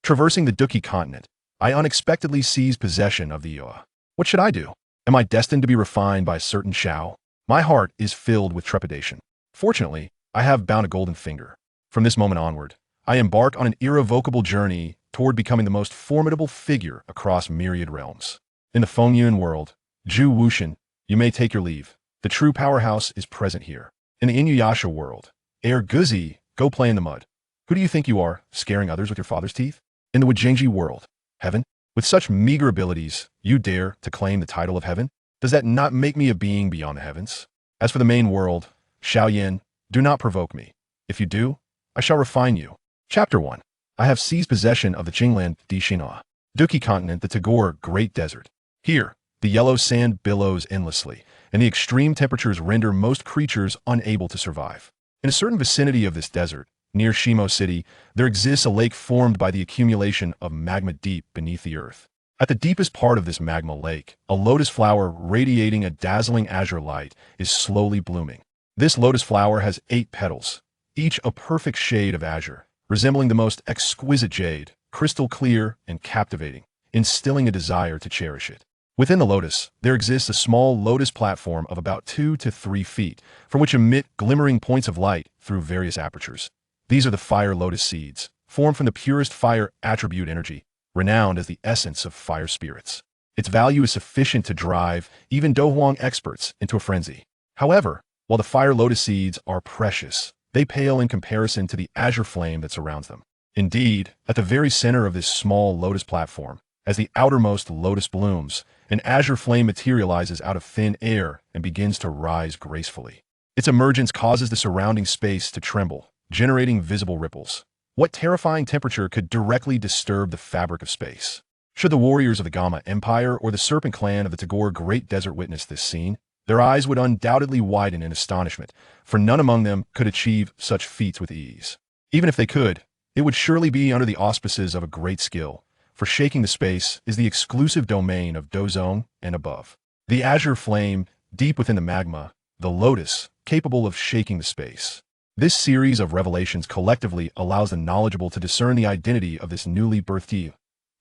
Traversing the Douqi Continent, I unexpectedly seize possession of the Yoa. What should I do? Am I destined to be refined by a certain Xiao? My heart is filled with trepidation. Fortunately, I have bound a golden finger. From this moment onward, I embark on an irrevocable journey toward becoming the most formidable figure across myriad realms. In the Fengyun world, Zhu Wuxian, you may take your leave. The true powerhouse is present here. In the Inuyasha world, Guzi, go play in the mud. Who do you think you are, scaring others with your father's teeth? In the Wujingji world, heaven, with such meager abilities, you dare to claim the title of heaven? Does that not make me a being beyond the heavens? As for the main world, Xiao Yan, do not provoke me. If you do, I shall refine you. Chapter 1. I have seized possession of the Qinglan Dixinhua, Douqi Continent, the Tagore Great Desert. Here, the yellow sand billows endlessly, and the extreme temperatures render most creatures unable to survive. In a certain vicinity of this desert, near Shimo City, there exists a lake formed by the accumulation of magma deep beneath the earth. At the deepest part of this magma lake, a lotus flower radiating a dazzling azure light is slowly blooming. This lotus flower has 8 petals, each a perfect shade of azure, resembling the most exquisite jade, crystal clear and captivating, instilling a desire to cherish it. Within the lotus, there exists a small lotus platform of about 2 to 3 feet, from which emit glimmering points of light through various apertures. These are the fire lotus seeds, formed from the purest fire attribute energy, renowned as the essence of fire spirits. Its value is sufficient to drive even Dohuang experts into a frenzy. However, while the fire lotus seeds are precious, they pale in comparison to the azure flame that surrounds them. Indeed, at the very center of this small lotus platform, as the outermost lotus blooms, an azure flame materializes out of thin air and begins to rise gracefully. Its emergence causes the surrounding space to tremble, generating visible ripples. What terrifying temperature could directly disturb the fabric of space? Should the warriors of the Gamma Empire or the Serpent Clan of the Tagore Great Desert witness this scene, their eyes would undoubtedly widen in astonishment, for none among them could achieve such feats with ease. Even if they could, it would surely be under the auspices of a great skill, for shaking the space is the exclusive domain of Dozong and above. The azure flame, deep within the magma, the lotus, capable of shaking the space. This series of revelations collectively allows the knowledgeable to discern the identity of this newly birthed Yi.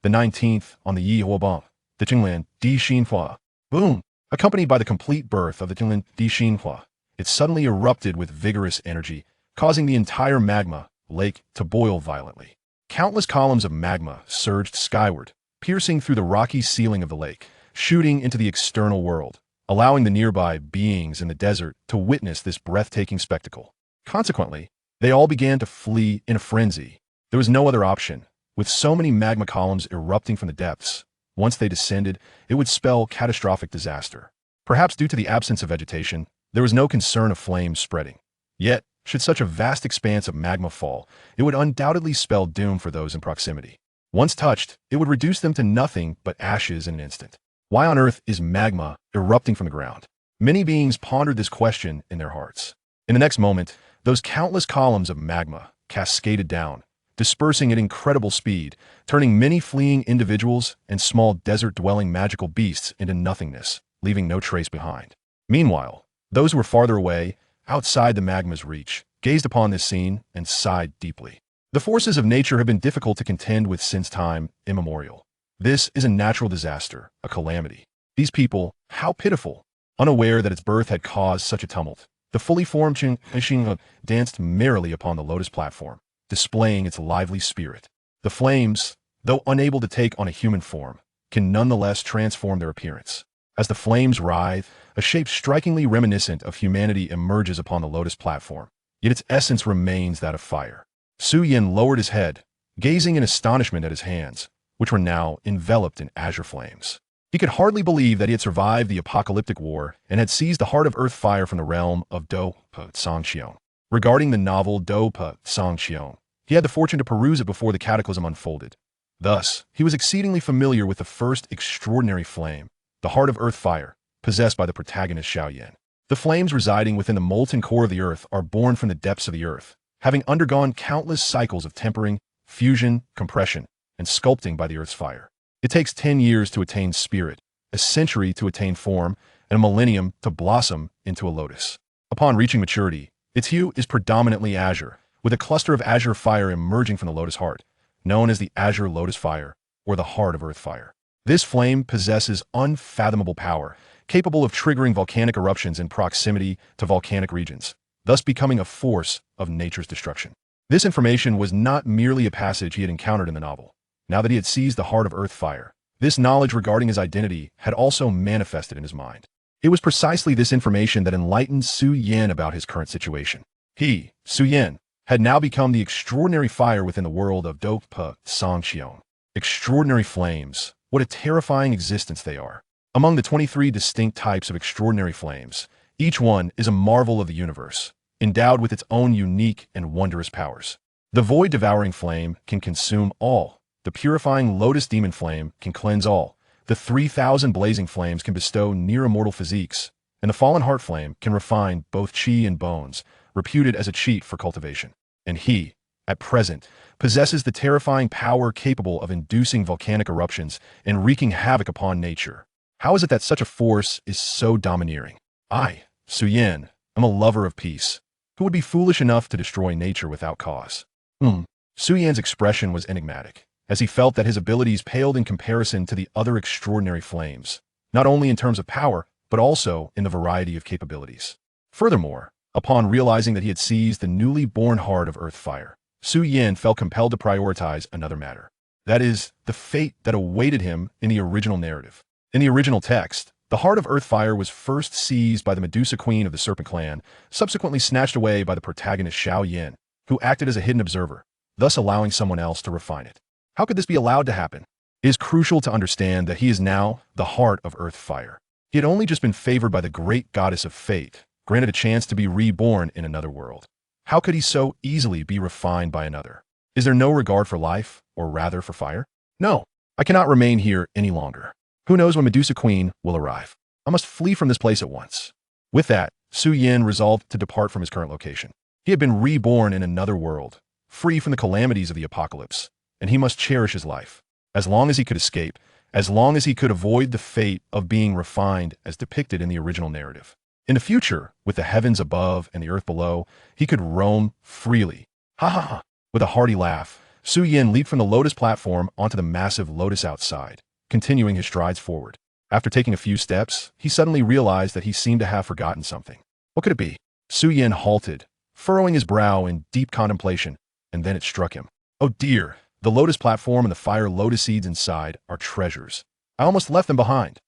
The 19th on the Yi Huobang, the Qinglan Di Xinhua. Boom! Accompanied by the complete birth of the Qinglan Di Xinhua, it suddenly erupted with vigorous energy, causing the entire magma lake to boil violently. Countless columns of magma surged skyward, piercing through the rocky ceiling of the lake, shooting into the external world, allowing the nearby beings in the desert to witness this breathtaking spectacle. Consequently, they all began to flee in a frenzy. There was no other option. With so many magma columns erupting from the depths, once they descended, it would spell catastrophic disaster. Perhaps due to the absence of vegetation, there was no concern of flames spreading. Yet, should such a vast expanse of magma fall, it would undoubtedly spell doom for those in proximity. Once touched, it would reduce them to nothing but ashes in an instant. Why on earth is magma erupting from the ground? Many beings pondered this question in their hearts. In the next moment, those countless columns of magma cascaded down, dispersing at incredible speed, turning many fleeing individuals and small desert-dwelling magical beasts into nothingness, leaving no trace behind. Meanwhile, those who were farther away, outside the magma's reach, gazed upon this scene and sighed deeply. The forces of nature have been difficult to contend with since time immemorial. This is a natural disaster, a calamity. These people, how pitiful! Unaware that its birth had caused such a tumult, the fully formed Qinglan danced merrily upon the lotus platform, displaying its lively spirit. The flames, though unable to take on a human form, can nonetheless transform their appearance. As the flames writhe, a shape strikingly reminiscent of humanity emerges upon the lotus platform, yet its essence remains that of fire. Su Yin lowered his head, gazing in astonishment at his hands, which were now enveloped in azure flames. He could hardly believe that he had survived the apocalyptic war and had seized the heart of earth fire from the realm of Douqi. Regarding the novel Douqi, he had the fortune to peruse it before the cataclysm unfolded. Thus, he was exceedingly familiar with the first extraordinary flame, the heart of earth fire, possessed by the protagonist Xiao Yan. The flames residing within the molten core of the earth are born from the depths of the earth, having undergone countless cycles of tempering, fusion, compression, and sculpting by the earth's fire. It takes 10 years to attain spirit, a century to attain form, and a millennium to blossom into a lotus. Upon reaching maturity, its hue is predominantly azure, with a cluster of azure fire emerging from the lotus heart, known as the Azure Lotus Fire, or the Heart of Earth Fire. This flame possesses unfathomable power, capable of triggering volcanic eruptions in proximity to volcanic regions, thus becoming a force of nature's destruction. This information was not merely a passage he had encountered in the novel. Now that he had seized the Heart of Earth Fire, this knowledge regarding his identity had also manifested in his mind. It was precisely this information that enlightened Xiao Yan about his current situation. He, Xiao Yan, had now become the extraordinary fire within the world of Douqi Continent. Extraordinary flames, what a terrifying existence they are. Among the 23 distinct types of extraordinary flames, each one is a marvel of the universe, endowed with its own unique and wondrous powers. The void-devouring flame can consume all. The purifying lotus demon flame can cleanse all. The 3,000 blazing flames can bestow near-immortal physiques, and the fallen heart flame can refine both chi and bones, reputed as a cheat for cultivation. And he, at present, possesses the terrifying power capable of inducing volcanic eruptions and wreaking havoc upon nature. How is it that such a force is so domineering? I, Xiao Yan, am a lover of peace. Who would be foolish enough to destroy nature without cause? Xiao Yan's expression was enigmatic, as he felt that his abilities paled in comparison to the other extraordinary flames, not only in terms of power, but also in the variety of capabilities. Furthermore, upon realizing that he had seized the newly born Heart of Earth Fire, Xiao Yan felt compelled to prioritize another matter. That is, the fate that awaited him in the original narrative. In the original text, the Heart of Earth Fire was first seized by the Medusa Queen of the Serpent Clan, subsequently snatched away by the protagonist Xiao Yan, who acted as a hidden observer, thus allowing someone else to refine it. How could this be allowed to happen? It is crucial to understand that he is now the Heart of Earth Fire. He had only just been favored by the great goddess of fate, granted a chance to be reborn in another world. How could he so easily be refined by another? Is there no regard for life, or rather for fire? No, I cannot remain here any longer. Who knows when Medusa Queen will arrive? I must flee from this place at once. With that, Xiao Yan resolved to depart from his current location. He had been reborn in another world, free from the calamities of the apocalypse, and he must cherish his life. As long as he could escape, as long as he could avoid the fate of being refined as depicted in the original narrative. In the future, with the heavens above and the earth below, he could roam freely. Ha ha ha! With a hearty laugh, Xiao Yan leaped from the lotus platform onto the massive lotus outside, continuing his strides forward. After taking a few steps, he suddenly realized that he seemed to have forgotten something. What could it be? Xiao Yan halted, furrowing his brow in deep contemplation, and then it struck him. Oh dear, the lotus platform and the fire lotus seeds inside are treasures. I almost left them behind.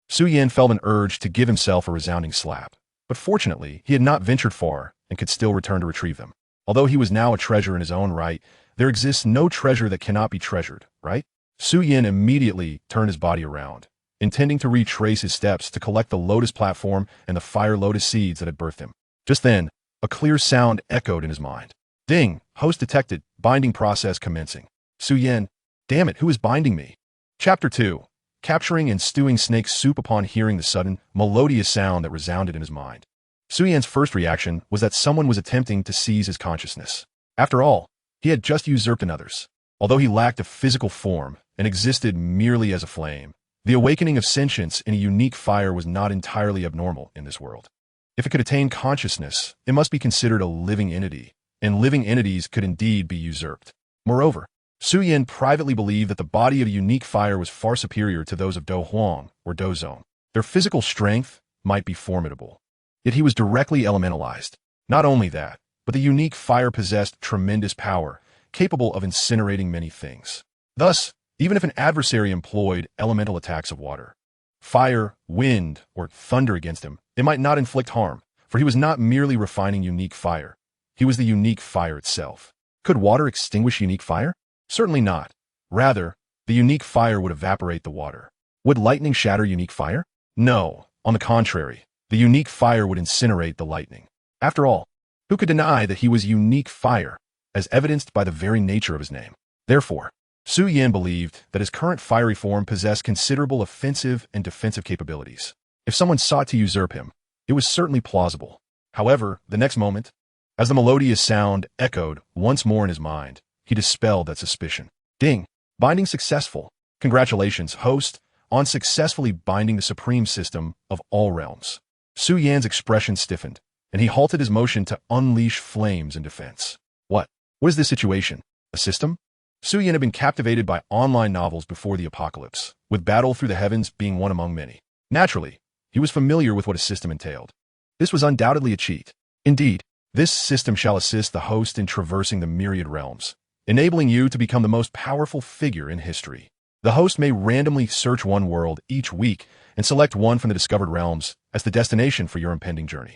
Xiao Yan felt an urge to give himself a resounding slap, but fortunately he had not ventured far and could still return to retrieve them. Although he was now a treasure in his own right, there exists no treasure that cannot be treasured, right? Xiao Yan immediately turned his body around, intending to retrace his steps to collect the lotus platform and the fire lotus seeds that had birthed him. Just then, a clear sound echoed in his mind. Ding! Host detected. Binding process commencing. Xiao Yan, damn it, who is binding me? Chapter 2. Capturing and stewing snake soup. Upon hearing the sudden, melodious sound that resounded in his mind, Xiao Yan's first reaction was that someone was attempting to seize his consciousness. After all, he had just usurped another's. Although he lacked a physical form and existed merely as a flame, the awakening of sentience in a unique fire was not entirely abnormal in this world. If it could attain consciousness, it must be considered a living entity, and living entities could indeed be usurped. Moreover, Xiao Yan privately believed that the body of a unique fire was far superior to those of Do Huang or Do Zone. Their physical strength might be formidable, yet he was directly elementalized. Not only that, but the unique fire possessed tremendous power, capable of incinerating many things. Thus, even if an adversary employed elemental attacks of water, fire, wind, or thunder against him, it might not inflict harm, for he was not merely refining unique fire. He was the unique fire itself. Could water extinguish unique fire? Certainly not. Rather, the unique fire would evaporate the water. Would lightning shatter unique fire? No, on the contrary, the unique fire would incinerate the lightning. After all, who could deny that he was unique fire, as evidenced by the very nature of his name? Therefore, Xiao Yan believed that his current fiery form possessed considerable offensive and defensive capabilities. If someone sought to usurp him, it was certainly plausible. However, the next moment, as the melodious sound echoed once more in his mind, he dispelled that suspicion. Ding! Binding successful. Congratulations, host, on successfully binding the supreme system of all realms. Xiao Yan's expression stiffened, and he halted his motion to unleash flames in defense. What is this situation? A system? Xiao Yan had been captivated by online novels before the apocalypse, with Battle Through the Heavens being one among many. Naturally, he was familiar with what a system entailed. This was undoubtedly a cheat. Indeed, this system shall assist the host in traversing the myriad realms, enabling you to become the most powerful figure in history. The host may randomly search one world each week and select one from the discovered realms as the destination for your impending journey.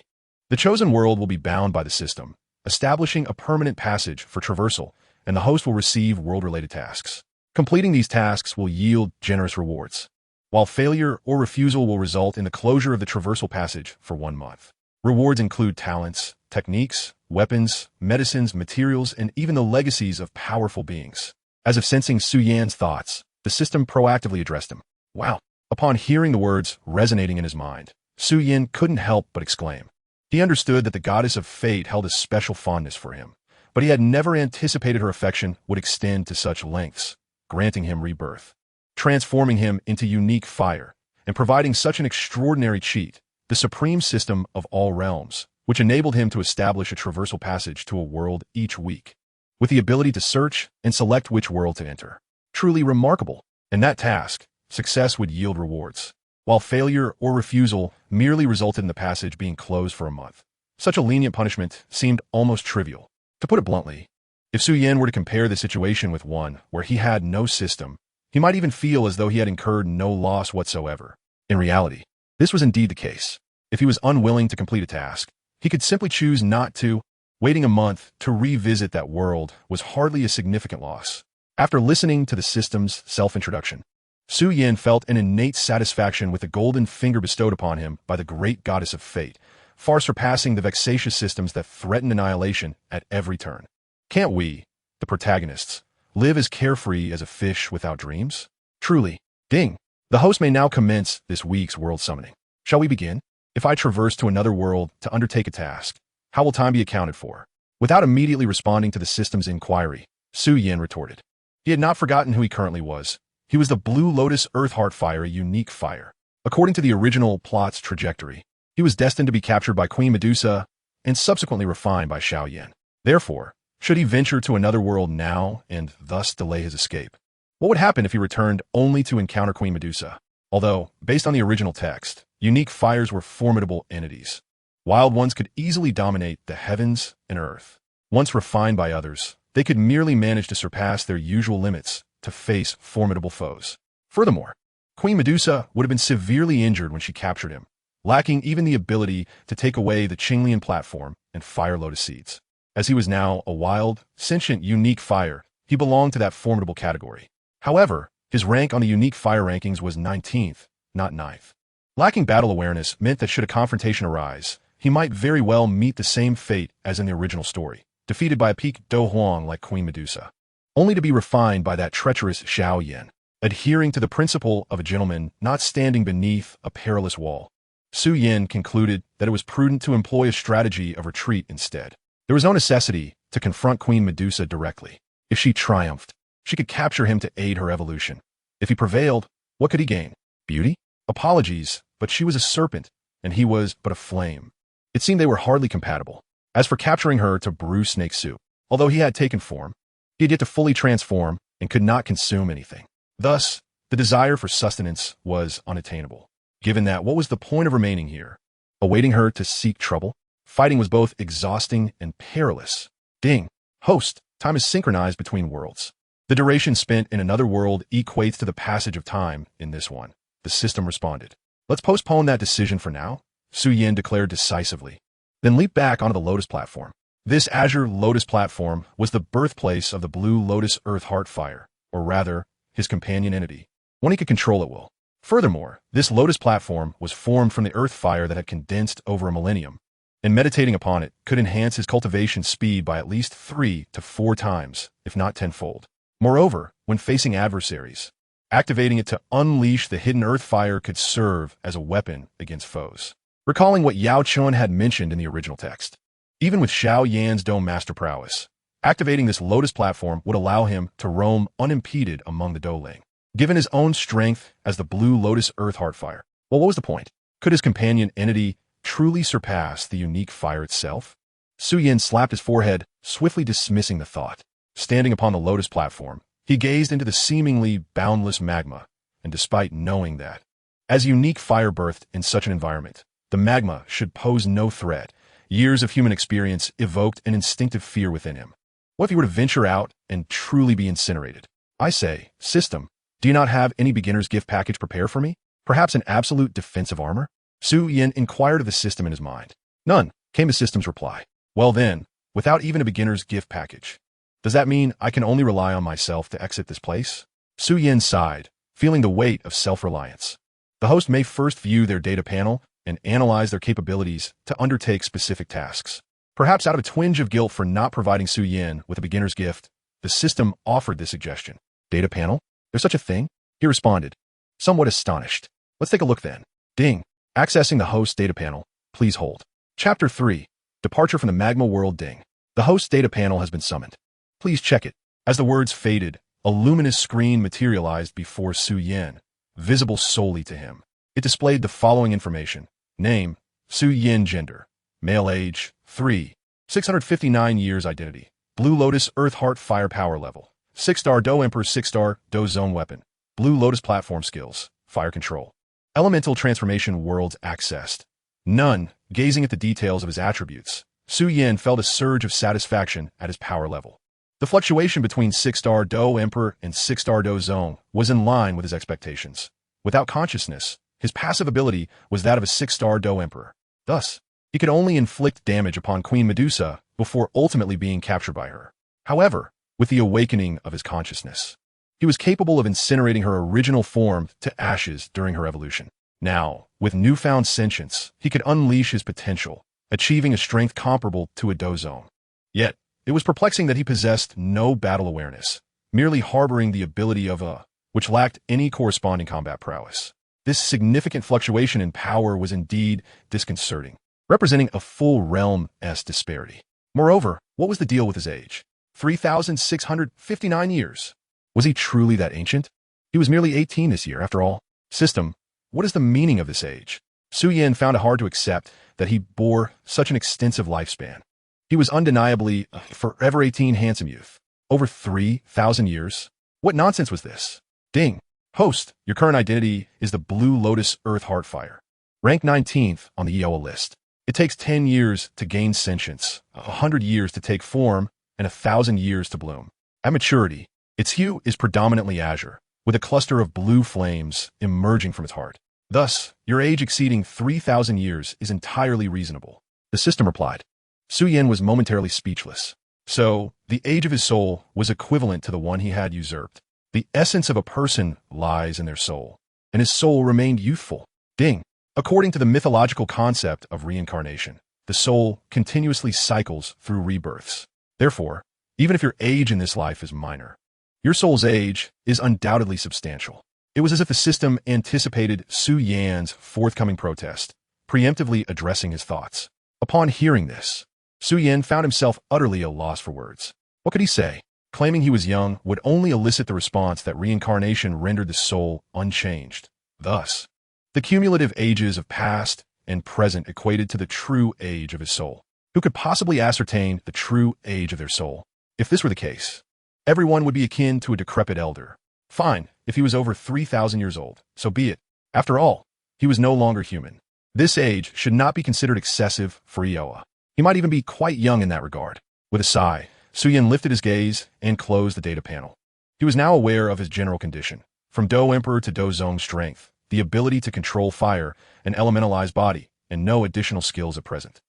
The chosen world will be bound by the system, establishing a permanent passage for traversal, and the host will receive world-related tasks. Completing these tasks will yield generous rewards, while failure or refusal will result in the closure of the traversal passage for 1 month. Rewards include talents, techniques, weapons, medicines, materials, and even the legacies of powerful beings. As if sensing Xiao Yan's thoughts, the system proactively addressed him. Wow! Upon hearing the words resonating in his mind, Xiao Yan couldn't help but exclaim. He understood that the goddess of fate held a special fondness for him, but he had never anticipated her affection would extend to such lengths, granting him rebirth, transforming him into unique fire, and providing such an extraordinary cheat, the supreme system of all realms, which enabled him to establish a traversal passage to a world each week, with the ability to search and select which world to enter. Truly remarkable. In that task, success would yield rewards, while failure or refusal merely resulted in the passage being closed for a month. Such a lenient punishment seemed almost trivial. To put it bluntly, if Xiao Yan were to compare the situation with one where he had no system, he might even feel as though he had incurred no loss whatsoever. In reality, this was indeed the case. If he was unwilling to complete a task, he could simply choose not to. Waiting a month to revisit that world was hardly a significant loss. After listening to the system's self-introduction, Xiao Yan felt an innate satisfaction with the golden finger bestowed upon him by the great goddess of fate, far surpassing the vexatious systems that threaten annihilation at every turn. Can't we, the protagonists, live as carefree as a fish without dreams? Truly. Ding! The host may now commence this week's world summoning. Shall we begin? If I traverse to another world to undertake a task, how will time be accounted for? Without immediately responding to the system's inquiry, Xiao Yan retorted. He had not forgotten who he currently was. He was the Blue Lotus Earth Heart Fire, a unique fire. According to the original plot's trajectory, he was destined to be captured by Queen Medusa and subsequently refined by Xiao Yan. Therefore, should he venture to another world now and thus delay his escape? What would happen if he returned only to encounter Queen Medusa? Although, based on the original text, unique fires were formidable entities. Wild ones could easily dominate the heavens and earth. Once refined by others, they could merely manage to surpass their usual limits to face formidable foes. Furthermore, Queen Medusa would have been severely injured when she captured him, lacking even the ability to take away the Qinglian platform and fire lotus seeds. As he was now a wild, sentient, unique fire, he belonged to that formidable category. However, his rank on the unique fire rankings was 19th, not 9th. Lacking battle awareness meant that should a confrontation arise, he might very well meet the same fate as in the original story, defeated by a peak Do Huang like Queen Medusa, only to be refined by that treacherous Xiao Yan, adhering to the principle of a gentleman not standing beneath a perilous wall. Xiao Yan concluded that it was prudent to employ a strategy of retreat instead. There was no necessity to confront Queen Medusa directly. If she triumphed, she could capture him to aid her evolution. If he prevailed, what could he gain? Beauty? Apologies, but she was a serpent, and he was but a flame. It seemed they were hardly compatible. As for capturing her to brew snake soup, although he had taken form, he had yet to fully transform and could not consume anything. Thus, the desire for sustenance was unattainable. Given that, what was the point of remaining here? Awaiting her to seek trouble? Fighting was both exhausting and perilous. Ding! Host, time is synchronized between worlds. The duration spent in another world equates to the passage of time in this one. The system responded. Let's postpone that decision for now, Xiao Yan declared decisively. Then leap back onto the Lotus platform. This Azure Lotus platform was the birthplace of the Blue Lotus Earth Heart Fire, or rather, his companion entity. One he could control at will. Furthermore, this Lotus platform was formed from the Earth Fire that had condensed over a millennium, and meditating upon it could enhance his cultivation speed by at least 3 to 4 times, if not tenfold. Moreover, when facing adversaries, activating it to unleash the hidden Earth Fire could serve as a weapon against foes. Recalling what Yao Chun had mentioned in the original text, even with Xiao Yan's dome master prowess, activating this Lotus platform would allow him to roam unimpeded among the Douling. Given his own strength as the Blue Lotus Earth Heart Fire, well, what was the point? Could his companion entity truly surpass the unique fire itself? Xiao Yan slapped his forehead, swiftly dismissing the thought. Standing upon the Lotus platform, He gazed into the seemingly boundless magma, and despite knowing that, as unique fire birthed in such an environment, the magma should pose no threat, years of human experience evoked an instinctive fear within him. What if he were to venture out and truly be incinerated? I say, system, do you not have any beginner's gift package prepared for me? Perhaps an absolute defensive armor? Xiao Yan inquired of the system in his mind. None, came the system's reply. Well then, without even a beginner's gift package. Does that mean I can only rely on myself to exit this place? Xiao Yan sighed, feeling the weight of self-reliance. The host may first view their data panel and analyze their capabilities to undertake specific tasks. Perhaps out of a twinge of guilt for not providing Xiao Yan with a beginner's gift, the system offered this suggestion. Data panel? There's such a thing? He responded, somewhat astonished. Let's take a look then. Ding. Accessing the host data panel. Please hold. Chapter 3. Departure from the magma world. Ding. The host data panel has been summoned. Please check it. As the words faded, a luminous screen materialized before Xiao Yan, visible solely to him. It displayed the following information. Name, Xiao Yan. Gender, male. Age, 3. 659 years. Identity, Blue Lotus Earth Heart. Fire power level, 6-star Do Emperor. 6-star Do Zone weapon. Blue Lotus platform skills, fire control. Elemental transformation worlds accessed. None. Gazing at the details of his attributes, Xiao Yan felt a surge of satisfaction at his power level. The fluctuation between 6-star Do Emperor and 6-star Do Zone was in line with his expectations. Without consciousness, his passive ability was that of a 6-star Do Emperor. Thus, he could only inflict damage upon Queen Medusa before ultimately being captured by her. However, with the awakening of his consciousness, he was capable of incinerating her original form to ashes during her evolution. Now, with newfound sentience, he could unleash his potential, achieving a strength comparable to a Do Zone. Yet, it was perplexing that he possessed no battle awareness, merely harboring the ability of a, which lacked any corresponding combat prowess. This significant fluctuation in power was indeed disconcerting, representing a full realm-esque disparity. Moreover, what was the deal with his age? 3,659 years. Was he truly that ancient? He was merely 18 this year, after all. System, what is the meaning of this age? Xiao Yan found it hard to accept that he bore such an extensive lifespan. He was undeniably a forever 18 handsome youth. Over 3,000 years? What nonsense was this? Ding. Host, your current identity is the Blue Lotus Earth Heartfire. Rank 19th on the EOA list. It takes 10 years to gain sentience, 100 years to take form, and 1,000 years to bloom. At maturity, its hue is predominantly azure, with a cluster of blue flames emerging from its heart. Thus, your age exceeding 3,000 years is entirely reasonable. The system replied. Xiao Yan was momentarily speechless. So, the age of his soul was equivalent to the one he had usurped. The essence of a person lies in their soul, and his soul remained youthful. Ding. According to the mythological concept of reincarnation, the soul continuously cycles through rebirths. Therefore, even if your age in this life is minor, your soul's age is undoubtedly substantial. It was as if the system anticipated Xiao Yan's forthcoming protest, preemptively addressing his thoughts. Upon hearing this, Xiao Yan found himself utterly at a loss for words. What could he say? Claiming he was young would only elicit the response that reincarnation rendered the soul unchanged. Thus, the cumulative ages of past and present equated to the true age of his soul. Who could possibly ascertain the true age of their soul? If this were the case, everyone would be akin to a decrepit elder. Fine, if he was over 3,000 years old, so be it. After all, he was no longer human. This age should not be considered excessive for Iowa. He might even be quite young in that regard. With a sigh, Xiao Yan lifted his gaze and closed the data panel. He was now aware of his general condition. From Do Emperor to Do Zone strength, the ability to control fire, an elementalized body, and no additional skills at present.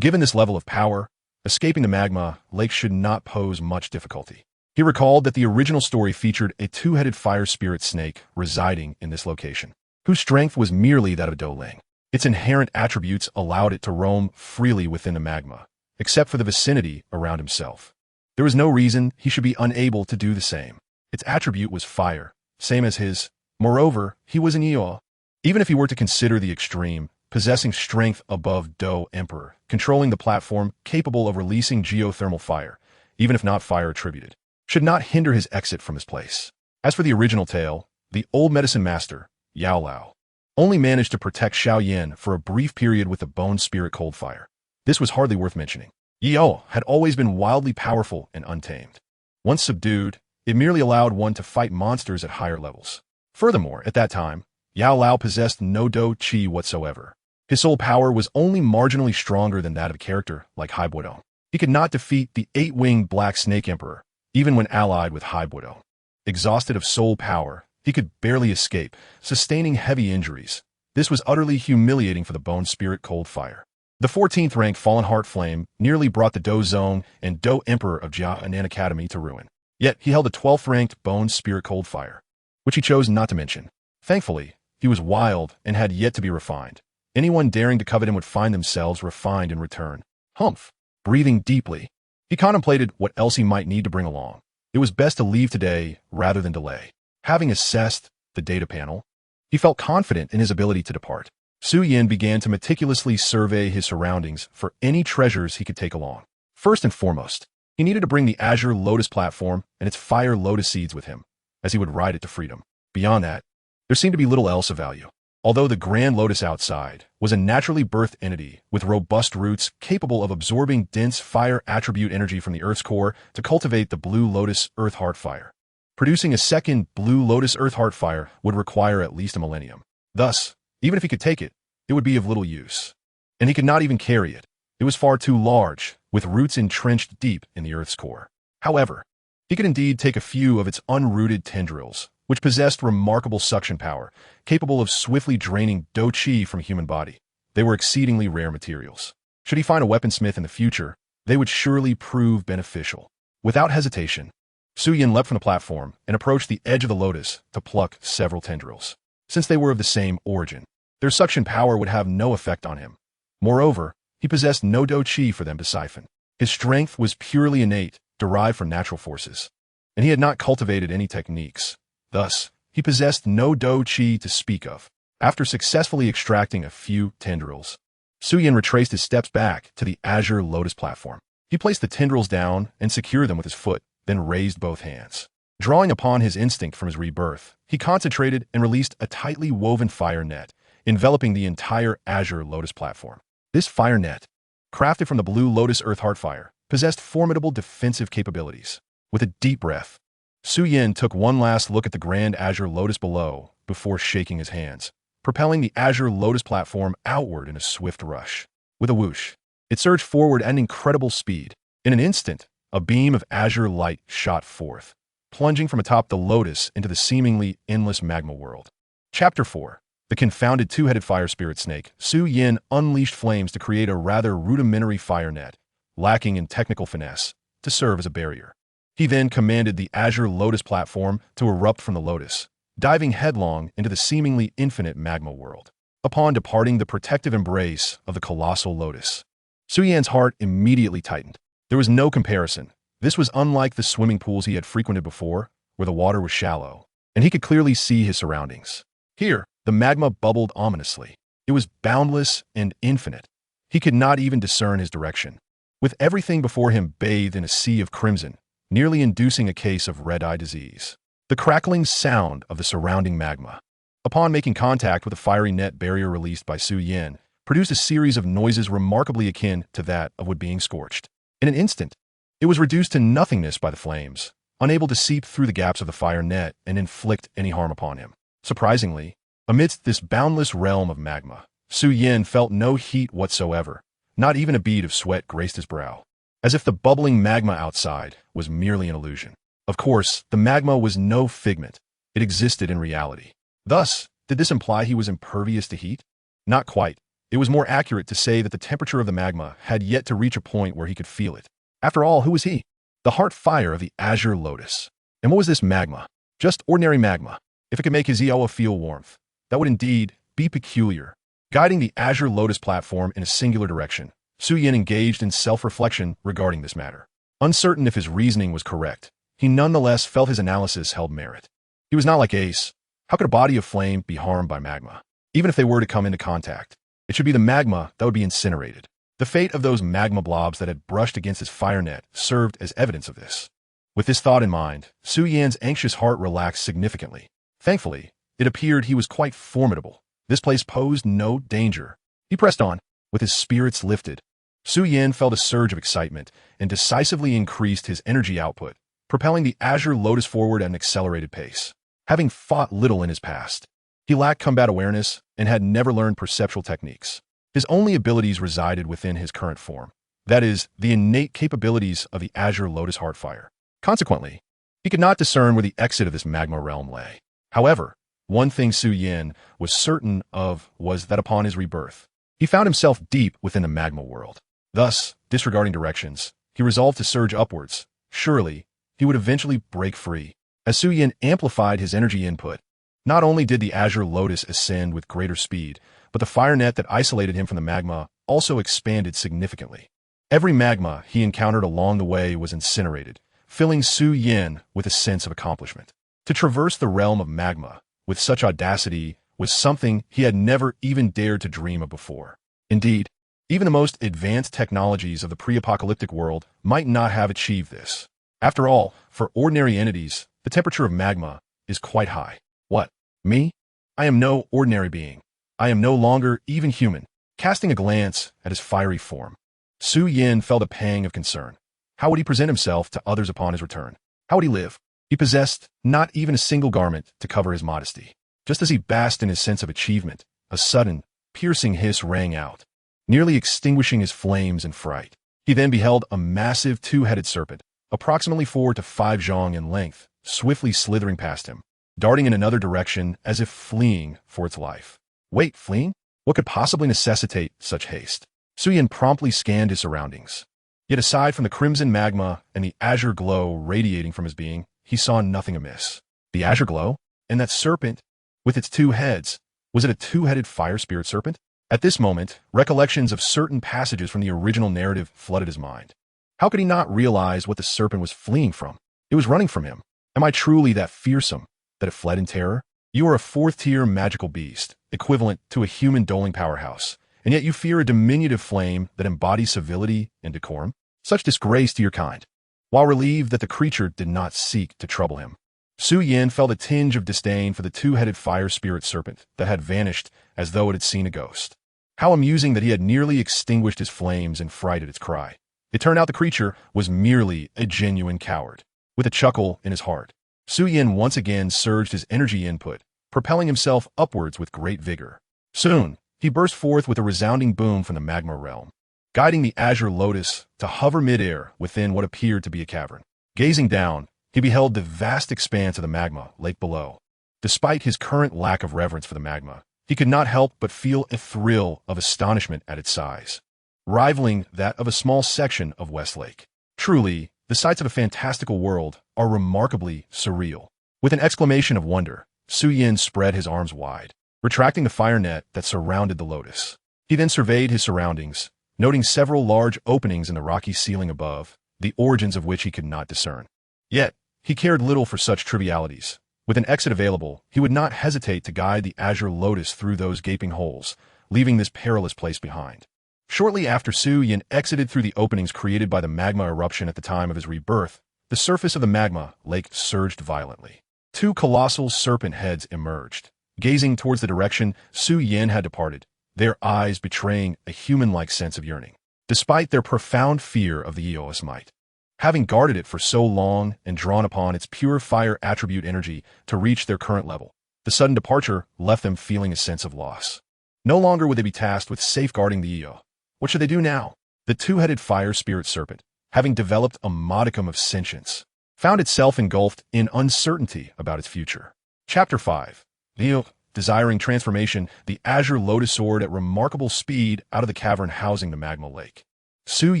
Given this level of power, escaping the magma lake should not pose much difficulty. He recalled that the original story featured a two-headed fire spirit snake residing in this location, whose strength was merely that of a Doling. Its inherent attributes allowed it to roam freely within the magma, except for the vicinity around himself. There was no reason he should be unable to do the same. Its attribute was fire, same as his. Moreover, he was an Iowa. Even if he were to consider the extreme, possessing strength above Do Emperor, controlling the platform capable of releasing geothermal fire, even if not fire attributed, should not hinder his exit from his place. As for the original tale, the old medicine master, Yao Lao, only managed to protect Xiao Yan for a brief period with the bone spirit cold fire. This was hardly worth mentioning. Yao had always been wildly powerful and untamed. Once subdued, It merely allowed one to fight monsters at higher levels. Furthermore, at that time, Yao Lao possessed no Douqi whatsoever. His soul power was only marginally stronger than that of a character like Haibudo. He could not defeat the 8-winged Black Snake Emperor, even when allied with Haibudo. Exhausted of soul power, he could barely escape, sustaining heavy injuries. This was utterly humiliating for the Bone Spirit Cold Fire. The 14th-ranked Fallen Heart Flame nearly brought the Do Zone and Do Emperor of Xiao Yan Academy to ruin. Yet he held the 12th-ranked Bone Spirit Cold Fire, which he chose not to mention. Thankfully, he was wild and had yet to be refined. Anyone daring to covet him would find themselves refined in return. Humph. Breathing deeply, he contemplated what else he might need to bring along. It was best to leave today rather than delay. Having assessed the data panel, he felt confident in his ability to depart. Xiao Yan began to meticulously survey his surroundings for any treasures he could take along. First and foremost, he needed to bring the Azure Lotus platform and its fire lotus seeds with him, as he would ride it to freedom. Beyond that, there seemed to be little else of value. Although the Grand Lotus outside was a naturally birthed entity with robust roots capable of absorbing dense fire attribute energy from the Earth's core to cultivate the Blue Lotus Earth Heart Fire. Producing a second Blue Lotus Earth Heart Fire would require at least a millennium. Thus, even if he could take it, it would be of little use. And he could not even carry it. It was far too large, with roots entrenched deep in the Earth's core. However, he could indeed take a few of its unrooted tendrils, which possessed remarkable suction power, capable of swiftly draining Douqi from human body. They were exceedingly rare materials. Should he find a weaponsmith in the future, they would surely prove beneficial. Without hesitation, Xiao Yan leapt from the platform and approached the edge of the lotus to pluck several tendrils. Since they were of the same origin, their suction power would have no effect on him. Moreover, he possessed no Douqi for them to siphon. His strength was purely innate, derived from natural forces, and he had not cultivated any techniques. Thus, he possessed no Douqi to speak of. After successfully extracting a few tendrils, Xiao Yan retraced his steps back to the Azure Lotus platform. He placed the tendrils down and secured them with his foot, then raised both hands. Drawing upon his instinct from his rebirth, he concentrated and released a tightly woven fire net, enveloping the entire Azure Lotus platform. This fire net, crafted from the Blue Lotus Earth Heart Fire, possessed formidable defensive capabilities. With a deep breath, Xiao Yan took one last look at the Grand Azure Lotus below before shaking his hands, propelling the Azure Lotus platform outward in a swift rush. With a whoosh, it surged forward at an incredible speed. In an instant, a beam of azure light shot forth, plunging from atop the lotus into the seemingly endless magma world. Chapter 4. The confounded two-headed fire spirit snake. Xiao Yan unleashed flames to create a rather rudimentary fire net, lacking in technical finesse, to serve as a barrier. He then commanded the Azure Lotus platform to erupt from the lotus, diving headlong into the seemingly infinite magma world. Upon departing the protective embrace of the colossal lotus, Xiao Yan's heart immediately tightened. There was no comparison. This was unlike the swimming pools he had frequented before, where the water was shallow, and he could clearly see his surroundings. Here, the magma bubbled ominously. It was boundless and infinite. He could not even discern his direction, with everything before him bathed in a sea of crimson, nearly inducing a case of red-eye disease. The crackling sound of the surrounding magma, upon making contact with the fiery net barrier released by Xiao Yan, produced a series of noises remarkably akin to that of wood being scorched. In an instant, it was reduced to nothingness by the flames, unable to seep through the gaps of the fire net and inflict any harm upon him. Surprisingly, amidst this boundless realm of magma, Xiao Yan felt no heat whatsoever. Not even a bead of sweat graced his brow, as if the bubbling magma outside was merely an illusion. Of course, the magma was no figment. It existed in reality. Thus, did this imply he was impervious to heat? Not quite. It was more accurate to say that the temperature of the magma had yet to reach a point where he could feel it. After all, who was he? The heart fire of the Azure Lotus. And what was this magma? Just ordinary magma. If it could make his Iowa feel warmth, that would indeed be peculiar. Guiding the Azure Lotus platform in a singular direction, Xiao Yan engaged in self-reflection regarding this matter. Uncertain if his reasoning was correct, he nonetheless felt his analysis held merit. He was not like Ace. How could a body of flame be harmed by magma? Even if they were to come into contact, it should be the magma that would be incinerated. The fate of those magma blobs that had brushed against his fire net served as evidence of this. With this thought in mind, Xiao Yan's anxious heart relaxed significantly. Thankfully, it appeared he was quite formidable. This place posed no danger. He pressed on, with his spirits lifted. Xiao Yan felt a surge of excitement and decisively increased his energy output, propelling the Azure Lotus forward at an accelerated pace. Having fought little in his past, he lacked combat awareness and had never learned perceptual techniques. His only abilities resided within his current form. That is, the innate capabilities of the Azure Lotus Heartfire. Consequently, he could not discern where the exit of this magma realm lay. However, one thing Xiao Yan was certain of was that upon his rebirth, he found himself deep within the magma world. Thus, disregarding directions, he resolved to surge upwards. Surely, he would eventually break free. As Xiao Yan amplified his energy input, not only did the Azure Lotus ascend with greater speed, but the fire net that isolated him from the magma also expanded significantly. Every magma he encountered along the way was incinerated, filling Xiao Yan with a sense of accomplishment. To traverse the realm of magma with such audacity was something he had never even dared to dream of before. Indeed, even the most advanced technologies of the pre-apocalyptic world might not have achieved this. After all, for ordinary entities, the temperature of magma is quite high. What? Me? I am no ordinary being. I am no longer even human. Casting a glance at his fiery form, Xiao Yan felt a pang of concern. How would he present himself to others upon his return? How would he live? He possessed not even a single garment to cover his modesty. Just as he basked in his sense of achievement, a sudden, piercing hiss rang out, nearly extinguishing his flames in fright. He then beheld a massive two-headed serpent, approximately 4 to 5 zhong in length, swiftly slithering past him, darting in another direction as if fleeing for its life. Wait, fleeing? What could possibly necessitate such haste? Xiao Yan promptly scanned his surroundings. Yet aside from the crimson magma and the azure glow radiating from his being, he saw nothing amiss. The azure glow? And that serpent, with its 2 heads, was it a two-headed fire spirit serpent? At this moment, recollections of certain passages from the original narrative flooded his mind. How could he not realize what the serpent was fleeing from? It was running from him. Am I truly that fearsome, that it fled in terror? You are a 4th-tier magical beast, equivalent to a human doling powerhouse, and yet you fear a diminutive flame that embodies civility and decorum? Such disgrace to your kind. While relieved that the creature did not seek to trouble him, Xiao Yan felt a tinge of disdain for the two-headed fire spirit serpent that had vanished as though it had seen a ghost. How amusing that he had nearly extinguished his flames in fright at its cry. It turned out the creature was merely a genuine coward. With a chuckle in his heart, Xiao Yan once again surged his energy input, propelling himself upwards with great vigor. Soon, he burst forth with a resounding boom from the magma realm, guiding the Azure Lotus to hover midair within what appeared to be a cavern. Gazing down, he beheld the vast expanse of the magma lake below. Despite his current lack of reverence for the magma, he could not help but feel a thrill of astonishment at its size, rivaling that of a small section of West Lake. Truly, the sights of a fantastical world are remarkably surreal. With an exclamation of wonder, Xiao Yan spread his arms wide, retracting the fire net that surrounded the lotus. He then surveyed his surroundings, noting several large openings in the rocky ceiling above, the origins of which he could not discern. Yet, he cared little for such trivialities. With an exit available, he would not hesitate to guide the Azure Lotus through those gaping holes, leaving this perilous place behind. Shortly after Xiao Yan exited through the openings created by the magma eruption at the time of his rebirth, the surface of the magma lake surged violently. 2 colossal serpent heads emerged, gazing towards the direction Xiao Yan had departed, their eyes betraying a human-like sense of yearning. Despite their profound fear of the Eos might, having guarded it for so long and drawn upon its pure fire attribute energy to reach their current level, the sudden departure left them feeling a sense of loss. No longer would they be tasked with safeguarding the Eo. What should they do now? The two-headed fire spirit serpent, having developed a modicum of sentience, found itself engulfed in uncertainty about its future. Chapter 5. Eo, desiring transformation, the Azure Lotus soared at remarkable speed out of the cavern housing the magma lake. Xiao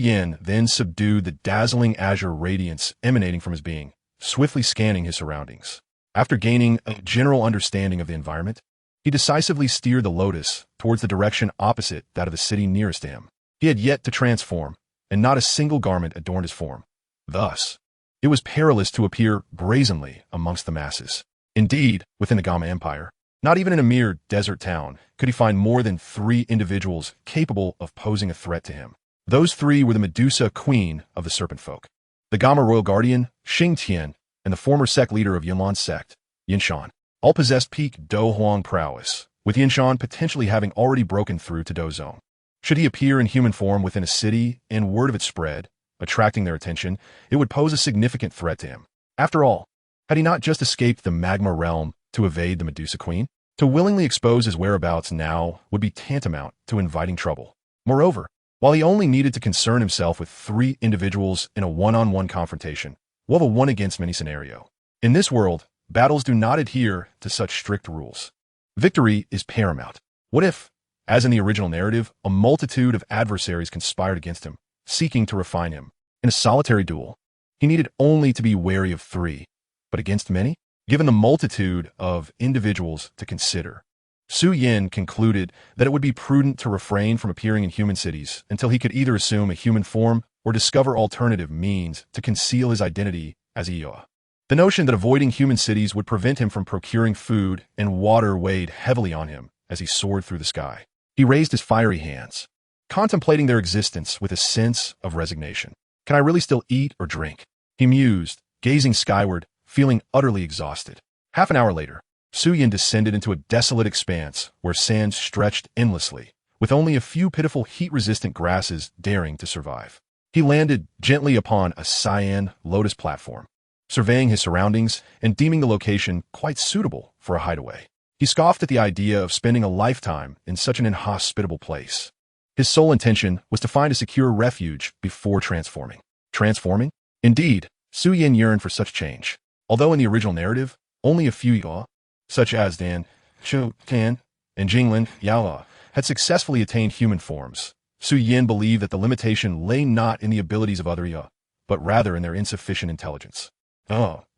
Yan then subdued the dazzling azure radiance emanating from his being, swiftly scanning his surroundings. After gaining a general understanding of the environment, he decisively steered the lotus towards the direction opposite that of the city nearest to him. He had yet to transform, and not a single garment adorned his form. Thus, it was perilous to appear brazenly amongst the masses. Indeed, within the Gamma Empire, not even in a mere desert town could he find more than 3 individuals capable of posing a threat to him. Those 3 were the Medusa Queen of the Serpent Folk, the Gamma Royal Guardian, Xing Tian, and the former sect leader of Yinlan's sect, Yinshan. All possessed peak Do Huang prowess, with Yinshan potentially having already broken through to Do Zone. Should he appear in human form within a city and word of it spread, attracting their attention, it would pose a significant threat to him. After all, had he not just escaped the magma realm to evade the Medusa Queen? To willingly expose his whereabouts now would be tantamount to inviting trouble. Moreover, while he only needed to concern himself with 3 individuals in a one-on-one confrontation, we'll have a one-against-many scenario. In this world, battles do not adhere to such strict rules. Victory is paramount. What if, as in the original narrative, a multitude of adversaries conspired against him, seeking to refine him? In a solitary duel, he needed only to be wary of 3, but against many? Given the multitude of individuals to consider, Xiao Yan concluded that it would be prudent to refrain from appearing in human cities until he could either assume a human form or discover alternative means to conceal his identity as Xiao. The notion that avoiding human cities would prevent him from procuring food and water weighed heavily on him as he soared through the sky. He raised his fiery hands, contemplating their existence with a sense of resignation. Can I really still eat or drink? He mused, gazing skyward, feeling utterly exhausted. Half an hour later, Xiao Yan descended into a desolate expanse where sand stretched endlessly, with only a few pitiful heat-resistant grasses daring to survive. He landed gently upon a cyan lotus platform, surveying his surroundings and deeming the location quite suitable for a hideaway. He scoffed at the idea of spending a lifetime in such an inhospitable place. His sole intention was to find a secure refuge before transforming. Transforming? Indeed, Xiao Yan yearned for such change. Although in the original narrative, only a few Xiao, such as Dan, Xiao Yan, and Jinglin Yao, had successfully attained human forms, Xiao Yan believed that the limitation lay not in the abilities of other Xiao, but rather in their insufficient intelligence.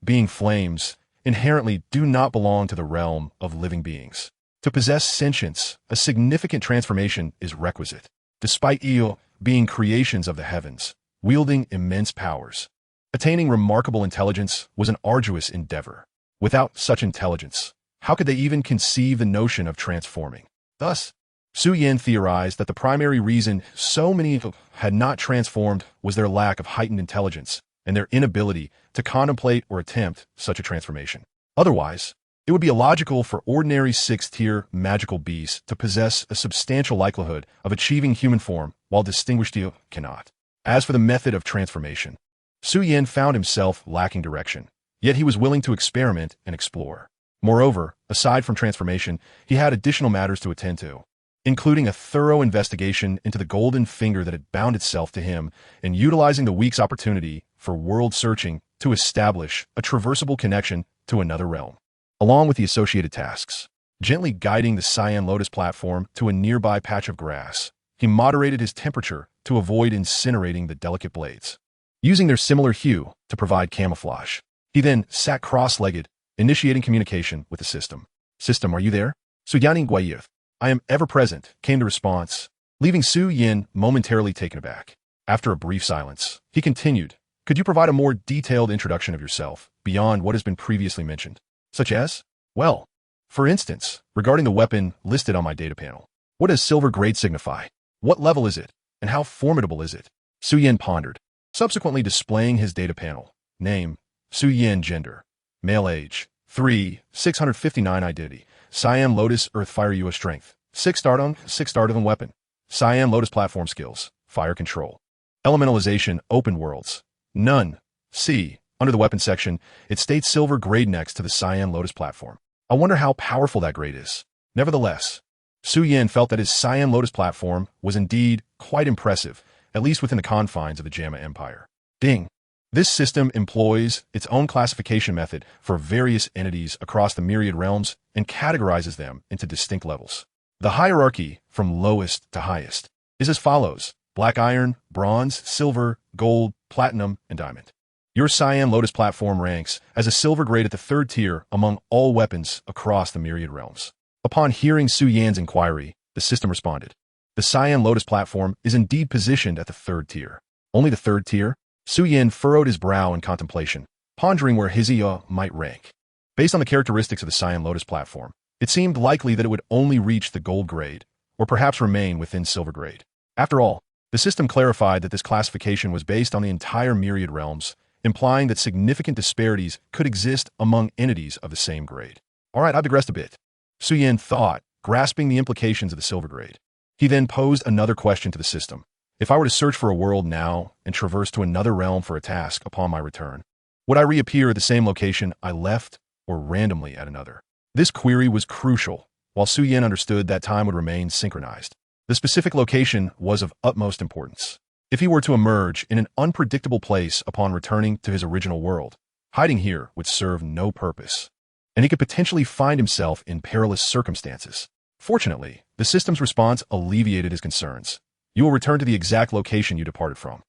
Being flames inherently do not belong to the realm of living beings. To possess sentience, a significant transformation is requisite. Despite Xiao being creations of the heavens, wielding immense powers, attaining remarkable intelligence was an arduous endeavor. Without such intelligence, how could they even conceive the notion of transforming? Thus, Xiao Yan theorized that the primary reason so many had not transformed was their lack of heightened intelligence and their inability to contemplate or attempt such a transformation. Otherwise, it would be illogical for ordinary 6th-tier magical beasts to possess a substantial likelihood of achieving human form while distinguished Xiao cannot. As for the method of transformation, Xiao Yan found himself lacking direction, yet he was willing to experiment and explore. Moreover, aside from transformation, he had additional matters to attend to, including a thorough investigation into the golden finger that had bound itself to him and utilizing the week's opportunity for world searching to establish a traversable connection to another realm, along with the associated tasks. Gently guiding the cyan lotus platform to a nearby patch of grass, he moderated his temperature to avoid incinerating the delicate blades, using their similar hue to provide camouflage. He then sat cross-legged, initiating communication with the system. System, are you there? Suyaning Guayith. I am ever present, came the response, leaving Xiao Yan momentarily taken aback. After a brief silence, he continued, could you provide a more detailed introduction of yourself, beyond what has been previously mentioned? Such as? Well, for instance, regarding the weapon listed on my data panel. What does silver grade signify? What level is it? And how formidable is it? Xiao Yan pondered, subsequently displaying his data panel. Name, Xiao Yan. Gender, male. Age, 3, 659. Identity, Cyan Lotus Earth Fire US Strength, 6 Stardom, 6 Stardom Weapon, Cyan Lotus Platform Skills, Fire Control, Elementalization Open Worlds, None. C. Under the weapon section, it states silver grade next to the Cyan Lotus platform. I wonder how powerful that grade is. Nevertheless, Xiao Yan felt that his Cyan Lotus platform was indeed quite impressive, at least within the confines of the Jamma Empire. Ding. This system employs its own classification method for various entities across the myriad realms and categorizes them into distinct levels. The hierarchy, from lowest to highest, is as follows: black iron, bronze, silver, gold, platinum, and diamond. Your Cyan Lotus platform ranks as a silver grade at the 3rd tier among all weapons across the myriad realms. Upon hearing Xiao Yan's inquiry, the system responded. The Cyan Lotus platform is indeed positioned at the 3rd tier. Only the 3rd tier? Xiao Yan furrowed his brow in contemplation, pondering where his might rank. Based on the characteristics of the Cyan Lotus platform, it seemed likely that it would only reach the gold grade, or perhaps remain within silver grade. After all, the system clarified that this classification was based on the entire myriad realms, implying that significant disparities could exist among entities of the same grade. All right, I've digressed a bit. Xiao Yan thought, grasping the implications of the silver grade. He then posed another question to the system. If I were to search for a world now and traverse to another realm for a task upon my return, Would I reappear at the same location I left or randomly at another? This query was crucial, while Xiao Yan understood that time would remain synchronized. The specific location was of utmost importance. If he were to emerge in an unpredictable place upon returning to his original world, hiding here would serve no purpose, and he could potentially find himself in perilous circumstances. Fortunately, the system's response alleviated his concerns. You will return to the exact location you departed from.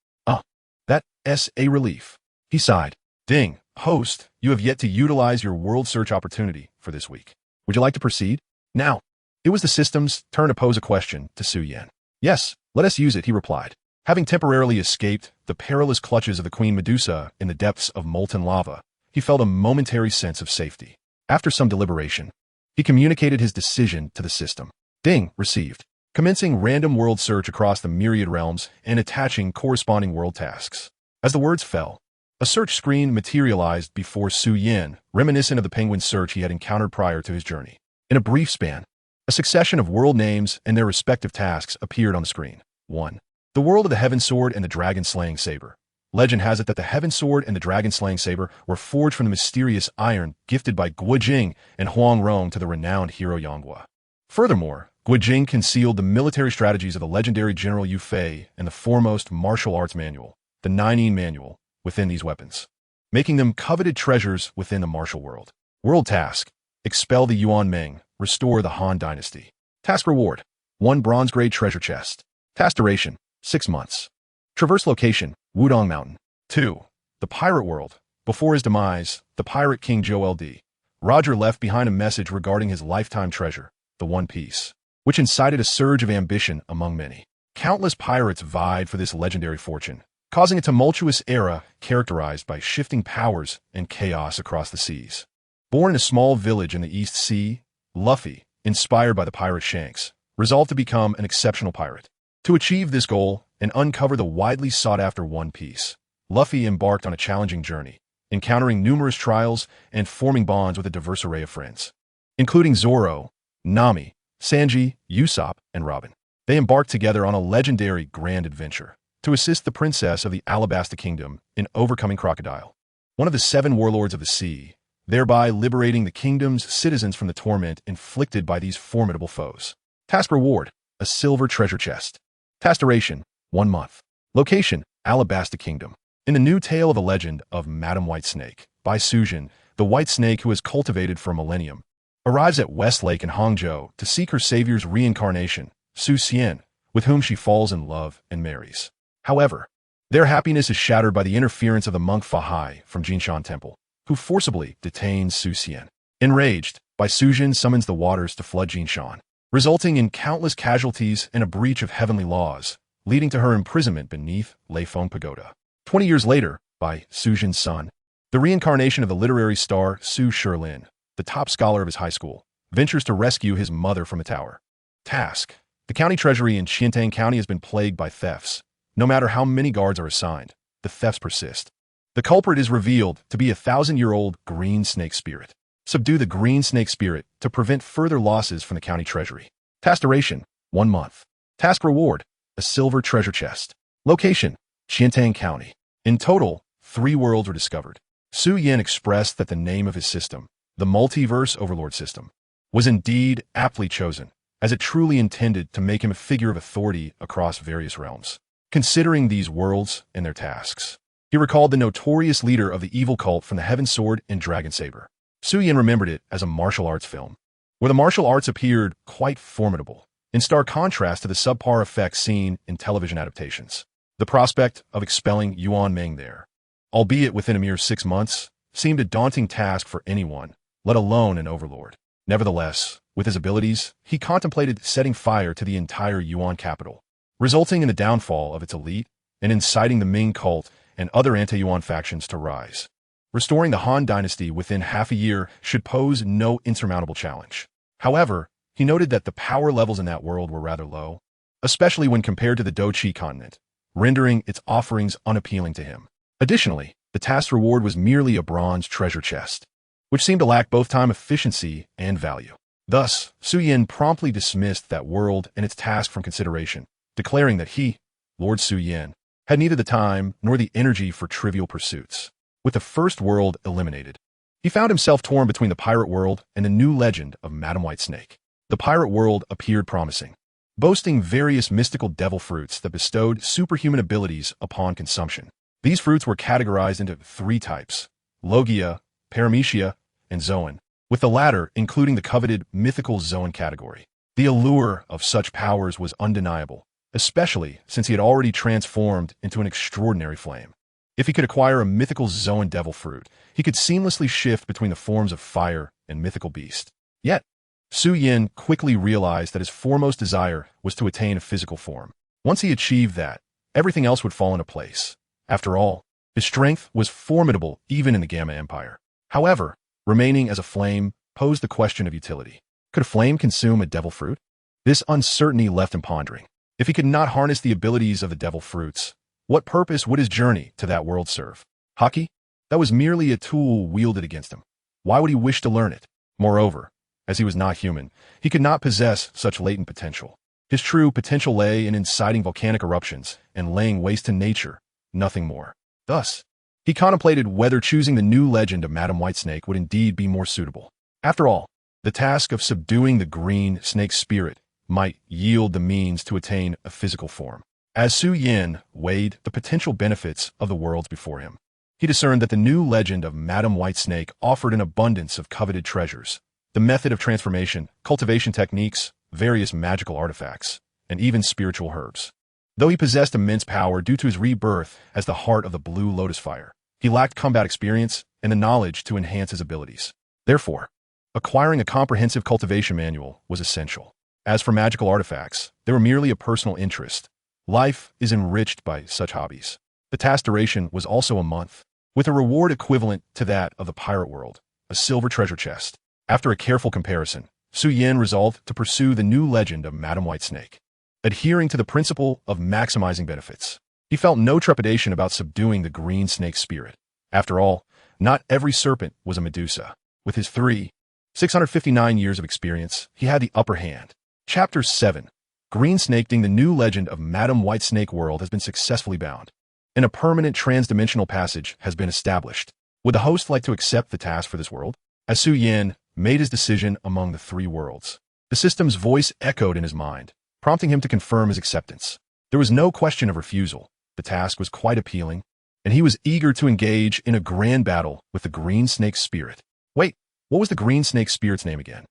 That's a relief. He sighed. Ding, host, you have yet to utilize your world search opportunity for this week. Would you like to proceed? Now, it was the system's turn to pose a question to Xiao Yan. Yes, let us use it, he replied. Having temporarily escaped the perilous clutches of the Queen Medusa in the depths of molten lava, he felt a momentary sense of safety. After some deliberation, he communicated his decision to the system. Ding, received. Commencing random world search across the myriad realms and attaching corresponding world tasks. As the words fell, a search screen materialized before Xiao Yan, reminiscent of the penguin search he had encountered prior to his journey. In a brief span, a succession of world names and their respective tasks appeared on the screen. 1. The world of the Heaven Sword and the Dragon-Slaying Saber. Legend has it that the Heaven Sword and the Dragon-Slaying Saber were forged from the mysterious iron gifted by Guojing and Huang Rong to the renowned hero Yanghua. Furthermore, Guojing concealed the military strategies of the legendary General Yu Fei and the foremost martial arts manual, the Ninein Manual, within these weapons, making them coveted treasures within the martial world. World Task: Expel the Yuan Ming, Restore the Han Dynasty. Task Reward: 1 bronze grade treasure chest. Task Duration: 6 months. Traverse Location: Wudong Mountain. 2. The Pirate World. Before his demise, the pirate king Zhou Ld. Roger left behind a message regarding his lifetime treasure, the One Piece, which incited a surge of ambition among many. Countless pirates vied for this legendary fortune, causing a tumultuous era characterized by shifting powers and chaos across the seas. Born in a small village in the East Sea, Luffy, inspired by the pirate Shanks, resolved to become an exceptional pirate. To achieve this goal and uncover the widely sought-after One Piece, Luffy embarked on a challenging journey, encountering numerous trials and forming bonds with a diverse array of friends, including Zoro, Nami, Sanji, Usopp, and Robin. They embarked together on a legendary grand adventure to assist the princess of the Alabasta Kingdom in overcoming Crocodile, one of the 7 warlords of the sea, thereby liberating the kingdom's citizens from the torment inflicted by these formidable foes. Task Reward: a silver treasure chest. Task Duration: 1 month. Location: Alabasta Kingdom. In the new tale of the legend of Madame White Snake, by Sujin, the white snake who has cultivated for a millennium, arrives at Westlake in Hangzhou to seek her savior's reincarnation, Su Xian, with whom she falls in love and marries. However, their happiness is shattered by the interference of the monk Fahai from Jinshan Temple, who forcibly detains Su Xian. Enraged, Bai Sujin summons the waters to flood Jinshan, resulting in countless casualties and a breach of heavenly laws, leading to her imprisonment beneath Leifeng Pagoda. 20 years later, by Sujin's son, the reincarnation of the literary star Su Shilin, the top scholar of his high school, ventures to rescue his mother from a tower. Task: The county treasury in Qiantang County has been plagued by thefts. No matter how many guards are assigned, the thefts persist. The culprit is revealed to be a 1,000-year-old green snake spirit. Subdue the green snake spirit to prevent further losses from the county treasury. Task Duration: 1 month. Task Reward: a silver treasure chest. Location: Qiantang County. In total, 3 worlds were discovered. Xiao Yan expressed that the name of his system, the Multiverse Overlord System, was indeed aptly chosen, as it truly intended to make him a figure of authority across various realms. Considering these worlds and their tasks, he recalled the notorious leader of the evil cult from the Heaven Sword and Dragon Saber. Xiao Yan remembered it as a martial arts film, where the martial arts appeared quite formidable, in stark contrast to the subpar effects seen in television adaptations. The prospect of expelling Yuan Ming there, albeit within a mere 6 months, seemed a daunting task for anyone, let alone an overlord. Nevertheless, with his abilities, he contemplated setting fire to the entire Yuan capital, resulting in the downfall of its elite and inciting the Ming cult and other anti-Yuan factions to rise. Restoring the Han Dynasty within half a year should pose no insurmountable challenge. However, he noted that the power levels in that world were rather low, especially when compared to the Douqi Continent, rendering its offerings unappealing to him. Additionally, the task reward was merely a bronze treasure chest, which seemed to lack both time efficiency and value. Thus, Xiao Yan promptly dismissed that world and its task from consideration, declaring that he, Lord Xiao Yan, had neither the time nor the energy for trivial pursuits. with the first world eliminated. He found himself torn between the pirate world and the new legend of Madam Whitesnake. The pirate world appeared promising, boasting various mystical devil fruits that bestowed superhuman abilities upon consumption. These fruits were categorized into 3 types: Logia, Paramecia, and Zoan, with the latter including the coveted mythical Zoan category. The allure of such powers was undeniable, especially since he had already transformed into an extraordinary flame. If he could acquire a mythical Zoan devil fruit, he could seamlessly shift between the forms of fire and mythical beast. Yet, Xiao Yan quickly realized that his foremost desire was to attain a physical form. Once he achieved that, everything else would fall into place. After all, his strength was formidable even in the Gamma Empire. However, remaining as a flame posed the question of utility. Could a flame consume a devil fruit? This uncertainty left him pondering. If he could not harness the abilities of the devil fruits, what purpose would his journey to that world serve? Hockey? That was merely a tool wielded against him. Why would he wish to learn it? Moreover, as he was not human, he could not possess such latent potential. His true potential lay in inciting volcanic eruptions and laying waste to nature, nothing more. Thus, he contemplated whether choosing the new legend of Madam Whitesnake would indeed be more suitable. After all, the task of subduing the green snake spirit might yield the means to attain a physical form. As Xiao Yan weighed the potential benefits of the worlds before him, he discerned that the new legend of Madam Whitesnake offered an abundance of coveted treasures: the method of transformation, cultivation techniques, various magical artifacts, and even spiritual herbs. Though he possessed immense power due to his rebirth as the heart of the Blue Lotus Fire, he lacked combat experience and the knowledge to enhance his abilities. Therefore, acquiring a comprehensive cultivation manual was essential. As for magical artifacts, they were merely a personal interest. Life is enriched by such hobbies. The task duration was also a month, with a reward equivalent to that of the pirate world, a silver treasure chest. After a careful comparison, Xiao Yan resolved to pursue the new legend of Madam Whitesnake. Adhering to the principle of maximizing benefits, he felt no trepidation about subduing the green snake spirit. After all, not every serpent was a Medusa. With his 659 years of experience, he had the upper hand. Chapter 7. Green Snaking. The new legend of Madam Whitesnake world has been successfully bound, and a permanent transdimensional passage has been established. Would the host like to accept the task for this world? As Xiao Yan made his decision among the 3 worlds, the system's voice echoed in his mind, prompting him to confirm his acceptance. There was no question of refusal. The task was quite appealing, and he was eager to engage in a grand battle with the green snake spirit. Wait, what was the green snake spirit's name again?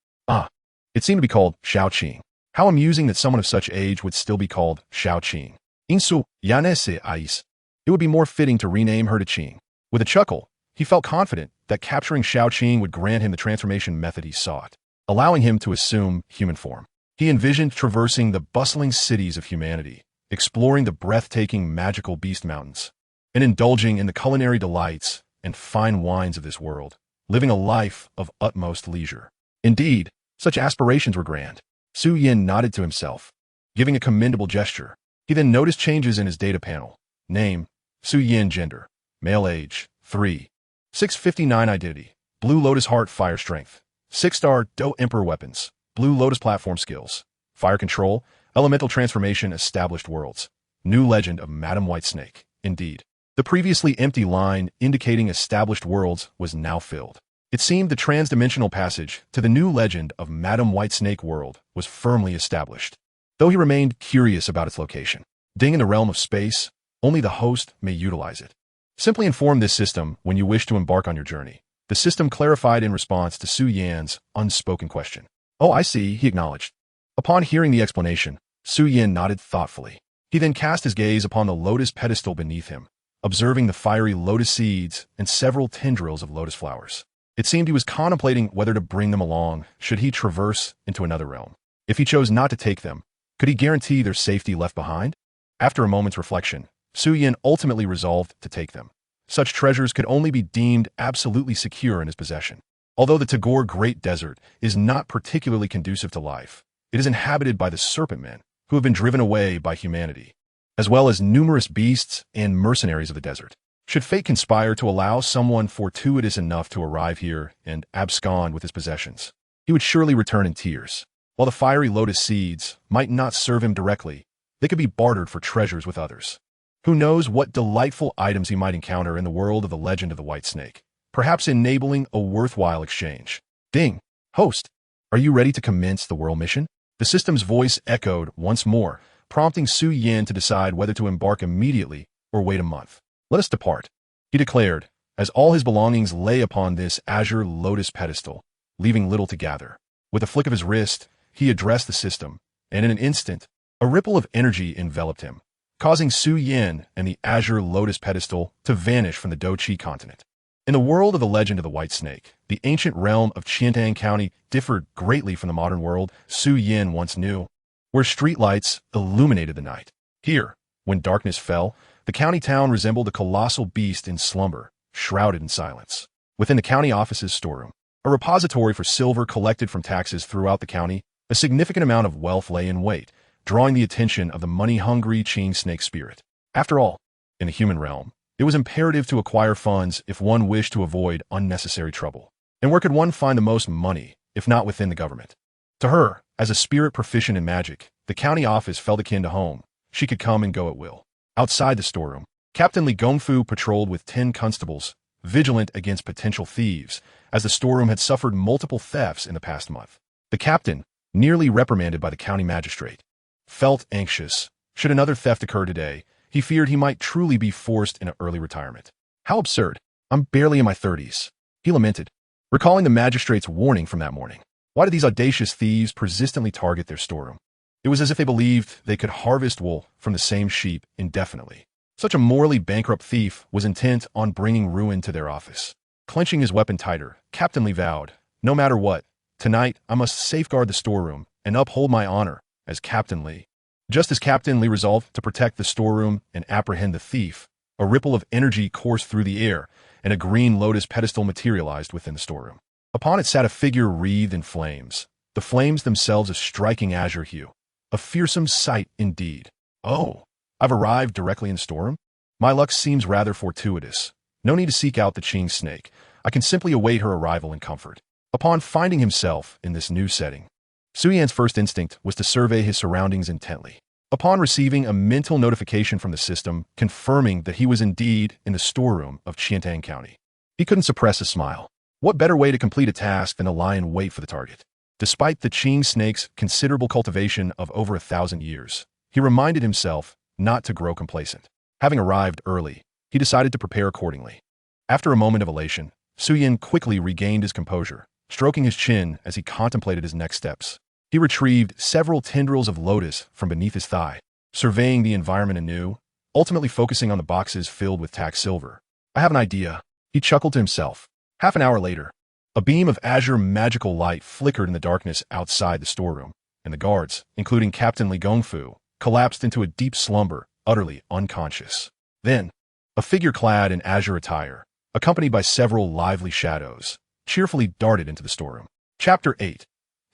It seemed to be called Xiao Qing. How amusing that someone of such age would still be called Xiao Qing. Insu Yanese Ais. It would be more fitting to rename her to Qing. With a chuckle, he felt confident that capturing Xiao Qing would grant him the transformation method he sought, allowing him to assume human form. He envisioned traversing the bustling cities of humanity, exploring the breathtaking magical beast mountains, and indulging in the culinary delights and fine wines of this world, living a life of utmost leisure. Indeed, such aspirations were grand. Xiao Yan nodded to himself, giving a commendable gesture. He then noticed changes in his data panel. Name: Xiao Yan. Gender: male. Age: 3. 659. Identity: Blue Lotus Heart. Fire Strength: 6-star. Do Emperor Weapons: Blue Lotus Platform Skills: Fire Control, Elemental Transformation. Established worlds: New legend of Madam Whitesnake. Indeed, the previously empty line indicating established worlds was now filled. It seemed the transdimensional passage to the new legend of Madam Whitesnake world was firmly established, though he remained curious about its location. Being in the realm of space, only the host may utilize it. Simply inform this system when you wish to embark on your journey. The system clarified in response to Xiao Yan's unspoken question. Oh, I see, he acknowledged. Upon hearing the explanation, Xiao Yan nodded thoughtfully. He then cast his gaze upon the lotus pedestal beneath him, observing the fiery lotus seeds and several tendrils of lotus flowers. It seemed he was contemplating whether to bring them along should he traverse into another realm. If he chose not to take them, could he guarantee their safety left behind? After a moment's reflection, Xiao Yan ultimately resolved to take them. Such treasures could only be deemed absolutely secure in his possession. Although the Tagore Great Desert is not particularly conducive to life, it is inhabited by the serpent men, who have been driven away by humanity, as well as numerous beasts and mercenaries of the desert. Should fate conspire to allow someone fortuitous enough to arrive here and abscond with his possessions, he would surely return in tears. While the fiery lotus seeds might not serve him directly, they could be bartered for treasures with others. Who knows what delightful items he might encounter in the world of the legend of the White Snake, perhaps enabling a worthwhile exchange. Ding! Host, are you ready to commence the world mission? The system's voice echoed once more, prompting Xiao Yan to decide whether to embark immediately or wait a month. Let us depart, he declared, as all his belongings lay upon this azure lotus pedestal, leaving little to gather. With a flick of his wrist, he addressed the system, and in an instant, a ripple of energy enveloped him, causing Xiao Yan and the azure lotus pedestal to vanish from the Douqi Continent. In the world of the legend of the White Snake, the ancient realm of Qiantang County differed greatly from the modern world Xiao Yan once knew, where streetlights illuminated the night. Here, when darkness fell, the county town resembled a colossal beast in slumber, shrouded in silence. Within the county office's storeroom, a repository for silver collected from taxes throughout the county, a significant amount of wealth lay in wait, drawing the attention of the money-hungry Qing snake spirit. After all, in the human realm, it was imperative to acquire funds if one wished to avoid unnecessary trouble. And where could one find the most money, if not within the government? To her, as a spirit proficient in magic, the county office felt akin to home. She could come and go at will. Outside the storeroom, Captain Li Gongfu patrolled with 10 constables, vigilant against potential thieves, as the storeroom had suffered multiple thefts in the past month. The captain, nearly reprimanded by the county magistrate, felt anxious. Should another theft occur today, he feared he might truly be forced into early retirement. How absurd. I'm barely in my 30s, he lamented, recalling the magistrate's warning from that morning. Why did these audacious thieves persistently target their storeroom? It was as if they believed they could harvest wool from the same sheep indefinitely. Such a morally bankrupt thief was intent on bringing ruin to their office. Clenching his weapon tighter, Captain Li vowed, no matter what, tonight I must safeguard the storeroom and uphold my honor as Captain Li. Just as Captain Li resolved to protect the storeroom and apprehend the thief, a ripple of energy coursed through the air, and a green lotus pedestal materialized within the storeroom. Upon it sat a figure wreathed in flames, the flames themselves a striking azure hue. A fearsome sight indeed. Oh, I've arrived directly in the storeroom? My luck seems rather fortuitous. No need to seek out the Qing snake. I can simply await her arrival in comfort. Upon finding himself in this new setting, Xiao Yan's first instinct was to survey his surroundings intently. Upon receiving a mental notification from the system confirming that he was indeed in the storeroom of Qiantang County, he couldn't suppress a smile. What better way to complete a task than to lie in wait for the target? Despite the Qing snake's considerable cultivation of over 1,000 years, he reminded himself not to grow complacent. Having arrived early, he decided to prepare accordingly. After a moment of elation, Xiao Yan quickly regained his composure, stroking his chin as he contemplated his next steps. He retrieved several tendrils of lotus from beneath his thigh, surveying the environment anew, ultimately focusing on the boxes filled with tax silver. I have an idea, he chuckled to himself. Half an hour later, a beam of azure magical light flickered in the darkness outside the storeroom, and the guards, including Captain Li Gongfu, collapsed into a deep slumber, utterly unconscious. Then, a figure clad in azure attire, accompanied by several lively shadows, cheerfully darted into the storeroom. Chapter 8.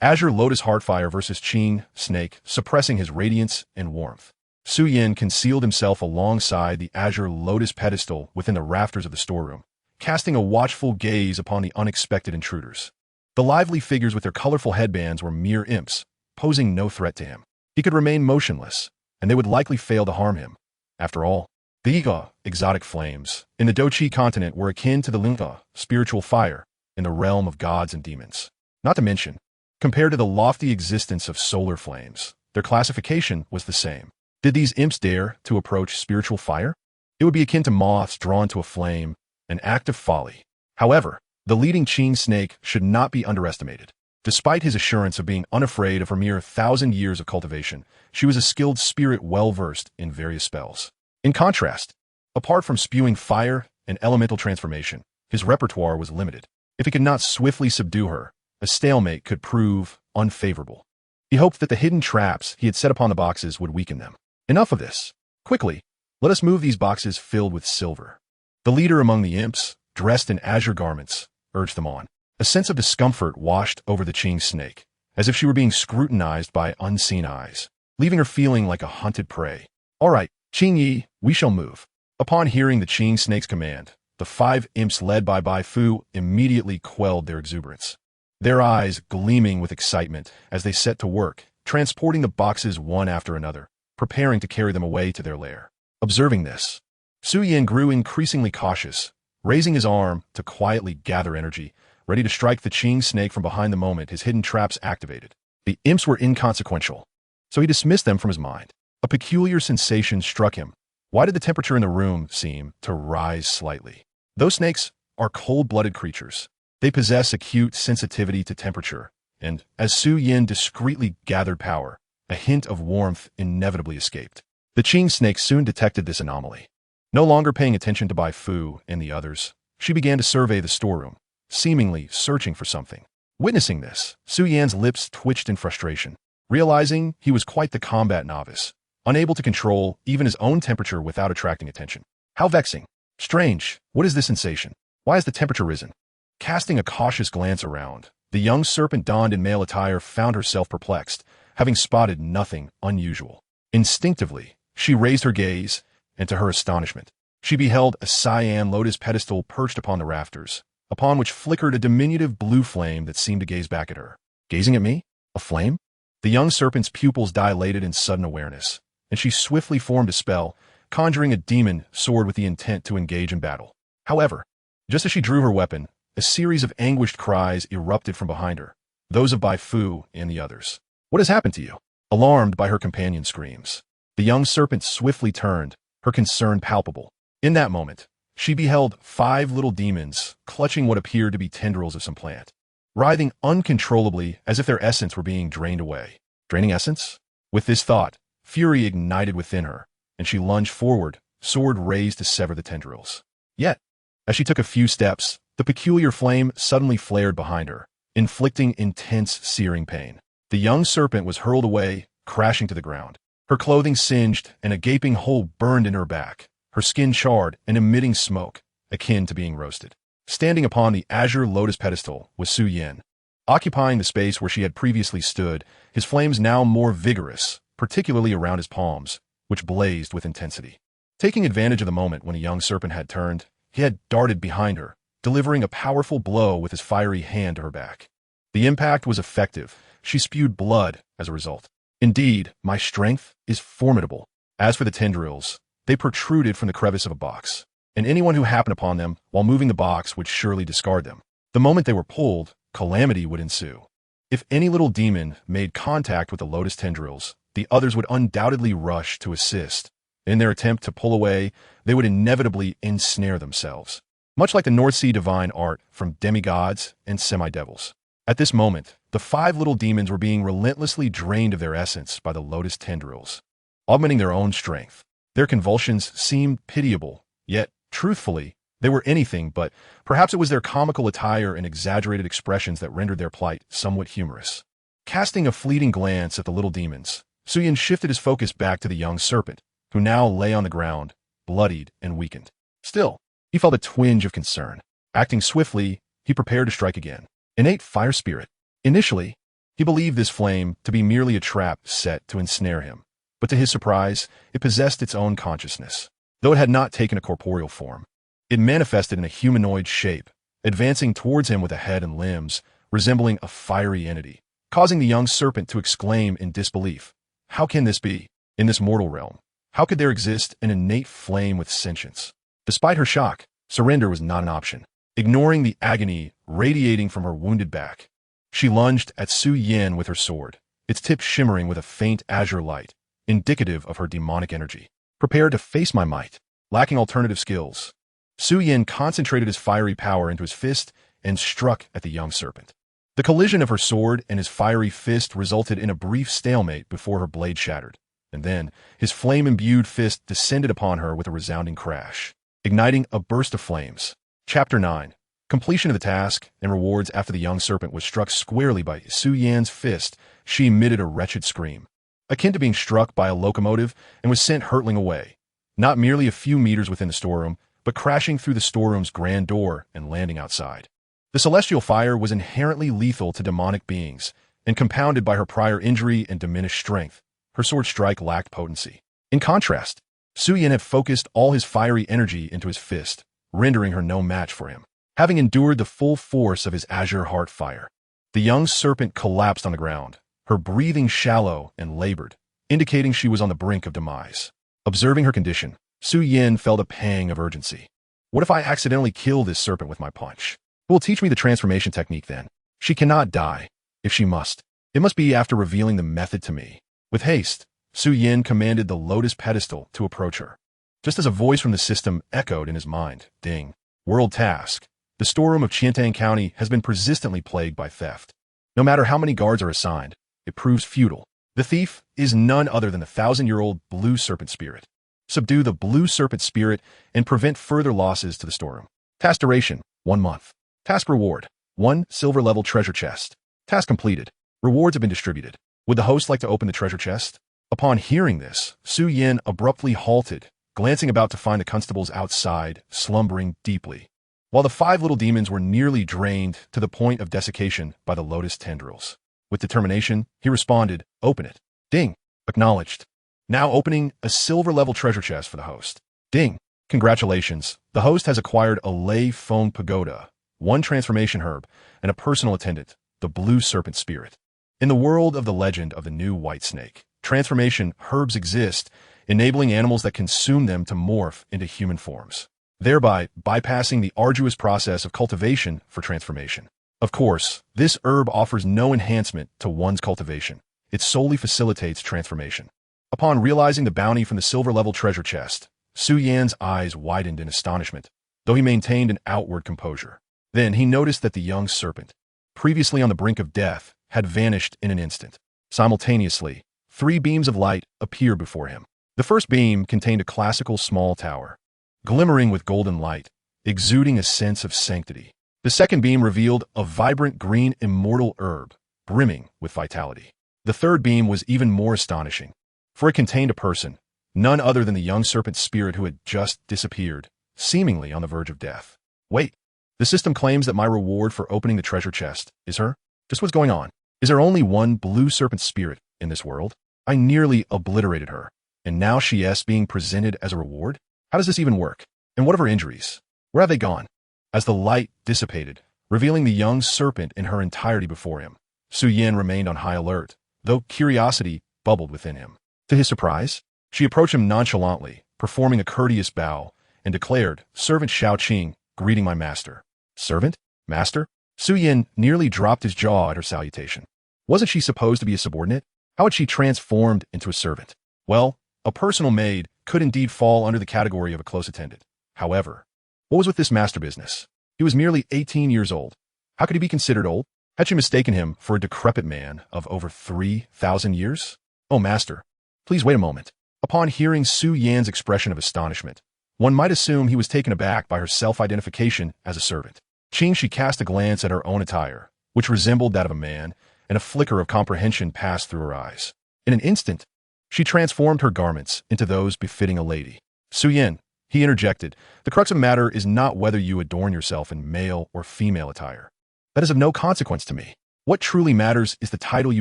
Azure Lotus Heartfire versus Qing Snake, suppressing his radiance and warmth. Xiao Yan concealed himself alongside the azure lotus pedestal within the rafters of the storeroom, casting a watchful gaze upon the unexpected intruders. The lively figures with their colorful headbands were mere imps, posing no threat to him. He could remain motionless, and they would likely fail to harm him. After all, the exotic flames in the Douqi Continent were akin to the Linga, spiritual fire, in the realm of gods and demons. Not to mention, compared to the lofty existence of solar flames, their classification was the same. Did these imps dare to approach spiritual fire? It would be akin to moths drawn to a flame, an act of folly. However, the leading Qing snake should not be underestimated. Despite his assurance of being unafraid of her mere 1,000 years of cultivation, she was a skilled spirit well-versed in various spells. In contrast, apart from spewing fire and elemental transformation, his repertoire was limited. If he could not swiftly subdue her, a stalemate could prove unfavorable. He hoped that the hidden traps he had set upon the boxes would weaken them. Enough of this. Quickly, let us move these boxes filled with silver. The leader among the imps, dressed in azure garments, urged them on. A sense of discomfort washed over the Qing snake, as if she were being scrutinized by unseen eyes, leaving her feeling like a hunted prey. All right, Qing Yi, we shall move. Upon hearing the Qing snake's command, the 5 imps led by Bai Fu immediately quelled their exuberance, their eyes gleaming with excitement as they set to work, transporting the boxes one after another, preparing to carry them away to their lair. Observing this, Xiao Yan grew increasingly cautious, raising his arm to quietly gather energy, ready to strike the Qing snake from behind the moment his hidden traps activated. The imps were inconsequential, so he dismissed them from his mind. A peculiar sensation struck him. Why did the temperature in the room seem to rise slightly? Those snakes are cold-blooded creatures. They possess acute sensitivity to temperature, and as Xiao Yan discreetly gathered power, a hint of warmth inevitably escaped. The Qing snake soon detected this anomaly. No longer paying attention to Bai Fu and the others, she began to survey the storeroom, seemingly searching for something. Witnessing this, Xiao Yan's lips twitched in frustration, realizing he was quite the combat novice, unable to control even his own temperature without attracting attention. How vexing. Strange. What is this sensation? Why has the temperature risen? Casting a cautious glance around, the young serpent donned in male attire found herself perplexed, having spotted nothing unusual. Instinctively, she raised her gaze, and to her astonishment, she beheld a cyan lotus pedestal perched upon the rafters, upon which flickered a diminutive blue flame that seemed to gaze back at her. Gazing at me? A flame? The young serpent's pupils dilated in sudden awareness, and she swiftly formed a spell, conjuring a demon sword with the intent to engage in battle. However, just as she drew her weapon, a series of anguished cries erupted from behind her, those of Bai Fu and the others. What has happened to you? Alarmed by her companion's screams, the young serpent swiftly turned, her concern palpable. In that moment, she beheld 5 little demons clutching what appeared to be tendrils of some plant, writhing uncontrollably as if their essence were being drained away. Draining essence? With this thought, fury ignited within her, and she lunged forward, sword raised to sever the tendrils. Yet, as she took a few steps, the peculiar flame suddenly flared behind her, inflicting intense, searing pain. The young serpent was hurled away, crashing to the ground. Her clothing singed, and a gaping hole burned in her back, her skin charred and emitting smoke, akin to being roasted. Standing upon the azure lotus pedestal was Xiao Yan. Occupying the space where she had previously stood, his flames now more vigorous, particularly around his palms, which blazed with intensity. Taking advantage of the moment when the young serpent had turned, he had darted behind her, delivering a powerful blow with his fiery hand to her back. The impact was effective. She spewed blood as a result. Indeed, my strength is formidable. As for the tendrils, they protruded from the crevice of a box, and anyone who happened upon them while moving the box would surely discard them. The moment they were pulled, calamity would ensue. If any little demon made contact with the lotus tendrils, the others would undoubtedly rush to assist. In their attempt to pull away, they would inevitably ensnare themselves, much like the North Sea divine art from demigods and semi-devils. At this moment, the 5 little demons were being relentlessly drained of their essence by the lotus tendrils, augmenting their own strength. Their convulsions seemed pitiable, yet, truthfully, they were anything but. Perhaps it was their comical attire and exaggerated expressions that rendered their plight somewhat humorous. Casting a fleeting glance at the little demons, Xiao Yan shifted his focus back to the young serpent, who now lay on the ground, bloodied and weakened. Still, he felt a twinge of concern. Acting swiftly, he prepared to strike again. Innate fire spirit. Initially, he believed this flame to be merely a trap set to ensnare him, but to his surprise, it possessed its own consciousness. Though it had not taken a corporeal form, it manifested in a humanoid shape, advancing towards him with a head and limbs resembling a fiery entity, causing the young serpent to exclaim in disbelief. How can this be? In this mortal realm, how could there exist an innate flame with sentience? Despite her shock, surrender was not an option. Ignoring the agony radiating from her wounded back, she lunged at Xiao Yan with her sword, its tip shimmering with a faint azure light, indicative of her demonic energy. Prepared to face my might. Lacking alternative skills, Xiao Yan concentrated his fiery power into his fist and struck at the young serpent. The collision of her sword and his fiery fist resulted in a brief stalemate before her blade shattered, and then his flame-imbued fist descended upon her with a resounding crash, igniting a burst of flames. Chapter 9. Completion of the task and rewards. After the young serpent was struck squarely by Xiao Yan's fist, she emitted a wretched scream, akin to being struck by a locomotive, and was sent hurtling away, not merely a few meters within the storeroom, but crashing through the storeroom's grand door and landing outside. The celestial fire was inherently lethal to demonic beings, and compounded by her prior injury and diminished strength, her sword strike lacked potency. In contrast, Xiao Yan had focused all his fiery energy into his fist, rendering her no match for him. Having endured the full force of his azure heart fire, the young serpent collapsed on the ground, her breathing shallow and labored, indicating she was on the brink of demise. Observing her condition, Su Yan felt a pang of urgency. What if I accidentally kill this serpent with my punch? Who will teach me the transformation technique then? She cannot die. If she must, it must be after revealing the method to me. With haste, Su Yan commanded the lotus pedestal to approach her. Just as a voice from the system echoed in his mind, ding. World task. The storeroom of Qiantang County has been persistently plagued by theft. No matter how many guards are assigned, it proves futile. The thief is none other than the 1,000-year-old blue serpent spirit. Subdue the blue serpent spirit and prevent further losses to the storeroom. Task duration, 1 month. Task reward, 1 silver-level treasure chest. Task completed. Rewards have been distributed. Would the host like to open the treasure chest? Upon hearing this, Su Yan abruptly halted, glancing about to find the constables outside, slumbering deeply, while the 5 little demons were nearly drained to the point of desiccation by the lotus tendrils. With determination, he responded, "Open it." Ding. Acknowledged. Now opening a silver-level treasure chest for the host. Ding. Congratulations. The host has acquired a lei foam pagoda, 1 transformation herb, and a personal attendant, the blue serpent spirit. In the world of the legend of the new white snake, transformation herbs exist, enabling animals that consume them to morph into human forms, thereby bypassing the arduous process of cultivation for transformation. Of course, this herb offers no enhancement to one's cultivation. It solely facilitates transformation. Upon realizing the bounty from the silver-level treasure chest, Su Yan's eyes widened in astonishment, though he maintained an outward composure. Then he noticed that the young serpent, previously on the brink of death, had vanished in an instant. Simultaneously, 3 beams of light appeared before him. The first beam contained a classical small tower, glimmering with golden light, exuding a sense of sanctity. The second beam revealed a vibrant green immortal herb, brimming with vitality. The third beam was even more astonishing, for it contained a person, none other than the young serpent spirit who had just disappeared, seemingly on the verge of death. Wait, the system claims that my reward for opening the treasure chest is her? Just what's going on? Is there only one blue serpent spirit in this world? I nearly obliterated her, and now she is being presented as a reward? How does this even work? And what of her injuries? Where have they gone? As the light dissipated, revealing the young serpent in her entirety before him, Su Yan remained on high alert, though curiosity bubbled within him. To his surprise, she approached him nonchalantly, performing a courteous bow, and declared, "Servant Xiao Qing, greeting my master." Servant? Master? Su Yan nearly dropped his jaw at her salutation. Wasn't she supposed to be a subordinate? How had she transformed into a servant? Well, a personal maid could indeed fall under the category of a close attendant. However, what was with this master business? He was merely 18 years old. How could he be considered old? Had she mistaken him for a decrepit man of over 3,000 years? Oh, master, please wait a moment. Upon hearing Su Yan's expression of astonishment, one might assume he was taken aback by her self-identification as a servant. She cast a glance at her own attire, which resembled that of a man, and a flicker of comprehension passed through her eyes. In an instant, she transformed her garments into those befitting a lady. Su Yan, he interjected, the crux of the matter is not whether you adorn yourself in male or female attire. That is of no consequence to me. What truly matters is the title you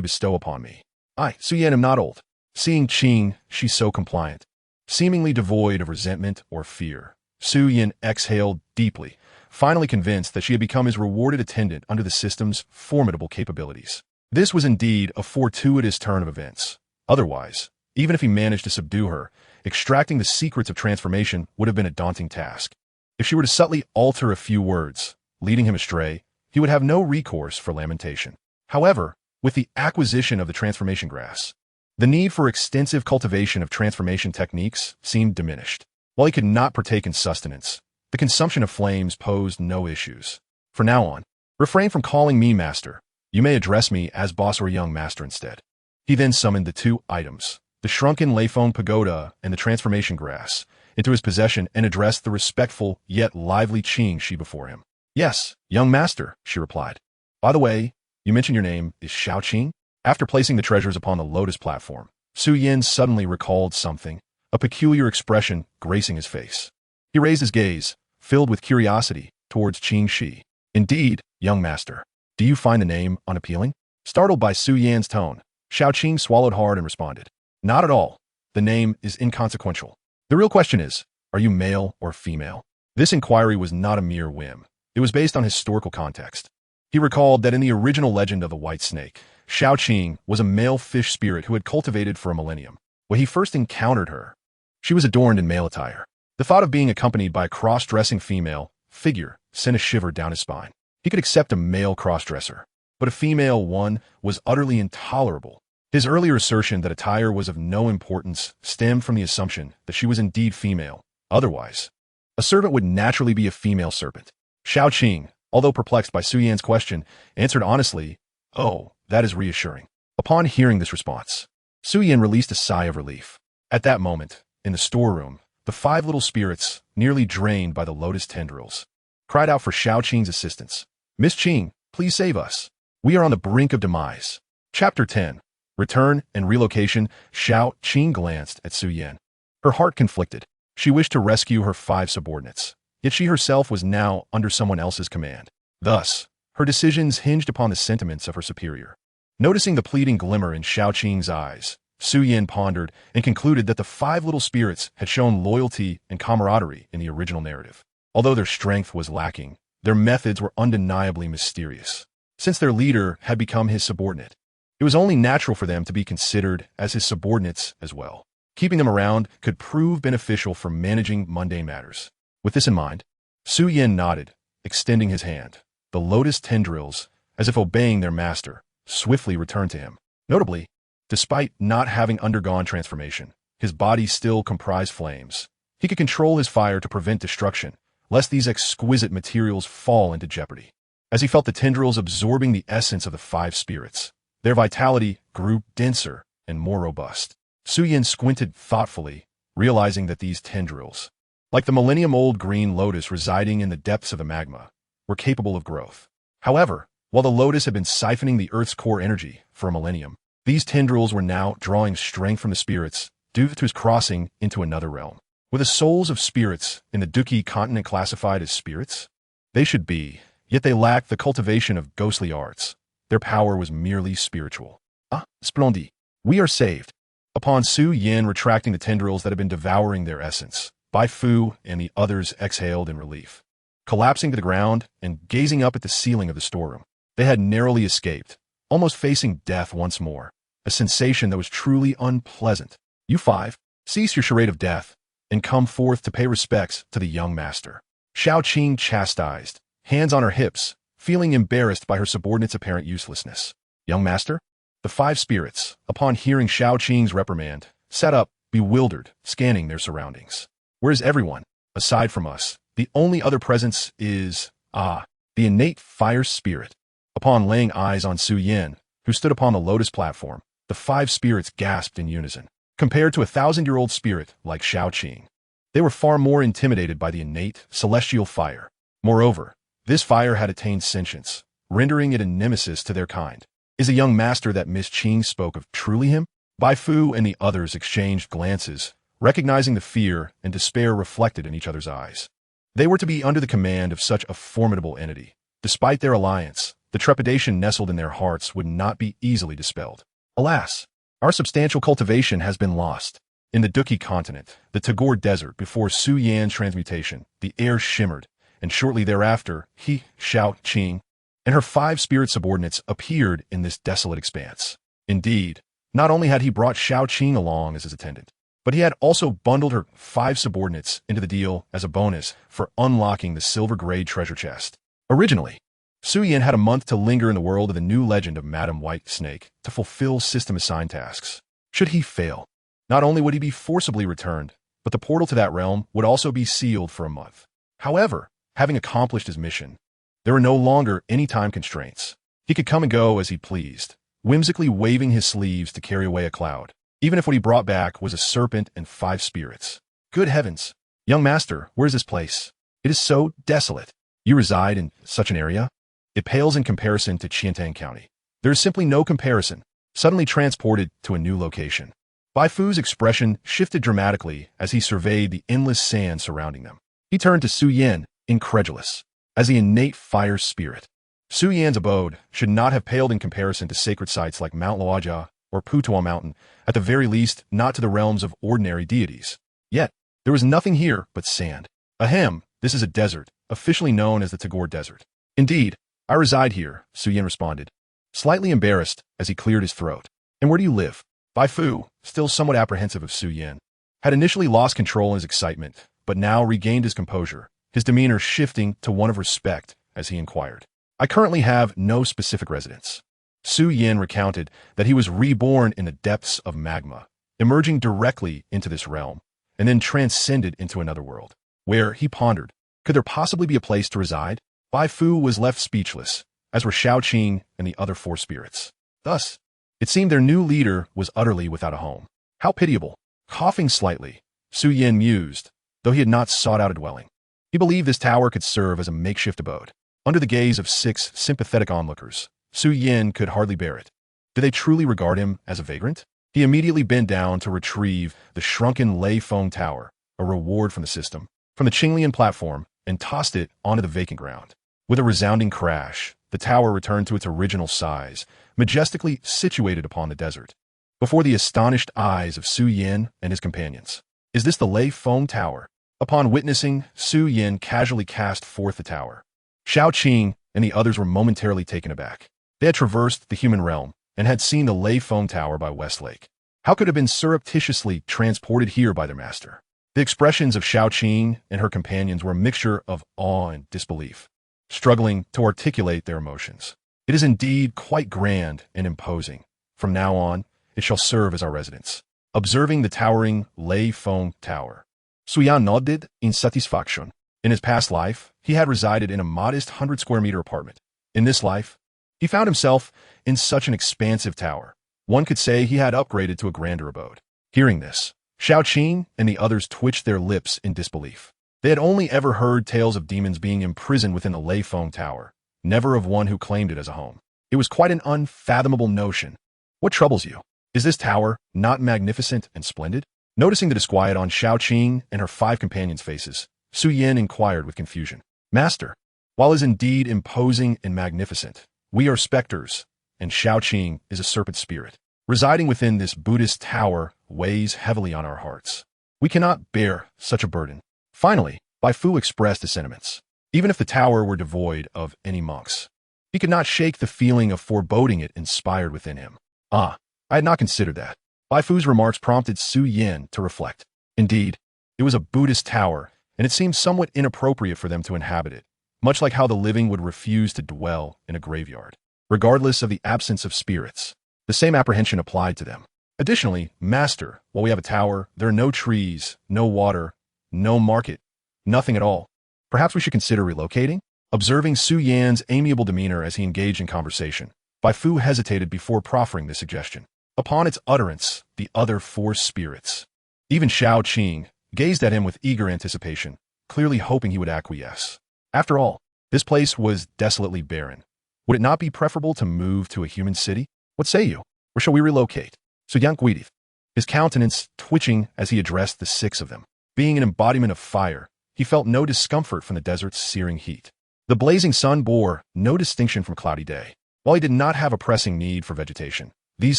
bestow upon me. I, Su Yan, am not old. Seeing Qing, she's so compliant. Seemingly devoid of resentment or fear, Su Yan exhaled deeply, finally convinced that she had become his rewarded attendant under the system's formidable capabilities. This was indeed a fortuitous turn of events. Otherwise, even if he managed to subdue her, extracting the secrets of transformation would have been a daunting task. If she were to subtly alter a few words, leading him astray, he would have no recourse for lamentation. However, with the acquisition of the transformation grass, the need for extensive cultivation of transformation techniques seemed diminished. While he could not partake in sustenance, the consumption of flames posed no issues. From now on, refrain from calling me master. You may address me as boss or young master instead. He then summoned the 2 items, the shrunken Leiphone pagoda and the transformation grass, into his possession and addressed the respectful yet lively Qing Shi before him. Yes, young master, she replied. By the way, you mentioned your name is Xiao Qing? After placing the treasures upon the lotus platform, Su Yan suddenly recalled something, a peculiar expression gracing his face. He raised his gaze, filled with curiosity, towards Qing Shi. Indeed, young master. Do you find the name unappealing? Startled by Su Yan's tone, Xiao Qing swallowed hard and responded. Not at all. The name is inconsequential. The real question is, are you male or female? This inquiry was not a mere whim. It was based on historical context. He recalled that in the original legend of the white snake, Xiao Qing was a male fish spirit who had cultivated for a millennium. When he first encountered her, she was adorned in male attire. The thought of being accompanied by a cross-dressing female figure sent a shiver down his spine. He could accept a male cross-dresser, but a female one was utterly intolerable. His earlier assertion that attire was of no importance stemmed from the assumption that she was indeed female. Otherwise, a serpent would naturally be a female serpent. Xiao Qing, although perplexed by Su Yan's question, answered honestly, "Oh, that is reassuring." Upon hearing this response, Su Yan released a sigh of relief. At that moment, in the storeroom, the 5 little spirits, nearly drained by the lotus tendrils, cried out for Xiao Qing's assistance. "Miss Qing, please save us. We are on the brink of demise." Chapter 10. Return and Relocation. Xiao Qing glanced at Su Yan. Her heart conflicted. She wished to rescue her 5 subordinates, yet she herself was now under someone else's command. Thus, her decisions hinged upon the sentiments of her superior. Noticing the pleading glimmer in Xiao Qing's eyes, Su Yan pondered and concluded that the 5 little spirits had shown loyalty and camaraderie in the original narrative. Although their strength was lacking, their methods were undeniably mysterious. Since their leader had become his subordinate, it was only natural for them to be considered as his subordinates as well. Keeping them around could prove beneficial for managing mundane matters. With this in mind, Su Yan nodded, extending his hand. The lotus tendrils, as if obeying their master, swiftly returned to him. Notably, despite not having undergone transformation, his body still comprised flames. He could control his fire to prevent destruction, lest these exquisite materials fall into jeopardy. As he felt the tendrils absorbing the essence of the 5 spirits, their vitality grew denser and more robust. Su Yan squinted thoughtfully, realizing that these tendrils, like the millennium-old green lotus residing in the depths of the magma, were capable of growth. However, while the lotus had been siphoning the Earth's core energy for a millennium, these tendrils were now drawing strength from the spirits due to his crossing into another realm. Were the souls of spirits in the Douqi Continent classified as spirits? They should be, yet they lacked the cultivation of ghostly arts. Their power was merely spiritual. Ah, splendid. We are saved. Upon Su Yan retracting the tendrils that had been devouring their essence, Bai Fu and the others exhaled in relief. Collapsing to the ground and gazing up at the ceiling of the storeroom, they had narrowly escaped, almost facing death once more, a sensation that was truly unpleasant. "You 5, cease your charade of death, and come forth to pay respects to the young master." Xiao Qing chastised, hands on her hips, feeling embarrassed by her subordinate's apparent uselessness. "Young master?" The 5 spirits, upon hearing Xiao Qing's reprimand, sat up, bewildered, scanning their surroundings. "Where is everyone? Aside from us, the only other presence is, the innate fire spirit." Upon laying eyes on Su Yan, who stood upon the lotus platform, the 5 spirits gasped in unison. Compared to a 1,000-year-old spirit like Xiao Qing, they were far more intimidated by the innate, celestial fire. Moreover, this fire had attained sentience, rendering it a nemesis to their kind. Is the young master that Miss Qing spoke of truly him? Bai Fu and the others exchanged glances, recognizing the fear and despair reflected in each other's eyes. They were to be under the command of such a formidable entity. Despite their alliance, the trepidation nestled in their hearts would not be easily dispelled. "Alas, our substantial cultivation has been lost." In the Douqi Continent, the Tagore Desert before Su Yan's transmutation, the air shimmered, and shortly thereafter, he, Xiao Qing, and her 5 spirit subordinates appeared in this desolate expanse. Indeed, not only had he brought Xiao Qing along as his attendant, but he had also bundled her 5 subordinates into the deal as a bonus for unlocking the silver-grade treasure chest. Originally, Su Yan had a month to linger in the world of the new legend of Madame White Snake to fulfill system-assigned tasks. Should he fail, not only would he be forcibly returned, but the portal to that realm would also be sealed for a month. However, having accomplished his mission, there were no longer any time constraints. He could come and go as he pleased, whimsically waving his sleeves to carry away a cloud, even if what he brought back was a serpent and 5 spirits. Good heavens! "Young master, where is this place? It is so desolate. You reside in such an area? It pales in comparison to Qiantang County. There is simply no comparison." Suddenly transported to a new location, Bai Fu's expression shifted dramatically as he surveyed the endless sand surrounding them. He turned to Su Yan, incredulous. As the innate fire spirit, Su Yan's abode should not have paled in comparison to sacred sites like Mount Luojia or Putuo Mountain, at the very least not to the realms of ordinary deities. Yet, there was nothing here but sand. Ahem, this is a desert, officially known as the Tagore Desert. "Indeed, I reside here," Su Yan responded, slightly embarrassed as he cleared his throat. "And where do you live?" Bai Fu, still somewhat apprehensive of Su Yan, had initially lost control in his excitement, but now regained his composure, his demeanor shifting to one of respect as he inquired. I currently have no specific residence. Xiao Yan recounted that he was reborn in the depths of magma, emerging directly into this realm, and then transcended into another world, where, he pondered, could there possibly be a place to reside? Bai Fu was left speechless, as were Xiao Qing and the other four spirits. Thus, it seemed their new leader was utterly without a home. How pitiable. Coughing slightly, Xiao Yan mused, though he had not sought out a dwelling. He believed this tower could serve as a makeshift abode. Under the gaze of 6 sympathetic onlookers, Xiao Yan could hardly bear it. Did they truly regard him as a vagrant? He immediately bent down to retrieve the shrunken Lei Feng tower, a reward from the system, from the Qinglian platform, and tossed it onto the vacant ground. With a resounding crash, the tower returned to its original size, majestically situated upon the desert. Before the astonished eyes of Xiao Yan and his companions. Is this the Lei Feng tower? Upon witnessing, Xiao Yan casually cast forth the tower. Xiao Qing and the others were momentarily taken aback. They had traversed the human realm and had seen the Lei Feng tower by Westlake. How could it have been surreptitiously transported here by their master? The expressions of Xiao Qing and her companions were a mixture of awe and disbelief, struggling to articulate their emotions. It is indeed quite grand and imposing. From now on, it shall serve as our residence. Observing the towering Lei Feng tower, Xiao Yan nodded in satisfaction. In his past life, he had resided in a modest 100-square-meter apartment. In this life, he found himself in such an expansive tower. One could say he had upgraded to a grander abode. Hearing this, Xiao Qing and the others twitched their lips in disbelief. They had only ever heard tales of demons being imprisoned within the Lei Feng tower, never of one who claimed it as a home. It was quite an unfathomable notion. What troubles you? Is this tower not magnificent and splendid? Noticing the disquiet on Xiao Qing and her 5 companions' faces, Xiao Yan inquired with confusion. Master, while it is indeed imposing and magnificent, we are specters, and Xiao Qing is a serpent spirit. Residing within this Buddhist tower weighs heavily on our hearts. We cannot bear such a burden. Finally, Bai Fu expressed his sentiments. Even if the tower were devoid of any monks, he could not shake the feeling of foreboding it inspired within him. I had not considered that. Bai Fu's remarks prompted Xiao Yan to reflect. Indeed, it was a Buddhist tower, and it seemed somewhat inappropriate for them to inhabit it, much like how the living would refuse to dwell in a graveyard, regardless of the absence of spirits. The same apprehension applied to them. Additionally, Master, while we have a tower, there are no trees, no water, no market, nothing at all. Perhaps we should consider relocating? Observing Xiao Yan's amiable demeanor as he engaged in conversation, Bai Fu hesitated before proffering this suggestion. Upon its utterance, the other 4 spirits, even Xiao Qing, gazed at him with eager anticipation, clearly hoping he would acquiesce. After all, this place was desolately barren. Would it not be preferable to move to a human city? What say you? Or shall we relocate? Xiao Yan guided, his countenance twitching as he addressed the 6 of them. Being an embodiment of fire, he felt no discomfort from the desert's searing heat. The blazing sun bore no distinction from cloudy day. While he did not have a pressing need for vegetation, these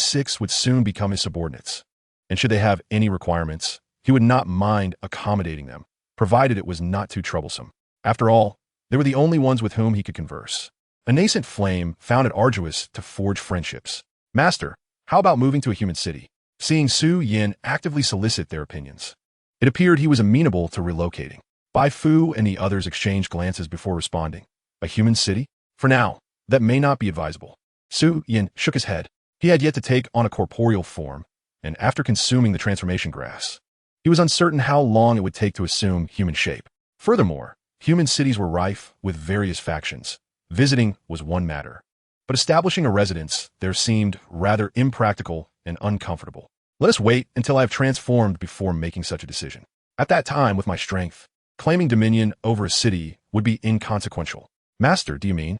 6 would soon become his subordinates. And should they have any requirements, he would not mind accommodating them, provided it was not too troublesome. After all, they were the only ones with whom he could converse. A nascent flame found it arduous to forge friendships. Master, how about moving to a human city? Seeing Xiao Yan actively solicit their opinions, it appeared he was amenable to relocating. Bai Fu and the others exchanged glances before responding. A human city? For now, that may not be advisable. Xiao Yan shook his head. He had yet to take on a corporeal form, and after consuming the transformation grass, he was uncertain how long it would take to assume human shape. Furthermore, human cities were rife with various factions. Visiting was one matter, but establishing a residence there seemed rather impractical and uncomfortable. Let us wait until I have transformed before making such a decision. At that time, with my strength, claiming dominion over a city would be inconsequential. Master, do you mean?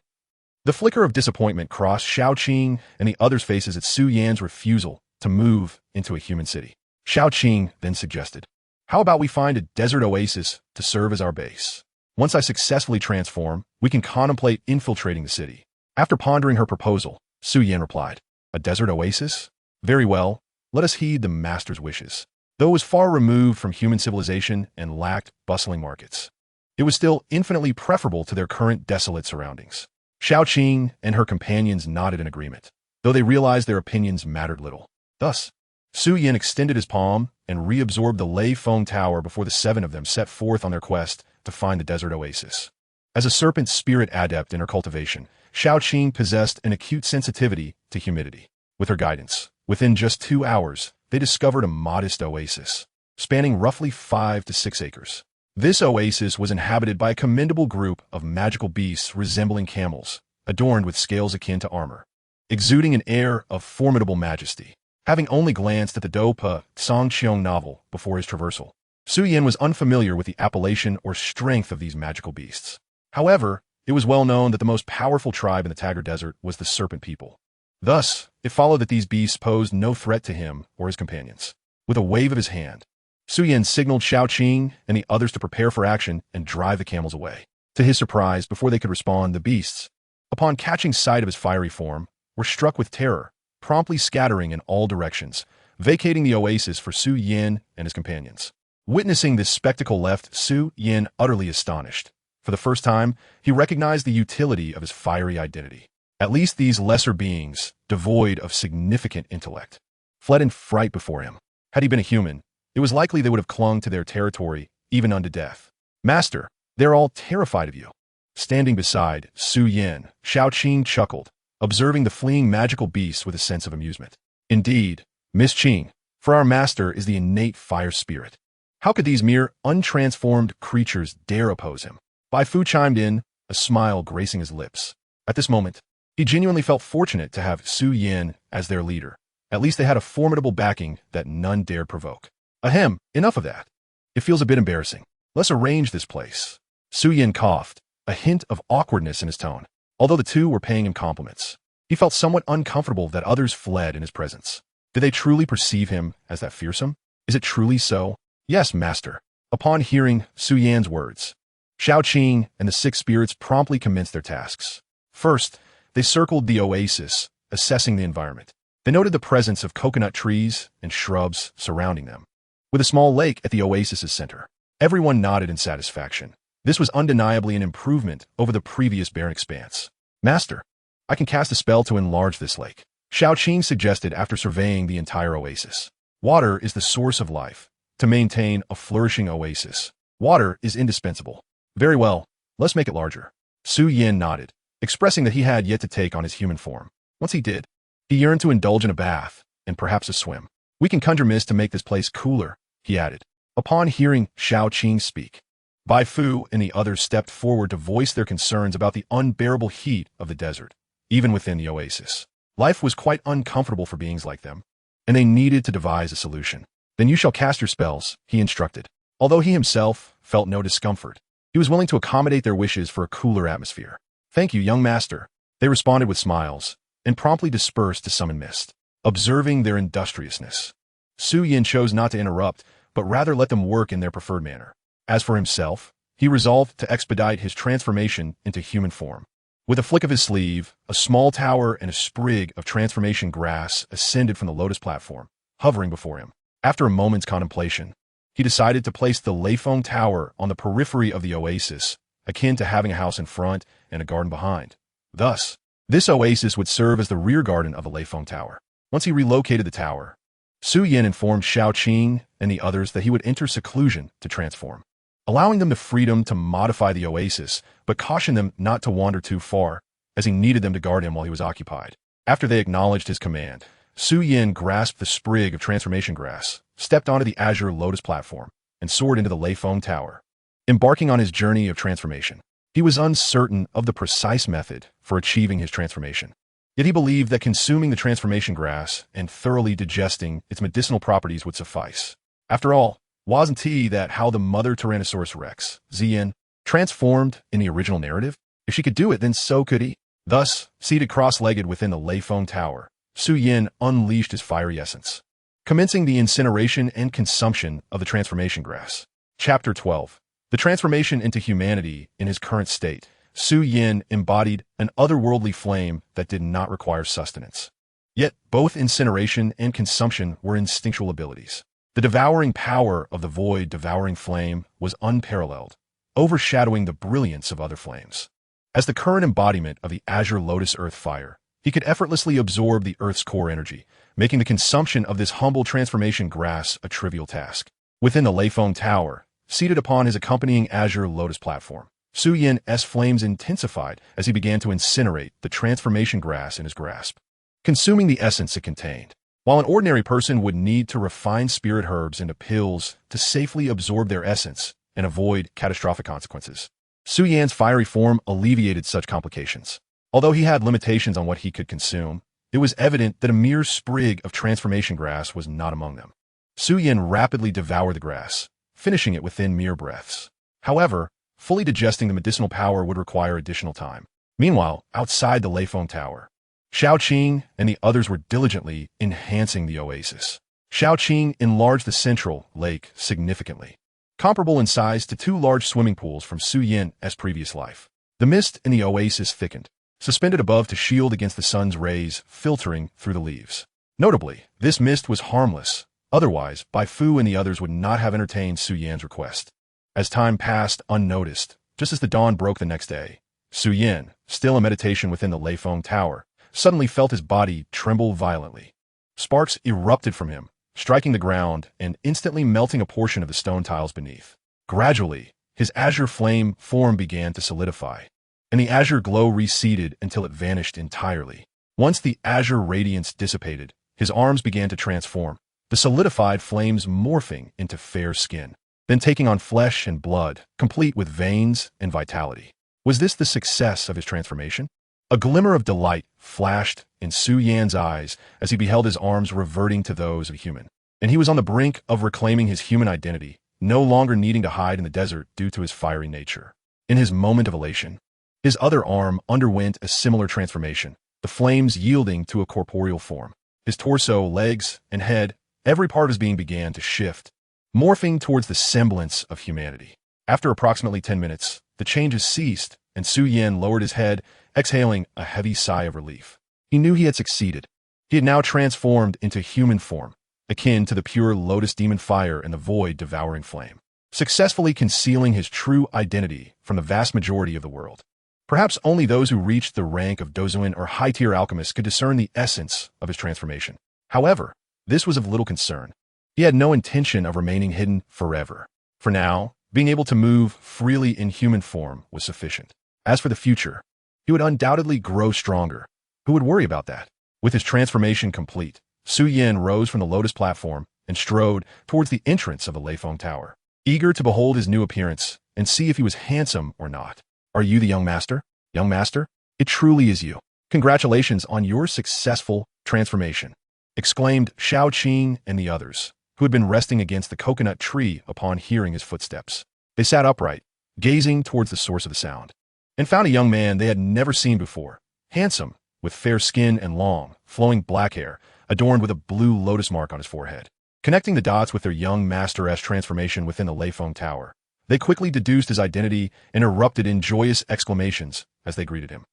The flicker of disappointment crossed Xiao Qing and the others' faces at Xiao Yan's refusal to move into a human city. Xiao Qing then suggested, how about we find a desert oasis to serve as our base? Once I successfully transform, we can contemplate infiltrating the city. After pondering her proposal, Xiao Yan replied, a desert oasis? Very well, let us heed the master's wishes. Though it was far removed from human civilization and lacked bustling markets, it was still infinitely preferable to their current desolate surroundings. Xiao Qing and her companions nodded in agreement, though they realized their opinions mattered little. Thus, Xiao Yan extended his palm and reabsorbed the lay foam tower before the 7 of them set forth on their quest to find the desert oasis. As a serpent spirit adept in her cultivation, Xiao Qing possessed an acute sensitivity to humidity. With her guidance, within just 2 hours, they discovered a modest oasis, spanning roughly 5 to 6 acres. This oasis was inhabited by a commendable group of magical beasts resembling camels, adorned with scales akin to armor, exuding an air of formidable majesty. Having only glanced at the Douqi Continent novel before his traversal, Xiao Yan was unfamiliar with the appellation or strength of these magical beasts. However, it was well known that the most powerful tribe in the Tagar Desert was the Serpent People. Thus, it followed that these beasts posed no threat to him or his companions. With a wave of his hand, Xiao Yan signaled Xiao Qing and the others to prepare for action and drive the camels away. To his surprise, before they could respond, the beasts, upon catching sight of his fiery form, were struck with terror, promptly scattering in all directions, vacating the oasis for Xiao Yan and his companions. Witnessing this spectacle left Xiao Yan utterly astonished. For the first time, he recognized the utility of his fiery identity. At least these lesser beings, devoid of significant intellect, fled in fright before him. Had he been a human, it was likely they would have clung to their territory, even unto death. Master, they're all terrified of you. Standing beside Xiao Yan, Xiao Qing chuckled, observing the fleeing magical beasts with a sense of amusement. Indeed, Miss Qing, for our master is the innate fire spirit. How could these mere untransformed creatures dare oppose him? Bai Fu chimed in, a smile gracing his lips. At this moment, he genuinely felt fortunate to have Xiao Yan as their leader. At least they had a formidable backing that none dared provoke. Ahem, enough of that. It feels a bit embarrassing. Let's arrange this place. Xiao Yan coughed, a hint of awkwardness in his tone. Although the two were paying him compliments, he felt somewhat uncomfortable that others fled in his presence. Did they truly perceive him as that fearsome? Is it truly so? Yes, master. Upon hearing Xiao Yan's words, Xiao Qing and the 6 spirits promptly commenced their tasks. First, they circled the oasis, assessing the environment. They noted the presence of coconut trees and shrubs surrounding them, with a small lake at the oasis's center. Everyone nodded in satisfaction. This was undeniably an improvement over the previous barren expanse. Master, I can cast a spell to enlarge this lake, Xiao Qing suggested after surveying the entire oasis. Water is the source of life. To maintain a flourishing oasis, water is indispensable. Very well, let's make it larger. Xiao Yan nodded, expressing that he had yet to take on his human form. Once he did, he yearned to indulge in a bath, and perhaps a swim. We can conjure mist to make this place cooler, he added. Upon hearing Xiao Qing speak, Bai Fu and the others stepped forward to voice their concerns about the unbearable heat of the desert, even within the oasis. Life was quite uncomfortable for beings like them, and they needed to devise a solution. Then you shall cast your spells, he instructed. Although he himself felt no discomfort, he was willing to accommodate their wishes for a cooler atmosphere. Thank you, young master. They responded with smiles, and promptly dispersed to summon mist. Observing their industriousness, Xiao Yan chose not to interrupt, but rather let them work in their preferred manner. As for himself, he resolved to expedite his transformation into human form. With a flick of his sleeve, a small tower and a sprig of transformation grass ascended from the lotus platform, hovering before him. After a moment's contemplation, he decided to place the Layphone Tower on the periphery of the oasis, akin to having a house in front and a garden behind. Thus, this oasis would serve as the rear garden of the Layphone Tower. Once he relocated the tower, Xiao Yan informed Xiao Qing and the others that he would enter seclusion to transform, allowing them the freedom to modify the oasis, but cautioned them not to wander too far, as he needed them to guard him while he was occupied. After they acknowledged his command, Xiao Yan grasped the sprig of transformation grass, stepped onto the azure lotus platform, and soared into the Layphone Tower. Embarking on his journey of transformation, he was uncertain of the precise method for achieving his transformation. Yet he believed that consuming the transformation grass and thoroughly digesting its medicinal properties would suffice. After all, wasn't he that how the mother Tyrannosaurus Rex, Xian, transformed in the original narrative? If she could do it, then so could he. Thus, seated cross-legged within the Layphone Tower, Xiao Yan unleashed his fiery essence, commencing the incineration and consumption of the transformation grass. Chapter 12. The transformation into humanity in his current state. Xiao Yan embodied an otherworldly flame that did not require sustenance. Yet both incineration and consumption were instinctual abilities. The devouring power of the void devouring flame was unparalleled, overshadowing the brilliance of other flames. As the current embodiment of the azure lotus earth fire, he could effortlessly absorb the earth's core energy, making the consumption of this humble transformation grass a trivial task. Within the Leifeng Tower, seated upon his accompanying azure lotus platform, Xiao Yan's flames intensified as he began to incinerate the transformation grass in his grasp, consuming the essence it contained. While an ordinary person would need to refine spirit herbs into pills to safely absorb their essence and avoid catastrophic consequences, Xiao Yan's fiery form alleviated such complications. Although he had limitations on what he could consume, it was evident that a mere sprig of transformation grass was not among them. Xiao Yan rapidly devoured the grass, finishing it within mere breaths. However, fully digesting the medicinal power would require additional time. Meanwhile, outside the Leifeng Tower, Xiao Qing and the others were diligently enhancing the oasis. Xiao Qing enlarged the central lake significantly, comparable in size to two large swimming pools from Xiao Yan's previous life. The mist in the oasis thickened, suspended above to shield against the sun's rays filtering through the leaves. Notably, this mist was harmless. Otherwise, Bai Fu and the others would not have entertained Xiao Yan's request. As time passed unnoticed, just as the dawn broke the next day, Xiao Yan, still in meditation within the Leifeng Tower, suddenly felt his body tremble violently. Sparks erupted from him, striking the ground and instantly melting a portion of the stone tiles beneath. Gradually, his azure flame form began to solidify, and the azure glow receded until it vanished entirely. Once the azure radiance dissipated, his arms began to transform, the solidified flames morphing into fair skin, then taking on flesh and blood, complete with veins and vitality. Was this the success of his transformation? A glimmer of delight flashed in Xiao Yan's eyes as he beheld his arms reverting to those of a human, and he was on the brink of reclaiming his human identity, no longer needing to hide in the desert due to his fiery nature. In his moment of elation, his other arm underwent a similar transformation, the flames yielding to a corporeal form. His torso, legs, and head, every part of his being began to shift, morphing towards the semblance of humanity. After approximately 10 minutes, the changes ceased, and Xiao Yan lowered his head, exhaling a heavy sigh of relief. He knew he had succeeded. He had now transformed into human form, akin to the pure lotus demon fire and the void devouring flame, successfully concealing his true identity from the vast majority of the world. Perhaps only those who reached the rank of Dozuan or high-tier alchemists could discern the essence of his transformation. However, this was of little concern. He had no intention of remaining hidden forever. For now, being able to move freely in human form was sufficient. As for the future, he would undoubtedly grow stronger. Who would worry about that? With his transformation complete, Xiao Yan rose from the lotus platform and strode towards the entrance of the Leifeng Tower, eager to behold his new appearance and see if he was handsome or not. Are you the young master? Young master? It truly is you. Congratulations on your successful transformation, exclaimed Xiao Qing and the others, who had been resting against the coconut tree upon hearing his footsteps. They sat upright, gazing towards the source of the sound, and found a young man they had never seen before, handsome, with fair skin and long, flowing black hair, adorned with a blue lotus mark on his forehead. Connecting the dots with their young master's transformation within the Leifeng Tower, they quickly deduced his identity and erupted in joyous exclamations as they greeted him.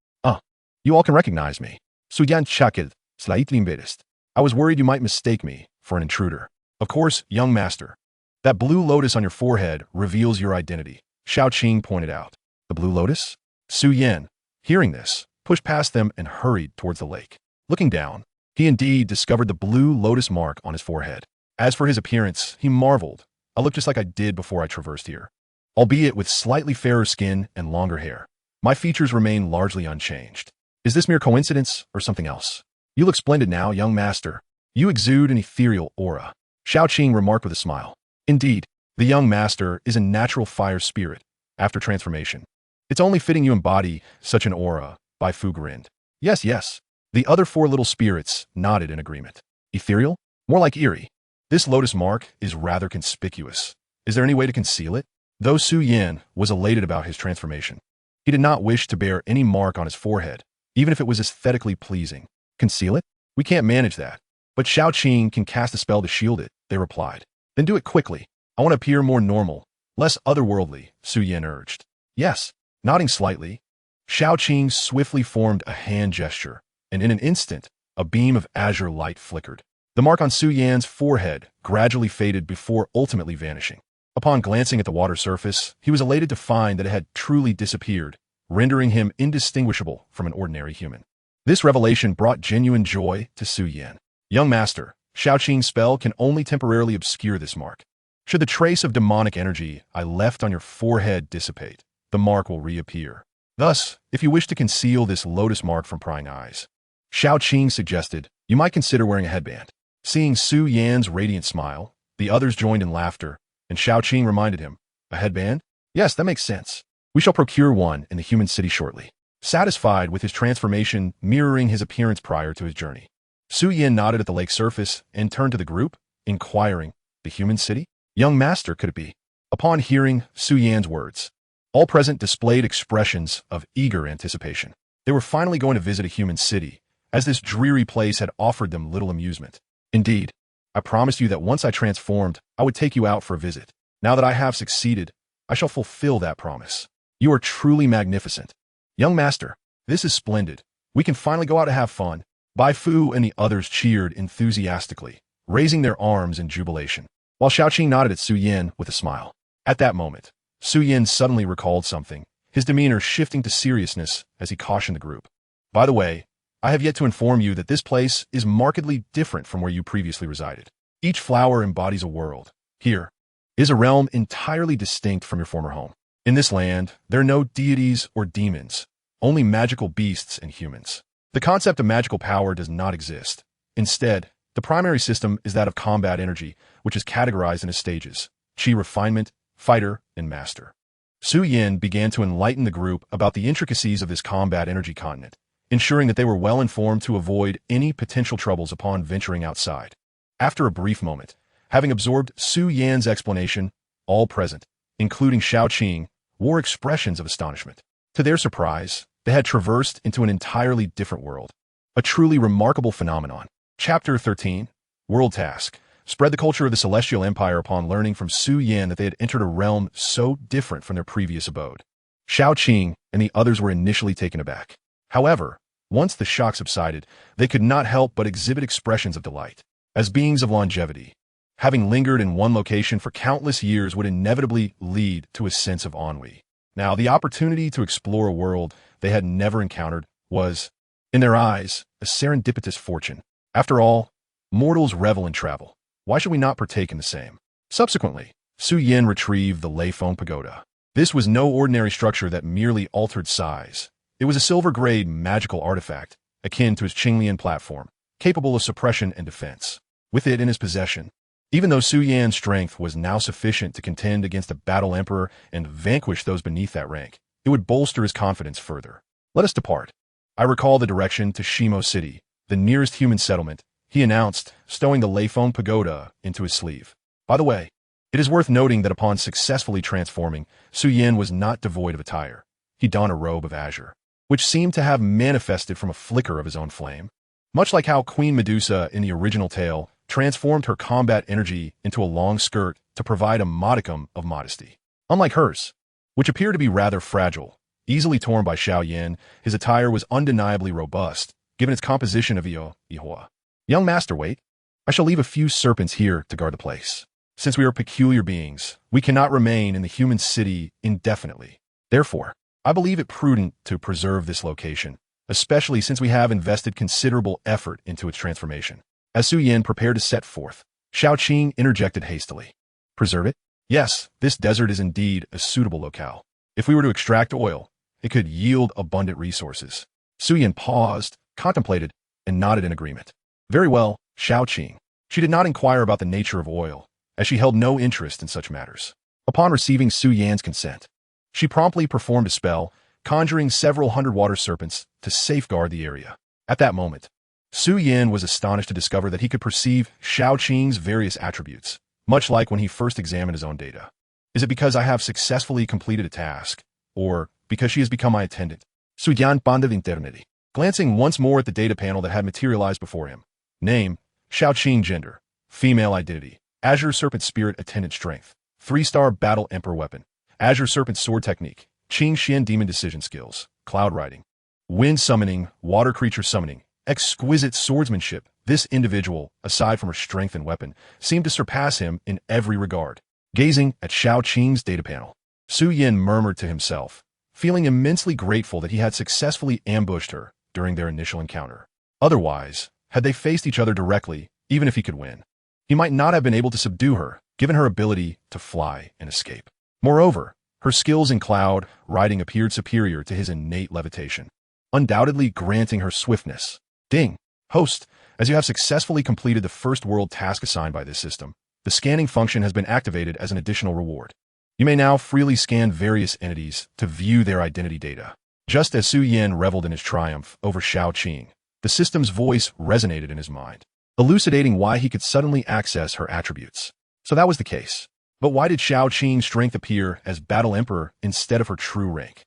You all can recognize me. Suyan Chakid, Slaitlimbedist. I was worried you might mistake me for an intruder. Of course, young master. That blue lotus on your forehead reveals your identity, Xiao Qing pointed out. The blue lotus? Xiao Yan, hearing this, pushed past them and hurried towards the lake. Looking down, he indeed discovered the blue lotus mark on his forehead. As for his appearance, he marveled. I look just like I did before I traversed here, albeit with slightly fairer skin and longer hair. My features remain largely unchanged. Is this mere coincidence or something else? You look splendid now, young master. You exude an ethereal aura, Xiao Qing remarked with a smile. Indeed, the young master is a natural fire spirit after transformation. It's only fitting you embody such an aura, Bai Fu grinned. Yes, yes. The other four little spirits nodded in agreement. Ethereal? More like eerie. This lotus mark is rather conspicuous. Is there any way to conceal it? Though Xiao Yan was elated about his transformation, he did not wish to bear any mark on his forehead, even if it was aesthetically pleasing. Conceal it? We can't manage that. But Xiao Qing can cast a spell to shield it, they replied. Then do it quickly. I want to appear more normal, less otherworldly, Xiao Yan urged. Yes. Nodding slightly, Xiao Qing swiftly formed a hand gesture, and in an instant, a beam of azure light flickered. The mark on Xiao Yan's forehead gradually faded before ultimately vanishing. Upon glancing at the water surface, he was elated to find that it had truly disappeared, rendering him indistinguishable from an ordinary human. This revelation brought genuine joy to Xiao Yan. Young master, Xiaoqing's spell can only temporarily obscure this mark. Should the trace of demonic energy I left on your forehead dissipate, the mark will reappear. Thus, if you wish to conceal this lotus mark from prying eyes, Xiaoqing suggested, you might consider wearing a headband. Seeing Xiao Yan's radiant smile, the others joined in laughter, and Xiaoqing reminded him, a headband? Yes, that makes sense. We shall procure one in the human city shortly. Satisfied with his transformation mirroring his appearance prior to his journey, Xiao Yan nodded at the lake's surface and turned to the group, inquiring, the human city? Young master, could it be? Upon hearing Xiao Yan's words, all present displayed expressions of eager anticipation. They were finally going to visit a human city, as this dreary place had offered them little amusement. Indeed, I promised you that once I transformed, I would take you out for a visit. Now that I have succeeded, I shall fulfill that promise. You are truly magnificent. Young master, this is splendid. We can finally go out to have fun. Bai Fu and the others cheered enthusiastically, raising their arms in jubilation, while Xiaoqing nodded at Xiao Yan with a smile. At that moment, Xiao Yan suddenly recalled something, his demeanor shifting to seriousness as he cautioned the group. By the way, I have yet to inform you that this place is markedly different from where you previously resided. Each flower embodies a world. Here is a realm entirely distinct from your former home. In this land, there are no deities or demons, only magical beasts and humans. The concept of magical power does not exist. Instead, the primary system is that of combat energy, which is categorized into stages: Qi refinement, fighter, and master. Xiao Yan began to enlighten the group about the intricacies of this combat energy continent, ensuring that they were well informed to avoid any potential troubles upon venturing outside. After a brief moment, having absorbed Xiao Yan's explanation, all present, including Xiaoqing, wore expressions of astonishment. To their surprise, they had traversed into an entirely different world. A truly remarkable phenomenon. Chapter 13, World Task. Spread the culture of the Celestial Empire upon learning from Xiao Yan that they had entered a realm so different from their previous abode. Xiaoqing and the others were initially taken aback. However, once the shock subsided, they could not help but exhibit expressions of delight. As beings of longevity, having lingered in one location for countless years would inevitably lead to a sense of ennui. Now, the opportunity to explore a world they had never encountered was, in their eyes, a serendipitous fortune. After all, mortals revel in travel. Why should we not partake in the same? Subsequently, Xiao Yan retrieved the Leifeng Pagoda. This was no ordinary structure that merely altered size. It was a silver-grade magical artifact, akin to his Qinglian platform, capable of suppression and defense. With it in his possession, even though Xiao Yan's strength was now sufficient to contend against a battle emperor and vanquish those beneath that rank, it would bolster his confidence further. Let us depart. I recall the direction to Shimo City, the nearest human settlement, he announced, stowing the Leifeng Pagoda into his sleeve. By the way, it is worth noting that upon successfully transforming, Xiao Yan was not devoid of attire. He donned a robe of azure, which seemed to have manifested from a flicker of his own flame. Much like how Queen Medusa in the original tale transformed her combat energy into a long skirt to provide a modicum of modesty. Unlike hers, which appeared to be rather fragile, easily torn by Xiao Yan, his attire was undeniably robust, given its composition of Ihua. Young master, wait. I shall leave a few serpents here to guard the place. Since we are peculiar beings, we cannot remain in the human city indefinitely. Therefore, I believe it prudent to preserve this location, especially since we have invested considerable effort into its transformation. As Xiao Yan prepared to set forth, Xiaoqing interjected hastily. Preserve it? Yes, this desert is indeed a suitable locale. If we were to extract oil, it could yield abundant resources. Xiao Yan paused, contemplated, and nodded in agreement. Very well, Xiaoqing. She did not inquire about the nature of oil, as she held no interest in such matters. Upon receiving Xiao Yan's consent, she promptly performed a spell, conjuring several hundred water serpents to safeguard the area. At that moment, Xiao Yan was astonished to discover that he could perceive Xiaoqing's various attributes, much like when he first examined his own data. Is it because I have successfully completed a task, or because she has become my attendant? Xiao Yan bond of internity. Glancing once more at the data panel that had materialized before him. Name, Xiaoqing. Gender, female. Identity, Azure Serpent Spirit. Attendant Strength, 3-star Battle Emperor Weapon. Azure Serpent Sword Technique, Qing Xian Demon Decision Skills, Cloud Riding, Wind Summoning, Water Creature Summoning, Exquisite Swordsmanship. This individual, aside from her strength and weapon, seemed to surpass him in every regard. Gazing at Xiaoqing's data panel, Xiao Yan murmured to himself, feeling immensely grateful that he had successfully ambushed her during their initial encounter. Otherwise, Had they faced each other directly, even if he could win, he might not have been able to subdue her, given her ability to fly and escape. Moreover, her skills in cloud riding appeared superior to his innate levitation, undoubtedly granting her swiftness. Ding! Host, as you have successfully completed the first world task assigned by this system, the scanning function has been activated as an additional reward. You may now freely scan various entities to view their identity data. Just as Xiao Yan reveled in his triumph over Xiao Qing, the system's voice resonated in his mind, elucidating why he could suddenly access her attributes. So that was the case. But why did Xiao Qing's strength appear as Battle Emperor instead of her true rank?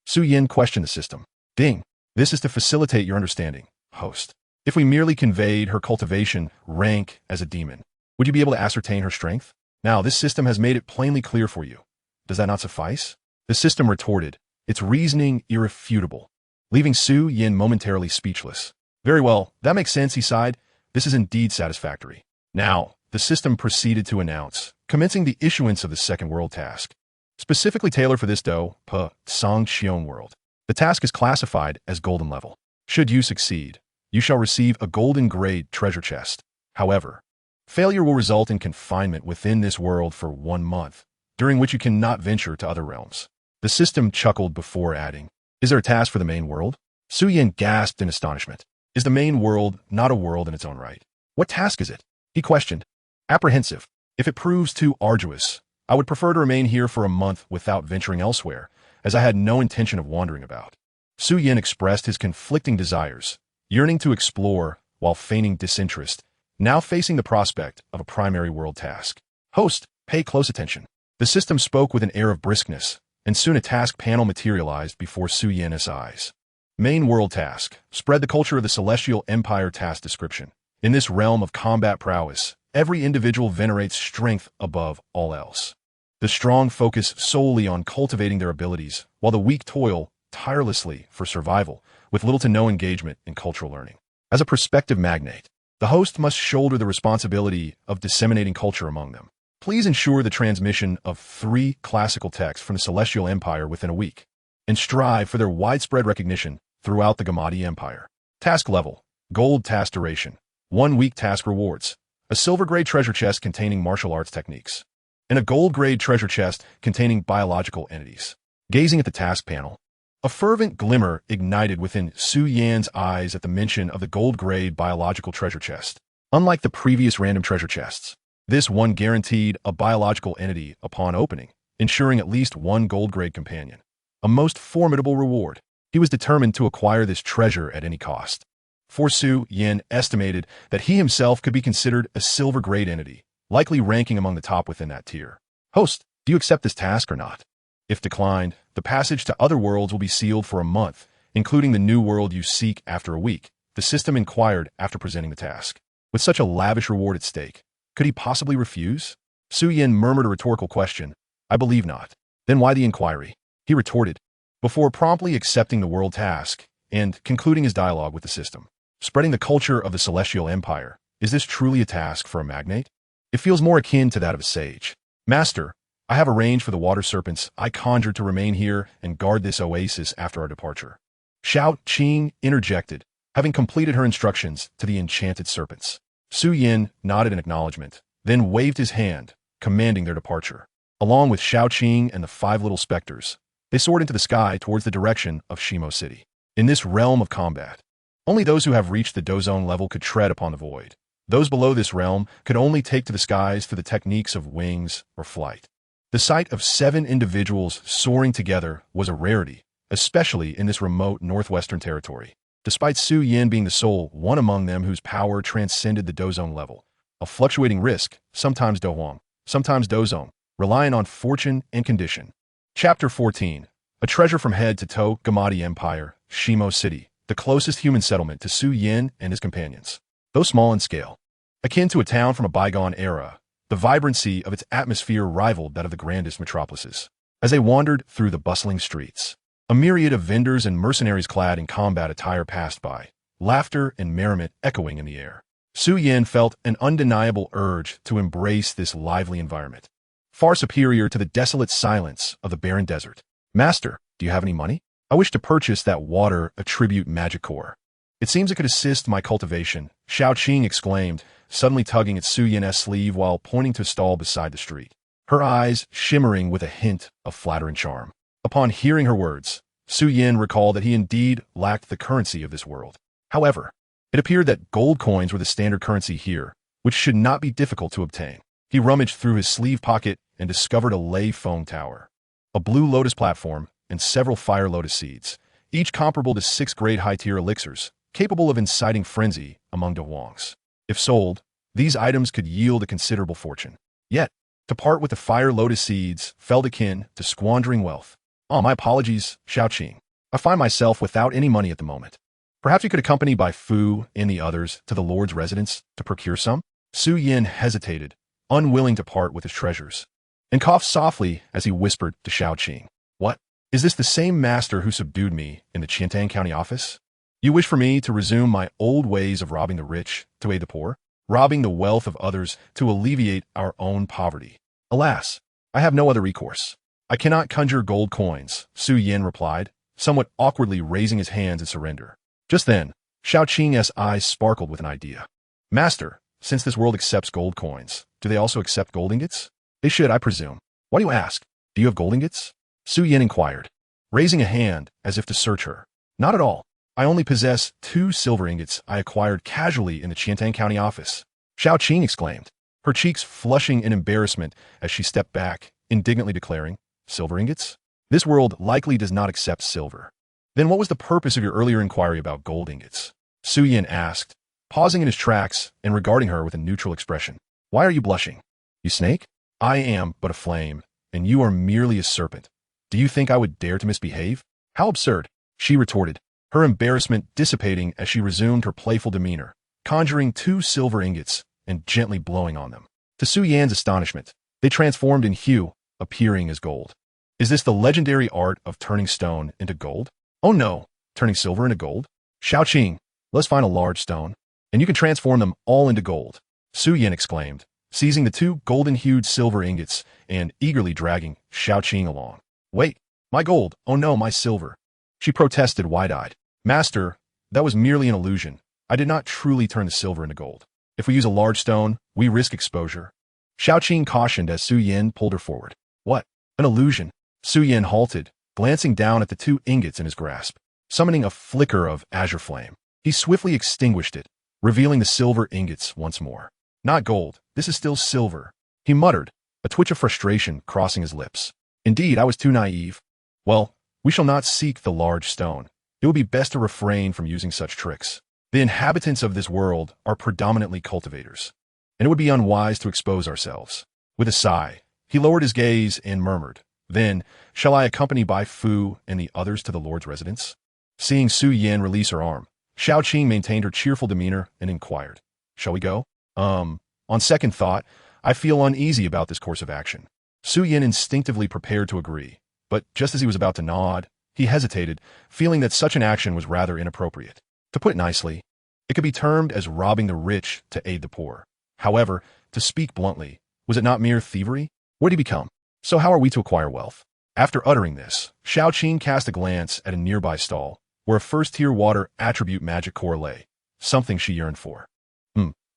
Xiao Yan questioned the system. Ding! This is to facilitate your understanding, host. If we merely conveyed her cultivation rank as a demon, would you be able to ascertain her strength? Now, this system has made it plainly clear for you. Does that not suffice? The system retorted, its reasoning irrefutable, leaving Xiao Yan momentarily speechless. Very well, that makes sense, he sighed. This is indeed satisfactory. Now, the system proceeded to announce, commencing the issuance of the second world task. Specifically tailored for this Song Xion world. The task is classified as golden level. Should you succeed, you shall receive a golden grade treasure chest. However, failure will result in confinement within this world for 1 month, during which you cannot venture to other realms. The system chuckled before adding, Is there a task for the main world? Xiao Yan gasped in astonishment. Is the main world not a world in its own right? What task is it? He questioned. Apprehensive. If it proves too arduous, I would prefer to remain here for a month without venturing elsewhere, as I had no intention of wandering about. Xiao Yan expressed his conflicting desires, yearning to explore while feigning disinterest, now facing the prospect of a primary world task. Host, pay close attention. The system spoke with an air of briskness, and soon a task panel materialized before Xiao Yan's eyes. Main world task. Spread the culture of the Celestial Empire task description. In this realm of combat prowess, every individual venerates strength above all else. The strong focus solely on cultivating their abilities, while the weak toil tirelessly for survival, with little to no engagement in cultural learning. As a prospective magnate, the host must shoulder the responsibility of disseminating culture among them. Please ensure the transmission of 3 classical texts from the Celestial Empire within a week, and strive for their widespread recognition throughout the Gamadi Empire. Task level, gold task duration, 1 week task rewards, a silver grade treasure chest containing martial arts techniques, and a gold grade treasure chest containing biological entities. Gazing at the task panel, a fervent glimmer ignited within Xiao Yan's eyes at the mention of the gold grade biological treasure chest. Unlike the previous random treasure chests, this one guaranteed a biological entity upon opening, ensuring at least 1 gold grade companion. A most formidable reward. He was determined to acquire this treasure at any cost. For Xiao Yan estimated that he himself could be considered a silver grade entity, likely ranking among the top within that tier. Host, do you accept this task or not? If declined, the passage to other worlds will be sealed for a month, including the new world you seek after a week, the system inquired after presenting the task. With such a lavish reward at stake, could he possibly refuse? Xiao Yan murmured a rhetorical question. I believe not. Then why the inquiry? He retorted, before promptly accepting the world task and concluding his dialogue with the system. Spreading the culture of the Celestial Empire. Is this truly a task for a magnate? It feels more akin to that of a sage. Master, I have arranged for the water serpents I conjured to remain here and guard this oasis after our departure. Xiao Qing interjected, having completed her instructions to the enchanted serpents. Xiao Yan nodded in acknowledgement, then waved his hand, commanding their departure. Along with Xiao Qing and the 5 little specters, they soared into the sky towards the direction of Shimo City. In this realm of combat, only those who have reached the dozone level could tread upon the void. Those below this realm could only take to the skies through the techniques of wings or flight. The sight of 7 individuals soaring together was a rarity, especially in this remote northwestern territory. Despite Xiao Yan being the sole one among them whose power transcended the dozone level, a fluctuating risk, sometimes dohuang, sometimes dozone, relying on fortune and condition. Chapter 14. A treasure from head to toe, Gamadi Empire, Shimo City, the closest human settlement to Xiao Yan and his companions. Though small in scale, akin to a town from a bygone era, the vibrancy of its atmosphere rivaled that of the grandest metropolises. As they wandered through the bustling streets, a myriad of vendors and mercenaries clad in combat attire passed by, laughter and merriment echoing in the air. Xiao Yan felt an undeniable urge to embrace this lively environment, far superior to the desolate silence of the barren desert. Master, do you have any money? I wish to purchase that water attribute magic core. It seems it could assist my cultivation, Xiao Qing exclaimed, suddenly tugging at Su Yan's sleeve while pointing to a stall beside the street, her eyes shimmering with a hint of flattering charm. Upon hearing her words, Su Yan recalled that he indeed lacked the currency of this world. However, it appeared that gold coins were the standard currency here, which should not be difficult to obtain. He rummaged through his sleeve pocket and discovered a lei foam tower, a blue lotus platform, and several fire lotus seeds, each comparable to 6 grade high-tier elixirs, capable of inciting frenzy among Dawongs. If sold, these items could yield a considerable fortune. Yet, to part with the fire lotus seeds felt akin to squandering wealth. Oh, my apologies, Xiao Qing. I find myself without any money at the moment. Perhaps you could accompany Bai Fu and the others to the Lord's residence to procure some? Su Yan hesitated, unwilling to part with his treasures, and coughed softly as he whispered to Xiao Qing. What? Is this the same master who subdued me in the Qiantang County office? You wish for me to resume my old ways of robbing the rich to aid the poor, robbing the wealth of others to alleviate our own poverty? Alas, I have no other recourse. I cannot conjure gold coins, Su Yan replied, somewhat awkwardly raising his hands in surrender. Just then, Xiao Qing's eyes sparkled with an idea. Master, since this world accepts gold coins, do they also accept gold ingots? They should, I presume. Why do you ask? Do you have gold ingots? Su Yan inquired, raising a hand as if to search her. Not at all. I only possess 2 silver ingots I acquired casually in the Qiantang County office, Xiao Qing exclaimed, her cheeks flushing in embarrassment as she stepped back, indignantly declaring, silver ingots? This world likely does not accept silver. Then what was the purpose of your earlier inquiry about gold ingots? Su Yan asked, pausing in his tracks and regarding her with a neutral expression. Why are you blushing? You snake? I am but a flame, and you are merely a serpent. Do you think I would dare to misbehave? How absurd, she retorted, her embarrassment dissipating as she resumed her playful demeanor, conjuring 2 silver ingots and gently blowing on them. To Su Yan's astonishment, they transformed in hue, appearing as gold. Is this the legendary art of turning stone into gold? Oh no, turning silver into gold? Xiao Qing, let's find a large stone, and you can transform them all into gold, Su Yan exclaimed, seizing the 2 golden-hued silver ingots and eagerly dragging Xiao Qing along. Wait, my gold, oh no, my silver, she protested wide-eyed. Master, that was merely an illusion. I did not truly turn the silver into gold. If we use a large stone, we risk exposure. Xiao Qing cautioned as Su Yan pulled her forward. What? An illusion? Su Yan halted, glancing down at the 2 ingots in his grasp, summoning a flicker of azure flame. He swiftly extinguished it, revealing the silver ingots once more. Not gold, this is still silver, he muttered, a twitch of frustration crossing his lips. Indeed, I was too naive. Well, we shall not seek the large stone. It would be best to refrain from using such tricks. The inhabitants of this world are predominantly cultivators, and it would be unwise to expose ourselves. With a sigh, he lowered his gaze and murmured, Then, shall I accompany Bai Fu and the others to the Lord's residence? Seeing Su Yan release her arm, Xiao Qing maintained her cheerful demeanor and inquired, Shall we go? On second thought, I feel uneasy about this course of action. Su Yan instinctively prepared to agree, but just as he was about to nod, he hesitated, feeling that such an action was rather inappropriate. To put it nicely, it could be termed as robbing the rich to aid the poor. However, to speak bluntly, was it not mere thievery? What did he become? So how are we to acquire wealth? After uttering this, Xiao Qing cast a glance at a nearby stall, where a first-tier water attribute magic core lay, something she yearned for.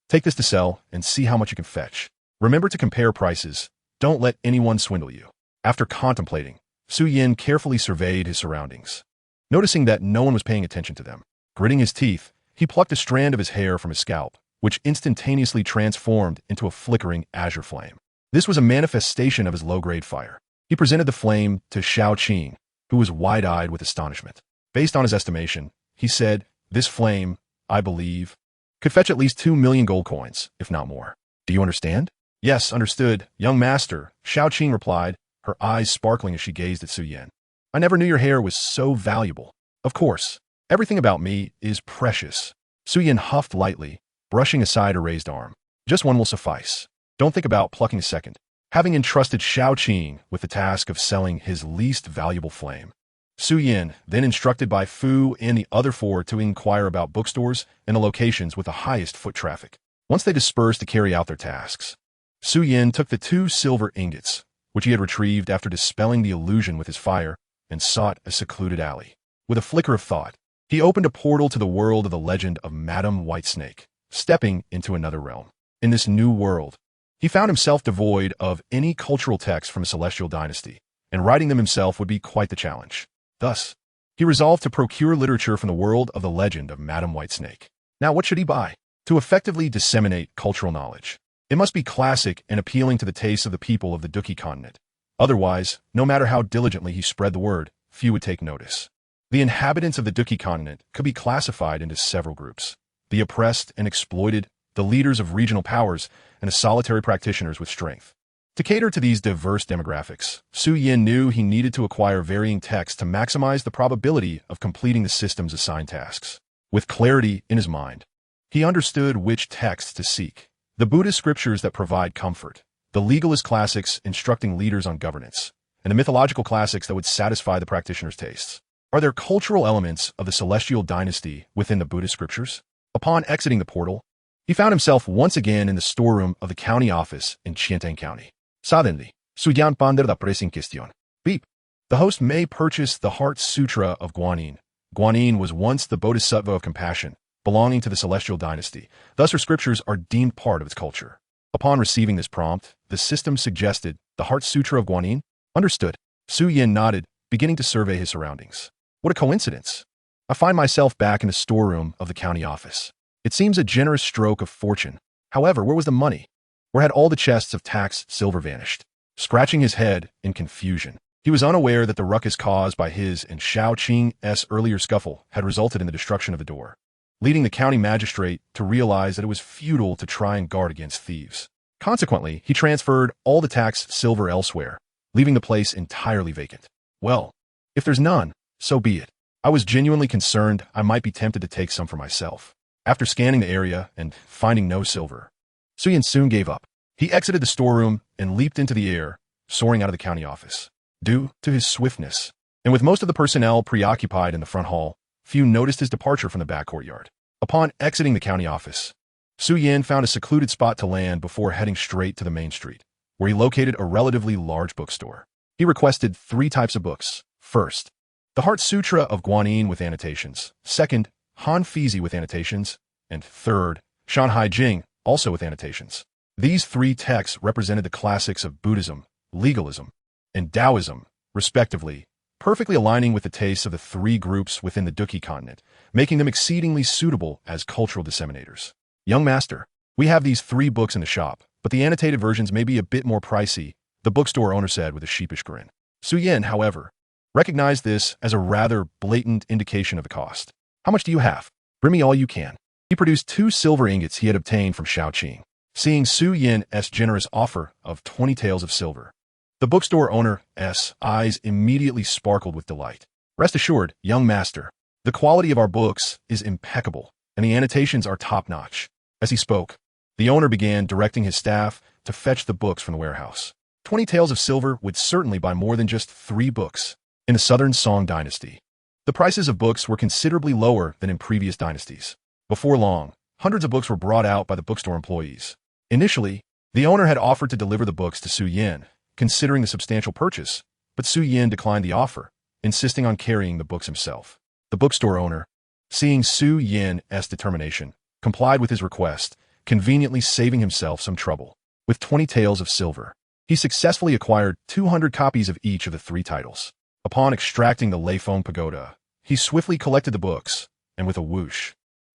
Take this to sell and see how much you can fetch. Remember to compare prices. Don't let anyone swindle you. After contemplating, Su Yan carefully surveyed his surroundings. Noticing that no one was paying attention to them, gritting his teeth, he plucked a strand of his hair from his scalp, which instantaneously transformed into a flickering azure flame. This was a manifestation of his low-grade fire. He presented the flame to Xiao Qing, who was wide-eyed with astonishment. Based on his estimation, he said, This flame, I believe, could fetch at least 2 million gold coins, if not more. Do you understand? Yes, understood, young master, Xiao Qing replied, her eyes sparkling as she gazed at Su Yan. I never knew your hair was so valuable. Of course, everything about me is precious. Su Yan huffed lightly, brushing aside her raised arm. Just one will suffice. Don't think about plucking a second. Having entrusted Xiao Qing with the task of selling his least valuable flame, Su Yan then instructed Bai Fu and the other 4 to inquire about bookstores and the locations with the highest foot traffic. Once they dispersed to carry out their tasks, Su Yan took the 2 silver ingots, which he had retrieved after dispelling the illusion with his fire, and sought a secluded alley. With a flicker of thought, He opened a portal to the world of the legend of Madame Whitesnake, stepping into another realm. In this new world, he found himself devoid of any cultural texts from a celestial dynasty, and writing them himself would be quite the challenge. Thus, he resolved to procure literature from the world of the legend of Madame Whitesnake. Now, what should he buy? To effectively disseminate cultural knowledge, it must be classic and appealing to the tastes of the people of the Douqi Continent. Otherwise, no matter how diligently he spread the word, few would take notice. The inhabitants of the Douqi Continent could be classified into several groups: the oppressed and exploited, the leaders of regional powers, and the solitary practitioners with strength. To cater to these diverse demographics, Xiao Yan knew he needed to acquire varying texts to maximize the probability of completing the system's assigned tasks. With clarity in his mind, he understood which texts to seek: the Buddhist scriptures that provide comfort, the legalist classics instructing leaders on governance, and the mythological classics that would satisfy the practitioner's tastes. Are there cultural elements of the celestial dynasty within the Buddhist scriptures? Upon exiting the portal, he found himself once again in the storeroom of the county office in Xiantang County. Suddenly, Xiao Yan pondered the pressing question. Beep. The host may purchase the Heart Sutra of Guanyin. Guanyin was once the Bodhisattva of compassion, belonging to the celestial dynasty. Thus her scriptures are deemed part of its culture. Upon receiving this prompt, the system suggested the Heart Sutra of Guanyin. Understood. Xiao Yan nodded, beginning to survey his surroundings. What a coincidence. I find myself back in the storeroom of the county office. It seems a generous stroke of fortune. However, where was the money? Where had all the chests of tax silver vanished? Scratching his head in confusion, he was unaware that the ruckus caused by his and Xiao Qing's earlier scuffle had resulted in the destruction of the door, leading the county magistrate to realize that it was futile to try and guard against thieves. Consequently, he transferred all the tax silver elsewhere, leaving the place entirely vacant. Well, if there's none, so be it. I was genuinely concerned I might be tempted to take some for myself. After scanning the area and finding no silver, Xiao Yan soon gave up. He exited the storeroom and leaped into the air, soaring out of the county office. Due to his swiftness, and with most of the personnel preoccupied in the front hall, few noticed his departure from the back courtyard. Upon exiting the county office, Xiao Yan found a secluded spot to land before heading straight to the main street, where he located a relatively large bookstore. He requested 3 types of books. First, the Heart Sutra of Guanyin with annotations. Second, Han Fizi with annotations. And third, Shanhai Jing, also with annotations. These 3 texts represented the classics of Buddhism, legalism, and Taoism, respectively, perfectly aligning with the tastes of the 3 groups within the Douqi Continent, making them exceedingly suitable as cultural disseminators. Young master, we have these 3 books in the shop, but the annotated versions may be a bit more pricey, the bookstore owner said with a sheepish grin. Xiao Yan, however, recognized this as a rather blatant indication of the cost. How much do you have? Bring me all you can. He produced 2 silver ingots he had obtained from Xiao Qing. Seeing Xiao Yan's generous offer of 20 taels of silver, the bookstore owner's eyes immediately sparkled with delight. Rest assured, young master, the quality of our books is impeccable, and the annotations are top-notch. As he spoke, the owner began directing his staff to fetch the books from the warehouse. 20 taels of silver would certainly buy more than just 3 books. In the Southern Song dynasty, the prices of books were considerably lower than in previous dynasties. Before long, hundreds of books were brought out by the bookstore employees. Initially, the owner had offered to deliver the books to Xiao Yan, considering the substantial purchase, but Xiao Yan declined the offer, insisting on carrying the books himself. The bookstore owner, seeing Xiao Yan's determination, complied with his request, conveniently saving himself some trouble. With 20 taels of silver, he successfully acquired 200 copies of each of the 3 titles. Upon extracting the Leiphone Pagoda, he swiftly collected the books, and with a whoosh,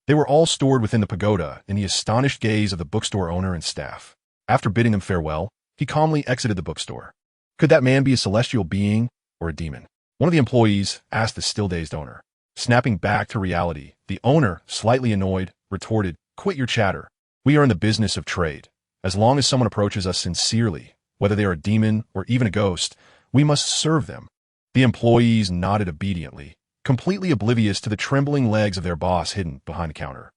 they were all stored within the pagoda in the astonished gaze of the bookstore owner and staff. After bidding them farewell, he calmly exited the bookstore. Could that man be a celestial being or a demon? One of the employees asked the still-dazed owner. Snapping back to reality, the owner, slightly annoyed, retorted, "Quit your chatter. We are in the business of trade. As long as someone approaches us sincerely, whether they are a demon or even a ghost, we must serve them." The employees nodded obediently, completely oblivious to the trembling legs of their boss hidden behind the counter.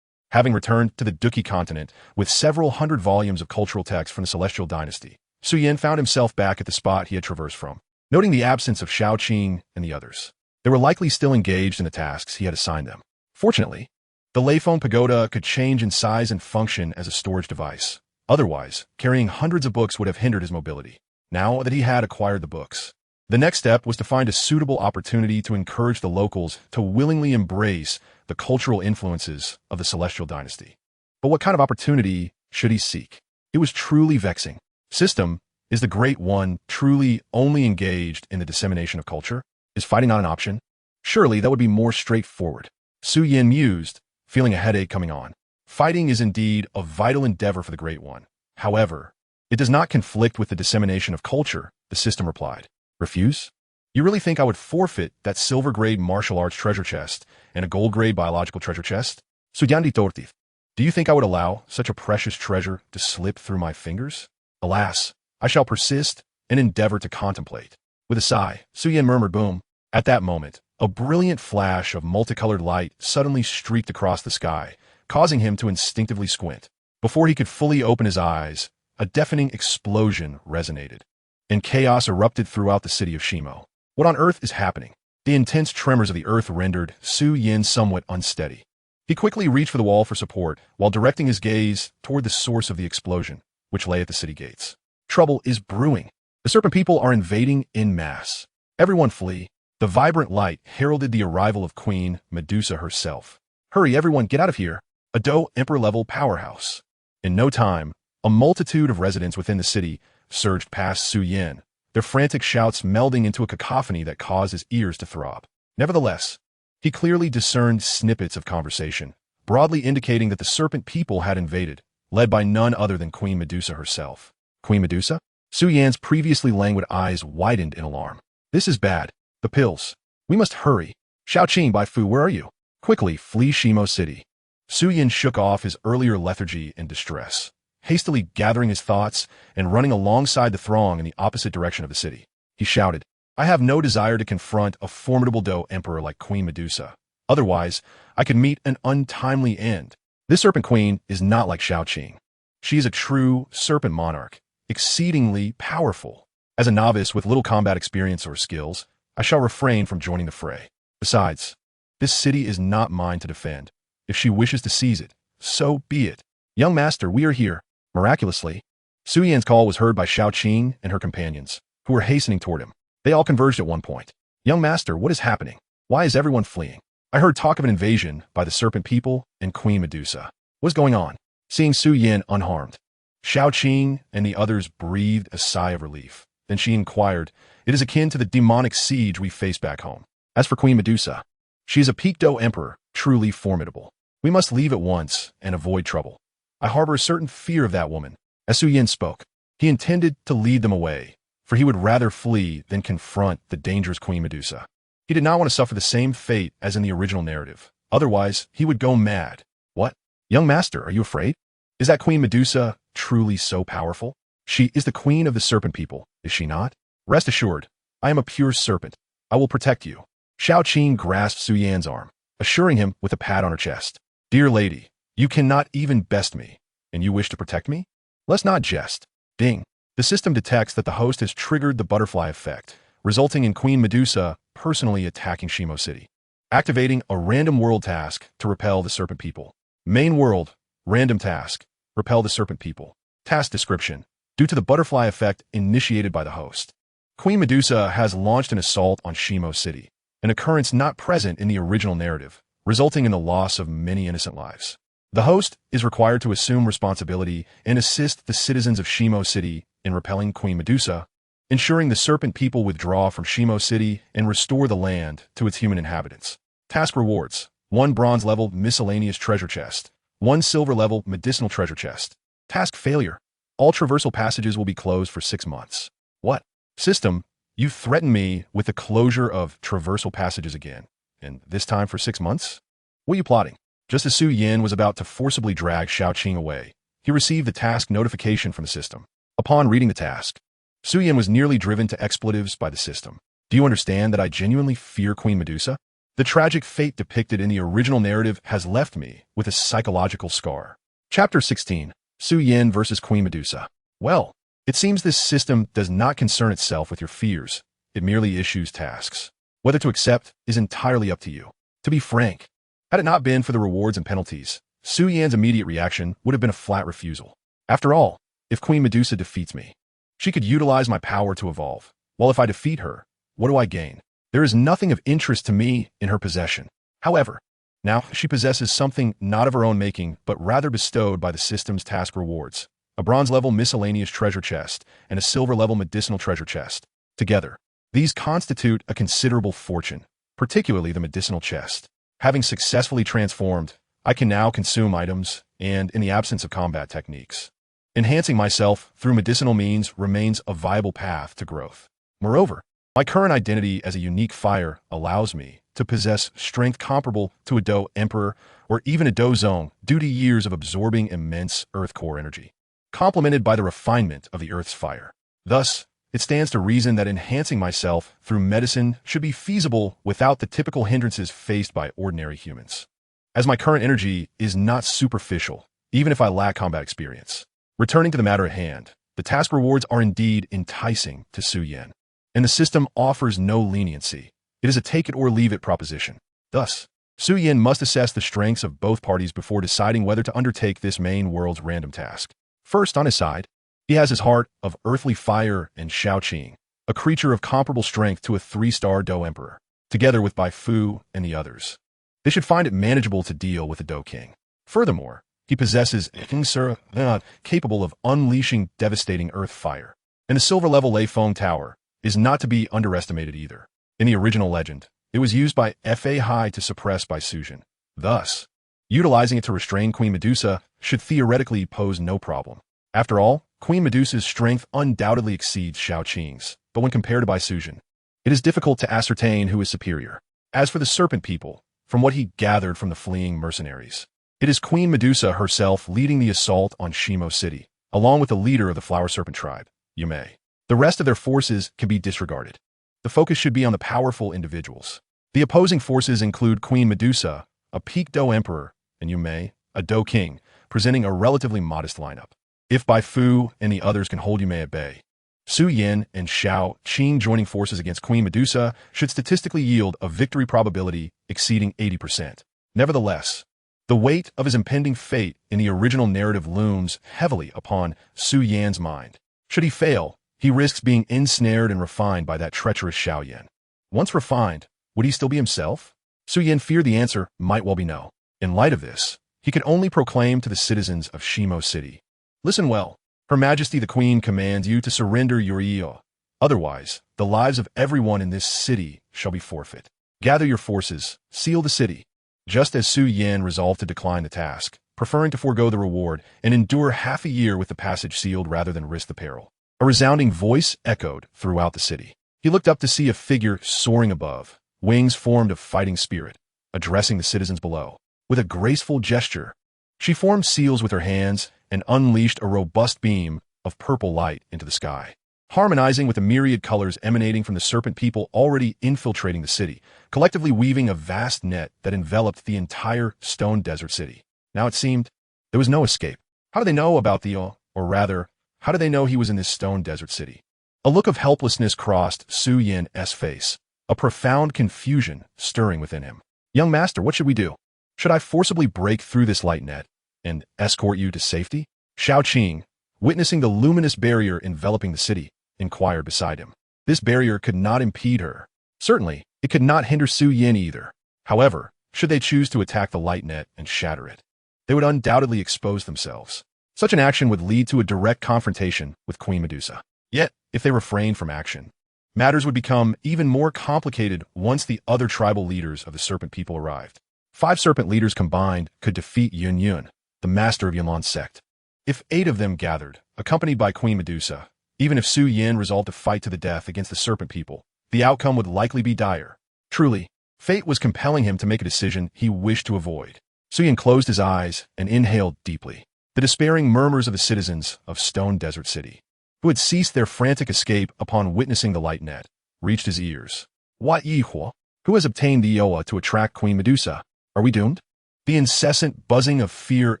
Having returned to the Douqi Continent with several hundred volumes of cultural texts from the Celestial Dynasty, Xiao Yan found himself back at the spot he had traversed from. Noting the absence of Xiao Qing and the others, they were likely still engaged in the tasks he had assigned them. Fortunately, the Leiphone Pagoda could change in size and function as a storage device. Otherwise, carrying hundreds of books would have hindered his mobility. Now that he had acquired the books, The next step was to find a suitable opportunity to encourage the locals to willingly embrace the cultural influences of the Celestial Dynasty. But what kind of opportunity should he seek? It was truly vexing. System, is the Great One truly only engaged in the dissemination of culture? Is fighting not an option? Surely that would be more straightforward. Xiao Yan mused, feeling a headache coming on. Fighting is indeed a vital endeavor for the Great One. However, it does not conflict with the dissemination of culture, the system replied. Refuse? You really think I would forfeit that silver-grade martial arts treasure chest and a gold-grade biological treasure chest? Suyandi Tortif. Do you think I would allow such a precious treasure to slip through my fingers? Alas, I shall persist and endeavor to contemplate. With a sigh, Xiao Yan murmured boom. At that moment, a brilliant flash of multicolored light suddenly streaked across the sky, causing him to instinctively squint. Before he could fully open his eyes, a deafening explosion resonated, and chaos erupted throughout the city of Shimo. What on earth is happening? The intense tremors of the earth rendered Xiao Yan somewhat unsteady. He quickly reached for the wall for support, while directing his gaze toward the source of the explosion, which lay at the city gates. Trouble is brewing. The serpent people are invading en masse. Everyone flee. The vibrant light heralded the arrival of Queen Medusa herself. Hurry, everyone, get out of here. A Do Emperor-level powerhouse. In no time, a multitude of residents within the city surged past Xiao Yan, their frantic shouts melding into a cacophony that caused his ears to throb. Nevertheless, he clearly discerned snippets of conversation, broadly indicating that the serpent people had invaded, led by none other than Queen Medusa herself. Queen Medusa? Xiao Yan's previously languid eyes widened in alarm. This is bad. The pills. We must hurry. Xiaoqing Bai Fu, where are you? Quickly, flee Shimo City. Xiao Yan shook off his earlier lethargy and distress, hastily gathering his thoughts and running alongside the throng in the opposite direction of the city. He shouted, I have no desire to confront a formidable Do Emperor like Queen Medusa. Otherwise, I could meet an untimely end. This serpent queen is not like Xiaoqing. She is a true serpent monarch, exceedingly powerful. As a novice with little combat experience or skills, I shall refrain from joining the fray. Besides, this city is not mine to defend. If she wishes to seize it, so be it. Young master, we are here. Miraculously, Xiao Yan's call was heard by Xiaoqing and her companions, who were hastening toward him. They all converged at one point. Young master, what is happening? Why is everyone fleeing? I heard talk of an invasion by the serpent people and Queen Medusa. What's going on? Seeing Xiao Yan unharmed, Xiaoqing and the others breathed a sigh of relief. Then she inquired, It is akin to the demonic siege we faced back home. As for Queen Medusa, she is a peak Do Emperor, truly formidable. We must leave at once and avoid trouble. I harbor a certain fear of that woman. As Xiao Yan spoke, he intended to lead them away, for he would rather flee than confront the dangerous Queen Medusa. He did not want to suffer the same fate as in the original narrative. Otherwise, he would go mad. What? Young master, are you afraid? Is that Queen Medusa truly so powerful? She is the queen of the serpent people, is she not? Rest assured, I am a pure serpent. I will protect you. Xiaoqing grasped Xiao Yan's arm, assuring him with a pat on her chest. Dear lady, you cannot even best me, and you wish to protect me? Let's not jest. Ding. The system detects that the host has triggered the butterfly effect, resulting in Queen Medusa personally attacking Shimo City. Activating a random world task to repel the serpent people. Main world, random task, repel the serpent people. Task description. Due to the butterfly effect initiated by the host, Queen Medusa has launched an assault on Shimo City, an occurrence not present in the original narrative, resulting in the loss of many innocent lives. The host is required to assume responsibility and assist the citizens of Shimo City in repelling Queen Medusa, ensuring the serpent people withdraw from Shimo City and restore the land to its human inhabitants. Task rewards: 1 bronze-level miscellaneous treasure chest, 1 silver-level medicinal treasure chest. Task failure: all traversal passages will be closed for 6 months. What? System, you threaten me with the closure of traversal passages again, and this time for 6 months? What are you plotting? Just as Xiao Yan was about to forcibly drag Xiaoqing away, he received the task notification from the system. Upon reading the task, Xiao Yan was nearly driven to expletives by the system. Do you understand that I genuinely fear Queen Medusa? The tragic fate depicted in the original narrative has left me with a psychological scar. Chapter 16. Xiao Yan versus Queen Medusa. Well, it seems this system does not concern itself with your fears. It merely issues tasks. Whether to accept is entirely up to you. To be frank, had it not been for the rewards and penalties, Xiao Yan's immediate reaction would have been a flat refusal. After all, if Queen Medusa defeats me, she could utilize my power to evolve, while if I defeat her, What do I gain? There is nothing of interest to me in her possession. However, now she possesses something not of her own making, but rather bestowed by the system's task rewards. A bronze-level miscellaneous treasure chest and a silver-level medicinal treasure chest. Together, these constitute a considerable fortune, particularly the medicinal chest. Having successfully transformed, I can now consume items and, in the absence of combat techniques, enhancing myself through medicinal means remains a viable path to growth. Moreover, my current identity as a unique fire allows me to possess strength comparable to a Do Emperor or even a Do Zone due to years of absorbing immense Earth core energy, complemented by the refinement of the Earth's fire. Thus, it stands to reason that enhancing myself through medicine should be feasible without the typical hindrances faced by ordinary humans. As my current energy is not superficial, even if I lack combat experience. Returning to the matter at hand, the task rewards are indeed enticing to Xiao Yan, and the system offers no leniency. It is a take-it-or-leave-it proposition. Thus, Xiao Yan must assess the strengths of both parties before deciding whether to undertake this main world's random task. First, on his side, he has his heart of earthly fire and Xiao Qing, a creature of comparable strength to a 3-star Do Emperor, together with Bai Fu and the others. They should find it manageable to deal with the Do King. Furthermore, he possesses a capable of unleashing devastating earth fire, and the silver-level Lei Feng Tower is not to be underestimated either. In the original legend, it was used by Fa Hai to suppress Bai Sujin. Thus, utilizing it to restrain Queen Medusa should theoretically pose no problem. After all, Queen Medusa's strength undoubtedly exceeds Xiao Qing's, but when compared to Bai Sujin, it is difficult to ascertain who is superior. As for the Serpent People, from what he gathered from the fleeing mercenaries, it is Queen Medusa herself leading the assault on Shimo City, along with the leader of the Flower Serpent tribe, Yume. The rest of their forces can be disregarded. The focus should be on the powerful individuals. The opposing forces include Queen Medusa, a peak Do Emperor, and Yume, a Do King, presenting a relatively modest lineup. If Bai Fu and the others can hold Yume at bay, Xiao Yan and Xiao Qing joining forces against Queen Medusa should statistically yield a victory probability exceeding 80%. Nevertheless, the weight of his impending fate in the original narrative looms heavily upon Xiao Yan's mind. Should he fail, he risks being ensnared and refined by that treacherous Xiao Yan. Once refined, would he still be himself? Xiao Yan feared the answer might well be no. In light of this, he could only proclaim to the citizens of Shimo City, "Listen well. Her Majesty the Queen commands you to surrender your Io. Otherwise, the lives of everyone in this city shall be forfeit. Gather your forces, seal the city." Just as Xiao Yan resolved to decline the task, preferring to forego the reward and endure half a year with the passage sealed rather than risk the peril, a resounding voice echoed throughout the city. He looked up to see a figure soaring above, wings formed of fighting spirit, addressing the citizens below. With a graceful gesture, she formed seals with her hands and unleashed a robust beam of purple light into the sky, harmonizing with the myriad colors emanating from the serpent people already infiltrating the city, collectively weaving a vast net that enveloped the entire stone desert city. Now it seemed there was no escape. How do they know about or rather, how do they know he was in this stone desert city? A look of helplessness crossed Xiao Yan's face, a profound confusion stirring within him. "Young master, what should we do? Should I forcibly break through this light net and escort you to safety?" Xiao Qing, witnessing the luminous barrier enveloping the city, inquired beside him. This barrier could not impede her. Certainly, it could not hinder Xiao Yan either. However, should they choose to attack the light net and shatter it, they would undoubtedly expose themselves. Such an action would lead to a direct confrontation with Queen Medusa. Yet, if they refrained from action, matters would become even more complicated once the other tribal leaders of the serpent people arrived. 5 serpent leaders combined could defeat Yun Yun, the master of Yunlan's sect. If 8 of them gathered, accompanied by Queen Medusa, even if Xiao Yan resolved to fight to the death against the serpent people, the outcome would likely be dire. Truly, fate was compelling him to make a decision he wished to avoid. Xiao Yan closed his eyes and inhaled deeply. The despairing murmurs of the citizens of Stone Desert City, who had ceased their frantic escape upon witnessing the light net, reached his ears. "What Yihua? Who has obtained the Ioa to attract Queen Medusa? Are we doomed?" The incessant buzzing of fear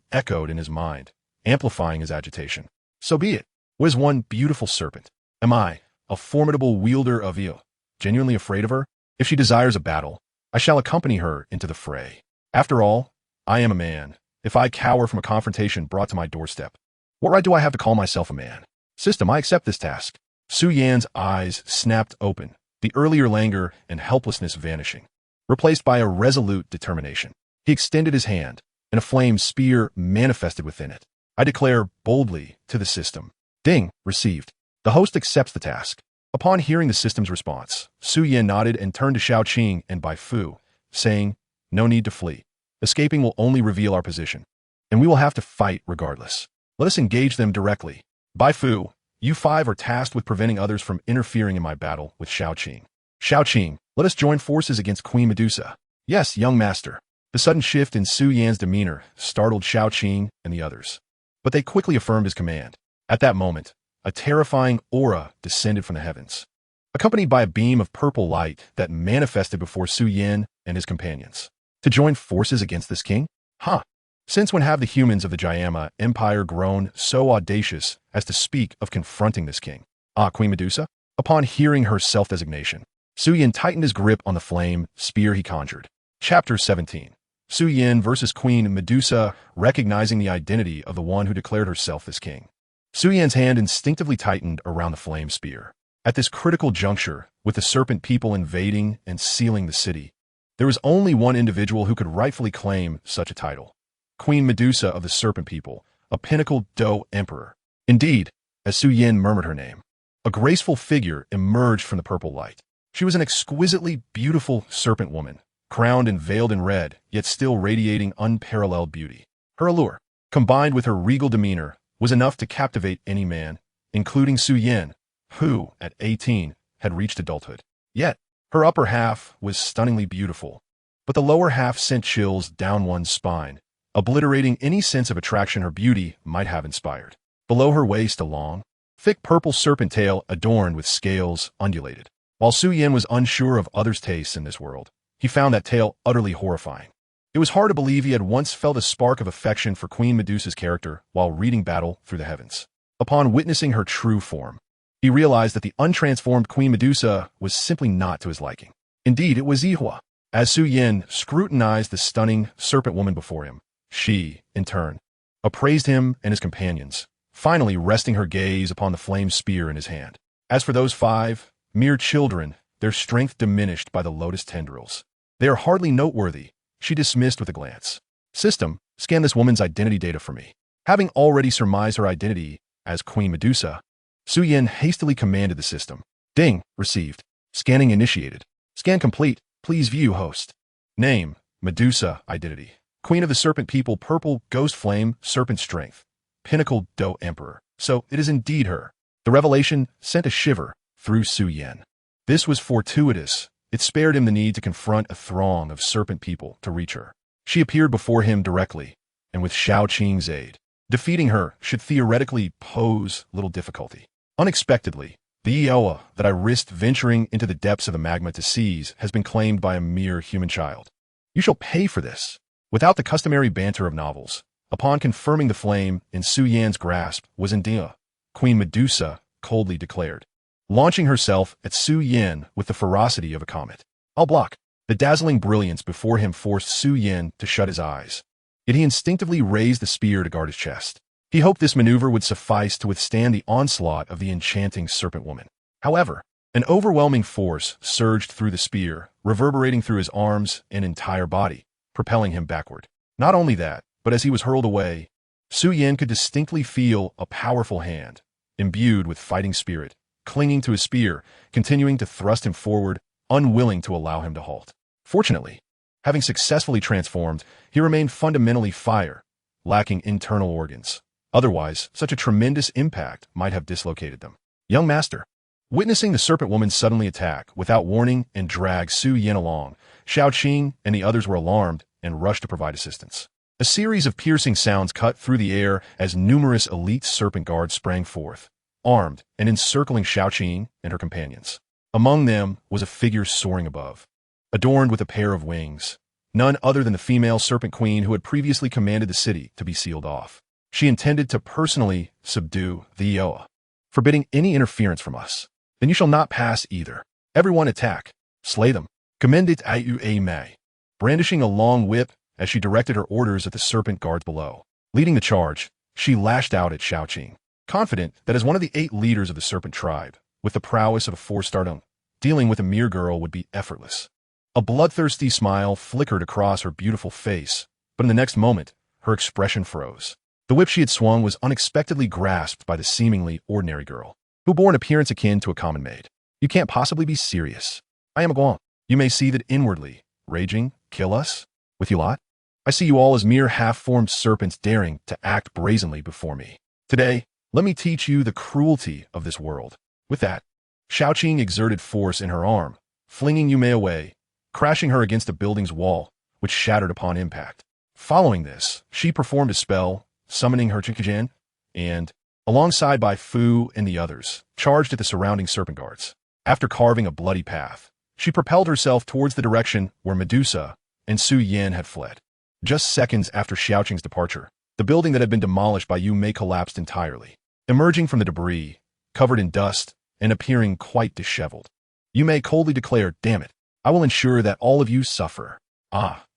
echoed in his mind, amplifying his agitation. "So be it. What is one beautiful serpent? Am I, a formidable wielder of Io, genuinely afraid of her? If she desires a battle, I shall accompany her into the fray. After all, I am a man. If I cower from a confrontation brought to my doorstep, what right do I have to call myself a man? System, I accept this task." Xiao Yan's eyes snapped open, the earlier languor and helplessness vanishing, replaced by a resolute determination. He extended his hand, and a flame spear manifested within it. I declare boldly to the system. Ding, received. The host accepts the task. Upon hearing the system's response, Xiao Yan nodded and turned to Xiao Qing and Bai Fu, saying, "No need to flee. Escaping will only reveal our position, and we will have to fight regardless. Let us engage them directly. Bai Fu, you five are tasked with preventing others from interfering in my battle with Xiao Qing. Xiao Qing, let us join forces against Queen Medusa." "Yes, young master." The sudden shift in Xiao Yan's demeanor startled Xiao Qing and the others, but they quickly affirmed his command. At that moment, a terrifying aura descended from the heavens, accompanied by a beam of purple light that manifested before Xiao Yan and his companions. To join forces against this king? Huh. Since when have the humans of the Jayama Empire grown so audacious as to speak of confronting this king? Queen Medusa? Upon hearing her self-designation, Xiao Yan tightened his grip on the flame spear he conjured. Chapter 17. Xiao Yan versus Queen Medusa, recognizing the identity of the one who declared herself this king. Xiao Yan's hand instinctively tightened around the flame spear. At this critical juncture, with the serpent people invading and sealing the city, there was only one individual who could rightfully claim such a title. Queen Medusa of the serpent people, a pinnacle Do emperor. Indeed, as Xiao Yan murmured her name, a graceful figure emerged from the purple light. She was an exquisitely beautiful serpent woman, crowned and veiled in red, yet still radiating unparalleled beauty. Her allure, combined with her regal demeanor, was enough to captivate any man, including Xiao Yan, who, at 18, had reached adulthood. Yet, her upper half was stunningly beautiful, but the lower half sent chills down one's spine, obliterating any sense of attraction her beauty might have inspired. Below her waist, a long, thick purple serpent tail adorned with scales undulated. While Xiao Yan was unsure of others' tastes in this world, he found that tail utterly horrifying. It was hard to believe he had once felt a spark of affection for Queen Medusa's character while reading Battle Through the Heavens. Upon witnessing her true form, he realized that the untransformed Queen Medusa was simply not to his liking. Indeed, it was Ihua. As Xiao Yan scrutinized the stunning serpent woman before him, she, in turn, appraised him and his companions, finally resting her gaze upon the flame spear in his hand. As for those five, mere children, their strength diminished by the lotus tendrils. "They are hardly noteworthy," she dismissed with a glance. "System, scan this woman's identity data for me." Having already surmised her identity as Queen Medusa, Xiao Yan hastily commanded the system. Ding, received. Scanning initiated. Scan complete. Please view host. Name, Medusa, identity. Queen of the Serpent People, purple, ghost flame, serpent strength. Pinnacle Do Emperor. So it is indeed her. The revelation sent a shiver through Xiao Yan. This was fortuitous. It spared him the need to confront a throng of serpent people to reach her. She appeared before him directly, and with Xiao Qing's aid. Defeating her should theoretically pose little difficulty. Unexpectedly, the Iowa that I risked venturing into the depths of the magma to seize has been claimed by a mere human child. You shall pay for this. Without the customary banter of novels, upon confirming the flame in Xiao Yan's grasp was India, Queen Medusa coldly declared, launching herself at Xiao Yan with the ferocity of a comet. I'll block. The dazzling brilliance before him forced Xiao Yan to shut his eyes. Yet he instinctively raised the spear to guard his chest. He hoped this maneuver would suffice to withstand the onslaught of the enchanting serpent woman. However, an overwhelming force surged through the spear, reverberating through his arms and entire body, propelling him backward. Not only that, but as he was hurled away, Xiao Yan could distinctly feel a powerful hand, imbued with fighting spirit, clinging to his spear, continuing to thrust him forward, unwilling to allow him to halt. Fortunately, having successfully transformed, he remained fundamentally fire, lacking internal organs. Otherwise, such a tremendous impact might have dislocated them. Young master. Witnessing the serpent woman suddenly attack without warning and drag Xiao Yan along, Xiao Qing and the others were alarmed and rushed to provide assistance. A series of piercing sounds cut through the air as numerous elite serpent guards sprang forth, armed and encircling Xiao Qing and her companions. Among them was a figure soaring above, adorned with a pair of wings, none other than the female serpent queen who had previously commanded the city to be sealed off. She intended to personally subdue the Iowa, forbidding any interference from us. Then you shall not pass either. Everyone attack. Slay them. Commendit Iua May. Brandishing a long whip as she directed her orders at the serpent guards below. Leading the charge, she lashed out at Xiao Qing, confident that as one of the 8 leaders of the serpent tribe, with the prowess of a 4-star, dealing with a mere girl would be effortless. A bloodthirsty smile flickered across her beautiful face, but in the next moment, her expression froze. The whip she had swung was unexpectedly grasped by the seemingly ordinary girl, who bore an appearance akin to a common maid. You can't possibly be serious. I am a Guam. You may see that inwardly, raging, kill us? With you lot? I see you all as mere half-formed serpents daring to act brazenly before me. Today, let me teach you the cruelty of this world. With that, Xiao exerted force in her arm, flinging Yume away, crashing her against a building's wall, which shattered upon impact. Following this, she performed a spell, summoning her Yan, and, alongside Bai Fu and the others, charged at the surrounding serpent guards. After carving a bloody path, she propelled herself towards the direction where Medusa and Xiao Yan had fled. Just seconds after Xiaoqing's departure, the building that had been demolished by Yume collapsed entirely, emerging from the debris, covered in dust, and appearing quite disheveled. Yume coldly declared, "Damn it, I will ensure that all of you suffer.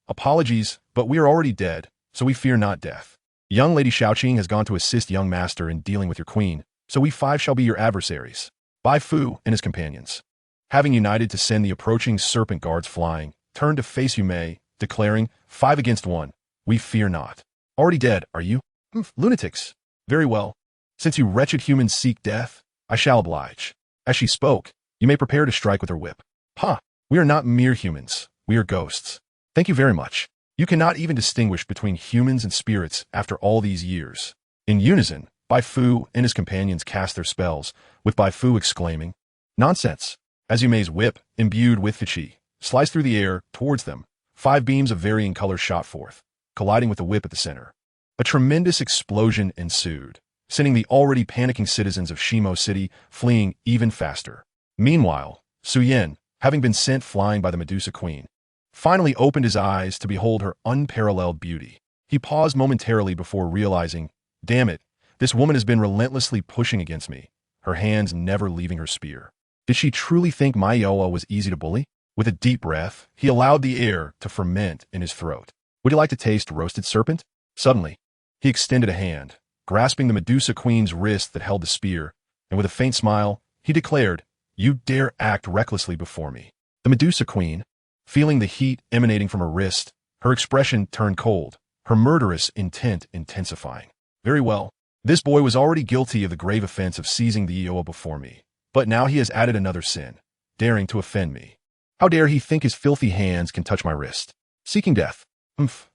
Apologies, but we are already dead, so we fear not death. Young Lady Xiaoqing has gone to assist young master in dealing with your queen, so we 5 shall be your adversaries." Bai Fu and his companions, having united to send the approaching serpent guards flying, turned to face Yume, declaring, 5 against 1, we fear not. Already dead, are you? Lunatics. Very well. Since you wretched humans seek death, I shall oblige. As she spoke, you may prepare to strike with her whip. We are not mere humans. We are ghosts. Thank you very much. You cannot even distinguish between humans and spirits after all these years. In unison, Bai Fu and his companions cast their spells, with Bai Fu exclaiming, "Nonsense!" As Yume's whip, imbued with the chi, sliced through the air towards them, 5 beams of varying colors shot forth, colliding with the whip at the center. A tremendous explosion ensued, sending the already panicking citizens of Shimo City fleeing even faster. Meanwhile, Xiao Yan, having been sent flying by the Medusa Queen, finally opened his eyes to behold her unparalleled beauty. He paused momentarily before realizing, damn it, this woman has been relentlessly pushing against me, her hands never leaving her spear. Did she truly think my Yoa was easy to bully? With a deep breath, he allowed the air to ferment in his throat. Would you like to taste roasted serpent? Suddenly, he extended a hand, grasping the Medusa Queen's wrist that held the spear, and with a faint smile, he declared, "You dare act recklessly before me." The Medusa Queen, feeling the heat emanating from her wrist, her expression turned cold, her murderous intent intensifying. Very well. This boy was already guilty of the grave offense of seizing the Ioa before me, but now he has added another sin, daring to offend me. How dare he think his filthy hands can touch my wrist? Seeking death.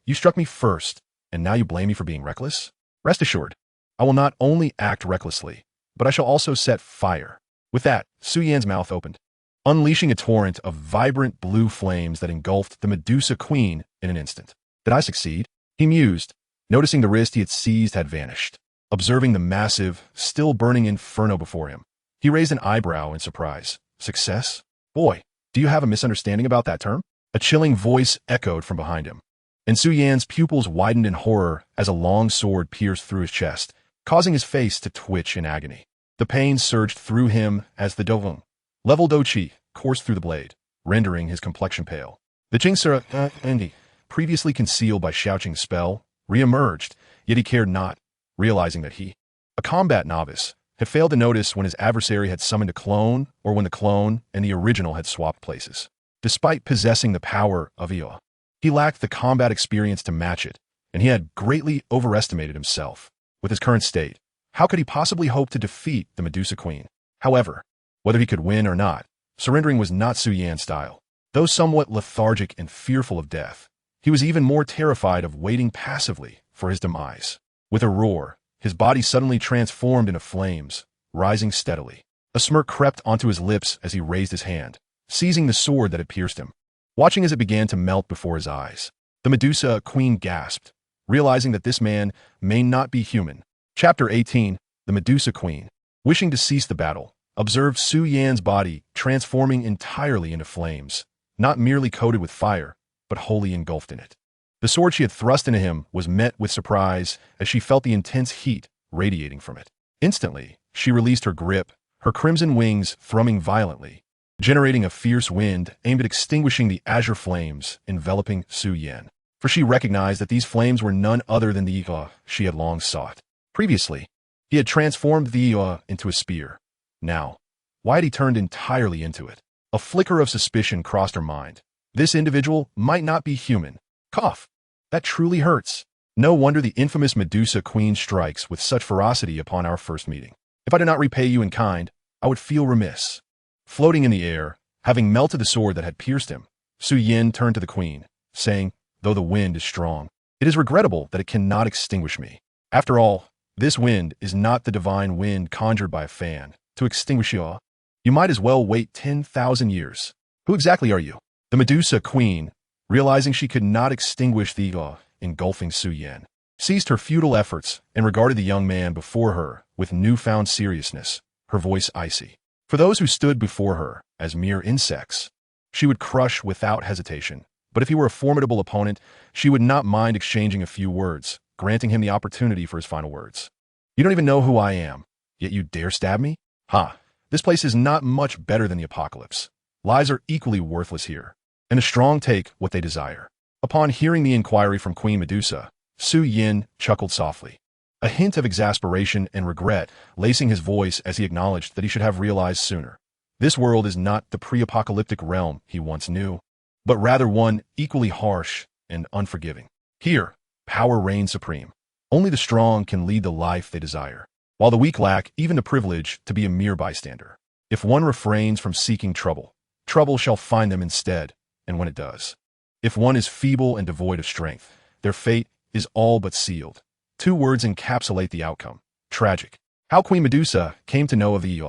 You struck me first, and now you blame me for being reckless? Rest assured, I will not only act recklessly, but I shall also set fire. With that, Xiao Yan's mouth opened, unleashing a torrent of vibrant blue flames that engulfed the Medusa Queen in an instant. Did I succeed? He mused, noticing the wrist he had seized had vanished. Observing the massive, still burning inferno before him, he raised an eyebrow in surprise. Success? Boy, do you have a misunderstanding about that term? A chilling voice echoed from behind him, and Xiao Yan's pupils widened in horror as a long sword pierced through his chest, causing his face to twitch in agony. The pain surged through him as the Dovung, level Douqi, coursed through the blade, rendering his complexion pale. The Jingsura, previously concealed by Xiaoqing's spell, re-emerged, yet he cared not, realizing that he, a combat novice, had failed to notice when his adversary had summoned a clone or when the clone and the original had swapped places. Despite possessing the power of Ioa, he lacked the combat experience to match it, and he had greatly overestimated himself. With his current state, how could he possibly hope to defeat the Medusa Queen? However, whether he could win or not, surrendering was not Xiao Yan's style. Though somewhat lethargic and fearful of death, he was even more terrified of waiting passively for his demise. With a roar, his body suddenly transformed into flames, rising steadily. A smirk crept onto his lips as he raised his hand, seizing the sword that had pierced him. Watching as it began to melt before his eyes, the Medusa Queen gasped, realizing that this man may not be human. Chapter 18, The Medusa Queen, wishing to cease the battle, observed Xiao Yan's body transforming entirely into flames, not merely coated with fire, but wholly engulfed in it. The sword she had thrust into him was met with surprise as she felt the intense heat radiating from it. Instantly, she released her grip, her crimson wings thrumming violently, generating a fierce wind aimed at extinguishing the azure flames enveloping Xiao Yan. For she recognized that these flames were none other than the Ioa she had long sought. Previously, he had transformed the Ioa into a spear. Now, why had he turned entirely into it? A flicker of suspicion crossed her mind. This individual might not be human. Cough. That truly hurts. No wonder the infamous Medusa Queen strikes with such ferocity upon our first meeting. If I did not repay you in kind, I would feel remiss. Floating in the air, having melted the sword that had pierced him, Xiao Yan turned to the queen, saying, though the wind is strong, it is regrettable that it cannot extinguish me. After all, this wind is not the divine wind conjured by a fan to extinguish you. You might as well wait 10,000 years. Who exactly are you? The Medusa Queen, realizing she could not extinguish the engulfing Xiao Yan, ceased her futile efforts and regarded the young man before her with newfound seriousness, her voice icy. For those who stood before her as mere insects, she would crush without hesitation. But if he were a formidable opponent, she would not mind exchanging a few words, granting him the opportunity for his final words. You don't even know who I am, yet you dare stab me? Ha! This place is not much better than the apocalypse. Lies are equally worthless here, and the strong take what they desire. Upon hearing the inquiry from Queen Medusa, Xiao Yan chuckled softly, a hint of exasperation and regret lacing his voice as he acknowledged that he should have realized sooner. This world is not the pre-apocalyptic realm he once knew, but rather one equally harsh and unforgiving. Here, power reigns supreme. Only the strong can lead the life they desire, while the weak lack even the privilege to be a mere bystander. If one refrains from seeking trouble, trouble shall find them instead, and when it does. If one is feeble and devoid of strength, their fate is all but sealed. Two words encapsulate the outcome: tragic. How Queen Medusa came to know of the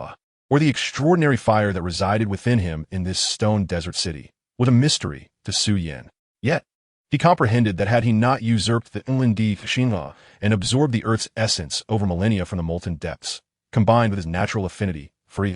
or the extraordinary fire that resided within him in this stone desert city, was a mystery to Xiao Yan. Yet, he comprehended that had he not usurped the Inlandi Xinla and absorbed the earth's essence over millennia from the molten depths, combined with his natural affinity for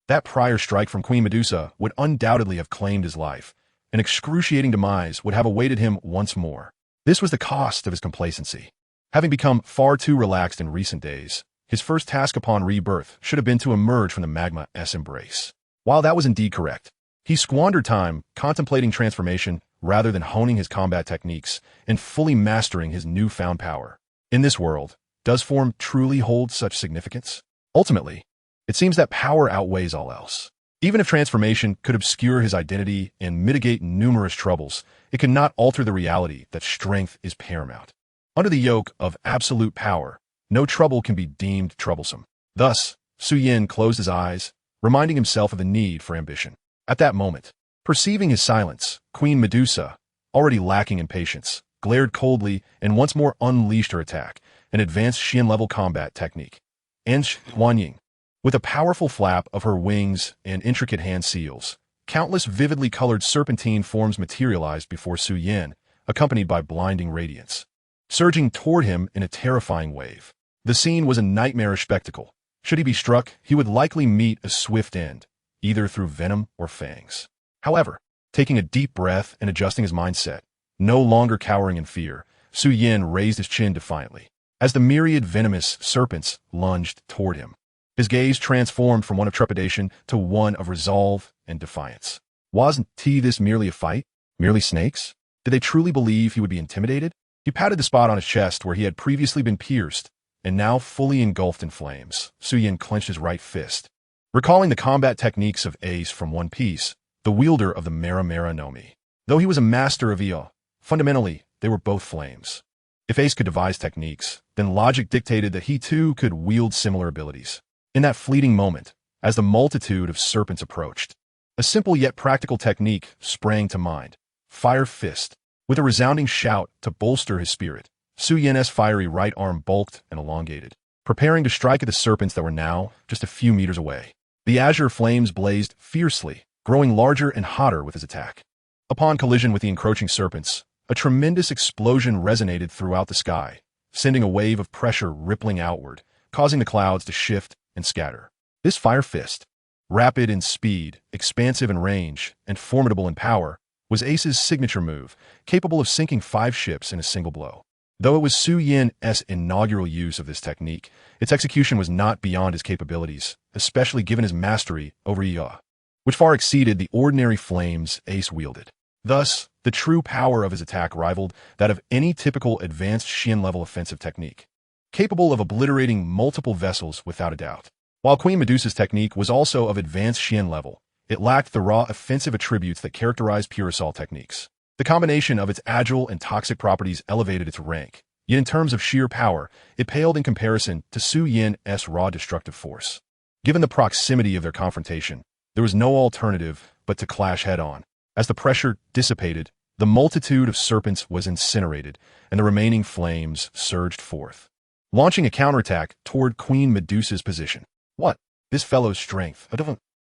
that prior strike from Queen Medusa would undoubtedly have claimed his life. An excruciating demise would have awaited him once more. This was the cost of his complacency. Having become far too relaxed in recent days, his first task upon rebirth should have been to emerge from the magma's embrace. While that was indeed correct, he squandered time contemplating transformation rather than honing his combat techniques and fully mastering his newfound power. In this world, does form truly hold such significance? Ultimately, it seems that power outweighs all else. Even if transformation could obscure his identity and mitigate numerous troubles, it could not alter the reality that strength is paramount. Under the yoke of absolute power, no trouble can be deemed troublesome. Thus, Xiao Yan closed his eyes, reminding himself of the need for ambition. At that moment, perceiving his silence, Queen Medusa, already lacking in patience, glared coldly and once more unleashed her attack, an advanced Xian-level combat technique. And Xuanying, with a powerful flap of her wings and intricate hand seals, countless vividly colored serpentine forms materialized before Xiao Yan, accompanied by blinding radiance, surging toward him in a terrifying wave. The scene was a nightmarish spectacle. Should he be struck, he would likely meet a swift end, either through venom or fangs. However, taking a deep breath and adjusting his mindset, no longer cowering in fear, Xiao Yan raised his chin defiantly. As the myriad venomous serpents lunged toward him, his gaze transformed from one of trepidation to one of resolve and defiance. Wasn't this merely a fight? Merely snakes? Did they truly believe he would be intimidated? He patted the spot on his chest where he had previously been pierced, and now fully engulfed in flames. Xiao Yan clenched his right fist. Recalling the combat techniques of Ace from One Piece, the wielder of the Mera Mera no Mi. Though he was a master of Io, fundamentally, they were both flames. If Ace could devise techniques, then logic dictated that he too could wield similar abilities. In that fleeting moment, as the multitude of serpents approached, a simple yet practical technique sprang to mind: Fire Fist. With a resounding shout to bolster his spirit, Xiao Yan's fiery right arm bulked and elongated, preparing to strike at the serpents that were now just a few meters away. The azure flames blazed fiercely, growing larger and hotter with his attack. Upon collision with the encroaching serpents, a tremendous explosion resonated throughout the sky, sending a wave of pressure rippling outward, causing the clouds to shift and scatter. This Fire Fist, rapid in speed, expansive in range, and formidable in power, was Ace's signature move, capable of sinking 5 ships in a single blow. Though it was Xiao Yan's inaugural use of this technique, its execution was not beyond his capabilities, especially given his mastery over Io, which far exceeded the ordinary flames Ace wielded. Thus, the true power of his attack rivaled that of any typical advanced Xian-level offensive technique, capable of obliterating multiple vessels without a doubt. While Queen Medusa's technique was also of advanced Xian level, It lacked the raw offensive attributes that characterize pure assault techniques. The combination of its agile and toxic properties elevated its rank, yet in terms of sheer power, it paled in comparison to Xiao Yan's raw destructive force. Given the proximity of their confrontation, there was no alternative but to clash head-on. As the pressure dissipated, the multitude of serpents was incinerated, and the remaining flames surged forth, launching a counterattack toward Queen Medusa's position. What? This fellow's strength.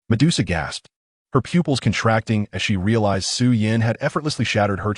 Medusa gasped, her pupils contracting as she realized Xiao Yan had effortlessly shattered her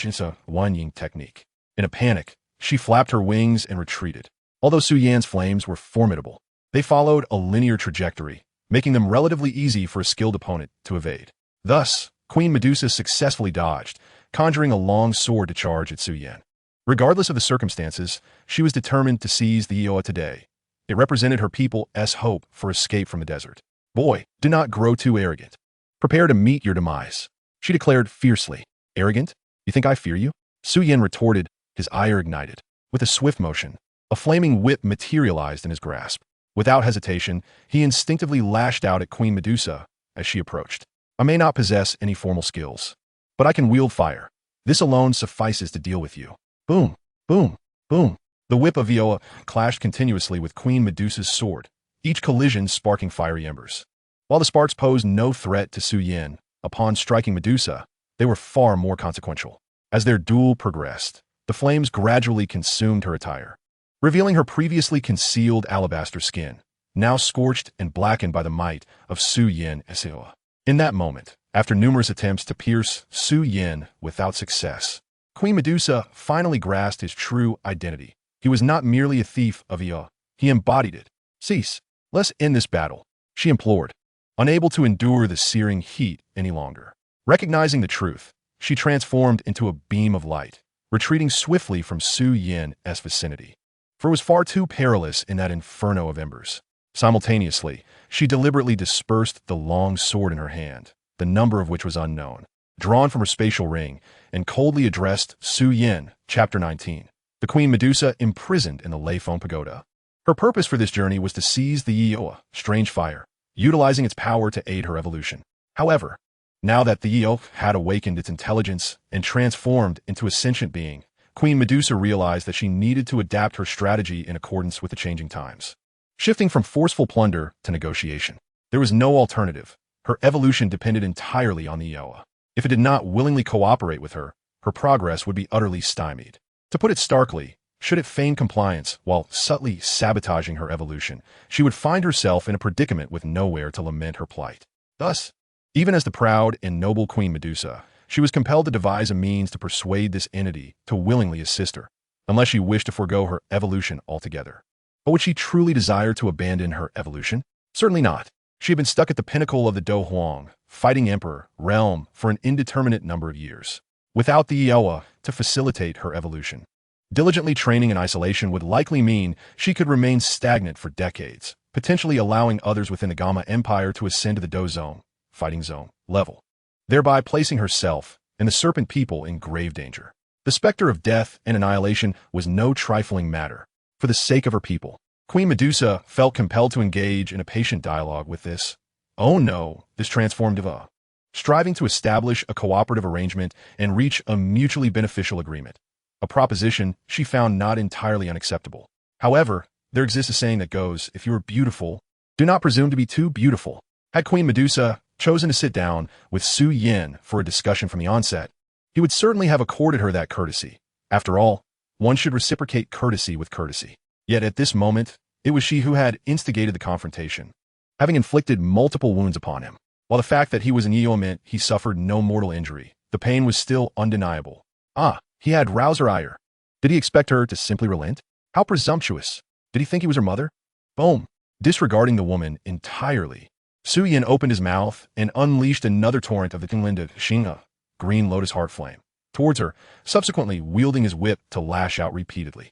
Wan technique. In a panic, she flapped her wings and retreated. Although Xiao Yan's flames were formidable, they followed a linear trajectory, making them relatively easy for a skilled opponent to evade. Thus, Queen Medusa successfully dodged, conjuring a long sword to charge at Xiao Yan. Regardless of the circumstances, she was determined to seize the Iowa today. It represented her people's hope for escape from the desert. Boy, do not grow too arrogant. Prepare to meet your demise, she declared fiercely. Arrogant? You think I fear you? Xiao Yan retorted, his ire ignited. With a swift motion, a flaming whip materialized in his grasp. Without hesitation, he instinctively lashed out at Queen Medusa as she approached. I may not possess any formal skills, but I can wield fire. This alone suffices to deal with you. Boom, boom, boom. The whip of Iowa clashed continuously with Queen Medusa's sword, each collision sparking fiery embers. While the sparks posed no threat to Xiao Yan, upon striking Medusa, they were far more consequential. As their duel progressed, the flames gradually consumed her attire, revealing her previously concealed alabaster skin, now scorched and blackened by the might of Xiao Yan's Iowa. In that moment, after numerous attempts to pierce Xiao Yan without success, Queen Medusa finally grasped his true identity. He was not merely a thief of Iowa, he embodied it. Cease. Let's end this battle, she implored, unable to endure the searing heat any longer. Recognizing the truth, she transformed into a beam of light, retreating swiftly from Xiao Yan's vicinity. For it was far too perilous in that inferno of embers. Simultaneously, she deliberately dispersed the long sword in her hand, the number of which was unknown, drawn from her spatial ring, and coldly addressed Xiao Yan, Chapter 19, the Queen Medusa imprisoned in the Leifone Pagoda. Her purpose for this journey was to seize the Iowa, strange fire, utilizing its power to aid her evolution. However, now that the Iowa had awakened its intelligence and transformed into a sentient being, Queen Medusa realized that she needed to adapt her strategy in accordance with the changing times. Shifting from forceful plunder to negotiation, there was no alternative. Her evolution depended entirely on the Iowa. If it did not willingly cooperate with her, her progress would be utterly stymied. To put it starkly, should it feign compliance while subtly sabotaging her evolution, she would find herself in a predicament with nowhere to lament her plight. Thus, even as the proud and noble Queen Medusa, she was compelled to devise a means to persuade this entity to willingly assist her, unless she wished to forego her evolution altogether. But would she truly desire to abandon her evolution? Certainly not. She had been stuck at the pinnacle of the Do Huang, fighting emperor, realm, for an indeterminate number of years, without the Iowa to facilitate her evolution. Diligently training in isolation would likely mean she could remain stagnant for decades, potentially allowing others within the Gamma Empire to ascend to the Do Zone, fighting zone, level, thereby placing herself and the Serpent people in grave danger. The specter of death and annihilation was no trifling matter. For the sake of her people, Queen Medusa felt compelled to engage in a patient dialogue with this transformed Iowa, striving to establish a cooperative arrangement and reach a mutually beneficial agreement, a proposition she found not entirely unacceptable. However, there exists a saying that goes, if you are beautiful, do not presume to be too beautiful. Had Queen Medusa chosen to sit down with Xiao Yan for a discussion from the onset, he would certainly have accorded her that courtesy. After all, one should reciprocate courtesy with courtesy. Yet at this moment, it was she who had instigated the confrontation, having inflicted multiple wounds upon him. While the fact that he was an Iowa meant he suffered no mortal injury, the pain was still undeniable. He had roused her ire. Did he expect her to simply relent? How presumptuous. Did he think he was her mother? Boom. Disregarding the woman entirely, Xiao Yan opened his mouth and unleashed another torrent of the Tinglinda of Xingha, green lotus heart flame, towards her, subsequently wielding his whip to lash out repeatedly.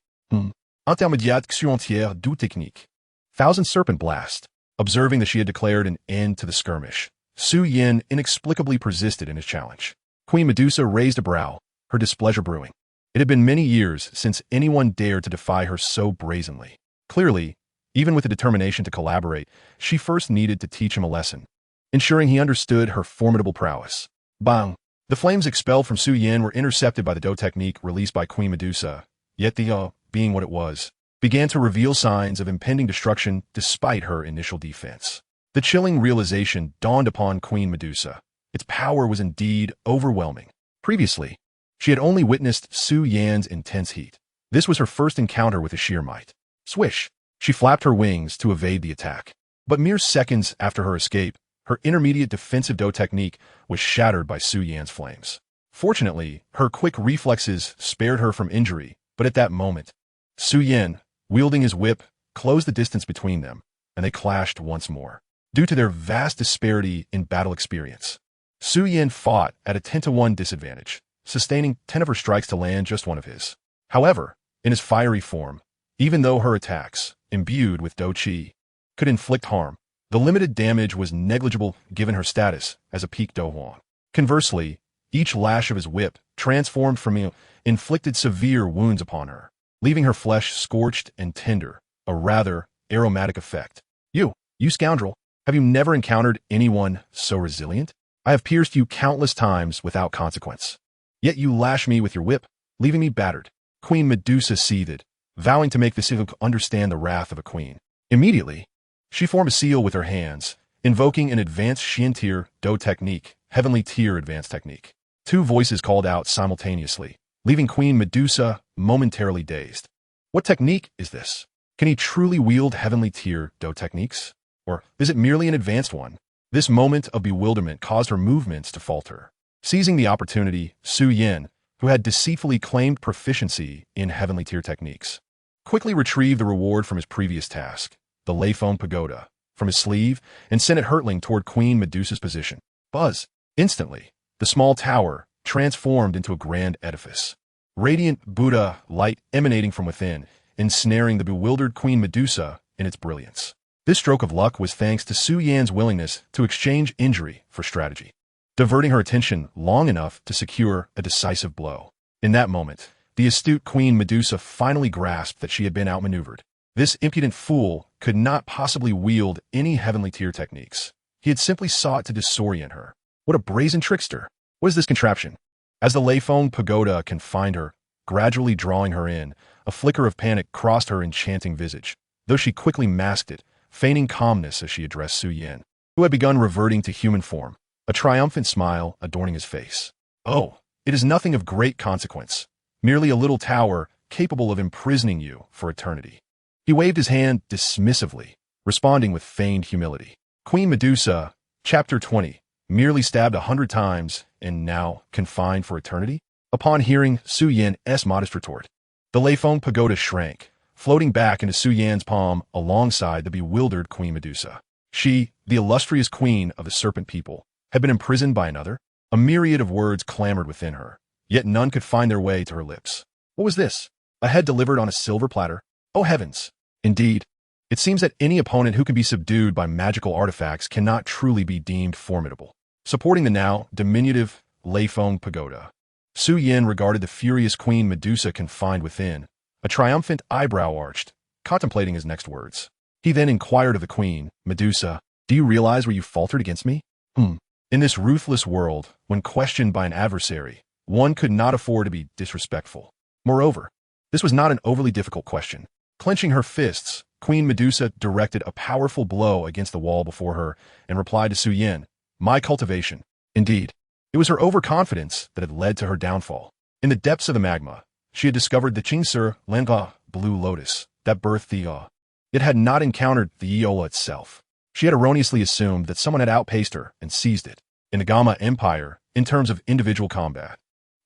Intermédiate entière du technique. Thousand Serpent Blast. Observing that she had declared an end to the skirmish, Xiao Yan inexplicably persisted in his challenge. Queen Medusa raised a brow, her displeasure brewing. It had been many years since anyone dared to defy her so brazenly. Clearly, even with the determination to collaborate, she first needed to teach him a lesson. ensuring he understood her formidable prowess. Bang! The flames expelled from Xiao Yan were intercepted by the Do technique released by Queen Medusa, yet the being what it was, began to reveal signs of impending destruction despite her initial defense. The chilling realization dawned upon Queen Medusa. Its power was indeed overwhelming. Previously, she had only witnessed Xiao Yan's intense heat. This was her first encounter with the sheer might. Swish! She flapped her wings to evade the attack. But mere seconds after her escape, her intermediate defensive Do technique was shattered by Xiao Yan's flames. Fortunately, her quick reflexes spared her from injury, but at that moment, Xiao Yan, wielding his whip, closed the distance between them, and they clashed once more. Due to their vast disparity in battle experience, Xiao Yan fought at a 10-to-1 disadvantage, sustaining 10 of her strikes to land just one of his. However, in his fiery form, even though her attacks, imbued with Do Chi, could inflict harm, the limited damage was negligible given her status as a peak Do Huan. Conversely, each lash of his whip, transformed from him, inflicted severe wounds upon her, leaving her flesh scorched and tender, a rather aromatic effect. You scoundrel, have you never encountered anyone so resilient? I have pierced you countless times without consequence. Yet you lash me with your whip, leaving me battered. Queen Medusa seethed, vowing to make the Civic understand the wrath of a queen. Immediately, she formed a seal with her hands, invoking an advanced Xian tier Do technique, heavenly tier advanced technique. Two voices called out simultaneously, leaving Queen Medusa momentarily dazed. What technique is this? Can he truly wield heavenly tier Do techniques? Or is it merely an advanced one? This moment of bewilderment caused her movements to falter. Seizing the opportunity, Xiao Yan, who had deceitfully claimed proficiency in heavenly tier techniques, quickly retrieved the reward from his previous task, the Leiphone Pagoda, from his sleeve and sent it hurtling toward Queen Medusa's position. Buzz! Instantly, the small tower transformed into a grand edifice. Radiant Buddha light emanating from within, ensnaring the bewildered Queen Medusa in its brilliance. This stroke of luck was thanks to Xiao Yan's willingness to exchange injury for strategy, diverting her attention long enough to secure a decisive blow. In that moment, the astute Queen Medusa finally grasped that she had been outmaneuvered. This impudent fool could not possibly wield any heavenly tier techniques. He had simply sought to disorient her. What a brazen trickster! What is this contraption? As the Leiphone Pagoda confined her, gradually drawing her in, a flicker of panic crossed her enchanting visage, though she quickly masked it, feigning calmness as she addressed Xiao Yan, who had begun reverting to human form, a triumphant smile adorning his face. Oh, it is nothing of great consequence, merely a little tower capable of imprisoning you for eternity. He waved his hand dismissively, responding with feigned humility. Queen Medusa, Chapter 20, merely stabbed 100 times and now confined for eternity? Upon hearing Xiao Yan's modest retort, the Leiphone Pagoda shrank, floating back into Xiao Yan's palm alongside the bewildered Queen Medusa. She, the illustrious queen of the serpent people, had been imprisoned by another? A myriad of words clamored within her, yet none could find their way to her lips. What was this? A head delivered on a silver platter? Oh heavens! Indeed, it seems that any opponent who can be subdued by magical artifacts cannot truly be deemed formidable. Supporting the now diminutive Leiphone Pagoda, Xiao Yan regarded the furious Queen Medusa confined within, a triumphant eyebrow arched, contemplating his next words. He then inquired of the Queen, Medusa, do you realize where you faltered against me? In this ruthless world, when questioned by an adversary, one could not afford to be disrespectful. Moreover, this was not an overly difficult question. Clenching her fists, Queen Medusa directed a powerful blow against the wall before her and replied to Xiao Yan, my cultivation. Indeed, it was her overconfidence that had led to her downfall. In the depths of the magma, she had discovered the Qingsi Lenga blue lotus that birthed the It had not encountered the Eola itself. She had erroneously assumed that someone had outpaced her and seized it. In the Gamma Empire, in terms of individual combat,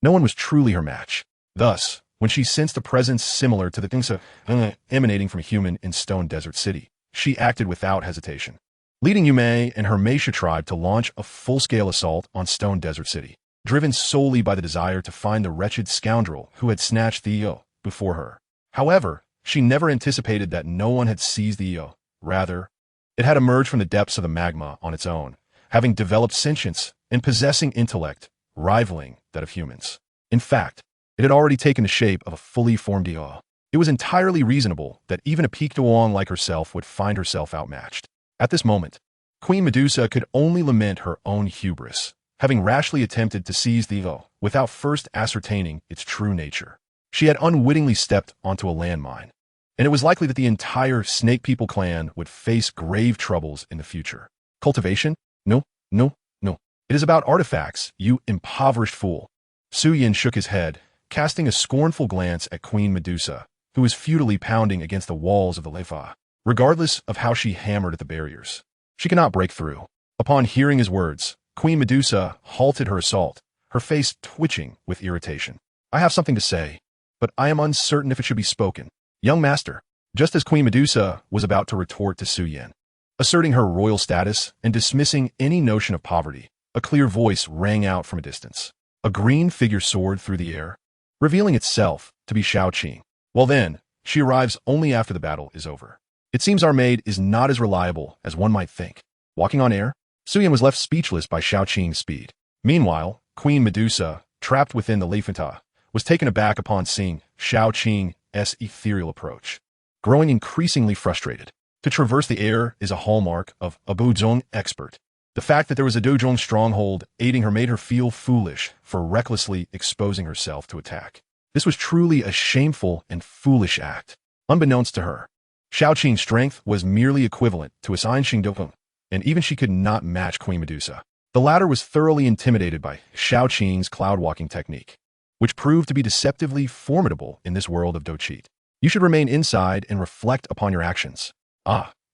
no one was truly her match. Thus, when she sensed a presence similar to the Qingsi emanating from a human in Stone Desert City, she acted without hesitation, leading Yume and her Meisha tribe to launch a full-scale assault on Stone Desert City, driven solely by the desire to find the wretched scoundrel who had snatched the Eo before her. However, she never anticipated that no one had seized the Eo. Rather, it had emerged from the depths of the magma on its own, having developed sentience and possessing intellect rivaling that of humans. In fact, it had already taken the shape of a fully formed Eo. It was entirely reasonable that even a peak Duong like herself would find herself outmatched. At this moment, Queen Medusa could only lament her own hubris, having rashly attempted to seize the Vo without first ascertaining its true nature. She had unwittingly stepped onto a landmine, and it was likely that the entire Snake People clan would face grave troubles in the future. Cultivation? No, no, no. It is about artifacts, you impoverished fool. Xiao Yan shook his head, casting a scornful glance at Queen Medusa, who was futilely pounding against the walls of the Lefa. Regardless of how she hammered at the barriers, she could not break through. Upon hearing his words, Queen Medusa halted her assault, her face twitching with irritation. I have something to say, but I am uncertain if it should be spoken. Young master, just as Queen Medusa was about to retort to Xiao Yan, asserting her royal status and dismissing any notion of poverty, a clear voice rang out from a distance. A green figure soared through the air, revealing itself to be Xiao Qing. Well then, she arrives only after the battle is over. It seems our maid is not as reliable as one might think. Walking on air, Xiao Yan was left speechless by Xiao Qing's speed. Meanwhile, Queen Medusa, trapped within the Leifanta, was taken aback upon seeing Xiao Qing's ethereal approach. Growing increasingly frustrated, to traverse the air is a hallmark of a Buzhong expert. The fact that there was a Dozhong stronghold aiding her made her feel foolish for recklessly exposing herself to attack. This was truly a shameful and foolish act. Unbeknownst to her, Xiao Qing's strength was merely equivalent to a Sign Xingdopeng, and even she could not match Queen Medusa. The latter was thoroughly intimidated by Xiao Qing's cloud-walking technique, which proved to be deceptively formidable in this world of Douqi. You should remain inside and reflect upon your actions.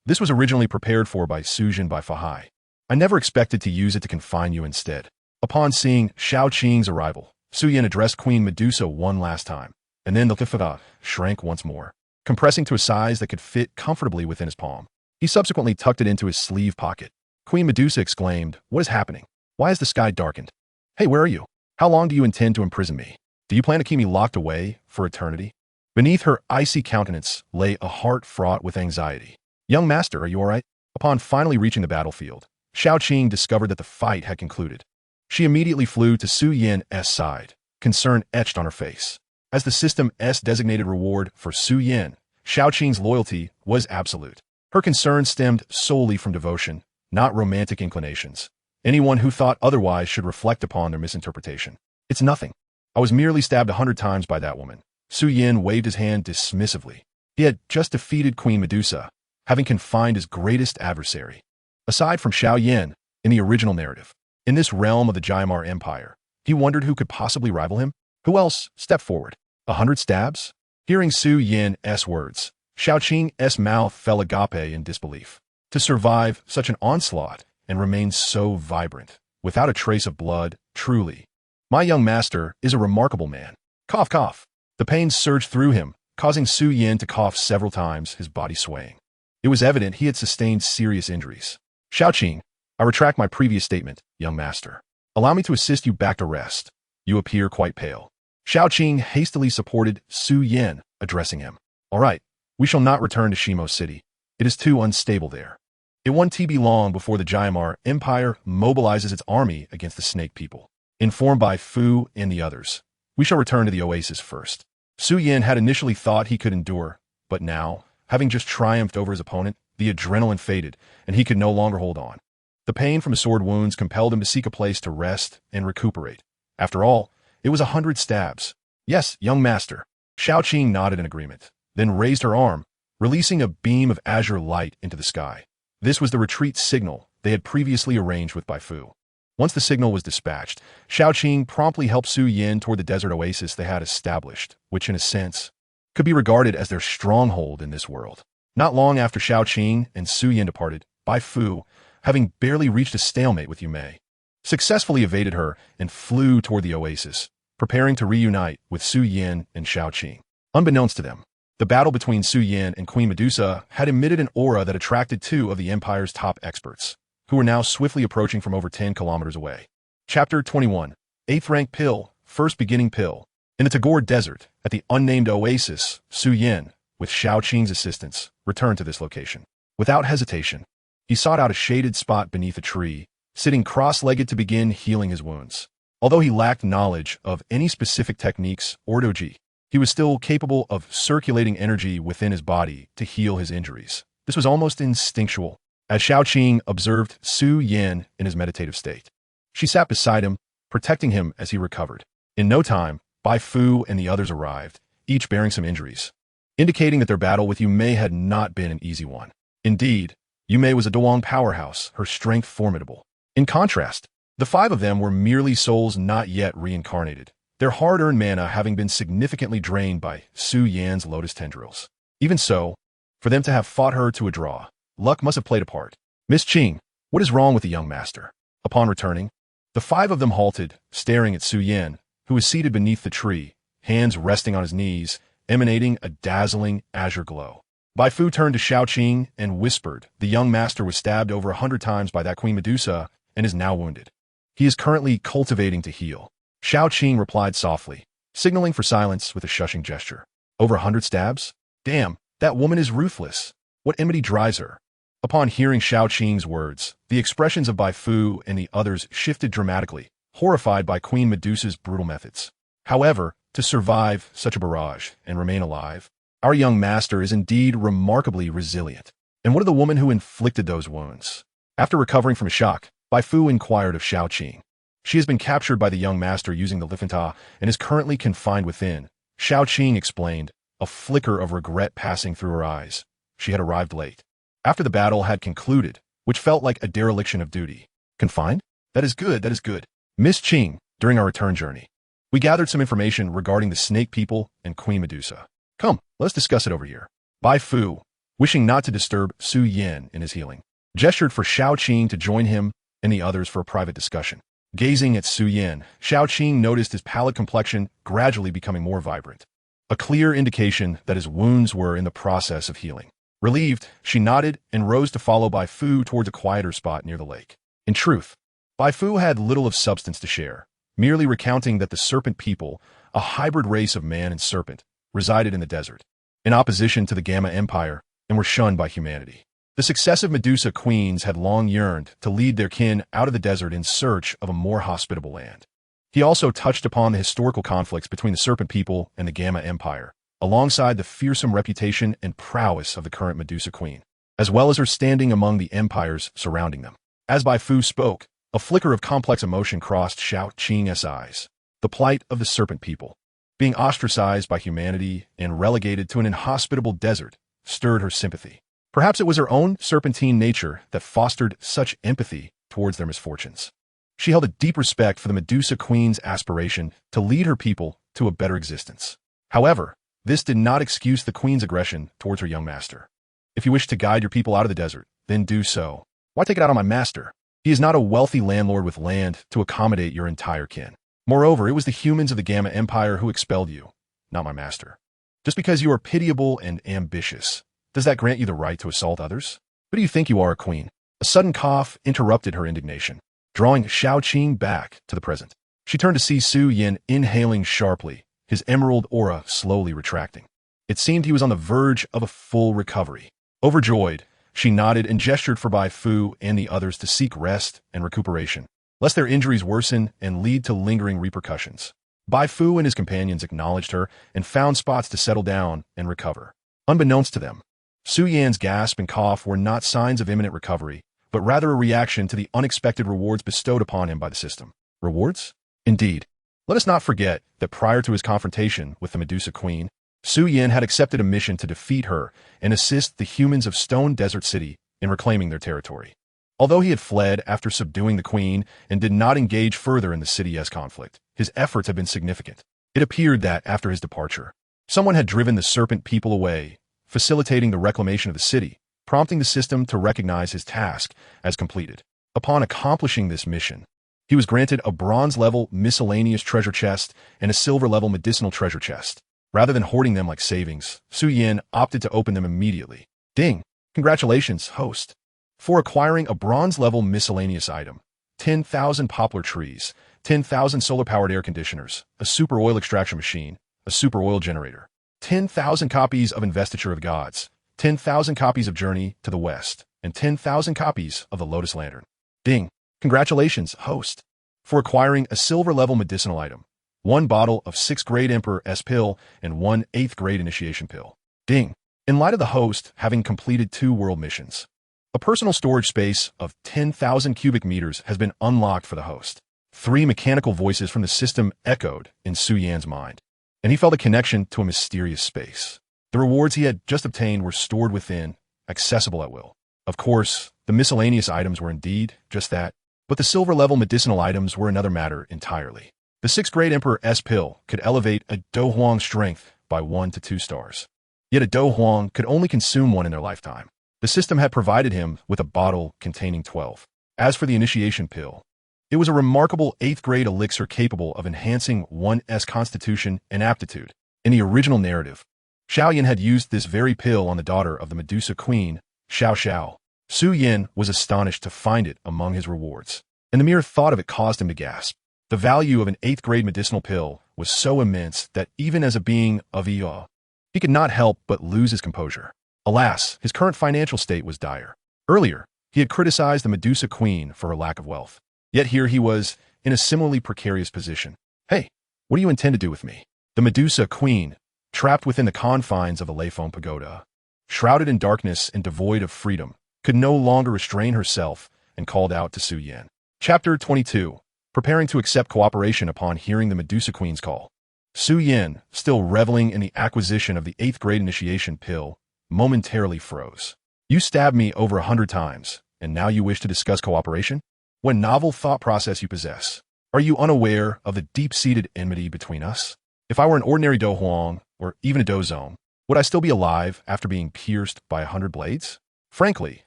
This was originally prepared for by Suzhen by Fahai. I never expected to use it to confine you instead. Upon seeing Xiao Qing's arrival, Xiao Yan addressed Queen Medusa one last time, and then the Kifada shrank once more, compressing to a size that could fit comfortably within his palm. He subsequently tucked it into his sleeve pocket. Queen Medusa exclaimed, "What is happening? Why is the sky darkened? Hey, where are you? How long do you intend to imprison me? Do you plan to keep me locked away for eternity?" Beneath her icy countenance lay a heart fraught with anxiety. "Young master, are you all right?" Upon finally reaching the battlefield, Xiao Qing discovered that the fight had concluded. She immediately flew to Xiao Yan's side, concern etched on her face. As the system's designated reward for Xiao Yan, Xiao Qing's loyalty was absolute. Her concern stemmed solely from devotion, not romantic inclinations. Anyone who thought otherwise should reflect upon their misinterpretation. It's nothing. I was merely stabbed 100 times by that woman. Xiao Yan waved his hand dismissively. He had just defeated Queen Medusa, having confined his greatest adversary. Aside from Xiao Yan, in the original narrative, in this realm of the Jaiamar Empire, he wondered who could possibly rival him. Who else stepped forward? 100 stabs? Hearing Xiao Yan's words, Xiao Qing's mouth fell agape in disbelief. To survive such an onslaught and remain so vibrant, without a trace of blood, truly. My young master is a remarkable man. Cough, cough. The pain surged through him, causing Xiao Yan to cough several times, his body swaying. It was evident he had sustained serious injuries. Xiao Qing, I retract my previous statement, young master. Allow me to assist you back to rest. You appear quite pale. Xiao Qing hastily supported Xiao Yan, addressing him. All right, we shall not return to Shimo City. It is too unstable there. It won't be long before the Jaiamar Empire mobilizes its army against the Snake People. Informed by Fu and the others, we shall return to the oasis first. Xiao Yan had initially thought he could endure, but now, having just triumphed over his opponent, the adrenaline faded, and he could no longer hold on. The pain from his sword wounds compelled him to seek a place to rest and recuperate. After all, it was 100 stabs. Yes, young master. Xiao Qing nodded in agreement, then raised her arm, releasing a beam of azure light into the sky. This was the retreat signal they had previously arranged with Bai Fu. Once the signal was dispatched, Xiao Qing promptly helped Xiao Yan toward the desert oasis they had established, which in a sense could be regarded as their stronghold in this world. Not long after Xiao Qing and Xiao Yan departed, Bai Fu, having barely reached a stalemate with Yu Mei, successfully evaded her and flew toward the oasis, preparing to reunite with Xiao Yan and Xiao Qing. Unbeknownst to them, the battle between Xiao Yan and Queen Medusa had emitted an aura that attracted two of the Empire's top experts, who were now swiftly approaching from over 10 kilometers away. Chapter 21, 8th Rank Pill, First Beginning Pill. In the Tagore Desert, at the unnamed oasis, Xiao Yan, with Xiao Qing's assistance, returned to this location. Without hesitation, he sought out a shaded spot beneath a tree, sitting cross-legged to begin healing his wounds. Although he lacked knowledge of any specific techniques or doji, he was still capable of circulating energy within his body to heal his injuries. This was almost instinctual, as Xiao Qing observed Xiao Yan in his meditative state. She sat beside him, protecting him as he recovered. In no time, Bai Fu and the others arrived, each bearing some injuries, indicating that their battle with Yu Mei had not been an easy one. Indeed, Yu Mei was a Duong powerhouse, her strength formidable. In contrast, the five of them were merely souls not yet reincarnated, their hard-earned mana having been significantly drained by Xiao Yan's lotus tendrils. Even so, for them to have fought her to a draw, luck must have played a part. Miss Qing, what is wrong with the young master? Upon returning, the five of them halted, staring at Xiao Yan, who was seated beneath the tree, hands resting on his knees, emanating a dazzling azure glow. Bai Fu turned to Xiao Qing and whispered, "The young master was stabbed over 100 times by that Queen Medusa and is now wounded. He is currently cultivating to heal." Xiao Qing replied softly, signaling for silence with a shushing gesture. "Over 100 stabs? Damn, that woman is ruthless. What enmity drives her?" Upon hearing Xiao Qing's words, the expressions of Bai Fu and the others shifted dramatically, horrified by Queen Medusa's brutal methods. However, to survive such a barrage and remain alive, our young master is indeed remarkably resilient. And what of the woman who inflicted those wounds? After recovering from a shock, Bai Fu inquired of Xiao Qing. She has been captured by the young master using the Lifanta and is currently confined within. Xiao Qing explained, a flicker of regret passing through her eyes. She had arrived late, after the battle had concluded, which felt like a dereliction of duty. Confined? That is good, that is good. Miss Qing, during our return journey, we gathered some information regarding the snake people and Queen Medusa. Come, let's discuss it over here. Bai Fu, wishing not to disturb Xiao Yan in his healing, gestured for Xiao Qing to join him and the others for a private discussion. Gazing at Xiao Yan, Xiao Qing noticed his pallid complexion gradually becoming more vibrant, a clear indication that his wounds were in the process of healing. Relieved, she nodded and rose to follow Bai Fu towards a quieter spot near the lake. In truth, Bai Fu had little of substance to share, merely recounting that the serpent people, a hybrid race of man and serpent, resided in the desert, in opposition to the Gamma Empire, and were shunned by humanity. The successive Medusa queens had long yearned to lead their kin out of the desert in search of a more hospitable land. He also touched upon the historical conflicts between the serpent people and the Gamma Empire, alongside the fearsome reputation and prowess of the current Medusa queen, as well as her standing among the empires surrounding them. As Bai Fu spoke, a flicker of complex emotion crossed Xiao Qing's eyes. The plight of the serpent people, being ostracized by humanity and relegated to an inhospitable desert, stirred her sympathy. Perhaps it was her own serpentine nature that fostered such empathy towards their misfortunes. She held a deep respect for the Medusa Queen's aspiration to lead her people to a better existence. However, this did not excuse the Queen's aggression towards her young master. If you wish to guide your people out of the desert, then do so. Why take it out on my master? He is not a wealthy landlord with land to accommodate your entire kin. Moreover, it was the humans of the Gamma Empire who expelled you, not my master. Just because you are pitiable and ambitious, does that grant you the right to assault others? Who do you think you are, queen? A sudden cough interrupted her indignation, drawing Xiao Qing back to the present. She turned to see Xiao Yan inhaling sharply, his emerald aura slowly retracting. It seemed he was on the verge of a full recovery. Overjoyed, she nodded and gestured for Bai Fu and the others to seek rest and recuperation, lest their injuries worsen and lead to lingering repercussions. Bai Fu and his companions acknowledged her and found spots to settle down and recover. Unbeknownst to them, Xiao Yan's gasp and cough were not signs of imminent recovery, but rather a reaction to the unexpected rewards bestowed upon him by the system. Rewards? Indeed. Let us not forget that prior to his confrontation with the Medusa Queen, Xiao Yan had accepted a mission to defeat her and assist the humans of Stone Desert City in reclaiming their territory. Although he had fled after subduing the queen and did not engage further in the city's conflict, his efforts had been significant. It appeared that, after his departure, someone had driven the serpent people away, facilitating the reclamation of the city, prompting the system to recognize his task as completed. Upon accomplishing this mission, he was granted a bronze-level miscellaneous treasure chest and a silver-level medicinal treasure chest. Rather than hoarding them like savings, Xiao Yan opted to open them immediately. Ding! Congratulations, host, for acquiring a bronze-level miscellaneous item, 10,000 poplar trees, 10,000 solar-powered air conditioners, a super oil extraction machine, a super oil generator, 10,000 copies of Investiture of Gods, 10,000 copies of Journey to the West, and 10,000 copies of the Lotus Lantern. Ding! Congratulations, host, for acquiring a silver-level medicinal item, 1 bottle of 6th grade Emperor S pill and 1 8th grade initiation pill. Ding! In light of the host having completed 2 world missions, A personal storage space of 10,000 cubic meters has been unlocked for the host. 3 mechanical voices from the system echoed in Xiao Yan's mind, and he felt a connection to a mysterious space. The rewards he had just obtained were stored within, accessible at will. Of course, the miscellaneous items were indeed just that, but the silver-level medicinal items were another matter entirely. The 6th grade Emperor S pill could elevate a Douhuang's strength by 1 to 2 stars. Yet a Douhuang could only consume 1 in their lifetime. The system had provided him with a bottle containing 12. As for the initiation pill, it was a remarkable 8th grade elixir capable of enhancing one's constitution and aptitude. In the original narrative, Xiao Yan had used this very pill on the daughter of the Medusa Queen, Xiao. Xiao Yan was astonished to find it among his rewards, and the mere thought of it caused him to gasp. The value of an 8th grade medicinal pill was so immense that even as a being of Ea, he could not help but lose his composure. Alas, his current financial state was dire. Earlier, he had criticized the Medusa Queen for her lack of wealth. Yet here he was, in a similarly precarious position. Hey, what do you intend to do with me? The Medusa Queen, trapped within the confines of the Leifeng Pagoda, shrouded in darkness and devoid of freedom, could no longer restrain herself and called out to Xiao Yan. Chapter 22. Preparing to accept cooperation upon hearing the Medusa Queen's call. Xiao Yan, still reveling in the acquisition of the 8th grade initiation pill, momentarily froze. You stabbed me over 100 times, and now you wish to discuss cooperation? What novel thought process you possess? Are you unaware of the deep-seated enmity between us? If I were an ordinary Douhuang, or even a Dozong, would I still be alive after being pierced by 100 blades? Frankly,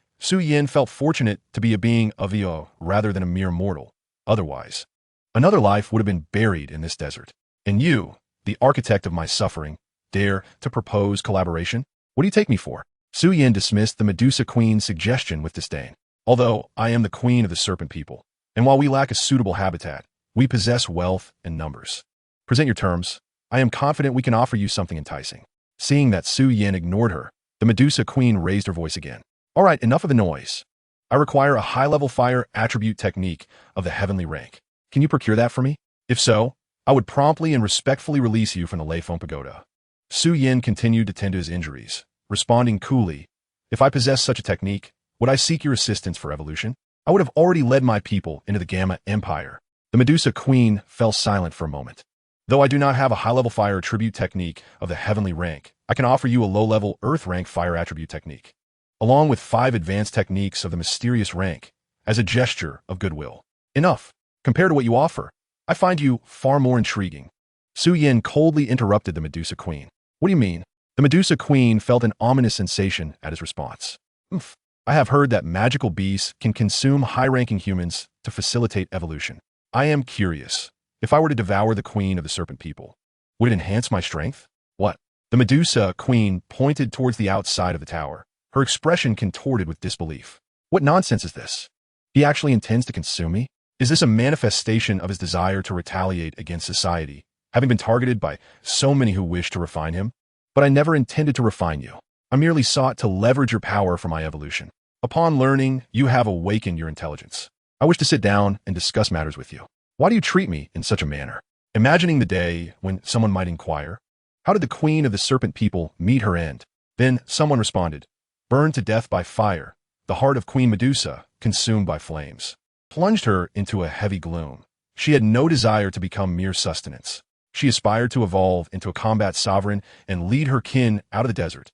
Xiao Yan felt fortunate to be a being of Eo rather than a mere mortal. Otherwise, another life would have been buried in this desert. And you, the architect of my suffering, dare to propose collaboration? What do you take me for? Xiao Yan dismissed the Medusa Queen's suggestion with disdain. Although I am the queen of the serpent people, and while we lack a suitable habitat, we possess wealth and numbers. Present your terms. I am confident we can offer you something enticing. Seeing that Xiao Yan ignored her, the Medusa Queen raised her voice again. All right, enough of the noise. I require a high-level fire attribute technique of the heavenly rank. Can you procure that for me? If so, I would promptly and respectfully release you from the Leifeng Pagoda. Xiao Yan continued to tend to his injuries, responding coolly, if I possess such a technique, would I seek your assistance for evolution? I would have already led my people into the Gamma Empire. The Medusa Queen fell silent for a moment. Though I do not have a high-level fire attribute technique of the heavenly rank, I can offer you a low-level earth rank fire attribute technique, along with 5 advanced techniques of the mysterious rank, as a gesture of goodwill. Enough. Compared to what you offer, I find you far more intriguing. Xiao Yan coldly interrupted the Medusa Queen. What do you mean? The Medusa Queen felt an ominous sensation at his response. I have heard that magical beasts can consume high-ranking humans to facilitate evolution. I am curious. If I were to devour the queen of the serpent people, would it enhance my strength? What? The Medusa Queen pointed towards the outside of the tower, her expression contorted with disbelief. What nonsense is this? He actually intends to consume me? Is this a manifestation of his desire to retaliate against society, having been targeted by so many who wish to refine him? But I never intended to refine you. I merely sought to leverage your power for my evolution. Upon learning, you have awakened your intelligence. I wish to sit down and discuss matters with you. Why do you treat me in such a manner? Imagining the day when someone might inquire, how did the queen of the serpent people meet her end? Then someone responded, burned to death by fire, the heart of Queen Medusa, consumed by flames, plunged her into a heavy gloom. She had no desire to become mere sustenance. She aspired to evolve into a combat sovereign and lead her kin out of the desert.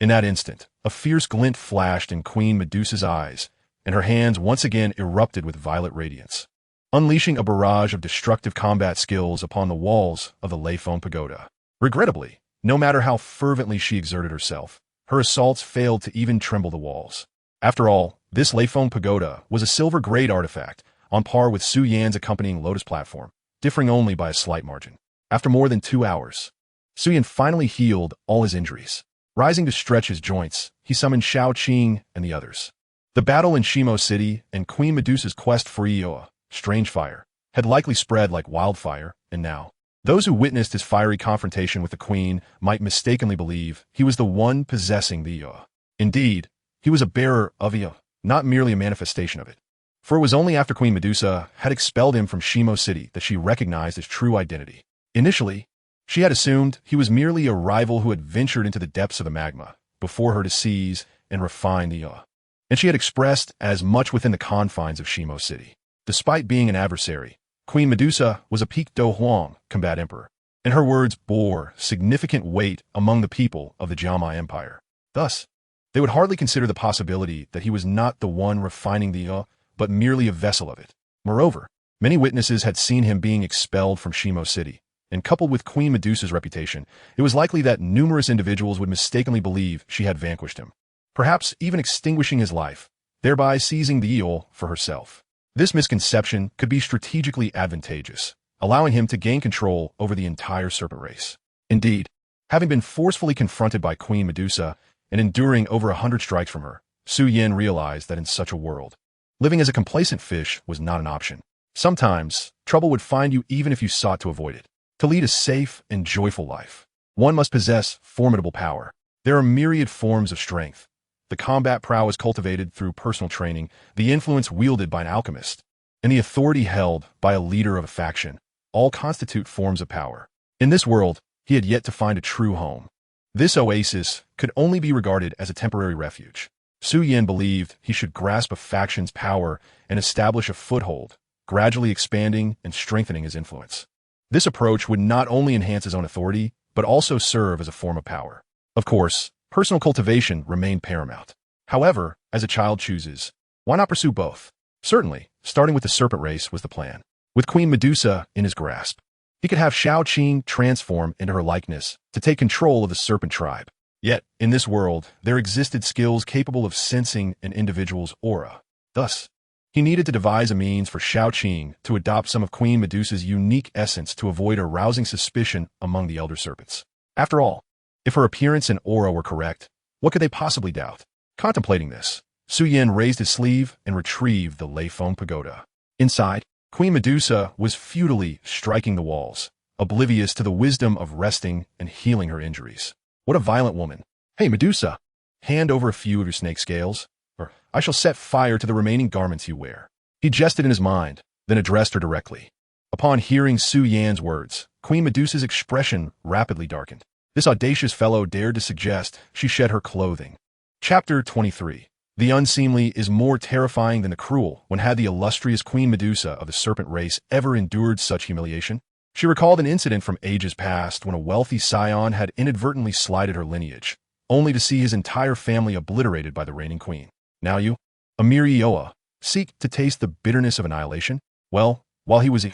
In that instant, a fierce glint flashed in Queen Medusa's eyes, and her hands once again erupted with violet radiance, unleashing a barrage of destructive combat skills upon the walls of the Leifeng Pagoda. Regrettably, no matter how fervently she exerted herself, her assaults failed to even tremble the walls. After all, this Leifeng Pagoda was a silver-grade artifact, on par with Xiao Yan's accompanying lotus platform, differing only by a slight margin. After more than 2 hours, Xiao Yan finally healed all his injuries. Rising to stretch his joints, he summoned Shao Qing and the others. The battle in Shimo City and Queen Medusa's quest for Ioa, strange fire, had likely spread like wildfire, and now, those who witnessed his fiery confrontation with the queen might mistakenly believe he was the one possessing the Ioa. Indeed, he was a bearer of Ioa, not merely a manifestation of it. For it was only after Queen Medusa had expelled him from Shimo City that she recognized his true identity. Initially, she had assumed he was merely a rival who had ventured into the depths of the magma before her to seize and refine the Ioa. and she had expressed as much within the confines of Shimo City. Despite being an adversary, Queen Medusa was a Peak Do Huang combat emperor, and her words bore significant weight among the people of the Jiama Empire. Thus, they would hardly consider the possibility that he was not the one refining the but merely a vessel of it. Moreover, many witnesses had seen him being expelled from Shimo City, and coupled with Queen Medusa's reputation, it was likely that numerous individuals would mistakenly believe she had vanquished him, perhaps even extinguishing his life, thereby seizing the Eol for herself. This misconception could be strategically advantageous, allowing him to gain control over the entire serpent race. Indeed, having been forcefully confronted by Queen Medusa and enduring over 100 strikes from her, Xiao Yan realized that in such a world, living as a complacent fish was not an option. Sometimes, trouble would find you even if you sought to avoid it. To lead a safe and joyful life, one must possess formidable power. There are myriad forms of strength. The combat prowess cultivated through personal training, the influence wielded by an alchemist, and the authority held by a leader of a faction, all constitute forms of power. In this world, he had yet to find a true home. This oasis could only be regarded as a temporary refuge. Xiao Yan believed he should grasp a faction's power and establish a foothold, gradually expanding and strengthening his influence. This approach would not only enhance his own authority, but also serve as a form of power. Of course, personal cultivation remained paramount. However, as a child chooses, why not pursue both? Certainly, starting with the serpent race was the plan. With Queen Medusa in his grasp, he could have Xiao Qing transform into her likeness to take control of the serpent tribe. Yet, in this world, there existed skills capable of sensing an individual's aura. Thus, he needed to devise a means for Xiao Qing to adopt some of Queen Medusa's unique essence to avoid arousing suspicion among the elder serpents. After all, if her appearance and aura were correct, what could they possibly doubt? Contemplating this, Xiao Yan raised his sleeve and retrieved the Lei Feng Pagoda. Inside, Queen Medusa was futilely striking the walls, oblivious to the wisdom of resting and healing her injuries. What a violent woman. Hey, Medusa, hand over a few of your snake scales, or I shall set fire to the remaining garments you wear. He jested in his mind, then addressed her directly. Upon hearing Xiao Yan's words, Queen Medusa's expression rapidly darkened. This audacious fellow dared to suggest she shed her clothing. Chapter 23. The unseemly is more terrifying than the cruel. When had the illustrious Queen Medusa of the serpent race ever endured such humiliation? She recalled an incident from ages past when a wealthy scion had inadvertently slighted her lineage, only to see his entire family obliterated by the reigning queen. Now you, a mere Eoa, seek to taste the bitterness of annihilation? Well, while he was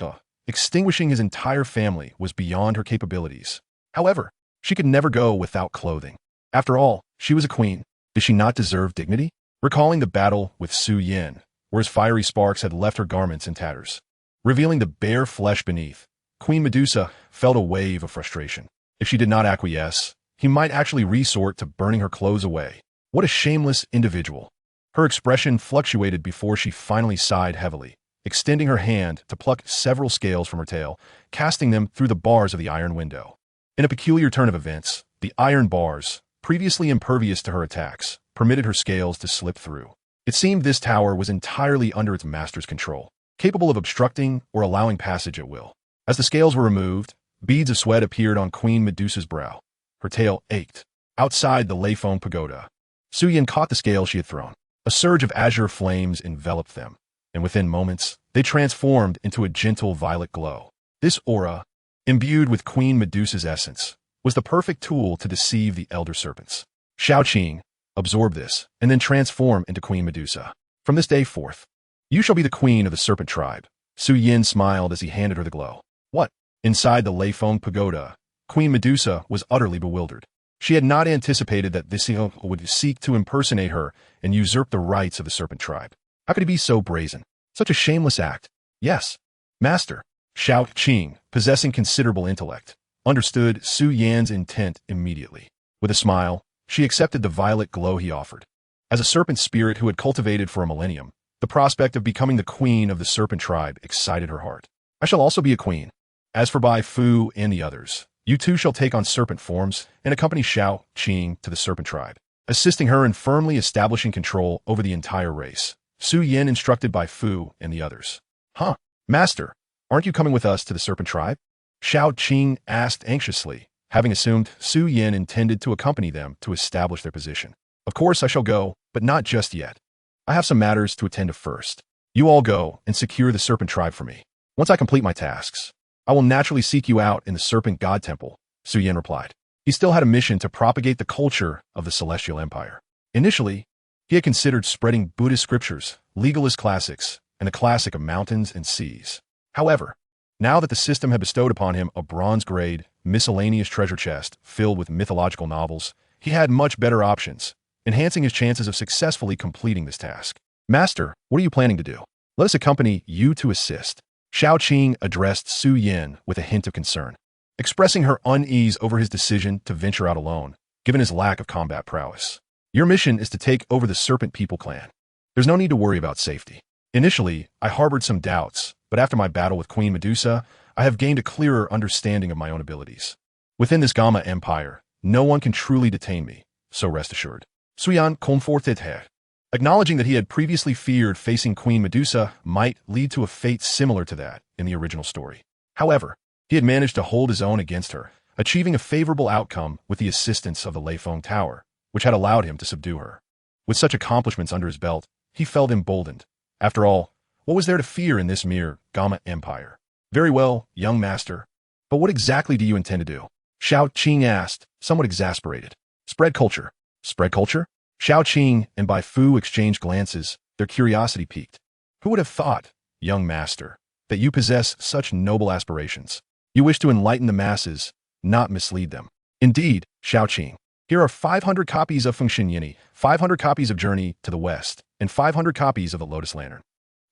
extinguishing his entire family was beyond her capabilities. However, she could never go without clothing. After all, she was a queen. Did she not deserve dignity? Recalling the battle with Xiao Yan, where his fiery sparks had left her garments in tatters, revealing the bare flesh beneath, Queen Medusa felt a wave of frustration. If she did not acquiesce, he might actually resort to burning her clothes away. What a shameless individual. Her expression fluctuated before she finally sighed heavily, extending her hand to pluck several scales from her tail, casting them through the bars of the iron window. In a peculiar turn of events, the iron bars, previously impervious to her attacks, permitted her scales to slip through. It seemed this tower was entirely under its master's control, capable of obstructing or allowing passage at will. As the scales were removed, beads of sweat appeared on Queen Medusa's brow. Her tail ached. Outside the Lei Feng Pagoda, Xiao Yan caught the scales she had thrown. A surge of azure flames enveloped them, and within moments, they transformed into a gentle violet glow. This aura, imbued with Queen Medusa's essence, was the perfect tool to deceive the elder serpents. Xiao Qing, absorb this, and then transform into Queen Medusa. From this day forth, you shall be the queen of the serpent tribe. Xiao Yan smiled as he handed her the glow. What? Inside the Lei Feng Pagoda, Queen Medusa was utterly bewildered. She had not anticipated that this would seek to impersonate her and usurp the rights of the serpent tribe. How could he be so brazen? Such a shameless act. Yes, master. Xiao Qing, possessing considerable intellect, understood Xiao Yan's intent immediately. With a smile, she accepted the violet glow he offered. As a serpent spirit who had cultivated for a millennium, the prospect of becoming the queen of the serpent tribe excited her heart. I shall also be a queen. As for Bai Fu and the others, you too shall take on serpent forms and accompany Xiao Qing to the serpent tribe, assisting her in firmly establishing control over the entire race. Xiao Yan instructed Bai Fu and the others. Huh, master, aren't you coming with us to the serpent tribe? Xiao Qing asked anxiously, having assumed Xiao Yan intended to accompany them to establish their position. Of course I shall go, but not just yet. I have some matters to attend to first. You all go and secure the serpent tribe for me. Once I complete my tasks, I will naturally seek you out in the serpent god temple, Xiao Yan replied. He still had a mission to propagate the culture of the Celestial Empire. Initially, he had considered spreading Buddhist scriptures, legalist classics, and the classic of mountains and seas. However, now that the system had bestowed upon him a bronze-grade, miscellaneous treasure chest filled with mythological novels, he had much better options, enhancing his chances of successfully completing this task. Master, what are you planning to do? Let us accompany you to assist. Xiao Qing addressed Xiao Yan with a hint of concern, expressing her unease over his decision to venture out alone, given his lack of combat prowess. Your mission is to take over the Serpent People clan. There's no need to worry about safety. Initially, I harbored some doubts, but after my battle with Queen Medusa, I have gained a clearer understanding of my own abilities. Within this Gamma Empire, no one can truly detain me, so rest assured. Xiao Yan comforted her, acknowledging that he had previously feared facing Queen Medusa might lead to a fate similar to that in the original story. However, he had managed to hold his own against her, achieving a favorable outcome with the assistance of the Leifeng Tower, which had allowed him to subdue her. With such accomplishments under his belt, he felt emboldened. After all, what was there to fear in this mere Gamma Empire? Very well, young master. But what exactly do you intend to do? Xiao Qing asked, somewhat exasperated. Spread culture. Spread culture? Xiao Qing and Bai Fu exchanged glances, their curiosity piqued. Who would have thought, young master, that you possess such noble aspirations? You wish to enlighten the masses, not mislead them. Indeed, Xiao Qing. Here are 500 copies of Fengshen Yini, 500 copies of Journey to the West, and 500 copies of the Lotus Lantern.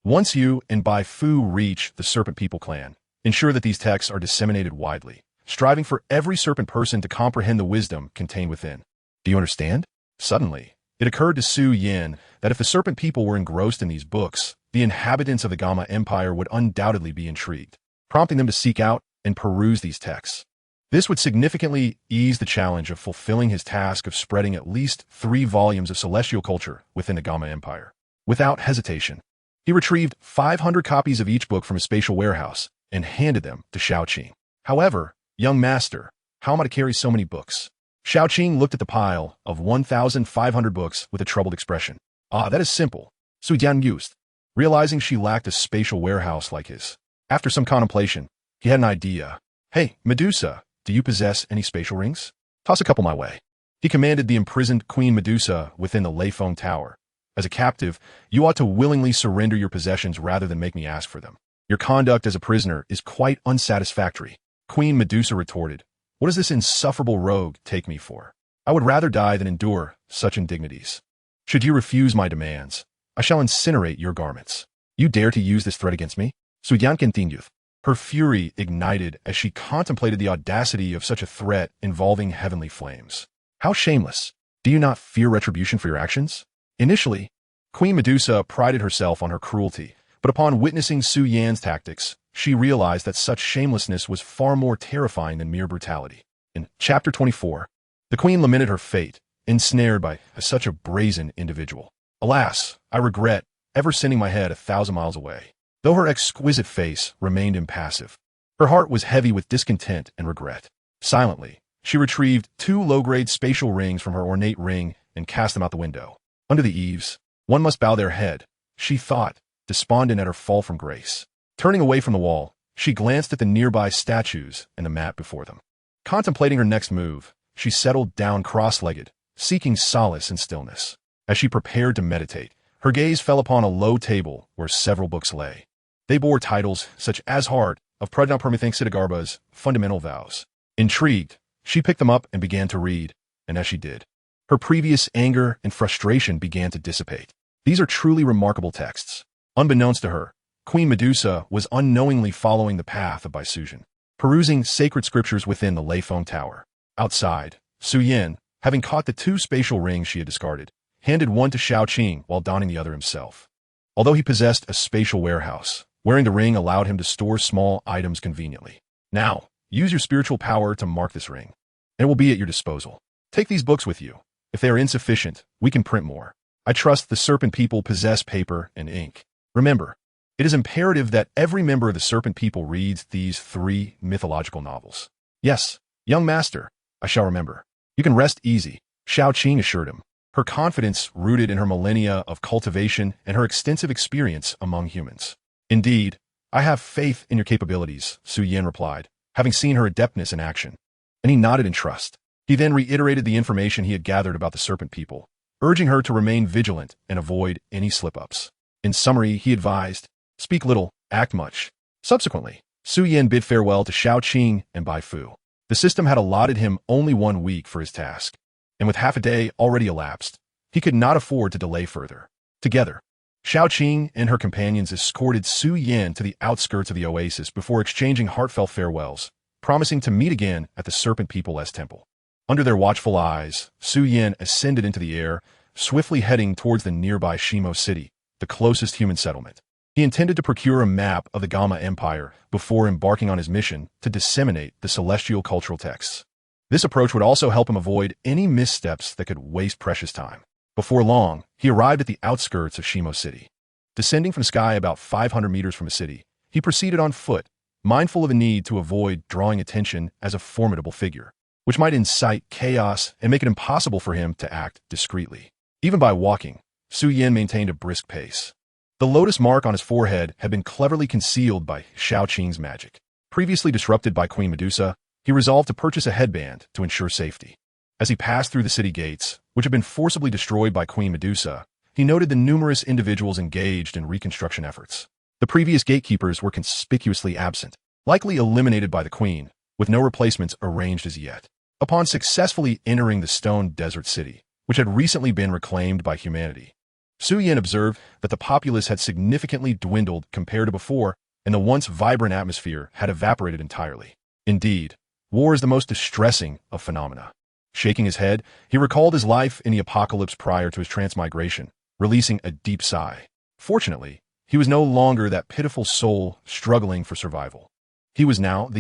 Once you and Bai Fu reach the Serpent People clan, ensure that these texts are disseminated widely, striving for every serpent person to comprehend the wisdom contained within. Do you understand? Suddenly, it occurred to Xiao Yan that if the Serpent People were engrossed in these books, the inhabitants of the Gamma Empire would undoubtedly be intrigued, prompting them to seek out and peruse these texts. This would significantly ease the challenge of fulfilling his task of spreading at least 3 volumes of celestial culture within the Gamma Empire. Without hesitation, he retrieved 500 copies of each book from his spatial warehouse and handed them to Xiao Qing. However, young master, how am I to carry so many books? Xiao Qing looked at the pile of 1,500 books with a troubled expression. Ah, that is simple, Xiao Yan mused, realizing she lacked a spatial warehouse like his. After some contemplation, he had an idea. Hey, Medusa, do you possess any spatial rings? Toss a couple my way. He commanded the imprisoned Queen Medusa within the Leifeng Tower. As a captive, you ought to willingly surrender your possessions rather than make me ask for them. Your conduct as a prisoner is quite unsatisfactory. Queen Medusa retorted. What does this insufferable rogue take me for? I would rather die than endure such indignities. Should you refuse my demands, I shall incinerate your garments. You dare to use this threat against me? Xiao Yan continued. Her fury ignited as she contemplated the audacity of such a threat involving heavenly flames. How shameless! Do you not fear retribution for your actions? Initially, Queen Medusa prided herself on her cruelty, but upon witnessing Xiao Yan's tactics, she realized that such shamelessness was far more terrifying than mere brutality. In Chapter 24, the queen lamented her fate, ensnared by such a brazen individual. Alas, I regret ever sending my head 1,000 miles away. Though her exquisite face remained impassive, her heart was heavy with discontent and regret. Silently, she retrieved 2 low-grade spatial rings from her ornate ring and cast them out the window. Under the eaves, one must bow their head, she thought, despondent at her fall from grace. Turning away from the wall, she glanced at the nearby statues and the map before them. Contemplating her next move, she settled down cross-legged, seeking solace and stillness. As she prepared to meditate, her gaze fell upon a low table where several books lay. They bore titles such as Heart of Prajnaparmithanksiddhagarba's Fundamental Vows. Intrigued, she picked them up and began to read, and as she did, her previous anger and frustration began to dissipate. These are truly remarkable texts. Unbeknownst to her, Queen Medusa was unknowingly following the path of Baisujan, perusing sacred scriptures within the Leifeng Tower. Outside, Xiao Yan, having caught the 2 spatial rings she had discarded, handed one to Xiao Qing while donning the other himself. Although he possessed a spatial warehouse, wearing the ring allowed him to store small items conveniently. Now, use your spiritual power to mark this ring, and it will be at your disposal. Take these books with you. If they are insufficient, we can print more. I trust the Serpent People possess paper and ink. Remember, it is imperative that every member of the Serpent People reads these 3 mythological novels. Yes, young master, I shall remember. You can rest easy, Xiao Qing assured him. her confidence rooted in her millennia of cultivation and her extensive experience among humans. Indeed, I have faith in your capabilities, Xiao Yan replied, having seen her adeptness in action. And he nodded in trust. He then reiterated the information he had gathered about the serpent people, urging her to remain vigilant and avoid any slip-ups. In summary, he advised, speak little, act much. Subsequently, Xiao Yan bid farewell to Xiao Qing and Bai Fu. The system had allotted him only 1 week for his task, and with half a day already elapsed, he could not afford to delay further. Together, Xiao Qing and her companions escorted Xiao Yan to the outskirts of the oasis before exchanging heartfelt farewells, promising to meet again at the Serpent People's temple. Under their watchful eyes, Xiao Yan ascended into the air, swiftly heading towards the nearby Shimo city, the closest human settlement. He intended to procure a map of the Gamma Empire before embarking on his mission to disseminate the celestial cultural texts. This approach would also help him avoid any missteps that could waste precious time. Before long, he arrived at the outskirts of Shimo City. Descending from the sky about 500 meters from the city, he proceeded on foot, mindful of the need to avoid drawing attention as a formidable figure, which might incite chaos and make it impossible for him to act discreetly. Even by walking, Xiao Yan maintained a brisk pace. The lotus mark on his forehead had been cleverly concealed by Xiao Qing's magic. Previously disrupted by Queen Medusa, he resolved to purchase a headband to ensure safety. As he passed through the city gates, which had been forcibly destroyed by Queen Medusa, he noted the numerous individuals engaged in reconstruction efforts. The previous gatekeepers were conspicuously absent, likely eliminated by the queen, with no replacements arranged as yet. Upon successfully entering the stone desert city, which had recently been reclaimed by humanity, Xiao Yan observed that the populace had significantly dwindled compared to before, and the once vibrant atmosphere had evaporated entirely. Indeed, war is the most distressing of phenomena. Shaking his head, he recalled his life in the apocalypse prior to his transmigration, releasing a deep sigh. Fortunately, he was no longer that pitiful soul struggling for survival. He was now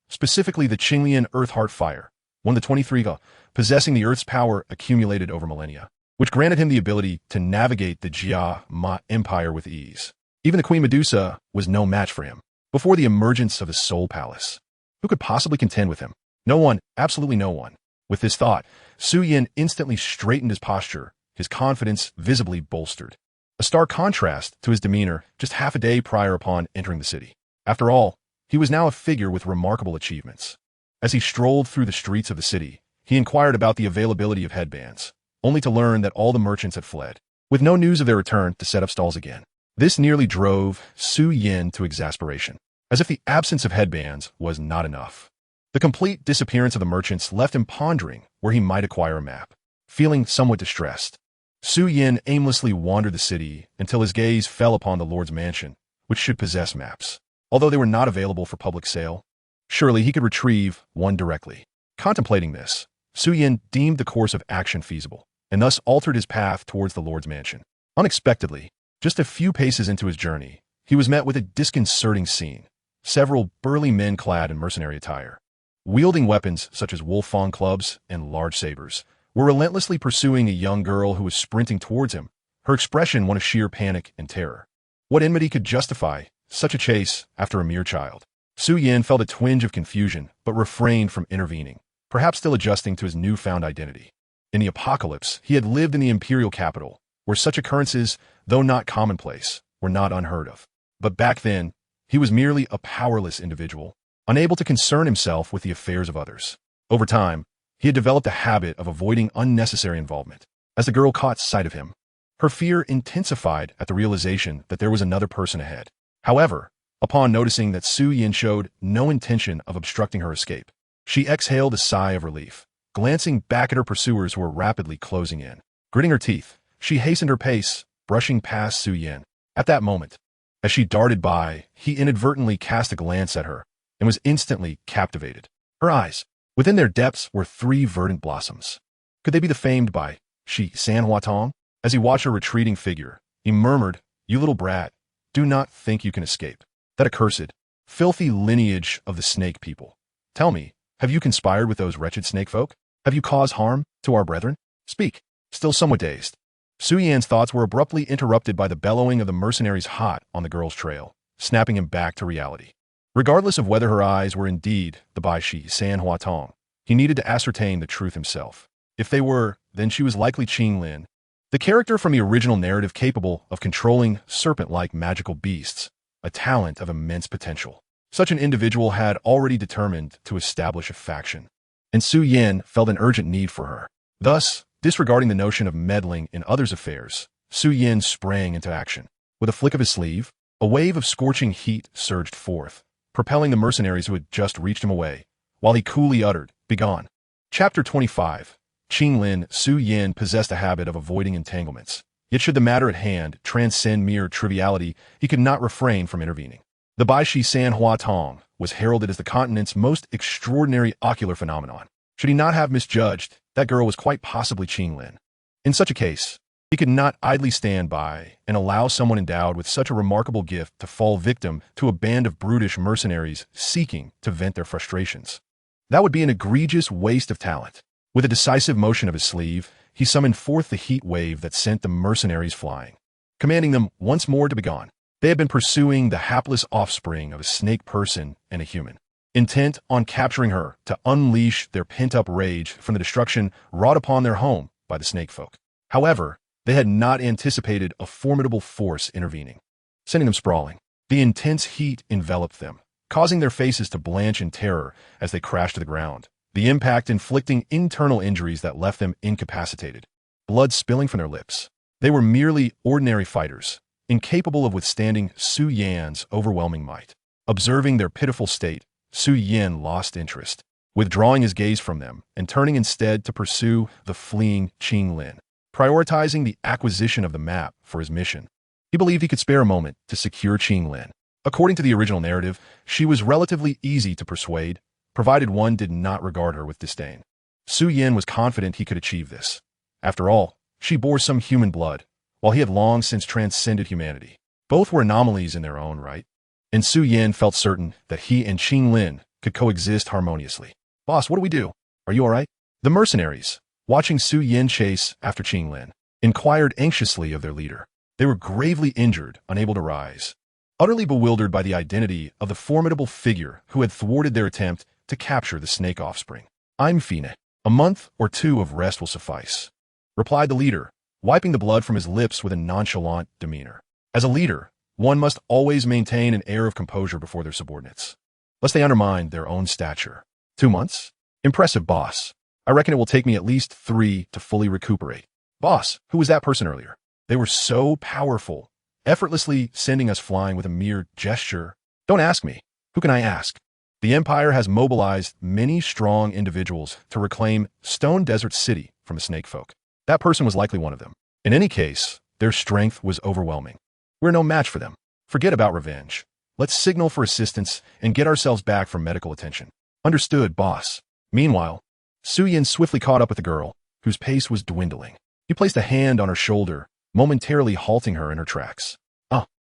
specifically the Qinglian Earth-Heart Fire, one of the 23 possessing the Earth's power accumulated over millennia, which granted him the ability to navigate the Jia Ma Empire with ease. Even the Queen Medusa was no match for him. Before the emergence of his soul palace, who could possibly contend with him? No one, absolutely no one. With this thought, Xiao Yan instantly straightened his posture, his confidence visibly bolstered. A stark contrast to his demeanor just half a day prior upon entering the city. After all, he was now a figure with remarkable achievements. As he strolled through the streets of the city, he inquired about the availability of headbands, only to learn that all the merchants had fled, with no news of their return to set up stalls again. This nearly drove Xiao Yan to exasperation, as if the absence of headbands was not enough. The complete disappearance of the merchants left him pondering where he might acquire a map. Feeling somewhat distressed, Xiao Yan aimlessly wandered the city until his gaze fell upon the Lord's mansion, which should possess maps. Although they were not available for public sale, surely he could retrieve one directly. Contemplating this, Xiao Yan deemed the course of action feasible, and thus altered his path towards the Lord's mansion. Unexpectedly, just a few paces into his journey, he was met with a disconcerting scene. Several burly men clad in mercenary attire, wielding weapons such as wolf-fang clubs and large sabers, were relentlessly pursuing a young girl who was sprinting towards him, her expression one of sheer panic and terror. What enmity could justify such a chase after a mere child? Xiao Yan felt a twinge of confusion, but refrained from intervening, perhaps still adjusting to his newfound identity. In the apocalypse, he had lived in the imperial capital, where such occurrences, though not commonplace, were not unheard of. But back then, he was merely a powerless individual, unable to concern himself with the affairs of others. Over time, he had developed a habit of avoiding unnecessary involvement. As the girl caught sight of him, her fear intensified at the realization that there was another person ahead. However, upon noticing that Xiao Yan showed no intention of obstructing her escape, she exhaled a sigh of relief, glancing back at her pursuers who were rapidly closing in. Gritting her teeth, she hastened her pace, brushing past Xiao Yan. At that moment, as she darted by, he inadvertently cast a glance at her and was instantly captivated. Her eyes, within their depths, were 3 verdant blossoms. Could they be the famed Bai Shi San Hua Tong? As he watched her retreating figure, he murmured, "You little brat, do not think you can escape that accursed, filthy lineage of the snake people. Tell me, have you conspired with those wretched snake folk? Have you caused harm to our brethren? Speak." Still somewhat dazed, Xiao Yan's thoughts were abruptly interrupted by the bellowing of the mercenaries hot on the girl's trail, snapping him back to reality. Regardless of whether her eyes were indeed the Bai Shi San Hua Tong, he needed to ascertain the truth himself. If they were, then she was likely Qinglin, the character from the original narrative capable of controlling serpent-like magical beasts, a talent of immense potential. Such an individual had already determined to establish a faction, and Xiao Yan felt an urgent need for her. Thus, disregarding the notion of meddling in others' affairs, Xiao Yan sprang into action. With a flick of his sleeve, a wave of scorching heat surged forth, propelling the mercenaries who had just reached him away, while he coolly uttered, "Begone." Chapter 25. Qinglin. Xiao Yan possessed a habit of avoiding entanglements. Yet should the matter at hand transcend mere triviality, he could not refrain from intervening. The Baishi San Hua Tong was heralded as the continent's most extraordinary ocular phenomenon. Should he not have misjudged, that girl was quite possibly Qinglin. In such a case, he could not idly stand by and allow someone endowed with such a remarkable gift to fall victim to a band of brutish mercenaries seeking to vent their frustrations. That would be an egregious waste of talent. With a decisive motion of his sleeve, he summoned forth the heat wave that sent the mercenaries flying, commanding them once more to begone. They had been pursuing the hapless offspring of a snake person and a human, intent on capturing her to unleash their pent-up rage from the destruction wrought upon their home by the snake folk. However, they had not anticipated a formidable force intervening, sending them sprawling. The intense heat enveloped them, causing their faces to blanch in terror as they crashed to the ground, the impact inflicting internal injuries that left them incapacitated, blood spilling from their lips. They were merely ordinary fighters, incapable of withstanding Xiao Yan's overwhelming might. Observing their pitiful state, Xiao Yan lost interest, withdrawing his gaze from them and turning instead to pursue the fleeing Qinglin, prioritizing the acquisition of the map for his mission. He believed he could spare a moment to secure Qinglin. According to the original narrative, she was relatively easy to persuade, provided one did not regard her with disdain. Xiao Yan was confident he could achieve this. After all, she bore some human blood, while he had long since transcended humanity. Both were anomalies in their own right, and Xiao Yan felt certain that he and Qinglin could coexist harmoniously. "Boss, what do we do? Are you all right?" The mercenaries, watching Xiao Yan chase after Qinglin, inquired anxiously of their leader. They were gravely injured, unable to rise, utterly bewildered by the identity of the formidable figure who had thwarted their attempt to capture the snake offspring. "I'm fine. A month or two of rest will suffice," replied the leader, wiping the blood from his lips with a nonchalant demeanor. As a leader, one must always maintain an air of composure before their subordinates, lest they undermine their own stature. 2 months? Impressive, boss. I reckon it will take me at least 3 to fully recuperate. Boss, who was that person earlier? They were so powerful, effortlessly sending us flying with a mere gesture. Don't ask me. Who can I ask? The Empire has mobilized many strong individuals to reclaim Stone Desert City from the snake folk. That person was likely one of them. In any case, their strength was overwhelming. We're no match for them. Forget about revenge. Let's signal for assistance and get ourselves back for medical attention. Understood, boss. Meanwhile, Xiao Yan swiftly caught up with the girl, whose pace was dwindling. He placed a hand on her shoulder, momentarily halting her in her tracks.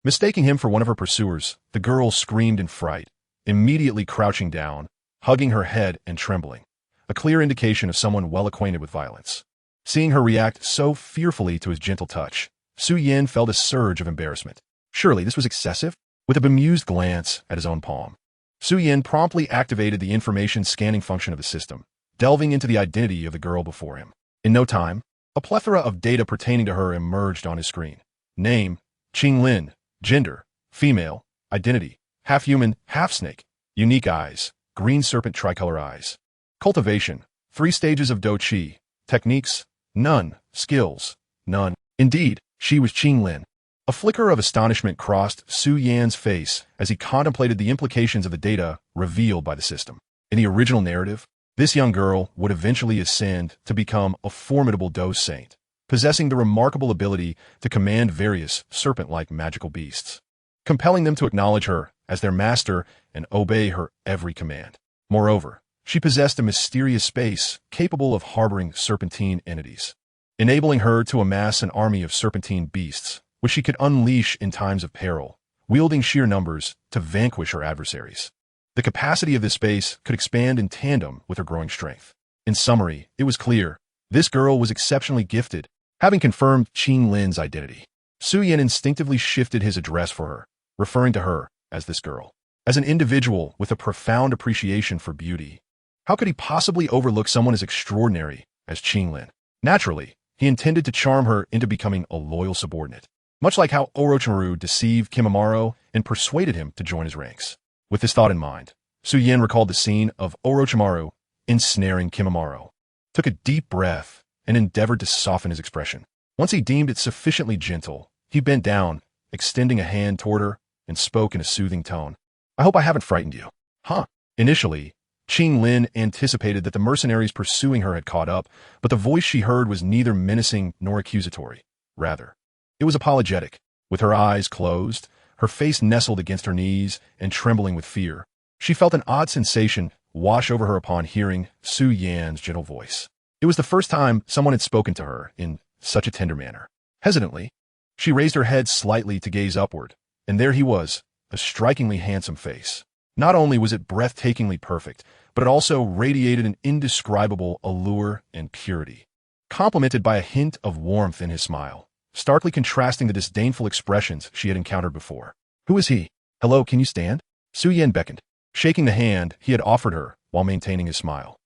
Mistaking him for one of her pursuers, the girl screamed in fright, immediately crouching down, hugging her head and trembling, a clear indication of someone well acquainted with violence. Seeing her react so fearfully to his gentle touch, Xiao Yan felt a surge of embarrassment. Surely this was excessive? With a bemused glance at his own palm, Xiao Yan promptly activated the information scanning function of the system, delving into the identity of the girl before him. In no time, a plethora of data pertaining to her emerged on his screen. Name, Qinglin. Gender, female. Identity, half-human, half-snake. Unique eyes, green serpent tricolor eyes. Cultivation, 3 stages of Douqi. Techniques, none. Skills, none. Indeed, she was Qinglin. A flicker of astonishment crossed Xiao Yan's face as he contemplated the implications of the data revealed by the system. In the original narrative, this young girl would eventually ascend to become a formidable Dou saint, possessing the remarkable ability to command various serpent-like magical beasts, compelling them to acknowledge her as their master and obey her every command. Moreover, she possessed a mysterious space capable of harboring serpentine entities, enabling her to amass an army of serpentine beasts, which she could unleash in times of peril, wielding sheer numbers to vanquish her adversaries. The capacity of this space could expand in tandem with her growing strength. In summary, it was clear this girl was exceptionally gifted. Having confirmed Qinglin's identity, Xiao Yan instinctively shifted his address for her, referring to her as this girl. As an individual with a profound appreciation for beauty, how could he possibly overlook someone as extraordinary as Qing Lin. Naturally, he intended to charm her into becoming a loyal subordinate, much like how Orochimaru deceived Kimimaro and persuaded him to join his ranks. With this thought in mind, Xiao Yan recalled the scene of Orochimaru ensnaring Kimimaro, took a deep breath, and endeavored to soften his expression. Once he deemed it sufficiently gentle, he bent down, extending a hand toward her, and spoke in a soothing tone. I hope I haven't frightened you. Huh? Initially, Qing Lin anticipated that the mercenaries pursuing her had caught up, but the voice she heard was neither menacing nor accusatory. Rather, it was apologetic. With her eyes closed, her face nestled against her knees, and trembling with fear, she felt an odd sensation wash over her upon hearing Xiao Yan's gentle voice. It was the first time someone had spoken to her in such a tender manner. Hesitantly, she raised her head slightly to gaze upward, and there he was, a strikingly handsome face. Not only was it breathtakingly perfect, but it also radiated an indescribable allure and purity, complemented by a hint of warmth in his smile, starkly contrasting the disdainful expressions she had encountered before. Who is he? Hello, can you stand? Xiao Yan beckoned, shaking the hand he had offered her while maintaining his smile.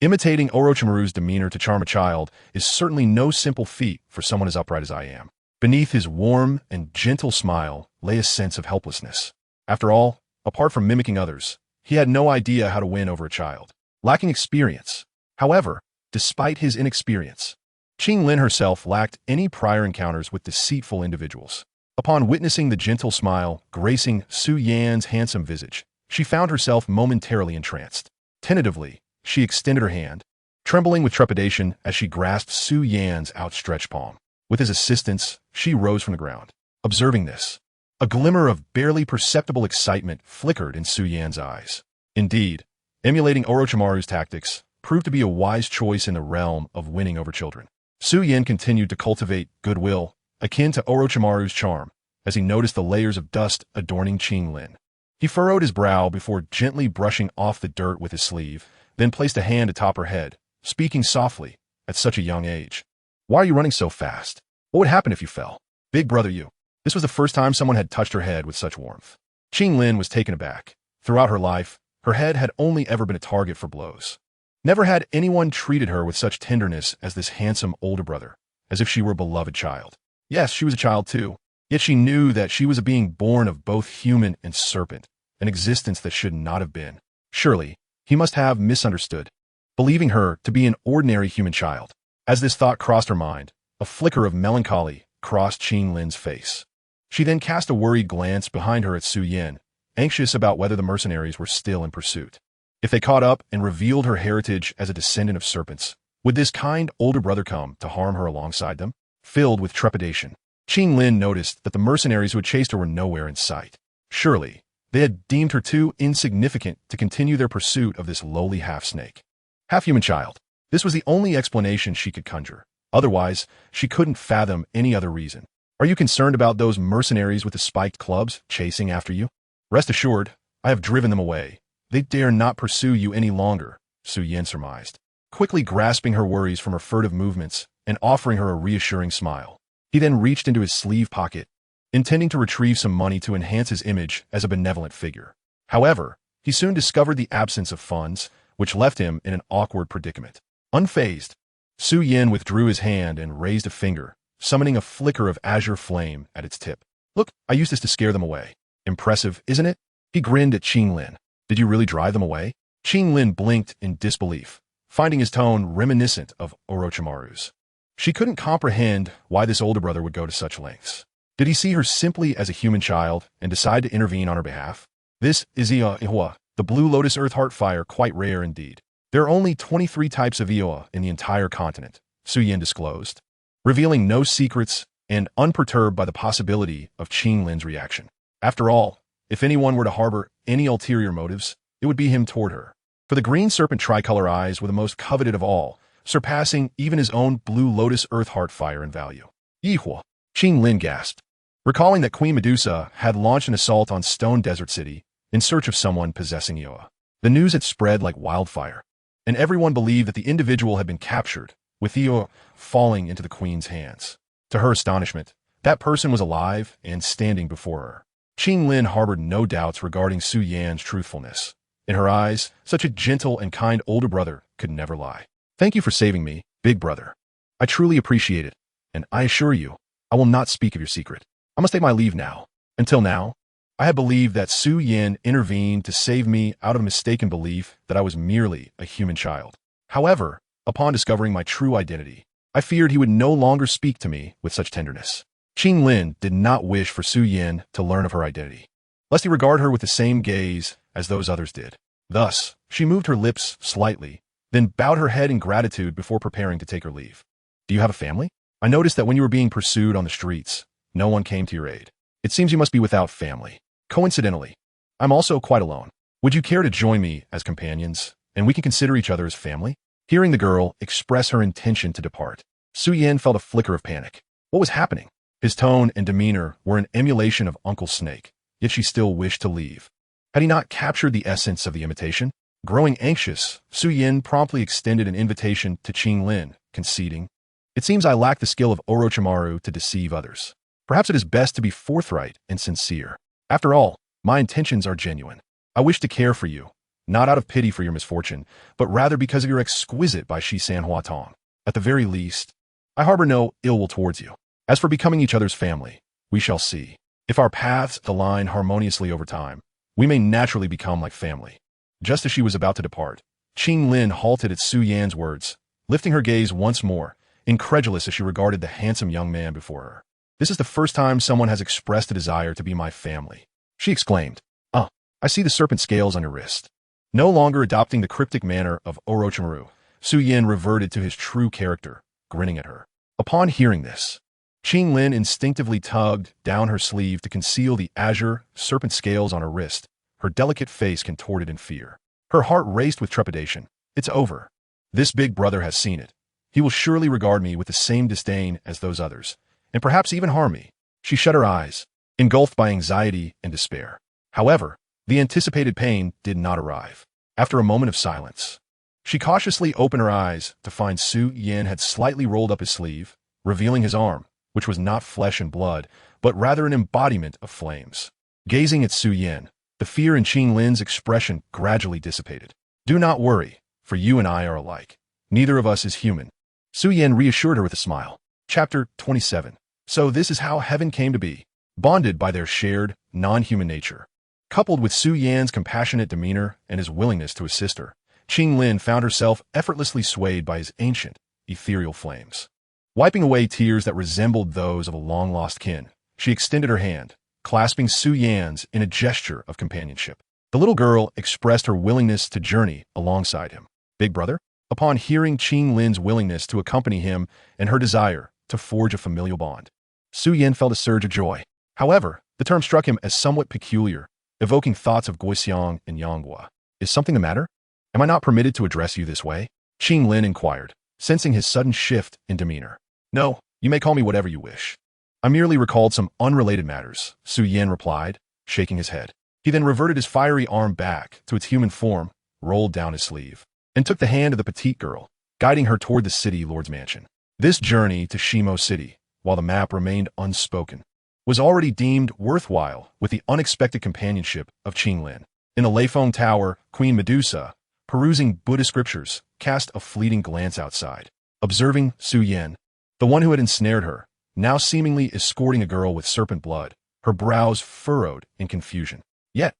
Imitating Orochimaru's demeanor to charm a child is certainly no simple feat for someone as upright as I am. Beneath his warm and gentle smile lay a sense of helplessness. After all, apart from mimicking others, he had no idea how to win over a child, lacking experience. However, despite his inexperience, Qing Lin herself lacked any prior encounters with deceitful individuals. Upon witnessing the gentle smile gracing Xiao Yan's handsome visage, she found herself momentarily entranced. Tentatively, she extended her hand, trembling with trepidation as she grasped Xiao Yan's outstretched palm. With his assistance, she rose from the ground. Observing this, a glimmer of barely perceptible excitement flickered in Xiao Yan's eyes. Indeed, emulating Orochimaru's tactics proved to be a wise choice in the realm of winning over children. Xiao Yan continued to cultivate goodwill, akin to Orochimaru's charm, as he noticed the layers of dust adorning Qing Lin. He furrowed his brow before gently brushing off the dirt with his sleeve, then placed a hand atop her head, speaking softly, at such a young age. Why are you running so fast? What would happen if you fell? Big brother you. This was the first time someone had touched her head with such warmth. Qing Lin was taken aback. Throughout her life, her head had only ever been a target for blows. Never had anyone treated her with such tenderness as this handsome older brother, as if she were a beloved child. Yes, she was a child too, yet she knew that she was a being born of both human and serpent, an existence that should not have been. Surely, he must have misunderstood, believing her to be an ordinary human child. As this thought crossed her mind, a flicker of melancholy crossed Qing Lin's face. She then cast a worried glance behind her at Xiao Yan, anxious about whether the mercenaries were still in pursuit. If they caught up and revealed her heritage as a descendant of serpents, would this kind older brother come to harm her alongside them? Filled with trepidation, Qing Lin noticed that the mercenaries who had chased her were nowhere in sight. Surely, they had deemed her too insignificant to continue their pursuit of this lowly half-snake. Half-human child. This was the only explanation she could conjure. Otherwise, she couldn't fathom any other reason. Are you concerned about those mercenaries with the spiked clubs chasing after you? Rest assured, I have driven them away. They dare not pursue you any longer, Xiao Yan surmised, quickly grasping her worries from her furtive movements and offering her a reassuring smile. He then reached into his sleeve pocket, intending to retrieve some money to enhance his image as a benevolent figure. However, he soon discovered the absence of funds, which left him in an awkward predicament. Unfazed, Xiao Yan withdrew his hand and raised a finger, summoning a flicker of azure flame at its tip. Look, I used this to scare them away. Impressive, isn't it? He grinned at Qing Lin. Did you really drive them away? Qing Lin blinked in disbelief, finding his tone reminiscent of Orochimaru's. She couldn't comprehend why this older brother would go to such lengths. Did he see her simply as a human child and decide to intervene on her behalf? This is Ihwa, the blue lotus earth heart fire, quite rare indeed. There are only 23 types of Ihwa in the entire continent, Xiao Yan disclosed, revealing no secrets and unperturbed by the possibility of Qing Lin's reaction. After all, if anyone were to harbor any ulterior motives, it would be him toward her. For the green serpent tricolor eyes were the most coveted of all, surpassing even his own blue lotus earth heart fire in value. Ihwa, Qing Lin gasped, recalling that Queen Medusa had launched an assault on Stone Desert City in search of someone possessing Ihwa. The news had spread like wildfire, and everyone believed that the individual had been captured, with Ihwa falling into the queen's hands. To her astonishment, that person was alive and standing before her. Qing Lin harbored no doubts regarding Xiao Yan's truthfulness. In her eyes, such a gentle and kind older brother could never lie. Thank you for saving me, big brother. I truly appreciate it, and I assure you, I will not speak of your secret. I must take my leave now. Until now, I had believed that Xiao Yan intervened to save me out of a mistaken belief that I was merely a human child. However, upon discovering my true identity, I feared he would no longer speak to me with such tenderness. Qinglin did not wish for Xiao Yan to learn of her identity, lest he regard her with the same gaze as those others did. Thus, she moved her lips slightly, then bowed her head in gratitude before preparing to take her leave. Do you have a family? I noticed that when you were being pursued on the streets, no one came to your aid. It seems you must be without family. Coincidentally, I'm also quite alone. Would you care to join me as companions, and we can consider each other as family? Hearing the girl express her intention to depart, Xiao Yan felt a flicker of panic. What was happening? His tone and demeanor were an emulation of Uncle Snake, yet she still wished to leave. Had he not captured the essence of the imitation? Growing anxious, Xiao Yan promptly extended an invitation to Qinglin, conceding, "It seems I lack the skill of Orochimaru to deceive others. Perhaps it is best to be forthright and sincere. After all, my intentions are genuine. I wish to care for you, not out of pity for your misfortune, but rather because of your exquisite by Shi San Hua Tong. At the very least, I harbor no ill will towards you. As for becoming each other's family, we shall see. If our paths align harmoniously over time, we may naturally become like family." Just as she was about to depart, Qinglin halted at Xiao Yan's words, lifting her gaze once more, incredulous as she regarded the handsome young man before her. "This is the first time someone has expressed a desire to be my family," she exclaimed. I see the serpent scales on your wrist." No longer adopting the cryptic manner of Orochimaru, Xiao Yan reverted to his true character, grinning at her. Upon hearing this, Qinglin instinctively tugged down her sleeve to conceal the azure serpent scales on her wrist, her delicate face contorted in fear. Her heart raced with trepidation. It's over. This big brother has seen it. He will surely regard me with the same disdain as those others, and perhaps even harm me. She shut her eyes, engulfed by anxiety and despair. However, the anticipated pain did not arrive. After a moment of silence, she cautiously opened her eyes to find Xiao Yan had slightly rolled up his sleeve, revealing his arm, which was not flesh and blood, but rather an embodiment of flames. Gazing at Xiao Yan, the fear in Qinglin's expression gradually dissipated. "Do not worry, for you and I are alike. Neither of us is human." Xiao Yan reassured her with a smile. Chapter 27. So this is how heaven came to be, bonded by their shared, non-human nature. Coupled with Xiao Yan's compassionate demeanor and his willingness to assist her, Qinglin found herself effortlessly swayed by his ancient, ethereal flames. Wiping away tears that resembled those of a long-lost kin, she extended her hand, clasping Xiao Yan's in a gesture of companionship. The little girl expressed her willingness to journey alongside him. "Big brother?" Upon hearing Qinglin's willingness to accompany him and her desire to forge a familial bond, Xiao Yan felt a surge of joy. However, the term struck him as somewhat peculiar, evoking thoughts of Guixiang and Yanghua. "Is something the matter? Am I not permitted to address you this way?" Qinglin inquired, sensing his sudden shift in demeanor. "No, you may call me whatever you wish. I merely recalled some unrelated matters," Xiao Yan replied, shaking his head. He then reverted his fiery arm back to its human form, rolled down his sleeve, and took the hand of the petite girl, guiding her toward the city lord's mansion. This journey to Shimo City, while the map remained unspoken, was already deemed worthwhile with the unexpected companionship of Qinglin. In the Leifeng Tower, Queen Medusa, perusing Buddhist scriptures, cast a fleeting glance outside, observing Xiao Yan, the one who had ensnared her, now seemingly escorting a girl with serpent blood, her brows furrowed in confusion. Yet,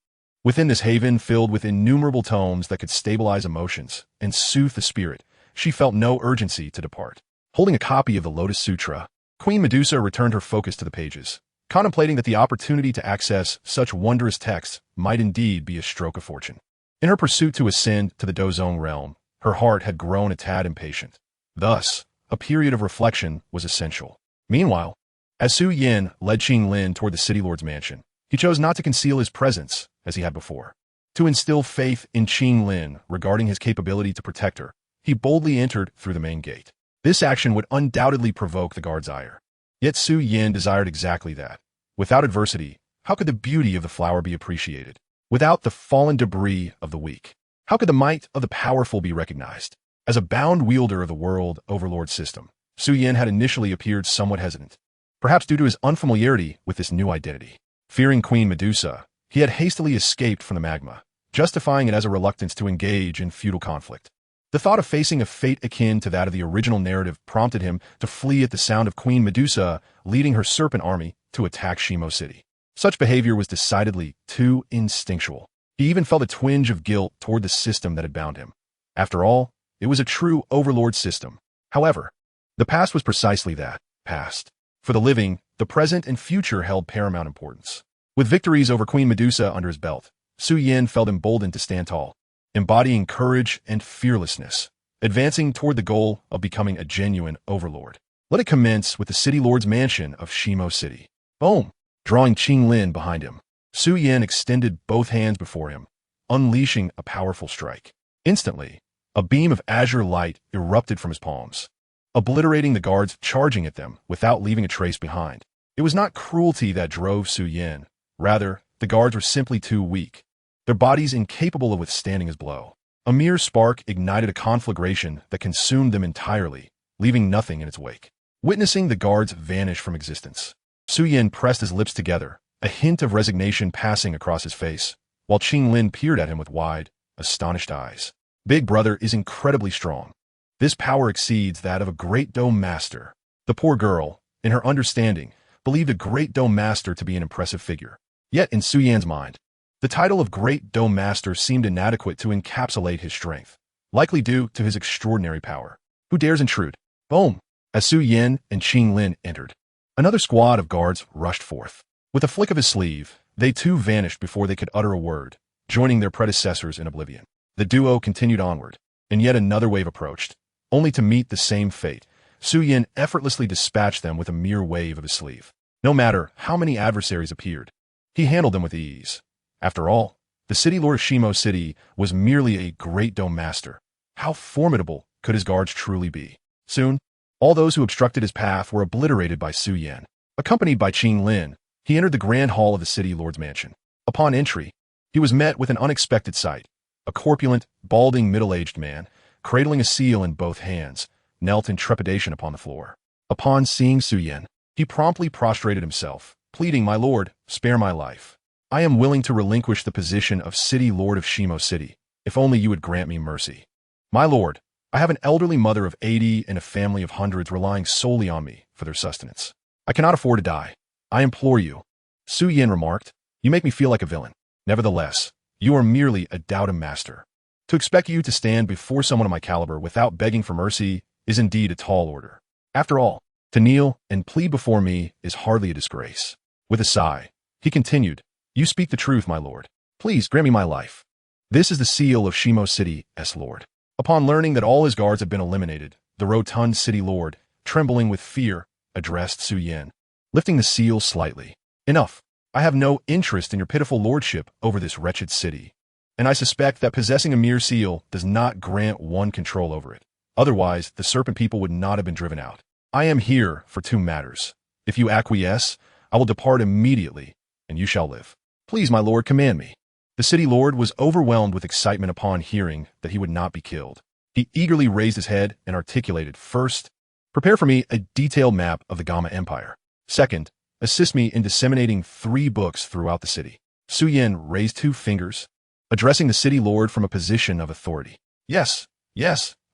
within this haven filled with innumerable tomes that could stabilize emotions and soothe the spirit, she felt no urgency to depart. Holding a copy of the Lotus Sutra, Queen Medusa returned her focus to the pages, contemplating that the opportunity to access such wondrous texts might indeed be a stroke of fortune. In her pursuit to ascend to the Dozong realm, her heart had grown a tad impatient. Thus, a period of reflection was essential. Meanwhile, as Xiao Yan led Qinglin toward the city lord's mansion, he chose not to conceal his presence as he had before. To instill faith in Qinglin regarding his capability to protect her, he boldly entered through the main gate. This action would undoubtedly provoke the guard's ire. Yet Xiao Yan desired exactly that. Without adversity, how could the beauty of the flower be appreciated? Without the fallen debris of the weak, how could the might of the powerful be recognized? As a bound wielder of the world overlord system, Xiao Yan had initially appeared somewhat hesitant, perhaps due to his unfamiliarity with this new identity. Fearing Queen Medusa, he had hastily escaped from the magma, justifying it as a reluctance to engage in feudal conflict. The thought of facing a fate akin to that of the original narrative prompted him to flee at the sound of Queen Medusa leading her serpent army to attack Xiao City. Such behavior was decidedly too instinctual. He even felt a twinge of guilt toward the system that had bound him. After all, it was a true overlord system. However, the past was precisely that, past. For the living, the present and future held paramount importance. With victories over Queen Medusa under his belt, Xiao Yan felt emboldened to stand tall, embodying courage and fearlessness, advancing toward the goal of becoming a genuine overlord. Let it commence with the city lord's mansion of Xiao City. Boom! Drawing Qinglin behind him, Xiao Yan extended both hands before him, unleashing a powerful strike. Instantly, a beam of azure light erupted from his palms, obliterating the guards charging at them without leaving a trace behind. It was not cruelty that drove Xiao Yan. Rather, the guards were simply too weak, their bodies incapable of withstanding his blow. A mere spark ignited a conflagration that consumed them entirely, leaving nothing in its wake. Witnessing the guards vanish from existence, Xiao Yan pressed his lips together, a hint of resignation passing across his face, while Qinglin peered at him with wide, astonished eyes. Big Brother is incredibly strong. This power exceeds that of a great Dome Master. The poor girl, in her understanding, believed a great Dome Master to be an impressive figure. Yet in Xiao Yan's mind, the title of Great Dome Master seemed inadequate to encapsulate his strength, likely due to his extraordinary power. Who dares intrude? Boom! As Xiao Yan and Qinglin entered, another squad of guards rushed forth. With a flick of his sleeve, they too vanished before they could utter a word, joining their predecessors in oblivion. The duo continued onward, and yet another wave approached, only to meet the same fate. Xiao Yan effortlessly dispatched them with a mere wave of his sleeve. No matter how many adversaries appeared, he handled them with ease. After all, the city lord of Xiao City was merely a great Dome Master. How formidable could his guards truly be? Soon, all those who obstructed his path were obliterated by Xiao Yan. Accompanied by Qinglin, he entered the grand hall of the city lord's mansion. Upon entry, he was met with an unexpected sight. A corpulent, balding, middle-aged man, cradling a seal in both hands, knelt in trepidation upon the floor. Upon seeing Xiao Yan, he promptly prostrated himself, pleading, "My lord, spare my life. I am willing to relinquish the position of city lord of Xiao City, if only you would grant me mercy. My lord, I have an elderly mother of 80 and a family of hundreds relying solely on me for their sustenance. I cannot afford to die. I implore you." Xiao Yan remarked, "You make me feel like a villain. Nevertheless, you are merely a Dome Master. To expect you to stand before someone of my caliber without begging for mercy is indeed a tall order. After all, to kneel and plead before me is hardly a disgrace." With a sigh, he continued, "You speak the truth, my lord. Please grant me my life. This is the seal of Xiao City's lord." Upon learning that all his guards had been eliminated, the rotund city lord, trembling with fear, addressed Xiao Yan, lifting the seal slightly. "Enough. I have no interest in your pitiful lordship over this wretched city, and I suspect that possessing a mere seal does not grant one control over it. Otherwise, the serpent people would not have been driven out. I am here for two matters. If you acquiesce, I will depart immediately, and you shall live. Please, my lord, command me." The city lord was overwhelmed with excitement upon hearing that he would not be killed. He eagerly raised his head and articulated, "First, prepare for me a detailed map of the Gamma Empire. Second, assist me in disseminating 3 books throughout the city." Xiao Yan raised 2 fingers, addressing the city lord from a position of authority. Yes,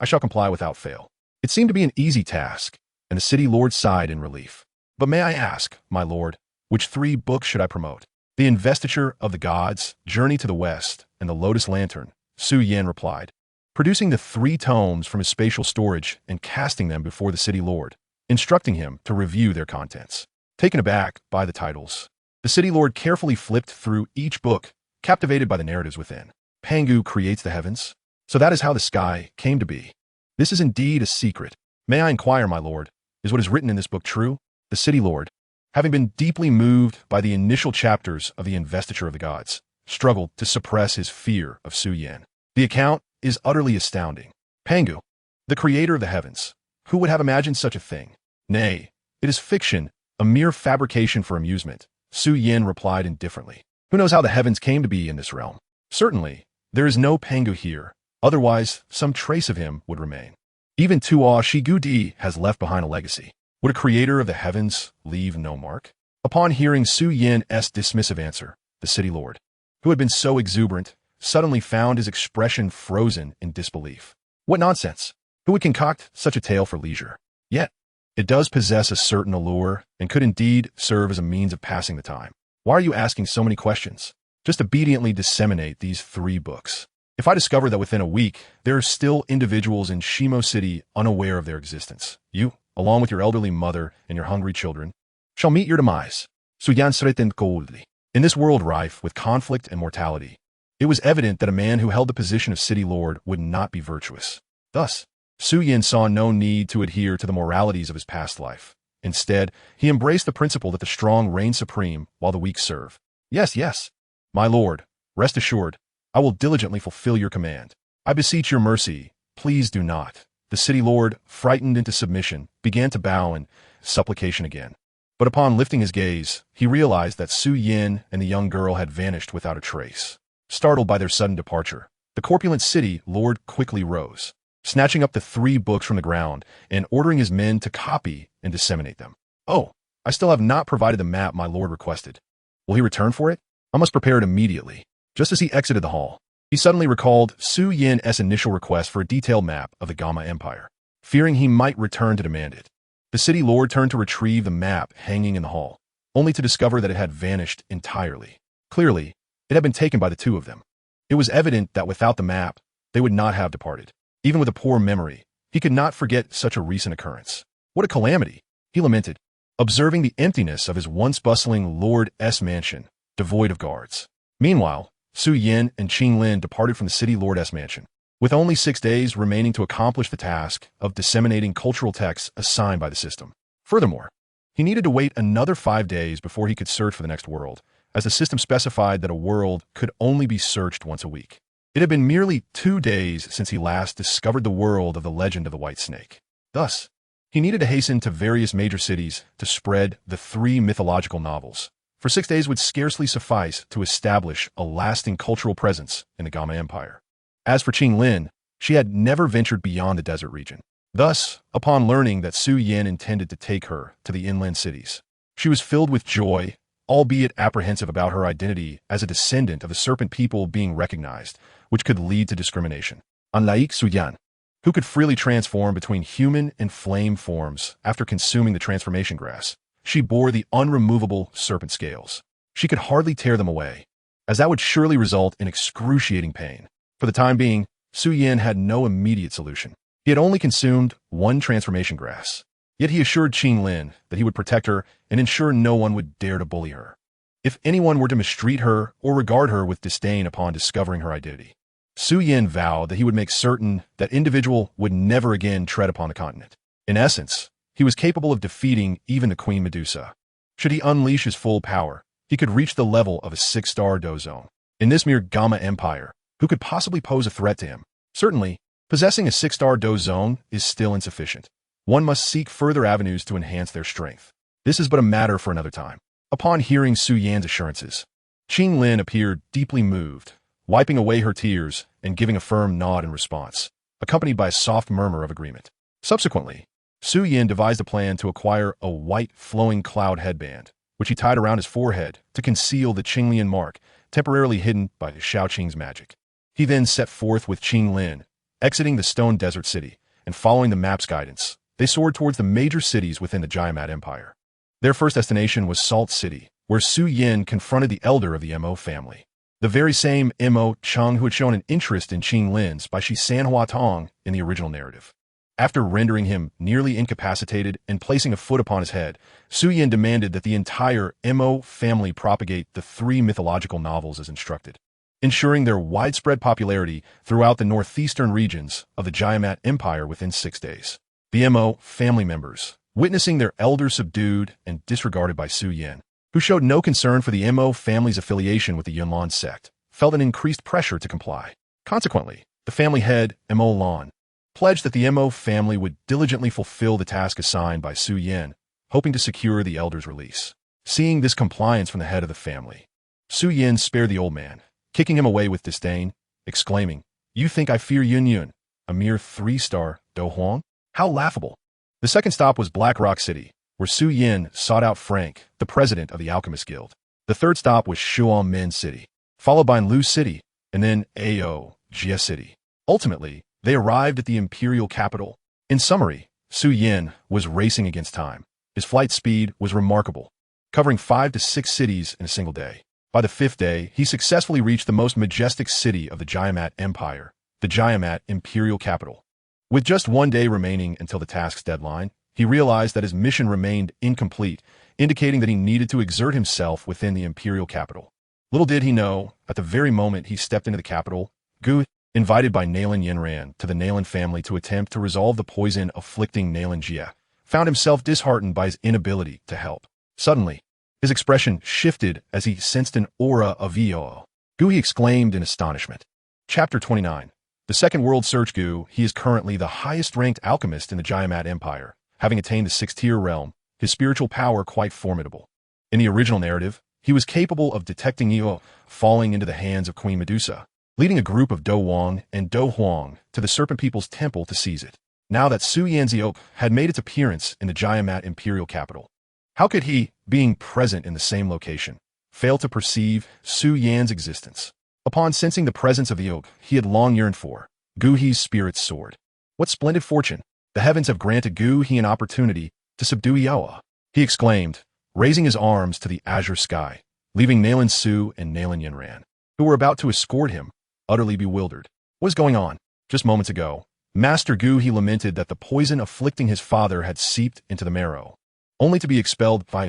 I shall comply without fail." It seemed to be an easy task, and the city lord sighed in relief. "But may I ask, my lord, which 3 books should I promote?" "The Investiture of the Gods, Journey to the West, and the Lotus Lantern," Xiao Yan replied, producing the 3 tomes from his spatial storage and casting them before the city lord, instructing him to review their contents. Taken aback by the titles, the city lord carefully flipped through each book, captivated by the narratives within. Pangu creates the heavens. So that is how the sky came to be. This is indeed a secret. May I inquire, my lord, is what is written in this book true? The city lord, having been deeply moved by the initial chapters of the Investiture of the Gods, struggled to suppress his fear of Xiao Yan. The account is utterly astounding. Pangu, the creator of the heavens. Who would have imagined such a thing? Nay, it is fiction, a mere fabrication for amusement, Xiao Yan replied indifferently. Who knows how the heavens came to be in this realm? Certainly, there is no Pangu here, otherwise some trace of him would remain. Even Tuo Shigudi has left behind a legacy. Would a creator of the heavens leave no mark? Upon hearing Xiao Yan's dismissive answer, the city lord, who had been so exuberant, suddenly found his expression frozen in disbelief. What nonsense! Who would concoct such a tale for leisure? Yet, it does possess a certain allure and could indeed serve as a means of passing the time. Why are you asking so many questions? Just obediently disseminate these 3 books. If I discover that within a week, there are still individuals in Shimo City unaware of their existence, you, along with your elderly mother and your hungry children, shall meet your demise. Xiao Yan. In this world rife with conflict and mortality, it was evident that a man who held the position of city lord would not be virtuous. Thus, Xiao Yan saw no need to adhere to the moralities of his past life. Instead, he embraced the principle that the strong reign supreme while the weak serve. Yes, yes, my lord, rest assured, I will diligently fulfill your command. I beseech your mercy, please do not. The city lord, frightened into submission, began to bow in supplication again. But upon lifting his gaze, he realized that Xiao Yan and the young girl had vanished without a trace. Startled by their sudden departure, the corpulent city lord quickly rose, snatching up the 3 books from the ground and ordering his men to copy and disseminate them. Oh, I still have not provided the map my lord requested. Will he return for it? I must prepare it immediately. Just as he exited the hall, he suddenly recalled Xiao Yan's initial request for a detailed map of the Gamma Empire. Fearing he might return to demand it, the city lord turned to retrieve the map hanging in the hall, only to discover that it had vanished entirely. Clearly, it had been taken by the 2 of them. It was evident that without the map, they would not have departed. Even with a poor memory, he could not forget such a recent occurrence. What a calamity, he lamented, observing the emptiness of his once bustling Lord's mansion, devoid of guards. Meanwhile, Xiao Yan and Qinglin departed from the city lord's mansion, with only 6 days remaining to accomplish the task of disseminating cultural texts assigned by the system. Furthermore, he needed to wait another 5 days before he could search for the next world, as the system specified that a world could only be searched once a week. It had been merely 2 days since he last discovered the world of the legend of the White Snake. Thus, he needed to hasten to various major cities to spread the 3 mythological novels. For 6 days would scarcely suffice to establish a lasting cultural presence in the Gamma Empire. As for Qinglin, she had never ventured beyond the desert region. Thus, upon learning that Xiao Yan intended to take her to the inland cities, she was filled with joy, albeit apprehensive about her identity as a descendant of the serpent people being recognized, which could lead to discrimination. Unlike Xiao Yan, who could freely transform between human and flame forms after consuming the transformation grass, she bore the unremovable serpent scales. She could hardly tear them away, as that would surely result in excruciating pain. For the time being, Xiao Yan had no immediate solution. He had only consumed 1 transformation grass. Yet he assured Qinglin that he would protect her and ensure no one would dare to bully her, if anyone were to mistreat her or regard her with disdain upon discovering her identity. Xiao Yan vowed that he would make certain that individual would never again tread upon the continent. In essence, he was capable of defeating even the Queen Medusa. Should he unleash his full power, he could reach the level of a 6-star dozone. In this mere Gamma Empire, who could possibly pose a threat to him? Certainly, possessing a 6-star dozone is still insufficient. One must seek further avenues to enhance their strength. This is but a matter for another time. Upon hearing Xiao Yan's assurances, Qinglin appeared deeply moved, wiping away her tears and giving a firm nod in response, accompanied by a soft murmur of agreement. Subsequently, Xiao Yan devised a plan to acquire a white flowing cloud headband, which he tied around his forehead to conceal the Qinglian mark temporarily hidden by Xiaoqing's magic. He then set forth with Qinglin, exiting the stone desert city, and following the map's guidance, they soared towards the major cities within the Jiamat Empire. Their first destination was Salt City, where Xiao Yan confronted the elder of the Mo family, the very same Mo Cheng who had shown an interest in Qinglin's by Shi Sanhua Tong in the original narrative. After rendering him nearly incapacitated and placing a foot upon his head, Xiao Yan demanded that the entire Mo family propagate the 3 mythological novels as instructed, ensuring their widespread popularity throughout the northeastern regions of the Jiamat Empire within 6 days. The Mo family members, witnessing their elders subdued and disregarded by Xiao Yan, who showed no concern for the Mo family's affiliation with the Yunlan sect, felt an increased pressure to comply. Consequently, the family head, Mo Lan, pledged that the Mo family would diligently fulfill the task assigned by Xiao Yan, hoping to secure the elder's release. Seeing this compliance from the head of the family, Xiao Yan spared the old man, kicking him away with disdain, exclaiming, "You think I fear Yun Yun, a mere 3-star Do Huang? How laughable!" The second stop was Black Rock City, where Xiao Yan sought out Frank, the president of the Alchemist Guild. The third stop was Shuangmen City, followed by Lu City, and then Ao Jia City. Ultimately, They arrived at the imperial capital. In summary, Xiao Yan was racing against time. His flight speed was remarkable, covering 5 to 6 cities in a single day. By the 5th day, he successfully reached the most majestic city of the Jiamat Empire, the Jiamat imperial capital. With just 1 day remaining until the task's deadline, he realized that his mission remained incomplete, indicating that he needed to exert himself within the imperial capital. Little did he know, at the very moment he stepped into the capital, Gu, invited by Nalan Yanran to the Nalan family to attempt to resolve the poison afflicting Nalan Jia, found himself disheartened by his inability to help. Suddenly, his expression shifted as he sensed an aura of Eo. Gu, he exclaimed in astonishment. Chapter 29. The Second World Search. Gu, he is currently the highest-ranked alchemist in the Jiamat Empire, having attained the 6th-tier realm, his spiritual power quite formidable. In the original narrative, he was capable of detecting Eo falling into the hands of Queen Medusa, leading a group of Do Wang and Do Huang to the Serpent People's temple to seize it. Now that Xiao Yan's Eo had made its appearance in the Jiamat imperial capital, how could he, being present in the same location, fail to perceive Xiao Yan's existence? Upon sensing the presence of the Eo he had long yearned for, Gu He's spirit soared. What splendid fortune! The heavens have granted Gu He an opportunity to subdue Eo, he exclaimed, raising his arms to the azure sky, leaving Nalan Su and Nalan Yanran, who were about to escort him, utterly bewildered. What is going on? Just moments ago, Master Gu He lamented that the poison afflicting his father had seeped into the marrow, only to be expelled by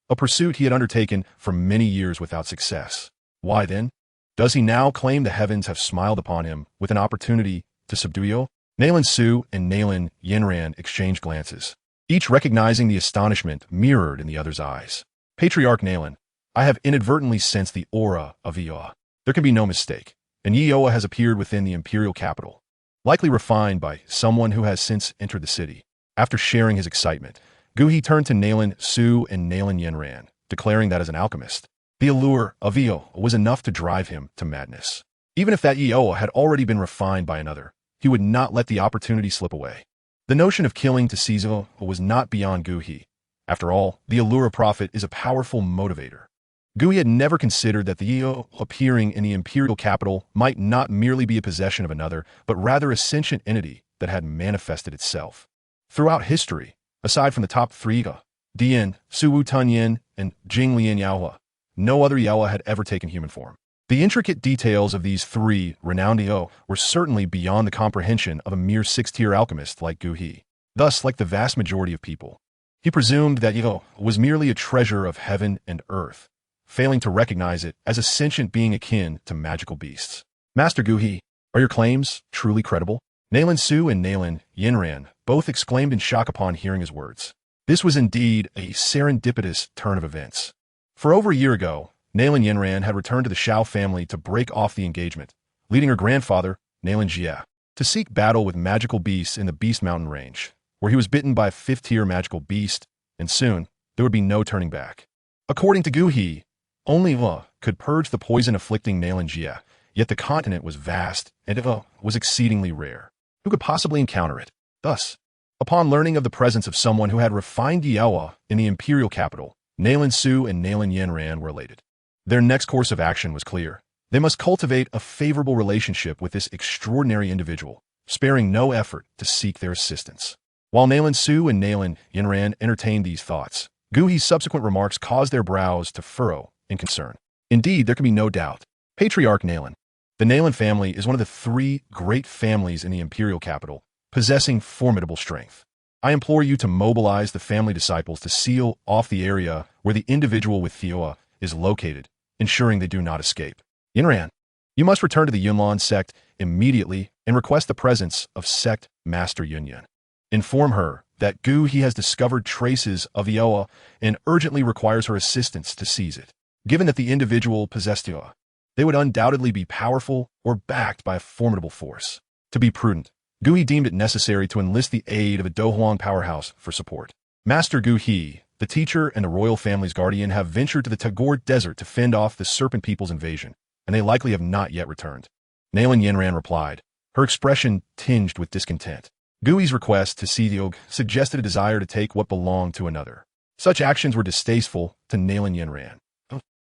a pursuit he had undertaken for many years without success. Why then? Does he now claim the heavens have smiled upon him with an opportunity to subdue Eo? Nalan Su and Nalan Yanran exchanged glances, each recognizing the astonishment mirrored in the other's eyes. Patriarch Nalan, I have inadvertently sensed the aura of Eo. There can be no mistake, and Eo has appeared within the imperial capital, likely refined by someone who has since entered the city. After sharing his excitement, Gu He turned to Nalan Su and Nalan Yanran, declaring that as an alchemist, the allure of Eo was enough to drive him to madness. Even if that Eo had already been refined by another, he would not let the opportunity slip away. The notion of killing to seize Eo was not beyond Gu He. After all, the allure prophet is a powerful motivator. Gu He had never considered that the Eo appearing in the imperial capital might not merely be a possession of another, but rather a sentient entity that had manifested itself. Throughout history, aside from the top 3 Dian, Suwu Tunyin, and Jing Lian Yaohua, no other Yaohua had ever taken human form. The intricate details of these 3 renowned Eo were certainly beyond the comprehension of a mere 6th-tier alchemist like Gu He. Thus, like the vast majority of people, he presumed that Eo was merely a treasure of heaven and earth, failing to recognize it as a sentient being akin to magical beasts. Master Gu He, are your claims truly credible? Nalan Su and Nalan Yanran both exclaimed in shock upon hearing his words. This was indeed a serendipitous turn of events. For over a year ago, Nalan Yanran had returned to the Xiao family to break off the engagement, leading her grandfather, Nalan Jia, to seek battle with magical beasts in the Beast Mountain range, where he was bitten by a 5th-tier magical beast, and soon there would be no turning back. According to Gu He, only could purge the poison afflicting Nalan Jia, yet the continent was vast and was exceedingly rare. Who could possibly encounter it? Thus, upon learning of the presence of someone who had refined Yaohua in the imperial capital, Nalan Su and Nalan Yanran were elated. Their next course of action was clear. They must cultivate a favorable relationship with this extraordinary individual, sparing no effort to seek their assistance. While Nalan Su and Nalan Yanran entertained these thoughts, Gu He's subsequent remarks caused their brows to furrow in concern. Indeed, there can be no doubt. Patriarch Nalan. The Nalan family is one of the 3 great families in the imperial capital, possessing formidable strength. I implore you to mobilize the family disciples to seal off the area where the individual with Theoa is located, ensuring they do not escape. Yanran, you must return to the Yunlan sect immediately and request the presence of sect Master Yunyan. Inform her that Gu He has discovered traces of Yaohua and urgently requires her assistance to seize it. Given that the individual possessed Yaohua, they would undoubtedly be powerful or backed by a formidable force. To be prudent, Gu He deemed it necessary to enlist the aid of a Do Huang powerhouse for support. Master Gu He, the teacher and the royal family's guardian, have ventured to the Tagore Desert to fend off the Serpent People's invasion, and they likely have not yet returned. Nalan Yanran replied, her expression tinged with discontent. Gu He's request to see the Og suggested a desire to take what belonged to another. Such actions were distasteful to Nalan Yanran.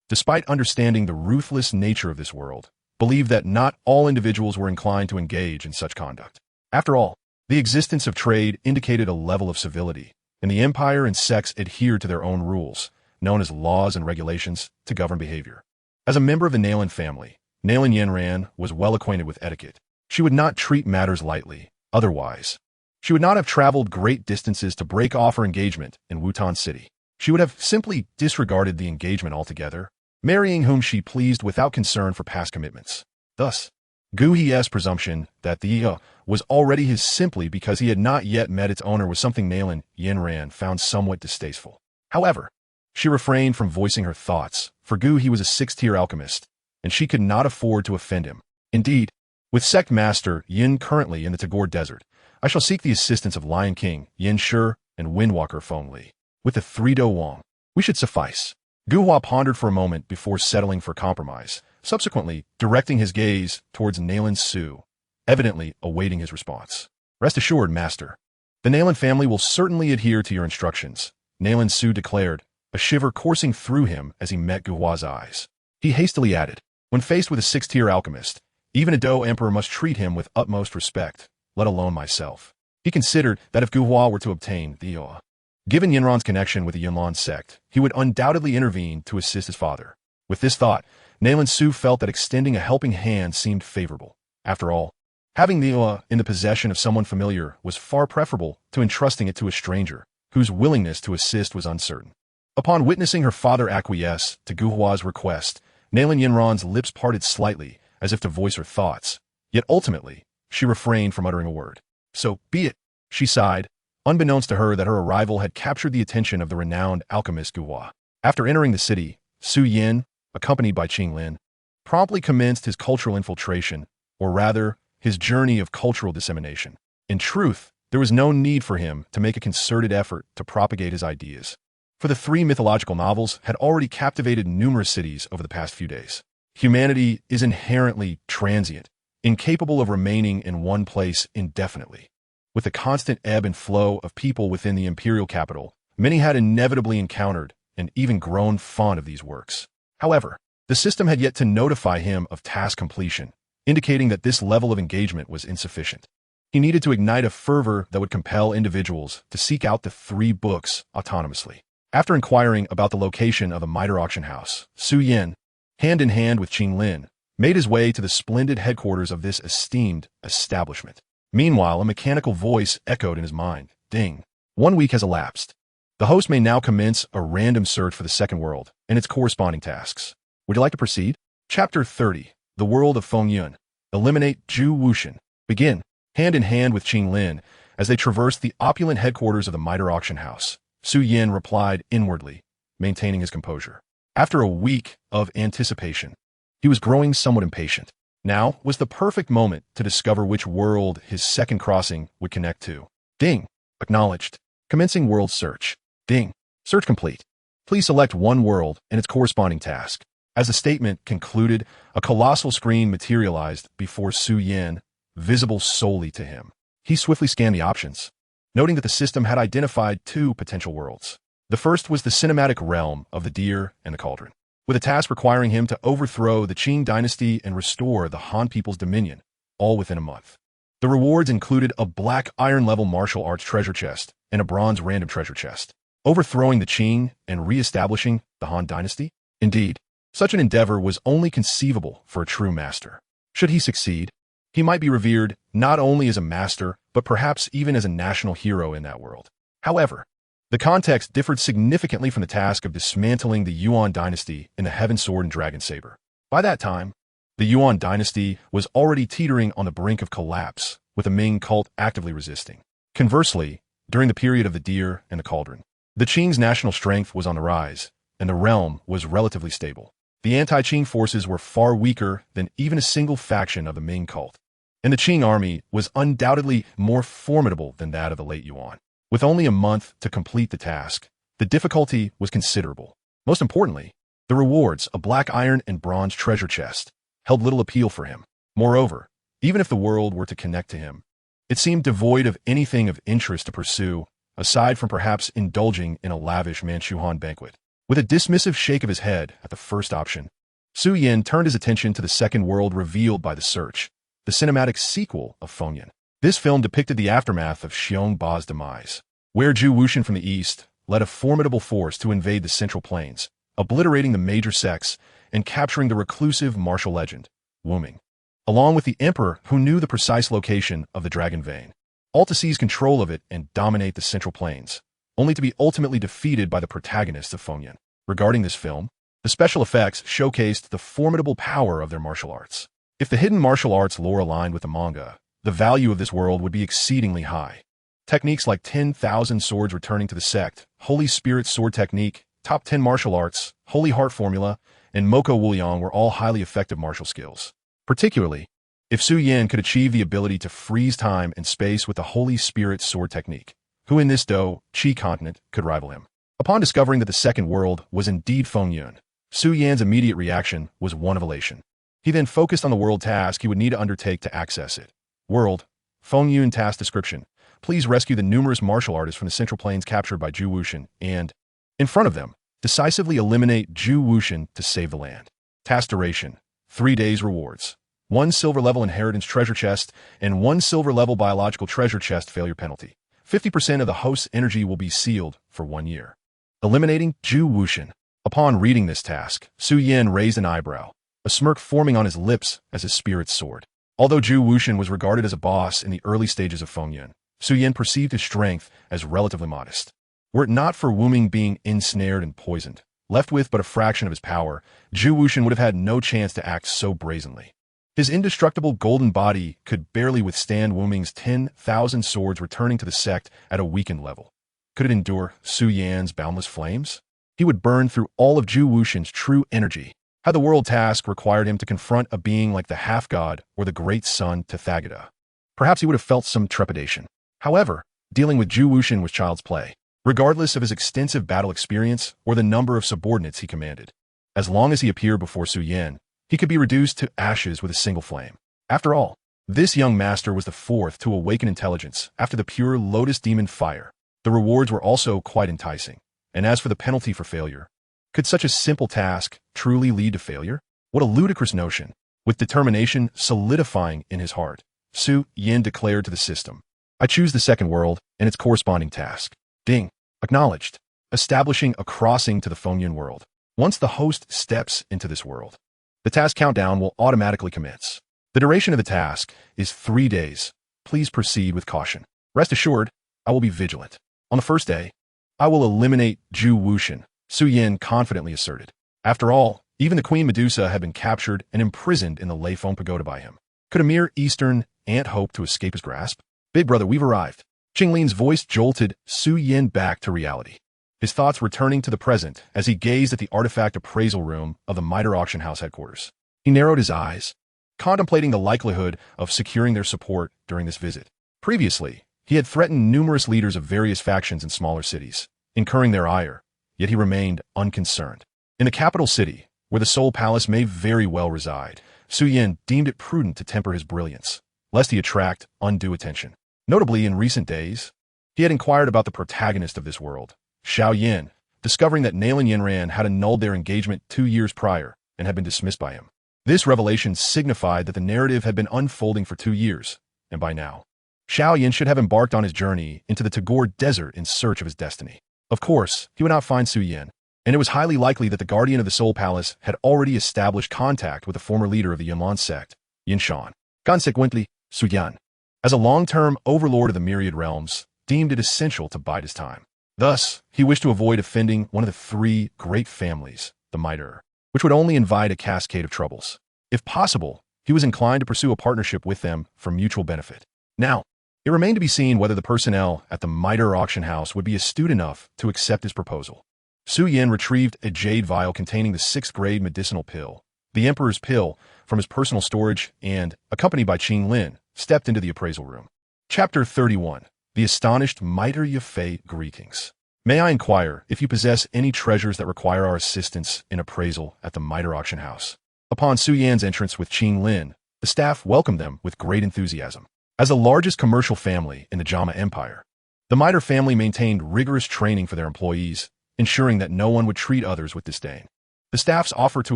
Despite understanding the ruthless nature of this world, believed that not all individuals were inclined to engage in such conduct. After all, the existence of trade indicated a level of civility, and the empire and sects adhered to their own rules, known as laws and regulations, to govern behavior. As a member of the Nalan family, Nalan Yanran was well acquainted with etiquette. She would not treat matters lightly, otherwise. She would not have traveled great distances to break off her engagement in Wutan City. She would have simply disregarded the engagement altogether, marrying whom she pleased without concern for past commitments. Thus, Gu He's presumption that the was already his simply because he had not yet met its owner was something Nalan Yanran found somewhat distasteful. However, she refrained from voicing her thoughts, for Gu He was a sixth-tier alchemist, and she could not afford to offend him. Indeed, with Sect Master Yin currently in the Tagore Desert, I shall seek the assistance of Lion King, Yin Shi, and Windwalker Feng Li. With the three Do Wang, we should suffice. Gu Hua pondered for a moment before settling for compromise, subsequently directing his gaze towards Nalan Su, evidently awaiting his response. Rest assured, Master. The Nalan family will certainly adhere to your instructions, Nalan Su declared, a shiver coursing through him as he met Gu Hua's eyes. He hastily added, when faced with a sixth-tier alchemist, even a Do Emperor must treat him with utmost respect, let alone myself. He considered that if Gu Hua were to obtain the given Yinran's connection with the Yunlan sect, he would undoubtedly intervene to assist his father. With this thought, Nalan Su felt that extending a helping hand seemed favorable. After all, having the in the possession of someone familiar was far preferable to entrusting it to a stranger, whose willingness to assist was uncertain. Upon witnessing her father acquiesce to Gu Hua's request, Nalan Yinran's lips parted slightly, as if to voice her thoughts, yet ultimately, she refrained from uttering a word. So be it, she sighed, unbeknownst to her that her arrival had captured the attention of the renowned alchemist Gu Hua. After entering the city, Su Yin, accompanied by Qing Lin, promptly commenced his cultural infiltration, or rather, his journey of cultural dissemination. In truth, there was no need for him to make a concerted effort to propagate his ideas, for the three mythological novels had already captivated numerous cities over the past few days. Humanity is inherently transient, incapable of remaining in one place indefinitely. With the constant ebb and flow of people within the imperial capital, many had inevitably encountered and even grown fond of these works. However, the system had yet to notify him of task completion, indicating that this level of engagement was insufficient. He needed to ignite a fervor that would compel individuals to seek out the three books autonomously. After inquiring about the location of the Mitre auction house, Su Yin, hand in hand with Qing Lin, made his way to the splendid headquarters of this esteemed establishment. Meanwhile, a mechanical voice echoed in his mind. Ding. 1 week has elapsed. The host may now commence a random search for the second world and its corresponding tasks. Would you like to proceed? Chapter 30. The World of Feng Yun. Eliminate Zhu Wuxian. Begin. Hand in hand with Qing Lin, as they traversed the opulent headquarters of the Mitre auction house, Su Yin replied inwardly, maintaining his composure. After a week of anticipation, he was growing somewhat impatient. Now was the perfect moment to discover which world his second crossing would connect to. Ding. Acknowledged. Commencing world search. Ding. Search complete. Please select one world and its corresponding task. As the statement concluded, a colossal screen materialized before Su Yin, visible solely to him. He swiftly scanned the options, noting that the system had identified two potential worlds. The first was the cinematic realm of the deer and the cauldron, with a task requiring him to overthrow the Qing dynasty and restore the Han people's dominion, all within a month. The rewards included a black iron-level martial arts treasure chest and a bronze random treasure chest. Overthrowing the Qing and re-establishing the Han dynasty? Indeed, such an endeavor was only conceivable for a true master. Should he succeed, he might be revered not only as a master, but perhaps even as a national hero in that world. However, the context differed significantly from the task of dismantling the Yuan dynasty in the Heaven Sword and Dragon Saber. By that time, the Yuan dynasty was already teetering on the brink of collapse, with the Ming cult actively resisting. Conversely, during the period of the deer and the cauldron, the Qing's national strength was on the rise, and the realm was relatively stable. The anti-Qing forces were far weaker than even a single faction of the Ming cult, and the Qing army was undoubtedly more formidable than that of the late Yuan. With only a month to complete the task, the difficulty was considerable. Most importantly, the rewards, a black iron and bronze treasure chest, held little appeal for him. Moreover, even if the world were to connect to him, it seemed devoid of anything of interest to pursue, aside from perhaps indulging in a lavish Manchuhan banquet. With a dismissive shake of his head at the first option, Su Yin turned his attention to the second world revealed by the search, the cinematic sequel of Feng Yun. This film depicted the aftermath of Xiong Ba's demise, where Zhu Wuxian from the east led a formidable force to invade the Central Plains, obliterating the major sects and capturing the reclusive martial legend, Wu Ming, along with the emperor who knew the precise location of the Dragon Vein, all to seize control of it and dominate the Central Plains, only to be ultimately defeated by the protagonists of Fengyan. Regarding this film, the special effects showcased the formidable power of their martial arts. If the hidden martial arts lore aligned with the manga, the value of this world would be exceedingly high. Techniques like 10,000 swords returning to the sect, Holy Spirit sword technique, top 10 martial arts, Holy Heart formula, and Moko Wuliang were all highly effective martial skills. Particularly, if Xiao Yan could achieve the ability to freeze time and space with the Holy Spirit sword technique, who in this Douqi Continent could rival him? Upon discovering that the second world was indeed Fengyan, Xiao Yan's immediate reaction was one of elation. He then focused on the world task he would need to undertake to access it. World, Fengyan task description. Please rescue the numerous martial artists from the Central Plains captured by Zhu Wuxian and, in front of them, decisively eliminate Zhu Wuxian to save the land. Task duration, 3 days rewards. 1 silver level inheritance treasure chest and 1 silver level biological treasure chest failure penalty. 50% of the host's energy will be sealed for 1 year. Eliminating Zhu Wuxian. Upon reading this task, Xiao Yan raised an eyebrow, a smirk forming on his lips as his spirit soared. Although Zhu Wuxian was regarded as a boss in the early stages of Fengyan, Xiao Yan perceived his strength as relatively modest. Were it not for Wu Ming being ensnared and poisoned, left with but a fraction of his power, Zhu Wuxian would have had no chance to act so brazenly. His indestructible golden body could barely withstand Wu Ming's 10,000 swords returning to the sect at a weakened level. Could it endure Xiao Yan's boundless flames? He would burn through all of Zhu Wuxian's true energy. Had the world task required him to confront a being like the half-god or the great sun Tathagata, perhaps he would have felt some trepidation. However, dealing with Zhu Wuxian was child's play, regardless of his extensive battle experience or the number of subordinates he commanded. As long as he appeared before Xiao Yan, he could be reduced to ashes with a single flame. After all, this young master was the fourth to awaken intelligence after the pure lotus demon fire. The rewards were also quite enticing. And as for the penalty for failure, could such a simple task truly lead to failure? What a ludicrous notion. With determination solidifying in his heart, Xiao Yan declared to the system, I choose the second world and its corresponding task. Ding. Acknowledged. Establishing a crossing to the Fengyan world. Once the host steps into this world, the task countdown will automatically commence. The duration of the task is 3 days. Please proceed with caution. Rest assured, I will be vigilant. On the first day, I will eliminate Zhu Wuxian, Xiao Yan confidently asserted. After all, even the Queen Medusa had been captured and imprisoned in the Leifeng Pagoda by him. Could a mere Eastern ant hope to escape his grasp? Big brother, we've arrived. Qinglin's voice jolted Xiao Yan back to reality, his thoughts returning to the present as he gazed at the artifact appraisal room of the Miter Auction House headquarters. He narrowed his eyes, contemplating the likelihood of securing their support during this visit. Previously, he had threatened numerous leaders of various factions in smaller cities, incurring their ire, yet he remained unconcerned. In the capital city, where the Soul Palace may very well reside, Xiao Yan deemed it prudent to temper his brilliance, lest he attract undue attention. Notably, in recent days, he had inquired about the protagonist of this world, Xiao Yan, discovering that Nail and Yanran had annulled their engagement 2 years prior and had been dismissed by him. This revelation signified that the narrative had been unfolding for 2 years, and by now, Xiao Yan should have embarked on his journey into the Tagore Desert in search of his destiny. Of course, he would not find Xiao Yan, and it was highly likely that the guardian of the Soul Palace had already established contact with the former leader of the Yunlan sect, Yin Shan. Consequently, Xiao Yan, as a long-term overlord of the myriad realms, deemed it essential to bide his time. Thus, he wished to avoid offending one of the 3 great families, the Miter, which would only invite a cascade of troubles. If possible, he was inclined to pursue a partnership with them for mutual benefit. Now, it remained to be seen whether the personnel at the Miter Auction House would be astute enough to accept his proposal. Xiao Yan retrieved a jade vial containing the 6th-grade medicinal pill, the Emperor's Pill, from his personal storage and, accompanied by Qinglin, stepped into the appraisal room. Chapter 31. The Astonished Miter Yafei Greetings. May I inquire if you possess any treasures that require our assistance in appraisal at the Miter Auction House? Upon Xiao Yan's entrance with Qinglin, the staff welcomed them with great enthusiasm. As the largest commercial family in the Jama Empire, the Miter family maintained rigorous training for their employees, ensuring that no one would treat others with disdain. The staff's offer to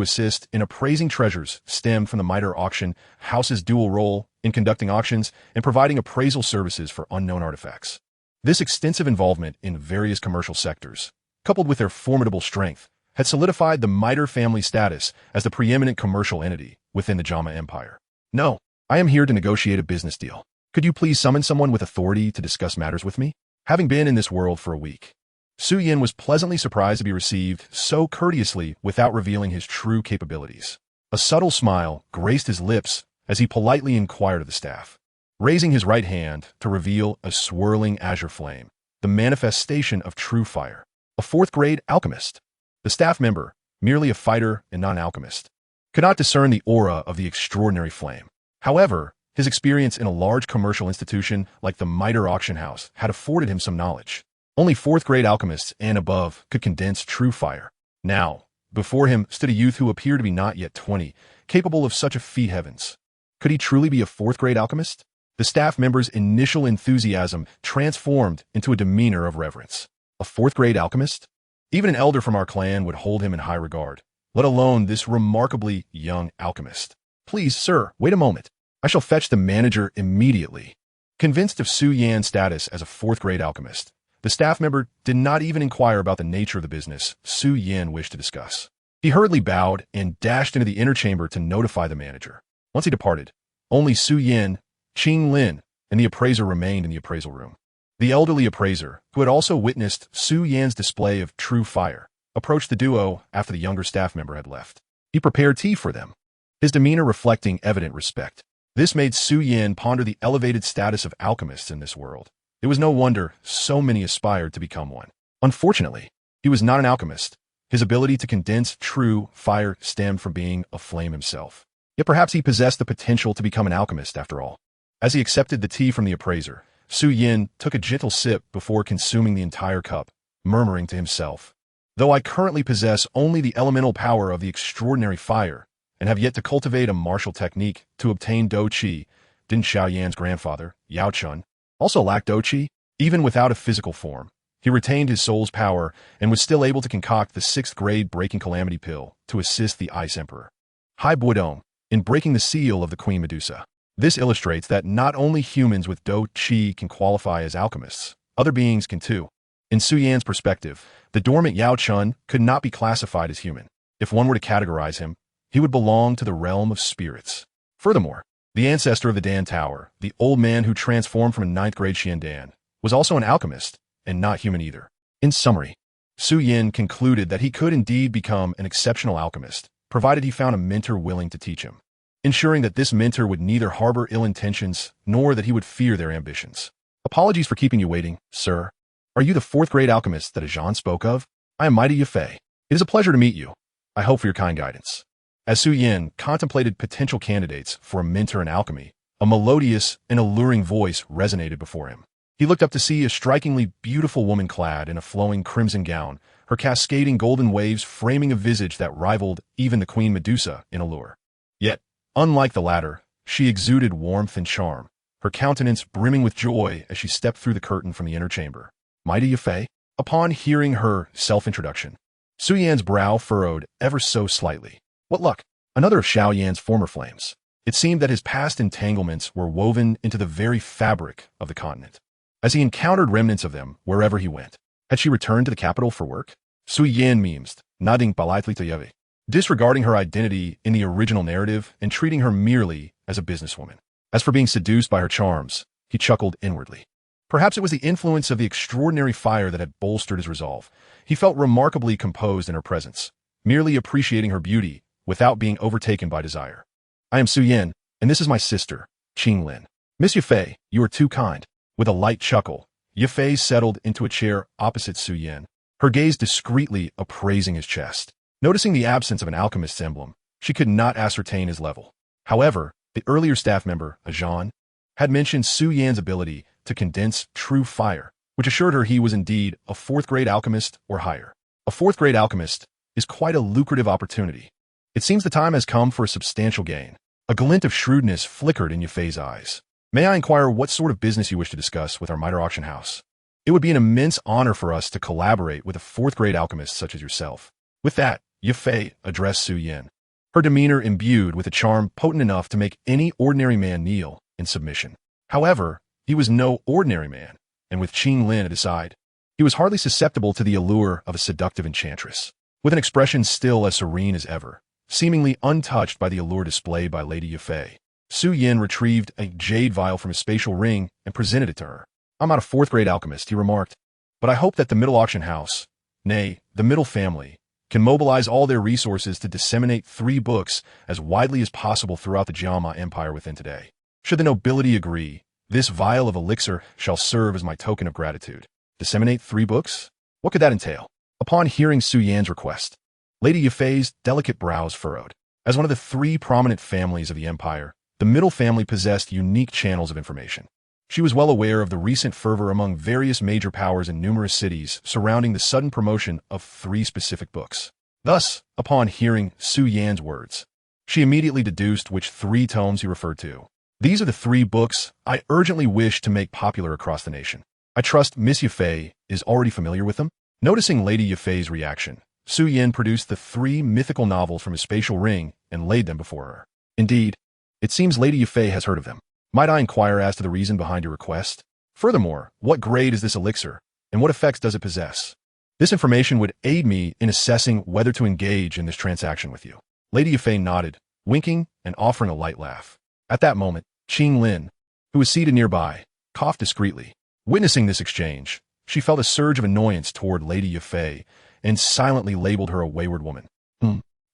assist in appraising treasures stemmed from the miter auction house's dual role in conducting auctions and providing appraisal services for unknown artifacts. This extensive involvement in various commercial sectors, coupled with their formidable strength, had solidified the miter family status as the preeminent commercial entity within the Jama Empire. No, I am here to negotiate a business deal. Could you please summon someone with authority to discuss matters with me? Having been in this world for a week, Xiao Yan was pleasantly surprised to be received so courteously without revealing his true capabilities. A subtle smile graced his lips as he politely inquired of the staff, raising his right hand to reveal a swirling azure flame, the manifestation of true fire. A fourth-grade alchemist. The staff member, merely a fighter and not an alchemist, could not discern the aura of the extraordinary flame. However, his experience in a large commercial institution like the miter auction house had afforded him some knowledge. Only fourth-grade alchemists and above could condense true fire. Now, before him stood a youth who appeared to be not yet 20, capable of such a feat. Heavens. Could he truly be a fourth-grade alchemist? The staff member's initial enthusiasm transformed into a demeanor of reverence. A fourth-grade alchemist? Even an elder from our clan would hold him in high regard, let alone this remarkably young alchemist. Please, sir, wait a moment. I shall fetch the manager immediately. Convinced of Xiao Yan's status as a fourth-grade alchemist, the staff member did not even inquire about the nature of the business Xiao Yan wished to discuss. He hurriedly bowed and dashed into the inner chamber to notify the manager. Once he departed, only Xiao Yan, Qing Lin, and the appraiser remained in the appraisal room. The elderly appraiser, who had also witnessed Xiao Yan's display of true fire, approached the duo after the younger staff member had left. He prepared tea for them, his demeanor reflecting evident respect. This made Xiao Yan ponder the elevated status of alchemists in this world. It was no wonder so many aspired to become one. Unfortunately, he was not an alchemist. His ability to condense true fire stemmed from being a flame himself. Yet perhaps he possessed the potential to become an alchemist after all. As he accepted the tea from the appraiser, Xiao Yan took a gentle sip before consuming the entire cup, murmuring to himself, "Though I currently possess only the elemental power of the extraordinary fire, and have yet to cultivate a martial technique to obtain Douqi, didn't Xiao Yan's grandfather, Yao Chun, also lack Douqi? Even without a physical form, he retained his soul's power and was still able to concoct the 6th-grade breaking calamity pill to assist the Ice Emperor, Hai Buodong, in breaking the seal of the Queen Medusa. This illustrates that not only humans with Douqi can qualify as alchemists, other beings can too. In Xiao Yan's perspective, the dormant Yao Chun could not be classified as human. If one were to categorize him, he would belong to the realm of spirits. Furthermore, the ancestor of the Dan Tower, the old man who transformed from a 9th-grade Xiandan, was also an alchemist, and not human either. In summary, Xiao Yan concluded that he could indeed become an exceptional alchemist, provided he found a mentor willing to teach him, ensuring that this mentor would neither harbor ill intentions nor that he would fear their ambitions. Apologies for keeping you waiting, sir. Are you the 4th-grade alchemist that Ajan spoke of? I am Mighty Yafei. It is a pleasure to meet you. I hope for your kind guidance. As Xiao Yan contemplated potential candidates for a mentor in alchemy, a melodious and alluring voice resonated before him. He looked up to see a strikingly beautiful woman clad in a flowing crimson gown, her cascading golden waves framing a visage that rivaled even the Queen Medusa in allure. Yet, unlike the latter, she exuded warmth and charm, her countenance brimming with joy as she stepped through the curtain from the inner chamber. Mighty Yafei? Upon hearing her self-introduction, Xiao Yan's brow furrowed ever so slightly. What luck! Another of Xiao Yan's former flames. It seemed that his past entanglements were woven into the very fabric of the continent, as he encountered remnants of them wherever he went. Had she returned to the capital for work? Xiao Yan memed, nodding politely to Yeve, disregarding her identity in the original narrative and treating her merely as a businesswoman. As for being seduced by her charms, he chuckled inwardly. Perhaps it was the influence of the extraordinary fire that had bolstered his resolve. He felt remarkably composed in her presence, merely appreciating her beauty without being overtaken by desire. I am Xiao Yan, and this is my sister, Qing Lin. Miss Yafei, you are too kind. With a light chuckle, Yafei settled into a chair opposite Xiao Yan, her gaze discreetly appraising his chest. Noticing the absence of an alchemist's emblem, she could not ascertain his level. However, the earlier staff member, Ajan, had mentioned Xiao Yan's ability to condense true fire, which assured her he was indeed a 4th-grade alchemist or higher. A 4th-grade alchemist is quite a lucrative opportunity. It seems the time has come for a substantial gain. A glint of shrewdness flickered in Yafei's eyes. May I inquire what sort of business you wish to discuss with our miter auction house? It would be an immense honor for us to collaborate with a 4th-grade alchemist such as yourself. With that, Yafei addressed Xiao Yan, her demeanor imbued with a charm potent enough to make any ordinary man kneel in submission. However, he was no ordinary man, and with Qing Lin at his side, he was hardly susceptible to the allure of a seductive enchantress. With an expression still as serene as ever, seemingly untouched by the allure displayed by Lady Yafei, Xiao Yan retrieved a jade vial from his spatial ring and presented it to her. "I'm not a fourth-grade alchemist," he remarked, "but I hope that the middle auction house, nay, the middle family, can mobilize all their resources to disseminate 3 books as widely as possible throughout the Jiama Empire within today. Should the nobility agree, this vial of elixir shall serve as my token of gratitude." Disseminate 3 books? What could that entail? Upon hearing Xiao Yan's request, Lady Yafei's delicate brows furrowed. As one of the 3 prominent families of the empire, the middle family possessed unique channels of information. She was well aware of the recent fervor among various major powers in numerous cities surrounding the sudden promotion of 3 specific books. Thus, upon hearing Xiao Yan's words, she immediately deduced which 3 tomes he referred to. "These are the 3 books I urgently wish to make popular across the nation. I trust Miss Yafei is already familiar with them?" Noticing Lady Yafei's reaction, Xiao Yan produced the 3 mythical novels from his spatial ring and laid them before her. "Indeed, it seems Lady Yafei has heard of them. Might I inquire as to the reason behind your request? Furthermore, what grade is this elixir, and what effects does it possess? This information would aid me in assessing whether to engage in this transaction with you." Lady Yafei nodded, winking and offering a light laugh. At that moment, Qing Lin, who was seated nearby, coughed discreetly. Witnessing this exchange, she felt a surge of annoyance toward Lady Yafei and silently labeled her a wayward woman.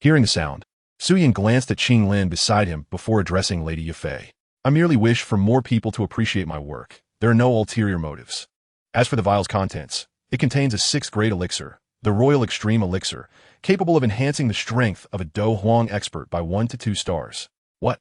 Hearing the sound, Xiao Yan glanced at Qing Lin beside him before addressing Lady Yafei. "I merely wish for more people to appreciate my work. There are no ulterior motives. As for the vial's contents, it contains a 6th-grade elixir, the Royal Extreme Elixir, capable of enhancing the strength of a Do Huang expert by 1 to 2 stars." What?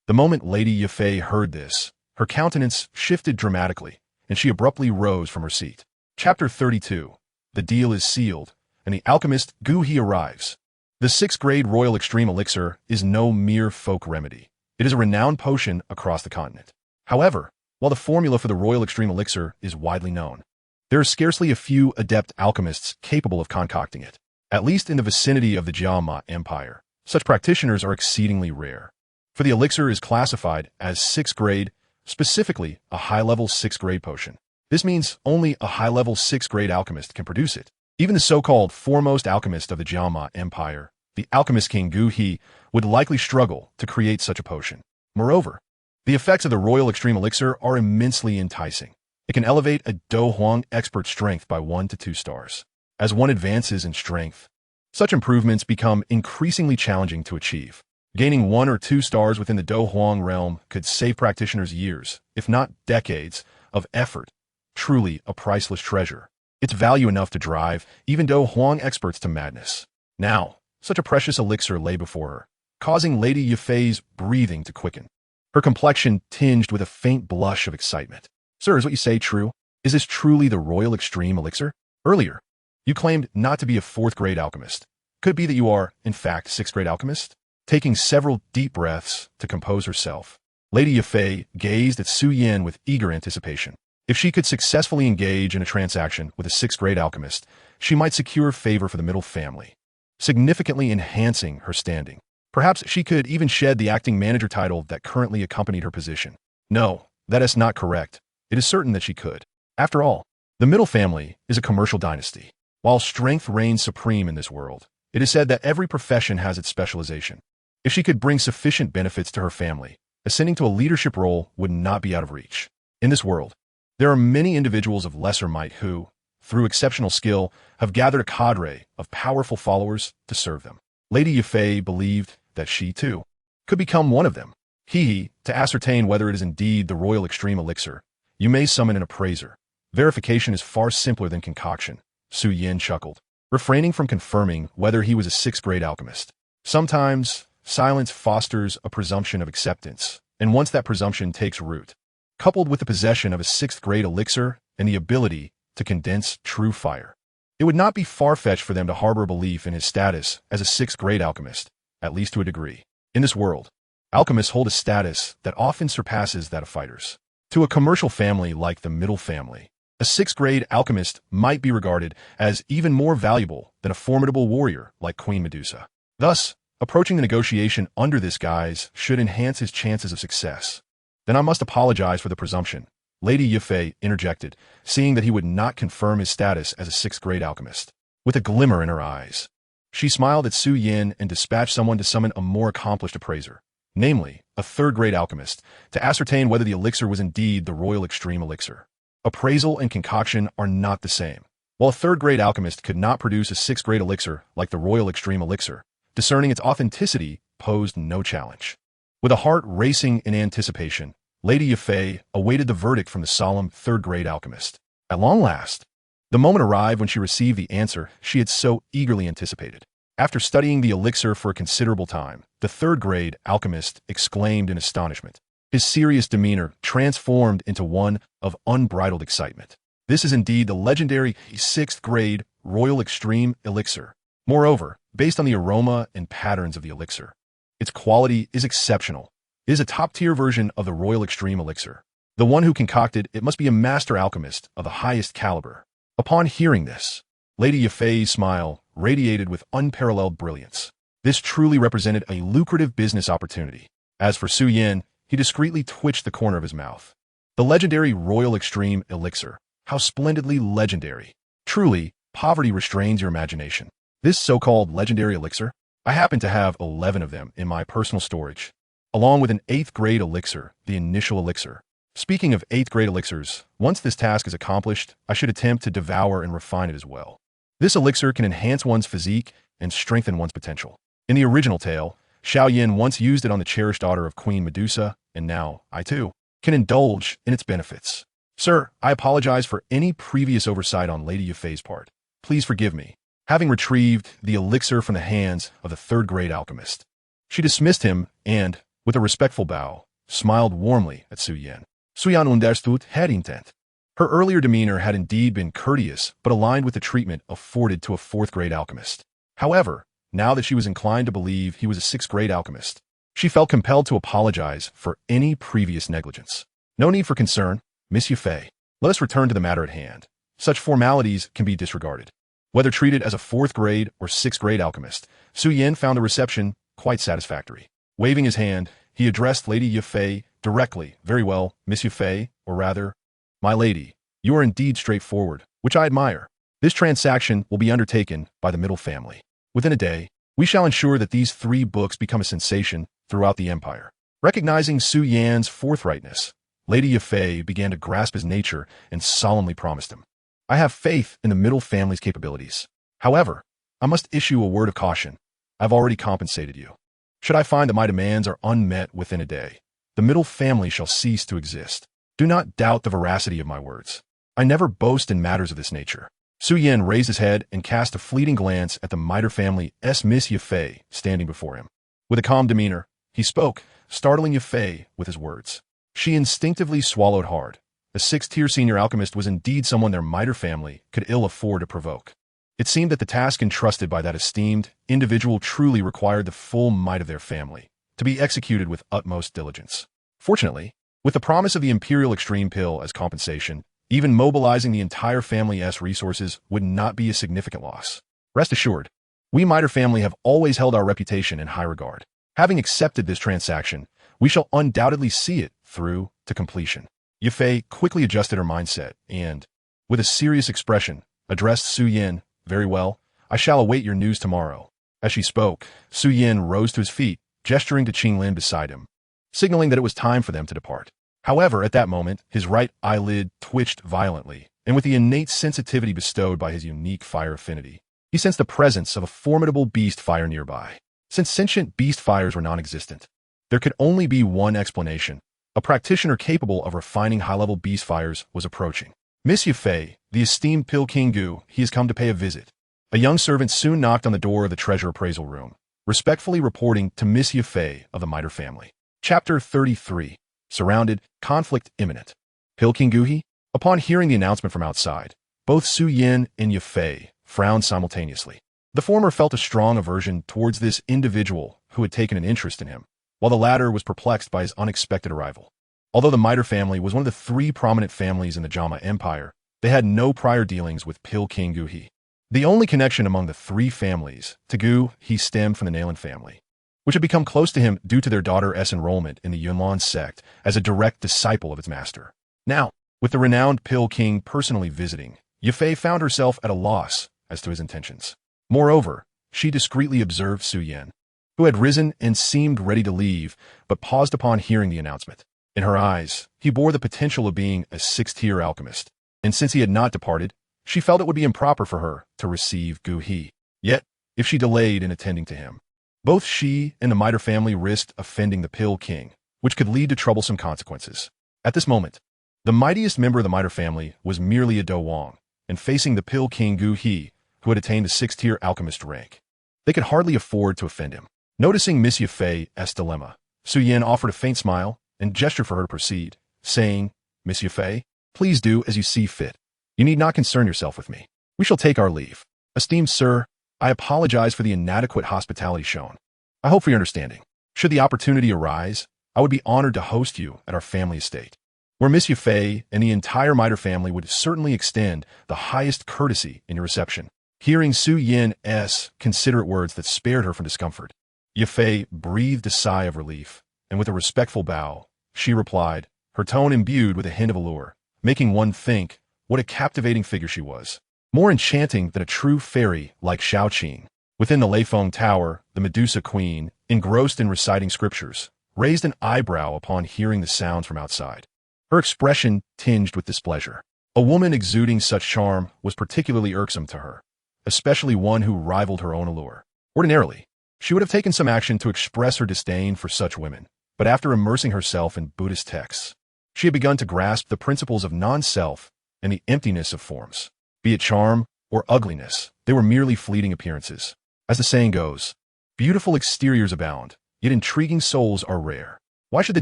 The moment Lady Yafei heard this, her countenance shifted dramatically, and she abruptly rose from her seat. Chapter 32. The deal is sealed, and the alchemist Gu He arrives. The 6th-grade Royal Extreme Elixir is no mere folk remedy. It is a renowned potion across the continent. However, while the formula for the Royal Extreme Elixir is widely known, there are scarcely a few adept alchemists capable of concocting it. At least in the vicinity of the Jiama Empire, such practitioners are exceedingly rare. For the elixir is classified as 6th grade, specifically a high-level 6th grade potion. This means only a high-level 6th grade alchemist can produce it. Even the so-called foremost alchemist of the Jiama Empire, the alchemist king Gu He, would likely struggle to create such a potion. Moreover, the effects of the Royal Extreme Elixir are immensely enticing. It can elevate a Do Huang expert strength by 1 to 2 stars. As one advances in strength, such improvements become increasingly challenging to achieve. Gaining 1 or 2 stars within the Do Huang realm could save practitioners years, if not decades, of effort. Truly a priceless treasure. Its value enough to drive even Do Huang experts to madness. Now, such a precious elixir lay before her, causing Lady Yafei's breathing to quicken. Her complexion tinged with a faint blush of excitement. "Sir, is what you say true? Is this truly the Royal Extreme Elixir? Earlier, you claimed not to be a 4th grade alchemist. Could it be that you are, in fact, 6th grade alchemist?" Taking several deep breaths to compose herself, Lady Yafei gazed at Xiao Yan with eager anticipation. If she could successfully engage in a transaction with a 6th grade alchemist, she might secure favor for the middle family, significantly enhancing her standing. Perhaps she could even shed the acting manager title that currently accompanied her position. No, that is not correct. It is certain that she could. After all, the middle family is a commercial dynasty. While strength reigns supreme in this world, it is said that every profession has its specialization. If she could bring sufficient benefits to her family, ascending to a leadership role would not be out of reach. In this world, there are many individuals of lesser might who, through exceptional skill, have gathered a cadre of powerful followers to serve them. Lady Yafei believed that she, too, could become one of them. To ascertain whether it is indeed the Royal Extreme Elixir, you may summon an appraiser. Verification is far simpler than concoction, Xiao Yan chuckled, refraining from confirming whether he was a 6th grade alchemist. Sometimes, silence fosters a presumption of acceptance, and once that presumption takes root, coupled with the possession of a 6th grade elixir and the ability to condense true fire, it would not be far-fetched for them to harbor a belief in his status as a 6th grade alchemist, at least to a degree. In this world, alchemists hold a status that often surpasses that of fighters. To a commercial family like the middle family, A sixth-grade alchemist might be regarded as even more valuable than a formidable warrior like Queen Medusa. Thus, approaching the negotiation under this guise should enhance his chances of success. Then I must apologize for the presumption, Lady Yafei interjected, seeing that he would not confirm his status as a sixth-grade alchemist. With a glimmer in her eyes, she smiled at Xiao Yan and dispatched someone to summon a more accomplished appraiser, namely, a third-grade alchemist, to ascertain whether the elixir was indeed the Royal Extreme Elixir. Appraisal and concoction are not the same. While a third-grade alchemist could not produce a sixth-grade elixir like the Royal Extreme Elixir, discerning its authenticity posed no challenge. With a heart racing in anticipation, Lady Yafei awaited the verdict from the solemn third-grade alchemist. At long last, the moment arrived when she received the answer she had so eagerly anticipated. After studying the elixir for a considerable time, the third-grade alchemist exclaimed in astonishment. His serious demeanor transformed into one of unbridled excitement. This is indeed the legendary sixth-grade Royal Extreme Elixir. Moreover, based on the aroma and patterns of the elixir, its quality is exceptional. It is a top-tier version of the Royal Extreme Elixir. The one who concocted it must be a master alchemist of the highest caliber. Upon hearing this, Lady Yafei's smile radiated with unparalleled brilliance. This truly represented a lucrative business opportunity. As for Xiao Yan, he discreetly twitched the corner of his mouth. The legendary Royal Extreme Elixir. How splendidly legendary. Truly, poverty restrains your imagination. This so-called legendary elixir, I happen to have 11 of them in my personal storage, along with an 8th-grade elixir, the initial elixir. Speaking of 8th-grade elixirs, once this task is accomplished, I should attempt to devour and refine it as well. This elixir can enhance one's physique and strengthen one's potential. In the original tale, Xiao Yan once used it on the cherished daughter of Queen Medusa, and now, I too, can indulge in its benefits. Sir, I apologize for any previous oversight on Lady Yafei's part. Please forgive me. Having retrieved the elixir from the hands of the third-grade alchemist, she dismissed him and, with a respectful bow, smiled warmly at Xiao Yan. Xiao Yan understood her intent. Her earlier demeanor had indeed been courteous but aligned with the treatment afforded to a fourth-grade alchemist. However, now that she was inclined to believe he was a sixth-grade alchemist, she felt compelled to apologize for any previous negligence. No need for concern, Miss Yafei. Let us return to the matter at hand. Such formalities can be disregarded. Whether treated as a fourth-grade or sixth-grade alchemist, Xiao Yan found the reception quite satisfactory. Waving his hand, he addressed Lady Yafei directly. Very well, Miss Yafei, or rather, my lady, you are indeed straightforward, which I admire. This transaction will be undertaken by the middle family. Within a day, we shall ensure that these 3 books become a sensation throughout the empire. Recognizing Xiao Yan's forthrightness, Lady Yafei began to grasp his nature and solemnly promised him, I have faith in the middle family's capabilities. However, I must issue a word of caution. I've already compensated you. Should I find that my demands are unmet within a day, the middle family shall cease to exist. Do not doubt the veracity of my words. I never boast in matters of this nature. Xiao Yan raised his head and cast a fleeting glance at the Mitre family's Miss Yafei standing before him. With a calm demeanor, he spoke, startling Yafei with his words. She instinctively swallowed hard. The 6th-tier senior alchemist was indeed someone their Mitre family could ill afford to provoke. It seemed that the task entrusted by that esteemed individual truly required the full might of their family, to be executed with utmost diligence. Fortunately, with the promise of the Imperial Extreme Pill as compensation, even mobilizing the entire family's resources would not be a significant loss. Rest assured, we Mitre family have always held our reputation in high regard. Having accepted this transaction, we shall undoubtedly see it through to completion. Yafei quickly adjusted her mindset and, with a serious expression, addressed Xiao Yan. Very well, I shall await your news tomorrow. As she spoke, Xiao Yan rose to his feet, gesturing to Qinglin beside him, signaling that it was time for them to depart. However, at that moment, his right eyelid twitched violently, and with the innate sensitivity bestowed by his unique fire affinity, he sensed the presence of a formidable beast fire nearby. Since sentient beast fires were non-existent, there could only be one explanation. A practitioner capable of refining high-level beast fires was approaching. Miss Yafei, the esteemed Pil Kingu, he has come to pay a visit. A young servant soon knocked on the door of the treasure appraisal room, respectfully reporting to Miss Yafei of the Mitre family. Chapter 33. Surrounded, conflict imminent. Pil Kingu. Upon hearing the announcement from outside, both Xiao Yan and Yafei frowned simultaneously. The former felt a strong aversion towards this individual who had taken an interest in him, while the latter was perplexed by his unexpected arrival. Although the Mitre family was one of the 3 prominent families in the Jama Empire, They had no prior dealings with Pill King Guhi. The only connection among the three families to Guhi stemmed from the Nalan family, which had become close to him due to their daughter's enrollment in the Yunlan sect as a direct disciple of its master. Now, with the renowned Pill King personally visiting, Yafei found herself at a loss as to his intentions. Moreover, she discreetly observed Xiao Yan, who had risen and seemed ready to leave, but paused upon hearing the announcement. In her eyes, he bore the potential of being a sixth-tier alchemist, and since he had not departed, she felt it would be improper for her to receive Guhi. Yet, if she delayed in attending to him, both she and the Miter family risked offending the Pill King, which could lead to troublesome consequences. At this moment, the mightiest member of the Miter family was merely a Do Wang, and facing the Pill King Guhi, who had attained the sixth-tier alchemist rank. They could hardly afford to offend him. Noticing Miss Yafei's dilemma, Xiao Yan offered a faint smile and gestured for her to proceed, saying, "Miss Yafei, please do as you see fit. You need not concern yourself with me. We shall take our leave. Esteemed sir, I apologize for the inadequate hospitality shown. I hope for your understanding. Should the opportunity arise, I would be honored to host you at our family estate, where Miss Yafei and the entire Miter family would certainly extend the highest courtesy in your reception." Hearing Xiao Yan's considerate words that spared her from discomfort, Yafei breathed a sigh of relief, and with a respectful bow, she replied, her tone imbued with a hint of allure, making one think what a captivating figure she was, more enchanting than a true fairy like Xiao Qing. Within the Leifeng Tower, the Medusa Queen, engrossed in reciting scriptures, raised an eyebrow upon hearing the sounds from outside, her expression tinged with displeasure. A woman exuding such charm was particularly irksome to her, especially one who rivaled her own allure. Ordinarily, she would have taken some action to express her disdain for such women, but after immersing herself in Buddhist texts, she had begun to grasp the principles of non-self and the emptiness of forms. Be it charm or ugliness, they were merely fleeting appearances. As the saying goes, beautiful exteriors abound, yet intriguing souls are rare. Why should the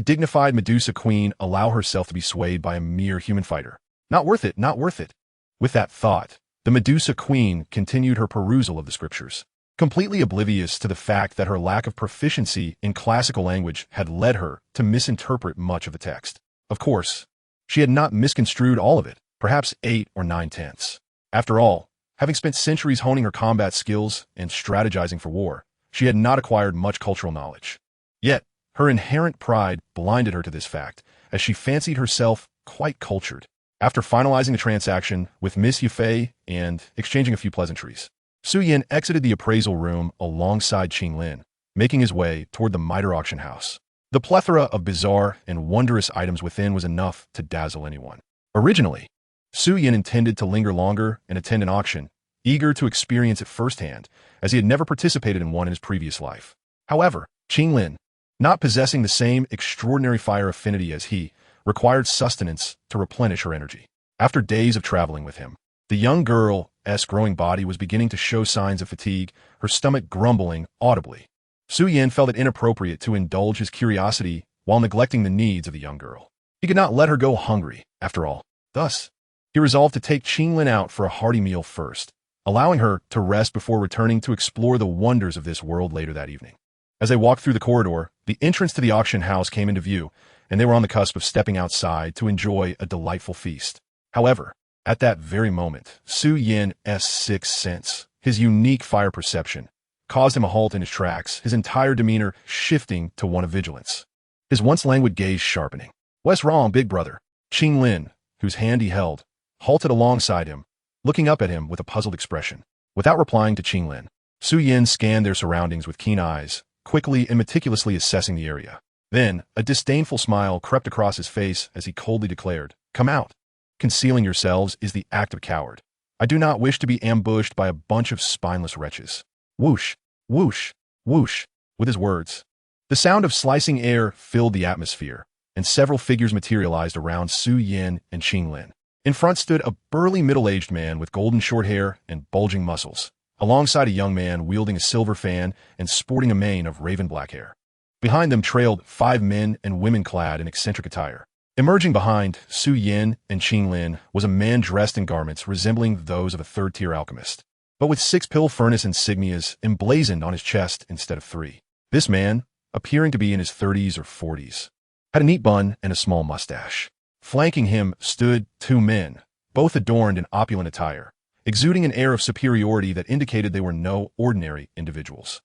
dignified Medusa Queen allow herself to be swayed by a mere human fighter? Not worth it, not worth it. With that thought, the Medusa Queen continued her perusal of the scriptures, completely oblivious to the fact that her lack of proficiency in classical language had led her to misinterpret much of the text. Of course, she had not misconstrued all of it, perhaps 8 or 9/10. After all, having spent centuries honing her combat skills and strategizing for war, she had not acquired much cultural knowledge. Yet, her inherent pride blinded her to this fact, as she fancied herself quite cultured. After finalizing the transaction with Miss Yafei and exchanging a few pleasantries, Xiao Yan exited the appraisal room alongside Qing Lin, making his way toward the Miter auction house. The plethora of bizarre and wondrous items within was enough to dazzle anyone. Originally, Xiao Yan intended to linger longer and attend an auction, eager to experience it firsthand, as he had never participated in one in his previous life. However, Qing Lin, not possessing the same extraordinary fire affinity as he, required sustenance to replenish her energy. After days of traveling with him, the young girl's growing body was beginning to show signs of fatigue, her stomach grumbling audibly. Xiao Yan felt it inappropriate to indulge his curiosity while neglecting the needs of the young girl. He could not let her go hungry, after all. Thus, he resolved to take Qing Lin out for a hearty meal first, allowing her to rest before returning to explore the wonders of this world later that evening. As they walked through the corridor, the entrance to the auction house came into view, and they were on the cusp of stepping outside to enjoy a delightful feast. However, at that very moment, Xiao Yan's sixth sense, his unique fire perception, caused him a halt in his tracks, his entire demeanor shifting to one of vigilance. His once languid gaze sharpening. "What's wrong, big brother?" Qing Lin, whose hand he held, halted alongside him, looking up at him with a puzzled expression. Without replying to Qing Lin, Xiao Yan scanned their surroundings with keen eyes, quickly and meticulously assessing the area. Then, a disdainful smile crept across his face as he coldly declared, "Come out. Concealing yourselves is the act of a coward. I do not wish to be ambushed by a bunch of spineless wretches." Whoosh, whoosh, whoosh. With his words, the sound of slicing air filled the atmosphere, and several figures materialized around Xiao Yan and Qing Lin. In front stood a burly middle-aged man with golden short hair and bulging muscles, alongside a young man wielding a silver fan and sporting a mane of raven-black hair. Behind them trailed 5 men and women clad in eccentric attire. Emerging behind Xiao Yan and Qing Lin was a man dressed in garments resembling those of a third-tier alchemist, but with 6 pill furnace insignias emblazoned on his chest instead of 3. This man, appearing to be in his 30s or 40s, had a neat bun and a small mustache. Flanking him stood 2 men, both adorned in opulent attire, exuding an air of superiority that indicated they were no ordinary individuals.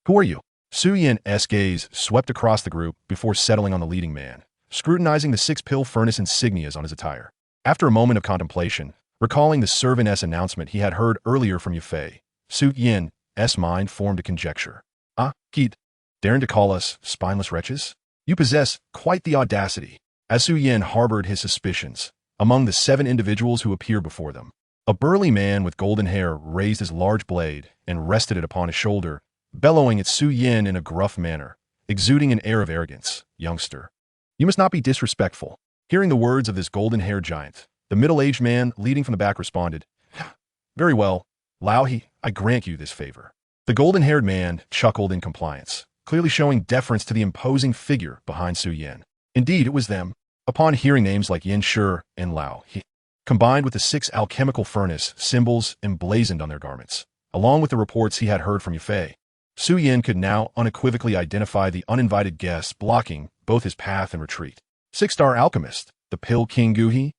"Who are you?" Xiao Yan's gaze swept across the group before settling on the leading man, scrutinizing the six-pill furnace insignias on his attire. After a moment of contemplation, recalling the servant's announcement he had heard earlier from Yufei, Xiao Yan's mind formed a conjecture. "Ah, Keat, daring to call us spineless wretches? You possess quite the audacity." As Xiao Yan harbored his suspicions, among the 7 individuals who appeared before them, a burly man with golden hair raised his large blade and rested it upon his shoulder, bellowing at Xiao Yan in a gruff manner, exuding an air of arrogance. "Youngster, you must not be disrespectful." Hearing the words of this golden-haired giant, the middle-aged man leading from the back responded, "Very well, Lao He, I grant you this favor." The golden-haired man chuckled in compliance, clearly showing deference to the imposing figure behind Xiao Yan. Indeed, it was them. Upon hearing names like Yin Shi and Lao He, combined with the 6 alchemical furnace symbols emblazoned on their garments, along with the reports he had heard from Yufei, Xiao Yan could now unequivocally identify the uninvited guests blocking both his path and retreat. 6-star alchemist, the Pill King Gu He?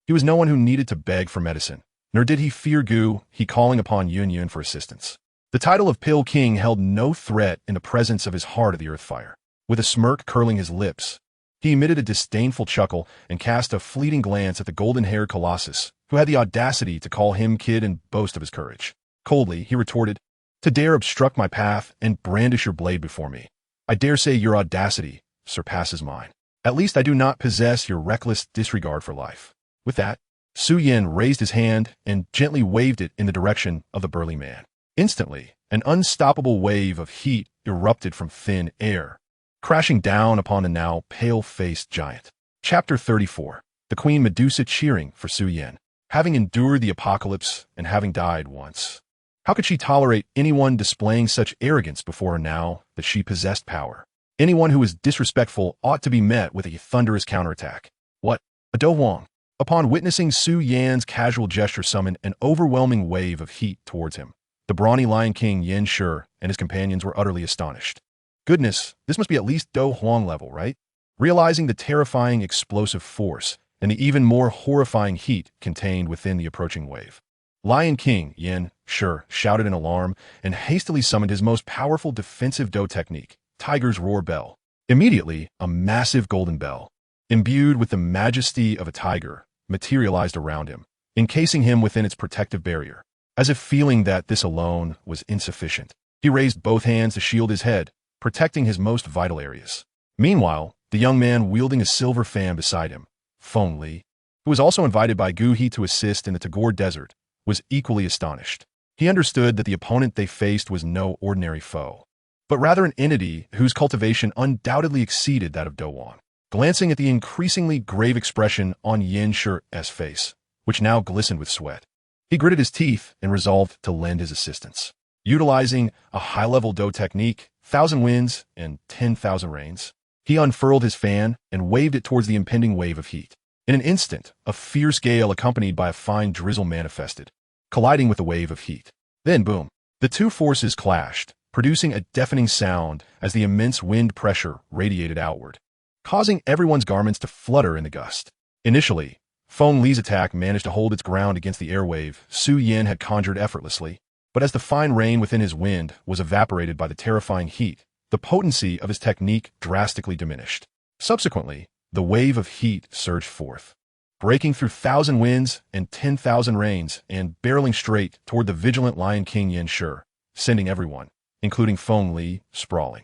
He was no one who needed to beg for medicine, nor did he fear Gu He calling upon Yun for assistance. The title of Pill King held no threat in the presence of his heart of the earth fire. With a smirk curling his lips, he emitted a disdainful chuckle and cast a fleeting glance at the golden-haired colossus, who had the audacity to call him kid and boast of his courage. Coldly, he retorted, "To dare obstruct my path and brandish your blade before me. I dare say your audacity surpasses mine. At least I do not possess your reckless disregard for life." With that, Xiao Yan raised his hand and gently waved it in the direction of the burly man. Instantly, an unstoppable wave of heat erupted from thin air, crashing down upon the now pale-faced giant. Chapter 34. The Queen Medusa cheering for Xiao Yan. Having endured the apocalypse and having died once, how could she tolerate anyone displaying such arrogance before her now that she possessed power? Anyone who was disrespectful ought to be met with a thunderous counterattack. What? A Do Wang. Upon witnessing Xiao Yan's casual gesture summoned an overwhelming wave of heat towards him, the brawny Lion King Yin Shi and his companions were utterly astonished. Goodness, this must be at least Do Huang level, right? Realizing the terrifying explosive force and the even more horrifying heat contained within the approaching wave, Lion King Yin Shi shouted in alarm and hastily summoned his most powerful defensive Do technique, Tiger's Roar Bell. Immediately, a massive golden bell, imbued with the majesty of a tiger, materialized around him, encasing him within its protective barrier. As if feeling that this alone was insufficient, he raised both hands to shield his head, protecting his most vital areas. Meanwhile, the young man wielding a silver fan beside him, Feng Li, who was also invited by Gu He to assist in the Tagore Desert, was equally astonished. He understood that the opponent they faced was no ordinary foe, but rather an entity whose cultivation undoubtedly exceeded that of Do Wang. Glancing at the increasingly grave expression on Yin Shi's face, which now glistened with sweat, he gritted his teeth and resolved to lend his assistance. Utilizing a high-level Do technique, 1,000 winds and 10,000 rains, he unfurled his fan and waved it towards the impending wave of heat. In an instant, a fierce gale accompanied by a fine drizzle manifested, colliding with the wave of heat. Then, boom, the two forces clashed, producing a deafening sound as the immense wind pressure radiated outward, causing everyone's garments to flutter in the gust. Initially, Feng Li's attack managed to hold its ground against the airwave Xiao Yan had conjured effortlessly, but as the fine rain within his wind was evaporated by the terrifying heat, the potency of his technique drastically diminished. Subsequently, the wave of heat surged forth, breaking through 1,000 winds and 10,000 rains and barreling straight toward the vigilant Lion King Yin Shi, sending everyone, including Feng Li, sprawling.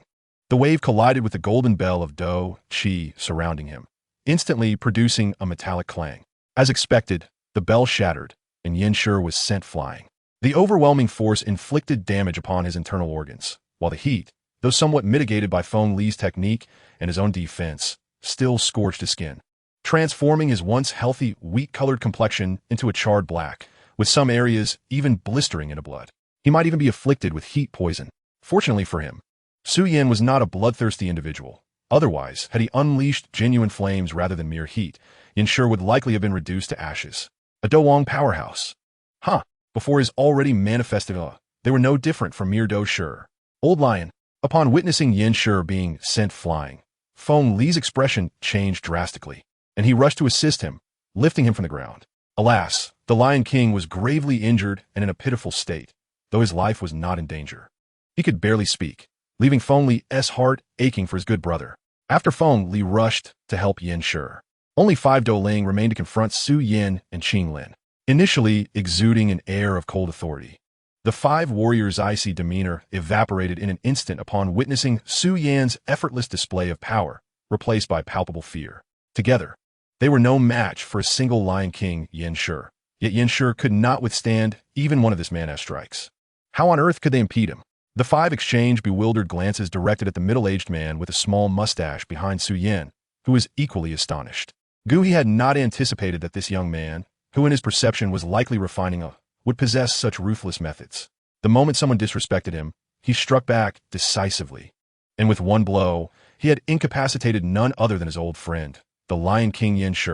The wave collided with the golden bell of Do Qi surrounding him, instantly producing a metallic clang. As expected, the bell shattered, and Yin Shi was sent flying. The overwhelming force inflicted damage upon his internal organs, while the heat, though somewhat mitigated by Feng Li's technique and his own defense, still scorched his skin, transforming his once healthy, wheat-colored complexion into a charred black, with some areas even blistering into blood. He might even be afflicted with heat poison. Fortunately for him, Xiao Yan was not a bloodthirsty individual. Otherwise, had he unleashed genuine flames rather than mere heat, Yin Shi would likely have been reduced to ashes. A Do Wang powerhouse. Before his already manifested they were no different from mere Do Shi. Old Lion. Upon witnessing Yin Shi being sent flying, Feng Li's expression changed drastically, and he rushed to assist him, lifting him from the ground. Alas, the Lion King was gravely injured and in a pitiful state, though his life was not in danger. He could barely speak, leaving Feng Li's heart aching for his good brother. After Feng Li rushed to help Yin Shi, only 5 Douling remained to confront Su Yin and Qing Lin, initially exuding an air of cold authority. The 5 warriors' icy demeanor evaporated in an instant upon witnessing Su Yan's effortless display of power, replaced by palpable fear. Together, they were no match for a single Lion King, Yin Shi. Yet Yin Shi could not withstand even one of this man's strikes. How on earth could they impede him? The 5 exchanged bewildered glances directed at the middle-aged man with a small mustache behind Su Yan, who was equally astonished. Gu He had not anticipated that this young man, who in his perception was likely refining would possess such ruthless methods. The moment someone disrespected him, he struck back decisively. And with one blow, he had incapacitated none other than his old friend, the Lion King Yin Shi,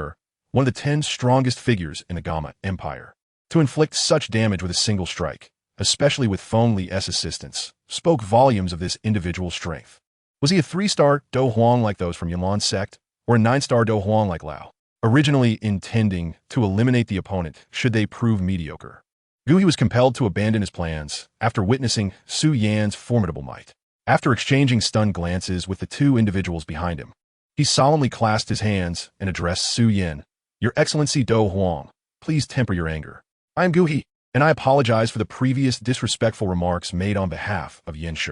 one of the 10 strongest figures in the Gama Empire. To inflict such damage with a single strike, especially with Feng Li's assistance, spoke volumes of this individual's strength. Was he a 3-star Do Huang like those from Yunlan's sect, or a 9-star Do Huang like Lao, originally intending to eliminate the opponent should they prove mediocre? Gu He was compelled to abandon his plans after witnessing Su Yan's formidable might. After exchanging stunned glances with the 2 individuals behind him, he solemnly clasped his hands and addressed Su Yan. Your Excellency Do Huang, please temper your anger. I am Gu He, and I apologize for the previous disrespectful remarks made on behalf of Yin Shi.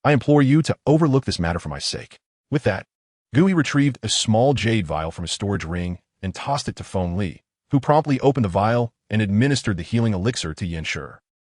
I implore you to overlook this matter for my sake. With that, Gu He retrieved a small jade vial from his storage ring and tossed it to Feng Li, who promptly opened the vial and administered the healing elixir to Yin Shi.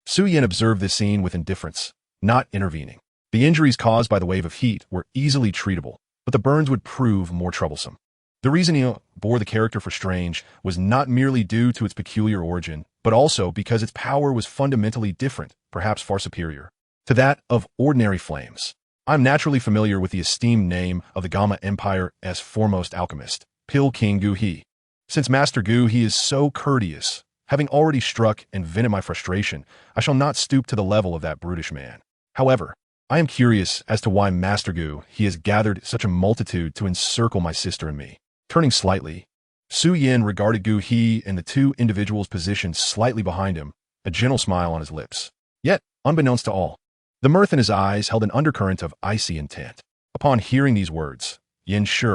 Su Yan observed this scene with indifference, not intervening. The injuries caused by the wave of heat were easily treatable, but the burns would prove more troublesome. The reason he bore the character for strange was not merely due to its peculiar origin, but also because its power was fundamentally different, perhaps far superior, to that of ordinary flames. I'm naturally familiar with the esteemed name of the Gama Empire's foremost alchemist, Pil King Gu He. Since Master Gu He is so courteous, having already struck and vented my frustration, I shall not stoop to the level of that brutish man. However, I am curious as to why Master Gu He has gathered such a multitude to encircle my sister and me. Turning slightly, Su Yan regarded Gu He and the 2 individuals positioned slightly behind him, a gentle smile on his lips. Yet, unbeknownst to all, the mirth in his eyes held an undercurrent of icy intent. Upon hearing these words, Yin Shi,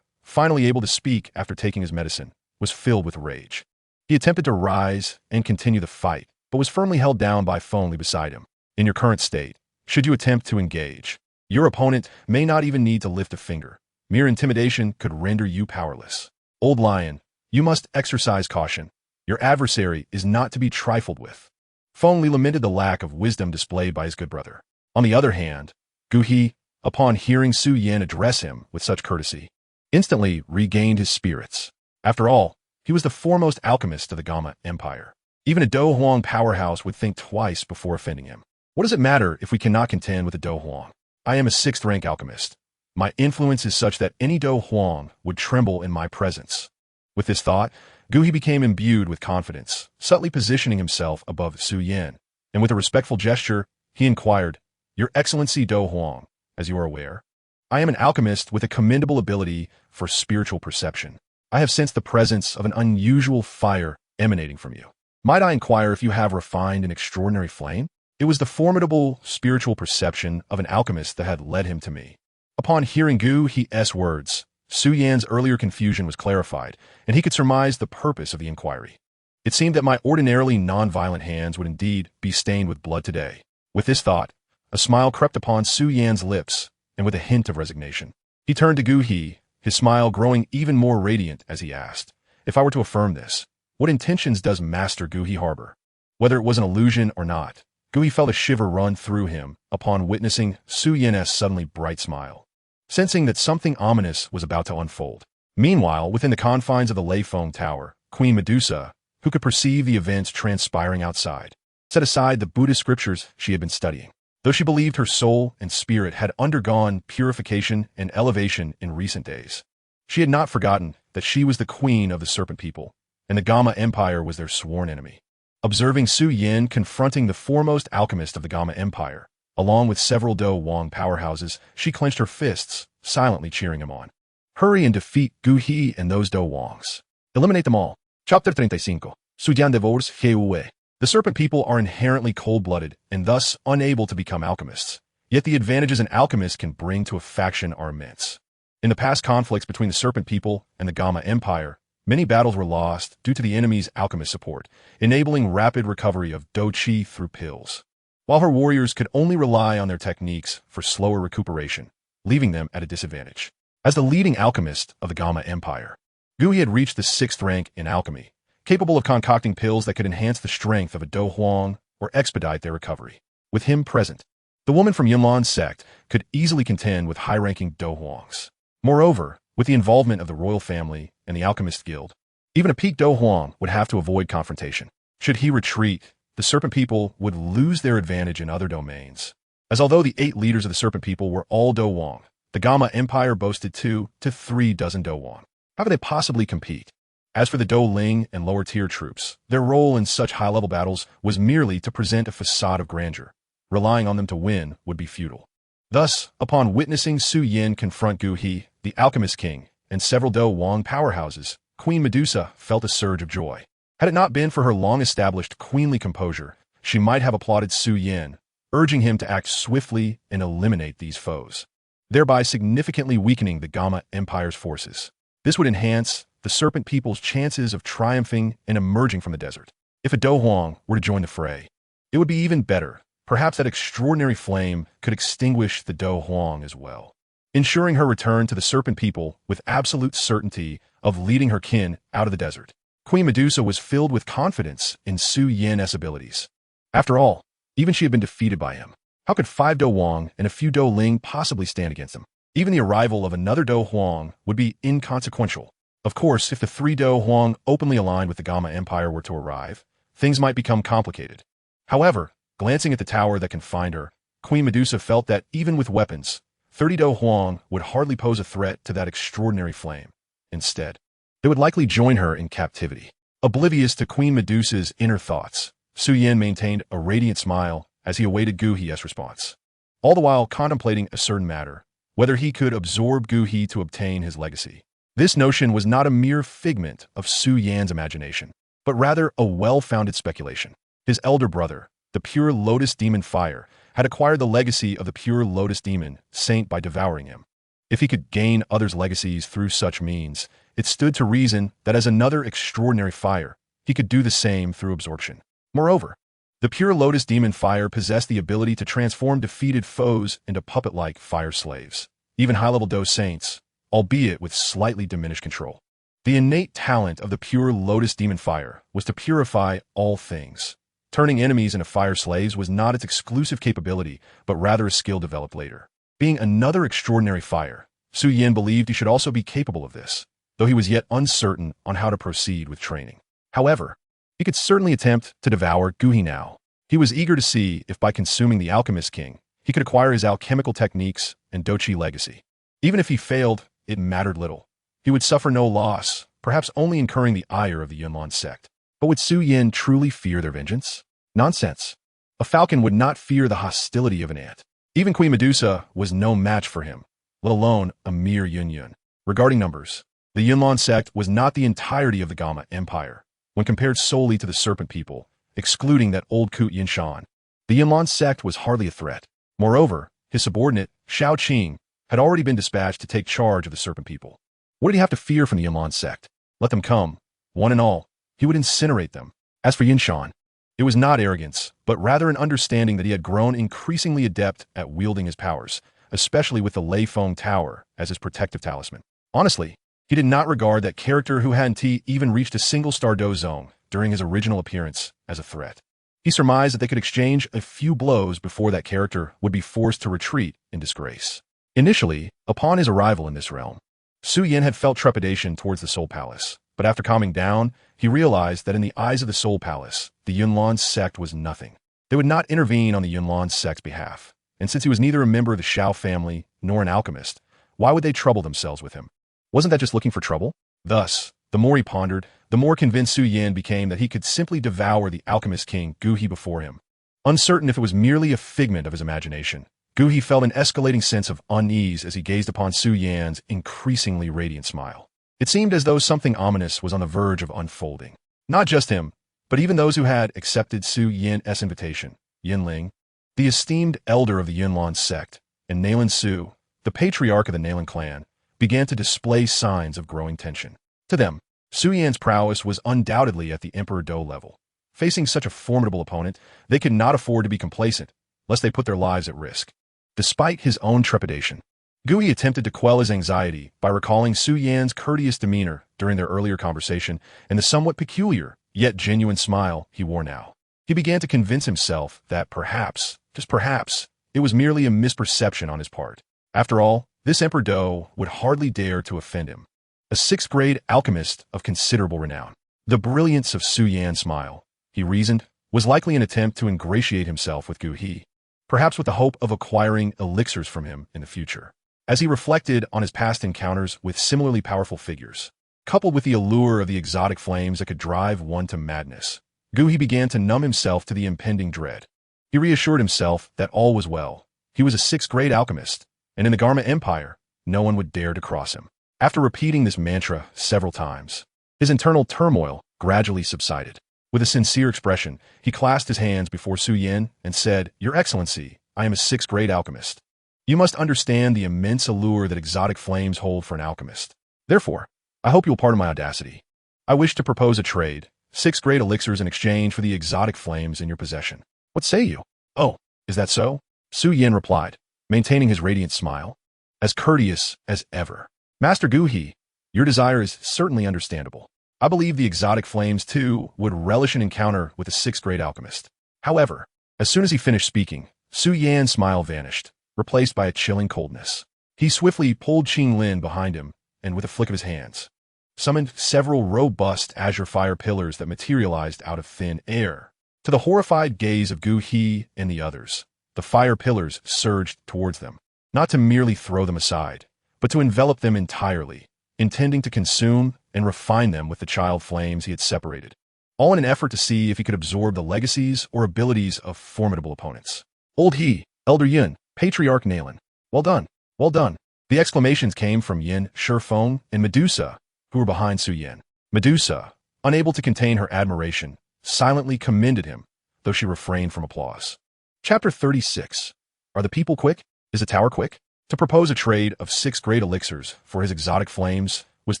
finally able to speak after taking his medicine, was filled with rage. He attempted to rise and continue the fight, but was firmly held down by Feng Li beside him. In your current state, should you attempt to engage, your opponent may not even need to lift a finger. Mere intimidation could render you powerless. Old Lion, you must exercise caution. Your adversary is not to be trifled with. Feng Li lamented the lack of wisdom displayed by his good brother. On the other hand, Gu He, upon hearing Su Yan address him with such courtesy, instantly regained his spirits. After all, he was the foremost alchemist of the Gama Empire. Even a Do Huang powerhouse would think twice before offending him. What does it matter if we cannot contend with a Do Huang? I am a 6th-rank alchemist. My influence is such that any Do Huang would tremble in my presence. With this thought, Gu He became imbued with confidence, subtly positioning himself above Su Yan, and with a respectful gesture, he inquired, Your Excellency Do Huang, as you are aware, I am an alchemist with a commendable ability for spiritual perception. I have sensed the presence of an unusual fire emanating from you. Might I inquire if you have refined an extraordinary flame? It was the formidable spiritual perception of an alchemist that had led him to me. Upon hearing Gu He's words, Su Yan's earlier confusion was clarified, and he could surmise the purpose of the inquiry. It seemed that my ordinarily non-violent hands would indeed be stained with blood today. With this thought, a smile crept upon Su Yan's lips, and with a hint of resignation, he turned to Gu He, his smile growing even more radiant as he asked, If I were to affirm this, what intentions does Master Gu He harbor? Whether it was an illusion or not, Gu He felt a shiver run through him upon witnessing Su Yan's suddenly bright smile, sensing that something ominous was about to unfold. Meanwhile, within the confines of the Lei Feng Tower, Queen Medusa, who could perceive the events transpiring outside, set aside the Buddhist scriptures she had been studying. Though she believed her soul and spirit had undergone purification and elevation in recent days, she had not forgotten that she was the queen of the serpent people, and the Gama Empire was their sworn enemy. Observing Su Yan confronting the foremost alchemist of the Gama Empire, along with several Do Huang powerhouses, she clenched her fists, silently cheering him on. Hurry and defeat Gu He and those Do Huangs. Eliminate them all. Chapter 35. Su Yan devours Xiao. The serpent people are inherently cold-blooded and thus unable to become alchemists. Yet the advantages an alchemist can bring to a faction are immense. In the past conflicts between the serpent people and the Gamma Empire, many battles were lost due to the enemy's alchemist support, enabling rapid recovery of Douqi through pills, while her warriors could only rely on their techniques for slower recuperation, leaving them at a disadvantage. As the leading alchemist of the Gamma Empire, Douqi had reached the 6th rank in alchemy, capable of concocting pills that could enhance the strength of a Do Huang or expedite their recovery. With him present, the woman from Yunlan's sect could easily contend with high-ranking Do Huangs. Moreover, with the involvement of the royal family and the Alchemist Guild, even a peak Do Huang would have to avoid confrontation. Should he retreat, the Serpent People would lose their advantage in other domains. As although the 8 leaders of the Serpent People were all Do Huang, the Gamma Empire boasted 2 to 3 dozen Do Huang. How could they possibly compete? As for the Do Ling and lower-tier troops, their role in such high-level battles was merely to present a facade of grandeur. Relying on them to win would be futile. Thus, upon witnessing Xiao Yan confront Douqi, the Alchemist King, and several Do Huang powerhouses, Queen Medusa felt a surge of joy. Had it not been for her long-established queenly composure, she might have applauded Xiao Yan, urging him to act swiftly and eliminate these foes, thereby significantly weakening the Gamma Empire's forces. This would enhance the Serpent People's chances of triumphing and emerging from the desert. If a Do Huang were to join the fray, it would be even better. Perhaps that extraordinary flame could extinguish the Do Huang as well, ensuring her return to the Serpent People with absolute certainty of leading her kin out of the desert. Queen Medusa was filled with confidence in Xiao Yan's abilities. After all, even she had been defeated by him. How could 5 Do Huang and a few Do Ling possibly stand against him? Even the arrival of another Do Huang would be inconsequential. Of course, if the 3 Do Huang openly aligned with the Gamma Empire were to arrive, things might become complicated. However, glancing at the tower that confined her, Queen Medusa felt that even with weapons, 30 Do Huang would hardly pose a threat to that extraordinary flame. Instead, they would likely join her in captivity. Oblivious to Queen Medusa's inner thoughts, Xiao Yan maintained a radiant smile as he awaited Douqi's response, all the while contemplating a certain matter, whether he could absorb Douqi to obtain his legacy. This notion was not a mere figment of Xiao Yan's imagination, but rather a well-founded speculation. His elder brother, the pure Lotus Demon Fire, had acquired the legacy of the pure Lotus Demon Saint by devouring him. If he could gain others' legacies through such means, it stood to reason that as another extraordinary fire, he could do the same through absorption. Moreover, the pure Lotus Demon Fire possessed the ability to transform defeated foes into puppet-like fire slaves, even high-level Do Saints, albeit with slightly diminished control. The innate talent of the pure Lotus Demon Fire was to purify all things. Turning enemies into fire slaves was not its exclusive capability, but rather a skill developed later. Being another extraordinary fire, Xiao Yan believed he should also be capable of this, though he was yet uncertain on how to proceed with training. However, he could certainly attempt to devour Douqi now. He was eager to see if by consuming the Alchemist King, he could acquire his alchemical techniques and Douqi legacy. Even if he failed, it mattered little. He would suffer no loss, perhaps only incurring the ire of the Yunlan sect. But would Xiao Yan truly fear their vengeance? Nonsense. A falcon would not fear the hostility of an ant. Even Queen Medusa was no match for him, let alone a mere Yun. Regarding numbers, the Yunlan sect was not the entirety of the Gamma Empire. When compared solely to the Serpent People, excluding that old coot Yinshan, the Yunlan sect was hardly a threat. Moreover, his subordinate, Shao Qing, had already been dispatched to take charge of the Serpent People. What did he have to fear from the Yunlan sect? Let them come, one and all. He would incinerate them. As for Yinshan, it was not arrogance, but rather an understanding that he had grown increasingly adept at wielding his powers, especially with the Lei Feng Tower as his protective talisman. Honestly, he did not regard that character who hadn't even reached a single-star Do zone during his original appearance as a threat. He surmised that they could exchange a few blows before that character would be forced to retreat in disgrace. Initially, upon his arrival in this realm, Xiao Yan had felt trepidation towards the Soul Palace, but after calming down, he realized that in the eyes of the Soul Palace, the Yunlan sect was nothing. They would not intervene on the Yunlan sect's behalf, and since he was neither a member of the Xiao family nor an alchemist, why would they trouble themselves with him? Wasn't that just looking for trouble? Thus, the more he pondered, the more convinced Xiao Yan became that he could simply devour the Alchemist King Douqi before him. Uncertain if it was merely a figment of his imagination, Douqi felt an escalating sense of unease as he gazed upon Xiao Yan's increasingly radiant smile. It seemed as though something ominous was on the verge of unfolding. Not just him, But even those who had accepted Xiao Yan's invitation, Yinling, the esteemed elder of the Yunlan sect, and Nalan Su, the patriarch of the Nalan clan, began to display signs of growing tension. To them, Xiao Yan's prowess was undoubtedly at the Emperor Do level. Facing such a formidable opponent, they could not afford to be complacent, lest they put their lives at risk. Despite his own trepidation, Gui attempted to quell his anxiety by recalling Xiao Yan's courteous demeanor during their earlier conversation and the somewhat peculiar, yet genuine smile he wore now. He began to convince himself that perhaps, just perhaps, it was merely a misperception on his part. After all, this Emperor Do would hardly dare to offend him. A 6th grade alchemist of considerable renown. The brilliance of Xiao Yan's smile, he reasoned, was likely an attempt to ingratiate himself with Gu He, perhaps with the hope of acquiring elixirs from him in the future. As he reflected on his past encounters with similarly powerful figures, coupled with the allure of the exotic flames that could drive one to madness, Gu He began to numb himself to the impending dread. He reassured himself that all was well. He was a 6th grade alchemist, and in the Garma Empire, no one would dare to cross him. After repeating this mantra several times, his internal turmoil gradually subsided. With a sincere expression, he clasped his hands before Xiao Yan and said, "Your Excellency, I am a 6th grade alchemist. You must understand the immense allure that exotic flames hold for an alchemist. Therefore, I hope you'll pardon my audacity. I wish to propose a trade, 6th grade elixirs in exchange for the exotic flames in your possession. What say you?" "Oh, is that so?" Xiao Yan replied, maintaining his radiant smile, as courteous as ever. "Master Gu He, your desire is certainly understandable. I believe the exotic flames, too, would relish an encounter with a 6th grade alchemist." However, as soon as he finished speaking, Xiao Yan's smile vanished, replaced by a chilling coldness. He swiftly pulled Qing Lin behind him, and with a flick of his hands, summoned several robust azure fire pillars that materialized out of thin air. To the horrified gaze of Gu He and the others, the fire pillars surged towards them, not to merely throw them aside, but to envelop them entirely, intending to consume and refine them with the child flames he had separated, all in an effort to see if he could absorb the legacies or abilities of formidable opponents. "Old He, Elder Yun, Patriarch Nalan. Well done, well done." The exclamations came from Yin, Shifeng, and Medusa, who were behind Xiao Yan. Medusa, unable to contain her admiration, silently commended him, though she refrained from applause. Chapter 36. Are the people quick? Is the tower quick? To propose a trade of 6th grade elixirs for his exotic flames was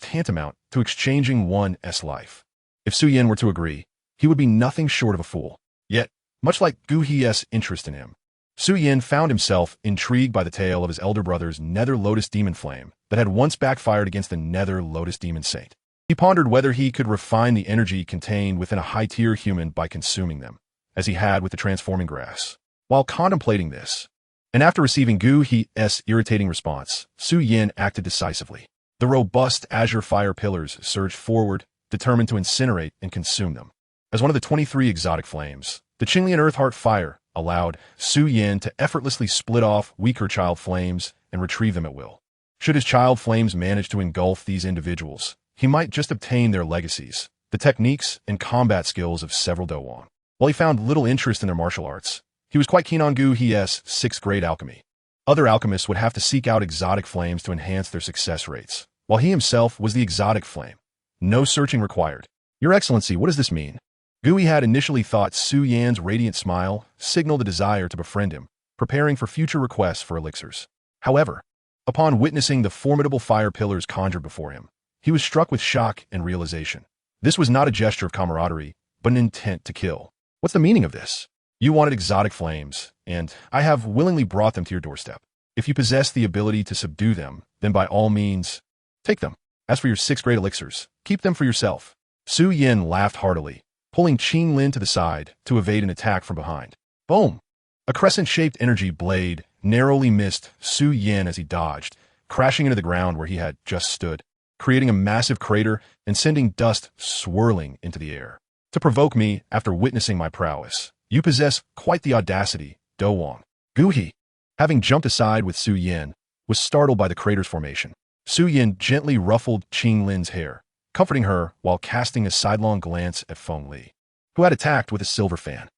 tantamount to exchanging one's life. If Xiao Yan were to agree, he would be nothing short of a fool. Yet, much like Gu He's interest in him, Xiao Yan found himself intrigued by the tale of his elder brother's Nether Lotus Demon Flame that had once backfired against the Nether Lotus Demon Saint. He pondered whether he could refine the energy contained within a high-tier human by consuming them, as he had with the transforming grass. While contemplating this, and after receiving Gu He's irritating response, Xiao Yan acted decisively. The robust azure fire pillars surged forward, determined to incinerate and consume them. As one of the 23 exotic flames, the Qinglian Earthheart Fire allowed Xiao Yan to effortlessly split off weaker child flames and retrieve them at will. Should his child flames manage to engulf these individuals, he might just obtain their legacies, the techniques and combat skills of several Dowan. While he found little interest in their martial arts, he was quite keen on Gu He's 6th grade alchemy. Other alchemists would have to seek out exotic flames to enhance their success rates, while he himself was the exotic flame. No searching required. "Your Excellency, what does this mean?" Gu He had initially thought Xiao Yan's radiant smile signaled a desire to befriend him, preparing for future requests for elixirs. However, upon witnessing the formidable fire pillars conjured before him, he was struck with shock and realization. This was not a gesture of camaraderie, but an intent to kill. "What's the meaning of this? You wanted exotic flames, and I have willingly brought them to your doorstep. If you possess the ability to subdue them, then by all means, take them. As for your 6th grade elixirs, keep them for yourself." Xiao Yan laughed heartily, pulling Qing Lin to the side to evade an attack from behind. Boom! A crescent-shaped energy blade narrowly missed Xiao Yan as he dodged, crashing into the ground where he had just stood, creating a massive crater and sending dust swirling into the air. "To provoke me after witnessing my prowess, you possess quite the audacity, Do Wang." Gu He, having jumped aside with Xiao Yan, was startled by the crater's formation. Xiao Yan gently ruffled Qing Lin's hair, comforting her while casting a sidelong glance at Feng Li, who had attacked with a silver fan.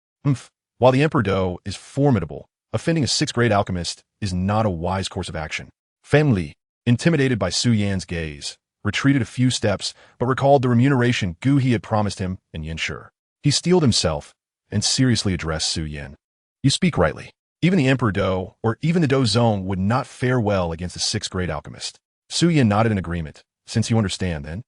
While the Emperor Do is formidable, offending a 6th grade alchemist is not a wise course of action. Feng Li, intimidated by Xiao Yan's gaze, retreated a few steps but recalled the remuneration Gu He had promised him and Yin Shi. He steeled himself and seriously addressed Xiao Yan. You speak rightly. Even the Emperor Dou, or even the Dou Zone, would not fare well against a sixth-grade alchemist. Xiao Yan nodded in agreement, since you understand, then.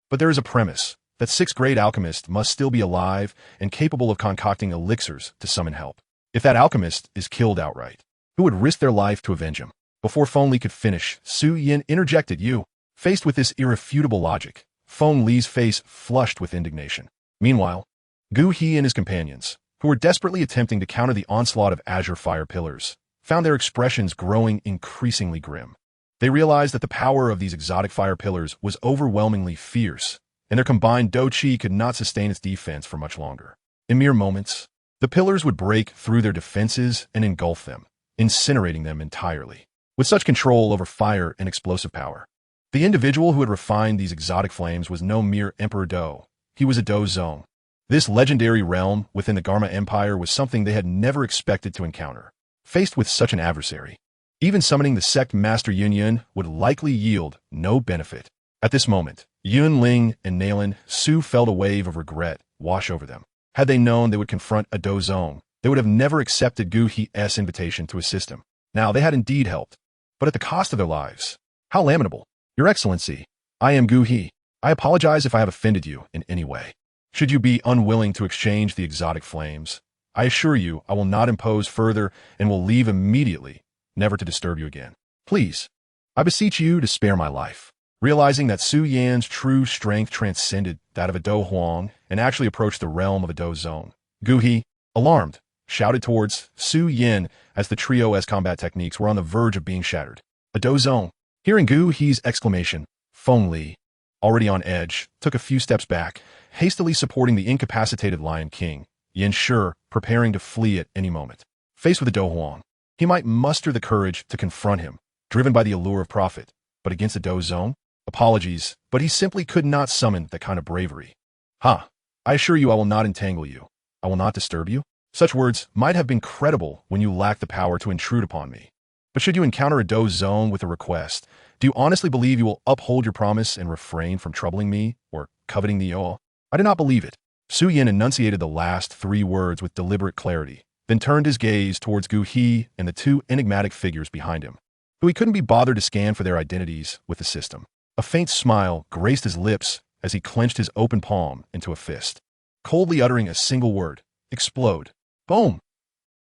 But there is a premise, that sixth-grade alchemist must still be alive and capable of concocting elixirs to summon help. If that alchemist is killed outright, who would risk their life to avenge him? Before Feng Li could finish, Xiao Yan interjected, you. Faced with this irrefutable logic, Feng Li's face flushed with indignation. Meanwhile, Gu He and his companions, who were desperately attempting to counter the onslaught of azure fire pillars, found their expressions growing increasingly grim. They realized that the power of these exotic fire pillars was overwhelmingly fierce, and their combined Douqi could not sustain its defense for much longer. In mere moments, the pillars would break through their defenses and engulf them, incinerating them entirely. With such control over fire and explosive power, the individual who had refined these exotic flames was no mere Emperor Dou. He was a Dou Zone. This legendary realm within the Garma Empire was something they had never expected to encounter. Faced with such an adversary, even summoning the sect master Yun would likely yield no benefit. At this moment, Yun Ling and Nailin Su felt a wave of regret wash over them. Had they known they would confront a Dou Zone, they would have never accepted Gu He's invitation to assist him. Now they had indeed helped, but at the cost of their lives. How lamentable. Your Excellency, I am Gu He. I apologize if I have offended you in any way. Should you be unwilling to exchange the exotic flames, I assure you I will not impose further and will leave immediately, never to disturb you again. Please, I beseech you to spare my life. Realizing that Xiao Yan's true strength transcended that of a Dou Huang and actually approached the realm of a Dou Zone, Gu He, alarmed, shouted towards Xiao Yan as the trio's combat techniques were on the verge of being shattered. A Dou Zone. Hearing Gu He's exclamation, Feng Li, already on edge, took a few steps back, hastily supporting the incapacitated Lion King, Yin Shi, preparing to flee at any moment. Faced with a Dou Huang, he might muster the courage to confront him, driven by the allure of profit, but against a Dou Zone? Apologies, but he simply could not summon that kind of bravery. I assure you I will not entangle you. I will not disturb you. Such words might have been credible when you lack the power to intrude upon me. But should you encounter a Dou Zone with a request, do you honestly believe you will uphold your promise and refrain from troubling me or coveting the oil? I do not believe it. Xiao Yan enunciated the last three words with deliberate clarity, then turned his gaze towards Gu He and the two enigmatic figures behind him, who he couldn't be bothered to scan for their identities with the system. A faint smile graced his lips as he clenched his open palm into a fist, coldly uttering a single word, explode. Boom!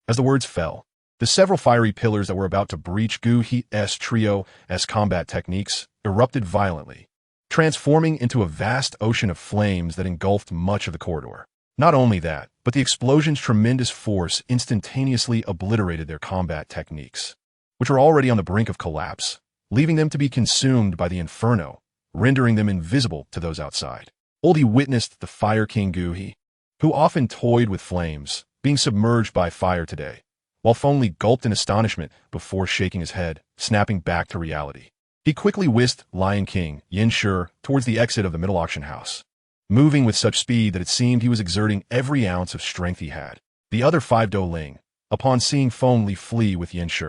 As the words fell, the several fiery pillars that were about to breach Gu He's trio's combat techniques erupted violently, transforming into a vast ocean of flames that engulfed much of the corridor. Not only that, but the explosion's tremendous force instantaneously obliterated their combat techniques, which were already on the brink of collapse, leaving them to be consumed by the inferno, rendering them invisible to those outside. Oldie witnessed the Fire King Gu He, who often toyed with flames, being submerged by fire today, while Feng Li gulped in astonishment before shaking his head, snapping back to reality. He quickly whisked Lion King, Yin Shi, towards the exit of the middle auction house, moving with such speed that it seemed he was exerting every ounce of strength he had. The other five Dou Ling, upon seeing Feng Li flee with Yin Shi,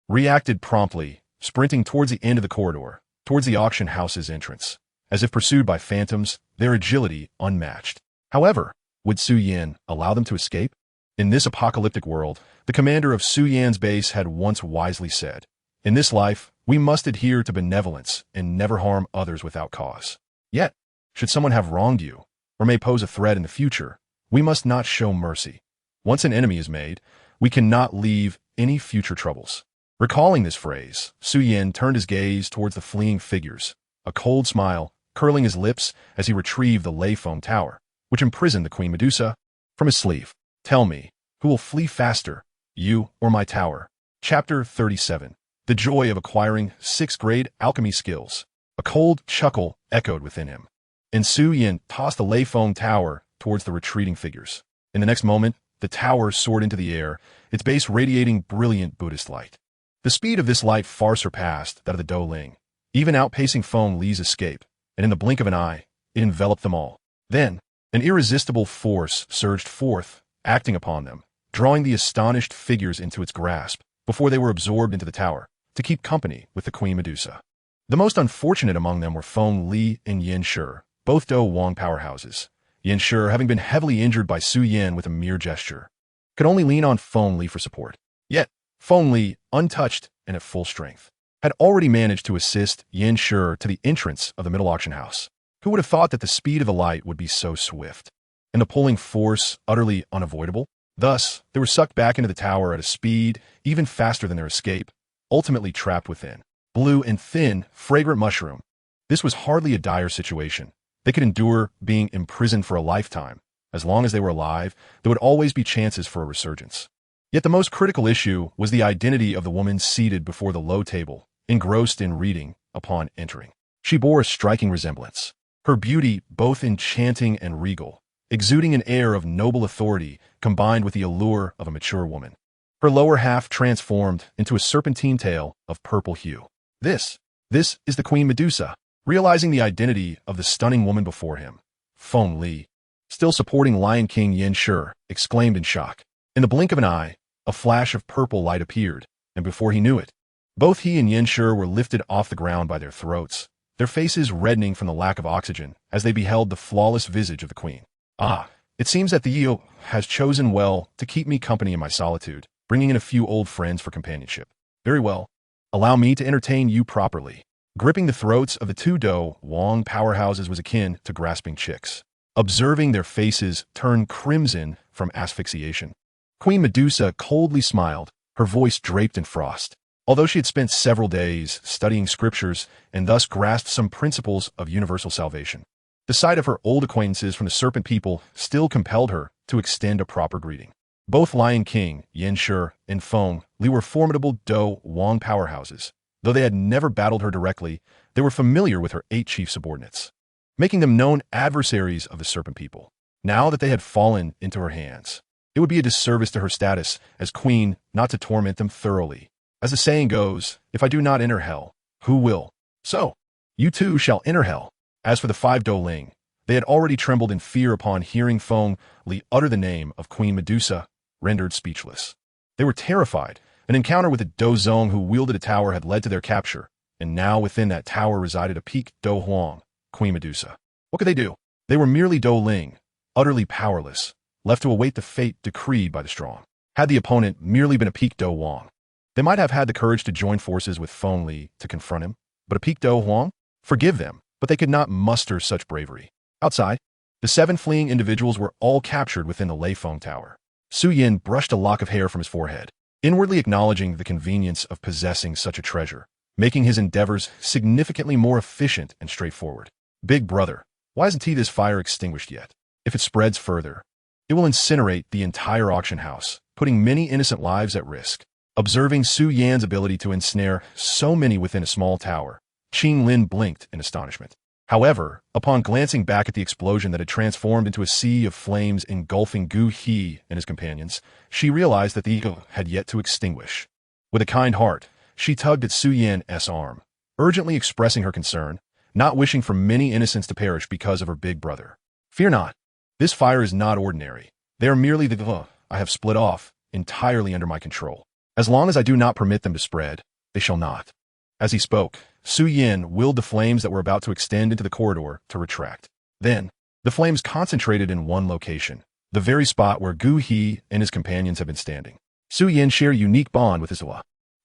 reacted promptly, sprinting towards the end of the corridor, towards the auction house's entrance, as if pursued by phantoms, their agility unmatched. However, would Xiao Yan allow them to escape? In this apocalyptic world, the commander of Xiao Yan's base had once wisely said, "In this life, we must adhere to benevolence and never harm others without cause. Yet, should someone have wronged you, or may pose a threat in the future, we must not show mercy. Once an enemy is made, we cannot leave any future troubles." Recalling this phrase, Xiao Yan turned his gaze towards the fleeing figures, a cold smile curling his lips as he retrieved the ley foam tower, which imprisoned the Queen Medusa, from his sleeve. Tell me, who will flee faster, you or my tower? Chapter 37. The joy of acquiring sixth-grade alchemy skills. A cold chuckle echoed within him, and Xiao Yan tossed the ley foam tower towards the retreating figures. In the next moment, the tower soared into the air, its base radiating brilliant Buddhist light. The speed of this light far surpassed that of the Dou Ling, even outpacing Feng Li's escape, and in the blink of an eye, it enveloped them all. Then, an irresistible force surged forth, acting upon them, drawing the astonished figures into its grasp before they were absorbed into the tower, to keep company with the Queen Medusa. The most unfortunate among them were Feng Li and Yin Shi, both Dou Huang powerhouses, Yan Shi, having been heavily injured by Xiao Yan with a mere gesture, could only lean on Feng Li for support. Yet, Feng Li, untouched and at full strength, had already managed to assist Yan Shi to the entrance of the middle auction house. Who would have thought that the speed of the light would be so swift, and the pulling force utterly unavoidable? Thus, they were sucked back into the tower at a speed even faster than their escape, ultimately trapped within. Blue and thin, fragrant mushroom. This was hardly a dire situation. They could endure being imprisoned for a lifetime. As long as they were alive, there would always be chances for a resurgence. Yet the most critical issue was the identity of the woman seated before the low table, engrossed in reading upon entering. She bore a striking resemblance. Her beauty, both enchanting and regal, exuding an air of noble authority combined with the allure of a mature woman. Her lower half transformed into a serpentine tail of purple hue. This is the Queen Medusa. Realizing the identity of the stunning woman before him, Feng Li, still supporting Lion King Yan Shi, exclaimed in shock. In the blink of an eye, a flash of purple light appeared, and before he knew it, both he and Yan Shi were lifted off the ground by their throats, their faces reddening from the lack of oxygen as they beheld the flawless visage of the queen. Ah, it seems that the Eo has chosen well to keep me company in my solitude, bringing in a few old friends for companionship. Very well. Allow me to entertain you properly. Gripping the throats of the two Do Wong powerhouses was akin to grasping chicks, observing their faces turn crimson from asphyxiation. Queen Medusa coldly smiled, her voice draped in frost. Although she had spent several days studying scriptures and thus grasped some principles of universal salvation, the sight of her old acquaintances from the Serpent People still compelled her to extend a proper greeting. Both Lion King, Yan Shi, and Feng Li were formidable Do Wong powerhouses. Though they had never battled her directly, they were familiar with her 8 chief subordinates, making them known adversaries of the Serpent People. Now that they had fallen into her hands, it would be a disservice to her status as queen not to torment them thoroughly. As the saying goes, if I do not enter hell, who will? So, you too shall enter hell. As for the 5 Do Ling, they had already trembled in fear upon hearing Feng Li utter the name of Queen Medusa, rendered speechless. They were terrified. An encounter with a Do Zong who wielded a tower had led to their capture, and now within that tower resided a peaked Do Huang, Queen Medusa. What could they do? They were merely Do Ling, utterly powerless, left to await the fate decreed by the strong. Had the opponent merely been a peaked Do Huang, they might have had the courage to join forces with Feng Li to confront him. But a peaked Do Huang? Forgive them, but they could not muster such bravery. Outside, the 7 fleeing individuals were all captured within the Lei Feng Tower. Xiao Yan brushed a lock of hair from his forehead, inwardly acknowledging the convenience of possessing such a treasure, making his endeavors significantly more efficient and straightforward. Big brother, why isn't this fire extinguished yet? If it spreads further, it will incinerate the entire auction house, putting many innocent lives at risk. Observing Xiao Yan's ability to ensnare so many within a small tower, Qing Lin blinked in astonishment. However, upon glancing back at the explosion that had transformed into a sea of flames engulfing Gu He and his companions, she realized that the ego had yet to extinguish. With a kind heart, she tugged at Xiao Yan's arm, urgently expressing her concern, not wishing for many innocents to perish because of her big brother. Fear not. This fire is not ordinary. They are merely the I have split off, entirely under my control. As long as I do not permit them to spread, they shall not. As he spoke, Xiao Yan willed the flames that were about to extend into the corridor to retract. Then, the flames concentrated in one location, the very spot where Gu He and his companions had been standing. Xiao Yan shared a unique bond with his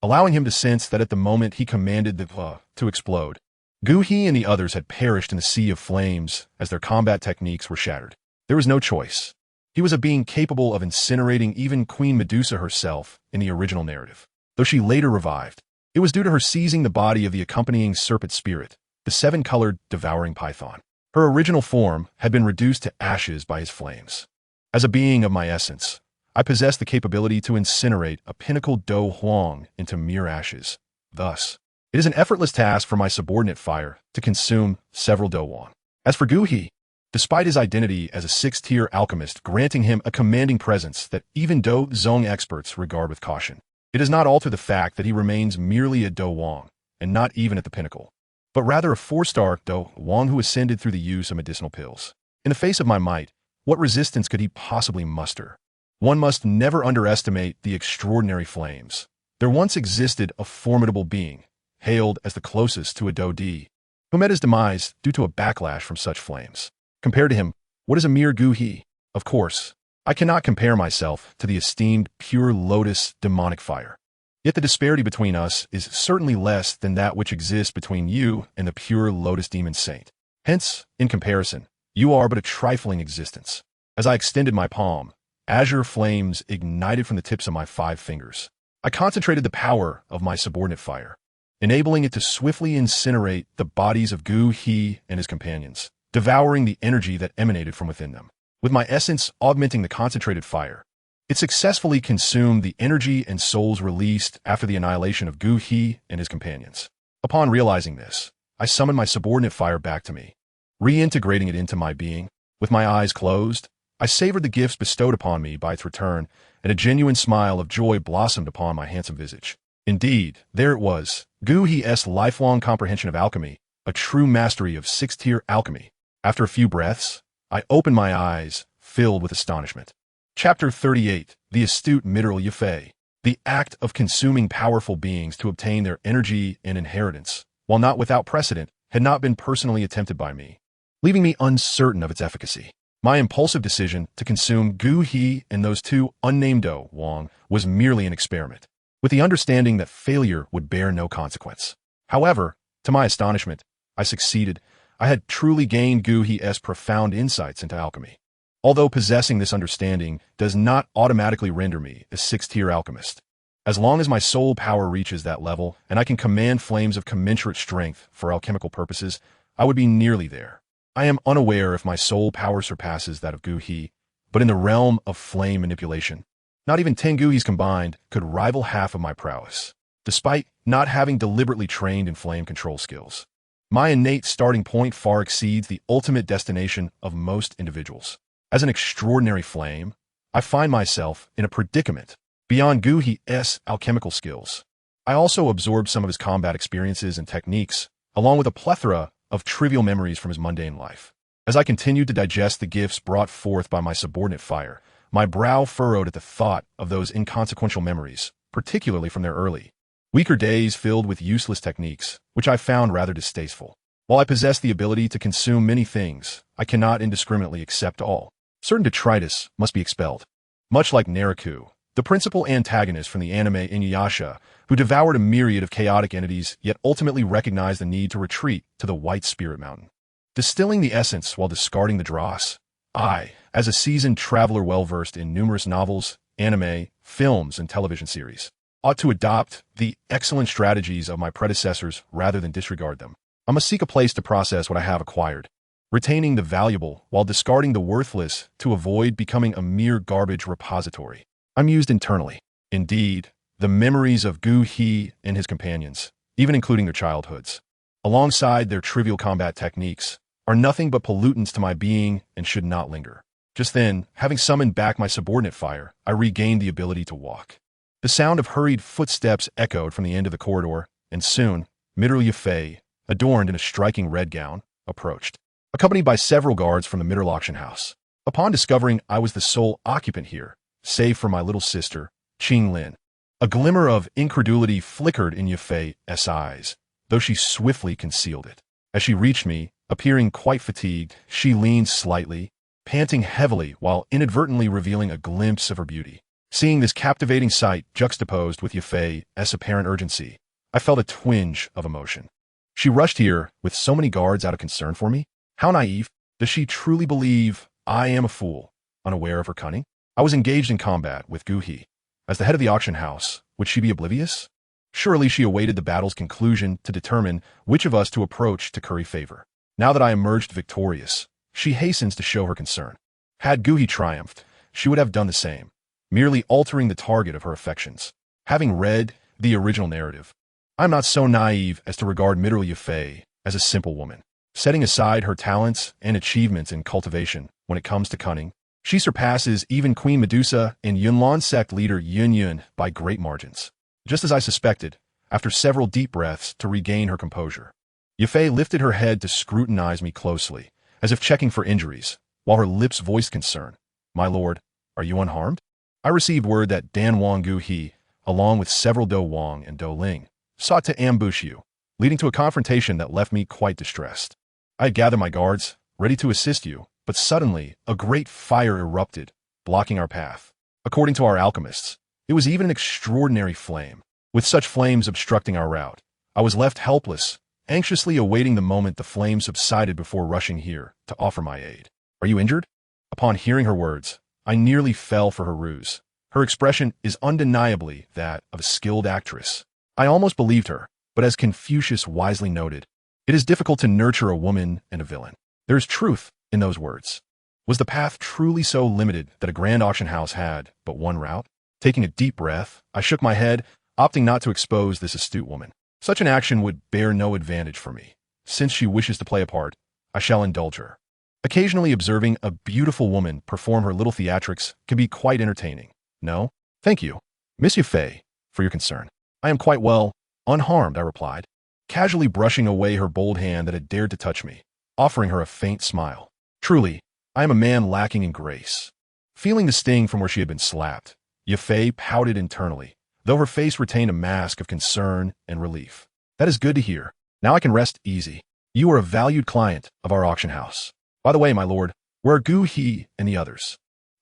allowing him to sense that at the moment he commanded the to explode, Gu He and the others had perished in the sea of flames as their combat techniques were shattered. There was no choice. He was a being capable of incinerating even Queen Medusa herself in the original narrative. Though she later revived, it was due to her seizing the body of the accompanying serpent spirit, the 7-colored devouring python. Her original form had been reduced to ashes by his flames. As a being of my essence, I possess the capability to incinerate a pinnacle Do Huang into mere ashes. Thus, it is an effortless task for my subordinate fire to consume several Do Huang. As for Gu He, despite his identity as a 6th-tier alchemist granting him a commanding presence that even Do Zong experts regard with caution, it does not alter the fact that he remains merely a Do Huang, and not even at the pinnacle, but rather a 4-star Do Huang who ascended through the use of medicinal pills. In the face of my might, what resistance could he possibly muster? One must never underestimate the extraordinary flames. There once existed a formidable being, hailed as the closest to a Do Di, who met his demise due to a backlash from such flames. Compared to him, What is a mere Gu He? Of course, I cannot compare myself to the esteemed pure lotus demonic fire. Yet the disparity between us is certainly less than that which exists between you and the pure lotus demon saint. Hence, in comparison, you are but a trifling existence. As I extended my palm, azure flames ignited from the tips of my 5 fingers. I concentrated the power of my subordinate fire, enabling it to swiftly incinerate the bodies of Gu He and his companions, devouring the energy that emanated from within them. With my essence augmenting the concentrated fire, it successfully consumed the energy and souls released after the annihilation of Gu He and his companions. Upon realizing this, I summoned my subordinate fire back to me, reintegrating it into my being. With my eyes closed, I savored the gifts bestowed upon me by its return, and a genuine smile of joy blossomed upon my handsome visage. Indeed, there it was, Gu He's lifelong comprehension of alchemy, a true mastery of 6th-tier alchemy. After a few breaths, I opened my eyes, filled with astonishment. Chapter 38, The Astute Mineral Yafei. The act of consuming powerful beings to obtain their energy and inheritance, while not without precedent, had not been personally attempted by me, leaving me uncertain of its efficacy. My impulsive decision to consume Gu He and those 2 unnamed Do Wang was merely an experiment, with the understanding that failure would bear no consequence. However, to my astonishment, I succeeded. I had truly gained Gu He's profound insights into alchemy. Although possessing this understanding does not automatically render me a 6th-tier alchemist. As long as my soul power reaches that level and I can command flames of commensurate strength for alchemical purposes, I would be nearly there. I am unaware if my soul power surpasses that of Gu He, but in the realm of flame manipulation, not even 10 Gu He's combined could rival half of my prowess, despite not having deliberately trained in flame control skills. My innate starting point far exceeds the ultimate destination of most individuals. As an extraordinary flame, I find myself in a predicament beyond Gu He's alchemical skills. I also absorbed some of his combat experiences and techniques, along with a plethora of trivial memories from his mundane life. As I continued to digest the gifts brought forth by my subordinate fire, my brow furrowed at the thought of those inconsequential memories, particularly from their early, weaker days filled with useless techniques, which I found rather distasteful. While I possess the ability to consume many things, I cannot indiscriminately accept all. Certain detritus must be expelled. Much like Naraku, the principal antagonist from the anime Inuyasha, who devoured a myriad of chaotic entities yet ultimately recognized the need to retreat to the White Spirit Mountain. Distilling the essence while discarding the dross, I, as a seasoned traveler well-versed in numerous novels, anime, films, and television series, ought to adopt the excellent strategies of my predecessors rather than disregard them. I must seek a place to process what I have acquired, retaining the valuable while discarding the worthless to avoid becoming a mere garbage repository. I'm used internally. Indeed, the memories of Gu He and his companions, even including their childhoods, alongside their trivial combat techniques, are nothing but pollutants to my being and should not linger. Just then, having summoned back my subordinate fire, I regained the ability to walk. The sound of hurried footsteps echoed from the end of the corridor, and soon, Mineral Yafei, adorned in a striking red gown, approached, accompanied by several guards from the Mineral Auction House. Upon discovering I was the sole occupant here, save for my little sister, Qing Lin, a glimmer of incredulity flickered in Yafei's eyes, though she swiftly concealed it. As she reached me, appearing quite fatigued, she leaned slightly, panting heavily while inadvertently revealing a glimpse of her beauty. Seeing this captivating sight juxtaposed with Yafei's apparent urgency, I felt a twinge of emotion. She rushed here with so many guards out of concern for me? How naive. Does she truly believe I am a fool, unaware of her cunning? I was engaged in combat with Gu He. As the head of the auction house, would she be oblivious? Surely she awaited the battle's conclusion to determine which of us to approach to curry favor. Now that I emerged victorious, she hastens to show her concern. Had Gu He triumphed, she would have done the same, merely altering the target of her affections. Having read the original narrative, I am not so naive as to regard Mineral Yafei as a simple woman. Setting aside her talents and achievements in cultivation, when it comes to cunning, she surpasses even Queen Medusa and Yunlan sect leader Yun Yun by great margins. Just as I suspected, after several deep breaths to regain her composure, Yafei lifted her head to scrutinize me closely, as if checking for injuries, while her lips voiced concern. My lord, are you unharmed? I received word that Dan Wang Gu He, along with several Do Wang and Do Ling, sought to ambush you, leading to a confrontation that left me quite distressed. I had gathered my guards, ready to assist you, but suddenly a great fire erupted, blocking our path. According to our alchemists, it was even an extraordinary flame. With such flames obstructing our route, I was left helpless, anxiously awaiting the moment the flame subsided before rushing here to offer my aid. Are you injured? Upon hearing her words, I nearly fell for her ruse. Her expression is undeniably that of a skilled actress. I almost believed her, but as Confucius wisely noted, it is difficult to nurture a woman and a villain. There is truth in those words. Was the path truly so limited that a grand auction house had but one route? Taking a deep breath, I shook my head, opting not to expose this astute woman. Such an action would bear no advantage for me. Since she wishes to play a part, I shall indulge her. Occasionally observing a beautiful woman perform her little theatrics can be quite entertaining. No? Thank you, Miss Yufei, for your concern. I am quite well, unharmed, I replied, casually brushing away her bold hand that had dared to touch me, offering her a faint smile. Truly, I am a man lacking in grace. Feeling the sting from where she had been slapped, Yufei pouted internally, though her face retained a mask of concern and relief. That is good to hear. Now I can rest easy. You are a valued client of our auction house. By the way, my lord, where are Gu He and the others?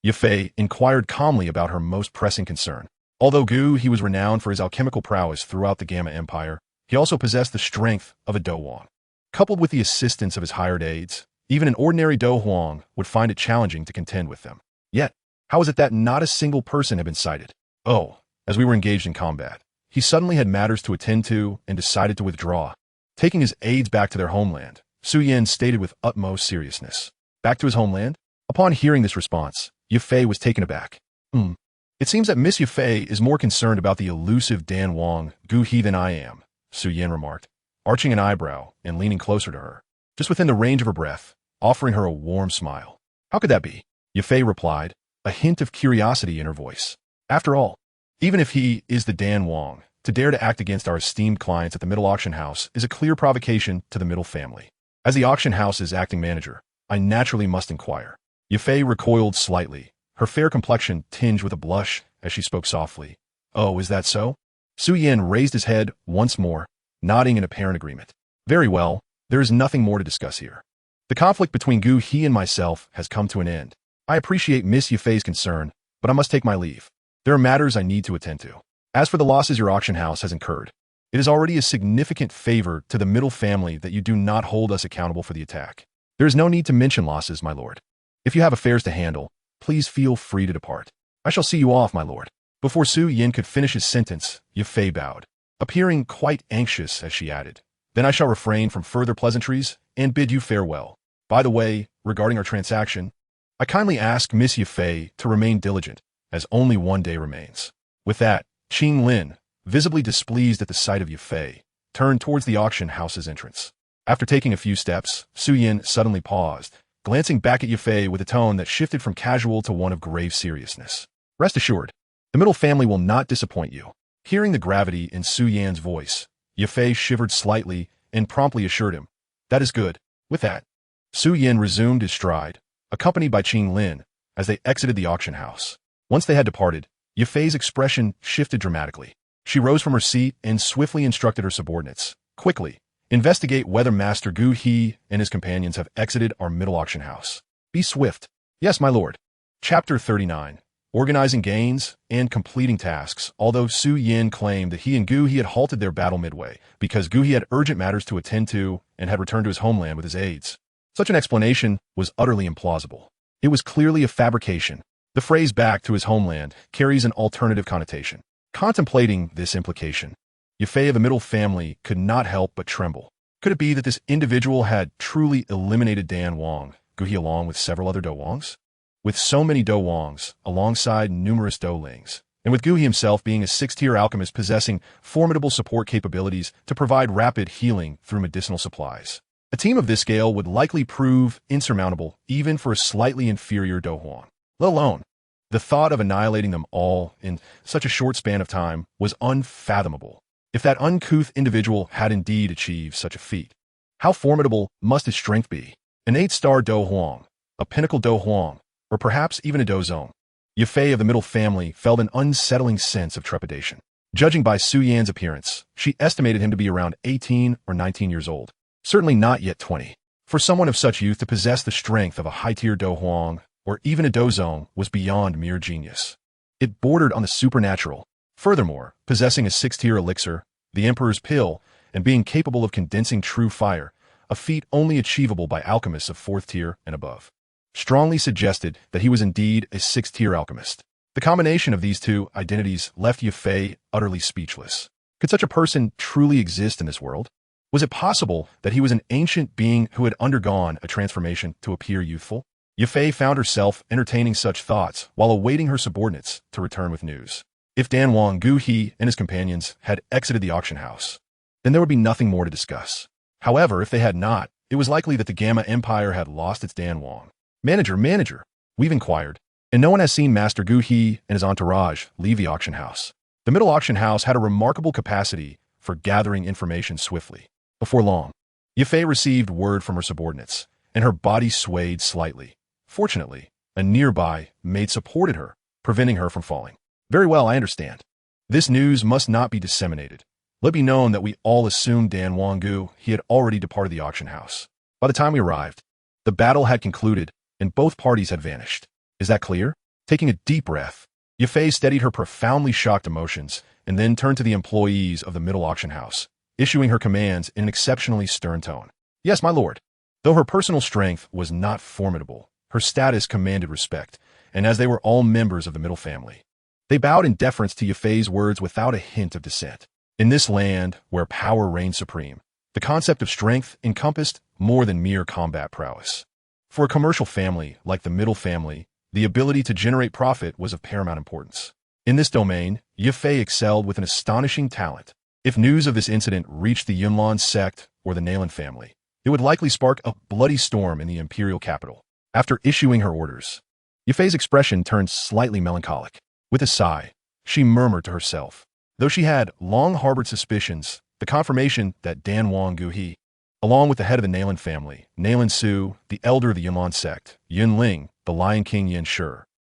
Yufei inquired calmly about her most pressing concern. Although Gu He was renowned for his alchemical prowess throughout the Gamma Empire, he also possessed the strength of a Do Huang. Coupled with the assistance of his hired aides, even an ordinary Do Huang would find it challenging to contend with them. Yet, how is it that not a single person had been sighted? Oh, as we were engaged in combat, he suddenly had matters to attend to and decided to withdraw. Taking his aides back to their homeland, Xiao Yan stated with utmost seriousness. Back to his homeland? Upon hearing this response, Yufei was taken aback. It seems that Miss Yufei is more concerned about the elusive Dan Wang Gu He than I am, Xiao Yan remarked, arching an eyebrow and leaning closer to her, just within the range of her breath, offering her a warm smile. How could that be? Yufei replied, a hint of curiosity in her voice. After all, even if he is the Dan Wang, to dare to act against our esteemed clients at the Middle Auction House is a clear provocation to the Middle family. As the auction house's acting manager, I naturally must inquire. Yufei recoiled slightly, her fair complexion tinged with a blush as she spoke softly. Oh, is that so? Xiao Yan raised his head once more, nodding in apparent agreement. Very well, there is nothing more to discuss here. The conflict between Gu He and myself has come to an end. I appreciate Miss Yufei's concern, but I must take my leave. There are matters I need to attend to. As for the losses your auction house has incurred, it is already a significant favor to the Middle family that you do not hold us accountable for the attack. There is no need to mention losses, my lord. If you have affairs to handle, please feel free to depart. I shall see you off, my lord. Before Xiao Yan could finish his sentence, Yufei bowed, appearing quite anxious as she added, Then I shall refrain from further pleasantries and bid you farewell. By the way, regarding our transaction, I kindly ask Miss Yufei to remain diligent, as only one day remains. With that, Qing Lin, visibly displeased at the sight of Yufei, turned towards the auction house's entrance. After taking a few steps, Xiao Yan suddenly paused, glancing back at Yufei with a tone that shifted from casual to one of grave seriousness. Rest assured, the Middle family will not disappoint you. Hearing the gravity in Xiao Yan's voice, Yufei shivered slightly and promptly assured him, That is good. With that, Xiao Yan resumed his stride, accompanied by Qing Lin, as they exited the auction house. Once they had departed, Yufei's expression shifted dramatically. She rose from her seat and swiftly instructed her subordinates, Quickly, investigate whether Master Gu He and his companions have exited our middle auction house. Be swift. Yes, my lord. Chapter 39. Organizing gains and completing tasks. Although Xiao Yan claimed that he and Gu He had halted their battle midway because Gu He had urgent matters to attend to and had returned to his homeland with his aides, such an explanation was utterly implausible. It was clearly a fabrication. The phrase back to his homeland carries an alternative connotation. Contemplating this implication, Yufei of the Middle family could not help but tremble. Could it be that this individual had truly eliminated Dan Wang, Gu He along with several other Do Wangs? With so many Do Wangs, alongside numerous Do Lings, and with Gu He himself being a sixth-tier alchemist possessing formidable support capabilities to provide rapid healing through medicinal supplies, a team of this scale would likely prove insurmountable even for a slightly inferior Do Huang. Let alone, the thought of annihilating them all in such a short span of time was unfathomable. If that uncouth individual had indeed achieved such a feat, how formidable must his strength be? An 8-star Do Huang, a pinnacle Do Huang, or perhaps even a Do Zone. Yufei of the Middle family felt an unsettling sense of trepidation. Judging by Xiao Yan's appearance, she estimated him to be around 18 or 19 years old, certainly not yet 20. For someone of such youth to possess the strength of a high-tier Do Huang or even a Dozong was beyond mere genius. It bordered on the supernatural. Furthermore, possessing a 6th-tier elixir, the Emperor's Pill, and being capable of condensing true fire, a feat only achievable by alchemists of 4th tier and above, strongly suggested that he was indeed a 6th-tier alchemist. The combination of these two identities left Ye Fei utterly speechless. Could such a person truly exist in this world? Was it possible that he was an ancient being who had undergone a transformation to appear youthful? Ye Fei found herself entertaining such thoughts while awaiting her subordinates to return with news. If Danwang Guhe and his companions had exited the auction house, then there would be nothing more to discuss. However, if they had not, it was likely that the Gamma Empire had lost its Danwang. Manager, we've inquired, and no one has seen Master Guhe and his entourage leave the auction house. The middle auction house had a remarkable capacity for gathering information swiftly. Before long, Ye Fei received word from her subordinates, and her body swayed slightly. Fortunately, a nearby maid supported her, preventing her from falling. Very well, I understand. This news must not be disseminated. Let it be known that we all assumed Dan Wanggu he had already departed the auction house. By the time we arrived, the battle had concluded, and both parties had vanished. Is that clear? Taking a deep breath, Ye Fei steadied her profoundly shocked emotions and then turned to the employees of the middle auction house, issuing her commands in an exceptionally stern tone. Yes, my lord. Though her personal strength was not formidable, her status commanded respect, and as they were all members of the middle family, they bowed in deference to Ye Fei's words without a hint of dissent. In this land where power reigned supreme, the concept of strength encompassed more than mere combat prowess. For a commercial family like the middle family, the ability to generate profit was of paramount importance. In this domain, Ye Fei excelled with an astonishing talent. If news of this incident reached the Yunlan sect or the Nalan family, it would likely spark a bloody storm in the imperial capital. After issuing her orders, Ye Fei's expression turned slightly melancholic. With a sigh, she murmured to herself, though she had long harbored suspicions, the confirmation that Dan Wang Guhe, along with the head of the Nalan family, Nalan Su, the elder of the Yunlan sect, Yun Ling, the Lion King Yin Shi,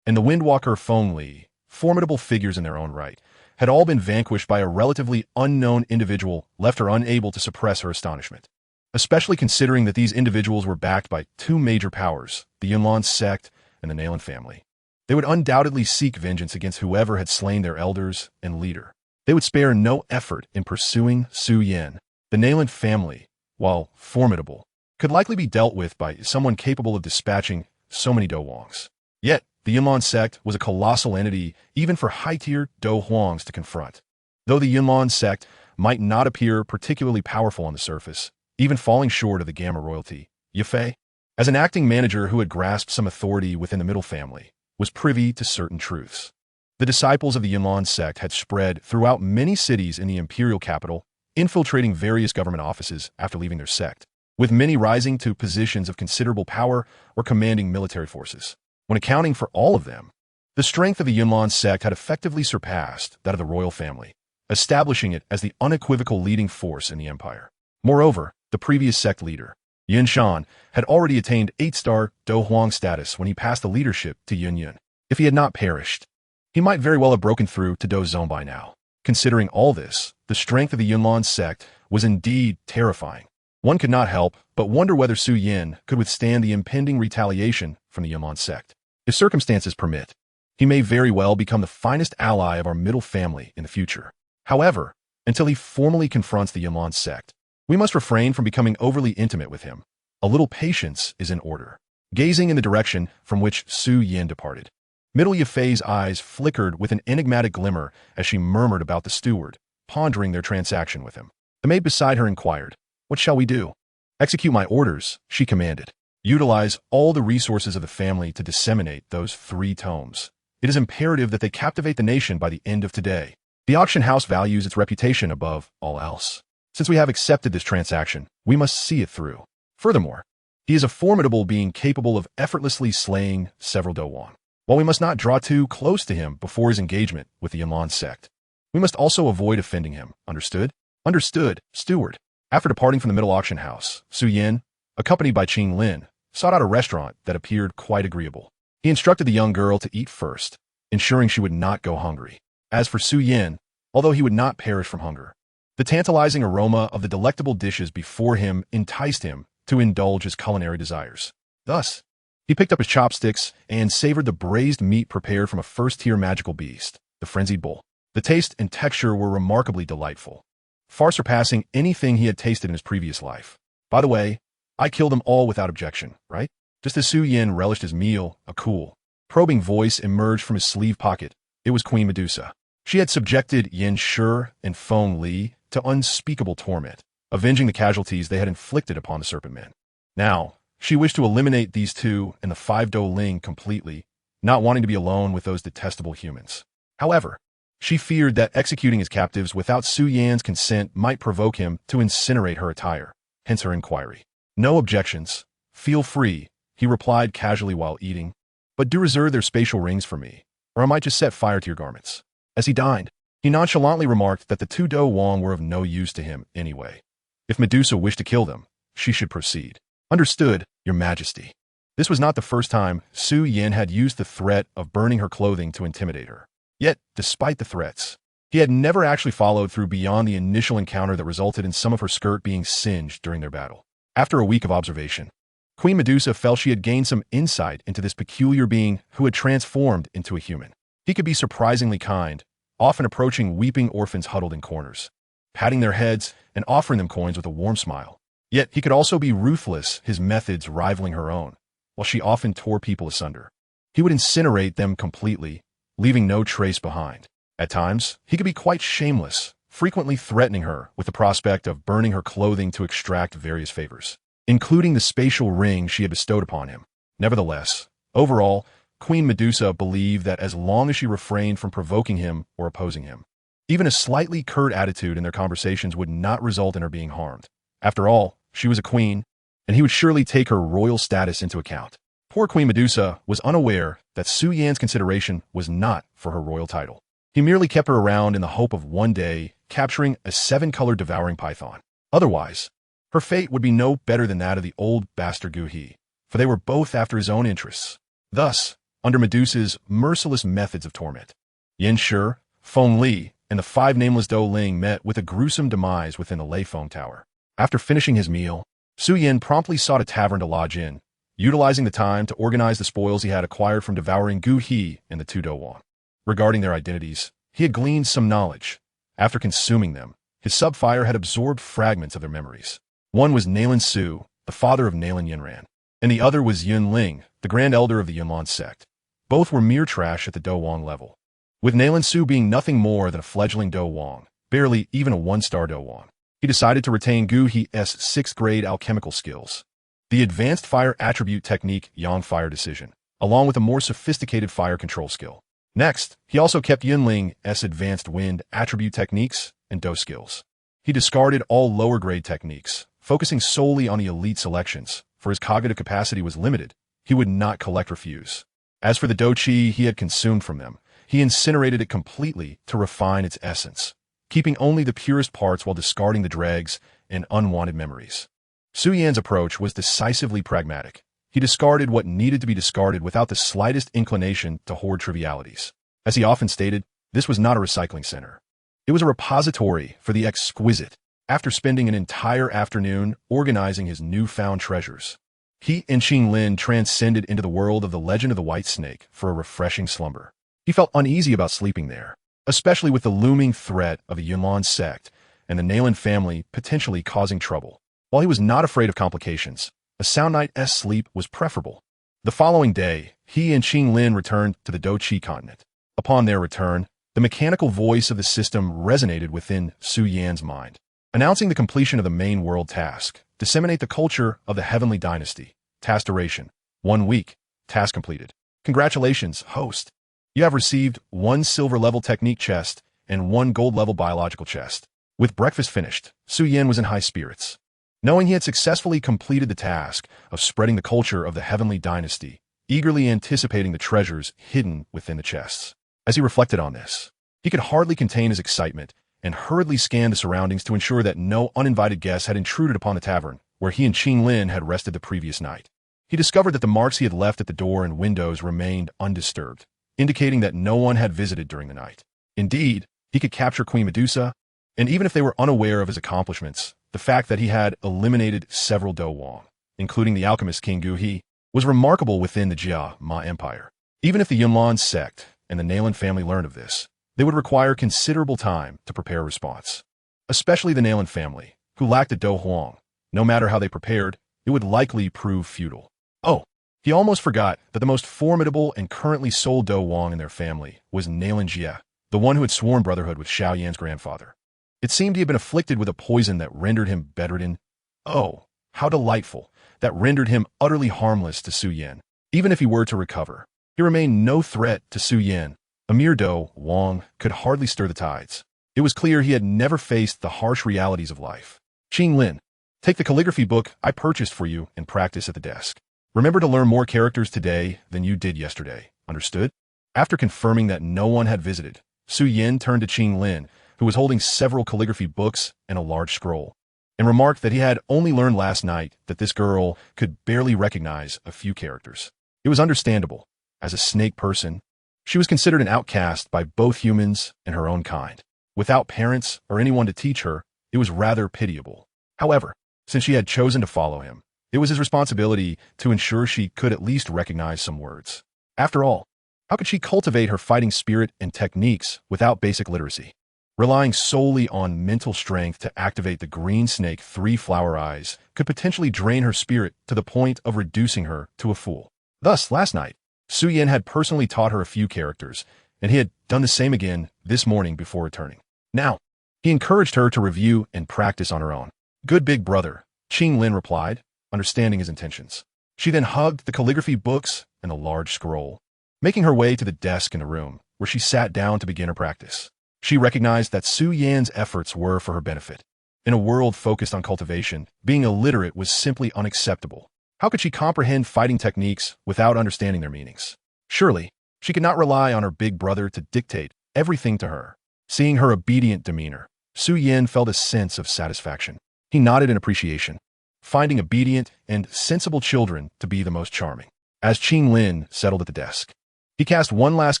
and the Windwalker Feng Li, formidable figures in their own right, had all been vanquished by a relatively unknown individual, left her unable to suppress her astonishment. Especially considering that these individuals were backed by two major powers, the Yunlan sect and the Nalan family. They would undoubtedly seek vengeance against whoever had slain their elders and leader. They would spare no effort in pursuing Xiao Yan. The Nalan family, while formidable, could likely be dealt with by someone capable of dispatching so many Do Huangs. Yet, the Yunlan sect was a colossal entity even for high-tier Do Huangs to confront. Though the Yunlan sect might not appear particularly powerful on the surface, even falling short of the Gamma royalty, Ye Fei, as an acting manager who had grasped some authority within the middle family, was privy to certain truths. The disciples of the Yunlan sect had spread throughout many cities in the imperial capital, infiltrating various government offices after leaving their sect, with many rising to positions of considerable power or commanding military forces. When accounting for all of them, the strength of the Yunlan sect had effectively surpassed that of the royal family, establishing it as the unequivocal leading force in the empire. Moreover, the previous sect leader, Yin Shan, had already attained 8-star Do Huang status when he passed the leadership to Yun Yun. If he had not perished, he might very well have broken through to Do Zone by now. Considering all this, the strength of the Yunlan sect was indeed terrifying. One could not help but wonder whether Xiao Yan could withstand the impending retaliation from the Yunlan sect. If circumstances permit, he may very well become the finest ally of our middle family in the future. However, until he formally confronts the Yunlan sect, we must refrain from becoming overly intimate with him. A little patience is in order. Gazing in the direction from which Xiao Yan departed, Middle Ye Fei's eyes flickered with an enigmatic glimmer as she murmured about the steward, pondering their transaction with him. The maid beside her inquired, "What shall we do?" "Execute my orders," she commanded. "Utilize all the resources of the family to disseminate those 3 tomes. It is imperative that they captivate the nation by the end of today. The auction house values its reputation above all else. Since we have accepted this transaction, we must see it through. Furthermore, he is a formidable being capable of effortlessly slaying several Do Huang. While we must not draw too close to him before his engagement with the Yunlan sect, we must also avoid offending him. Understood?" "Understood, steward." After departing from the middle auction house, Xiao Yan, accompanied by Qing Lin, sought out a restaurant that appeared quite agreeable. He instructed the young girl to eat first, ensuring she would not go hungry. As for Xiao Yan, although he would not perish from hunger, the tantalizing aroma of the delectable dishes before him enticed him to indulge his culinary desires. Thus, he picked up his chopsticks and savored the braised meat prepared from a first-tier magical beast, the frenzied bull. The taste and texture were remarkably delightful, far surpassing anything he had tasted in his previous life. By the way, I killed them all without objection, right? Just as Xiao Yan relished his meal, a cool, probing voice emerged from his sleeve pocket. It was Queen Medusa. She had subjected Yin Shi and Feng Li to unspeakable torment, avenging the casualties they had inflicted upon the Serpent Men. Now, she wished to eliminate these two and the 5 Dou Ling completely, not wanting to be alone with those detestable humans. However, she feared that executing his captives without Xiao Yan's consent might provoke him to incinerate her attire, hence her inquiry. No objections. Feel free, he replied casually while eating. But do reserve their spatial rings for me, or I might just set fire to your garments. As he dined, he nonchalantly remarked that the 2 Dou Wong were of no use to him anyway. If Medusa wished to kill them, she should proceed. Understood, Your Majesty. This was not the first time Xiao Yan had used the threat of burning her clothing to intimidate her. Yet, despite the threats, he had never actually followed through beyond the initial encounter that resulted in some of her skirt being singed during their battle. After a week of observation, Queen Medusa felt she had gained some insight into this peculiar being who had transformed into a human. He could be surprisingly kind, often approaching weeping orphans huddled in corners, patting their heads and offering them coins with a warm smile. Yet he could also be ruthless, his methods rivaling her own, while she often tore people asunder. He would incinerate them completely, leaving no trace behind. At times, he could be quite shameless, frequently threatening her with the prospect of burning her clothing to extract various favors, including the spatial ring she had bestowed upon him. Nevertheless, overall, Queen Medusa believed that as long as she refrained from provoking him or opposing him, even a slightly curt attitude in their conversations would not result in her being harmed. After all, she was a queen, and he would surely take her royal status into account. Poor Queen Medusa was unaware that Xiao Yan's consideration was not for her royal title. He merely kept her around in the hope of one day capturing a 7-colored devouring python. Otherwise, her fate would be no better than that of the old bastard Guhi, for they were both after his own interests. Thus, under Medusa's merciless methods of torment, Yin Shi, Feng Li, and the 5 nameless Dou Ling met with a gruesome demise within the Lei Feng Tower. After finishing his meal, Xiao Yan promptly sought a tavern to lodge in, utilizing the time to organize the spoils he had acquired from devouring Guhi and the 2 Dou Wong. Regarding their identities, he had gleaned some knowledge. After consuming them, his subfire had absorbed fragments of their memories. One was Nailan Su, the father of Nailan Yinran, and the other was Yun Ling, the grand elder of the Yunlan sect. Both were mere trash at the Dou Wong level, with Nailan Su being nothing more than a fledgling Dou Wong, barely even a 1-star Dou Wong. He decided to retain Gu Hi's 6th grade alchemical skills, the advanced fire attribute technique Yang Fire Decision, along with a more sophisticated fire control skill. Next, he also kept Yunling's advanced wind attribute techniques and Dou skills. He discarded all lower grade techniques, focusing solely on the elite selections, for his cognitive capacity was limited. He would not collect refuse. As for the Dou Qi he had consumed from them, he incinerated it completely to refine its essence, keeping only the purest parts while discarding the dregs and unwanted memories. Xiao Yan's approach was decisively pragmatic. He discarded what needed to be discarded without the slightest inclination to hoard trivialities. As he often stated, this was not a recycling center. It was a repository for the exquisite. After spending an entire afternoon organizing his newfound treasures, he and Qinglin transcended into the world of the legend of the White Snake for a refreshing slumber. He felt uneasy about sleeping there, especially with the looming threat of the Yunlan sect and the Nailan family potentially causing trouble. While he was not afraid of complications, a sound night's sleep was preferable. The following day, he and Qinglin returned to the Douqi Continent. Upon their return, the mechanical voice of the system resonated within Xiao Yan's mind, announcing the completion of the main world task: disseminate the culture of the Heavenly Dynasty. Task duration: 1 week. Task completed. Congratulations, host. You have received 1 silver-level technique chest and 1 gold-level biological chest. With breakfast finished, Xiao Yan was in high spirits. Knowing he had successfully completed the task of spreading the culture of the Heavenly Dynasty, eagerly anticipating the treasures hidden within the chests. As he reflected on this, he could hardly contain his excitement and hurriedly scanned the surroundings to ensure that no uninvited guests had intruded upon the tavern where he and Qinglin had rested the previous night. He discovered that the marks he had left at the door and windows remained undisturbed, indicating that no one had visited during the night. Indeed, he could capture Queen Medusa, and even if they were unaware of his accomplishments, the fact that he had eliminated several Dou Wong, including the alchemist King Guhi, was remarkable within the Jia Ma Empire. Even if the Yunlan sect and the Nalan family learned of this, they would require considerable time to prepare a response. Especially the Nalan family, who lacked a Do Huang. No matter how they prepared, it would likely prove futile. Oh, he almost forgot that the most formidable and currently sole Do Wang in their family was Nalan Jia, the one who had sworn brotherhood with Xiao Yan's grandfather. It seemed he had been afflicted with a poison that rendered him bedridden. Oh, how delightful, that rendered him utterly harmless to Su Yan. Even if he were to recover, he remained no threat to Su Yan. A mere Do Wang could hardly stir the tides. It was clear he had never faced the harsh realities of life. Qing Lin, take the calligraphy book I purchased for you and practice at the desk. Remember to learn more characters today than you did yesterday. Understood? After confirming that no one had visited, Su Yan turned to Qing Lin, who was holding several calligraphy books and a large scroll, and remarked that he had only learned last night that this girl could barely recognize a few characters. It was understandable. As a snake person, she was considered an outcast by both humans and her own kind. Without parents or anyone to teach her, it was rather pitiable. However, since she had chosen to follow him, it was his responsibility to ensure she could at least recognize some words. After all, how could she cultivate her fighting spirit and techniques without basic literacy? Relying solely on mental strength to activate the green snake 3 flower eyes could potentially drain her spirit to the point of reducing her to a fool. Thus, last night, Su Yan had personally taught her a few characters, and he had done the same again this morning before returning. Now, he encouraged her to review and practice on her own. Good big brother, Qing Lin replied, understanding his intentions. She then hugged the calligraphy books and a large scroll, making her way to the desk in the room, where she sat down to begin her practice. She recognized that Su Yan's efforts were for her benefit. In a world focused on cultivation, being illiterate was simply unacceptable. How could she comprehend fighting techniques without understanding their meanings? Surely, she could not rely on her big brother to dictate everything to her. Seeing her obedient demeanor, Su Yan felt a sense of satisfaction. He nodded in appreciation, finding obedient and sensible children to be the most charming. As Qing Lin settled at the desk, he cast one last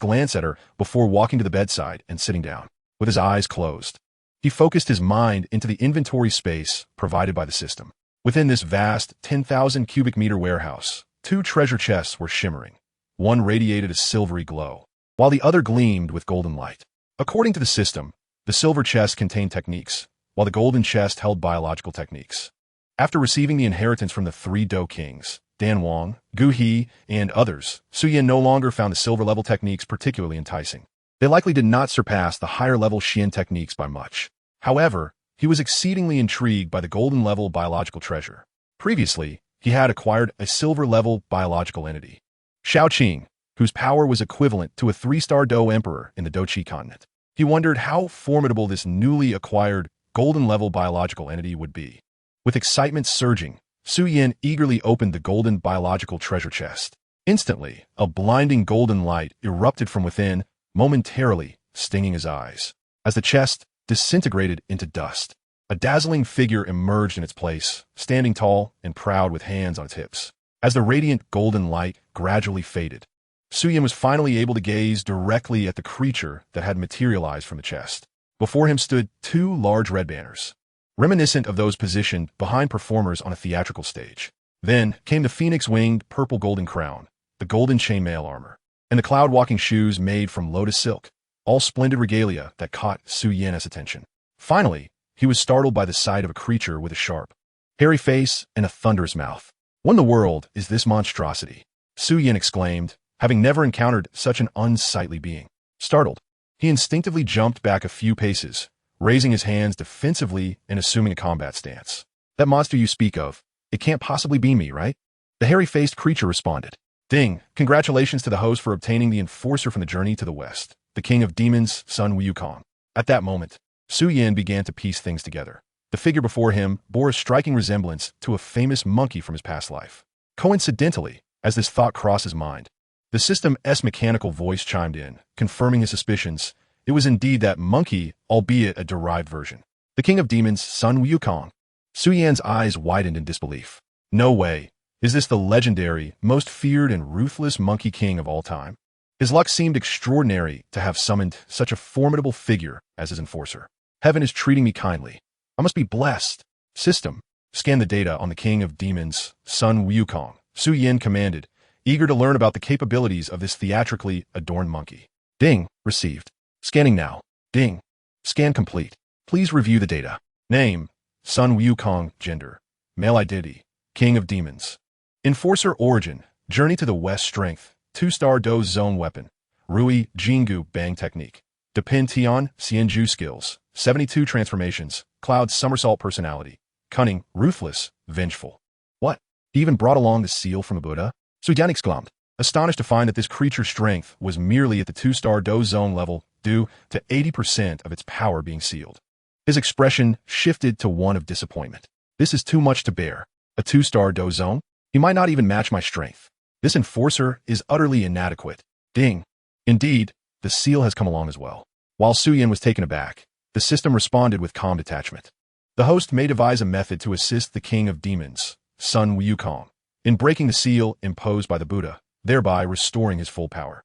glance at her before walking to the bedside and sitting down. With his eyes closed, he focused his mind into the inventory space provided by the system. Within this vast 10,000 cubic meter warehouse, 2 treasure chests were shimmering. One radiated a silvery glow, while the other gleamed with golden light. According to the system, the silver chest contained techniques, while the golden chest held biological techniques. After receiving the inheritance from the 3 Do Kings, Dan Wang, Gu He, and others, Su Yan no longer found the silver-level techniques particularly enticing. They likely did not surpass the higher-level Xian techniques by much. However, he was exceedingly intrigued by the golden-level biological treasure. Previously, he had acquired a silver-level biological entity, Xiao Qing, whose power was equivalent to a 3-star Do Emperor in the Douqi Continent. He wondered how formidable this newly acquired golden-level biological entity would be. With excitement surging, Su Yan eagerly opened the golden biological treasure chest. Instantly, a blinding golden light erupted from within, momentarily stinging his eyes. As the chest disintegrated into dust, a dazzling figure emerged in its place, standing tall and proud with hands on its hips. As the radiant golden light gradually faded, Su Yan was finally able to gaze directly at the creature that had materialized from the chest. Before him stood 2 large red banners, reminiscent of those positioned behind performers on a theatrical stage. Then came the phoenix-winged purple golden crown, the golden chainmail armor, and the cloud-walking shoes made from lotus silk, all splendid regalia that caught Su Yan's attention. Finally, he was startled by the sight of a creature with a sharp, hairy face and a thunderous mouth. What in the world is this monstrosity? Su Yan exclaimed, having never encountered such an unsightly being. Startled, he instinctively jumped back a few paces, raising his hands defensively and assuming a combat stance. That monster you speak of, it can't possibly be me, right? The hairy-faced creature responded. Ding, congratulations to the host for obtaining the enforcer from the journey to the west, the king of demons, Sun Wukong. At that moment, Su Yan began to piece things together. The figure before him bore a striking resemblance to a famous monkey from his past life. Coincidentally, as this thought crossed his mind, the system's mechanical voice chimed in, confirming his suspicions. It was indeed that monkey, albeit a derived version. The king of demons, Sun Wukong. Su Yan's eyes widened in disbelief. No way. Is this the legendary, most feared and ruthless monkey king of all time? His luck seemed extraordinary to have summoned such a formidable figure as his enforcer. Heaven is treating me kindly. I must be blessed. System, Scan the data on the king of demons, Sun Wukong, Xiao Yan commanded, eager to learn about the capabilities of this theatrically adorned monkey. Ding, received. Scanning now. Ding. Scan complete. Please review the data. Name, Sun Wukong, gender, male identity, king of demons. Enforcer origin, journey to the west strength, 2-star Do zone weapon, Rui Jingu bang technique. Depend Tian, Xianju skills, 72 transformations, cloud somersault personality, cunning, ruthless, vengeful. What? He even brought along the seal from a Buddha? Xiao Yan exclaimed, astonished to find that this creature's strength was merely at the 2-star Do zone level due to 80% of its power being sealed. His expression shifted to one of disappointment. This is too much to bear. A 2-star Do zone? He might not even match my strength. This enforcer is utterly inadequate. Ding. Indeed, the seal has come along as well. While Xiao Yan was taken aback, the system responded with calm detachment. The host may devise a method to assist the king of demons, Sun Wukong, in breaking the seal imposed by the Buddha, thereby restoring his full power.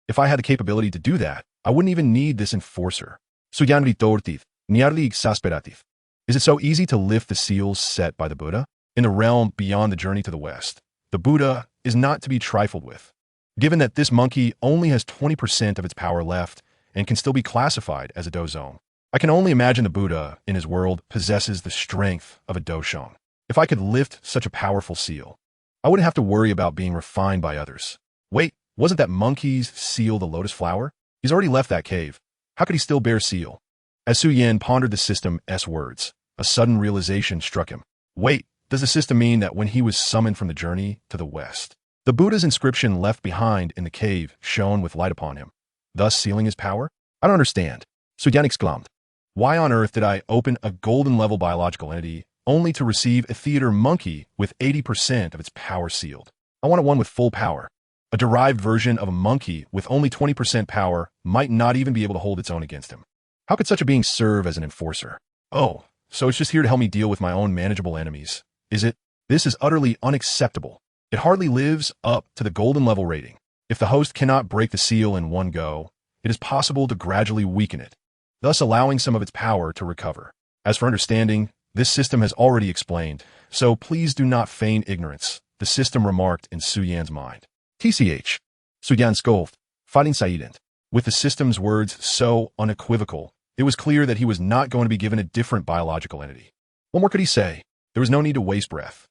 If I had the capability to do that, I wouldn't even need this enforcer. Xiao Yan ritortiv, nearly exasperativ. Is it so easy to lift the seals set by the Buddha? In the realm beyond the journey to the west, the Buddha is not to be trifled with. Given that this monkey only has 20% of its power left and can still be classified as a dozong, I can only imagine the Buddha in his world possesses the strength of a doshong. If I could lift such a powerful seal, I wouldn't have to worry about being refined by others. Wait, wasn't that monkey's seal the lotus flower? He's already left that cave. How could he still bear seal? As Xiao Yan pondered the system's words, a sudden realization struck him. Wait, does the system mean that when he was summoned from the journey to the west, the Buddha's inscription left behind in the cave shone with light upon him, thus sealing his power? I don't understand. Xiao Yan exclaimed. Why on earth did I open a golden-level biological entity only to receive a theater monkey with 80% of its power sealed? I wanted one with full power. A derived version of a monkey with only 20% power might not even be able to hold its own against him. How could such a being serve as an enforcer? Oh, so it's just here to help me deal with my own manageable enemies, is it? This is utterly unacceptable. It hardly lives up to the golden level rating. If the host cannot break the seal in one go, it is possible to gradually weaken it, thus allowing some of its power to recover. As for understanding, this system has already explained, so please do not feign ignorance, the system remarked in Xiao Yan's mind. TCH. Xiao Yan scoffed, fighting silent. With the system's words so unequivocal, it was clear that he was not going to be given a different biological entity. What more could he say? There was no need to waste breath.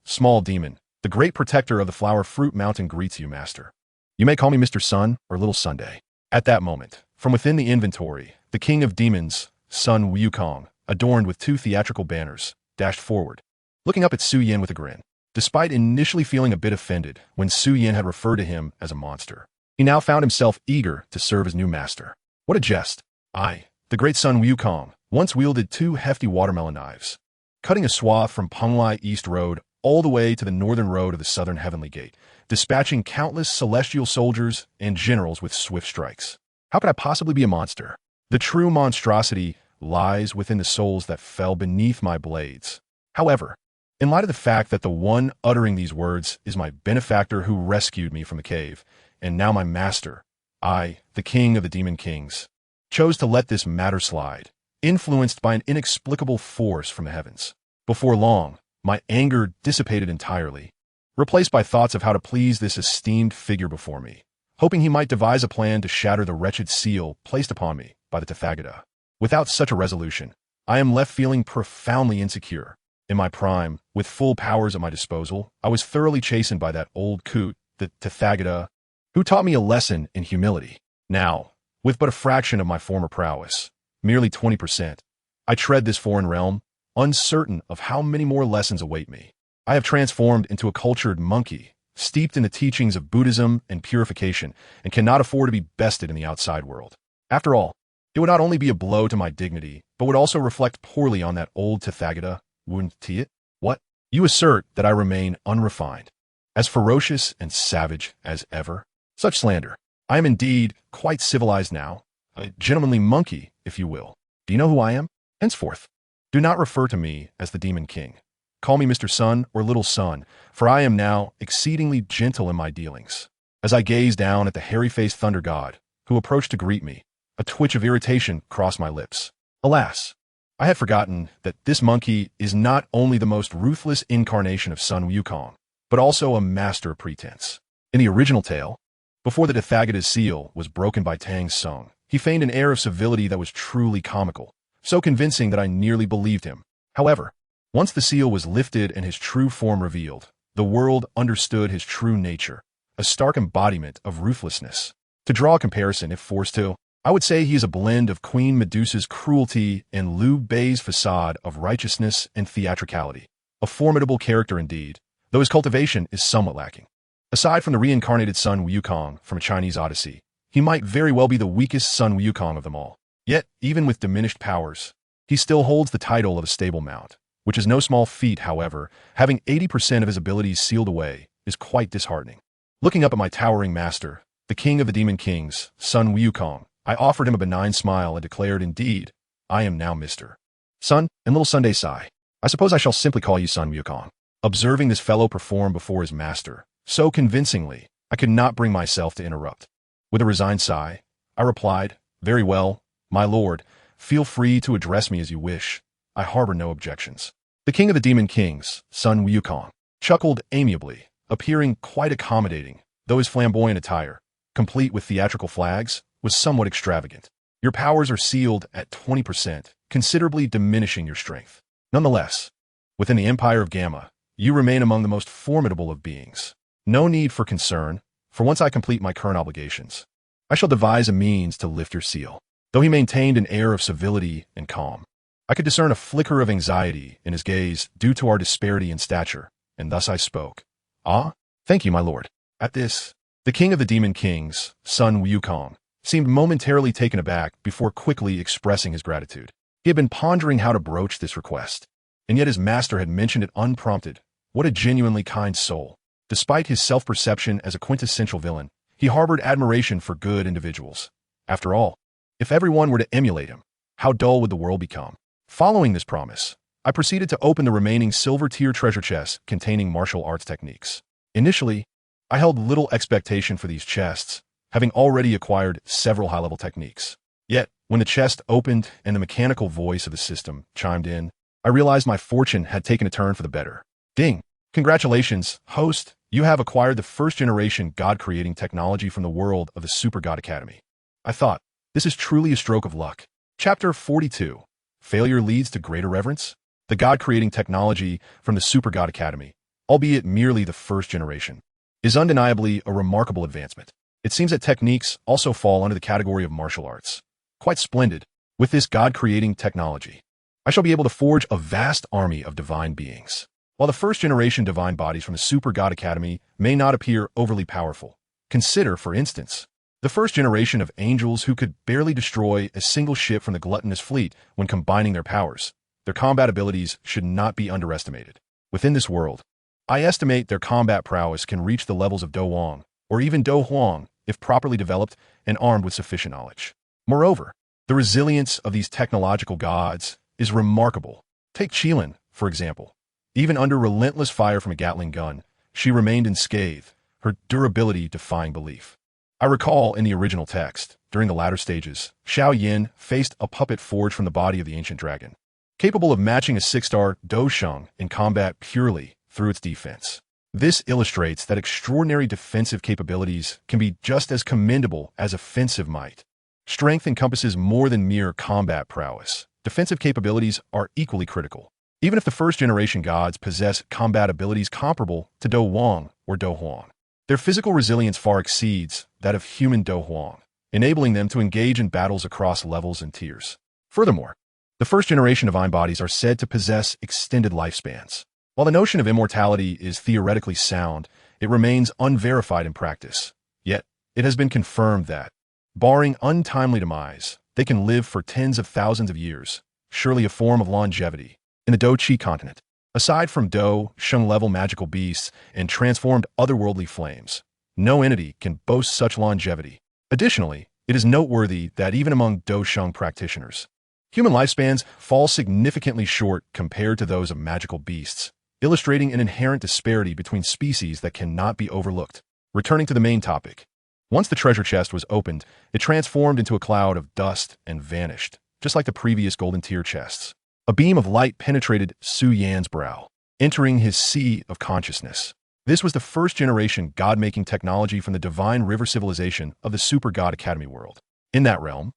Small demon, the great protector of the flower fruit mountain greets you, master. You may call me Mr. Sun or Little Sunday. At that moment, from within the inventory, the king of demons, Sun Wukong, adorned with 2 theatrical banners, dashed forward, looking up at Xiao Yan with a grin. Despite initially feeling a bit offended when Xiao Yan had referred to him as a monster, he now found himself eager to serve his new master. What a jest. I, the great Sun Wukong, once wielded 2 hefty watermelon knives, cutting a swath from Penglai East Road all the way to the northern road of the southern Heavenly Gate, dispatching countless celestial soldiers and generals with swift strikes. How could I possibly be a monster? The true monstrosity lies within the souls that fell beneath my blades. However, in light of the fact that the one uttering these words is my benefactor who rescued me from the cave, and now my master, I, the king of the demon kings, chose to let this matter slide, influenced by an inexplicable force from the heavens. Before long, my anger dissipated entirely, replaced by thoughts of how to please this esteemed figure before me, hoping he might devise a plan to shatter the wretched seal placed upon me by the Tathagata. Without such a resolution, I am left feeling profoundly insecure. In my prime, with full powers at my disposal, I was thoroughly chastened by that old coot, the Tathagata, who taught me a lesson in humility. Now, with but a fraction of my former prowess, merely 20%, I tread this foreign realm, uncertain of how many more lessons await me. I have transformed into a cultured monkey, steeped in the teachings of Buddhism and purification, and cannot afford to be bested in the outside world. After all, it would not only be a blow to my dignity, but would also reflect poorly on that old Tathagata, wouldn't it? What? You assert that I remain unrefined, as ferocious and savage as ever? Such slander. I am indeed quite civilized now, a gentlemanly monkey, if you will. Do you know who I am? Henceforth, do not refer to me as the Demon King. Call me Mr. Sun or Little Sun, for I am now exceedingly gentle in my dealings. As I gazed down at the hairy-faced thunder god, who approached to greet me, a twitch of irritation crossed my lips. Alas, I had forgotten that this monkey is not only the most ruthless incarnation of Sun Wukong, but also a master of pretense. In the original tale, before the Douqi seal was broken by Tang Sung, he feigned an air of civility that was truly comical, so convincing that I nearly believed him. However, once the seal was lifted and his true form revealed, the world understood his true nature, a stark embodiment of ruthlessness. To draw a comparison, if forced to, I would say he is a blend of Queen Medusa's cruelty and Liu Bei's facade of righteousness and theatricality. A formidable character indeed, though his cultivation is somewhat lacking. Aside from the reincarnated Sun Wukong from a Chinese Odyssey, he might very well be the weakest Sun Wukong of them all. Yet, even with diminished powers, he still holds the title of a stable mount, which is no small feat. However, having 80% of his abilities sealed away is quite disheartening. Looking up at my towering master, the king of the demon kings, Sun Wukong, I offered him a benign smile and declared, "Indeed, I am now Mr. Sun and Little Sunday Sai. I suppose I shall simply call you Sun Wukong." Observing this fellow perform before his master so convincingly, I could not bring myself to interrupt. With a resigned sigh, I replied, "Very well, my lord, feel free to address me as you wish. I harbor no objections." The king of the demon kings, Sun Wukong, chuckled amiably, appearing quite accommodating, though his flamboyant attire, complete with theatrical flags, was somewhat extravagant. "Your powers are sealed at 20%, considerably diminishing your strength. Nonetheless, within the empire of Gamma, you remain among the most formidable of beings. No need for concern, for once I complete my current obligations, I shall devise a means to lift your seal." Though he maintained an air of civility and calm, I could discern a flicker of anxiety in his gaze due to our disparity in stature, and thus I spoke. "Ah, thank you, my lord." At this, the king of the demon kings, Sun Wukong, seemed momentarily taken aback before quickly expressing his gratitude. He had been pondering how to broach this request, and yet his master had mentioned it unprompted. What a genuinely kind soul. Despite his self-perception as a quintessential villain, he harbored admiration for good individuals. After all, if everyone were to emulate him, how dull would the world become? Following this promise, I proceeded to open the remaining silver-tier treasure chests containing martial arts techniques. Initially, I held little expectation for these chests, having already acquired several high-level techniques. Yet, when the chest opened and the mechanical voice of the system chimed in, I realized my fortune had taken a turn for the better. Ding! Congratulations, host! You have acquired the first-generation God-creating technology from the world of the Super God Academy. I thought, this is truly a stroke of luck. Chapter 42. Failure leads to greater reverence? The God-creating technology from the Super God Academy, albeit merely the first generation, is undeniably a remarkable advancement. It seems that techniques also fall under the category of martial arts. Quite splendid. With this God-creating technology, I shall be able to forge a vast army of divine beings. While the first-generation divine bodies from the Super God Academy may not appear overly powerful, consider, for instance, the first generation of angels who could barely destroy a single ship from the gluttonous fleet when combining their powers. Their combat abilities should not be underestimated. Within this world, I estimate their combat prowess can reach the levels of Do Wong, or even Do Huang, if properly developed and armed with sufficient knowledge. Moreover, the resilience of these technological gods is remarkable. Take Qilin, for example. Even under relentless fire from a Gatling gun, she remained unscathed, her durability defying belief. I recall in the original text, during the latter stages, Xiao Yan faced a puppet forged from the body of the ancient dragon, capable of matching a 6-star Do Sheng in combat purely through its defense. This illustrates that extraordinary defensive capabilities can be just as commendable as offensive might. Strength encompasses more than mere combat prowess. Defensive capabilities are equally critical. Even if the first-generation gods possess combat abilities comparable to Do Wang or Do Huang, their physical resilience far exceeds that of human Do Huang, enabling them to engage in battles across levels and tiers. Furthermore, the first-generation divine bodies are said to possess extended lifespans. While the notion of immortality is theoretically sound, it remains unverified in practice. Yet, it has been confirmed that, barring untimely demise, they can live for tens of thousands of years, surely a form of longevity. In the Douqi Continent, aside from Do Sheng-level magical beasts and transformed otherworldly flames, no entity can boast such longevity. Additionally, it is noteworthy that even among Do Sheng practitioners, human lifespans fall significantly short compared to those of magical beasts, illustrating an inherent disparity between species that cannot be overlooked. Returning to the main topic, once the treasure chest was opened, it transformed into a cloud of dust and vanished, just like the previous golden tier chests. A beam of light penetrated Xiao Yan's brow, entering his sea of consciousness. This was the first-generation god-making technology from the divine river civilization of the Super God Academy world. In that realm,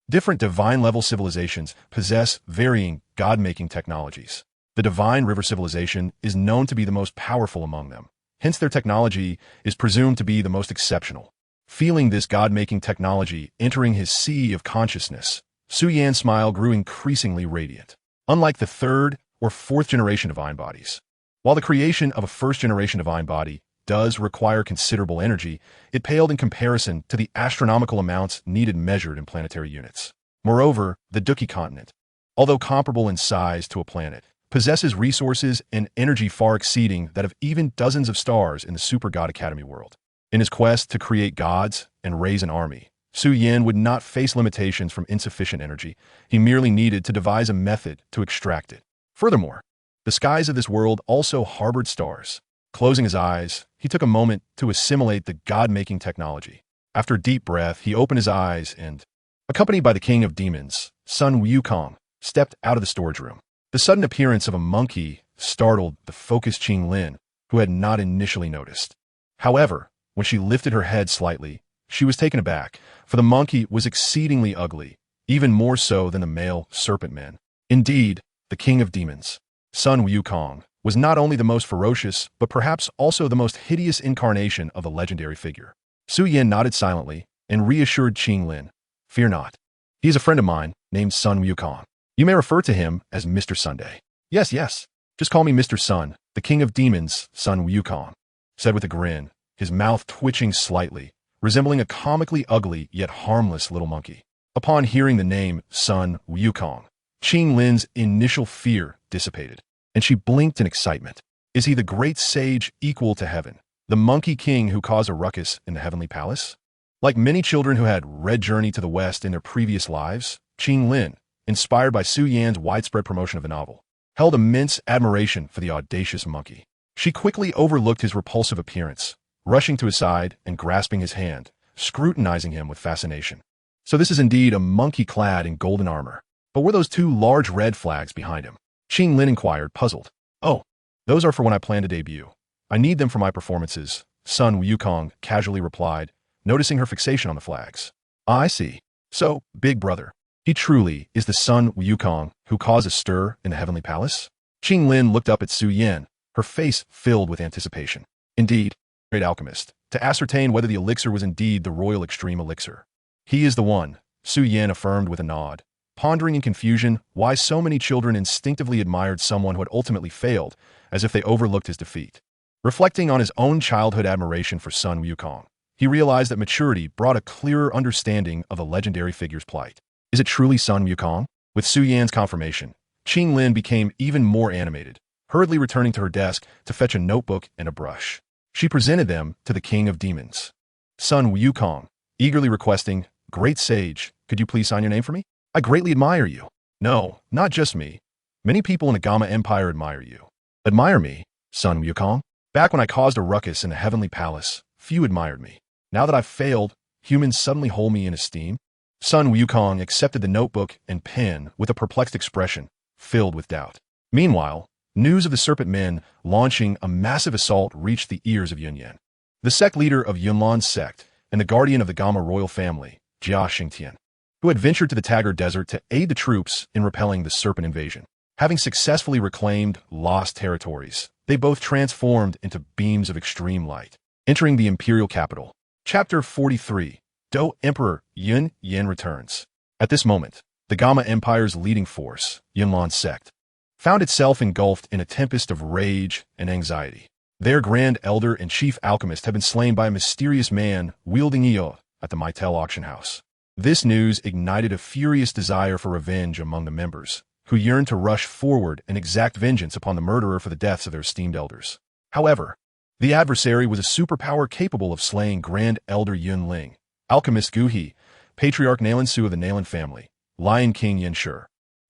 different divine-level civilizations possess varying god-making technologies. The divine river civilization is known to be the most powerful among them. Hence, their technology is presumed to be the most exceptional. Feeling this god-making technology entering his sea of consciousness, Xiao Yan's smile grew increasingly radiant. Unlike the third or fourth generation divine bodies, while the creation of a first-generation divine body does require considerable energy, it paled in comparison to the astronomical amounts needed measured in planetary units. Moreover, the Douqi Continent, although comparable in size to a planet, possesses resources and energy far exceeding that of even dozens of stars in the Super God Academy world. In his quest to create gods and raise an army, Xiao Yan would not face limitations from insufficient energy. He merely needed to devise a method to extract it. Furthermore, the skies of this world also harbored stars. Closing his eyes, he took a moment to assimilate the god-making technology. After a deep breath, he opened his eyes and, accompanied by the king of demons, Sun Wukong, stepped out of the storage room. The sudden appearance of a monkey startled the focused Qing Lin, who had not initially noticed. However, when she lifted her head slightly, she was taken aback, for the monkey was exceedingly ugly, even more so than the male serpent men. Indeed, the king of demons, Sun Wukong, was not only the most ferocious, but perhaps also the most hideous incarnation of the legendary figure. Xiao Yan nodded silently and reassured Qing Lin, "Fear not. He is a friend of mine named Sun Wukong. You may refer to him as Mr. Sunday." Yes. Just call me Mr. Sun, the king of demons, Sun Wukong," said with a grin, his mouth twitching slightly, resembling a comically ugly yet harmless little monkey. Upon hearing the name Sun Wukong, Qing Lin's initial fear dissipated, and she blinked in excitement. Is he the great sage equal to heaven, the monkey king who caused a ruckus in the heavenly palace? Like many children who had read Journey to the West in their previous lives, Qing Lin, inspired by Xiao Yan's widespread promotion of the novel, held immense admiration for the audacious monkey. She quickly overlooked his repulsive appearance, rushing to his side and grasping his hand, scrutinizing him with fascination. So this is indeed a monkey clad in golden armor. But were those two large red flags behind him? Qing Lin inquired, puzzled. "Oh, those are for when I plan to debut. I need them for my performances," Sun Wukong casually replied, noticing her fixation on the flags. "I see. So, big brother, he truly is the Sun Wukong who caused a stir in the heavenly palace?" Qing Lin looked up at Xiao Yan, her face filled with anticipation. "Indeed, great alchemist, to ascertain whether the elixir was indeed the royal extreme elixir." "He is the one," Xiao Yan affirmed with a nod, pondering in confusion why so many children instinctively admired someone who had ultimately failed, as if they overlooked his defeat. Reflecting on his own childhood admiration for Sun Wukong, he realized that maturity brought a clearer understanding of the legendary figure's plight. Is it truly Sun Wukong? With Xiao Yan's confirmation, Qing Lin became even more animated, hurriedly returning to her desk to fetch a notebook and a brush. She presented them to the king of demons, Sun Wukong, eagerly requesting, "Great sage, could you please sign your name for me? I greatly admire you." "No, not just me. Many people in the Gamma Empire admire you." "Admire me, Sun Wukong? Back when I caused a ruckus in the heavenly palace, few admired me. Now that I've failed, humans suddenly hold me in esteem?" Sun Wukong accepted the notebook and pen with a perplexed expression, filled with doubt. Meanwhile, news of the Serpent Men launching a massive assault reached the ears of Yun Yan. The sect leader of Yunlan's sect and the guardian of the Gamma royal family, Jia Xingtian, who had ventured to the Taggart Desert to aid the troops in repelling the Serpent invasion. Having successfully reclaimed lost territories, they both transformed into beams of extreme light, entering the imperial capital. Chapter 43. Do Emperor Yun Yan returns. At this moment, the Gamma Empire's leading force, Yunlan's sect, found itself engulfed in a tempest of rage and anxiety. Their Grand Elder and Chief Alchemist had been slain by a mysterious man wielding Io at the Mytel auction house. This news ignited a furious desire for revenge among the members, who yearned to rush forward and exact vengeance upon the murderer for the deaths of their esteemed elders. However, the adversary was a superpower capable of slaying Grand Elder Yun Ling, Alchemist Gu He, Patriarch Nalan Su of the Nalan family, Lion King Yin Shi,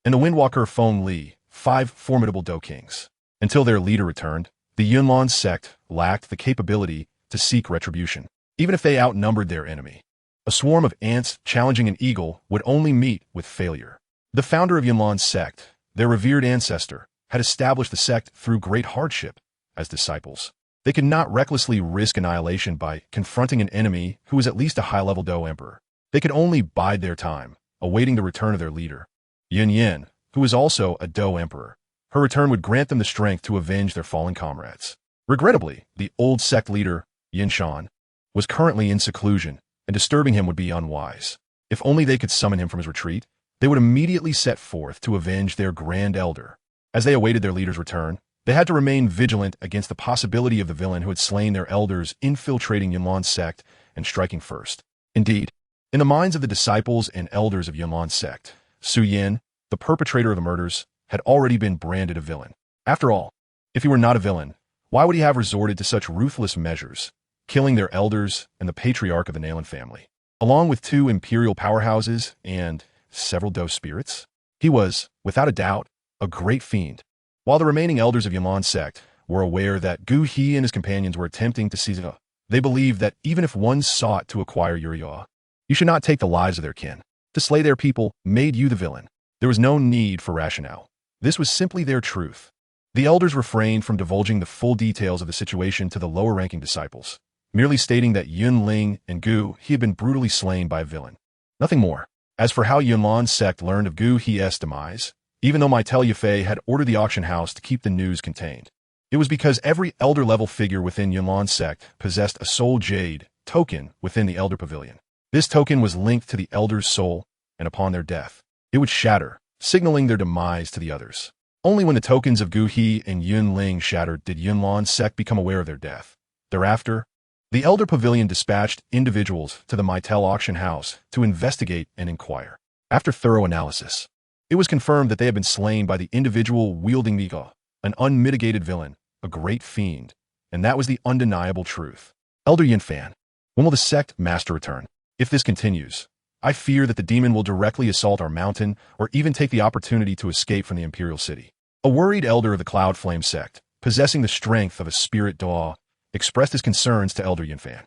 and the Windwalker Feng Li, 5 formidable Do Kings. Until their leader returned, the Yunlan sect lacked the capability to seek retribution, even if they outnumbered their enemy. A swarm of ants challenging an eagle would only meet with failure. The founder of Yunlan's sect, their revered ancestor, had established the sect through great hardship as disciples. They could not recklessly risk annihilation by confronting an enemy who was at least a high-level Dou emperor. They could only bide their time, awaiting the return of their leader, Xiao Yan, who was also a Dou emperor. Her return would grant them the strength to avenge their fallen comrades. Regrettably, the old sect leader, Shan, was currently in seclusion, and disturbing him would be unwise. If only they could summon him from his retreat, they would immediately set forth to avenge their grand elder. As they awaited their leader's return, they had to remain vigilant against the possibility of the villain who had slain their elders infiltrating Yunlan's sect and striking first. Indeed, in the minds of the disciples and elders of Yunlan's sect, Su Yin, the perpetrator of the murders, had already been branded a villain. After all, if he were not a villain, why would he have resorted to such ruthless measures, killing their elders and the patriarch of the Nalan family, along with 2 imperial powerhouses and several Dou spirits? He was, without a doubt, a great fiend. While the remaining elders of Yunlan's sect were aware that Gu He and his companions were attempting to seize Yue, they believed that even if one sought to acquire your Yue, you should not take the lives of their kin. To slay their people made you the villain. There was no need for rationale. This was simply their truth. The elders refrained from divulging the full details of the situation to the lower-ranking disciples, merely stating that Yun Ling and Gu He had been brutally slain by a villain. Nothing more. As for how Yunlan's sect learned of Gu He's demise, even though Maitel Yafei had ordered the auction house to keep the news contained, it was because every elder-level figure within Yunlan's sect possessed a soul jade token within the elder pavilion. This token was linked to the elder's soul, and upon their death, it would shatter, signaling their demise to the others. Only when the tokens of Gu He and Yun Ling shattered did Yunlan's sect become aware of their death. Thereafter, the Elder Pavilion dispatched individuals to the Maitel auction house to investigate and inquire. After thorough analysis, it was confirmed that they had been slain by the individual wielding the Ga, an unmitigated villain, a great fiend, and that was the undeniable truth. Elder Yin Fan, when will the sect master return? If this continues, I fear that the demon will directly assault our mountain or even take the opportunity to escape from the imperial city. A worried elder of the Cloud Flame sect, possessing the strength of a spirit Daw, expressed his concerns to Elder Yunfan.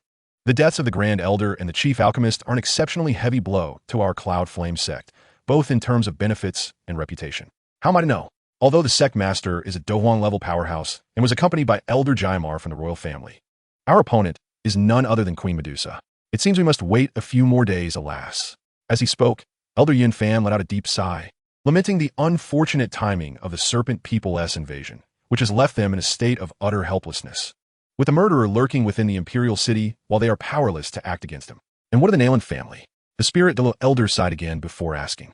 The deaths of the Grand Elder and the Chief Alchemist are an exceptionally heavy blow to our Cloud Flame sect, both in terms of benefits and reputation. How am I to know? Although the sect master is a Dohuang-level powerhouse and was accompanied by Elder Jaimar from the royal family, our opponent is none other than Queen Medusa. It seems we must wait a few more days, alas. As he spoke, Elder Yin Fan let out a deep sigh, lamenting the unfortunate timing of the Serpent People's invasion, which has left them in a state of utter helplessness, with the murderer lurking within the imperial city while they are powerless to act against him. And what of the Nalan family? The spirit the elder sighed again before asking.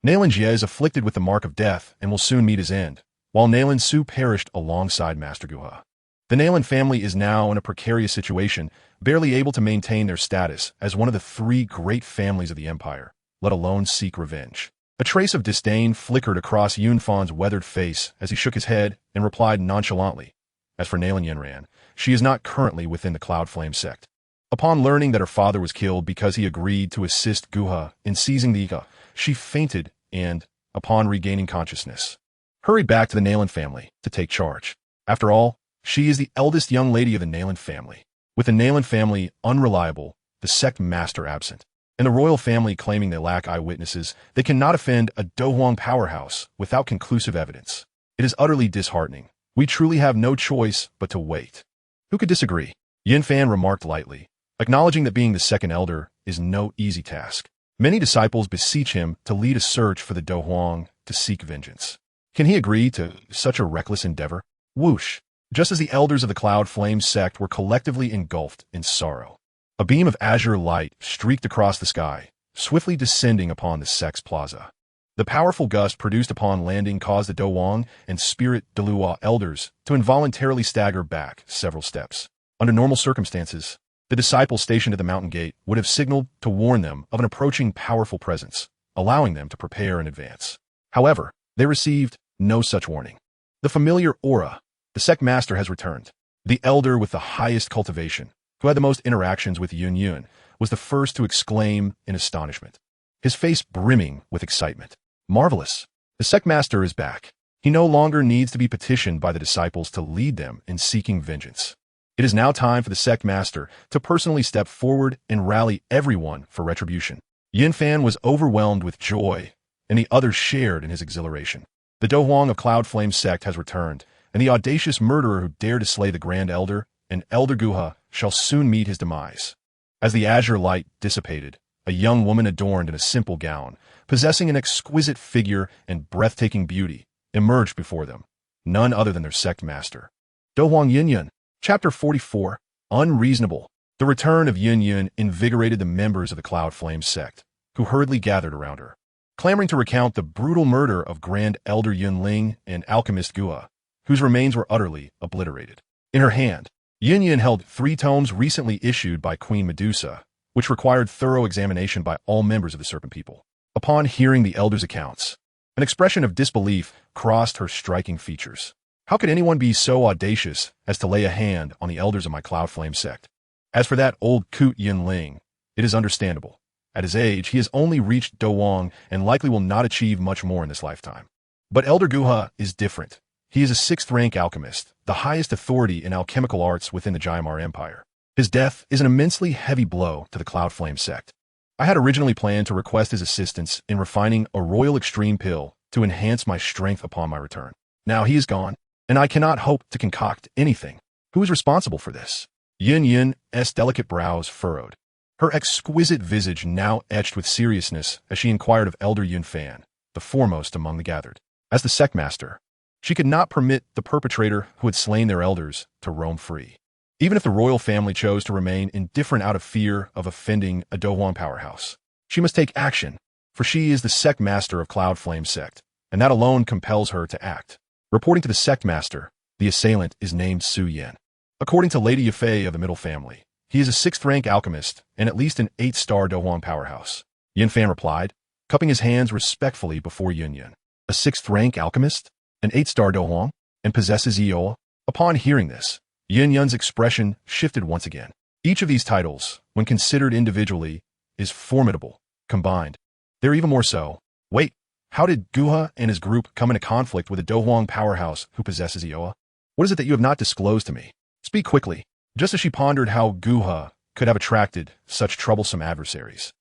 Nalan Jie is afflicted with the mark of death and will soon meet his end, while Nalan Su perished alongside Master Guha. The Nalan family is now in a precarious situation, barely able to maintain their status as one of the 3 great families of the empire, let alone seek revenge. A trace of disdain flickered across Yunfan's weathered face as he shook his head and replied nonchalantly. As for Nalan Yanran, she is not currently within the Cloud Flame sect. Upon learning that her father was killed because he agreed to assist Guha in seizing the Iga, she fainted and, upon regaining consciousness, hurried back to the Nalan family to take charge. After all, she is the eldest young lady of the Nalan family. With the Nalan family unreliable, the sect master absent, and the royal family claiming they lack eyewitnesses, they cannot offend a Dohuang powerhouse without conclusive evidence. It is utterly disheartening. We truly have no choice but to wait. Who could disagree? Yin Fan remarked lightly, acknowledging that being the second elder is no easy task. Many disciples beseech him to lead a search for the Dohuang to seek vengeance. Can he agree to such a reckless endeavor? Whoosh! Just as the elders of the Cloud Flame sect were collectively engulfed in sorrow, a beam of azure light streaked across the sky, swiftly descending upon the sect's plaza. The powerful gust produced upon landing caused the Dohuang and Spirit Delua elders to involuntarily stagger back several steps. Under normal circumstances, the disciples stationed at the mountain gate would have signaled to warn them of an approaching powerful presence, allowing them to prepare in advance. However, they received no such warning. The familiar aura, the sect master has returned. The elder with the highest cultivation, who had the most interactions with Yun Yun, was the first to exclaim in astonishment, his face brimming with excitement. Marvelous! The sect master is back. He no longer needs to be petitioned by the disciples to lead them in seeking vengeance. It is now time for the sect master to personally step forward and rally everyone for retribution. Yin Fan was overwhelmed with joy and the others shared in his exhilaration. The Douqi of Cloud Flame sect has returned, and the audacious murderer who dared to slay the Grand Elder and Elder Guha shall soon meet his demise. As the azure light dissipated, a young woman adorned in a simple gown, possessing an exquisite figure and breathtaking beauty, emerged before them, none other than their sect master. Douqi Yunyan, Chapter 44, Unreasonable. The return of Yunyan invigorated the members of the Cloud Flame sect, who hurriedly gathered around her, clamoring to recount the brutal murder of Grand Elder Yunling and Alchemist Guha, whose remains were utterly obliterated. In her hand, Yunyan held 3 tomes recently issued by Queen Medusa, which required thorough examination by all members of the Serpent People. Upon hearing the elders' accounts, an expression of disbelief crossed her striking features. How could anyone be so audacious as to lay a hand on the elders of my Cloud Flame sect? As for that old coot Yunling, it is understandable. At his age, he has only reached Douqi and likely will not achieve much more in this lifetime. But Elder Guha is different. He is a 6th-rank alchemist, the highest authority in alchemical arts within the Jaiamar Empire. His death is an immensely heavy blow to the Cloud Flame sect. I had originally planned to request his assistance in refining a royal extreme pill to enhance my strength upon my return. Now he is gone, and I cannot hope to concoct anything. Who is responsible for this? Yunyan's delicate brows furrowed, her exquisite visage now etched with seriousness as she inquired of Elder Yunfan, the foremost among the gathered. As the sect master, she could not permit the perpetrator who had slain their elders to roam free. Even if the royal family chose to remain indifferent out of fear of offending a Douqi powerhouse, she must take action, for she is the sect master of Cloud Flame sect, and that alone compels her to act. Reporting to the sect master, the assailant is named Xiao Yan. According to Lady Yafei of the Middle Family, he is a 6th-rank alchemist and at least an 8-star Douqi powerhouse. Yunfan replied, cupping his hands respectfully before Yunyan. A 6th-rank alchemist? An 8-star Douqi? And possesses Eoa? Upon hearing this, Yunyan's expression shifted once again. Each of these titles, when considered individually, is formidable. Combined, they're even more so. Wait, how did Guha and his group come into conflict with a Douqi powerhouse who possesses Eoa? What is it that you have not disclosed to me? Speak quickly. Just as she pondered how Guha could have attracted such troublesome adversaries,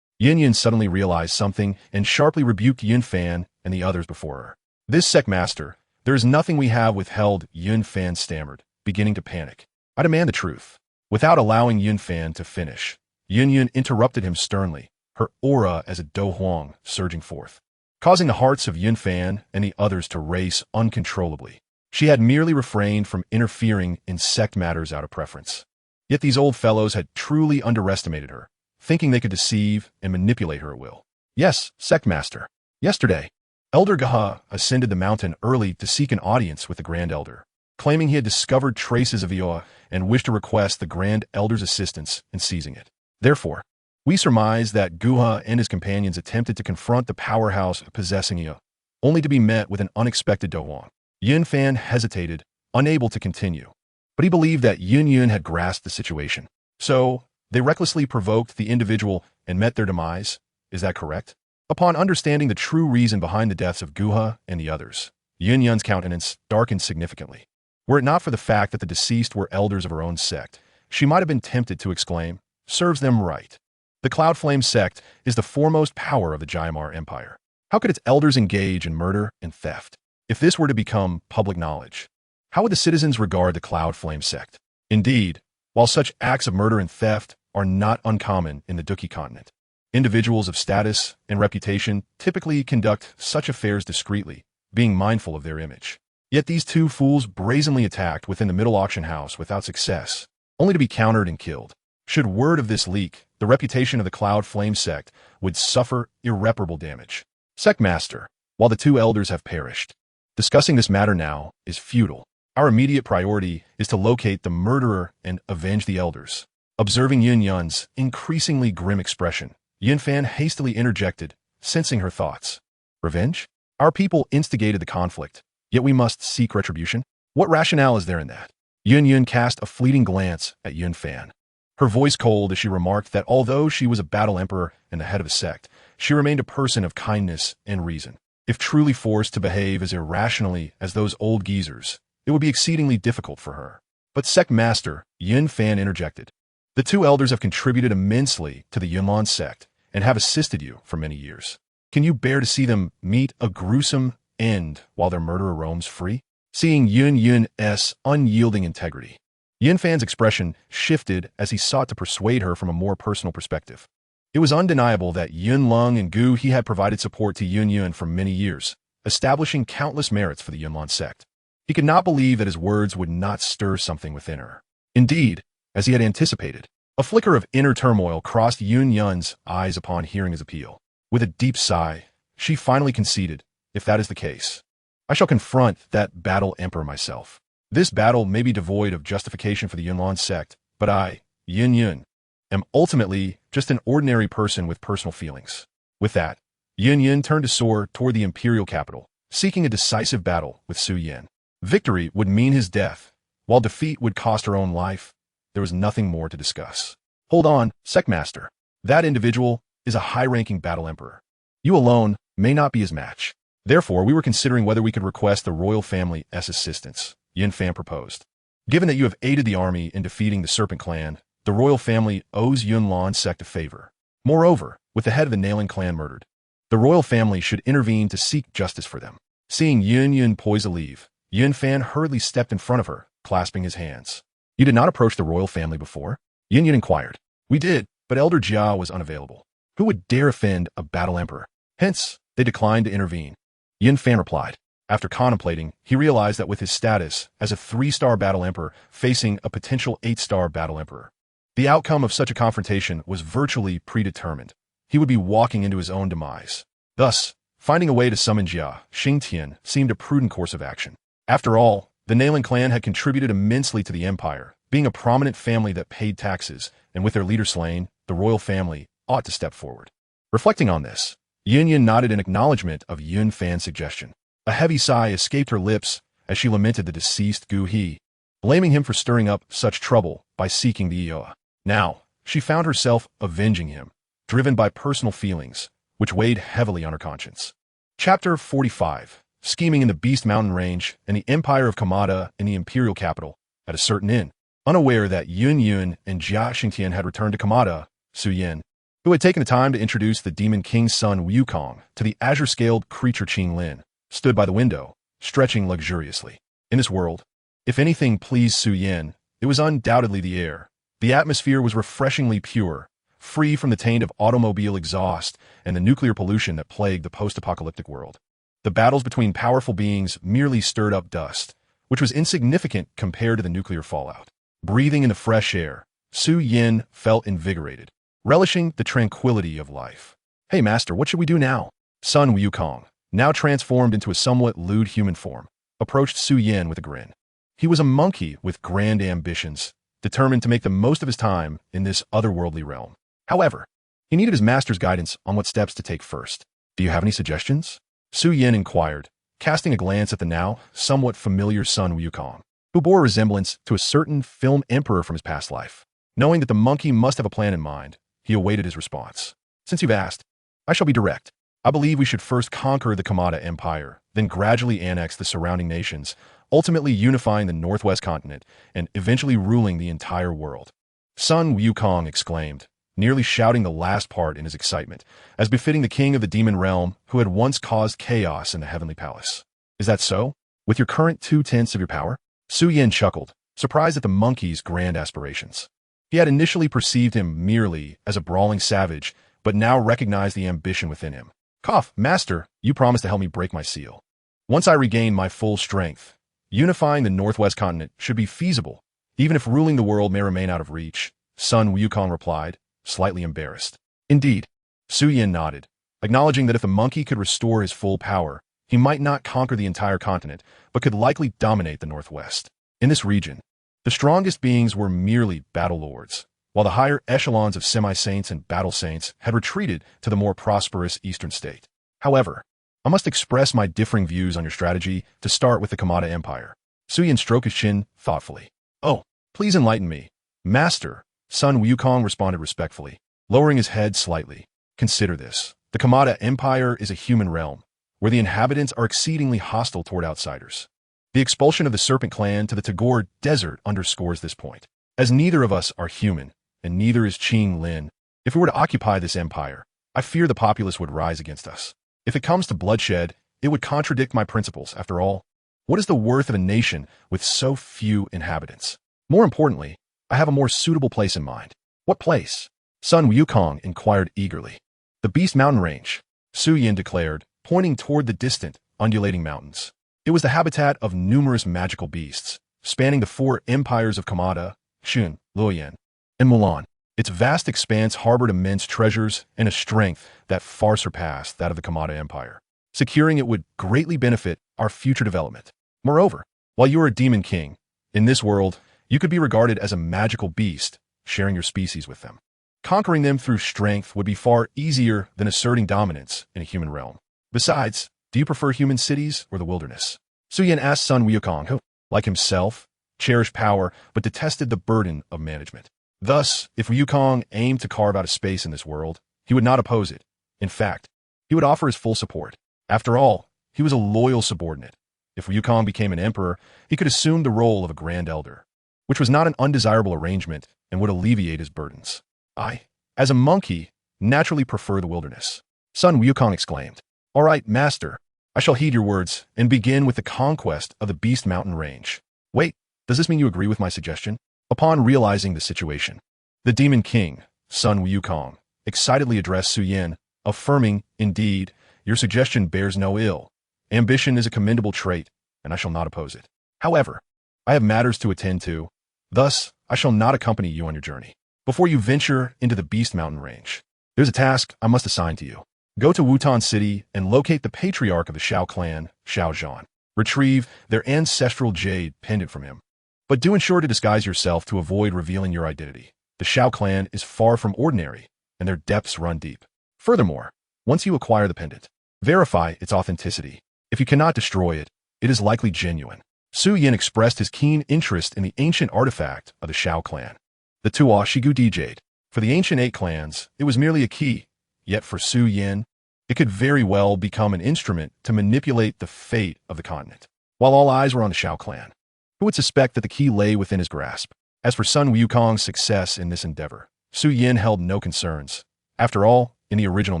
Yunyan suddenly realized something and sharply rebuked Yunfan and the others before her. This sect master, there is nothing we have withheld, Yunfan stammered, beginning to panic. I demand the truth. Without allowing Yunfan to finish, Yunyan interrupted him sternly, her aura as a Douqi surging forth, causing the hearts of Yunfan and the others to race uncontrollably. She had merely refrained from interfering in sect matters out of preference. Yet these old fellows had truly underestimated her, thinking they could deceive and manipulate her at will. Yes, sect master. Yesterday, Elder Guha ascended the mountain early to seek an audience with the Grand Elder, claiming he had discovered traces of Eoa and wished to request the Grand Elder's assistance in seizing it. Therefore, we surmise that Guha and his companions attempted to confront the powerhouse possessing Eoa, only to be met with an unexpected Douqi. Yunfan hesitated, unable to continue, but he believed that Yunyan had grasped the situation. So, they recklessly provoked the individual and met their demise. Is that correct? Upon understanding the true reason behind the deaths of Guha and the others, Yunyan's countenance darkened significantly. Were it not for the fact that the deceased were elders of her own sect, she might have been tempted to exclaim, serves them right. The Cloud Flame sect is the foremost power of the Jaiamar Empire. How could its elders engage in murder and theft? If this were to become public knowledge, how would the citizens regard the Cloud Flame sect? Indeed, while such acts of murder and theft are not uncommon in the Douqi Continent, individuals of status and reputation typically conduct such affairs discreetly, being mindful of their image. Yet these two fools brazenly attacked within the middle auction house without success, only to be countered and killed. Should word of this leak, the reputation of the Cloud Flame sect would suffer irreparable damage. Sect Master, while the 2 elders have perished, discussing this matter now is futile. Our immediate priority is to locate the murderer and avenge the elders. Observing Yunyan's increasingly grim expression, Yunfan hastily interjected, sensing her thoughts. Revenge? Our people instigated the conflict, yet we must seek retribution? What rationale is there in that? Yunyan cast a fleeting glance at Yunfan, her voice cold as she remarked that although she was a battle emperor and the head of a sect, she remained a person of kindness and reason. If truly forced to behave as irrationally as those old geezers, it would be exceedingly difficult for her. But Sect Master, Yunfan interjected. The 2 elders have contributed immensely to the Yunlan sect and have assisted you for many years. Can you bear to see them meet a gruesome end while their murderer roams free? Seeing Yun's unyielding integrity, Yunfan's expression shifted as he sought to persuade her from a more personal perspective. It was undeniable that Yunlong and Gu He had provided support to Yun for many years, establishing countless merits for the Yunlong sect. He could not believe that his words would not stir something within her. Indeed, as he had anticipated, a flicker of inner turmoil crossed Yun's eyes upon hearing his appeal. With a deep sigh, she finally conceded, "If that is the case, I shall confront that battle emperor myself. This battle may be devoid of justification for the Yunlong sect, but I, Yun, am ultimately just an ordinary person with personal feelings." With that, Yun turned to soar toward the imperial capital, seeking a decisive battle with Xiao Yan. Victory would mean his death, while defeat would cost her own life. There was nothing more to discuss. "Hold on, Sectmaster. That individual is a high-ranking battle emperor. You alone may not be his match. Therefore, we were considering whether we could request the royal family's assistance," Yunfan proposed. "Given that you have aided the army in defeating the Serpent Clan, the royal family owes Yunlong's sect a favor. Moreover, with the head of the Nailing clan murdered, the royal family should intervene to seek justice for them." Seeing Yun poise to leave, Yunfan hurriedly stepped in front of her, clasping his hands. "You did not approach the royal family before?" Yun inquired. "We did, but Elder Jia was unavailable. Who would dare offend a battle emperor? Hence, they declined to intervene." Yunfan replied. After contemplating, he realized that with his status as a 3-star battle emperor facing a potential 8-star battle emperor, the outcome of such a confrontation was virtually predetermined. He would be walking into his own demise. Thus, finding a way to summon Jia Xingtian seemed a prudent course of action. After all, the Nailing clan had contributed immensely to the empire, being a prominent family that paid taxes, and with their leader slain, the royal family ought to step forward. Reflecting on this, Yun nodded in acknowledgement of Yunfan's suggestion. A heavy sigh escaped her lips as she lamented the deceased Gu He, blaming him for stirring up such trouble by seeking the Ioa. Now, she found herself avenging him, driven by personal feelings, which weighed heavily on her conscience. Chapter 45. Scheming in the Beast Mountain Range and the Empire of Kamada in the imperial capital. At a certain inn, unaware that Yun and Jia Xingtian had returned to Kamada, Xiao Yan, who had taken the time to introduce the Demon King's son Wukong to the azure-scaled creature Qing Lin, stood by the window, stretching luxuriously. In this world, if anything pleased Xiao Yan, it was undoubtedly the air. The atmosphere was refreshingly pure, free from the taint of automobile exhaust and the nuclear pollution that plagued the post-apocalyptic world. The battles between powerful beings merely stirred up dust, which was insignificant compared to the nuclear fallout. Breathing in the fresh air, Xiao Yan felt invigorated, relishing the tranquility of life. "Hey, master, what should we do now?" Son Wukong, now transformed into a somewhat lewd human form, approached Xiao Yan with a grin. He was a monkey with grand ambitions, determined to make the most of his time in this otherworldly realm. However, he needed his master's guidance on what steps to take first. "Do you have any suggestions?" Xiao Yan inquired, casting a glance at the now somewhat familiar son Wukong, who bore a resemblance to a certain film emperor from his past life. Knowing that the monkey must have a plan in mind, he awaited his response. "Since you've asked, I shall be direct. I believe we should first conquer the Kamada Empire, then gradually annex the surrounding nations, ultimately unifying the Northwest continent and eventually ruling the entire world." Son Wukong exclaimed, nearly shouting the last part in his excitement, as befitting the king of the demon realm who had once caused chaos in the heavenly palace. "Is that so? With your current 2/10 of your power?" Xiao Yan chuckled, surprised at the monkey's grand aspirations. He had initially perceived him merely as a brawling savage, but now recognized the ambition within him. "Cough, master, you promised to help me break my seal. Once I regain my full strength, unifying the Northwest continent should be feasible, even if ruling the world may remain out of reach," Son Wukong replied, slightly embarrassed. "Indeed." Xiao Yan nodded, acknowledging that if the monkey could restore his full power, he might not conquer the entire continent, but could likely dominate the Northwest. In this region, the strongest beings were merely battle lords, while the higher echelons of semi-saints and battle saints had retreated to the more prosperous eastern state. "However, I must express my differing views on your strategy to start with the Kamada Empire." Xiao Yan stroked his chin thoughtfully. "Oh, please enlighten me, master," Son Wukong responded respectfully, lowering his head slightly. "Consider this. The Kamada Empire is a human realm, where the inhabitants are exceedingly hostile toward outsiders. The expulsion of the Serpent Clan to the Tagore Desert underscores this point. As neither of us are human, and neither is Qing Lin, if we were to occupy this empire, I fear the populace would rise against us. If it comes to bloodshed, it would contradict my principles. After all, what is the worth of a nation with so few inhabitants? More importantly, I have a more suitable place in mind. What place? Sun Wukong inquired eagerly. The Beast Mountain Range, Xiao Yan declared, pointing toward the distant, undulating mountains. It was the habitat of numerous magical beasts, spanning the four empires of Kamada, Xun, Luoyan, and Mulan. Its vast expanse harbored immense treasures and a strength that far surpassed that of the Kamada Empire. Securing it would greatly benefit our future development. Moreover, while you are a demon king, in this world, you could be regarded as a magical beast, sharing your species with them. Conquering them through strength would be far easier than asserting dominance in a human realm. Besides, do you prefer human cities or the wilderness? Xiao Yan asked Sun Wukong, who, like himself, cherished power but detested the burden of management. Thus, if Wukong aimed to carve out a space in this world, he would not oppose it. In fact, he would offer his full support. After all, he was a loyal subordinate. If Wukong became an emperor, he could assume the role of a grand elder, which was not an undesirable arrangement and would alleviate his burdens. I, as a monkey, naturally prefer the wilderness. Sun Wukong exclaimed. All right, master, I shall heed your words and begin with the conquest of the Beast Mountain Range. Wait, does this mean you agree with my suggestion? Upon realizing the situation, the Demon King, Sun Wukong, excitedly addressed Xiao Yan, affirming, indeed, your suggestion bears no ill. Ambition is a commendable trait, and I shall not oppose it. However, I have matters to attend to, thus I shall not accompany you on your journey. Before you venture into the Beast Mountain Range, there's a task I must assign to you. Go to Wutan City and locate the patriarch of the Xiao clan, Xiao Yan. Retrieve their ancestral jade pendant from him. But do ensure to disguise yourself to avoid revealing your identity. The Xiao clan is far from ordinary, and their depths run deep. Furthermore, once you acquire the pendant, verify its authenticity. If you cannot destroy it, it is likely genuine. Xiao Yan expressed his keen interest in the ancient artifact of the Xiao clan, the Tuo Shigudi jade. For the ancient 8 clans, it was merely a key, yet for Xiao Yan, it could very well become an instrument to manipulate the fate of the continent. While all eyes were on the Xiao clan, who would suspect that the key lay within his grasp? As for Sun Wukong's success in this endeavor, Xiao Yan held no concerns. After all, in the original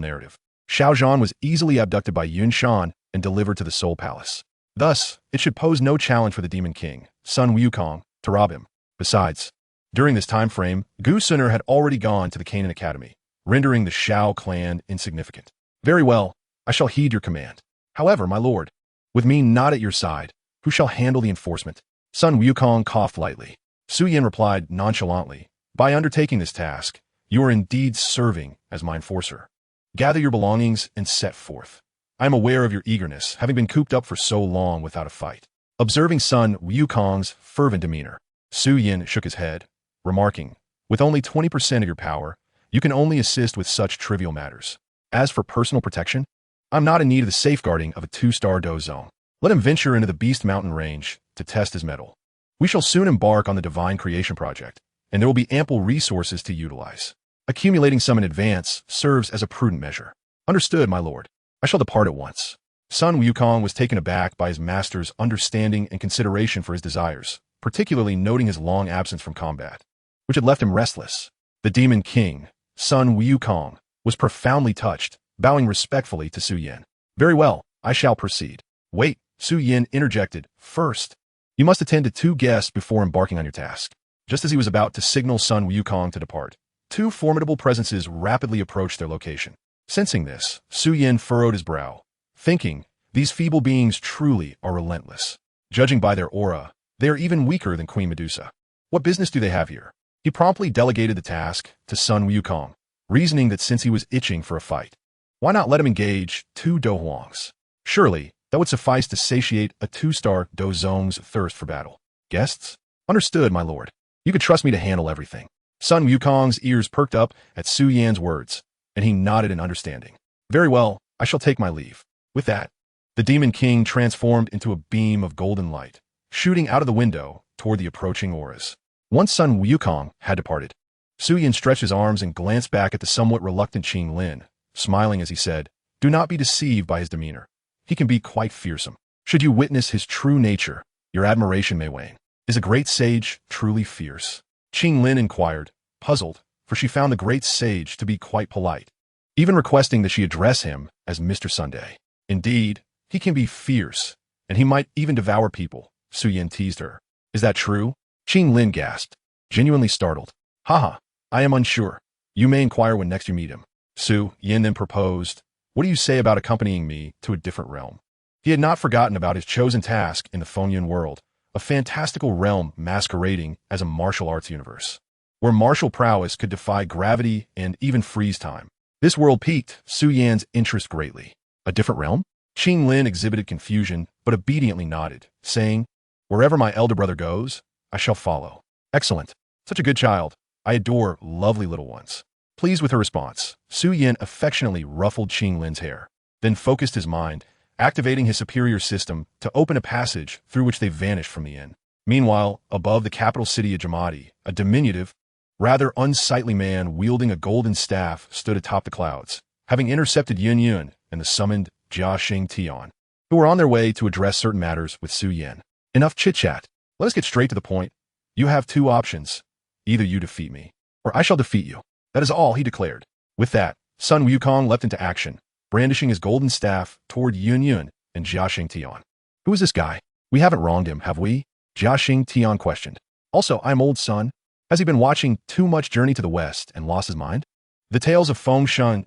narrative, Xiao Yan was easily abducted by Yun Shan and delivered to the Soul Palace. Thus, it should pose no challenge for the Demon King, Sun Wukong, to rob him. Besides, during this time frame, Gu Suner had already gone to the Canaan Academy, rendering the Xiao clan insignificant. Very well, I shall heed your command. However, my lord, with me not at your side, who shall handle the enforcement? Sun Wukong coughed lightly. Xiao Yan replied nonchalantly, by undertaking this task, you are indeed serving as my enforcer. Gather your belongings and set forth. I am aware of your eagerness, having been cooped up for so long without a fight. Observing Sun Wukong's fervent demeanor, Xiao Yan shook his head, remarking, with only 20% of your power, you can only assist with such trivial matters. As for personal protection, I'm not in need of the safeguarding of a 2-star dozone. Let him venture into the Beast Mountain Range to test his mettle. We shall soon embark on the Divine Creation Project, and there will be ample resources to utilize. Accumulating some in advance serves as a prudent measure. Understood, my lord. I shall depart at once. Sun Wukong was taken aback by his master's understanding and consideration for his desires, particularly noting his long absence from combat, which had left him restless. The Demon King, Sun Wukong, was profoundly touched, bowing respectfully to Xiao Yan. Very well, I shall proceed. Wait, Xiao Yan interjected. First, you must attend to 2 guests before embarking on your task. Just as he was about to signal Sun Wukong to depart, 2 formidable presences rapidly approached their location. Sensing this, Xiao Yan furrowed his brow, thinking, these feeble beings truly are relentless. Judging by their aura, they are even weaker than Queen Medusa. What business do they have here? He promptly delegated the task to Sun Wukong, reasoning that since he was itching for a fight, why not let him engage 2 Dohuangs? Surely, that would suffice to satiate a 2-star Dozong's thirst for battle. Guests? Understood, my lord. You could trust me to handle everything. Sun Wukong's ears perked up at Xiao Yan's words, and he nodded in understanding. Very well, I shall take my leave. With that, the Demon King transformed into a beam of golden light, shooting out of the window toward the approaching auras. Once Sun Wukong had departed, Xiao Yan stretched his arms and glanced back at the somewhat reluctant Qing Lin, smiling as he said, do not be deceived by his demeanor. He can be quite fearsome. Should you witness his true nature, your admiration may wane. Is a great sage truly fierce? Qing Lin inquired, puzzled, for she found the great sage to be quite polite. even requesting that she address him as Mr. Sunday. Indeed, he can be fierce, and he might even devour people, Xiao Yan teased her. Is that true? Qing Lin gasped, genuinely startled. Haha, I am unsure. You may inquire when next you meet him. Xiao Yan then proposed, what do you say about accompanying me to a different realm? He had not forgotten about his chosen task in the Fengyun world, a fantastical realm masquerading as a martial arts universe, where martial prowess could defy gravity and even freeze time. This world piqued Xiao Yan's interest greatly. A different realm? Qing Lin exhibited confusion, but obediently nodded, saying, wherever my elder brother goes, I shall follow. Excellent. Such a good child. I adore lovely little ones. Pleased with her response, Xiao Yan affectionately ruffled Qing Lin's hair, then focused his mind, activating his superior system to open a passage through which they vanished from the inn. Meanwhile, above the capital city of Jamadi, a diminutive, rather unsightly man wielding a golden staff stood atop the clouds, having intercepted Yun and the summoned Jia Tian, who were on their way to address certain matters with Xiao Yan. Enough chit-chat. Let us get straight to the point. You have two options. Either you defeat me, or I shall defeat you. That is all, he declared. With that, Sun Wukong leapt into action, brandishing his golden staff toward Yun and Jia Tian. Who is this guy? We haven't wronged him, have we? Jia Tian questioned. Also, I'm old Sun. Has he been watching too much Journey to the West and lost his mind? The tales of Feng Shan,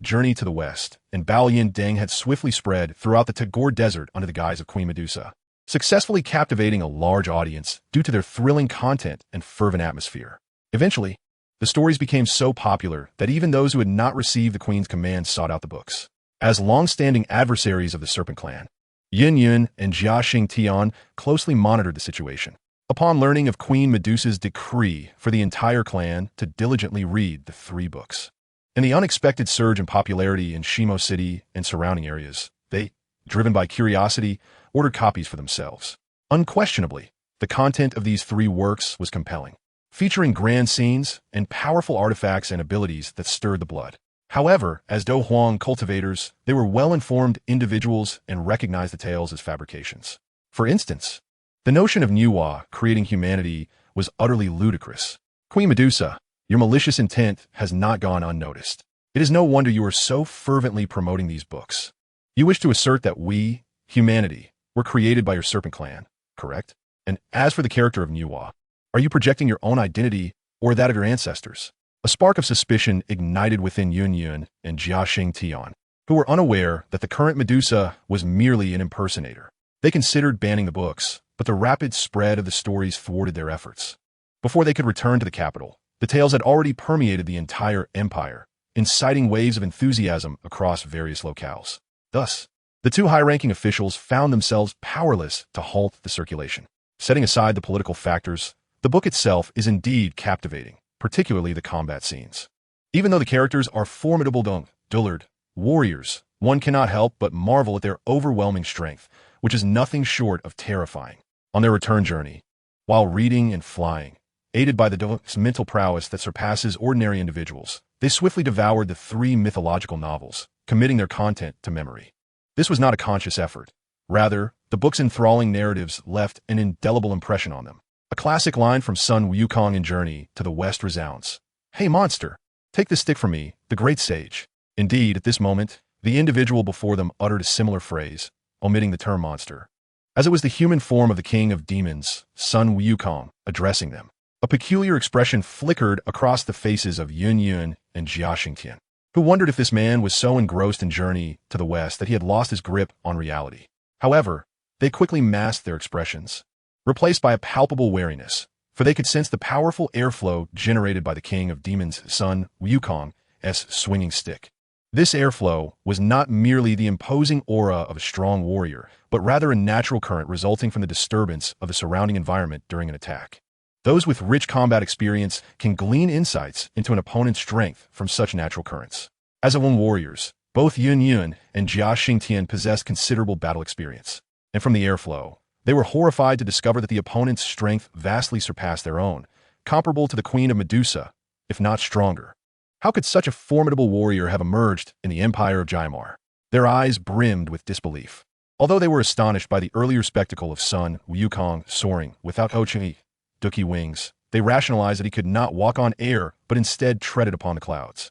Journey to the West, and Bao Yin Deng had swiftly spread throughout the Tagore Desert under the guise of Queen Medusa, successfully captivating a large audience due to their thrilling content and fervent atmosphere. Eventually, the stories became so popular that even those who had not received the Queen's command sought out the books. As long-standing adversaries of the Serpent Clan, Yun and Jia Tian closely monitored the situation. Upon learning of Queen Medusa's decree for the entire clan to diligently read the 3 books, and the unexpected surge in popularity in Shimo City and surrounding areas, they, driven by curiosity, ordered copies for themselves. Unquestionably, the content of these 3 works was compelling, featuring grand scenes and powerful artifacts and abilities that stirred the blood. However, as Do Huang cultivators, they were well-informed individuals and recognized the tales as fabrications. For instance, the notion of Nuwa creating humanity was utterly ludicrous. Queen Medusa, your malicious intent has not gone unnoticed. It is no wonder you are so fervently promoting these books. You wish to assert that we, humanity, were created by your serpent clan, correct? And as for the character of Nuwa, are you projecting your own identity or that of your ancestors? A spark of suspicion ignited within Yun and Jia Tian, who were unaware that the current Medusa was merely an impersonator. They considered banning the books, but the rapid spread of the stories thwarted their efforts. Before they could return to the capital, the tales had already permeated the entire empire, inciting waves of enthusiasm across various locales. Thus, the 2 high-ranking officials found themselves powerless to halt the circulation. Setting aside the political factors, the book itself is indeed captivating, particularly the combat scenes. Even though the characters are formidable dullard warriors, one cannot help but marvel at their overwhelming strength, which is nothing short of terrifying. On their return journey, while reading and flying, aided by the Douqi's mental prowess that surpasses ordinary individuals, they swiftly devoured the 3 mythological novels, committing their content to memory. This was not a conscious effort. Rather, the book's enthralling narratives left an indelible impression on them. A classic line from Sun Wukong in Journey to the West resounds. Hey monster, take the stick from me, the great sage. Indeed, at this moment, the individual before them uttered a similar phrase, omitting the term monster, as it was the human form of the king of demons, Sun Wukong, addressing them. A peculiar expression flickered across the faces of Yun and Jia Tian, who wondered if this man was so engrossed in Journey to the West that he had lost his grip on reality. However, they quickly masked their expressions, replaced by a palpable wariness, for they could sense the powerful airflow generated by the king of demons, Sun Wukong's swinging stick. This airflow was not merely the imposing aura of a strong warrior, but rather a natural current resulting from the disturbance of the surrounding environment during an attack. Those with rich combat experience can glean insights into an opponent's strength from such natural currents. As among warriors, both Yun and Jia Tian possessed considerable battle experience, and from the airflow, they were horrified to discover that the opponent's strength vastly surpassed their own, comparable to the Queen of Medusa, if not stronger. How could such a formidable warrior have emerged in the empire of Jaimar? Their eyes brimmed with disbelief. Although they were astonished by the earlier spectacle of Sun Wukong soaring without Douqi wings, they rationalized that he could not walk on air but instead treaded upon the clouds.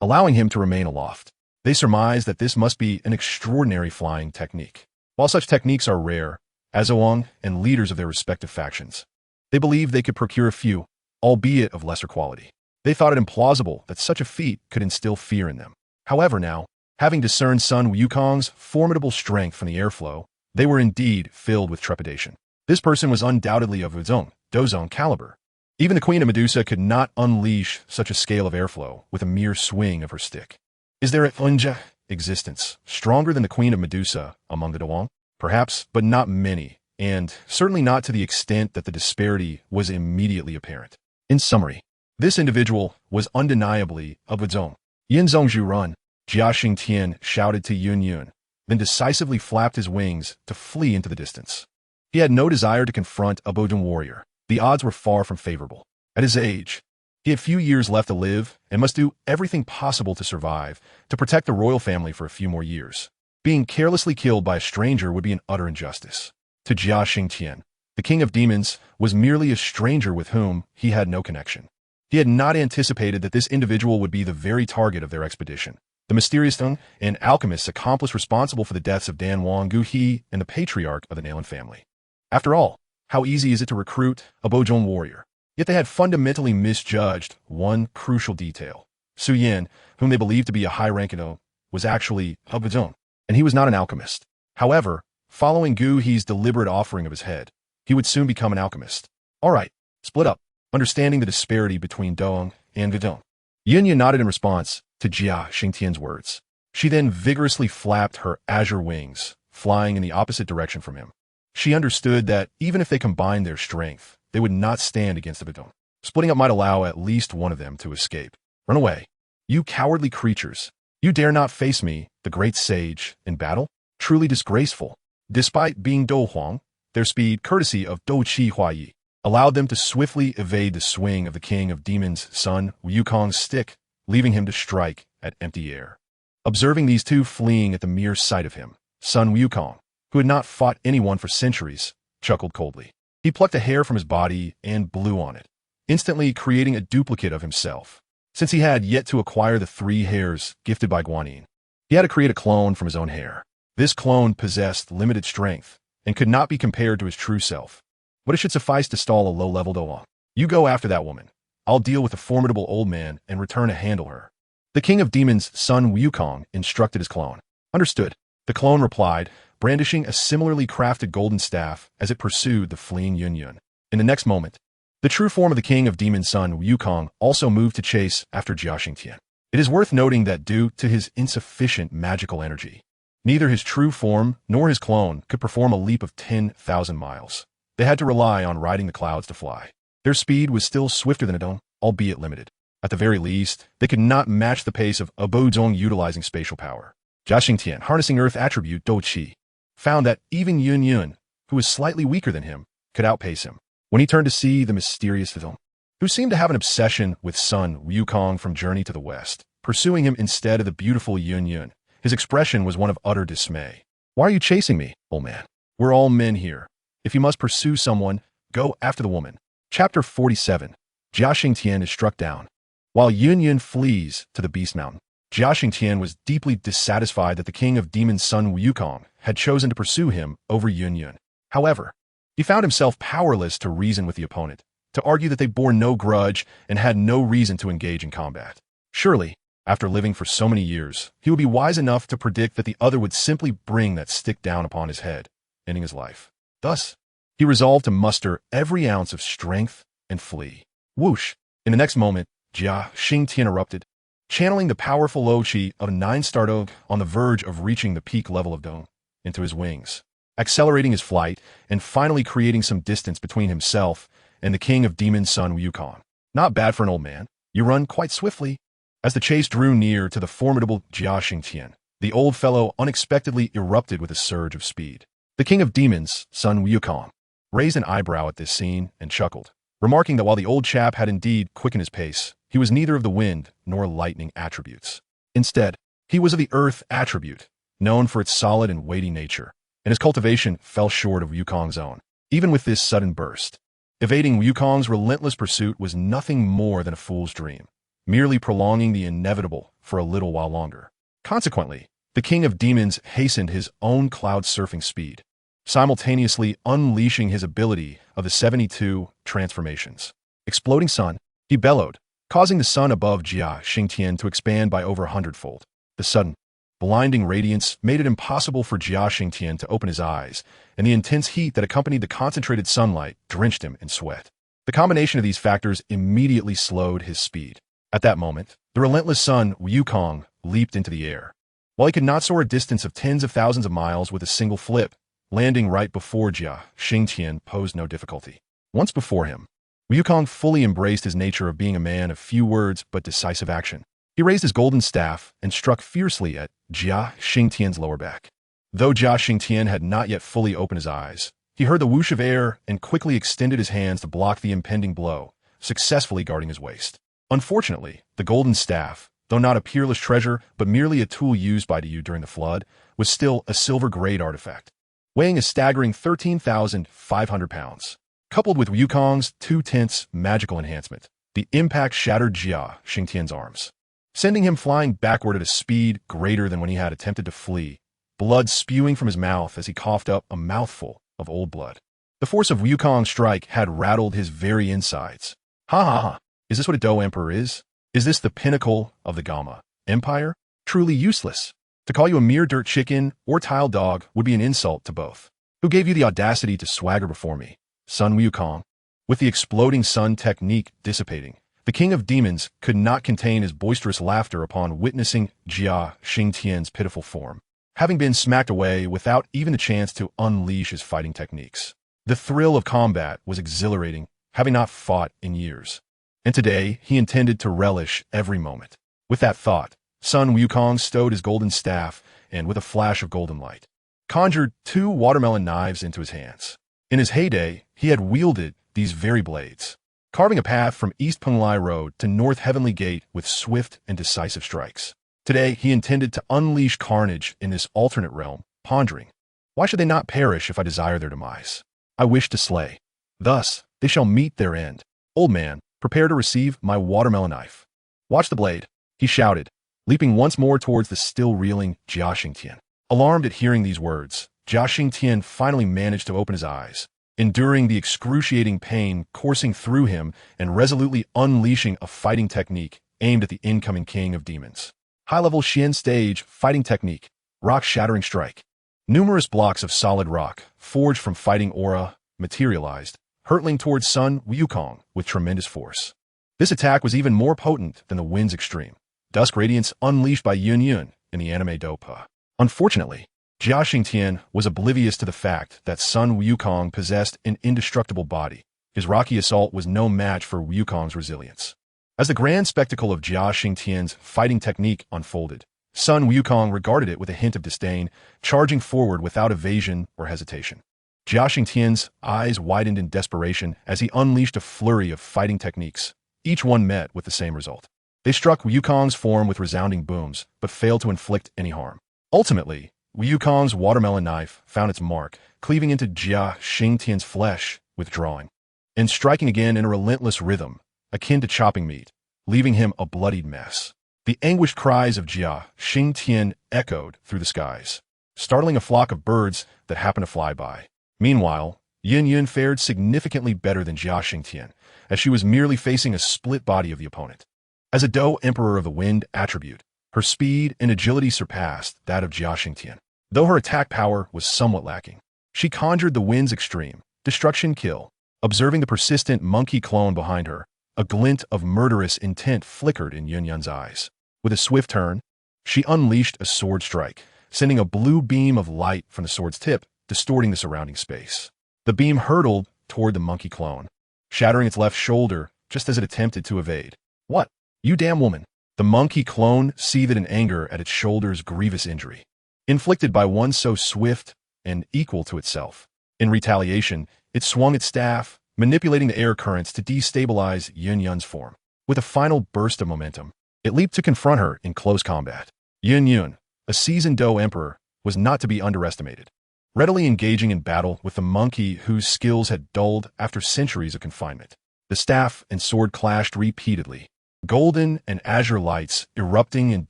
allowing him to remain aloft. They surmise that this must be an extraordinary flying technique. While such techniques are rare, as awakens and leaders of their respective factions, they believe they could procure a few, albeit of lesser quality. They thought it implausible that such a feat could instill fear in them. However now, having discerned Sun Wukong's formidable strength from the airflow, they were indeed filled with trepidation. This person was undoubtedly of its own, Dozone caliber. Even the Queen of Medusa could not unleash such a scale of airflow with a mere swing of her stick. Is there a unja existence stronger than the Queen of Medusa among the Douqi? Perhaps, but not many, and certainly not to the extent that the disparity was immediately apparent. In summary, this individual was undeniably of its own. Yin Zhongzhu run, Jia Xingtian shouted to Yun Yun, then decisively flapped his wings to flee into the distance. He had no desire to confront a Bojong warrior. The odds were far from favorable. At his age, he had few years left to live and must do everything possible to survive, to protect the royal family for a few more years. Being carelessly killed by a stranger would be an utter injustice. To Jia Xingtian, the king of demons was merely a stranger with whom he had no connection. He had not anticipated that this individual would be the very target of their expedition. The mysterious Tung and alchemist's accomplice responsible for the deaths of Dan Wang Guhi and the patriarch of the Nalan family. After all, how easy is it to recruit a Bojong warrior? Yet they had fundamentally misjudged one crucial detail. Su Yin, whom they believed to be a high-ranking, was actually a Bojong, and he was not an alchemist. However, following Gu He's deliberate offering of his head, he would soon become an alchemist. All right, split up, understanding the disparity between Doong and Vidong. Yun Yun nodded in response to Jia Xingtian's words. She then vigorously flapped her azure wings, flying in the opposite direction from him. She understood that even if they combined their strength, they would not stand against the Vidong. Splitting up might allow at least one of them to escape. Run away. You cowardly creatures. You dare not face me, the great sage, in battle? Truly disgraceful. Despite being Do Huang, their speed, courtesy of Douqi Huayi, allowed them to swiftly evade the swing of the king of demons' son Wukong's stick, leaving him to strike at empty air. Observing these two fleeing at the mere sight of him, Sun Wukong, who had not fought anyone for centuries, chuckled coldly. He plucked a hair from his body and blew on it, instantly creating a duplicate of himself. Since he had yet to acquire the 3 hairs gifted by Guanyin, he had to create a clone from his own hair. This clone possessed limited strength and could not be compared to his true self. But it should suffice to stall a low-level Doong. You go after that woman. I'll deal with the formidable old man and return to handle her. The king of demons' son Wukong instructed his clone. Understood. The clone replied, brandishing a similarly crafted golden staff as it pursued the fleeing Yun Yun. In the next moment, the true form of the king of demons' son Wukong also moved to chase after Jia Xingtian. It is worth noting that due to his insufficient magical energy, neither his true form nor his clone could perform a leap of 10,000 miles. They had to rely on riding the clouds to fly. Their speed was still swifter than a Dong, albeit limited. At the very least, they could not match the pace of a Bozong utilizing spatial power. Jia Xingtian, harnessing earth attribute Douqi, found that even Yun Yun, who was slightly weaker than him, could outpace him. When he turned to see the mysterious Vidong, who seemed to have an obsession with Sun Wukong from Journey to the West, pursuing him instead of the beautiful Yun Yun, his expression was one of utter dismay. Why are you chasing me, old man? We're all men here. If you must pursue someone, go after the woman. Chapter 47. Jia Xingtian is struck down. While Yun Yun flees to the Beast Mountain, Jia Xingtian was deeply dissatisfied that the king of demons' son Wukong had chosen to pursue him over Yun Yun. However, he found himself powerless to reason with the opponent, to argue that they bore no grudge and had no reason to engage in combat. Surely, after living for so many years, he would be wise enough to predict that the other would simply bring that stick down upon his head, ending his life. Thus, he resolved to muster every ounce of strength and flee. Whoosh! In the next moment, Jia Xingtian erupted, channeling the powerful low chi of a 9-star Dog on the verge of reaching the peak level of Dong into his wings, accelerating his flight and finally creating some distance between himself and the king of demons' son Wukong. Not bad for an old man. You run quite swiftly. As the chase drew near to the formidable Jia Xingtian, the old fellow unexpectedly erupted with a surge of speed. The king of demons, son Wukong, raised an eyebrow at this scene and chuckled, remarking that while the old chap had indeed quickened his pace, he was neither of the wind nor lightning attributes. Instead, he was of the earth attribute, known for its solid and weighty nature, and his cultivation fell short of Wukong's own. Even with this sudden burst, evading Wukong's relentless pursuit was nothing more than a fool's dream, merely prolonging the inevitable for a little while longer. Consequently, the king of demons hastened his own cloud-surfing speed, simultaneously unleashing his ability of the 72 transformations. Exploding sun, he bellowed, causing the sun above Jia Xingtian to expand by over 100-fold. The sudden, blinding radiance made it impossible for Jia Xingtian to open his eyes, and the intense heat that accompanied the concentrated sunlight drenched him in sweat. The combination of these factors immediately slowed his speed. At that moment, the relentless sun Wukong leaped into the air. While he could not soar a distance of tens of thousands of miles with a single flip, landing right before Jia Xingtian posed no difficulty. Once before him, Wukong fully embraced his nature of being a man of few words but decisive action. He raised his golden staff and struck fiercely at Jia Xingtian's lower back. Though Jia Xingtian had not yet fully opened his eyes, he heard the whoosh of air and quickly extended his hands to block the impending blow, successfully guarding his waist. Unfortunately, the golden staff, though not a peerless treasure but merely a tool used by Yu during the flood, was still a silver-grade artifact, weighing a staggering 13,500 pounds. Coupled with Wukong's 2/10 magical enhancement, the impact shattered Jia Xingtian's arms, sending him flying backward at a speed greater than when he had attempted to flee, blood spewing from his mouth as he coughed up a mouthful of old blood. The force of Wukong's strike had rattled his very insides. Ha ha ha! Is this what a Dou Emperor is? Is this the pinnacle of the Gamma Empire? Truly useless. To call you a mere dirt chicken or tile dog would be an insult to both. Who gave you the audacity to swagger before me? Sun Wukong. With the exploding sun technique dissipating, the king of demons could not contain his boisterous laughter upon witnessing Jia Xingtian's pitiful form, having been smacked away without even the chance to unleash his fighting techniques. The thrill of combat was exhilarating, having not fought in years. And today, he intended to relish every moment. With that thought, Sun Wukong stowed his golden staff and, with a flash of golden light, conjured 2 watermelon knives into his hands. In his heyday, he had wielded these very blades, carving a path from East Penglai Road to North Heavenly Gate with swift and decisive strikes. Today, he intended to unleash carnage in this alternate realm, pondering, why should they not perish if I desire their demise? I wish to slay. Thus, they shall meet their end. Old man, prepare to receive my watermelon knife. Watch the blade, he shouted, leaping once more towards the still reeling Jia Xingtian. Alarmed at hearing these words, Jia Xingtian finally managed to open his eyes, enduring the excruciating pain coursing through him and resolutely unleashing a fighting technique aimed at the incoming king of demons. High-level Xian stage fighting technique, rock-shattering strike. Numerous blocks of solid rock, forged from fighting aura, materialized, hurtling towards Sun Wukong with tremendous force. This attack was even more potent than the wind's extreme, dusk radiance unleashed by Yun Yun in the anime Dopa. Unfortunately, Jia Xingtian was oblivious to the fact that Sun Wukong possessed an indestructible body. His rocky assault was no match for Wukong's resilience. As the grand spectacle of Jia Xingtian's fighting technique unfolded, Sun Wukong regarded it with a hint of disdain, charging forward without evasion or hesitation. Jia Xingtian's eyes widened in desperation as he unleashed a flurry of fighting techniques. Each one met with the same result. They struck Wukong's form with resounding booms, but failed to inflict any harm. Ultimately, Wukong's watermelon knife found its mark, cleaving into Jia Xingtian's flesh, withdrawing, and striking again in a relentless rhythm, akin to chopping meat, leaving him a bloodied mess. The anguished cries of Jia Xingtian echoed through the skies, startling a flock of birds that happened to fly by. Meanwhile, Yin Yun fared significantly better than Jia Xingtian, as she was merely facing a split body of the opponent. As a Dou Emperor of the Wind attribute, her speed and agility surpassed that of Jia Xingtian, though her attack power was somewhat lacking. She conjured the wind's extreme, destruction kill. Observing the persistent monkey clone behind her, a glint of murderous intent flickered in Yun Yun's eyes. With a swift turn, she unleashed a sword strike, sending a blue beam of light from the sword's tip, distorting the surrounding space. The beam hurtled toward the monkey clone, shattering its left shoulder just as it attempted to evade. What? You damn woman! The monkey clone seethed in anger at its shoulder's grievous injury, inflicted by one so swift and equal to itself. In retaliation, it swung its staff, manipulating the air currents to destabilize Yun Yun's form. With a final burst of momentum, it leaped to confront her in close combat. Yun Yun, a seasoned Dou Emperor, was not to be underestimated, readily engaging in battle with the monkey whose skills had dulled after centuries of confinement. The staff and sword clashed repeatedly, golden and azure lights erupting in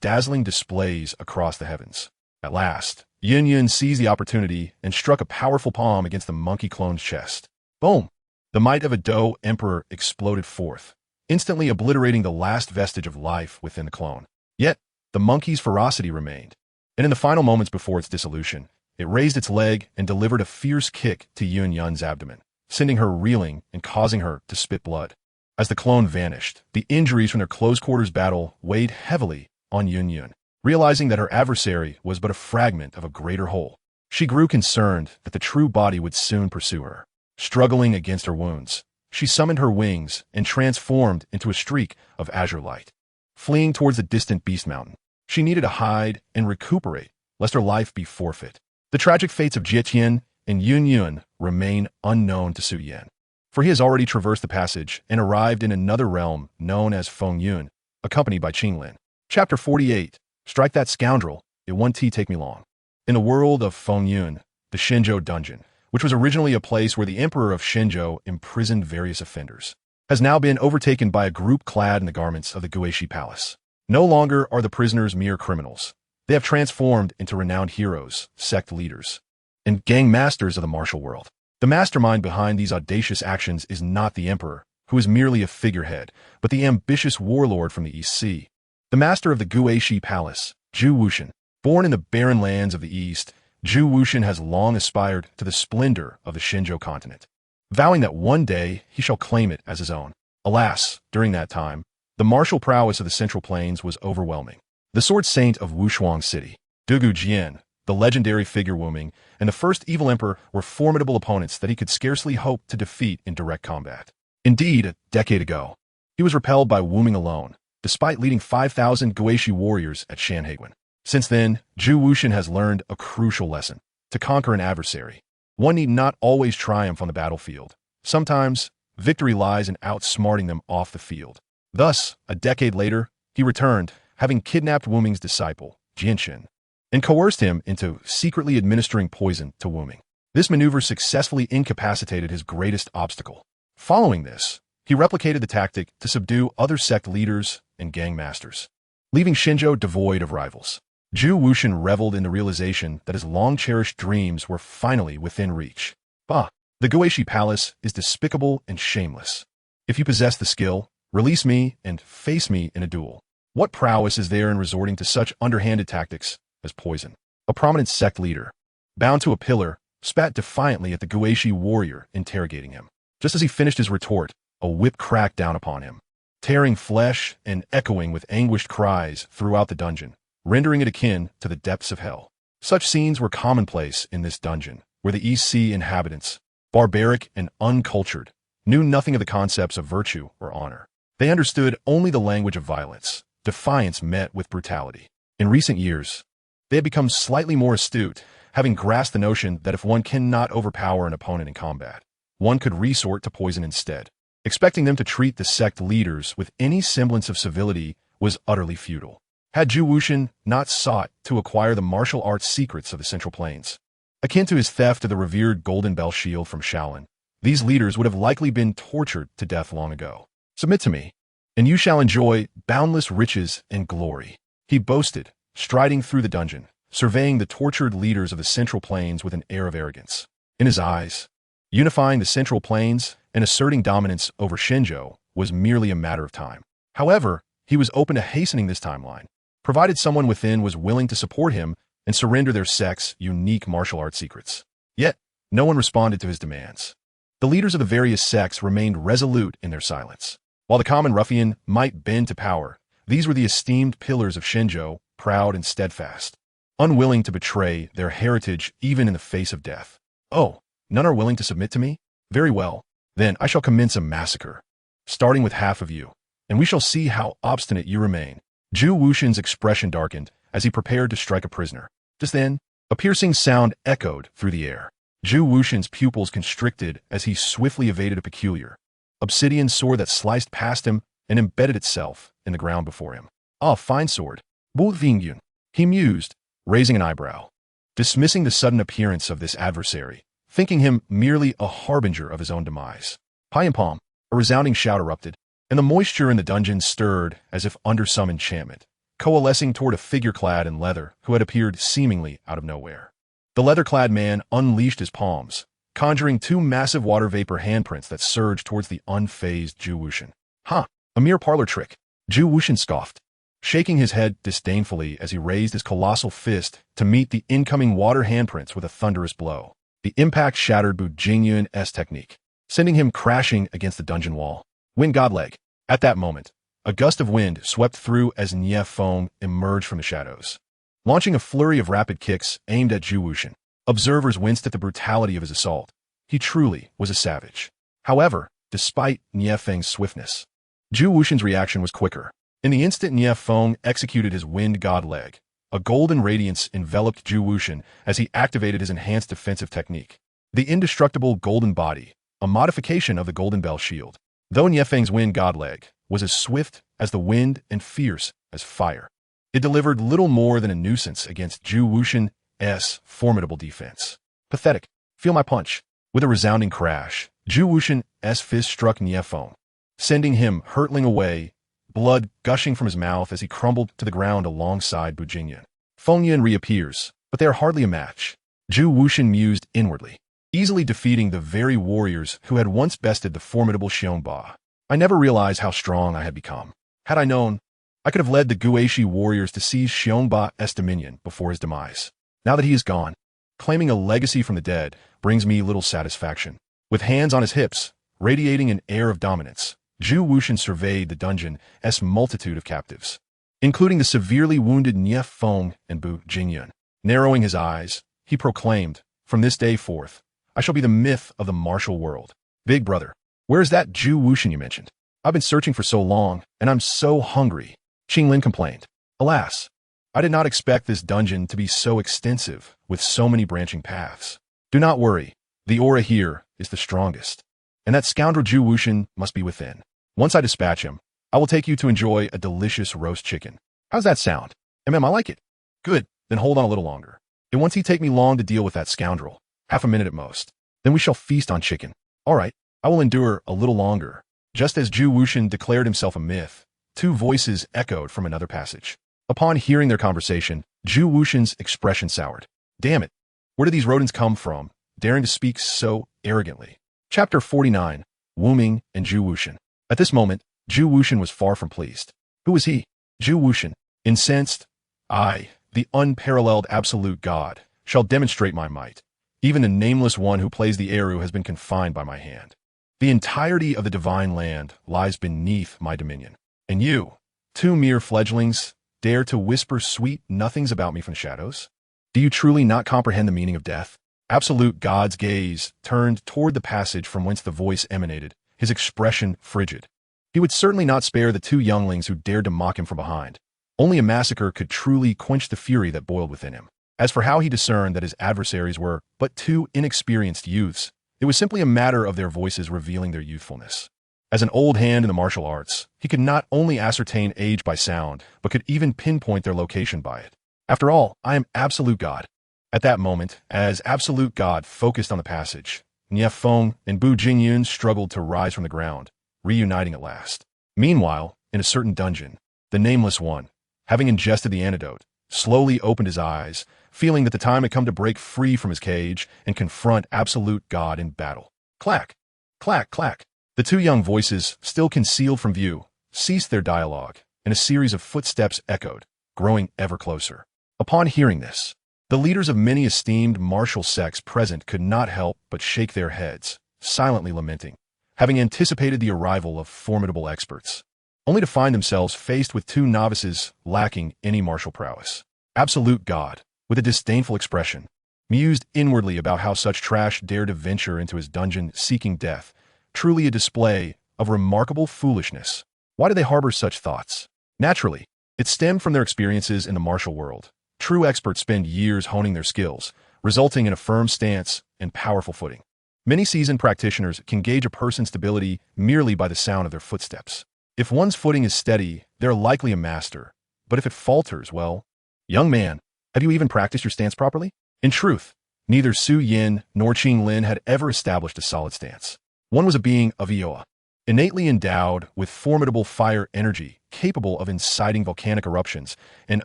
dazzling displays across the heavens. At last, Yun seized the opportunity and struck a powerful palm against the monkey clone's chest. Boom! The might of a Dou emperor exploded forth, instantly obliterating the last vestige of life within the clone. Yet, the monkey's ferocity remained, and in the final moments before its dissolution, it raised its leg and delivered a fierce kick to Yun's abdomen, sending her reeling and causing her to spit blood. As the clone vanished, the injuries from their close-quarters battle weighed heavily on Yun. Realizing that her adversary was but a fragment of a greater whole, she grew concerned that the true body would soon pursue her. Struggling against her wounds, she summoned her wings and transformed into a streak of azure light. Fleeing towards the distant beast mountain, she needed to hide and recuperate, lest her life be forfeit. The tragic fates of Jietian and Yun remain unknown to Su Yan, for he has already traversed the passage and arrived in another realm known as Feng Yun, accompanied by Qinglin. Chapter 48. Strike that scoundrel, it won't take me long. In the world of Feng Yun, the Shenzhou dungeon, which was originally a place where the emperor of Shenzhou imprisoned various offenders, has now been overtaken by a group clad in the garments of the Guishi Palace. No longer are the prisoners mere criminals. They have transformed into renowned heroes, sect leaders, and gang masters of the martial world. The mastermind behind these audacious actions is not the emperor, who is merely a figurehead, but the ambitious warlord from the East Sea. The master of the Guishi Palace, Zhu Wuxian. Born in the barren lands of the East, Zhu Wuxian has long aspired to the splendor of the Shenzhou continent, vowing that one day he shall claim it as his own. Alas, during that time, the martial prowess of the Central Plains was overwhelming. The sword saint of Wushuang City, Douqi Jian, the legendary figure Wuming, and the first evil emperor were formidable opponents that he could scarcely hope to defeat in direct combat. Indeed, a decade ago, he was repelled by Wuming alone, despite leading 5,000 Guishi warriors at Shanhaiguan. Since then, Zhu Wuxian has learned a crucial lesson. To conquer an adversary, one need not always triumph on the battlefield. Sometimes, victory lies in outsmarting them off the field. Thus, a decade later, he returned, having kidnapped Wuming's disciple, Jianxin, and coerced him into secretly administering poison to Wuming. This maneuver successfully incapacitated his greatest obstacle. Following this, he replicated the tactic to subdue other sect leaders and gang masters, leaving Shenzhou devoid of rivals. Zhu Wuxian reveled in the realization that his long-cherished dreams were finally within reach. Bah! The Guishi Palace is despicable and shameless. If you possess the skill, release me and face me in a duel. What prowess is there in resorting to such underhanded tactics as poison? A prominent sect leader, bound to a pillar, spat defiantly at the Guishi warrior interrogating him. Just as he finished his retort, a whip cracked down upon him, tearing flesh and echoing with anguished cries throughout the dungeon, rendering it akin to the depths of hell. Such scenes were commonplace in this dungeon, where the East Sea inhabitants, barbaric and uncultured, knew nothing of the concepts of virtue or honor. They understood only the language of violence, defiance met with brutality. In recent years, they had become slightly more astute, having grasped the notion that if one cannot overpower an opponent in combat, one could resort to poison instead. Expecting them to treat the sect leaders with any semblance of civility was utterly futile. Had Zhu Wuxian not sought to acquire the martial arts secrets of the Central Plains, akin to his theft of the revered Golden Bell Shield from Shaolin, these leaders would have likely been tortured to death long ago. Submit to me, and you shall enjoy boundless riches and glory, he boasted, striding through the dungeon, surveying the tortured leaders of the Central Plains with an air of arrogance. In his eyes, unifying the Central Plains and asserting dominance over Shenzhou was merely a matter of time. However, he was open to hastening this timeline, provided someone within was willing to support him and surrender their sect's unique martial arts secrets. Yet, no one responded to his demands. The leaders of the various sects remained resolute in their silence. While the common ruffian might bend to power, these were the esteemed pillars of Shenzhou, proud and steadfast, unwilling to betray their heritage even in the face of death. Oh, none are willing to submit to me? Very well. Then I shall commence a massacre, starting with half of you, and we shall see how obstinate you remain. Zhu Wuxian's expression darkened as he prepared to strike a prisoner. Just then, a piercing sound echoed through the air. Zhu Wuxian's pupils constricted as he swiftly evaded a peculiar, obsidian sword that sliced past him and embedded itself in the ground before him. Ah, fine sword. Bu Vingyun, he mused, raising an eyebrow, dismissing the sudden appearance of this adversary, thinking him merely a harbinger of his own demise. Paimpom, a resounding shout erupted, and the moisture in the dungeon stirred as if under some enchantment, coalescing toward a figure clad in leather who had appeared seemingly out of nowhere. The leather-clad man unleashed his palms, conjuring two massive water vapor handprints that surged towards the unfazed Zhu Wuxian. Huh, a mere parlor trick, Zhu Wuxian scoffed, shaking his head disdainfully as he raised his colossal fist to meet the incoming water handprints with a thunderous blow. The impact shattered Bu Jingyun's technique, sending him crashing against the dungeon wall. Wind Godleg. At that moment, a gust of wind swept through as Nie Feng emerged from the shadows, launching a flurry of rapid kicks aimed at Zhu Wuxian. Observers winced at the brutality of his assault. He truly was a savage. However, despite Nie Feng's swiftness, Zhu Wuxian's reaction was quicker. In the instant Nie Feng executed his wind god leg, a golden radiance enveloped Zhu Wuxian as he activated his enhanced defensive technique. The indestructible golden body, a modification of the golden bell shield. Though Nie Feng's wind god leg was as swift as the wind and fierce as fire, it delivered little more than a nuisance against Zhu Wuxian's formidable defense. Pathetic. Feel my punch. With a resounding crash, Zhu Wuxian's fist struck Nie Feng, sending him hurtling away, blood gushing from his mouth as he crumbled to the ground alongside Bu Jingyan. Feng Yan reappears, but they are hardly a match. Zhu Wuxian mused inwardly, easily defeating the very warriors who had once bested the formidable Xiongba. I never realized how strong I had become. Had I known, I could have led the Guishi warriors to seize Xiongba's dominion before his demise. Now that he is gone, claiming a legacy from the dead brings me little satisfaction. With hands on his hips, radiating an air of dominance, Zhu Wuxian surveyed the dungeon's multitude of captives, including the severely wounded Nie Feng and Bu Jingyan. Narrowing his eyes, he proclaimed, "From this day forth, I shall be the myth of the martial world. Big brother, where is that Zhu Wuxian you mentioned? I've been searching for so long, and I'm so hungry." Qinglin complained. Alas, I did not expect this dungeon to be so extensive, with so many branching paths. Do not worry, the aura here is the strongest, and that scoundrel Zhu Wuxian must be within. Once I dispatch him, I will take you to enjoy a delicious roast chicken. How's that sound? I like it. Good, then hold on a little longer. And once he take me long to deal with that scoundrel, half a minute at most, then we shall feast on chicken. All right, I will endure a little longer. Just as Zhu Wuxian declared himself a myth, two voices echoed from another passage. Upon hearing their conversation, Zhu Wuxian's expression soured. Damn it, where do these rodents come from, daring to speak so arrogantly? Chapter 49, Wu Ming and Zhu Wuxian. At this moment, Zhu Wuxian was far from pleased. Who was he? Zhu Wuxian. Incensed, I, the unparalleled absolute God, shall demonstrate my might. Even the nameless one who plays the Eru has been confined by my hand. The entirety of the divine land lies beneath my dominion. And you, two mere fledglings, dare to whisper sweet nothings about me from the shadows? Do you truly not comprehend the meaning of death? Absolute God's gaze turned toward the passage from whence the voice emanated, his expression frigid. He would certainly not spare the two younglings who dared to mock him from behind. Only a massacre could truly quench the fury that boiled within him. As for how he discerned that his adversaries were but two inexperienced youths, it was simply a matter of their voices revealing their youthfulness. As an old hand in the martial arts, he could not only ascertain age by sound, but could even pinpoint their location by it. After all, I am absolute God. At that moment, as absolute God focused on the passage, Nie Feng and Bu Jingyun struggled to rise from the ground, reuniting at last. Meanwhile, in a certain dungeon, the Nameless One, having ingested the antidote, slowly opened his eyes, feeling that the time had come to break free from his cage and confront absolute God in battle. Clack! Clack! Clack! The two young voices, still concealed from view, ceased their dialogue, and a series of footsteps echoed, growing ever closer. Upon hearing this, the leaders of many esteemed martial sects present could not help but shake their heads, silently lamenting, having anticipated the arrival of formidable experts, only to find themselves faced with two novices lacking any martial prowess. Absolute God, with a disdainful expression, mused inwardly about how such trash dared to venture into his dungeon seeking death, truly a display of remarkable foolishness. Why do they harbor such thoughts? Naturally, it stemmed from their experiences in the martial world. True experts spend years honing their skills, resulting in a firm stance and powerful footing. Many seasoned practitioners can gauge a person's stability merely by the sound of their footsteps. If one's footing is steady, they're likely a master. But if it falters, well, young man, have you even practiced your stance properly? In truth, neither Su Yin nor Qing Lin had ever established a solid stance. One was a being of Ioa, innately endowed with formidable fire energy, capable of inciting volcanic eruptions and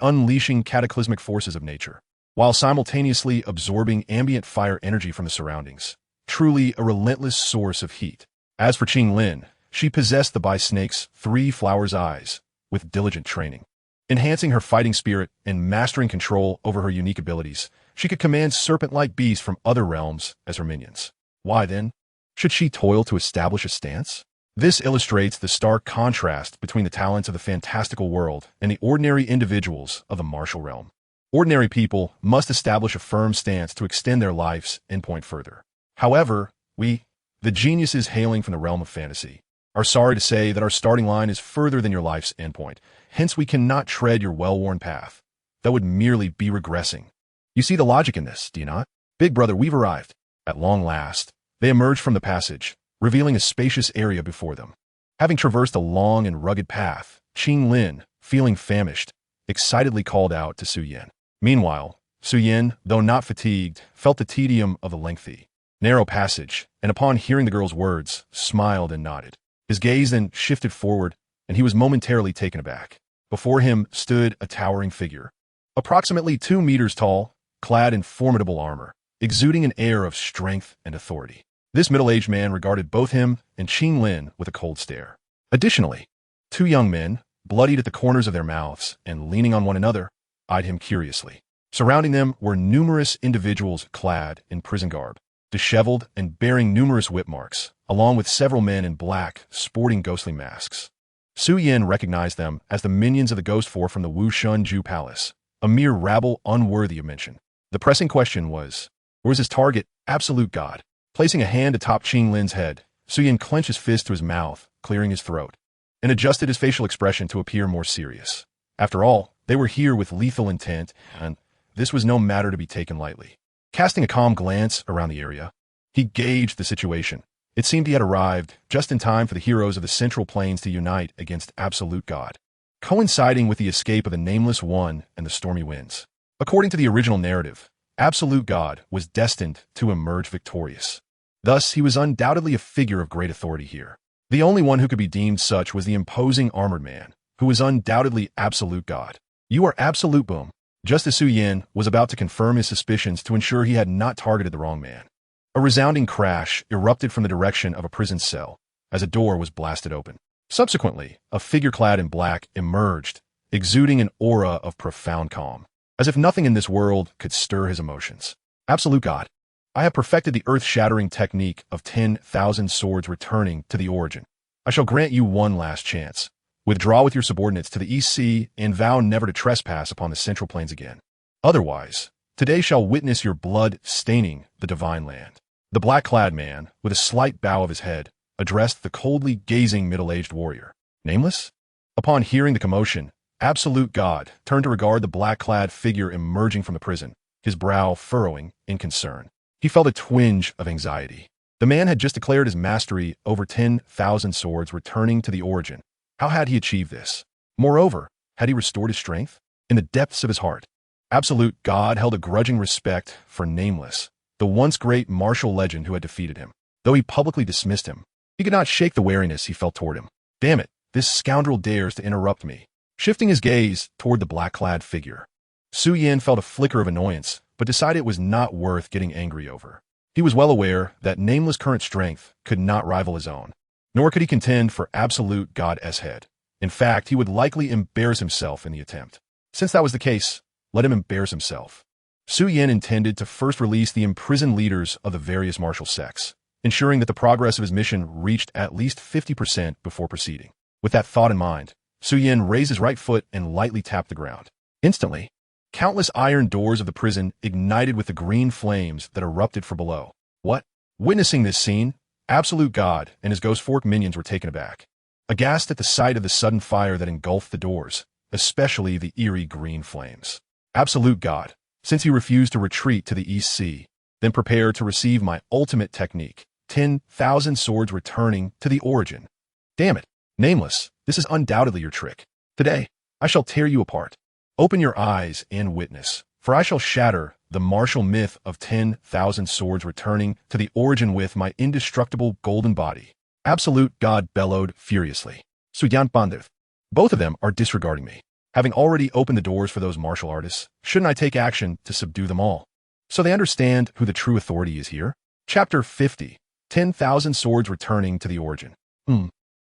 unleashing cataclysmic forces of nature, while simultaneously absorbing ambient fire energy from the surroundings. Truly a relentless source of heat. As for Qinglin, she possessed the by-snake's three flowers' eyes, with diligent training. Enhancing her fighting spirit and mastering control over her unique abilities, she could command serpent-like beasts from other realms as her minions. Why, then, should she toil to establish a stance? This illustrates the stark contrast between the talents of the fantastical world and the ordinary individuals of the martial realm. Ordinary people must establish a firm stance to extend their life's endpoint further. However, we, the geniuses hailing from the realm of fantasy, are sorry to say that our starting line is further than your life's endpoint. Hence, we cannot tread your well-worn path. That would merely be regressing. You see the logic in this, do you not? Big brother, we've arrived. At long last, they emerged from the passage, revealing a spacious area before them. Having traversed a long and rugged path, Qinglin, feeling famished, excitedly called out to Xiao Yan. Meanwhile, Xiao Yan, though not fatigued, felt the tedium of the lengthy, narrow passage, and upon hearing the girl's words, smiled and nodded. His gaze then shifted forward, and he was momentarily taken aback. Before him stood a towering figure, approximately 2 meters tall, clad in formidable armor, exuding an air of strength and authority. This middle-aged man regarded both him and Qinglin with a cold stare. Additionally, 2 young men, bloodied at the corners of their mouths and leaning on one another, eyed him curiously. Surrounding them were numerous individuals clad in prison garb, disheveled and bearing numerous whip marks, along with several men in black, sporting ghostly masks. Xiao Yan recognized them as the minions of the Ghost Four from the Wushun Ju Palace, a mere rabble unworthy of mention. The pressing question was, where was his target, absolute God? Placing a hand atop Qinglin's head, Xiao Yan clenched his fist to his mouth, clearing his throat, and adjusted his facial expression to appear more serious. After all, they were here with lethal intent, and this was no matter to be taken lightly. Casting a calm glance around the area, he gauged the situation. It seemed he had arrived just in time for the heroes of the Central Plains to unite against absolute God, coinciding with the escape of the Nameless One and the Stormy Winds. According to the original narrative, absolute God was destined to emerge victorious. Thus, he was undoubtedly a figure of great authority here. The only one who could be deemed such was the imposing armored man, who was undoubtedly absolute God. You are absolute, boom. Just as Xiao Yan was about to confirm his suspicions to ensure he had not targeted the wrong man, a resounding crash erupted from the direction of a prison cell as a door was blasted open. Subsequently, a figure clad in black emerged, exuding an aura of profound calm, as if nothing in this world could stir his emotions. Absolute God, I have perfected the earth-shattering technique of 10,000 swords returning to the origin. I shall grant you one last chance. Withdraw with your subordinates to the East Sea and vow never to trespass upon the Central Plains again. Otherwise, today shall witness your blood staining the divine land. The black-clad man, with a slight bow of his head, addressed the coldly gazing middle-aged warrior. Nameless? Upon hearing the commotion, absolute God turned to regard the black-clad figure emerging from the prison, his brow furrowing in concern. He felt a twinge of anxiety. The man had just declared his mastery over 10,000 swords returning to the origin. How had he achieved this? Moreover, had he restored his strength? In the depths of his heart, absolute God held a grudging respect for Nameless, the once great martial legend who had defeated him. Though he publicly dismissed him, he could not shake the wariness he felt toward him. Damn it, this scoundrel dares to interrupt me. Shifting his gaze toward the black-clad figure, Xiao Yan felt a flicker of annoyance, but decided it was not worth getting angry over. He was well aware that Nameless' current strength could not rival his own, nor could he contend for absolute God's head. In fact, he would likely embarrass himself in the attempt. Since that was the case, let him embarrass himself. Xiao Yan intended to first release the imprisoned leaders of the various martial sects, ensuring that the progress of his mission reached at least 50% before proceeding. With that thought in mind, Xiao Yan raised his right foot and lightly tapped the ground. Instantly, countless iron doors of the prison ignited with the green flames that erupted from below. What? Witnessing this scene, absolute God and his Ghost Fork minions were taken aback, aghast at the sight of the sudden fire that engulfed the doors, especially the eerie green flames. Absolute God, since he refused to retreat to the East Sea, then prepared to receive my ultimate technique, 10,000 swords returning to the origin. Damn it, Nameless, this is undoubtedly your trick. Today, I shall tear you apart. Open your eyes and witness, for I shall shatter the martial myth of 10,000 swords returning to the origin with my indestructible golden body. Absolute God bellowed furiously. Xiao Yan bandith. Both of them are disregarding me. Having already opened the doors for those martial artists, shouldn't I take action to subdue them all? So they understand who the true authority is here? Chapter 50. 10,000 swords returning to the origin.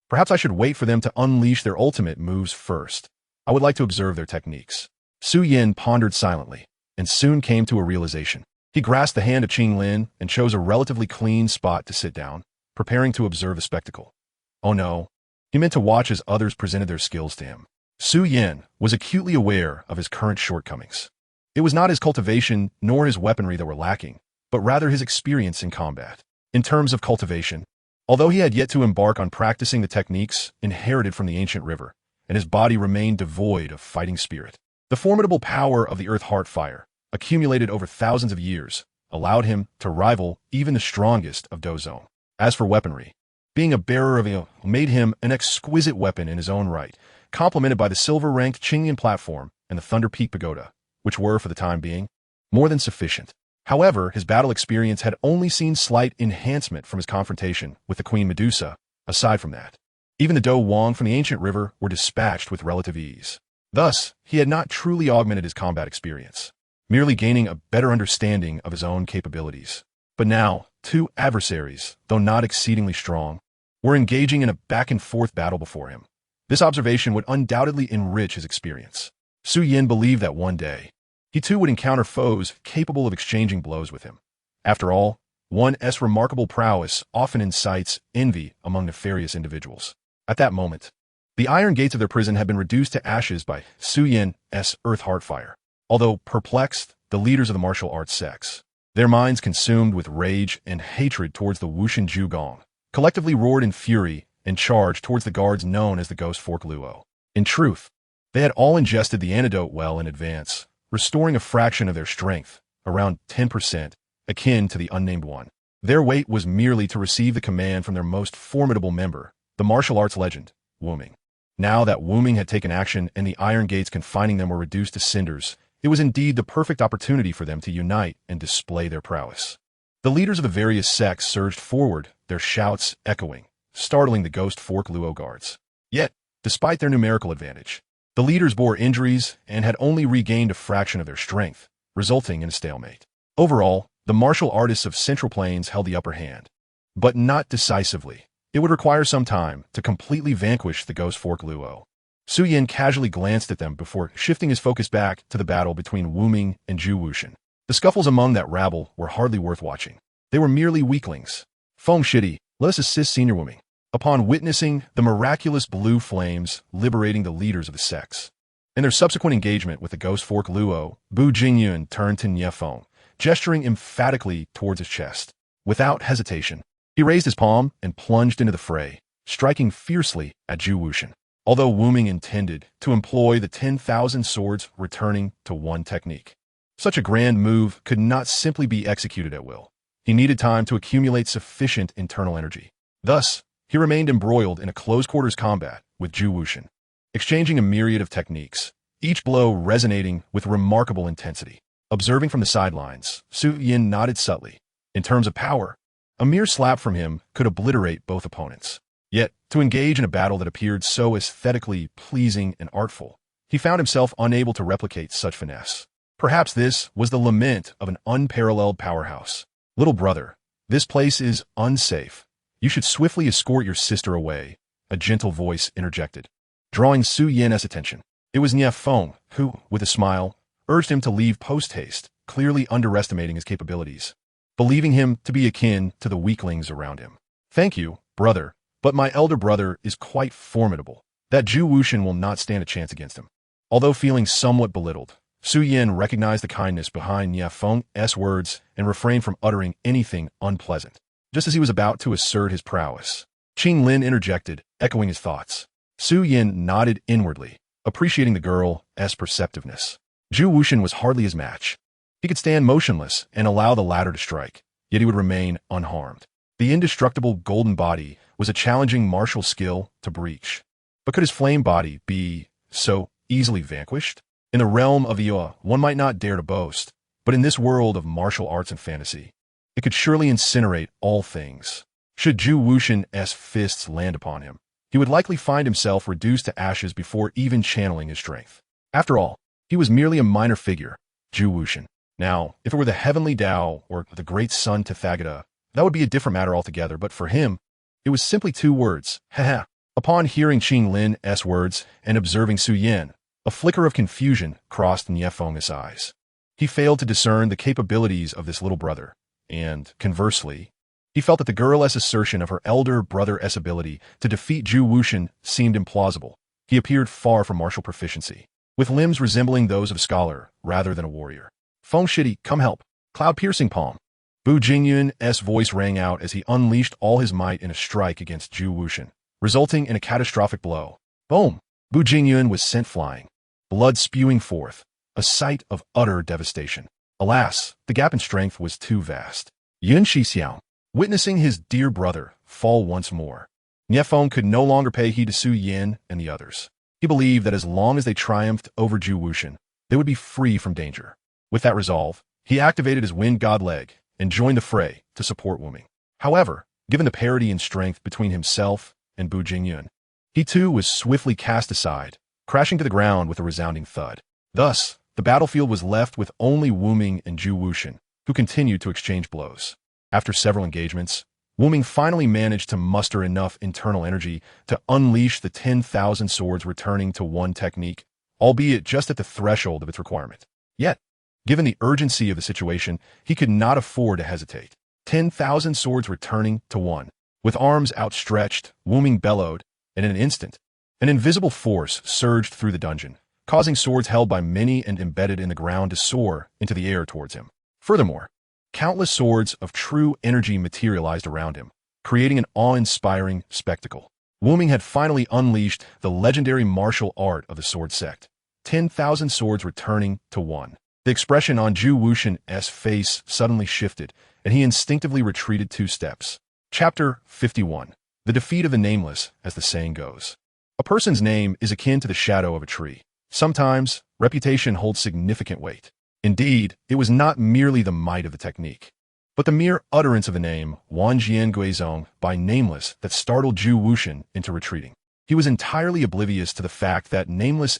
Perhaps I should wait for them to unleash their ultimate moves first. I would like to observe their techniques. Xiao Yan pondered silently, and soon came to a realization. He grasped the hand of Qing Lin and chose a relatively clean spot to sit down, preparing to observe the spectacle. Oh no. He meant to watch as others presented their skills to him. Xiao Yan was acutely aware of his current shortcomings. It was not his cultivation nor his weaponry that were lacking, but rather his experience in combat. In terms of cultivation, although he had yet to embark on practicing the techniques inherited from the ancient river, and his body remained devoid of fighting spirit, the formidable power of the earth heart fire, accumulated over thousands of years, allowed him to rival even the strongest of Dozone. As for weaponry, being a bearer of made him an exquisite weapon in his own right, complemented by the silver-ranked Qingyan platform and the Thunder Peak Pagoda, which were, for the time being, more than sufficient. However, his battle experience had only seen slight enhancement from his confrontation with the Queen Medusa. Aside from that, even the Do Wong from the ancient river were dispatched with relative ease. Thus, he had not truly augmented his combat experience, merely gaining a better understanding of his own capabilities. But now, two adversaries, though not exceedingly strong, were engaging in a back-and-forth battle before him. This observation would undoubtedly enrich his experience. Xiao Yan believed that one day, he too would encounter foes capable of exchanging blows with him. After all, one's remarkable prowess often incites envy among nefarious individuals. At that moment, the iron gates of their prison had been reduced to ashes by Xiao Yan's earth heart fire. Although perplexed, the leaders of the martial arts sects, their minds consumed with rage and hatred towards the Wushan Zhugong, collectively roared in fury and charged towards the guards known as the Ghost Fork Luo. In truth, they had all ingested the antidote well in advance, restoring a fraction of their strength, around 10%, akin to the unnamed one. Their wait was merely to receive the command from their most formidable member, the martial arts legend, Wuming. Now that Wuming had taken action and the iron gates confining them were reduced to cinders, it was indeed the perfect opportunity for them to unite and display their prowess. The leaders of the various sects surged forward, their shouts echoing, startling the Ghost Fork Luo guards. Yet, despite their numerical advantage, the leaders bore injuries and had only regained a fraction of their strength, resulting in a stalemate. Overall, the martial artists of Central Plains held the upper hand, but not decisively. It would require some time to completely vanquish the Ghost Fork Luo. Xiao Yan casually glanced at them before shifting his focus back to the battle between Wuming and Zhu Wushan. The scuffles among that rabble were hardly worth watching. They were merely weaklings. Foam shitty, let us assist Senior Wuming. Upon witnessing the miraculous blue flames liberating the leaders of the sects. In their subsequent engagement with the Ghost Fork Luo, Bu Jingyun turned to Niefeng, gesturing emphatically towards his chest. Without hesitation, he raised his palm and plunged into the fray, striking fiercely at Zhu Wushan. Although Wuming intended to employ the 10,000 swords returning to one technique, such a grand move could not simply be executed at will. He needed time to accumulate sufficient internal energy. Thus, he remained embroiled in a close-quarters combat with Zhu Wushan, exchanging a myriad of techniques, each blow resonating with remarkable intensity. Observing from the sidelines, Xiao Yan nodded subtly. In terms of power, a mere slap from him could obliterate both opponents. Yet, to engage in a battle that appeared so aesthetically pleasing and artful, he found himself unable to replicate such finesse. Perhaps this was the lament of an unparalleled powerhouse. Little brother, this place is unsafe. You should swiftly escort your sister away, a gentle voice interjected, drawing Xiao Yan's attention. It was Niefeng who, with a smile, urged him to leave post-haste, clearly underestimating his capabilities, believing him to be akin to the weaklings around him. Thank you, brother, but my elder brother is quite formidable. That Zhu Wushan will not stand a chance against him. Although feeling somewhat belittled, Xiao Yan recognized the kindness behind Niefeng's words and refrained from uttering anything unpleasant. Just as he was about to assert his prowess, Qing Lin interjected, echoing his thoughts. Xiao Yan nodded inwardly, appreciating the girl's perceptiveness. Zhu Wushan was hardly his match. He could stand motionless and allow the latter to strike, yet he would remain unharmed. The indestructible golden body was a challenging martial skill to breach. But could his flame body be so easily vanquished? In the realm of Ioa, one might not dare to boast, but in this world of martial arts and fantasy, it could surely incinerate all things. Should Zhu Wuxin's fists land upon him, he would likely find himself reduced to ashes before even channeling his strength. After all, he was merely a minor figure, Zhu Wuxin. Now, if it were the heavenly Tao or the great sun Tathagata, that would be a different matter altogether, but for him, it was simply 2 words, haha. Upon hearing Qing Lin's words and observing Xiao Yan, a flicker of confusion crossed Niefeng's eyes. He failed to discern the capabilities of this little brother, and, conversely, he felt that the girl's assertion of her elder brother's ability to defeat Zhu Wuxin seemed implausible. He appeared far from martial proficiency, with limbs resembling those of a scholar rather than a warrior. Feng Shidi, come help. Cloud-piercing palm. Bu Jingyun's voice rang out as he unleashed all his might in a strike against Zhu Wuxin, resulting in a catastrophic blow. Boom! Bu Jingyun was sent flying, blood spewing forth, a sight of utter devastation. Alas, the gap in strength was too vast. Yun Shixiao, witnessing his dear brother fall once more, Niefeng could no longer pay heed to Xiao Yan and the others. He believed that as long as they triumphed over Zhu Wuxin, they would be free from danger. With that resolve, he activated his wind god leg and joined the fray to support Wuming. However, given the parity in strength between himself and Bu Jingyun, he too was swiftly cast aside, crashing to the ground with a resounding thud. Thus, the battlefield was left with only Wuming and Zhu Wuxin, who continued to exchange blows. After several engagements, Wuming finally managed to muster enough internal energy to unleash the 10,000 swords returning to one technique, albeit just at the threshold of its requirement. Yet, given the urgency of the situation, he could not afford to hesitate. 10,000 swords returning to one. With arms outstretched, Wuming bellowed, and in an instant, an invisible force surged through the dungeon, causing swords held by many and embedded in the ground to soar into the air towards him. Furthermore, countless swords of true energy materialized around him, creating an awe-inspiring spectacle. Wuming had finally unleashed the legendary martial art of the sword sect. 10,000 swords returning to one. The expression on Zhu Wuxin's face suddenly shifted, and he instinctively retreated 2 steps. Chapter 51. The defeat of the nameless, as the saying goes. A person's name is akin to the shadow of a tree. Sometimes, reputation holds significant weight. Indeed, it was not merely the might of the technique, but the mere utterance of the name Wanjian Guizong by Nameless that startled Zhu Wuxin into retreating. He was entirely oblivious to the fact that Nameless'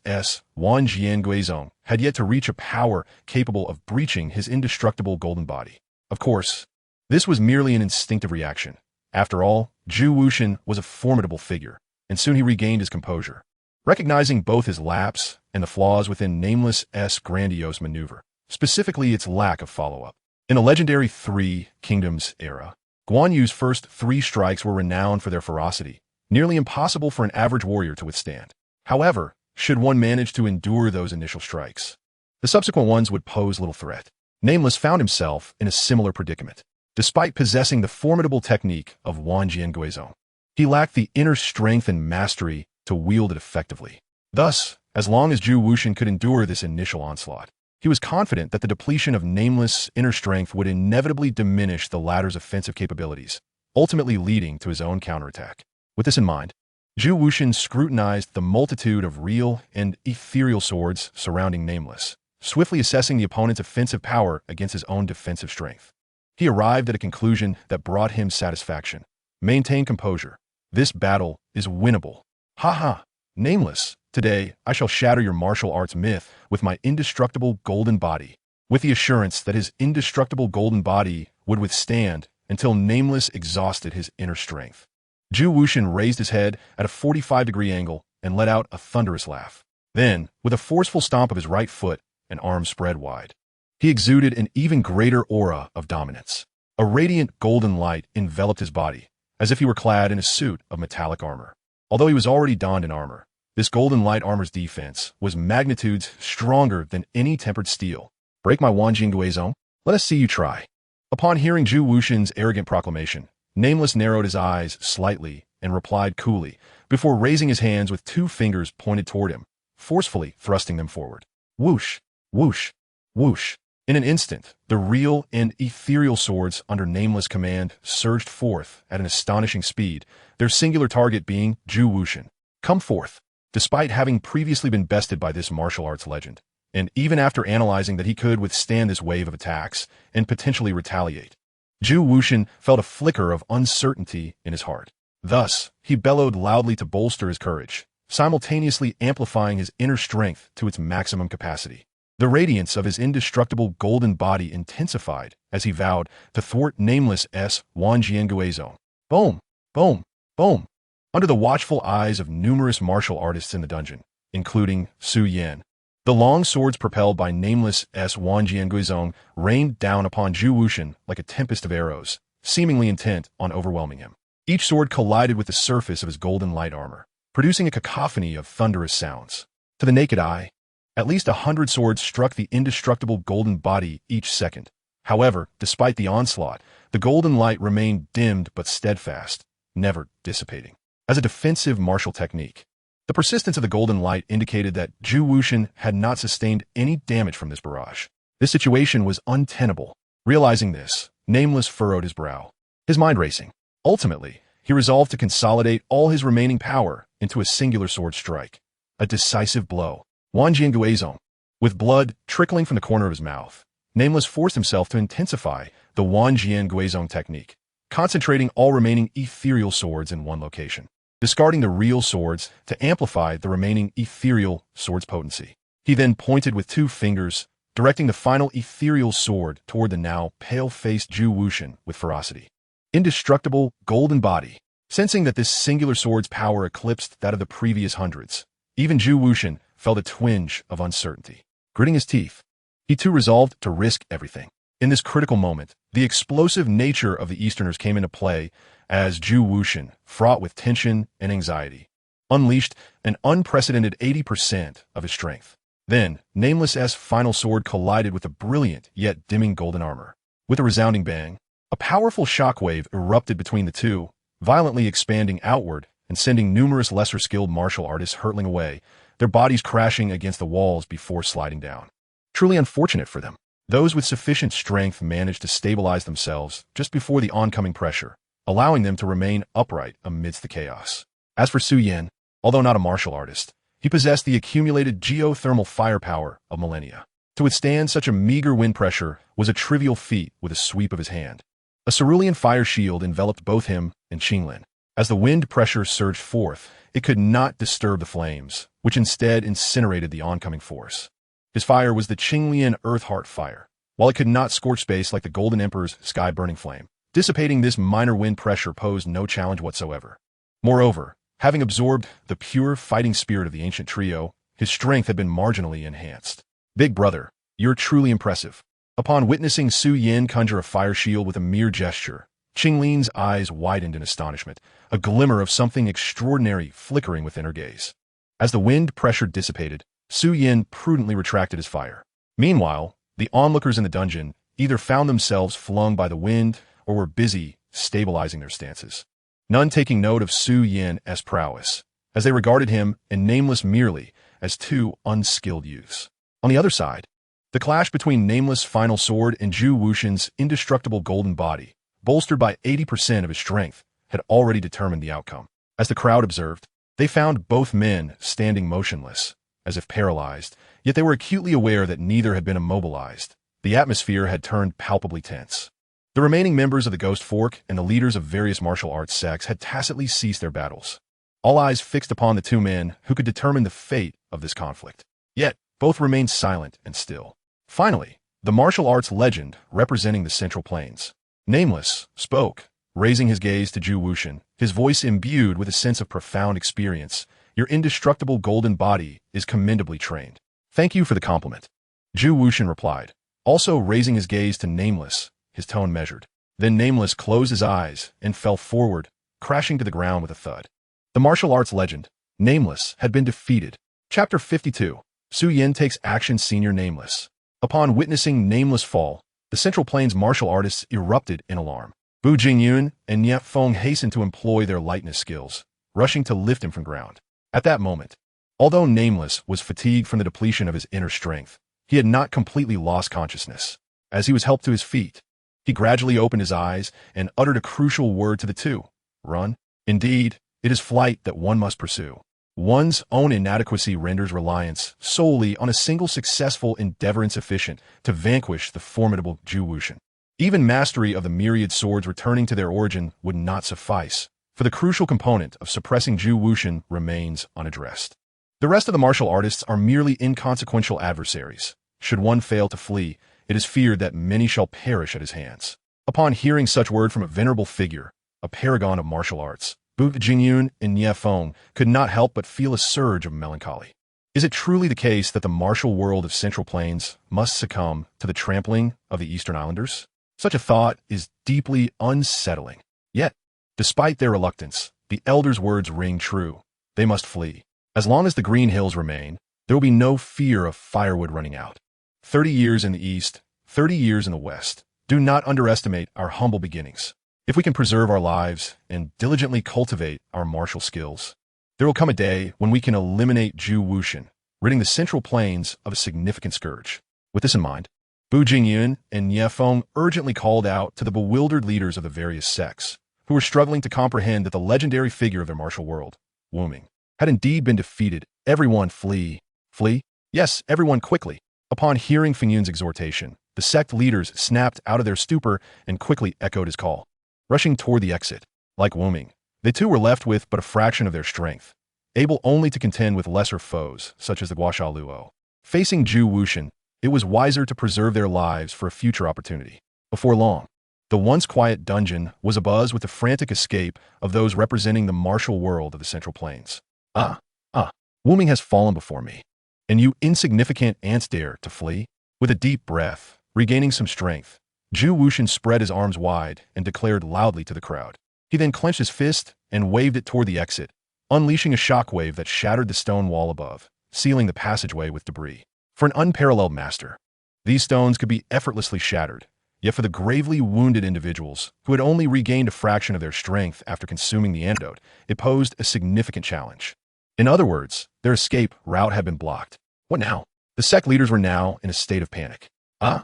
Wanjian Guizong had yet to reach a power capable of breaching his indestructible golden body. Of course, this was merely an instinctive reaction. After all, Zhu Wuxin was a formidable figure, and soon he regained his composure, recognizing both his lapse and the flaws within Nameless' grandiose maneuver, specifically its lack of follow-up. In the legendary 3 Kingdoms era, Guan Yu's first 3 strikes were renowned for their ferocity, nearly impossible for an average warrior to withstand. However, should one manage to endure those initial strikes, the subsequent ones would pose little threat. Nameless found himself in a similar predicament. Despite possessing the formidable technique of Wanjian Guizong, he lacked the inner strength and mastery to wield it effectively. Thus, as long as Zhu Wuxin could endure this initial onslaught, he was confident that the depletion of Nameless' inner strength would inevitably diminish the latter's offensive capabilities, ultimately leading to his own counterattack. With this in mind, Zhu Wuxin scrutinized the multitude of real and ethereal swords surrounding Nameless, swiftly assessing the opponent's offensive power against his own defensive strength. He arrived at a conclusion that brought him satisfaction. Maintain composure. This battle is winnable. Ha! Nameless, today I shall shatter your martial arts myth with my indestructible golden body, with the assurance that his indestructible golden body would withstand until Nameless exhausted his inner strength. Zhu Wuxin raised his head at a 45-degree angle and let out a thunderous laugh. Then, with a forceful stomp of his right foot and arms spread wide, he exuded an even greater aura of dominance. A radiant golden light enveloped his body, as if he were clad in a suit of metallic armor. Although he was already donned in armor, this golden light armor's defense was magnitudes stronger than any tempered steel. Break my Wanjian Guizong? Let us see you try. Upon hearing Zhu Wuxin's arrogant proclamation, Nameless narrowed his eyes slightly and replied coolly, before raising his hands with 2 fingers pointed toward him, forcefully thrusting them forward. Whoosh, whoosh, whoosh. In an instant, the real and ethereal swords under Nameless' command surged forth at an astonishing speed, their singular target being Zhu Wuxin. Come forth. Despite having previously been bested by this martial arts legend, and even after analyzing that he could withstand this wave of attacks and potentially retaliate, Zhu Wuxian felt a flicker of uncertainty in his heart. Thus, he bellowed loudly to bolster his courage, simultaneously amplifying his inner strength to its maximum capacity. The radiance of his indestructible golden body intensified as he vowed to thwart nameless Wanjianguizong. Boom! Boom! Boom! Under the watchful eyes of numerous martial artists in the dungeon, including Xiao Yan, the long swords propelled by nameless Wanjianguizong rained down upon Zhu Wuxian like a tempest of arrows, seemingly intent on overwhelming him. Each sword collided with the surface of his golden light armor, producing a cacophony of thunderous sounds. To the naked eye, at least 100 swords struck the indestructible golden body each second. However, despite the onslaught, the golden light remained dimmed but steadfast, never dissipating. As a defensive martial technique, the persistence of the golden light indicated that Zhu Wuxian had not sustained any damage from this barrage. This situation was untenable. Realizing this, Nameless furrowed his brow, his mind racing. Ultimately, he resolved to consolidate all his remaining power into a singular sword strike, a decisive blow. Wanjianguizong. With blood trickling from the corner of his mouth, Nameless forced himself to intensify the Wanjianguizong technique, concentrating all remaining ethereal swords in one location, discarding the real swords to amplify the remaining ethereal sword's potency. He then pointed with 2 fingers, directing the final ethereal sword toward the now pale-faced Zhu Wuxian with ferocity. Indestructible golden body. Sensing that this singular sword's power eclipsed that of the previous hundreds, even Zhu Wuxian felt a twinge of uncertainty. Gritting his teeth, he too resolved to risk everything. In this critical moment, the explosive nature of the Easterners came into play as Zhu Wuxian, fraught with tension and anxiety, unleashed an unprecedented 80% of his strength. Then, Nameless's final sword collided with the brilliant yet dimming golden armor. With a resounding bang, a powerful shockwave erupted between the two, violently expanding outward and sending numerous lesser-skilled martial artists hurtling away, their bodies crashing against the walls before sliding down. Truly unfortunate for them. Those with sufficient strength managed to stabilize themselves just before the oncoming pressure, allowing them to remain upright amidst the chaos. As for Xiao Yan, although not a martial artist, he possessed the accumulated geothermal firepower of millennia. To withstand such a meager wind pressure was a trivial feat with a sweep of his hand. A cerulean fire shield enveloped both him and Qinglin. As the wind pressure surged forth, it could not disturb the flames, which instead incinerated the oncoming force. His fire was the Qinglian Earth-Heart fire, while it could not scorch space like the Golden Emperor's sky-burning flame. Dissipating this minor wind pressure posed no challenge whatsoever. Moreover, having absorbed the pure fighting spirit of the ancient trio, his strength had been marginally enhanced. Big brother, you're truly impressive. Upon witnessing Xiao Yan conjure a fire shield with a mere gesture, Qinglin's eyes widened in astonishment, a glimmer of something extraordinary flickering within her gaze. As the wind pressure dissipated, Xiao Yan prudently retracted his fire. Meanwhile, the onlookers in the dungeon either found themselves flung by the wind or were busy stabilizing their stances, none taking note of Xiao Yan's prowess, as they regarded him and Nameless merely as 2 unskilled youths. On the other side, the clash between Nameless' final sword and Zhu Wuxian's indestructible golden body, bolstered by 80% of his strength, had already determined the outcome. As the crowd observed, they found both men standing motionless, as if paralyzed, yet they were acutely aware that neither had been immobilized. The atmosphere had turned palpably tense. The remaining members of the Ghost Fork and the leaders of various martial arts sects had tacitly ceased their battles, all eyes fixed upon the 2 men who could determine the fate of this conflict. Yet, both remained silent and still. Finally, the martial arts legend representing the Central Plains, Nameless, spoke, raising his gaze to Zhu Wuxian, his voice imbued with a sense of profound experience. Your indestructible golden body is commendably trained. Thank you for the compliment. Zhu Wuxian replied, also raising his gaze to Nameless, his tone measured. Then Nameless closed his eyes and fell forward, crashing to the ground with a thud. The martial arts legend, Nameless, had been defeated. Chapter 52. Xiao Yan takes action. Senior Nameless. Upon witnessing Nameless fall, the Central Plains martial artists erupted in alarm. Bu Jingyun and Nie Feng hastened to employ their lightness skills, rushing to lift him from ground. At that moment, although Nameless was fatigued from the depletion of his inner strength, he had not completely lost consciousness. As he was helped to his feet, he gradually opened his eyes and uttered a crucial word to the 2. Run. Indeed, it is flight that one must pursue. One's own inadequacy renders reliance solely on a single successful endeavor insufficient to vanquish the formidable Zhu Wuxian. Even mastery of the myriad swords returning to their origin would not suffice, for the crucial component of suppressing Zhu Wuxin remains unaddressed. The rest of the martial artists are merely inconsequential adversaries. Should one fail to flee, it is feared that many shall perish at his hands. Upon hearing such word from a venerable figure, a paragon of martial arts, Bu Jingyun and Nie Feng could not help but feel a surge of melancholy. Is it truly the case that the martial world of Central Plains must succumb to the trampling of the Eastern Islanders? Such a thought is deeply unsettling. Yet, despite their reluctance, the elders' words ring true. They must flee. As long as the Green Hills remain, there will be no fear of firewood running out. 30 years in the East, 30 years in the West. Do not underestimate our humble beginnings. If we can preserve our lives and diligently cultivate our martial skills, there will come a day when we can eliminate Zhu Wuxin, ridding the Central Plains of a significant scourge. With this in mind, Bu Jingyun and Nie Feng urgently called out to the bewildered leaders of the various sects, who were struggling to comprehend that the legendary figure of their martial world, Wu Ming, had indeed been defeated. Everyone flee. Flee? Yes, everyone quickly. Upon hearing Feng Yun's exhortation, the sect leaders snapped out of their stupor and quickly echoed his call. Rushing toward the exit, like Wu Ming, they too were left with but a fraction of their strength, able only to contend with lesser foes, such as the Guoxia Luo. Facing Zhu Wuxin, it was wiser to preserve their lives for a future opportunity. Before long, the once quiet dungeon was abuzz with the frantic escape of those representing the martial world of the Central Plains. Wu Ming has fallen before me, and you insignificant ants dare to flee? With a deep breath, regaining some strength, Zhu Wuxin spread his arms wide and declared loudly to the crowd. He then clenched his fist and waved it toward the exit, unleashing a shockwave that shattered the stone wall above, sealing the passageway with debris. For an unparalleled master, these stones could be effortlessly shattered, yet for the gravely wounded individuals who had only regained a fraction of their strength after consuming the antidote, it posed a significant challenge. In other words, their escape route had been blocked. What now? The sect leaders were now in a state of panic. I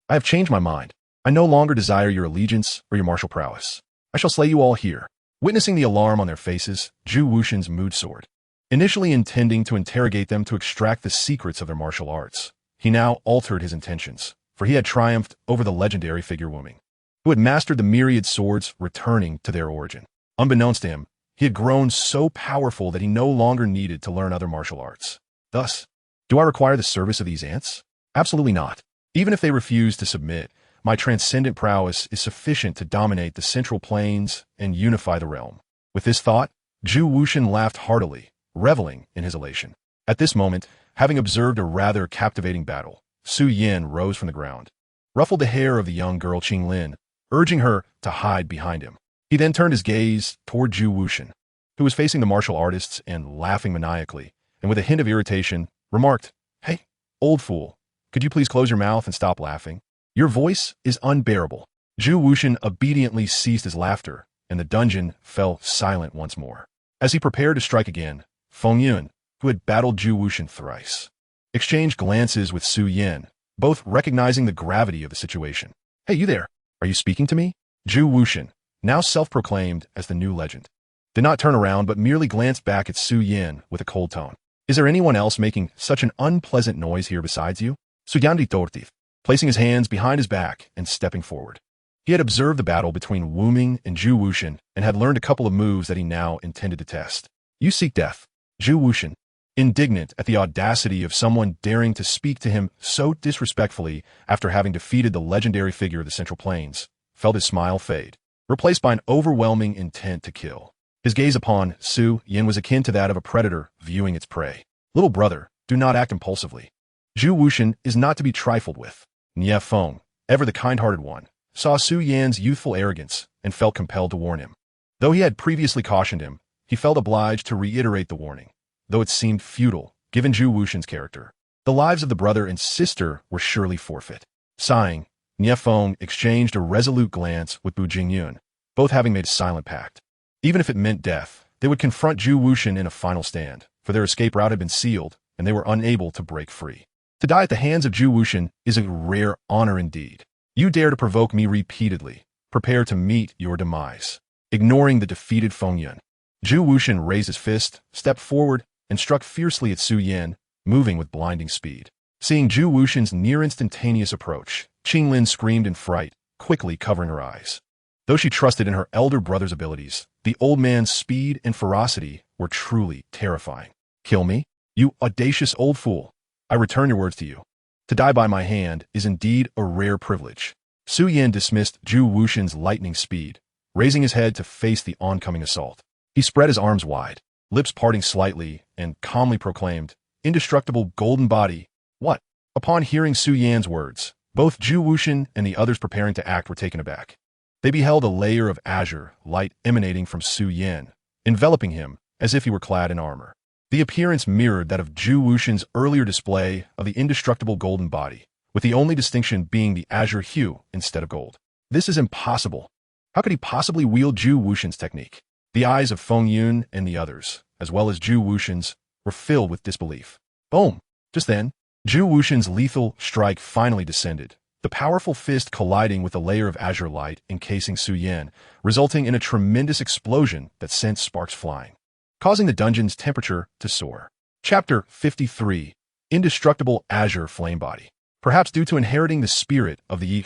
have changed my mind. I no longer desire your allegiance or your martial prowess. I shall slay you all here. Witnessing the alarm on their faces, Zhu Wuxin's mood soared. Initially intending to interrogate them to extract the secrets of their martial arts, he now altered his intentions, for he had triumphed over the legendary figure Wu Ming, who had mastered the myriad swords returning to their origin. Unbeknownst to him, he had grown so powerful that he no longer needed to learn other martial arts. Thus, do I require the service of these ants? Absolutely not. Even if they refuse to submit, my transcendent prowess is sufficient to dominate the Central Plains and unify the realm. With this thought, Zhu Wuxin laughed heartily, reveling in his elation. At this moment, having observed a rather captivating battle, Su Yin rose from the ground, ruffled the hair of the young girl Qinglin, urging her to hide behind him. He then turned his gaze toward Zhu Wuxin, who was facing the martial artists and laughing maniacally, and with a hint of irritation, remarked, "Hey, old fool, could you please close your mouth and stop laughing? Your voice is unbearable." Zhu Wuxin obediently ceased his laughter, and the dungeon fell silent once more. As he prepared to strike again, Feng Yun, who had battled Zhu Wuxin thrice, exchanged glances with Su Yin, both recognizing the gravity of the situation. "Hey, you there. Are you speaking to me?" Zhu Wuxin, now self-proclaimed as the new legend, did not turn around but merely glanced back at Su Yin with a cold tone. "Is there anyone else making such an unpleasant noise here besides you?" Su Yan retorted, placing his hands behind his back and stepping forward. He had observed the battle between Wu Ming and Zhu Wuxin and had learned a couple of moves that he now intended to test. "You seek death." Zhu Wuxin, indignant at the audacity of someone daring to speak to him so disrespectfully after having defeated the legendary figure of the Central Plains, felt his smile fade, replaced by an overwhelming intent to kill. His gaze upon Su Yin was akin to that of a predator viewing its prey. "Little brother, do not act impulsively. Zhu Wuxin is not to be trifled with." Nie Feng, ever the kind-hearted one, saw Su Yan's youthful arrogance and felt compelled to warn him. Though he had previously cautioned him, he felt obliged to reiterate the warning, though it seemed futile, given Zhu Wuxin's character. The lives of the brother and sister were surely forfeit. Sighing, Nie Feng exchanged a resolute glance with Bu Jingyun, both having made a silent pact. Even if it meant death, they would confront Zhu Wuxin in a final stand, for their escape route had been sealed, and they were unable to break free. To die at the hands of Zhu Wuxin is a rare honor indeed. You dare to provoke me repeatedly. Prepare to meet your demise. Ignoring the defeated Feng Yun, Zhu Wuxin raised his fist, stepped forward, and struck fiercely at Su Yin, moving with blinding speed. Seeing Zhu Wuxin's near-instantaneous approach, Qinglin screamed in fright quickly covering her eyes. Though she trusted in her elder brother's abilities, the old man's speed and ferocity were truly terrifying. Kill me? You audacious old fool. I return your words to you. To die by my hand is indeed a rare privilege. Xiao Yan dismissed Zhu Wuxin's lightning speed, raising his head to face the oncoming assault. He spread his arms wide, lips parting slightly, and calmly proclaimed, "Indestructible golden body." What? Upon hearing Xiao Yan's words, both Zhu Wuxin and the others preparing to act were taken aback. They beheld a layer of azure light emanating from Xiao Yan, enveloping him as if he were clad in armor. The appearance mirrored that of Zhu Wuxin's earlier display of the indestructible golden body, with the only distinction being the azure hue instead of gold. This is impossible. How could he possibly wield Zhu Wuxin's technique? The eyes of Feng Yun and the others, as well as Zhu Wuxin's, were filled with disbelief. Boom! Just then, Zhu Wuxin's lethal strike finally descended, the powerful fist colliding with a layer of azure light encasing Xiao Yan, resulting in a tremendous explosion that sent sparks flying, causing the dungeon's temperature to soar. Chapter 53. Indestructible Azure Flame Body. Perhaps due to inheriting the spirit of the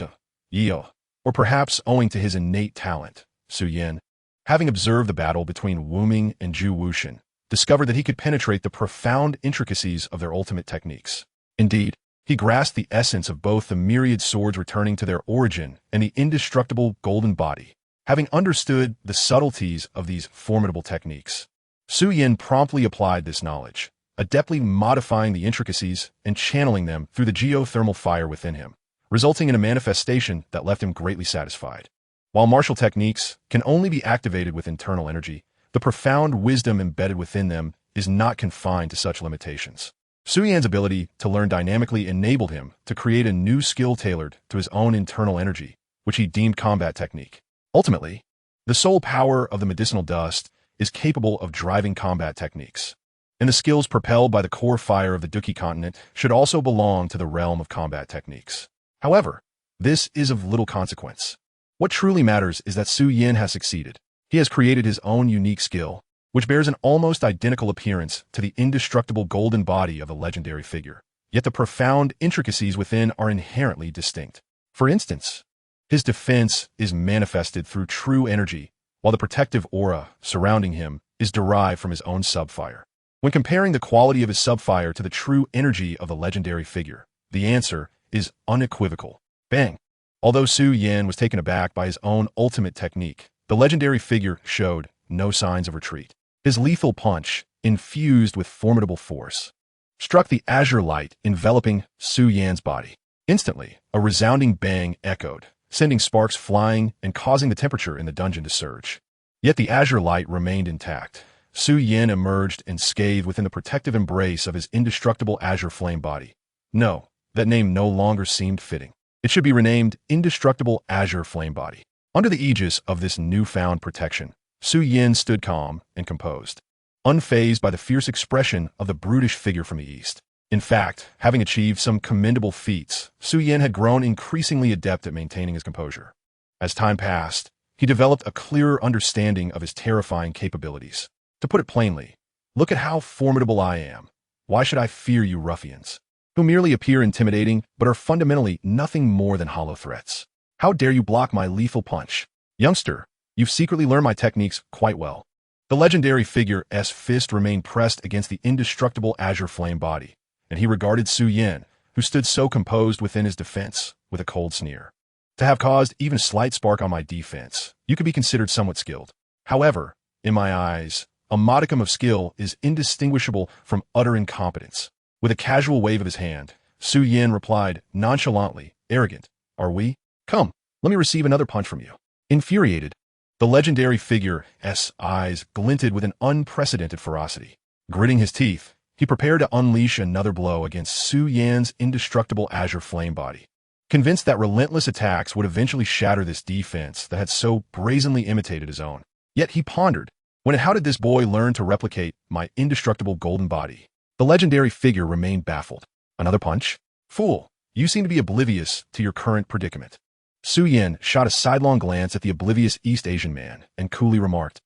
Yi, or perhaps owing to his innate talent, Xiao Yan, having observed the battle between Wu Ming and Zhu Wuxin, discovered that he could penetrate the profound intricacies of their ultimate techniques. Indeed, he grasped the essence of both the myriad swords returning to their origin and the indestructible golden body. Having understood the subtleties of these formidable techniques, Xiao Yan promptly applied this knowledge, adeptly modifying the intricacies and channeling them through the geothermal fire within him, resulting in a manifestation that left him greatly satisfied. While martial techniques can only be activated with internal energy, the profound wisdom embedded within them is not confined to such limitations. Xiao Yan's ability to learn dynamically enabled him to create a new skill tailored to his own internal energy, which he deemed combat technique. Ultimately, the sole power of the medicinal dust is capable of driving combat techniques, and the skills propelled by the core fire of the Douqi Continent should also belong to the realm of combat techniques. However, this is of little consequence. What truly matters is that Xiao Yan has succeeded. He has created his own unique skill, which bears an almost identical appearance to the indestructible golden body of the legendary figure. Yet the profound intricacies within are inherently distinct. For instance, his defense is manifested through true energy, while the protective aura surrounding him is derived from his own subfire. When comparing the quality of his subfire to the true energy of the legendary figure, the answer is unequivocal. Bang! Although Xiao Yan was taken aback by his own ultimate technique, the legendary figure showed no signs of retreat. His lethal punch, infused with formidable force, struck the azure light enveloping Xiao Yan's body. Instantly, a resounding bang echoed, sending sparks flying and causing the temperature in the dungeon to surge. Yet the azure light remained intact. Xiao Yan emerged unscathed within the protective embrace of his indestructible azure flame body. No, that name no longer seemed fitting. It should be renamed Indestructible Azure Flame Body. Under the aegis of this newfound protection, Xiao Yan stood calm and composed, unfazed by the fierce expression of the brutish figure from the east. In fact, having achieved some commendable feats, Xiao Yan had grown increasingly adept at maintaining his composure. As time passed, he developed a clearer understanding of his terrifying capabilities. To put it plainly, look at how formidable I am. Why should I fear you ruffians, who merely appear intimidating but are fundamentally nothing more than hollow threats? How dare you block my lethal punch? Youngster, you've secretly learned my techniques quite well. The legendary figure's fist remained pressed against the indestructible azure flame body, and he regarded Xiao Yan, who stood so composed within his defense, with a cold sneer. To have caused even a slight spark on my defense, you could be considered somewhat skilled. However, in my eyes, a modicum of skill is indistinguishable from utter incompetence. With a casual wave of his hand, Xiao Yan replied nonchalantly, "Arrogant, are we? Come, let me receive another punch from you." Infuriated, the legendary figure's eyes glinted with an unprecedented ferocity. Gritting his teeth, he prepared to unleash another blow against Xiao Yan's indestructible azure flame body. Convinced that relentless attacks would eventually shatter this defense that had so brazenly imitated his own. Yet he pondered, how did this boy learn to replicate my indestructible golden body? The legendary figure remained baffled. Another punch? Fool, you seem to be oblivious to your current predicament. Xiao Yan shot a sidelong glance at the oblivious East Asian man and coolly remarked,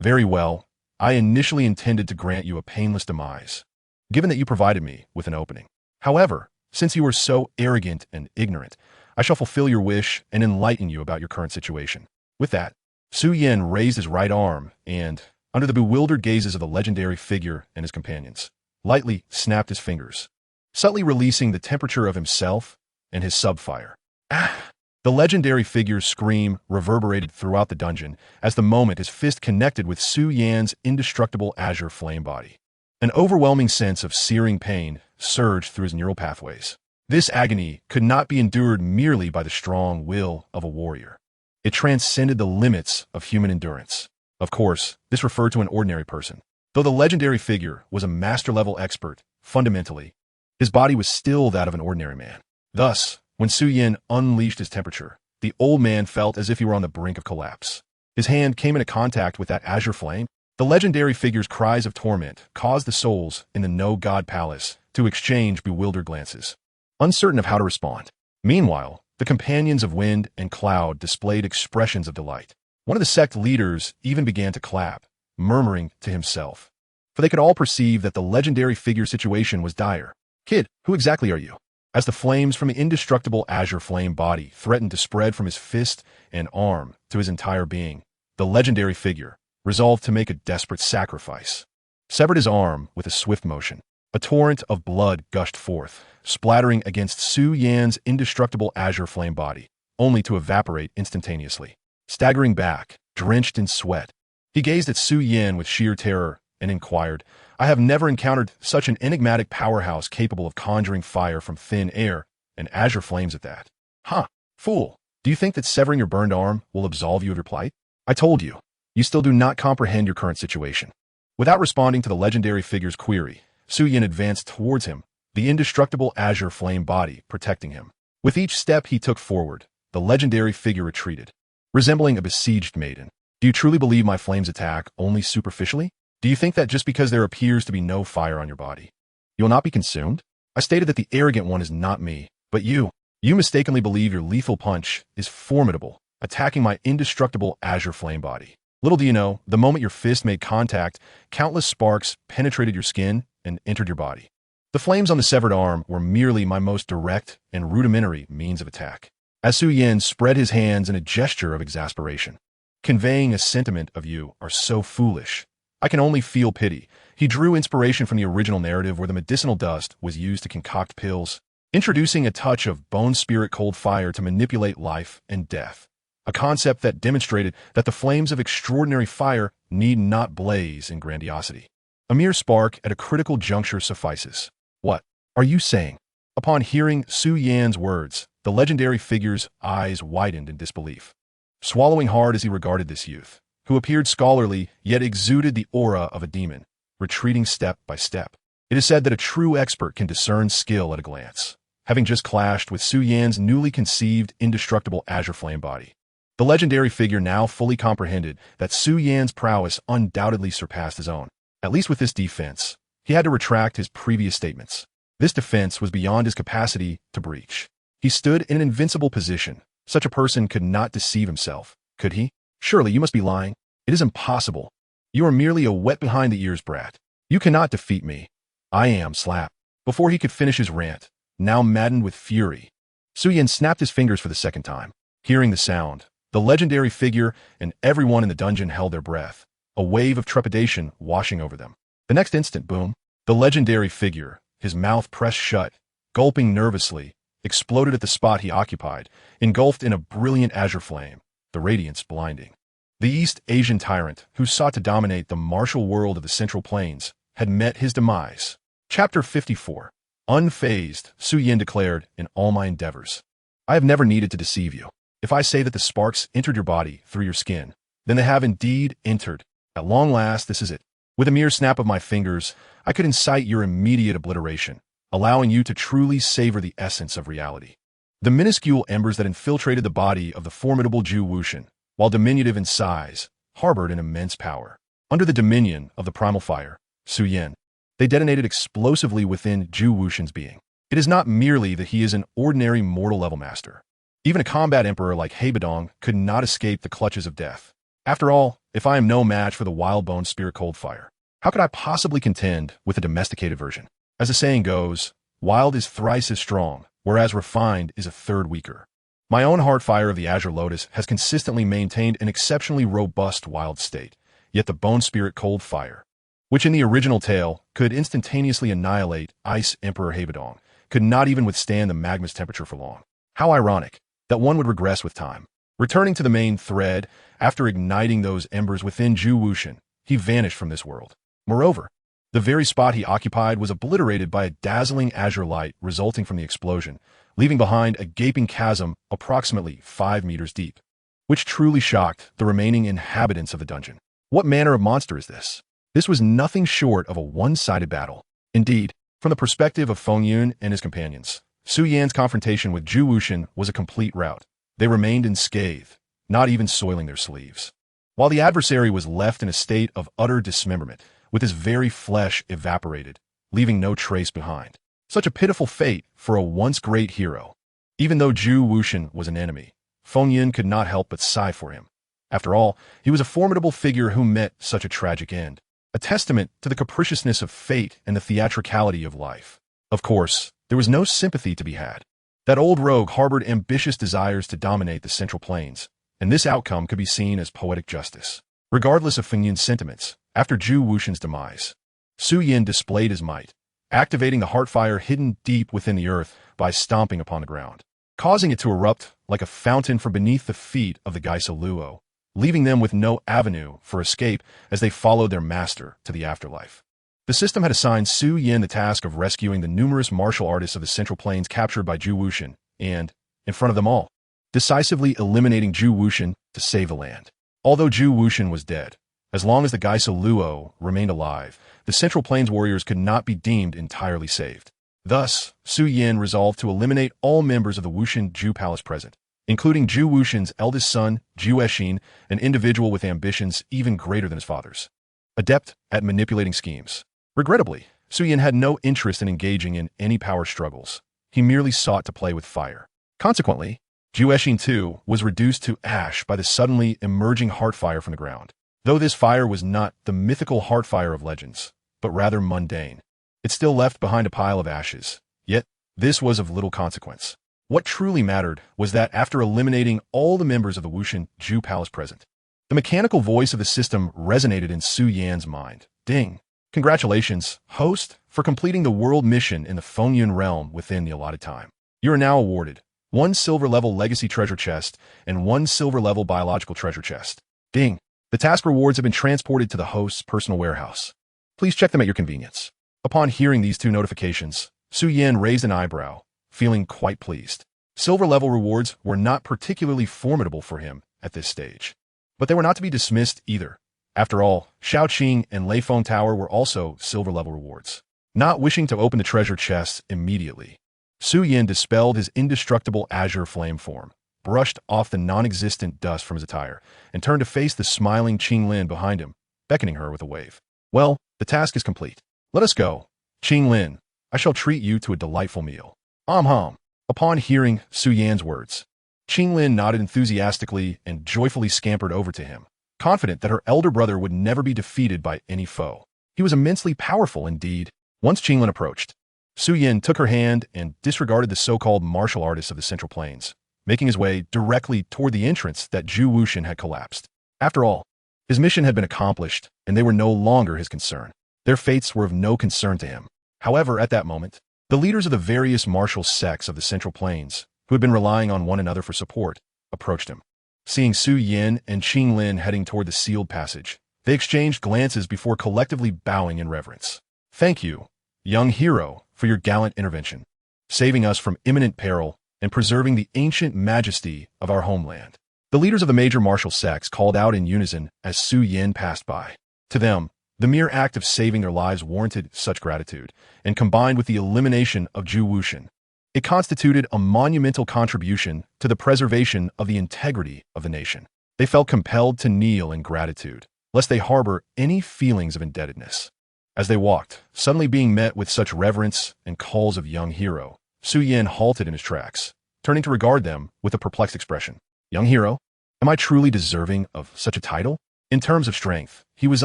Very well. I initially intended to grant you a painless demise, given that you provided me with an opening. However, since you were so arrogant and ignorant, I shall fulfill your wish and enlighten you about your current situation. With that, Xiao Yan raised his right arm and, under the bewildered gazes of the legendary figure and his companions, lightly snapped his fingers, subtly releasing the temperature of himself and his subfire. Ah! The legendary figure's scream reverberated throughout the dungeon as the moment his fist connected with Xiao Yan's indestructible azure flame body. An overwhelming sense of searing pain surged through his neural pathways. This agony could not be endured merely by the strong will of a warrior. It transcended the limits of human endurance. Of course, this referred to an ordinary person. Though the legendary figure was a master-level expert, fundamentally, his body was still that of an ordinary man. Thus, when Xiao Yan unleashed his temperature, the old man felt as if he were on the brink of collapse. His hand came into contact with that azure flame. The legendary figure's cries of torment caused the souls in the No-God Palace to exchange bewildered glances, uncertain of how to respond. Meanwhile, the companions of Wind and Cloud displayed expressions of delight. One of the sect leaders even began to clap, murmuring to himself, for they could all perceive that the legendary figure's situation was dire. Kid, who exactly are you? As the flames from the indestructible azure flame body threatened to spread from his fist and arm to his entire being, the legendary figure resolved to make a desperate sacrifice. Severed his arm with a swift motion. A torrent of blood gushed forth, splattering against Xiao Yan's indestructible azure flame body, only to evaporate instantaneously. Staggering back, drenched in sweat, he gazed at Xiao Yan with sheer terror and inquired, I have never encountered such an enigmatic powerhouse capable of conjuring fire from thin air and azure flames at that. Huh, fool, do you think that severing your burned arm will absolve you of your plight? I told you, you still do not comprehend your current situation. Without responding to the legendary figure's query, Xiao Yan advanced towards him, the indestructible azure flame body protecting him. With each step he took forward, the legendary figure retreated, resembling a besieged maiden. Do you truly believe my flames attack only superficially? Do you think that just because there appears to be no fire on your body, you will not be consumed? I stated that the arrogant one is not me, but you. You mistakenly believe your lethal punch is formidable, attacking my indestructible azure flame body. Little do you know, the moment your fist made contact, countless sparks penetrated your skin and entered your body. The flames on the severed arm were merely my most direct and rudimentary means of attack. As Xiao Yan spread his hands in a gesture of exasperation, conveying a sentiment of you are so foolish, I can only feel pity. He drew inspiration from the original narrative where the medicinal dust was used to concoct pills, introducing a touch of bone spirit cold fire to manipulate life and death. A concept that demonstrated that the flames of extraordinary fire need not blaze in grandiosity. A mere spark at a critical juncture suffices. What are you saying? Upon hearing Xiao Yan's words, the legendary figure's eyes widened in disbelief, swallowing hard as he regarded this youth, who appeared scholarly yet exuded the aura of a demon, retreating step by step. It is said that a true expert can discern skill at a glance, having just clashed with Xiao Yan's newly conceived indestructible azure flame body. The legendary figure now fully comprehended that Xiao Yan's prowess undoubtedly surpassed his own. At least with this defense, he had to retract his previous statements. This defense was beyond his capacity to breach. He stood in an invincible position. Such a person could not deceive himself, could he? Surely you must be lying. It is impossible. You are merely a wet-behind-the-ears brat. You cannot defeat me. I am slap. Before he could finish his rant, now maddened with fury, Xiao Yan snapped his fingers for the second time. Hearing the sound, the legendary figure and everyone in the dungeon held their breath, a wave of trepidation washing over them. The next instant, boom, the legendary figure, his mouth pressed shut, gulping nervously, exploded at the spot he occupied, engulfed in a brilliant azure flame, the radiance blinding. The East Asian tyrant, who sought to dominate the martial world of the Central Plains, had met his demise. Chapter 54. Unfazed, Xiao Yan declared in all my endeavors. I have never needed to deceive you. If I say that the sparks entered your body through your skin, then they have indeed entered. At long last, this is it. With a mere snap of my fingers, I could incite your immediate obliteration, allowing you to truly savor the essence of reality. The minuscule embers that infiltrated the body of the formidable Zhu Wuxian, while diminutive in size, harbored an immense power. Under the dominion of the primal fire, Xiao Yan, they detonated explosively within Zhu Wuxian's being. It is not merely that he is an ordinary mortal-level master. Even a combat emperor like Heibadong could not escape the clutches of death. After all, if I am no match for the wild-boned spirit cold fire, how could I possibly contend with a domesticated version? As the saying goes, wild is thrice as strong, whereas refined is a third weaker. My own heart fire of the Azure Lotus has consistently maintained an exceptionally robust wild state, yet the bone spirit cold fire, which in the original tale could instantaneously annihilate Ice Emperor Habadong, could not even withstand the magma's temperature for long. How ironic that one would regress with time. Returning to the main thread, after igniting those embers within Zhu Wuxian, he vanished from this world. Moreover, the very spot he occupied was obliterated by a dazzling azure light resulting from the explosion, leaving behind a gaping chasm approximately 5 meters deep, which truly shocked the remaining inhabitants of the dungeon. What manner of monster is this? This was nothing short of a one-sided battle. Indeed, from the perspective of Feng Yun and his companions, Xiao Yan's confrontation with Zhu Wuxian was a complete rout. They remained unscathed, not even soiling their sleeves, while the adversary was left in a state of utter dismemberment, with his very flesh evaporated, leaving no trace behind. Such a pitiful fate for a once great hero. Even though Zhu Wuxian was an enemy, Feng Yun could not help but sigh for him. After all, he was a formidable figure who met such a tragic end, a testament to the capriciousness of fate and the theatricality of life. Of course, there was no sympathy to be had. That old rogue harbored ambitious desires to dominate the Central Plains, and this outcome could be seen as poetic justice. Regardless of Feng Yun's sentiments, after Zhu Wuxian's demise, Xiao Yan displayed his might, activating the heart fire hidden deep within the earth by stomping upon the ground, causing it to erupt like a fountain from beneath the feet of the Geisa Luo, leaving them with no avenue for escape as they followed their master to the afterlife. The system had assigned Xiao Yan the task of rescuing the numerous martial artists of the Central Plains captured by Zhu Wuxian and, in front of them all, decisively eliminating Zhu Wuxian to save the land. Although Zhu Wuxian was dead, as long as the Geisa Luo remained alive, the Central Plains warriors could not be deemed entirely saved. Thus, Xiao Yan resolved to eliminate all members of the Wuxian Zhu Palace present, including Zhu Wuxian's eldest son, Zhu Exin, an individual with ambitions even greater than his father's. Adept at manipulating schemes. Regrettably, Xiao Yan had no interest in engaging in any power struggles. He merely sought to play with fire. Consequently, Zhu Exin too was reduced to ash by the suddenly emerging heart fire from the ground. Though this fire was not the mythical heart fire of legends, but rather mundane, it still left behind a pile of ashes. Yet, this was of little consequence. What truly mattered was that after eliminating all the members of the Wuxian Zhu Palace present, the mechanical voice of the system resonated in Xiao Yan's mind. Ding! Congratulations, host, for completing the world mission in the Feng Yun realm within the allotted time. You are now awarded 1 silver-level legacy treasure chest and 1 silver-level biological treasure chest. Ding! The task rewards have been transported to the host's personal warehouse. Please check them at your convenience. Upon hearing these 2 notifications, Xiao Yan raised an eyebrow, feeling quite pleased. Silver-level rewards were not particularly formidable for him at this stage, but they were not to be dismissed either. After all, Shaoqing and Leifeng Tower were also silver-level rewards. Not wishing to open the treasure chests immediately, Xiao Yan dispelled his indestructible azure flame form, brushed off the non-existent dust from his attire, and turned to face the smiling Qinglin behind him, beckoning her with a wave. Well, the task is complete. Let us go. Qinglin, I shall treat you to a delightful meal. Hum. Upon hearing Xiao Yan's words, Qinglin nodded enthusiastically and joyfully scampered over to him, confident that her elder brother would never be defeated by any foe. He was immensely powerful indeed. Once Qinglin approached, Xiao Yan took her hand and disregarded the so-called martial artists of the Central Plains, making his way directly toward the entrance that Zhu Wuxian had collapsed. After all, his mission had been accomplished, and they were no longer his concern. Their fates were of no concern to him. However, at that moment, the leaders of the various martial sects of the Central Plains, who had been relying on one another for support, approached him. Seeing Xiao Yan and Qinglin heading toward the sealed passage, they exchanged glances before collectively bowing in reverence. Thank you, young hero, for your gallant intervention, saving us from imminent peril and preserving the ancient majesty of our homeland. The leaders of the major martial sects called out in unison as Xiao Yan passed by. To them, the mere act of saving their lives warranted such gratitude, and combined with the elimination of Zhu Wuxian, it constituted a monumental contribution to the preservation of the integrity of the nation. They felt compelled to kneel in gratitude, lest they harbor any feelings of indebtedness. As they walked, suddenly being met with such reverence and calls of young hero, Xiao Yan halted in his tracks, turning to regard them with a perplexed expression. Young hero, am I truly deserving of such a title? In terms of strength, he was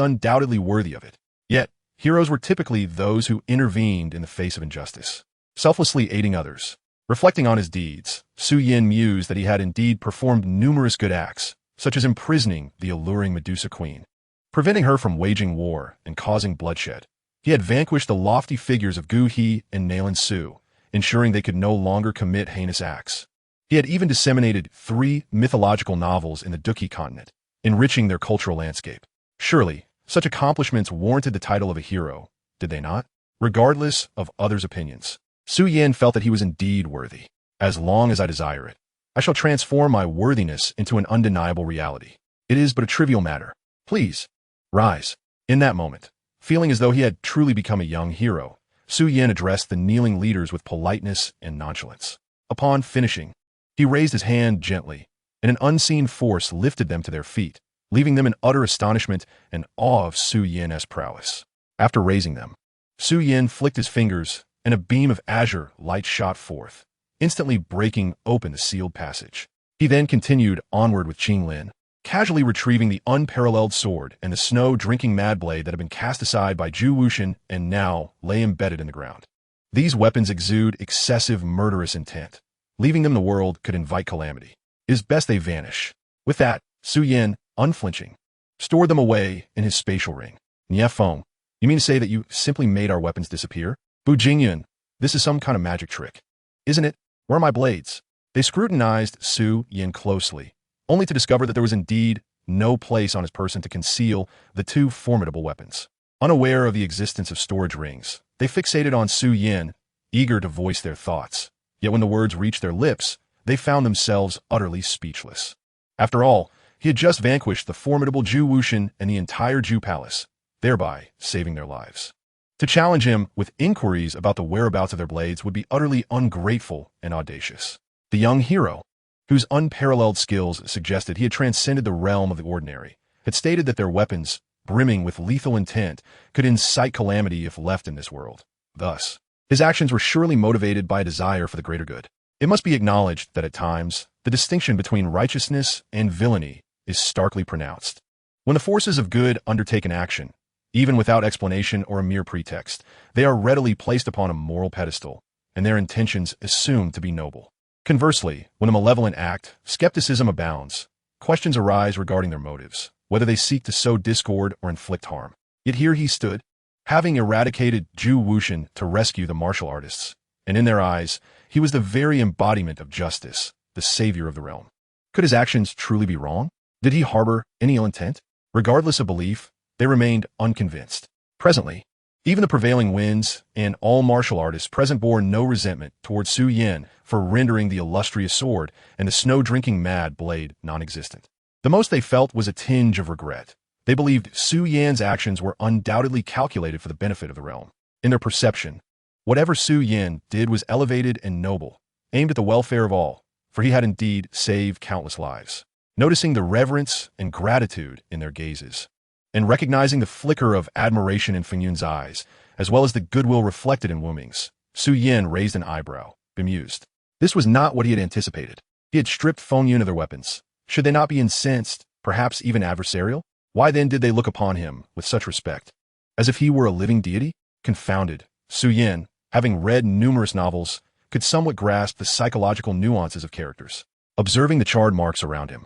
undoubtedly worthy of it. Yet, heroes were typically those who intervened in the face of injustice, selflessly aiding others. Reflecting on his deeds, Xiao Yan mused that he had indeed performed numerous good acts, such as imprisoning the alluring Medusa Queen, preventing her from waging war and causing bloodshed. He had vanquished the lofty figures of Gu He and Nalan Su, ensuring they could no longer commit heinous acts. He had even disseminated 3 mythological novels in the Douqi Continent, enriching their cultural landscape. Surely, such accomplishments warranted the title of a hero, did they not? Regardless of others' opinions, Xiao Yan felt that he was indeed worthy. As long as I desire it, I shall transform my worthiness into an undeniable reality. It is but a trivial matter. Please, rise. In that moment, feeling as though he had truly become a young hero, Xiao Yan addressed the kneeling leaders with politeness and nonchalance. Upon finishing, he raised his hand gently, and an unseen force lifted them to their feet, leaving them in utter astonishment and awe of Xiao Yan's prowess. After raising them, Xiao Yan flicked his fingers, and a beam of azure light shot forth, instantly breaking open the sealed passage. He then continued onward with Qinglin, casually retrieving the unparalleled sword and the snow-drinking mad blade that had been cast aside by Zhu Wuxian and now lay embedded in the ground. These weapons exude excessive murderous intent. Leaving them in the world could invite calamity. It is best they vanish. With that, Xiao Yan, unflinching, stored them away in his spatial ring. Niefeng, you mean to say that you simply made our weapons disappear? Bu Jingyun, this is some kind of magic trick. Isn't it? Where are my blades? They scrutinized Xiao Yan closely, only to discover that there was indeed no place on his person to conceal the 2 formidable weapons. Unaware of the existence of storage rings, they fixated on Xiao Yan, eager to voice their thoughts. Yet when the words reached their lips, they found themselves utterly speechless. After all, he had just vanquished the formidable Zhu Wuxian and the entire Zhu Palace, thereby saving their lives. To challenge him with inquiries about the whereabouts of their blades would be utterly ungrateful and audacious. The young hero, whose unparalleled skills suggested he had transcended the realm of the ordinary, had stated that their weapons, brimming with lethal intent, could incite calamity if left in this world. Thus, his actions were surely motivated by a desire for the greater good. It must be acknowledged that at times, the distinction between righteousness and villainy is starkly pronounced. When the forces of good undertake an action, even without explanation or a mere pretext, they are readily placed upon a moral pedestal, and their intentions assumed to be noble. Conversely, when a malevolent act, skepticism abounds. Questions arise regarding their motives, whether they seek to sow discord or inflict harm. Yet here he stood, having eradicated Zhu Wuxian to rescue the martial artists, and in their eyes, he was the very embodiment of justice, the savior of the realm. Could his actions truly be wrong? Did he harbor any ill intent? Regardless of belief, they remained unconvinced. Presently, even the prevailing winds and all martial artists present bore no resentment toward Xiao Yan for rendering the illustrious sword and the snow-drinking mad blade non-existent. The most they felt was a tinge of regret. They believed Xiao Yan's actions were undoubtedly calculated for the benefit of the realm. In their perception, whatever Xiao Yan did was elevated and noble, aimed at the welfare of all, for he had indeed saved countless lives. Noticing the reverence and gratitude in their gazes, and recognizing the flicker of admiration in Feng Yun's eyes, as well as the goodwill reflected in Wu Ming's, Xiao Yan raised an eyebrow, bemused. This was not what he had anticipated. He had stripped Feng Yun of their weapons. Should they not be incensed, perhaps even adversarial? Why then did they look upon him with such respect? As if he were a living deity? Confounded, Xiao Yan, having read numerous novels, could somewhat grasp the psychological nuances of characters. Observing the charred marks around him,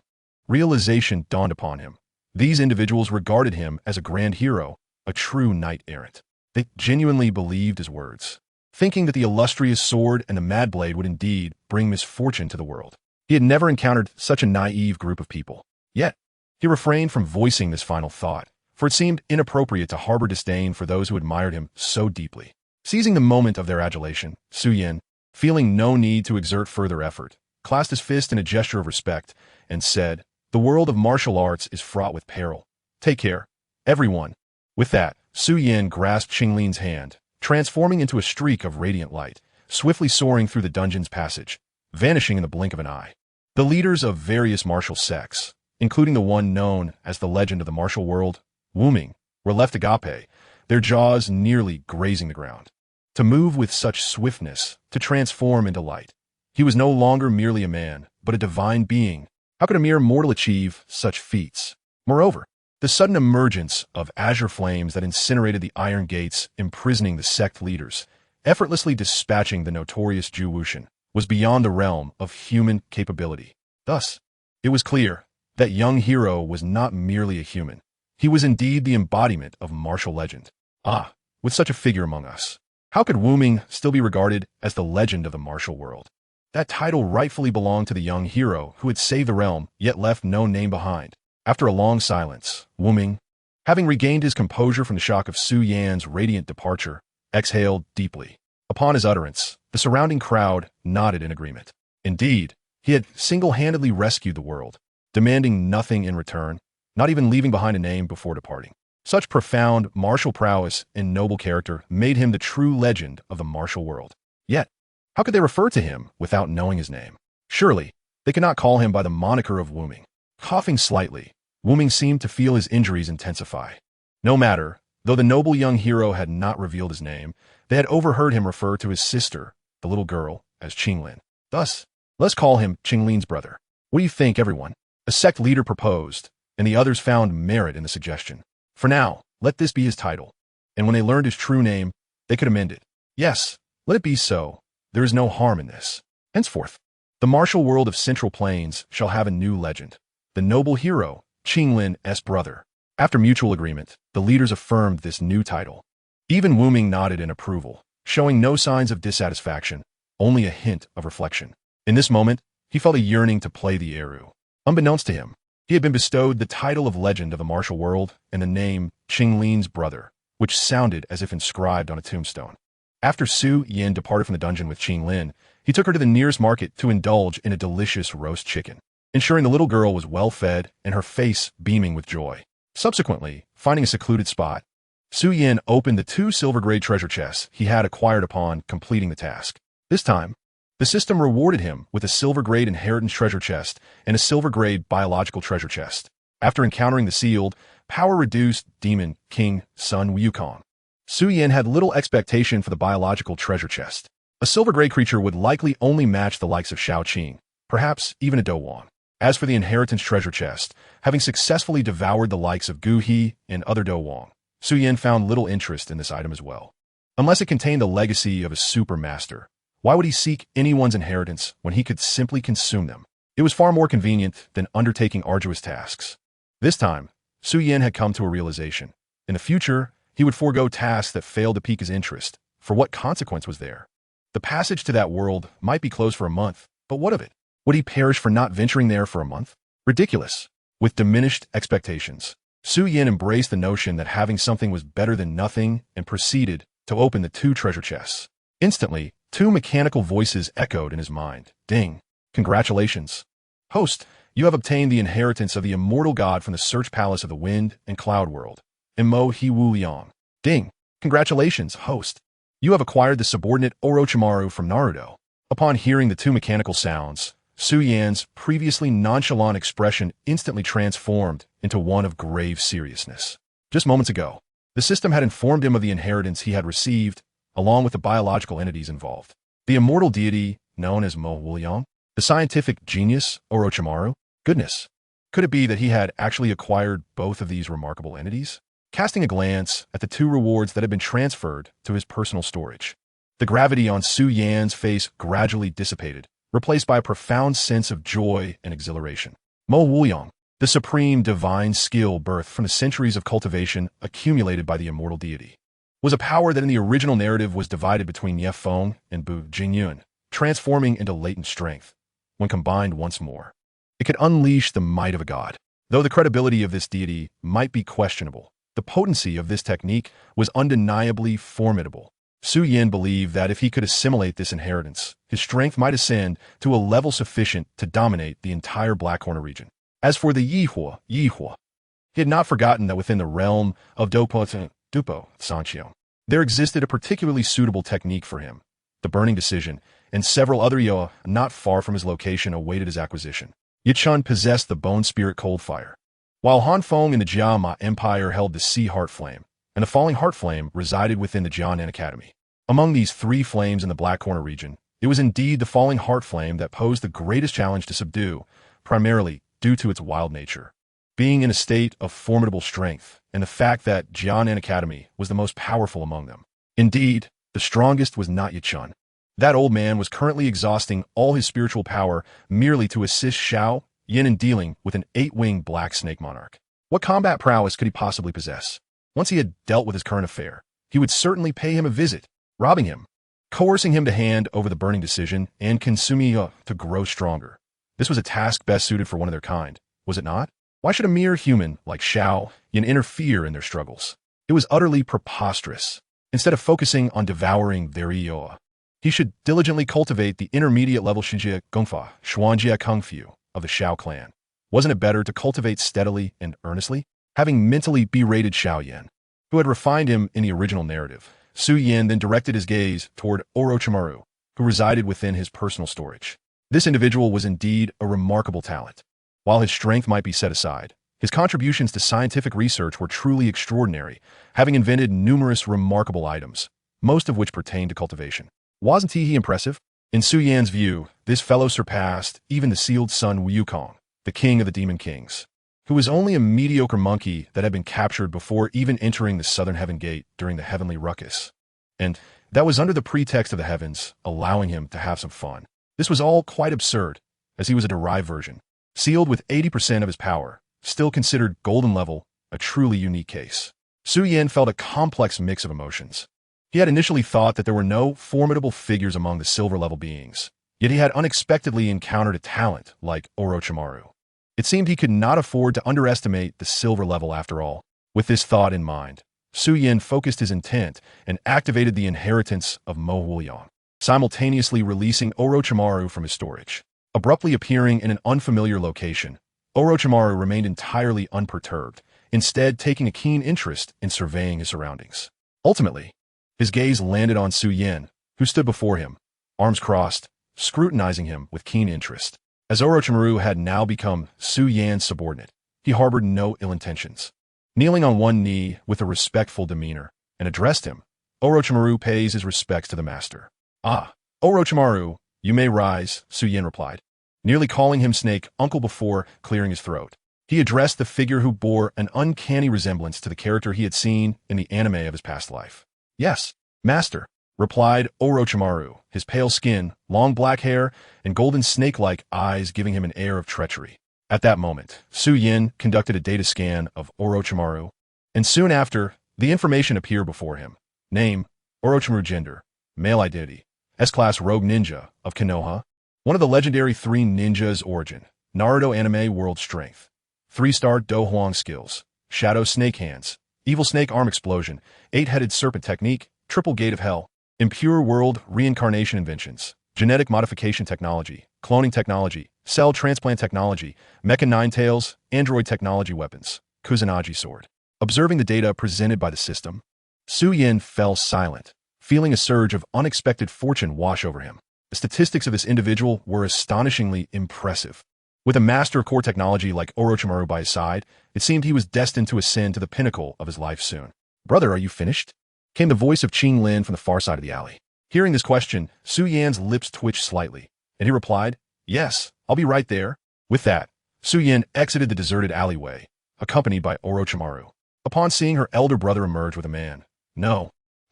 realization dawned upon him. These individuals regarded him as a grand hero, a true knight-errant. They genuinely believed his words, thinking that the illustrious sword and the mad blade would indeed bring misfortune to the world. He had never encountered such a naive group of people. Yet, he refrained from voicing this final thought, for it seemed inappropriate to harbor disdain for those who admired him so deeply. Seizing the moment of their adulation, Xiao Yan, feeling no need to exert further effort, clasped his fist in a gesture of respect and said, "The world of martial arts is fraught with peril. Take care, everyone." With that, Xiao Yan grasped Qinglin's hand, transforming into a streak of radiant light, swiftly soaring through the dungeon's passage, vanishing in the blink of an eye. The leaders of various martial sects, including the one known as the legend of the martial world, Wu Ming, were left agape, their jaws nearly grazing the ground. To move with such swiftness, to transform into light. He was no longer merely a man, but a divine being. How could a mere mortal achieve such feats? Moreover, the sudden emergence of azure flames that incinerated the iron gates imprisoning the sect leaders, effortlessly dispatching the notorious Zhu Wuxian, was beyond the realm of human capability. Thus, it was clear that young hero was not merely a human. He was indeed the embodiment of martial legend. Ah, with such a figure among us, how could Wu Ming still be regarded as the legend of the martial world? That title rightfully belonged to the young hero who had saved the realm, yet left no name behind. After a long silence, Wu Ming, having regained his composure from the shock of Xiao Yan's radiant departure, exhaled deeply. Upon his utterance, the surrounding crowd nodded in agreement. Indeed, he had single-handedly rescued the world, demanding nothing in return, not even leaving behind a name before departing. Such profound martial prowess and noble character made him the true legend of the martial world. Yet, how could they refer to him without knowing his name? Surely, they could not call him by the moniker of Wu Ming. Coughing slightly, Wu Ming seemed to feel his injuries intensify. No matter, though the noble young hero had not revealed his name, they had overheard him refer to his sister, the little girl, as Qinglin. Thus, let's call him Qinglin's brother. What do you think, everyone? A sect leader proposed, and the others found merit in the suggestion. For now, let this be his title. And when they learned his true name, they could amend it. Yes, let it be so. There is no harm in this. Henceforth, the martial world of Central Plains shall have a new legend. The noble hero, Qinglin's brother. After mutual agreement, the leaders affirmed this new title. Even Wu Ming nodded in approval, showing no signs of dissatisfaction, only a hint of reflection. In this moment, he felt a yearning to play the Eru. Unbeknownst to him, he had been bestowed the title of legend of the martial world and the name Qinglin's brother, which sounded as if inscribed on a tombstone. After Xiao Yan departed from the dungeon with Qinglin, he took her to the nearest market to indulge in a delicious roast chicken, ensuring the little girl was well fed and her face beaming with joy. Subsequently, finding a secluded spot, Xiao Yan opened the 2 silver-grade treasure chests he had acquired upon completing the task. This time, the system rewarded him with a silver-grade inheritance treasure chest and a silver-grade biological treasure chest. After encountering the sealed, power-reduced demon King Sun Wukong, Xiao Yan had little expectation for the biological treasure chest. A silver-grade creature would likely only match the likes of Shao Qing, perhaps even a Douqi. As for the inheritance treasure chest, having successfully devoured the likes of Gu He and other Douqi, Xiao Yan found little interest in this item as well. Unless it contained the legacy of a supermaster, why would he seek anyone's inheritance when he could simply consume them? It was far more convenient than undertaking arduous tasks. This time, Xiao Yan had come to a realization. In the future, he would forego tasks that failed to pique his interest. For what consequence was there? The passage to that world might be closed for a month, but what of it? Would he perish for not venturing there for a month? Ridiculous. With diminished expectations, Xiao Yan embraced the notion that having something was better than nothing and proceeded to open the 2 treasure chests. Instantly, 2 mechanical voices echoed in his mind. Ding. Congratulations. Host, you have obtained the inheritance of the immortal god from the Search Palace of the Wind and Cloud World. Mo He Wu Liang. Ding. Congratulations, host. You have acquired the subordinate Orochimaru from Naruto. Upon hearing the 2 mechanical sounds, Xiao Yan's previously nonchalant expression instantly transformed into one of grave seriousness. Just moments ago, the system had informed him of the inheritance he had received, along with the biological entities involved. The immortal deity, known as Mo Wuliang, the scientific genius, Orochimaru. Goodness, could it be that he had actually acquired both of these remarkable entities? Casting a glance at the 2 rewards that had been transferred to his personal storage, the gravity on Xiao Yan's face gradually dissipated, replaced by a profound sense of joy and exhilaration. Mo Wuliang, the supreme divine skill birthed from the centuries of cultivation accumulated by the immortal deity, was a power that in the original narrative was divided between Ye Feng and Bu Jingyun, transforming into latent strength. When combined once more, it could unleash the might of a god. Though the credibility of this deity might be questionable, the potency of this technique was undeniably formidable. Xiao Yan believed that if he could assimilate this inheritance, his strength might ascend to a level sufficient to dominate the entire Black Corner region. As for the Yihua, he had not forgotten that within the realm of Douqi Continent, there existed a particularly suitable technique for him. The Burning Decision and several other Yoa not far from his location awaited his acquisition. Yichun possessed the Bone Spirit Cold Fire, while Hanfeng and the Jiama Empire held the Sea Heart Flame, and the Falling Heart Flame resided within the Jianan Academy. Among these 3 flames in the Black Corner region, it was indeed the Falling Heart Flame that posed the greatest challenge to subdue, primarily due to its wild nature. Being in a state of formidable strength, and the fact that Jianan Academy was the most powerful among them. Indeed, the strongest was not Yichun. That old man was currently exhausting all his spiritual power merely to assist Xiao Yan in dealing with an 8-winged black snake monarch. What combat prowess could he possibly possess? Once he had dealt with his current affair, he would certainly pay him a visit, robbing him, coercing him to hand over the burning decision, and consuming to grow stronger. This was a task best suited for one of their kind, was it not? Why should a mere human like Xiao Yan interfere in their struggles? It was utterly preposterous. Instead of focusing on devouring their Ioa, he should diligently cultivate the intermediate level Shijia Gongfa, Xuanjia Kungfu of the Xiao clan. Wasn't it better to cultivate steadily and earnestly? Having mentally berated Xiao Yan, who had refined him in the original narrative, Su Yan then directed his gaze toward Orochimaru, who resided within his personal storage. This individual was indeed a remarkable talent. While his strength might be set aside, his contributions to scientific research were truly extraordinary, having invented numerous remarkable items, most of which pertained to cultivation. Wasn't he impressive? In Su Yan's view, this fellow surpassed even the sealed son Wukong, the king of the Demon Kings, who was only a mediocre monkey that had been captured before even entering the southern heaven gate during the heavenly ruckus. And that was under the pretext of the heavens, allowing him to have some fun. This was all quite absurd, as he was a derived version, sealed with 80% of his power, still considered golden level, a truly unique case. Su Yan felt a complex mix of emotions. He had initially thought that there were no formidable figures among the silver-level beings, yet he had unexpectedly encountered a talent like Orochimaru. It seemed he could not afford to underestimate the silver level after all. With this thought in mind, Su Yan focused his intent and activated the inheritance of Mo Huliang, simultaneously releasing Orochimaru from his storage. Abruptly appearing in an unfamiliar location, Orochimaru remained entirely unperturbed, instead taking a keen interest in surveying his surroundings. Ultimately, his gaze landed on Su Yan, who stood before him, arms crossed, scrutinizing him with keen interest. As Orochimaru had now become Su Yan's subordinate, he harbored no ill intentions. Kneeling on one knee with a respectful demeanor, and addressed him, Orochimaru pays his respects to the master. "Ah, Orochimaru, you may rise," Su Yan replied, nearly calling him Snake Uncle before clearing his throat. He addressed the figure who bore an uncanny resemblance to the character he had seen in the anime of his past life. "Yes, master," replied Orochimaru, his pale skin, long black hair, and golden snake-like eyes giving him an air of treachery. At that moment, Su Yan conducted a data scan of Orochimaru, and soon after, the information appeared before him. Name, Orochimaru. Gender, male. Identity, S-Class Rogue Ninja of Konoha, one of the legendary 3 ninjas. Origin, Naruto anime. World Strength, 3-star Do Huang skills, Shadow Snake Hands, Evil Snake Arm Explosion, 8-headed Serpent Technique, Triple Gate of Hell, Impure World Reincarnation Inventions, Genetic Modification Technology, Cloning Technology, Cell Transplant Technology, Mecha Ninetales, Android Technology Weapons, Kusanagi Sword. Observing the data presented by the system, Su Yan fell silent, feeling a surge of unexpected fortune wash over him. The statistics of this individual were astonishingly impressive. With a master of core technology like Orochimaru by his side, it seemed he was destined to ascend to the pinnacle of his life soon. "Brother, are you finished?" came the voice of Qing Lin from the far side of the alley. Hearing this question, Su Yan's lips twitched slightly, and he replied, "Yes, I'll be right there." With that, Su Yan exited the deserted alleyway, accompanied by Orochimaru. Upon seeing her elder brother emerge with a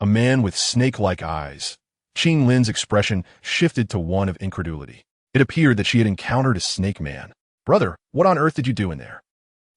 man with snake-like eyes, Qing Lin's expression shifted to one of incredulity. It appeared that she had encountered a snake man. "Brother, what on earth did you do in there?"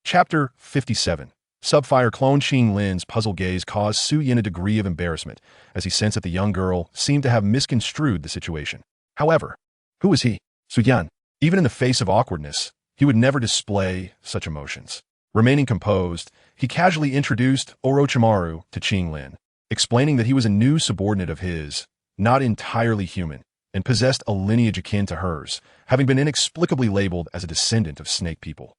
Chapter 57. Subfire clone. Qing Lin's puzzled gaze caused Su Yan a degree of embarrassment, as he sensed that the young girl seemed to have misconstrued the situation. However, who was he? Su Yan. Even in the face of awkwardness, he would never display such emotions. Remaining composed, he casually introduced Orochimaru to Qing Lin, explaining that he was a new subordinate of his, not entirely human, and possessed a lineage akin to hers, having been inexplicably labeled as a descendant of snake people.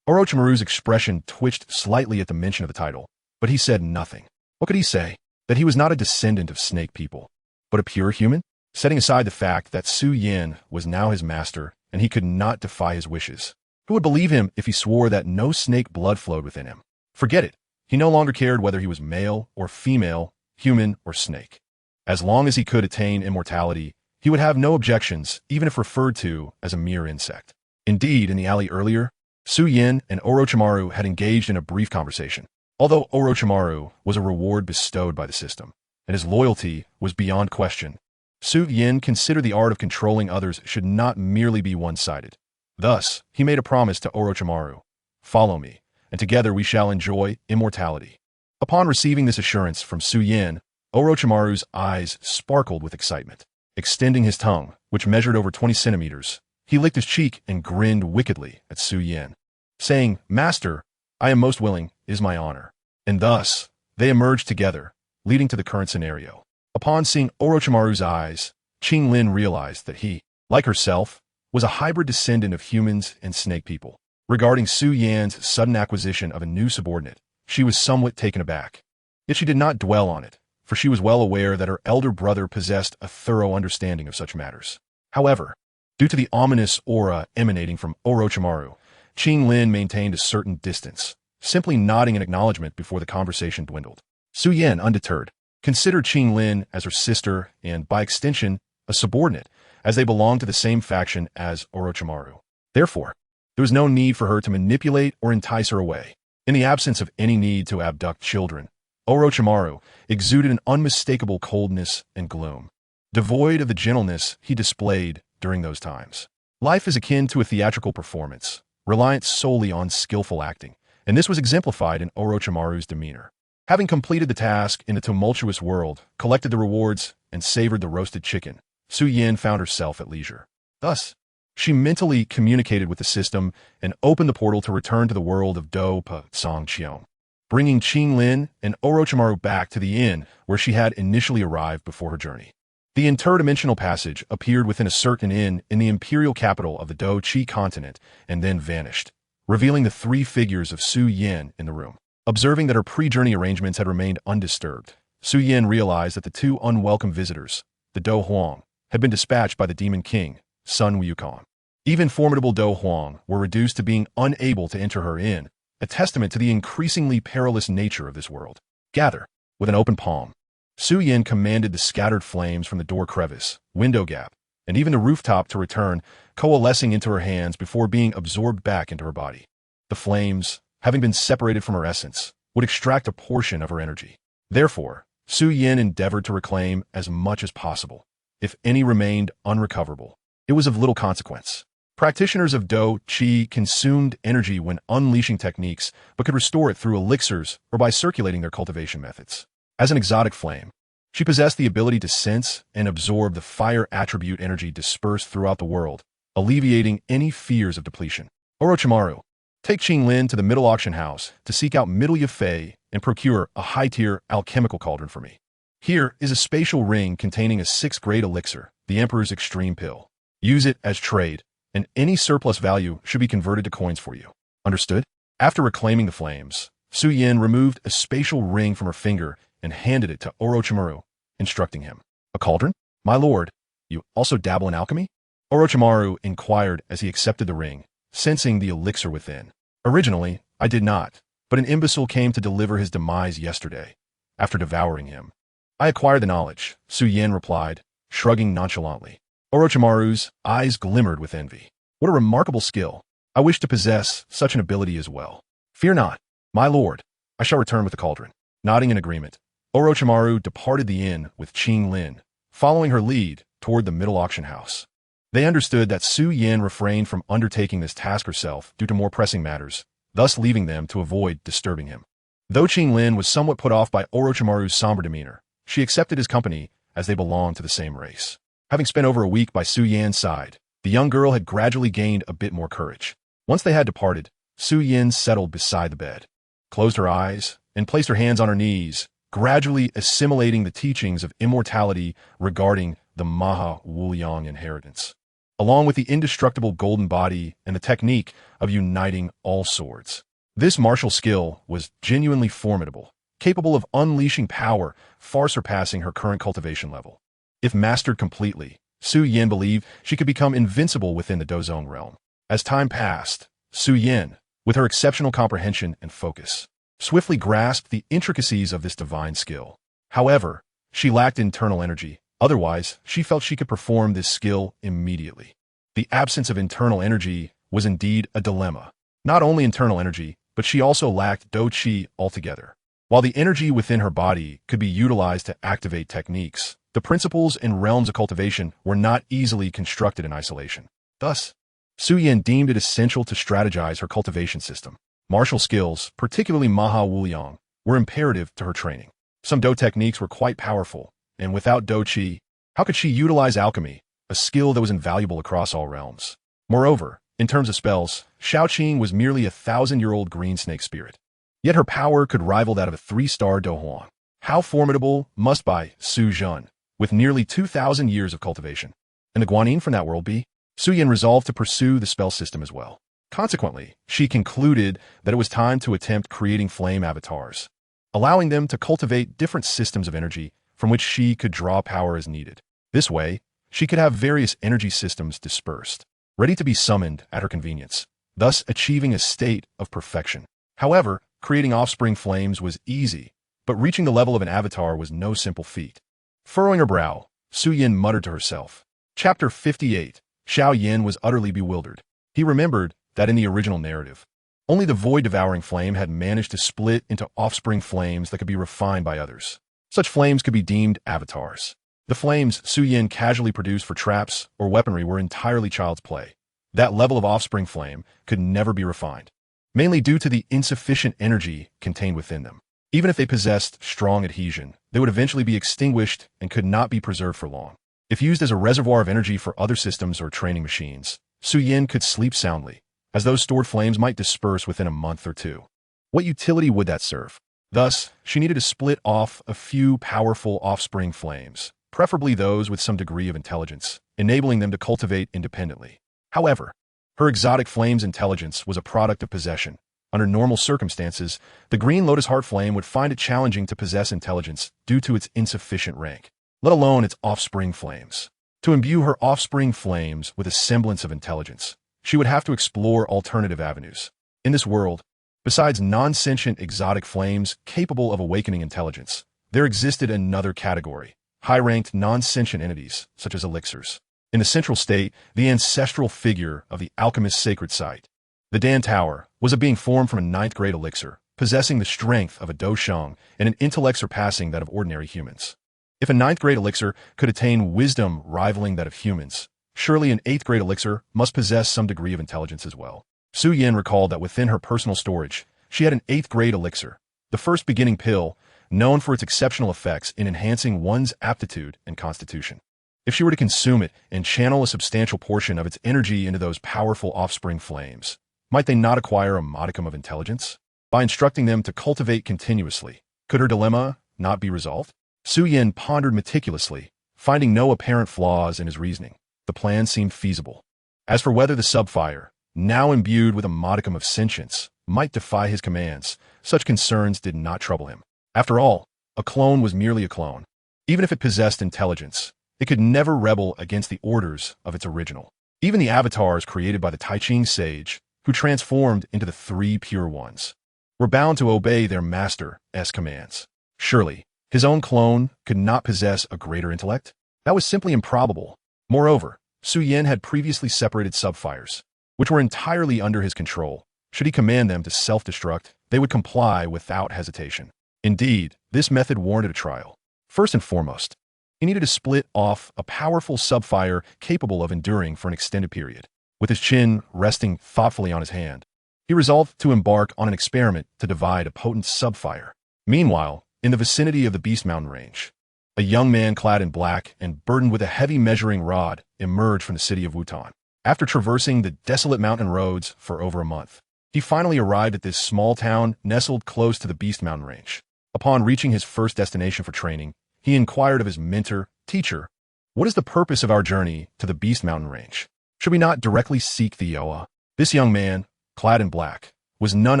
Orochimaru's expression twitched slightly at the mention of the title, but he said nothing. What could he say? That he was not a descendant of snake people, but a pure human? Setting aside the fact that Su Yan was now his master and he could not defy his wishes. Who would believe him if he swore that no snake blood flowed within him? Forget it. He no longer cared whether he was male or female, human or snake. As long as he could attain immortality, he would have no objections, even if referred to as a mere insect. Indeed, in the alley earlier, Su Yan and Orochimaru had engaged in a brief conversation. Although Orochimaru was a reward bestowed by the system, and his loyalty was beyond question, Xiao Yan considered the art of controlling others should not merely be one-sided. Thus, he made a promise to Orochimaru. Follow me, and together we shall enjoy immortality. Upon receiving this assurance from Xiao Yan, Orochimaru's eyes sparkled with excitement. Extending his tongue, which measured over 20 centimeters, he licked his cheek and grinned wickedly at Xiao Yan, saying, "Master, I am most willing, is my honor." And thus, they emerged together, leading to the current scenario. Upon seeing Orochimaru's eyes, Qinglin realized that he, like herself, was a hybrid descendant of humans and snake people. Regarding Xiao Yan's sudden acquisition of a new subordinate, she was somewhat taken aback. Yet she did not dwell on it, for she was well aware that her elder brother possessed a thorough understanding of such matters. However, due to the ominous aura emanating from Orochimaru, Qinglin maintained a certain distance, simply nodding in acknowledgement before the conversation dwindled. Xiao Yan, undeterred, considered Qinglin as her sister and, by extension, a subordinate, as they belonged to the same faction as Orochimaru. Therefore, there was no need for her to manipulate or entice her away. In the absence of any need to abduct children, Orochimaru exuded an unmistakable coldness and gloom, devoid of the gentleness he displayed during those times. Life is akin to a theatrical performance, reliant solely on skillful acting, and this was exemplified in Orochimaru's demeanor. Having completed the task in the tumultuous world, collected the rewards, and savored the roasted chicken, Xiao Yan found herself at leisure. Thus, she mentally communicated with the system and opened the portal to return to the world of Douqi, bringing Qinglin and Orochimaru back to the inn where she had initially arrived before her journey. The interdimensional passage appeared within a certain inn in the imperial capital of the Douqi Continent and then vanished, revealing the three figures of Xiao Yan in the room. Observing that her pre-journey arrangements had remained undisturbed, Xiao Yan realized that the two unwelcome visitors, the Do Huang, had been dispatched by the Demon King, Sun Wukong. Even formidable Do Huang were reduced to being unable to enter her inn, a testament to the increasingly perilous nature of this world. Gather, with an open palm. Xiao Yan commanded the scattered flames from the door crevice, window gap, and even the rooftop to return, coalescing into her hands before being absorbed back into her body. The flames, having been separated from her essence, would extract a portion of her energy. Therefore, Xiao Yan endeavored to reclaim as much as possible. If any remained unrecoverable, it was of little consequence. Practitioners of Douqi consumed energy when unleashing techniques, but could restore it through elixirs or by circulating their cultivation methods. As an exotic flame, she possessed the ability to sense and absorb the fire attribute energy dispersed throughout the world, alleviating any fears of depletion. Orochimaru, take Qinglin to the middle auction house to seek out Middle Yafei and procure a high-tier alchemical cauldron for me. Here is a spatial ring containing a 6th grade elixir, the Emperor's Extreme Pill. Use it as trade, and any surplus value should be converted to coins for you. Understood? After reclaiming the flames, Xiao Yan removed a spatial ring from her finger and handed it to Orochimaru, instructing him. A cauldron? My lord, you also dabble in alchemy? Orochimaru inquired as he accepted the ring, sensing the elixir within. Originally, I did not, but an imbecile came to deliver his demise yesterday. After devouring him, I acquired the knowledge, Xiao Yan replied, shrugging nonchalantly. Orochimaru's eyes glimmered with envy. What a remarkable skill. I wish to possess such an ability as well. Fear not, my lord. I shall return with the cauldron. Nodding in agreement, Orochimaru departed the inn with Qinglin, following her lead toward the middle auction house. They understood that Xiao Yan refrained from undertaking this task herself due to more pressing matters, thus leaving them to avoid disturbing him. Though Qinglin was somewhat put off by Orochimaru's somber demeanor, she accepted his company as they belonged to the same race. Having spent over a week by Xiao Yan's side, the young girl had gradually gained a bit more courage. Once they had departed, Xiao Yan settled beside the bed, closed her eyes, and placed her hands on her knees, gradually assimilating the teachings of immortality regarding the Maha Wuliang inheritance, along with the indestructible golden body and the technique of uniting all swords. This martial skill was genuinely formidable, capable of unleashing power far surpassing her current cultivation level. If mastered completely, Xiao Yan believed she could become invincible within the Dozong realm. As time passed, Xiao Yan, with her exceptional comprehension and focus, swiftly grasped the intricacies of this divine skill. However, she lacked internal energy, otherwise she felt she could perform this skill immediately. The absence of internal energy was indeed a dilemma. Not only internal energy, but she also lacked Douqi altogether. While the energy within her body could be utilized to activate techniques, the principles and realms of cultivation were not easily constructed in isolation. Thus, Xiao Yan deemed it essential to strategize her cultivation system. Martial skills, particularly Maha Wuliang, were imperative to her training. Some Do techniques were quite powerful, and without Do Qi, how could she utilize alchemy, a skill that was invaluable across all realms? Moreover, in terms of spells, Shaoqing was merely a 1,000-year-old green snake spirit. Yet her power could rival that of a 3-star Do Huang. How formidable must by Su Zhen, with nearly 2,000 years of cultivation. And the Guanyin from that world be? Xiao Yan resolved to pursue the spell system as well. Consequently, she concluded that it was time to attempt creating flame avatars, allowing them to cultivate different systems of energy from which she could draw power as needed. This way, she could have various energy systems dispersed, ready to be summoned at her convenience, thus achieving a state of perfection. However, creating offspring flames was easy, but reaching the level of an avatar was no simple feat. Furrowing her brow, Xiao Yan muttered to herself. Chapter 58. Xiao Yan was utterly bewildered. He remembered that in the original narrative, only the void-devouring flame had managed to split into offspring flames that could be refined by others. Such flames could be deemed avatars. The flames Xiao Yan casually produced for traps or weaponry were entirely child's play. That level of offspring flame could never be refined, mainly due to the insufficient energy contained within them. Even if they possessed strong adhesion, they would eventually be extinguished and could not be preserved for long. If used as a reservoir of energy for other systems or training machines, Xiao Yan could sleep soundly, as those stored flames might disperse within a month or two. What utility would that serve? Thus, she needed to split off a few powerful offspring flames, preferably those with some degree of intelligence, enabling them to cultivate independently. However, her exotic flame's intelligence was a product of possession. Under normal circumstances, the green lotus heart flame would find it challenging to possess intelligence due to its insufficient rank, let alone its offspring flames. To imbue her offspring flames with a semblance of intelligence, she would have to explore alternative avenues. In this world, besides non-sentient exotic flames capable of awakening intelligence, there existed another category, high-ranked non-sentient entities, such as elixirs. In the central state, the ancestral figure of the alchemist's sacred site, the Dan Tower, was a being formed from a 9th-grade elixir, possessing the strength of a Do Shang and an intellect surpassing that of ordinary humans. If a 9th-grade elixir could attain wisdom rivaling that of humans, surely an 8th-grade elixir must possess some degree of intelligence as well. Xiao Yan recalled that within her personal storage, she had an 8th-grade elixir, the first beginning pill, known for its exceptional effects in enhancing one's aptitude and constitution. If she were to consume it and channel a substantial portion of its energy into those powerful offspring flames, might they not acquire a modicum of intelligence? By instructing them to cultivate continuously, could her dilemma not be resolved? Xiao Yan pondered meticulously, finding no apparent flaws in his reasoning. The plan seemed feasible. As for whether the subfire, now imbued with a modicum of sentience, might defy his commands, such concerns did not trouble him. After all, a clone was merely a clone. Even if it possessed intelligence, it could never rebel against the orders of its original. Even the avatars created by the Tai-Ching sage, who transformed into the 3 pure ones, were bound to obey their master's commands. Surely, his own clone could not possess a greater intellect? That was simply improbable. Moreover, Xiao Yan had previously separated subfires, which were entirely under his control. Should he command them to self-destruct, they would comply without hesitation. Indeed, this method warranted a trial. First and foremost, he needed to split off a powerful subfire capable of enduring for an extended period. With his chin resting thoughtfully on his hand, he resolved to embark on an experiment to divide a potent subfire. Meanwhile, in the vicinity of the Beast Mountain range, a young man clad in black and burdened with a heavy measuring rod emerged from the city of Wutan. After traversing the desolate mountain roads for over a month, he finally arrived at this small town nestled close to the Beast Mountain range. Upon reaching his first destination for training, he inquired of his mentor, "Teacher, what is the purpose of our journey to the Beast Mountain range? Should we not directly seek the Yoa?" This young man, clad in black, was none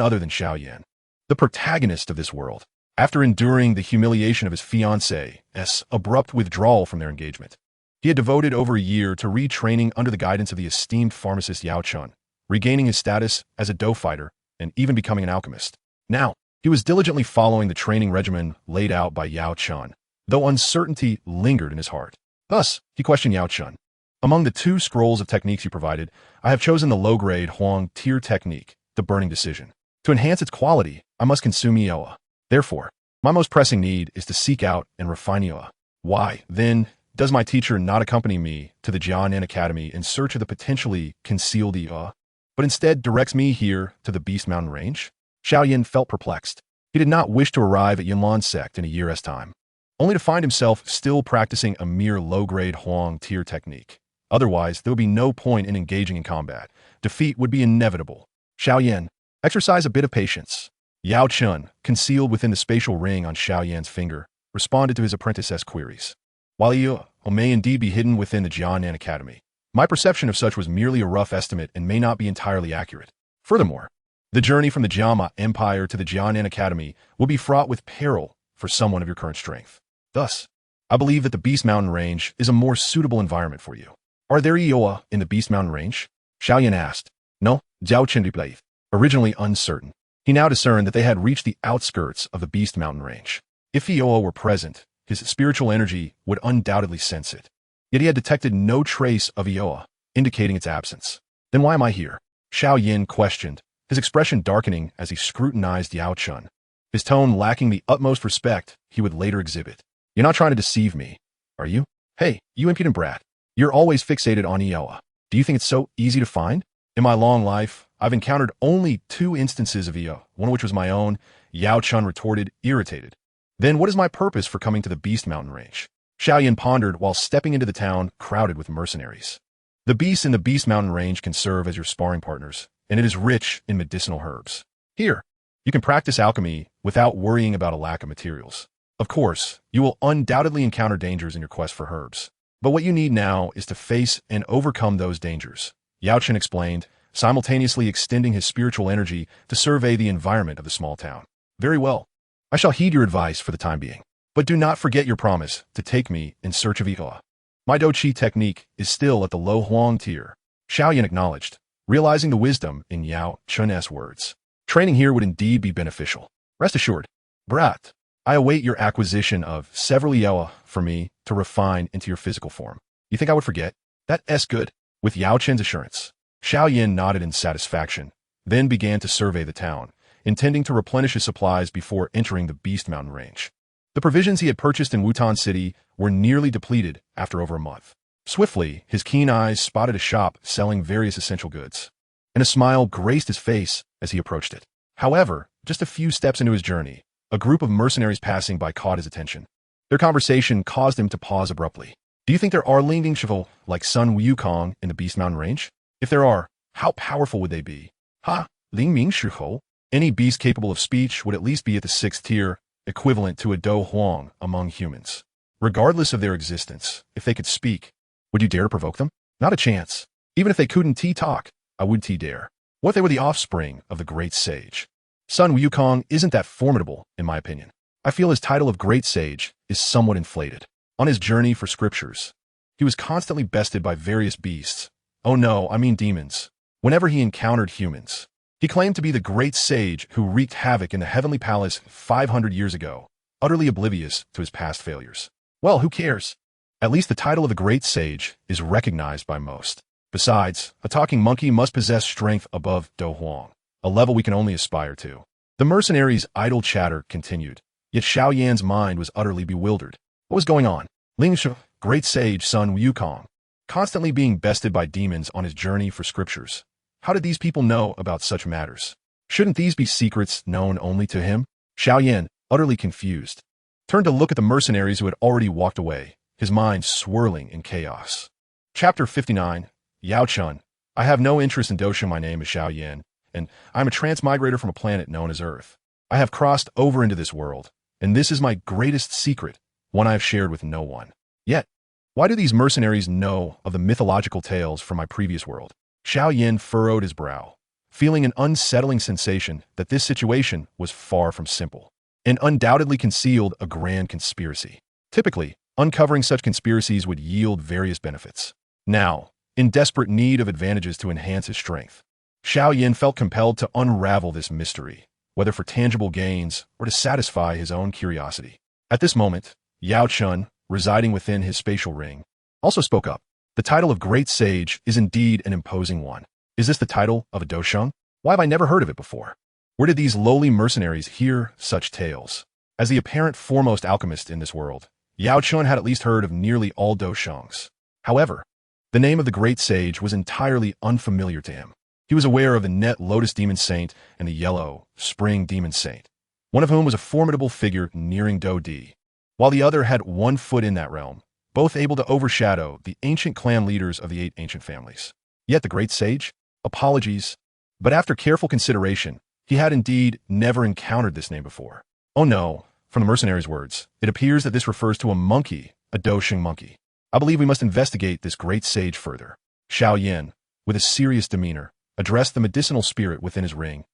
other than Xiao Yan, the protagonist of this world. After enduring the humiliation of his fiancée's abrupt withdrawal from their engagement, he had devoted over a year to retraining under the guidance of the esteemed pharmacist Yao Chun, regaining his status as a Do fighter and even becoming an alchemist. Now, he was diligently following the training regimen laid out by Yao Chun, though uncertainty lingered in his heart. Thus, he questioned Yao Chun. "Among the 2 scrolls of techniques you provided, I have chosen the low-grade Huang tier technique, the burning decision. To enhance its quality, I must consume Yoa. Therefore, My most pressing need is to seek out and refine Yoa. Why, then, does my teacher not accompany me to the Xiao Yan Academy in search of the potentially concealed Yoa, but instead directs me here to the Beast Mountain Range? Xiao Yan felt perplexed. He did not wish to arrive at Yunlan's sect in a year's time, only to find himself still practicing a mere low-grade Huang tier technique. Otherwise, there would be no point in engaging in combat. Defeat would be inevitable. Xiao Yan, exercise a bit of patience. Yao Chun, concealed within the spatial ring on Xiao Yan's finger, responded to his apprentice's queries. While Yoa may indeed be hidden within the Xiao Yan Academy, my perception of such was merely a rough estimate and may not be entirely accurate. Furthermore, the journey from the Jiama Empire to the Xiao Yan Academy will be fraught with peril for someone of your current strength. Thus, I believe that the Beast Mountain Range is a more suitable environment for you. Are there Yoa in the Beast Mountain Range? Xiao Yan asked. No, Zhao Chen replied. Originally uncertain, he now discerned that they had reached the outskirts of the Beast Mountain Range. If Yoa were present, his spiritual energy would undoubtedly sense it. Yet he had detected no trace of Yoa, indicating its absence. Then why am I here? Xiao Yan questioned, his expression darkening as he scrutinized Yao Chun, his tone lacking the utmost respect he would later exhibit. You're not trying to deceive me, are you? Hey, you impudent brat. You're always fixated on Yoa. Do you think it's so easy to find? In my long life, I've encountered only 2 instances of Yoa, one of which was my own, Yao Chun retorted, irritated. Then what is my purpose for coming to the Beast Mountain Range? Xiao Yan pondered while stepping into the town crowded with mercenaries. The beasts in the Beast Mountain Range can serve as your sparring partners, and it is rich in medicinal herbs. Here, you can practice alchemy without worrying about a lack of materials. Of course, you will undoubtedly encounter dangers in your quest for herbs, but what you need now is to face and overcome those dangers, Yao Chen explained, simultaneously extending his spiritual energy to survey the environment of the small town. Very well. I shall heed your advice for the time being, but do not forget your promise to take me in search of Yoa. My Douqi technique is still at the low Huang tier, Xiao Yan acknowledged, realizing the wisdom in Yao Chun's words. Training here would indeed be beneficial. Rest assured, brat, I await your acquisition of several Yoa for me to refine into your physical form. You think I would forget? That's good. With Yao Chen's assurance, Xiao Yan nodded in satisfaction, then began to survey the town, intending to replenish his supplies before entering the Beast Mountain Range. The provisions he had purchased in Wutan City were nearly depleted after over a month. Swiftly, his keen eyes spotted a shop selling various essential goods, and a smile graced his face as he approached it. However, just a few steps into his journey, a group of mercenaries passing by caught his attention. Their conversation caused him to pause abruptly. Do you think there are Lingding Shivo like Sun Wukong in the Beast Mountain Range? If there are, how powerful would they be? Ha, Ling Ming Shiho? Any beast capable of speech would at least be at the 6th tier, equivalent to a Do Huang among humans. Regardless of their existence, if they could speak, would you dare to provoke them? Not a chance. Even if they couldn't talk, I would dare. What if they were the offspring of the great sage? Sun Wukong isn't that formidable, in my opinion. I feel his title of great sage is somewhat inflated. On his journey for scriptures, he was constantly bested by various beasts. Oh no, I mean demons. Whenever he encountered humans, he claimed to be the great sage who wreaked havoc in the Heavenly Palace 500 years ago, utterly oblivious to his past failures. Well, who cares? At least the title of the great sage is recognized by most. Besides, a talking monkey must possess strength above Do Huang, a level we can only aspire to. The mercenaries' idle chatter continued, yet Xiao Yan's mind was utterly bewildered. What was going on? Ling Shi, great sage Sun Wukong, constantly being bested by demons on his journey for scriptures. How did these people know about such matters? Shouldn't these be secrets known only to him? Xiao Yan, utterly confused, turned to look at the mercenaries who had already walked away, his mind swirling in chaos. Chapter 59, Yao Chun. I have no interest in Douqi. My name is Xiao Yan, and I'm a transmigrator from a planet known as Earth. I have crossed over into this world, and this is my greatest secret, one I have shared with no one. Yet, why do these mercenaries know of the mythological tales from my previous world? Xiao Yan furrowed his brow, feeling an unsettling sensation that this situation was far from simple, and undoubtedly concealed a grand conspiracy. Typically, uncovering such conspiracies would yield various benefits. Now, in desperate need of advantages to enhance his strength, Xiao Yan felt compelled to unravel this mystery, whether for tangible gains or to satisfy his own curiosity. At this moment, Yao Chun, residing within his spatial ring, also spoke up. The title of Great Sage is indeed an imposing one. Is this the title of a Dosheng? Why have I never heard of it before? Where did these lowly mercenaries hear such tales? As the apparent foremost alchemist in this world, Yao Chun had at least heard of nearly all Doushangs. However, the name of the great sage was entirely unfamiliar to him. He was aware of the Net Lotus Demon Saint and the Yellow Spring Demon Saint, one of whom was a formidable figure nearing Do Di, while the other had one foot in that realm, both able to overshadow the ancient clan leaders of the 8 ancient families. Yet the great sage? Apologies, but after careful consideration, he had indeed never encountered this name before. Oh no, from the mercenary's words, it appears that this refers to a monkey, a Douqi monkey. I believe we must investigate this great sage further. Xiao Yan, with a serious demeanor, addressed the medicinal spirit within his ring.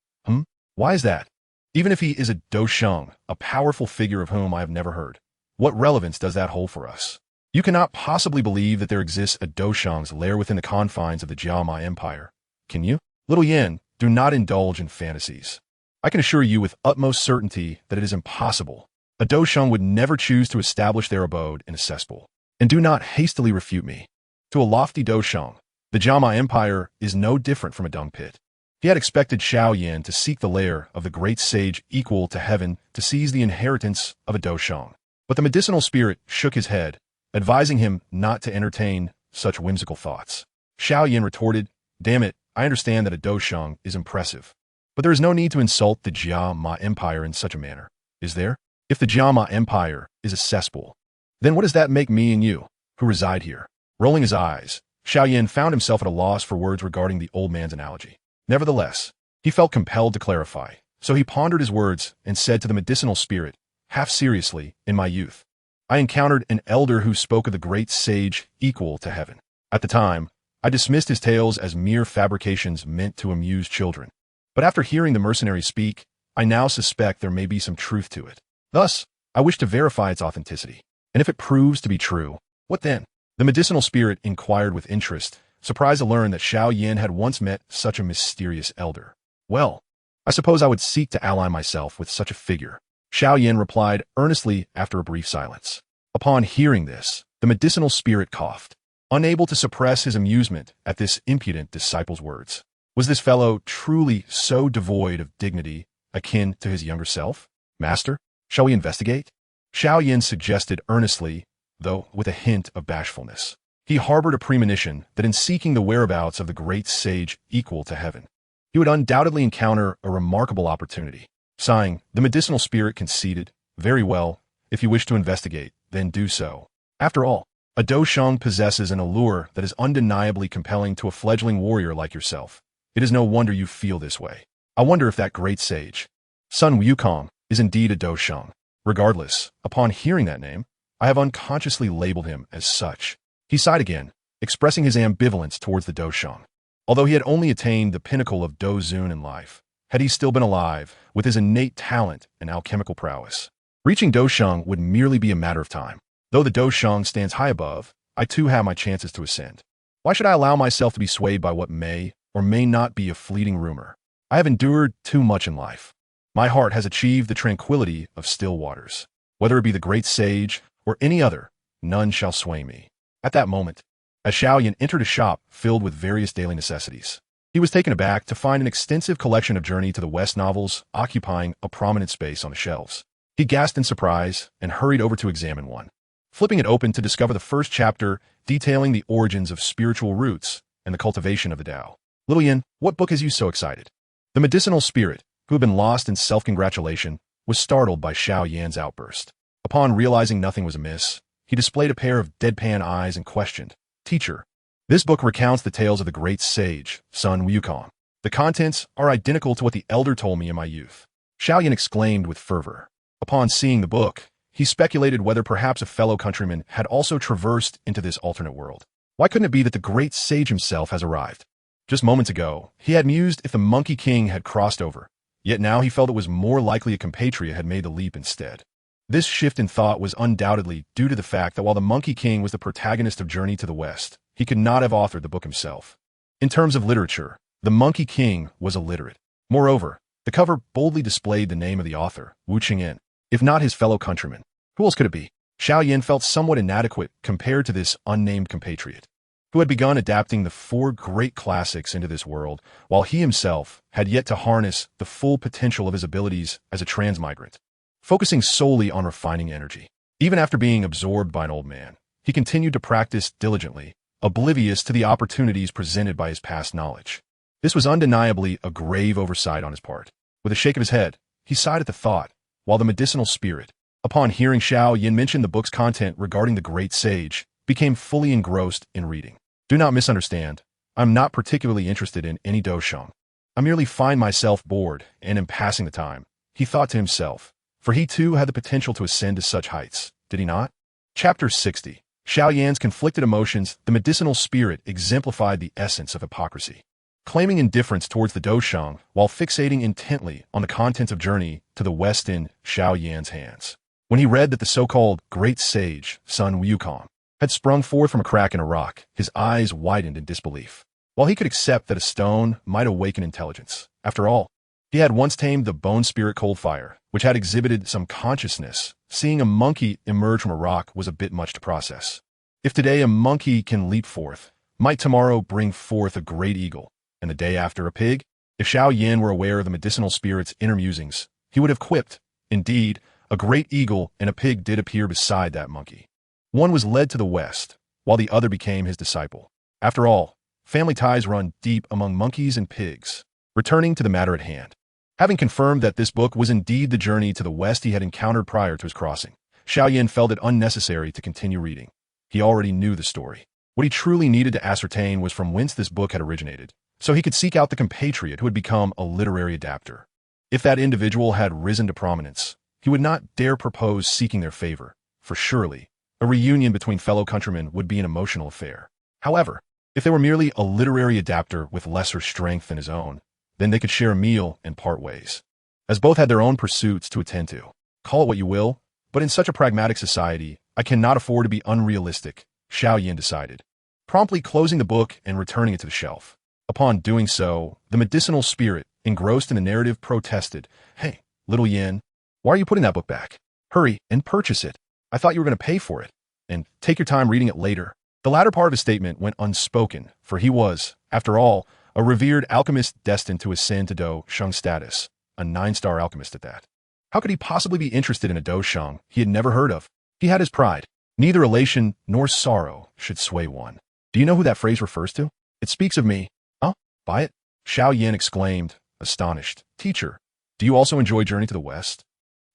Why is that? Even if he is a Doushang, a powerful figure of whom I have never heard, what relevance does that hold for us? You cannot possibly believe that there exists a Doushang's lair within the confines of the Jiama Empire. Can you? Little Yin, do not indulge in fantasies. I can assure you with utmost certainty that it is impossible. A Doushang would never choose to establish their abode in a cesspool. And do not hastily refute me. To a lofty Doushang, the Jiama Empire is no different from a dung pit. He had expected Xiao Yan to seek the lair of the great sage equal to heaven to seize the inheritance of a Doushang. But the medicinal spirit shook his head, advising him not to entertain such whimsical thoughts. Xiao Yan retorted, "Damn it, I understand that a Doushang is impressive. But there is no need to insult the Jiama Empire in such a manner, is there? If the Jiama Empire is a cesspool, then what does that make me and you, who reside here?" Rolling his eyes, Xiao Yan found himself at a loss for words regarding the old man's analogy. Nevertheless, he felt compelled to clarify, so he pondered his words and said to the medicinal spirit, half seriously, "In my youth, I encountered an elder who spoke of the great sage equal to heaven. At the time, I dismissed his tales as mere fabrications meant to amuse children. But after hearing the mercenary speak, I now suspect there may be some truth to it. Thus, I wish to verify its authenticity. And if it proves to be true, what then?" The medicinal spirit inquired with interest, surprised to learn that Xiao Yan had once met such a mysterious elder. "Well, I suppose I would seek to ally myself with such a figure," Xiao Yan replied earnestly after a brief silence. Upon hearing this, the medicinal spirit coughed, unable to suppress his amusement at this impudent disciple's words. Was this fellow truly so devoid of dignity, akin to his younger self? "Master, shall we investigate?" Xiao Yan suggested earnestly, though with a hint of bashfulness. He harbored a premonition that in seeking the whereabouts of the great sage equal to heaven, he would undoubtedly encounter a remarkable opportunity. Sighing, the medicinal spirit conceded, "Very well, if you wish to investigate, then do so. After all, a Doushang possesses an allure that is undeniably compelling to a fledgling warrior like yourself. It is no wonder you feel this way. I wonder if that great sage, Sun Wukong, is indeed a Doushang. Regardless, upon hearing that name, I have unconsciously labeled him as such." He sighed again, expressing his ambivalence towards the Doushang. Although he had only attained the pinnacle of Dozun in life, had he still been alive, with his innate talent and alchemical prowess, reaching Doushang would merely be a matter of time. Though the Doushang stands high above, I too have my chances to ascend. Why should I allow myself to be swayed by what may or may not be a fleeting rumor? I have endured too much in life. My heart has achieved the tranquility of still waters. Whether it be the great sage or any other, none shall sway me. At that moment, as Xiao Yan entered a shop filled with various daily necessities, he was taken aback to find an extensive collection of Journey to the West novels occupying a prominent space on the shelves. He gasped in surprise and hurried over to examine one, flipping it open to discover the first chapter detailing the origins of spiritual roots and the cultivation of the Tao. "Little Yin, what book has you so excited?" The medicinal spirit, who had been lost in self-congratulation, was startled by Xiao Yan's outburst. Upon realizing nothing was amiss, he displayed a pair of deadpan eyes and questioned, "Teacher, this book recounts the tales of the great sage, Sun Wukong. The contents are identical to what the elder told me in my youth." Xiao Yan exclaimed with fervor. Upon seeing the book, he speculated whether perhaps a fellow countryman had also traversed into this alternate world. Why couldn't it be that the great sage himself has arrived? Just moments ago, he had mused if the Monkey King had crossed over, yet now he felt it was more likely a compatriot had made the leap instead. This shift in thought was undoubtedly due to the fact that while the Monkey King was the protagonist of Journey to the West, he could not have authored the book himself. In terms of literature, the Monkey King was illiterate. Moreover, the cover boldly displayed the name of the author, Wu Qingyan, if not his fellow countryman. Who else could it be? Xiao Yan felt somewhat inadequate compared to this unnamed compatriot, who had begun adapting the 4 great classics into this world, while he himself had yet to harness the full potential of his abilities as a transmigrant. focusing solely on refining energy. Even after being absorbed by an old man, he continued to practice diligently, oblivious to the opportunities presented by his past knowledge. This was undeniably a grave oversight on his part. With a shake of his head, he sighed at the thought, while the medicinal spirit, upon hearing Xiao Yan mention the book's content regarding the great sage, became fully engrossed in reading. Do not misunderstand. I'm not particularly interested in any dousheng. I merely find myself bored and am passing the time, he thought to himself, for he too had the potential to ascend to such heights, did he not? Chapter 60. Xiao Yan's conflicted emotions. The medicinal spirit exemplified the essence of hypocrisy. Claiming indifference towards the dousheng while fixating intently on the contents of Journey to the West in Xiao Yan's hands. When he read that the so-called great sage, Sun Wukong, had sprung forth from a crack in a rock, his eyes widened in disbelief. While he could accept that a stone might awaken intelligence, after all, he had once tamed the bone spirit cold fire, which had exhibited some consciousness. Seeing a monkey emerge from a rock was a bit much to process. If today a monkey can leap forth, might tomorrow bring forth a great eagle, and the day after a pig? If Xiao Yan were aware of the medicinal spirit's inner musings, he would have quipped. Indeed, a great eagle and a pig did appear beside that monkey. One was led to the west, while the other became his disciple. After all, family ties run deep among monkeys and pigs. Returning to the matter at hand. Having confirmed that this book was indeed the journey to the west he had encountered prior to his crossing, Xiao Yan felt it unnecessary to continue reading. He already knew the story. What he truly needed to ascertain was from whence this book had originated, so he could seek out the compatriot who had become a literary adapter. If that individual had risen to prominence, he would not dare propose seeking their favor, for surely, a reunion between fellow countrymen would be an emotional affair. However, if they were merely a literary adapter with lesser strength than his own, then they could share a meal and part ways. As both had their own pursuits to attend to. Call it what you will, but in such a pragmatic society, I cannot afford to be unrealistic, Xiao Yan decided, promptly closing the book and returning it to the shelf. Upon doing so, the medicinal spirit, engrossed in the narrative, protested, "Hey, little Yan, why are you putting that book back? Hurry and purchase it. I thought you were going to pay for it. And take your time reading it later." The latter part of his statement went unspoken, for he was, after all, a revered alchemist destined to ascend to dousheng status, a 9-star alchemist at that. How could he possibly be interested in a dousheng he had never heard of? He had his pride. Neither elation nor sorrow should sway one. Do you know who that phrase refers to? It speaks of me. Huh? Buy it? Xiao Yan exclaimed, astonished. Teacher, do you also enjoy Journey to the West?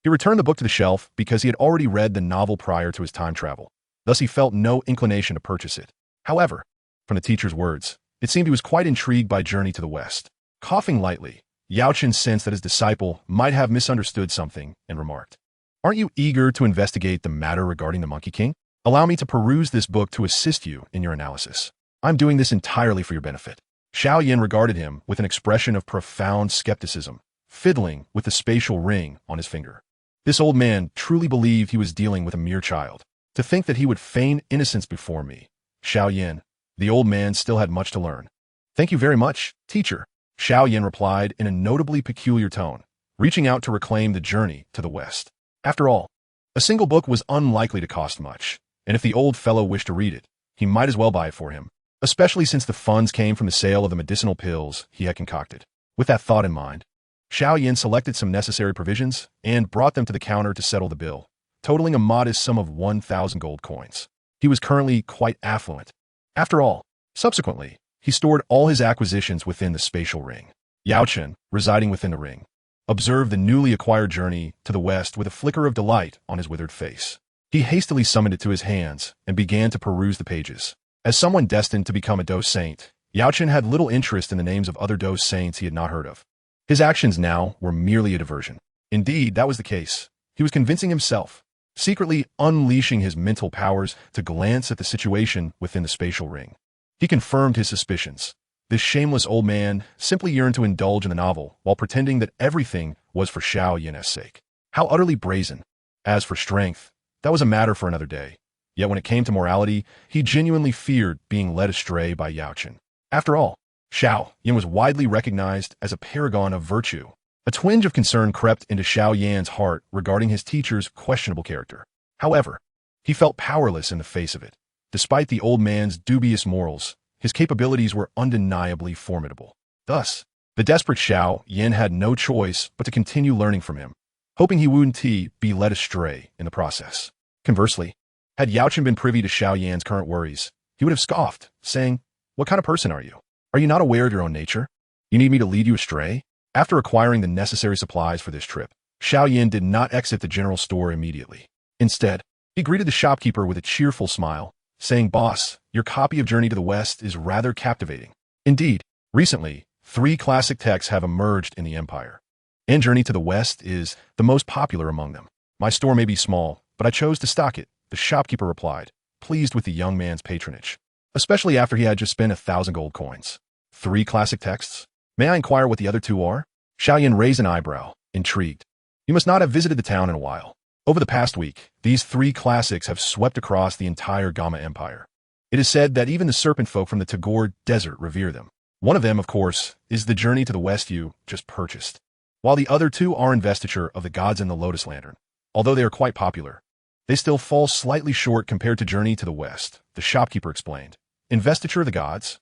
He returned the book to the shelf because he had already read the novel prior to his time travel. Thus he felt no inclination to purchase it. However, from the teacher's words, it seemed he was quite intrigued by Journey to the West. Coughing lightly, Yao Chen sensed that his disciple might have misunderstood something and remarked, "Aren't you eager to investigate the matter regarding the Monkey King? Allow me to peruse this book to assist you in your analysis. I'm doing this entirely for your benefit." Xiao Yan regarded him with an expression of profound skepticism, fiddling with the spatial ring on his finger. This old man truly believed he was dealing with a mere child. To think that he would feign innocence before me. Xiao Yan, the old man still had much to learn. "Thank you very much, teacher," Xiao Yan replied in a notably peculiar tone, reaching out to reclaim the Journey to the West. After all, a single book was unlikely to cost much, and if the old fellow wished to read it, he might as well buy it for him, especially since the funds came from the sale of the medicinal pills he had concocted. With that thought in mind, Xiao Yan selected some necessary provisions and brought them to the counter to settle the bill, totaling a modest sum of 1,000 gold coins. He was currently quite affluent. After all, subsequently, he stored all his acquisitions within the spatial ring. Yao Chen, residing within the ring, observed the newly acquired Journey to the West with a flicker of delight on his withered face. He hastily summoned it to his hands and began to peruse the pages. As someone destined to become a Dou saint, Yao Chen had little interest in the names of other Dou saints he had not heard of. His actions now were merely a diversion. Indeed, that was the case. He was convincing himself, secretly unleashing his mental powers to glance at the situation within the spatial ring. He confirmed his suspicions. This shameless old man simply yearned to indulge in the novel while pretending that everything was for Xiao Yan's sake. How utterly brazen. As for strength, that was a matter for another day. Yet when it came to morality, he genuinely feared being led astray by Yao Chen. After all, Xiao Yan was widely recognized as a paragon of virtue. A twinge of concern crept into Xiao Yan's heart regarding his teacher's questionable character. However, he felt powerless in the face of it. Despite the old man's dubious morals, his capabilities were undeniably formidable. Thus, the desperate Xiao Yan had no choice but to continue learning from him. hoping he wouldn't be led astray in the process. Conversely, had Yao Chen been privy to Xiao Yan's current worries, he would have scoffed, saying, "What kind of person are you? Are you not aware of your own nature? You need me to lead you astray?" After acquiring the necessary supplies for this trip, Xiao Yan did not exit the general store immediately. Instead, he greeted the shopkeeper with a cheerful smile, saying, "Boss, your copy of Journey to the West is rather captivating. Indeed, recently, 3 classic texts have emerged in the Empire, and Journey to the West is the most popular among them. My store may be small, but I chose to stock it," the shopkeeper replied, pleased with the young man's patronage, especially after he had just spent 1,000 gold coins. 3 classic texts? May I inquire what the other 2 are? Xiao Yan raised an eyebrow, intrigued. You must not have visited the town in a while. Over the past week, these 3 classics have swept across the entire Gamma Empire. It is said that even the serpent folk from the Tagore Desert revere them. One of them, of course, is the Journey to the West you just purchased, while the other 2 are Investiture of the Gods and the Lotus Lantern. Although they are quite popular, they still fall slightly short compared to Journey to the West, the shopkeeper explained. Investiture of the Gods?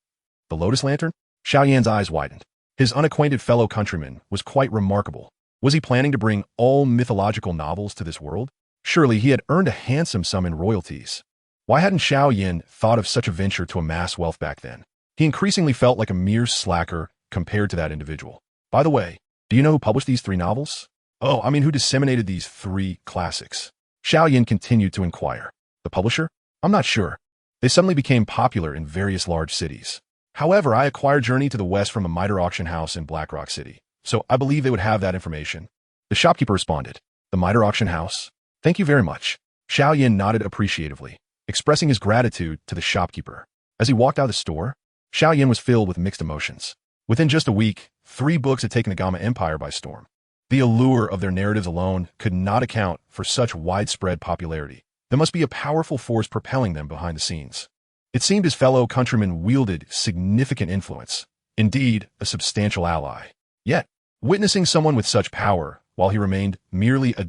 The Lotus Lantern? Xiao Yan's eyes widened. His unacquainted fellow countryman was quite remarkable. Was he planning to bring all mythological novels to this world? Surely he had earned a handsome sum in royalties. Why hadn't Xiao Yan thought of such a venture to amass wealth back then? He increasingly felt like a mere slacker compared to that individual. By the way, do you know who published these 3 novels? Oh, I mean who disseminated these 3 classics? Xiao Yan continued to inquire. The publisher? I'm not sure. They suddenly became popular in various large cities. However, I acquired Journey to the West from a miter auction house in Black Rock City, so I believe they would have that information. The shopkeeper responded. The miter auction house? Thank you very much. Xiao Yan nodded appreciatively, expressing his gratitude to the shopkeeper. As he walked out of the store, Xiao Yan was filled with mixed emotions. Within just a week, 3 books had taken the Gamma Empire by storm. The allure of their narratives alone could not account for such widespread popularity. There must be a powerful force propelling them behind the scenes. It seemed his fellow countrymen wielded significant influence, indeed a substantial ally. Yet, witnessing someone with such power, while he remained merely a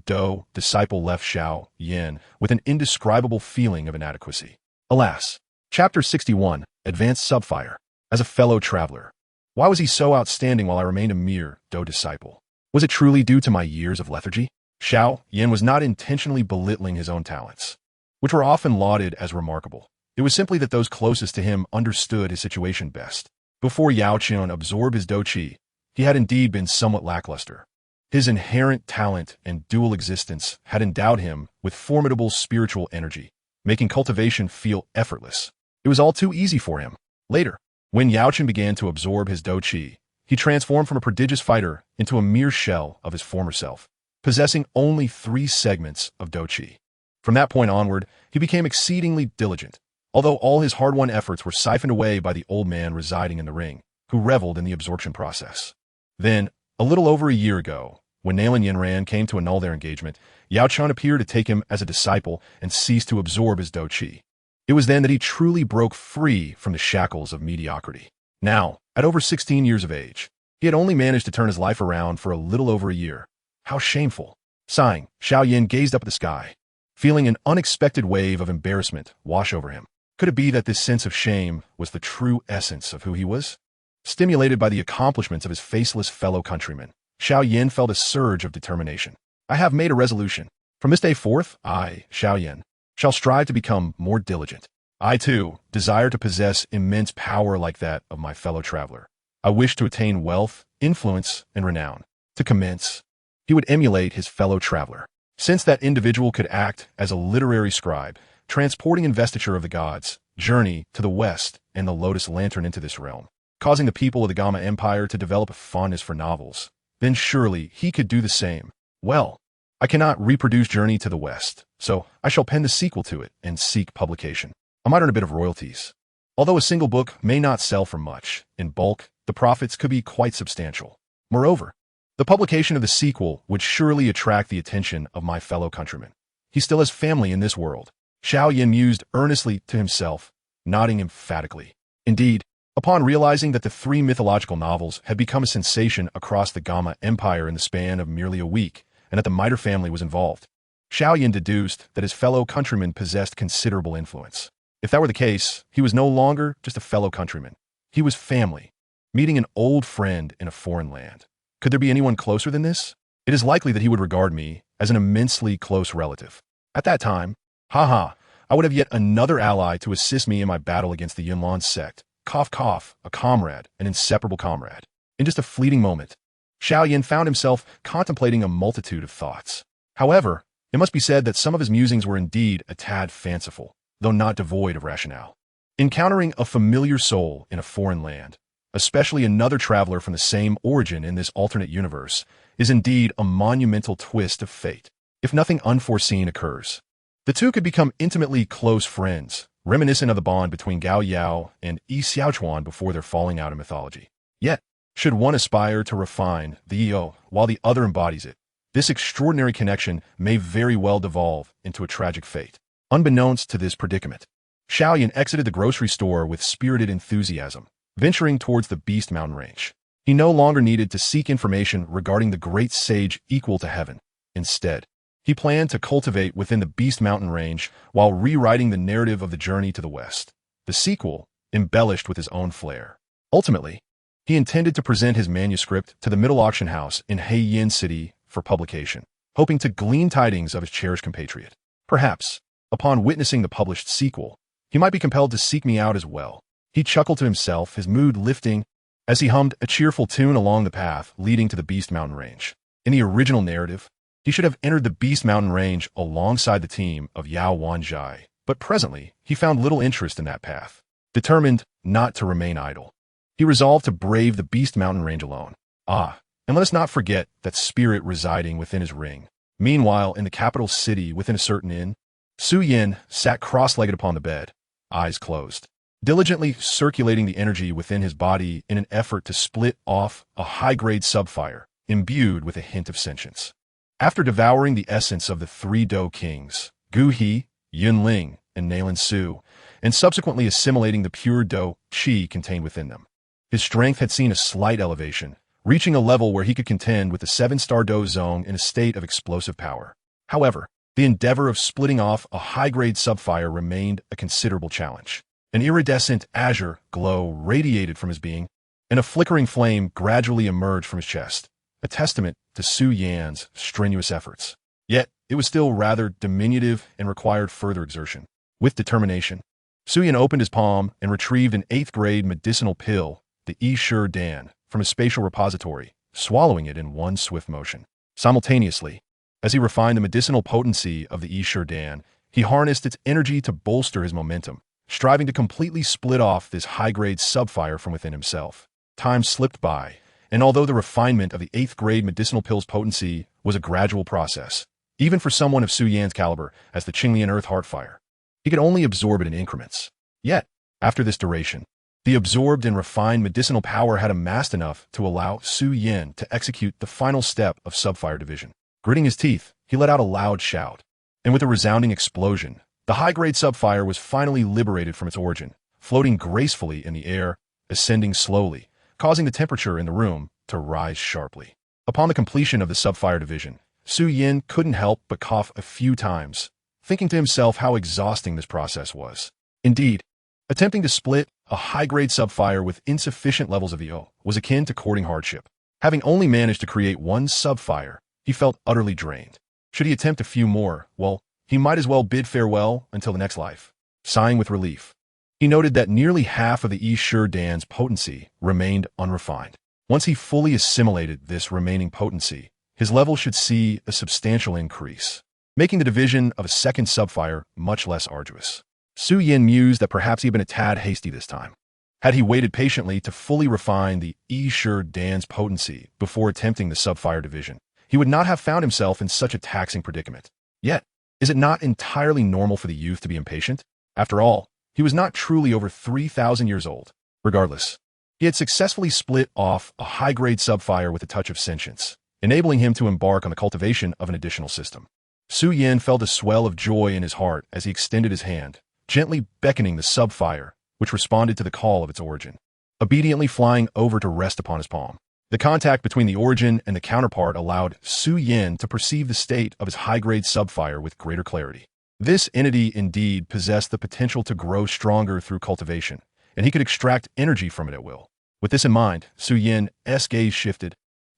disciple, left Xiao Yan with an indescribable feeling of inadequacy. Alas, Chapter 61, Advanced Subfire. As a fellow traveler, why was he so outstanding while I remained a mere disciple? Was it truly due to my years of lethargy? Xiao Yan was not intentionally belittling his own talents, which were often lauded as remarkable. It was simply that those closest to him understood his situation best. Before Yao Chen absorbed his Douqi, he had indeed been somewhat lackluster. His inherent talent and dual existence had endowed him with formidable spiritual energy, making cultivation feel effortless. It was all too easy for him. Later, when Yao Chen began to absorb his Douqi, he transformed from a prodigious fighter into a mere shell of his former self, possessing only 3 segments of Douqi. From that point onward, he became exceedingly diligent, although all his hard-won efforts were siphoned away by the old man residing in the ring, who reveled in the absorption process. Then, a little over a year ago, when Nail and Yanran came to annul their engagement, Yao Chen appeared to take him as a disciple and ceased to absorb his Douqi. It was then that he truly broke free from the shackles of mediocrity. Now, at over 16 years of age, he had only managed to turn his life around for a little over a year. How shameful. Sighing, Xiao Yan gazed up at the sky, feeling an unexpected wave of embarrassment wash over him. Could it be that this sense of shame was the true essence of who he was? Stimulated by the accomplishments of his faceless fellow countrymen, Xiao Yan felt a surge of determination. I have made a resolution. From this day forth, I, Xiao Yan, shall strive to become more diligent. I, too, desire to possess immense power like that of my fellow traveler. I wish to attain wealth, influence, and renown. To commence, he would emulate his fellow traveler. Since that individual could act as a literary scribe, transporting Investiture of the Gods, Journey to the West, and the Lotus Lantern into this realm, causing the people of the Gamma Empire to develop a fondness for novels, then surely he could do the same. Well, I cannot reproduce Journey to the West, so I shall pen the sequel to it and seek publication. I might earn a bit of royalties. Although a single book may not sell for much, in bulk, the profits could be quite substantial. Moreover, the publication of the sequel would surely attract the attention of my fellow countrymen. He still has family in this world. Xiao Yan mused earnestly to himself, nodding emphatically. Indeed, upon realizing that the 3 mythological novels had become a sensation across the Gamma Empire in the span of merely a week, and that the Miter family was involved, Xiao Yan deduced that his fellow countrymen possessed considerable influence. If that were the case, he was no longer just a fellow countryman. He was family, meeting an old friend in a foreign land. Could there be anyone closer than this? it is likely that he would regard me as an immensely close relative. At that time, haha, I would have yet another ally to assist me in my battle against the Yunlan sect. Cough, cough, a comrade, an inseparable comrade. In just a fleeting moment, Xiao Yan found himself contemplating a multitude of thoughts. However, it must be said that some of his musings were indeed a tad fanciful, though not devoid of rationale. Encountering a familiar soul in a foreign land, especially another traveler from the same origin in this alternate universe, is indeed a monumental twist of fate. If nothing unforeseen occurs, the two could become intimately close friends, reminiscent of the bond between Gao Yao and Yi Xiaochuan before their falling out in mythology. Yet, should one aspire to refine the Yi while the other embodies it, this extraordinary connection may very well devolve into a tragic fate. Unbeknownst to this predicament, Xiao Yan exited the grocery store with spirited enthusiasm, venturing towards the Beast Mountain Range. He no longer needed to seek information regarding the great sage equal to heaven. Instead, he planned to cultivate within the Beast Mountain Range while rewriting the narrative of the journey to the west, the sequel embellished with his own flair. Ultimately, he intended to present his manuscript to the Middle Auction House in Heiyin City for publication, hoping to glean tidings of his cherished compatriot. Perhaps, upon witnessing the published sequel, he might be compelled to seek me out as well. He chuckled to himself, his mood lifting, as he hummed a cheerful tune along the path leading to the Beast Mountain Range. In the original narrative, he should have entered the Beast Mountain Range alongside the team of Yao Wanzhai, but presently he found little interest in that path. Determined not to remain idle, he resolved to brave the Beast Mountain Range alone. And let us not forget that spirit residing within his ring. Meanwhile, in the capital city within a certain inn, Su Yin sat cross-legged upon the bed, eyes closed, diligently circulating the energy within his body in an effort to split off a high-grade subfire imbued with a hint of sentience. After devouring the essence of the three Do kings, Gu He, Yun Ling, and Nailan Su, and subsequently assimilating the pure Do Qi contained within them, his strength had seen a slight elevation, reaching a level where he could contend with the 7-star Do zone in a state of explosive power. However, the endeavor of splitting off a high-grade subfire remained a considerable challenge. An iridescent azure glow radiated from his being, and a flickering flame gradually emerged from his chest, a testament to Su Yan's strenuous efforts. Yet, it was still rather diminutive and required further exertion. With determination, Su Yan opened his palm and retrieved an 8th-grade medicinal pill, the Yi Dan, from his spatial repository, swallowing it in one swift motion. Simultaneously, as he refined the medicinal potency of the Yi Dan, he harnessed its energy to bolster his momentum, striving to completely split off this high-grade subfire from within himself. Time slipped by, and although the refinement of the 8th-grade medicinal pill's potency was a gradual process, even for someone of Su Yan's caliber as the Qinglian Earth Heartfire, he could only absorb it in increments. Yet, after this duration, the absorbed and refined medicinal power had amassed enough to allow Su Yan to execute the final step of subfire division. Gritting his teeth, he let out a loud shout, and with a resounding explosion, the high-grade subfire was finally liberated from its origin, floating gracefully in the air, ascending slowly, causing the temperature in the room to rise sharply. Upon the completion of the subfire division, Su Yan couldn't help but cough a few times, thinking to himself how exhausting this process was. Indeed, attempting to split a high-grade subfire with insufficient levels of EO was akin to courting hardship. Having only managed to create one subfire, he felt utterly drained. Should he attempt a few more, well, he might as well bid farewell until the next life. Sighing with relief, he noted that nearly half of the Yi Dan's potency remained unrefined. Once he fully assimilated this remaining potency, his level should see a substantial increase, making the division of a second subfire much less arduous. Su Yan mused that perhaps he had been a tad hasty this time. Had he waited patiently to fully refine the Yi Dan's potency before attempting the subfire division, he would not have found himself in such a taxing predicament. Yet, is it not entirely normal for the youth to be impatient? After all, he was not truly over 3,000 years old. Regardless, he had successfully split off a high-grade subfire with a touch of sentience, enabling him to embark on the cultivation of an additional system. Su Yan felt a swell of joy in his heart as he extended his hand, gently beckoning the subfire, which responded to the call of its origin, obediently flying over to rest upon his palm. The contact between the origin and the counterpart allowed Su Yan to perceive the state of his high-grade subfire with greater clarity. This entity indeed possessed the potential to grow stronger through cultivation, and he could extract energy from it at will. With this in mind, Su Yan's gaze shifted,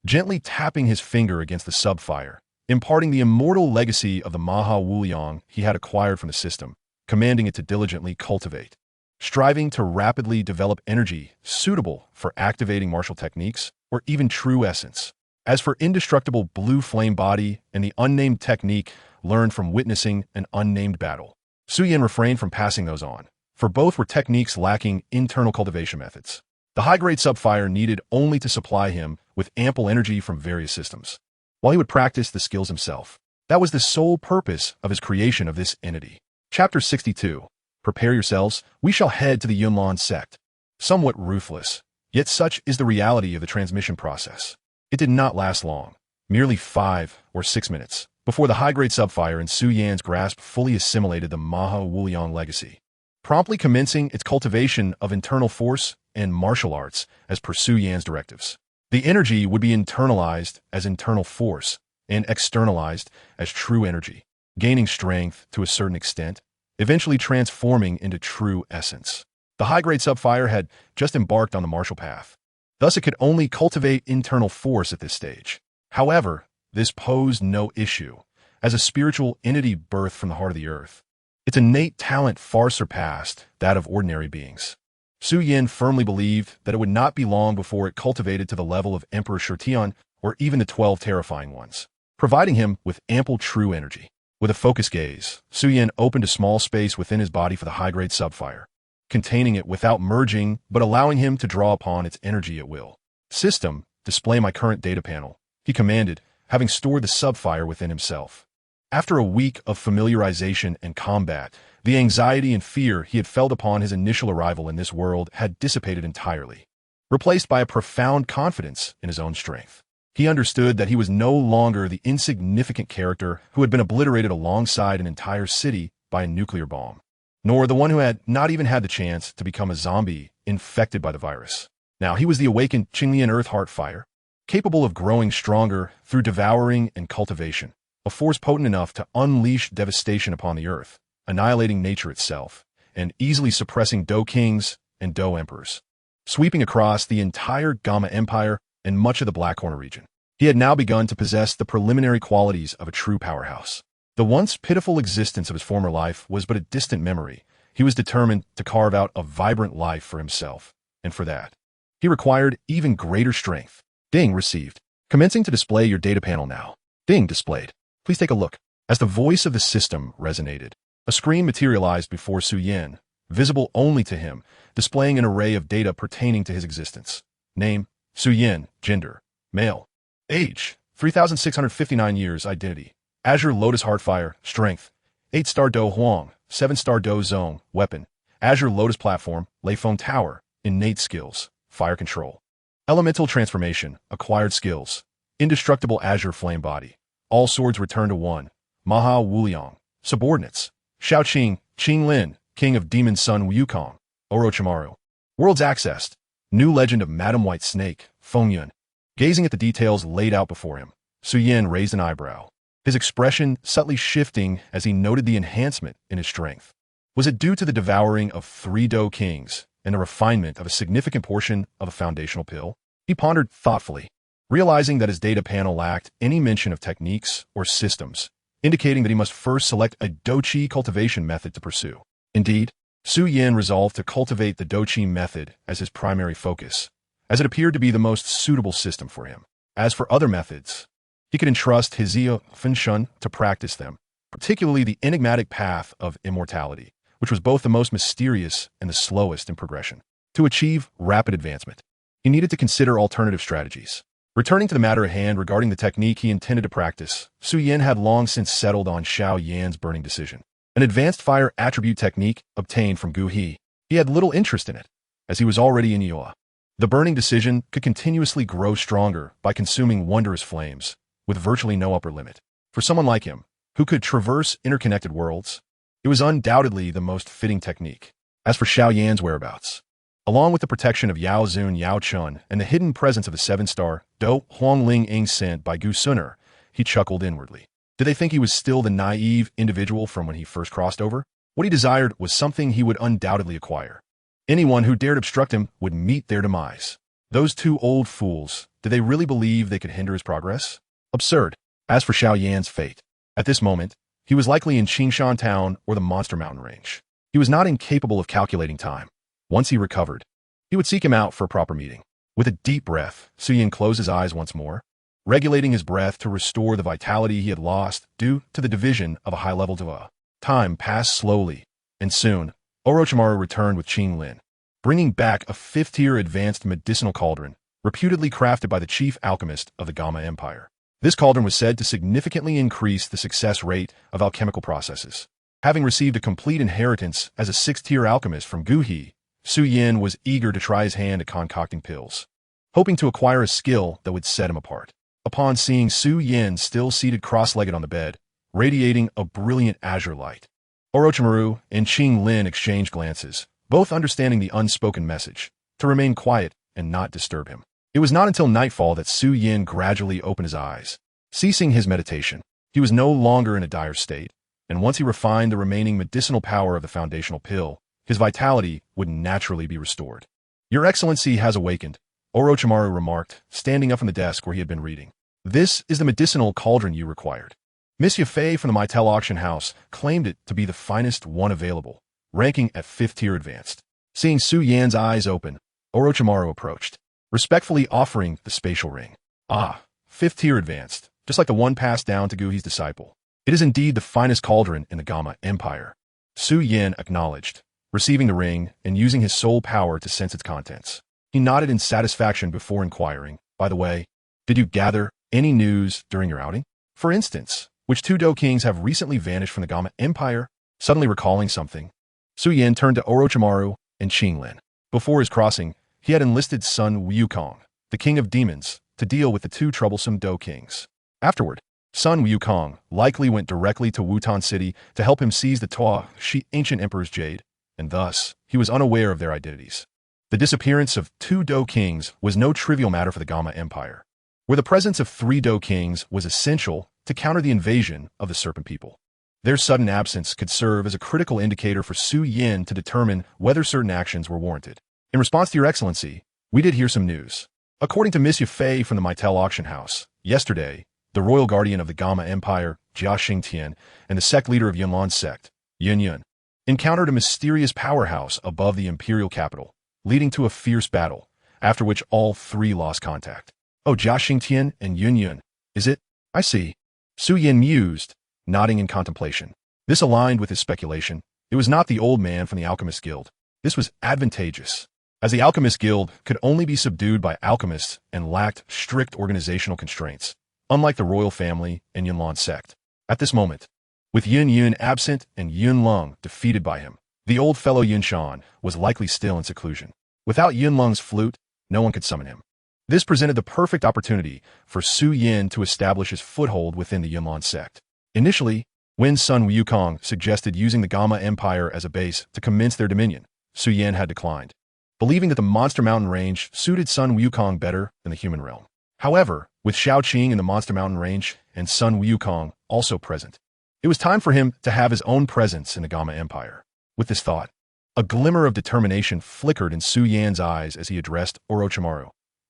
gently tapping his finger against the sub-fire, imparting the immortal legacy of the Maha Wuliang he had acquired from the system, commanding it to diligently cultivate. Striving to rapidly develop energy suitable for activating martial techniques or even true essence. As for indestructible blue flame body and the unnamed technique learned from witnessing an unnamed battle, Xiao Yan refrained from passing those on, for both were techniques lacking internal cultivation methods. The high-grade sub-fire needed only to supply him with ample energy from various systems, while he would practice the skills himself. That was the sole purpose of his creation of this entity. Chapter 62. Prepare yourselves, we shall head to the Yunlan sect. Somewhat ruthless, yet such is the reality of the transmission process. It did not last long, merely 5 or 6 minutes, before the high-grade sub-fire in Xiao Yan's grasp fully assimilated the Maha Wuliang legacy, promptly commencing its cultivation of internal force and martial arts as per Xiao Yan's directives. The energy would be internalized as internal force and externalized as true energy, gaining strength to a certain extent, eventually transforming into true essence. The high-grade sub-fire had just embarked on the martial path. Thus, it could only cultivate internal force at this stage. However, this posed no issue, as a spiritual entity birthed from the heart of the earth. Its innate talent far surpassed that of ordinary beings. Xiao Yan firmly believed that it would not be long before it cultivated to the level of Emperor Shurtian or even the 12 terrifying ones, providing him with ample true energy. With a focused gaze, Xiao Yan opened a small space within his body for the high-grade sub-fire, containing it without merging but allowing him to draw upon its energy at will. System, display my current data panel, he commanded, having stored the sub-fire within himself. After a week of familiarization and combat, the anxiety and fear he had felt upon his initial arrival in this world had dissipated entirely, replaced by a profound confidence in his own strength. He understood that he was no longer the insignificant character who had been obliterated alongside an entire city by a nuclear bomb, nor the one who had not even had the chance to become a zombie infected by the virus. Now he was the awakened Qinglian Earth Heart Fire, capable of growing stronger through devouring and cultivation, a force potent enough to unleash devastation upon the earth, annihilating nature itself, and easily suppressing Dou kings and Dou emperors, sweeping across the entire Gamma Empire and much of the Black Corner region. He had now begun to possess the preliminary qualities of a true powerhouse. The once pitiful existence of his former life was but a distant memory. He was determined to carve out a vibrant life for himself, and for that, he required even greater strength. Ding received. Commencing to display your data panel now. Ding displayed. Please take a look. As the voice of the system resonated, a screen materialized before Xiao Yan, visible only to him, displaying an array of data pertaining to his existence. Name, Xiao Yan, gender, male. Age, 3,659 years, identity. Azure Lotus Heartfire, strength. 8-star Do Huang, 7-star Do Zone, weapon. Azure Lotus Platform, Leiphone Tower, innate skills, fire control. Elemental transformation, acquired skills. Indestructible Azure Flame Body. All swords return to 1. Maha Wuliang. Subordinates. Shaoqing, Qinglin, King of Demon Sun Wukong. Orochimaru. Worlds accessed. New legend of Madam White Snake, Fengyun. Gazing at the details laid out before him, Xiao Yan raised an eyebrow, his expression subtly shifting as he noted the enhancement in his strength. Was it due to the devouring of 3 Dou kings and the refinement of a significant portion of a foundational pill? He pondered thoughtfully, realizing that his data panel lacked any mention of techniques or systems, indicating that he must first select a Douqi cultivation method to pursue. Indeed, Xiao Yan resolved to cultivate the Douqi method as his primary focus, as it appeared to be the most suitable system for him. As for other methods, he could entrust his Zio Fenshun to practice them, particularly the enigmatic path of immortality, which was both the most mysterious and the slowest in progression. To achieve rapid advancement, he needed to consider alternative strategies. Returning to the matter at hand regarding the technique he intended to practice, Xiao Yan had long since settled on Xiao Yan's burning decision, an advanced fire attribute technique obtained from Gu He. He had little interest in it, as he was already in Yoa. The burning decision could continuously grow stronger by consuming wondrous flames, with virtually no upper limit. For someone like him, who could traverse interconnected worlds, it was undoubtedly the most fitting technique. As for Xiao Yan's whereabouts, along with the protection of Yao Zun Yao Chun and the hidden presence of the 7-star Do Huangling Ing sent by Gu Suner, he chuckled inwardly. Did they think he was still the naive individual from when he first crossed over? What he desired was something he would undoubtedly acquire. Anyone who dared obstruct him would meet their demise. Those two old fools, did they really believe they could hinder his progress? Absurd. As for Xiao Yan's fate, at this moment, he was likely in Qingshan Town or the Monster Mountain Range. He was not incapable of calculating time. Once he recovered, he would seek him out for a proper meeting. With a deep breath, Xiao Yan closed his eyes once more, regulating his breath to restore the vitality he had lost due to the division of a high-level Dua. Time passed slowly, and soon, Orochimaru returned with Qing Lin, bringing back a 5th-tier advanced medicinal cauldron, reputedly crafted by the chief alchemist of the Gamma Empire. This cauldron was said to significantly increase the success rate of alchemical processes. Having received a complete inheritance as a 6th-tier alchemist from Gu He, Xiao Yan was eager to try his hand at concocting pills, hoping to acquire a skill that would set him apart. Upon seeing Xiao Yan still seated cross-legged on the bed, radiating a brilliant azure light, Orochimaru and Qing Lin exchanged glances, both understanding the unspoken message, to remain quiet and not disturb him. It was not until nightfall that Xiao Yan gradually opened his eyes. Ceasing his meditation, he was no longer in a dire state, and once he refined the remaining medicinal power of the foundational pill, his vitality would naturally be restored. "Your Excellency has awakened," Orochimaru remarked, standing up from the desk where he had been reading. "This is the medicinal cauldron you required." Miss Yafei from the Mytel auction house claimed it to be the finest one available, ranking at 5th-tier advanced. Seeing Xiao Yan's eyes open, Orochimaru approached, respectfully offering the spatial ring. "Ah, 5th-tier advanced, just like the one passed down to Gu He's disciple. It is indeed the finest cauldron in the Gamma Empire," Xiao Yan acknowledged, receiving the ring and using his soul power to sense its contents. He nodded in satisfaction before inquiring, "By the way, did you gather any news during your outing? For instance, which 2 Do kings have recently vanished from the Gamma Empire?" Suddenly recalling something, Xiao Yan turned to Orochimaru and Qing Lin. Before his crossing, he had enlisted Sun Wukong, the king of demons, to deal with the 2 troublesome Do kings. Afterward, Sun Wukong likely went directly to Wutan City to help him seize the Tuo Shi ancient emperor's jade, and thus, he was unaware of their identities. The disappearance of 2 Do kings was no trivial matter for the Gamma Empire, where the presence of 3 Do kings was essential to counter the invasion of the Serpent People. Their sudden absence could serve as a critical indicator for Xiao Yan to determine whether certain actions were warranted. "In response to your Excellency, we did hear some news. According to Miss Yafei from the Mytel auction house, yesterday, the royal guardian of the Gamma Empire, Jia Xingtian, and the sect leader of Yunlan sect, Yun Yun, encountered a mysterious powerhouse above the imperial capital, leading to a fierce battle, after which all 3 lost contact." "Oh, Jia Xingtian and Yun Yun, is it? I see." Xiao Yan mused, nodding in contemplation. This aligned with his speculation. It was not the old man from the Alchemist Guild. This was advantageous, as the Alchemist Guild could only be subdued by alchemists and lacked strict organizational constraints, unlike the royal family and Yunlan sect. At this moment, with Yun Yun absent and Yun Lung defeated by him, the old fellow Yun Shan was likely still in seclusion. Without Yun Lung's flute, no one could summon him. This presented the perfect opportunity for Xiao Yan to establish his foothold within the Yunlan sect. Initially, when Sun Wukong suggested using the Gamma Empire as a base to commence their dominion, Xiao Yan had declined, believing that the Monster Mountain Range suited Sun Wukong better than the human realm. However, with Shao Qing in the Monster Mountain Range and Sun Wukong also present, it was time for him to have his own presence in the Gamma Empire. With this thought, a glimmer of determination flickered in Xiao Yan's eyes as he addressed Orochimaru.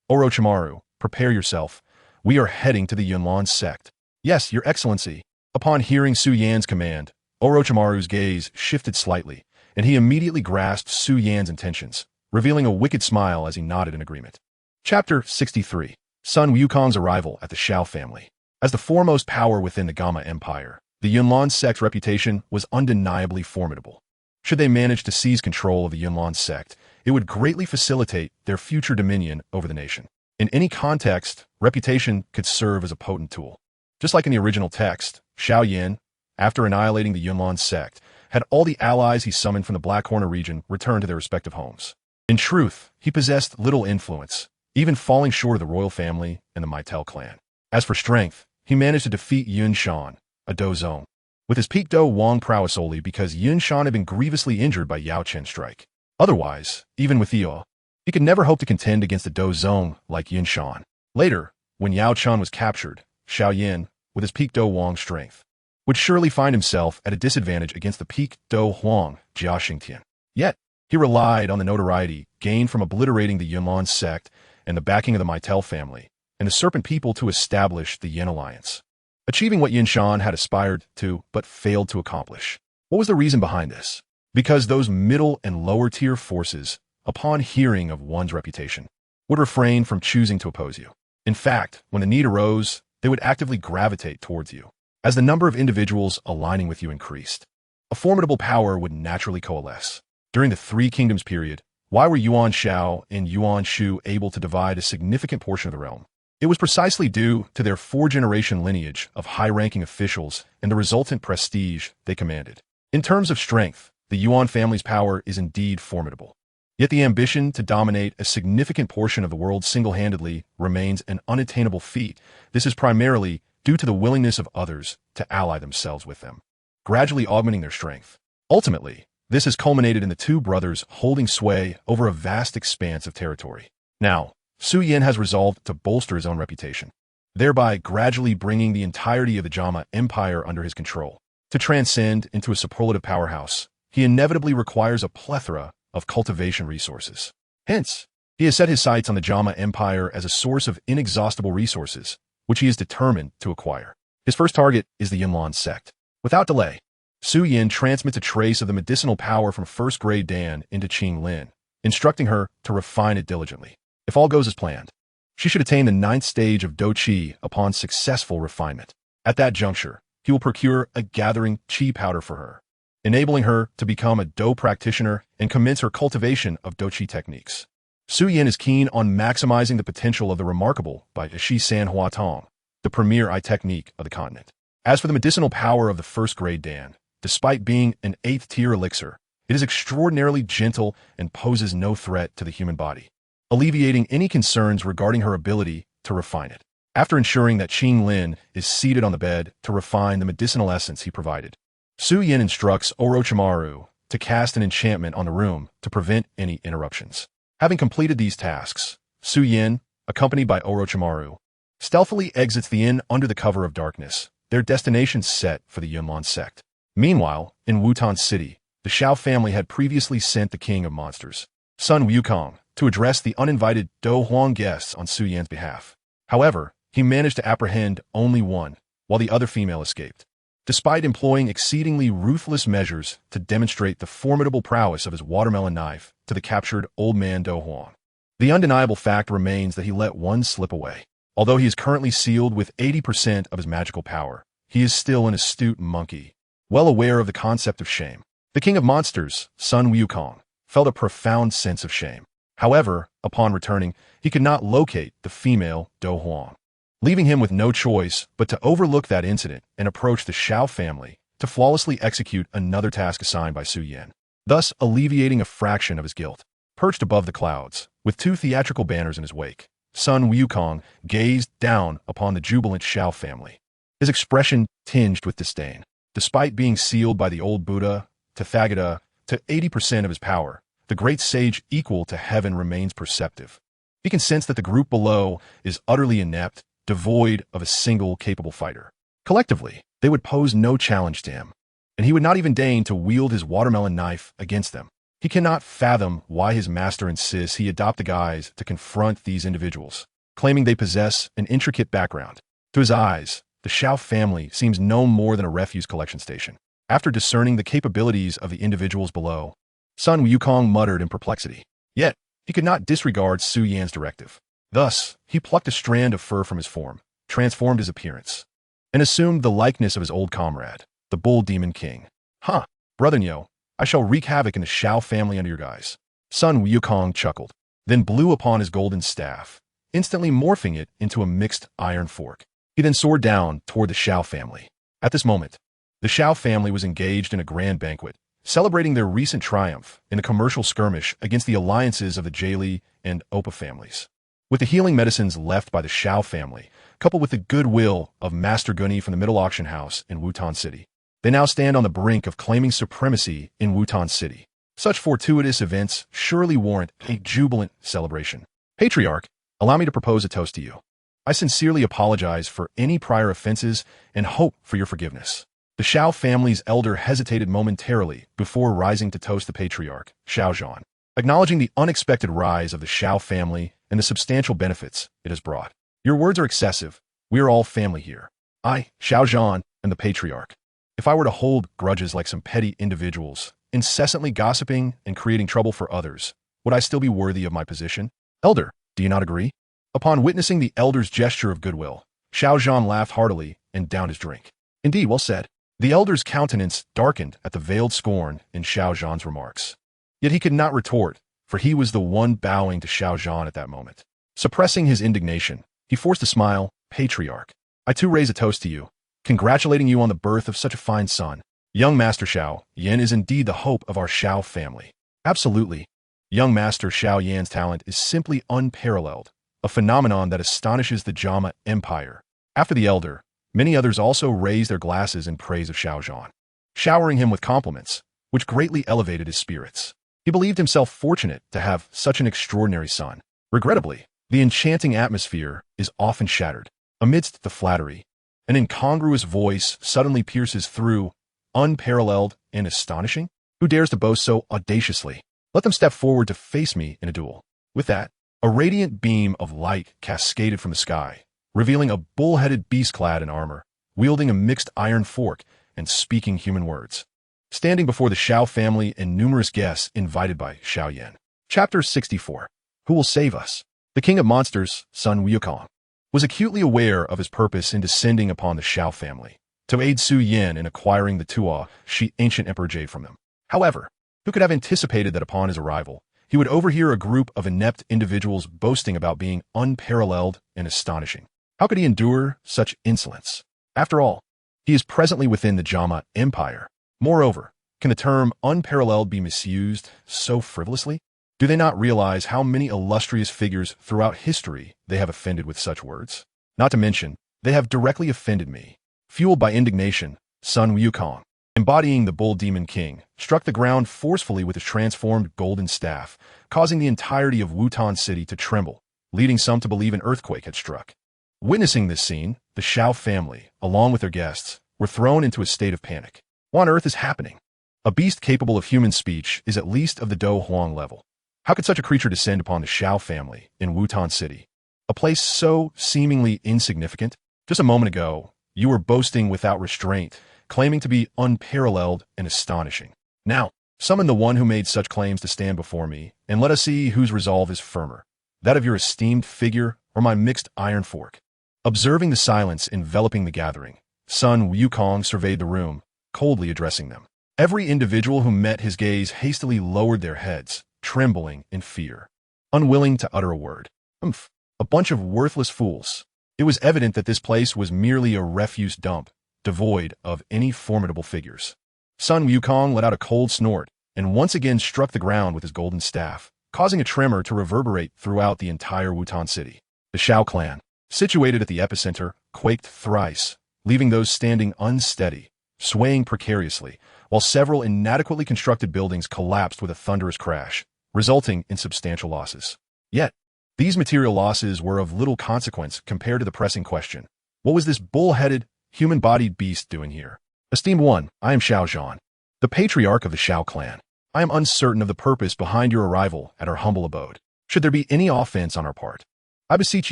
"Orochimaru, prepare yourself. We are heading to the Yunlan sect." "Yes, Your Excellency." Upon hearing Xiao Yan's command, Orochimaru's gaze shifted slightly, and he immediately grasped Xiao Yan's intentions, revealing a wicked smile as he nodded in agreement. Chapter 63. Sun Wukong's arrival at the Xiao family. As the foremost power within the Gamma Empire, the Yunlan sect's reputation was undeniably formidable. Should they manage to seize control of the Yunlan sect, it would greatly facilitate their future dominion over the nation. In any context, reputation could serve as a potent tool. Just like in the original text, Xiao Yan, after annihilating the Yunlan sect, had all the allies he summoned from the Black Corner region return to their respective homes. In truth, he possessed little influence, even falling short of the royal family and the Mytel clan. As for strength, he managed to defeat Yun Shan, a Do Zong, with his peak Do Wong prowess solely because Yun Shan had been grievously injured by Yao Chen's strike. Otherwise, even with Theo, he could never hope to contend against a Do Zong like Yun Shan. Later, when Yao Chen was captured, Xiao Yan, with his peak Do Wong strength, would surely find himself at a disadvantage against the peak Do Huang, Jia Xingtian. Yet, he relied on the notoriety gained from obliterating the Yunlan sect and the backing of the Meitel family, and the Serpent people to establish the Yin Alliance, achieving what Yin Shan had aspired to but failed to accomplish. What was the reason behind this? Because those middle and lower-tier forces, upon hearing of one's reputation, would refrain from choosing to oppose you. In fact, when the need arose, they would actively gravitate towards you. As the number of individuals aligning with you increased, a formidable power would naturally coalesce. During the Three Kingdoms period, why were Yuan Shao and Yuan Shu able to divide a significant portion of the realm? It was precisely due to their four-generation lineage of high-ranking officials and the resultant prestige they commanded. In terms of strength, the Yuan family's power is indeed formidable. Yet the ambition to dominate a significant portion of the world single-handedly remains an unattainable feat. This is primarily due to the willingness of others to ally themselves with them, gradually augmenting their strength. Ultimately, this has culminated in the two brothers holding sway over a vast expanse of territory. Now, Xiao Yan has resolved to bolster his own reputation, thereby gradually bringing the entirety of the Jama Empire under his control. To transcend into a superlative powerhouse, he inevitably requires a plethora of cultivation resources. Hence, he has set his sights on the Jama Empire as a source of inexhaustible resources, which he is determined to acquire. His first target is the Yinlan sect. Without delay, Xiao Yan transmits a trace of the medicinal power from first-grade Dan into Qing Lin, instructing her to refine it diligently. If all goes as planned, she should attain the 9th stage of Douqi upon successful refinement. At that juncture, he will procure a gathering qi powder for her, enabling her to become a Dou practitioner and commence her cultivation of Douqi techniques. Xiao Yan is keen on maximizing the potential of the remarkable by Shi San Hua Tong, the premier eye technique of the continent. As for the medicinal power of the first-grade Dan, despite being an 8th-tier elixir, it is extraordinarily gentle and poses no threat to the human body, alleviating any concerns regarding her ability to refine it. After ensuring that Qing Lin is seated on the bed to refine the medicinal essence he provided, Xiao Yan instructs Orochimaru to cast an enchantment on the room to prevent any interruptions. Having completed these tasks, Xiao Yan, accompanied by Orochimaru, stealthily exits the inn under the cover of darkness, their destination set for the Yunlan sect. Meanwhile, in Wutan City, the Xiao family had previously sent the king of monsters, Sun Wukong, to address the uninvited Do Huang guests on Xiao Yan's behalf. However, he managed to apprehend only one, while the other female escaped. Despite employing exceedingly ruthless measures to demonstrate the formidable prowess of his watermelon knife to the captured old man Do Huang, the undeniable fact remains that he let one slip away. Although he is currently sealed with 80% of his magical power, he is still an astute monkey, well aware of the concept of shame. The king of monsters, Sun Wukong, felt a profound sense of shame. However, upon returning, he could not locate the female Do Huang, leaving him with no choice but to overlook that incident and approach the Xiao family to flawlessly execute another task assigned by Xiao Yan, thus alleviating a fraction of his guilt. Perched above the clouds, with 2 theatrical banners in his wake, Sun Wukong gazed down upon the jubilant Xiao family, his expression tinged with disdain. Despite being sealed by the old Buddha, Tathagata, to 80% of his power, the great sage equal to heaven remains perceptive. He can sense that the group below is utterly inept, devoid of a single capable fighter. Collectively, they would pose no challenge to him, and he would not even deign to wield his watermelon knife against them. He cannot fathom why his master insists he adopt the guise to confront these individuals, claiming they possess an intricate background. To his eyes, the Xiao family seems no more than a refuse collection station. After discerning the capabilities of the individuals below, Sun Wukong muttered in perplexity. Yet, he could not disregard Xiao Yan's directive. Thus, he plucked a strand of fur from his form, transformed his appearance, and assumed the likeness of his old comrade, the Bull Demon King. Huh, brother Nyo, I shall wreak havoc in the Xiao family under your guise. Sun Wukong chuckled, then blew upon his golden staff, instantly morphing it into a mixed iron fork. He then soared down toward the Xiao family. At this moment, the Xiao family was engaged in a grand banquet, celebrating their recent triumph in a commercial skirmish against the alliances of the Jali and Opa families. With the healing medicines left by the Xiao family, coupled with the goodwill of Master Guni from the Middle Auction House in Wutan City, they now stand on the brink of claiming supremacy in Wutan City. Such fortuitous events surely warrant a jubilant celebration. Patriarch, allow me to propose a toast to you. I sincerely apologize for any prior offenses and hope for your forgiveness. The Xiao family's elder hesitated momentarily before rising to toast the patriarch, Xiao Yan. Acknowledging the unexpected rise of the Xiao family and the substantial benefits it has brought. Your words are excessive. We are all family here. I, Xiao Yan, am the patriarch. If I were to hold grudges like some petty individuals, incessantly gossiping and creating trouble for others, would I still be worthy of my position? Elder, do you not agree? Upon witnessing the elder's gesture of goodwill, Xiao Yan laughed heartily and downed his drink. Indeed, well said. The elder's countenance darkened at the veiled scorn in Xiao Yan's remarks. Yet he could not retort, for he was the one bowing to Xiao Yan at that moment. Suppressing his indignation, he forced a smile. Patriarch, I too raise a toast to you, congratulating you on the birth of such a fine son. Young Master Xiao Yan is indeed the hope of our Xiao family. Absolutely. Young Master Xiao Yan's talent is simply unparalleled, a phenomenon that astonishes the Jama Empire. After the elder, many others also raised their glasses in praise of Xiao Yan, showering him with compliments, which greatly elevated his spirits. He believed himself fortunate to have such an extraordinary son. Regrettably, the enchanting atmosphere is often shattered. Amidst the flattery, an incongruous voice suddenly pierces through, unparalleled and astonishing. Who dares to boast so audaciously? Let them step forward to face me in a duel. With that, a radiant beam of light cascaded from the sky, revealing a bull-headed beast clad in armor, wielding a mixed iron fork and speaking human words. Standing before the Xiao family and numerous guests invited by Xiao Yan. Chapter 64. Who will save us? The king of monsters, Sun Wukong, was acutely aware of his purpose in descending upon the Xiao family, to aid Su Yan in acquiring the Tuo, she ancient emperor jade from them. However, who could have anticipated that upon his arrival, he would overhear a group of inept individuals boasting about being unparalleled and astonishing? How could he endure such insolence? After all, he is presently within the Jama Empire. Moreover, can the term unparalleled be misused so frivolously? Do they not realize how many illustrious figures throughout history they have offended with such words? Not to mention, they have directly offended me. Fueled by indignation, Sun Wukong, embodying the bull demon king, struck the ground forcefully with his transformed golden staff, causing the entirety of Wutan City to tremble, leading some to believe an earthquake had struck. Witnessing this scene, the Xiao family, along with their guests, were thrown into a state of panic. What on earth is happening? A beast capable of human speech is at least of the Do Huang level. How could such a creature descend upon the Xiao family in Wutan City, a place so seemingly insignificant? Just a moment ago, you were boasting without restraint, claiming to be unparalleled and astonishing. Now, summon the one who made such claims to stand before me, and let us see whose resolve is firmer, that of your esteemed figure or my mixed iron fork. Observing the silence enveloping the gathering, Sun Wukong surveyed the room, coldly addressing them. Every individual who met his gaze hastily lowered their heads, trembling in fear, unwilling to utter a word. A bunch of worthless fools. It was evident that this place was merely a refuse dump, devoid of any formidable figures. Sun Wukong let out a cold snort, and once again struck the ground with his golden staff, causing a tremor to reverberate throughout the entire Wutan City. The Xiao clan, situated at the epicenter, quaked thrice, leaving those standing unsteady, swaying precariously, while several inadequately constructed buildings collapsed with a thunderous crash, resulting in substantial losses. Yet, these material losses were of little consequence compared to the pressing question. What was this bull-headed, human-bodied beast doing here? Esteemed one, I am Xiao Yan, the patriarch of the Xiao clan. I am uncertain of the purpose behind your arrival at our humble abode. Should there be any offense on our part, I beseech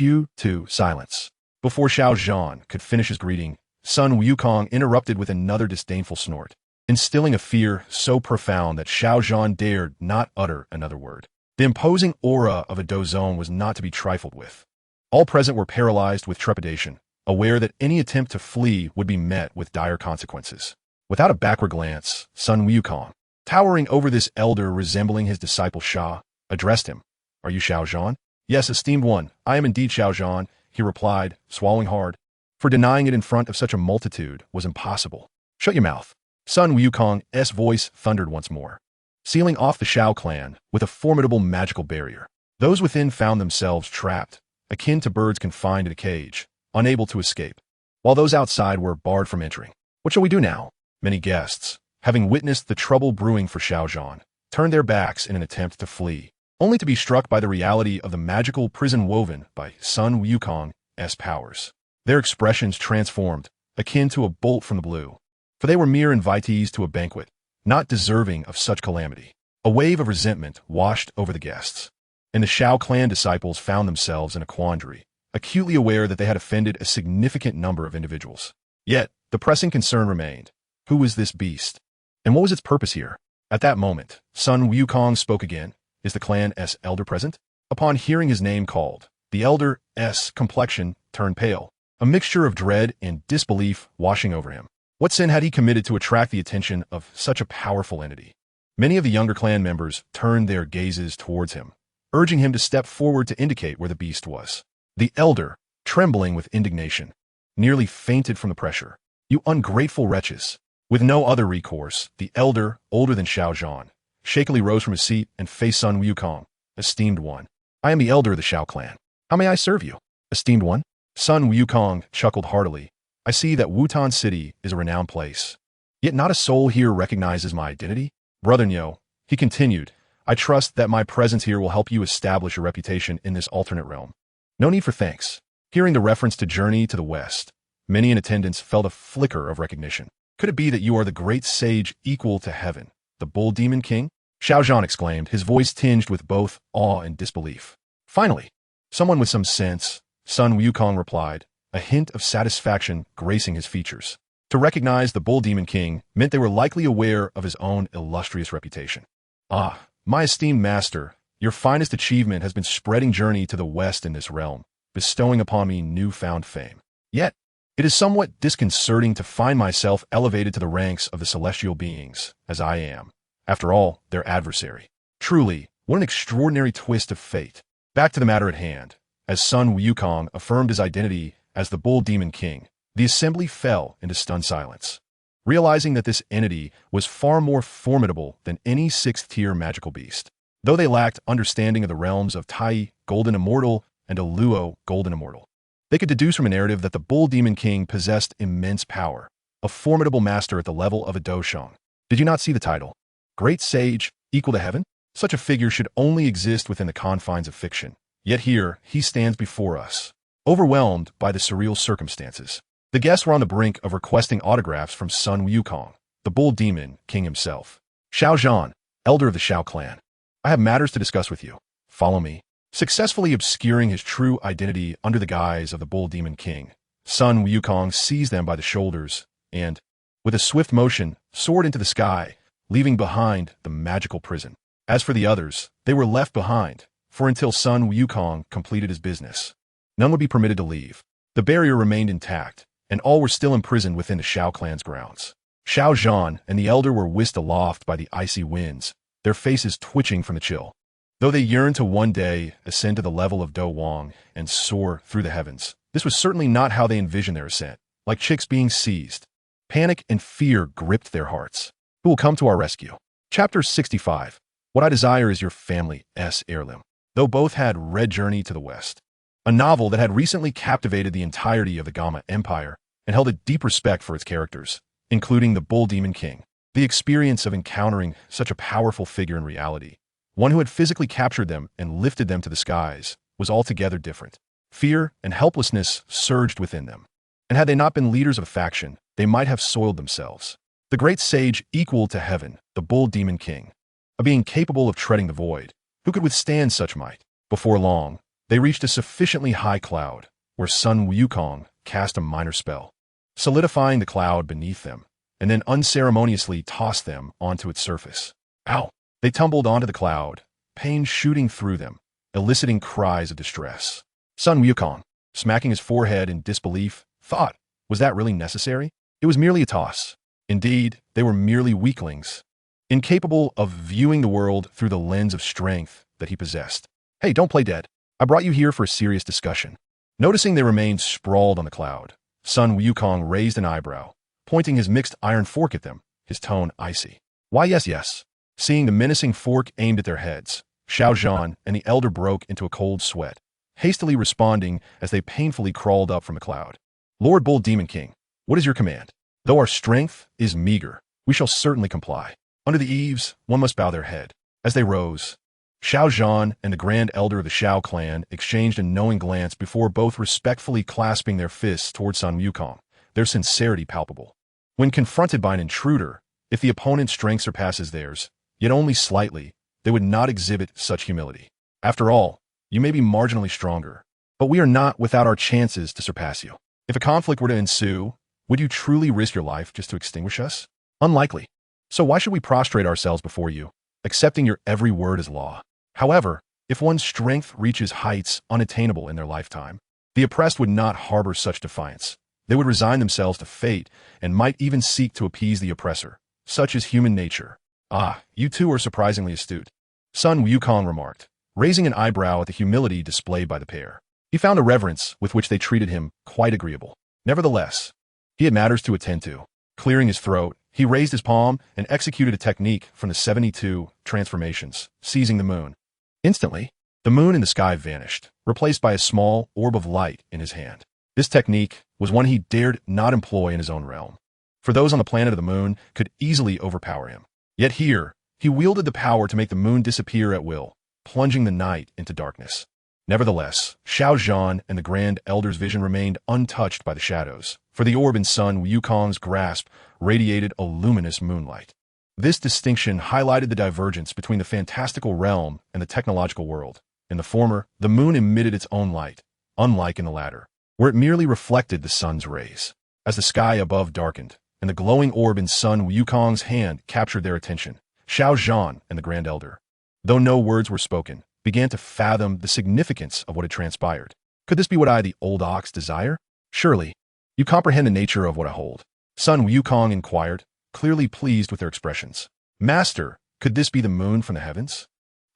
you to silence. Before Xiao Yan could finish his greeting, Sun Wukong interrupted with another disdainful snort, instilling a fear so profound that Xiao Yan dared not utter another word. The imposing aura of a dozone was not to be trifled with. All present were paralyzed with trepidation, aware that any attempt to flee would be met with dire consequences. Without a backward glance, Sun Wukong, towering over this elder resembling his disciple Sha, addressed him. Are you Xiao Yan? Yes, esteemed one, I am indeed Xiao Yan, he replied, swallowing hard, for denying it in front of such a multitude was impossible. Shut your mouth. Sun Wukong's voice thundered once more, sealing off the Xiao clan with a formidable magical barrier. Those within found themselves trapped, akin to birds confined in a cage, unable to escape, while those outside were barred from entering. What shall we do now? Many guests, having witnessed the trouble brewing for Xiao Yan, turned their backs in an attempt to flee, only to be struck by the reality of the magical prison woven by Sun Wukong's powers. Their expressions transformed, akin to a bolt from the blue, for they were mere invitees to a banquet, not deserving of such calamity. A wave of resentment washed over the guests. and the Xiao clan disciples found themselves in a quandary, acutely aware that they had offended a significant number of individuals. Yet, the pressing concern remained. Who was this beast? And what was its purpose here? At that moment, Sun Wukong spoke again. Is the clan's elder present? Upon hearing his name called, the elder's complexion turned pale, a mixture of dread and disbelief washing over him. What sin had he committed to attract the attention of such a powerful entity? Many of the younger clan members turned their gazes towards him, urging him to step forward to indicate where the beast was. The elder, trembling with indignation, nearly fainted from the pressure. You ungrateful wretches! With no other recourse, the elder, older than Xiao Yan, shakily rose from his seat and faced Sun Wukong. Esteemed one, I am the elder of the Xiao clan. How may I serve you? Esteemed one? Sun Wukong chuckled heartily. I see that Wutan City is a renowned place. Yet not a soul here recognizes my identity. Brother Nyo, he continued, I trust that my presence here will help you establish a reputation in this alternate realm. No need for thanks. Hearing the reference to Journey to the West, many in attendance felt a flicker of recognition. Could it be that you are the great sage equal to heaven, the bull demon king? Xiao Yan exclaimed, his voice tinged with both awe and disbelief. Finally, someone with some sense, Sun Wukong replied, a hint of satisfaction gracing his features. To recognize the bull demon king meant they were likely aware of his own illustrious reputation. Ah, my esteemed master, your finest achievement has been spreading Journey to the West in this realm, bestowing upon me newfound fame. Yet, it is somewhat disconcerting to find myself elevated to the ranks of the celestial beings, as I am, after all, their adversary. Truly, what an extraordinary twist of fate. Back to the matter at hand. As Sun Wukong affirmed his identity as the Bull Demon King, the assembly fell into stunned silence, realizing that this entity was far more formidable than any sixth-tier magical beast. Though they lacked understanding of the realms of Tai, Golden Immortal, and Aluo, Golden Immortal, they could deduce from a narrative that the Bull Demon King possessed immense power, a formidable master at the level of a Doshong. Did you not see the title? Great Sage, equal to heaven? Such a figure should only exist within the confines of fiction. Yet here, he stands before us, overwhelmed by the surreal circumstances. The guests were on the brink of requesting autographs from Sun Wukong, the Bull Demon King himself. Xiao Yan, elder of the Xiao clan. I have matters to discuss with you. Follow me. Successfully obscuring his true identity under the guise of the Bull Demon King, Sun Wukong seized them by the shoulders and, with a swift motion, soared into the sky, leaving behind the magical prison. As for the others, they were left behind, for until Sun Wukong completed his business, none would be permitted to leave. The barrier remained intact, and all were still imprisoned within the Xiao clan's grounds. Xiao Yan and the elder were whisked aloft by the icy winds, their faces twitching from the chill. Though they yearned to one day ascend to the level of Do Wang and soar through the heavens, this was certainly not how they envisioned their ascent. Like chicks being seized, panic and fear gripped their hearts. Who will come to our rescue? Chapter 65. What I desire is your family's heirloom. Though both had read Journey to the West, a novel that had recently captivated the entirety of the Gamma Empire and held a deep respect for its characters, including the Bull Demon King. The experience of encountering such a powerful figure in reality, one who had physically captured them and lifted them to the skies, was altogether different. Fear and helplessness surged within them, and had they not been leaders of a faction, they might have soiled themselves. The great sage equal to heaven, the Bull Demon King, a being capable of treading the void, who could withstand such might? Before long, they reached a sufficiently high cloud, where Sun Wukong cast a minor spell, solidifying the cloud beneath them, and then unceremoniously tossed them onto its surface. Ow! They tumbled onto the cloud, pain shooting through them, eliciting cries of distress. Sun Wukong, smacking his forehead in disbelief, thought, was that really necessary? It was merely a toss. Indeed, they were merely weaklings, incapable of viewing the world through the lens of strength that he possessed. Hey, don't play dead. I brought you here for a serious discussion. Noticing they remained sprawled on the cloud, Sun Wukong raised an eyebrow, pointing his mixed iron fork at them, his tone icy. Why, yes. Seeing the menacing fork aimed at their heads, Xiao Yan and the elder broke into a cold sweat, hastily responding as they painfully crawled up from the cloud. Lord Bull Demon King, what is your command? Though our strength is meager, we shall certainly comply. Under the eaves, one must bow their head. As they rose, Xiao Yan and the Grand Elder of the Xiao clan exchanged a knowing glance before both respectfully clasping their fists toward Sun Wukong, their sincerity palpable. When confronted by an intruder, if the opponent's strength surpasses theirs, yet only slightly, they would not exhibit such humility. After all, you may be marginally stronger, but we are not without our chances to surpass you. If a conflict were to ensue, would you truly risk your life just to extinguish us? Unlikely. So why should we prostrate ourselves before you, accepting your every word as law? However, if one's strength reaches heights unattainable in their lifetime, the oppressed would not harbor such defiance. They would resign themselves to fate and might even seek to appease the oppressor. Such is human nature. Ah, you two are surprisingly astute, Sun Wukong remarked, raising an eyebrow at the humility displayed by the pair. He found a reverence with which they treated him quite agreeable. Nevertheless, he had matters to attend to. Clearing his throat, he raised his palm and executed a technique from the 72 transformations, seizing the moon. Instantly, the moon in the sky vanished, replaced by a small orb of light in his hand. This technique was one he dared not employ in his own realm, for those on the planet of the moon could easily overpower him. Yet here, he wielded the power to make the moon disappear at will, plunging the night into darkness. Nevertheless, Xiao Yan and the Grand Elder's vision remained untouched by the shadows, for the orb in Sun Wukong's grasp radiated a luminous moonlight. This distinction highlighted the divergence between the fantastical realm and the technological world. In the former, the moon emitted its own light, unlike in the latter, where it merely reflected the sun's rays. As the sky above darkened, and the glowing orb in Sun Wukong's hand captured their attention, Xiao Yan and the Grand Elder, though no words were spoken, began to fathom the significance of what had transpired. Could this be what I, the old ox, desire? Surely, you comprehend the nature of what I hold. Sun Wukong inquired, clearly pleased with their expressions. Master, could this be the moon from the heavens?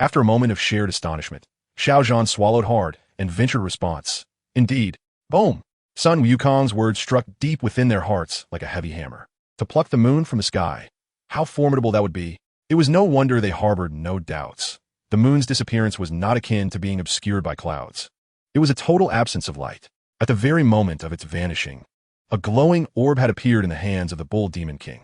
After a moment of shared astonishment, Xiao Yan swallowed hard and ventured a response. Indeed. Boom! Sun Wukong's words struck deep within their hearts like a heavy hammer. To pluck the moon from the sky. How formidable that would be. It was no wonder they harbored no doubts. The moon's disappearance was not akin to being obscured by clouds. It was a total absence of light. At the very moment of its vanishing, a glowing orb had appeared in the hands of the Bull Demon King.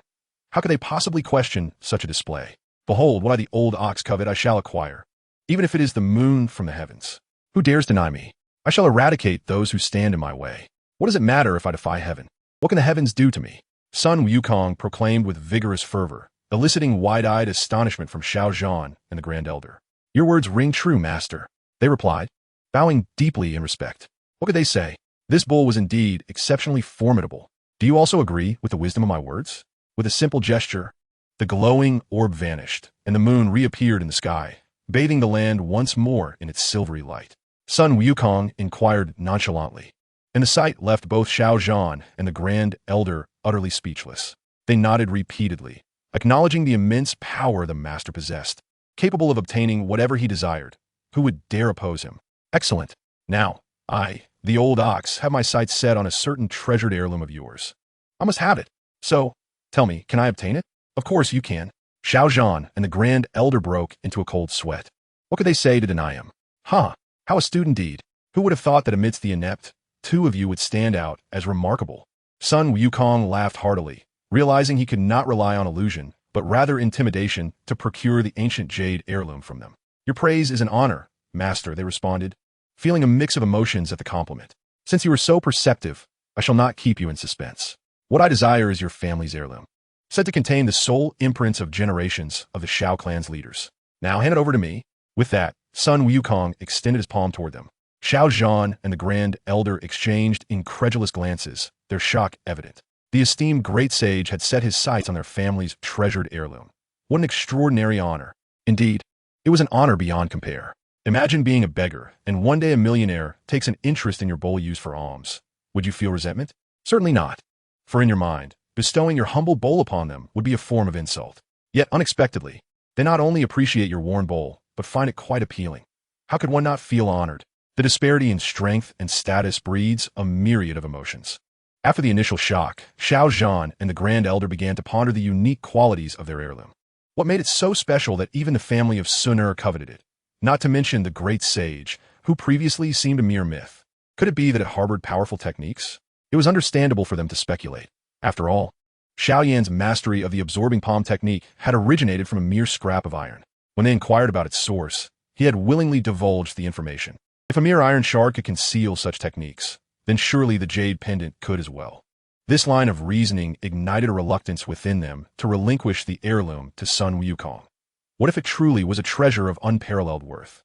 How could they possibly question such a display? Behold, what I, the old ox, covet, I shall acquire, even if it is the moon from the heavens. Who dares deny me? I shall eradicate those who stand in my way. What does it matter if I defy heaven? What can the heavens do to me? Sun Wukong proclaimed with vigorous fervor, eliciting wide-eyed astonishment from Xiao Yan and the Grand Elder. Your words ring true, master, they replied, bowing deeply in respect. What could they say? This bull was indeed exceptionally formidable. Do you also agree with the wisdom of my words? With a simple gesture, the glowing orb vanished, and the moon reappeared in the sky, bathing the land once more in its silvery light. Sun Wukong inquired nonchalantly, and the sight left both Xiao Yan and the Grand Elder utterly speechless. They nodded repeatedly, acknowledging the immense power the master possessed, capable of obtaining whatever he desired. Who would dare oppose him? Excellent. Now, I, the old ox, have my sights set on a certain treasured heirloom of yours. I must have it. So, tell me, can I obtain it? Of course you can. Xiao Yan and the Grand Elder broke into a cold sweat. What could they say to deny him? Huh, how astute indeed. Who would have thought that amidst the inept, two of you would stand out as remarkable? Sun Wukong laughed heartily, realizing he could not rely on illusion, but rather intimidation to procure the ancient jade heirloom from them. Your praise is an honor, master, they responded, feeling a mix of emotions at the compliment. Since you are so perceptive, I shall not keep you in suspense. What I desire is your family's heirloom, said to contain the sole imprints of generations of the Xiao clan's leaders. Now hand it over to me. With that, Sun Wukong extended his palm toward them. Xiao Yan and the Grand Elder exchanged incredulous glances, their shock evident. The esteemed great sage had set his sights on their family's treasured heirloom. What an extraordinary honor. Indeed, it was an honor beyond compare. Imagine being a beggar, and one day a millionaire takes an interest in your bowl used for alms. Would you feel resentment? Certainly not. For in your mind, bestowing your humble bowl upon them would be a form of insult. Yet unexpectedly, they not only appreciate your worn bowl, but find it quite appealing. How could one not feel honored? The disparity in strength and status breeds a myriad of emotions. After the initial shock, Xiao Yan and the Grand Elder began to ponder the unique qualities of their heirloom. What made it so special that even the family of Sun coveted it? Not to mention the great sage, who previously seemed a mere myth. Could it be that it harbored powerful techniques? It was understandable for them to speculate. After all, Xiao Yan's mastery of the absorbing palm technique had originated from a mere scrap of iron. When they inquired about its source, he had willingly divulged the information. If a mere iron shard could conceal such techniques, then surely the jade pendant could as well. This line of reasoning ignited a reluctance within them to relinquish the heirloom to Sun Wukong. What if it truly was a treasure of unparalleled worth?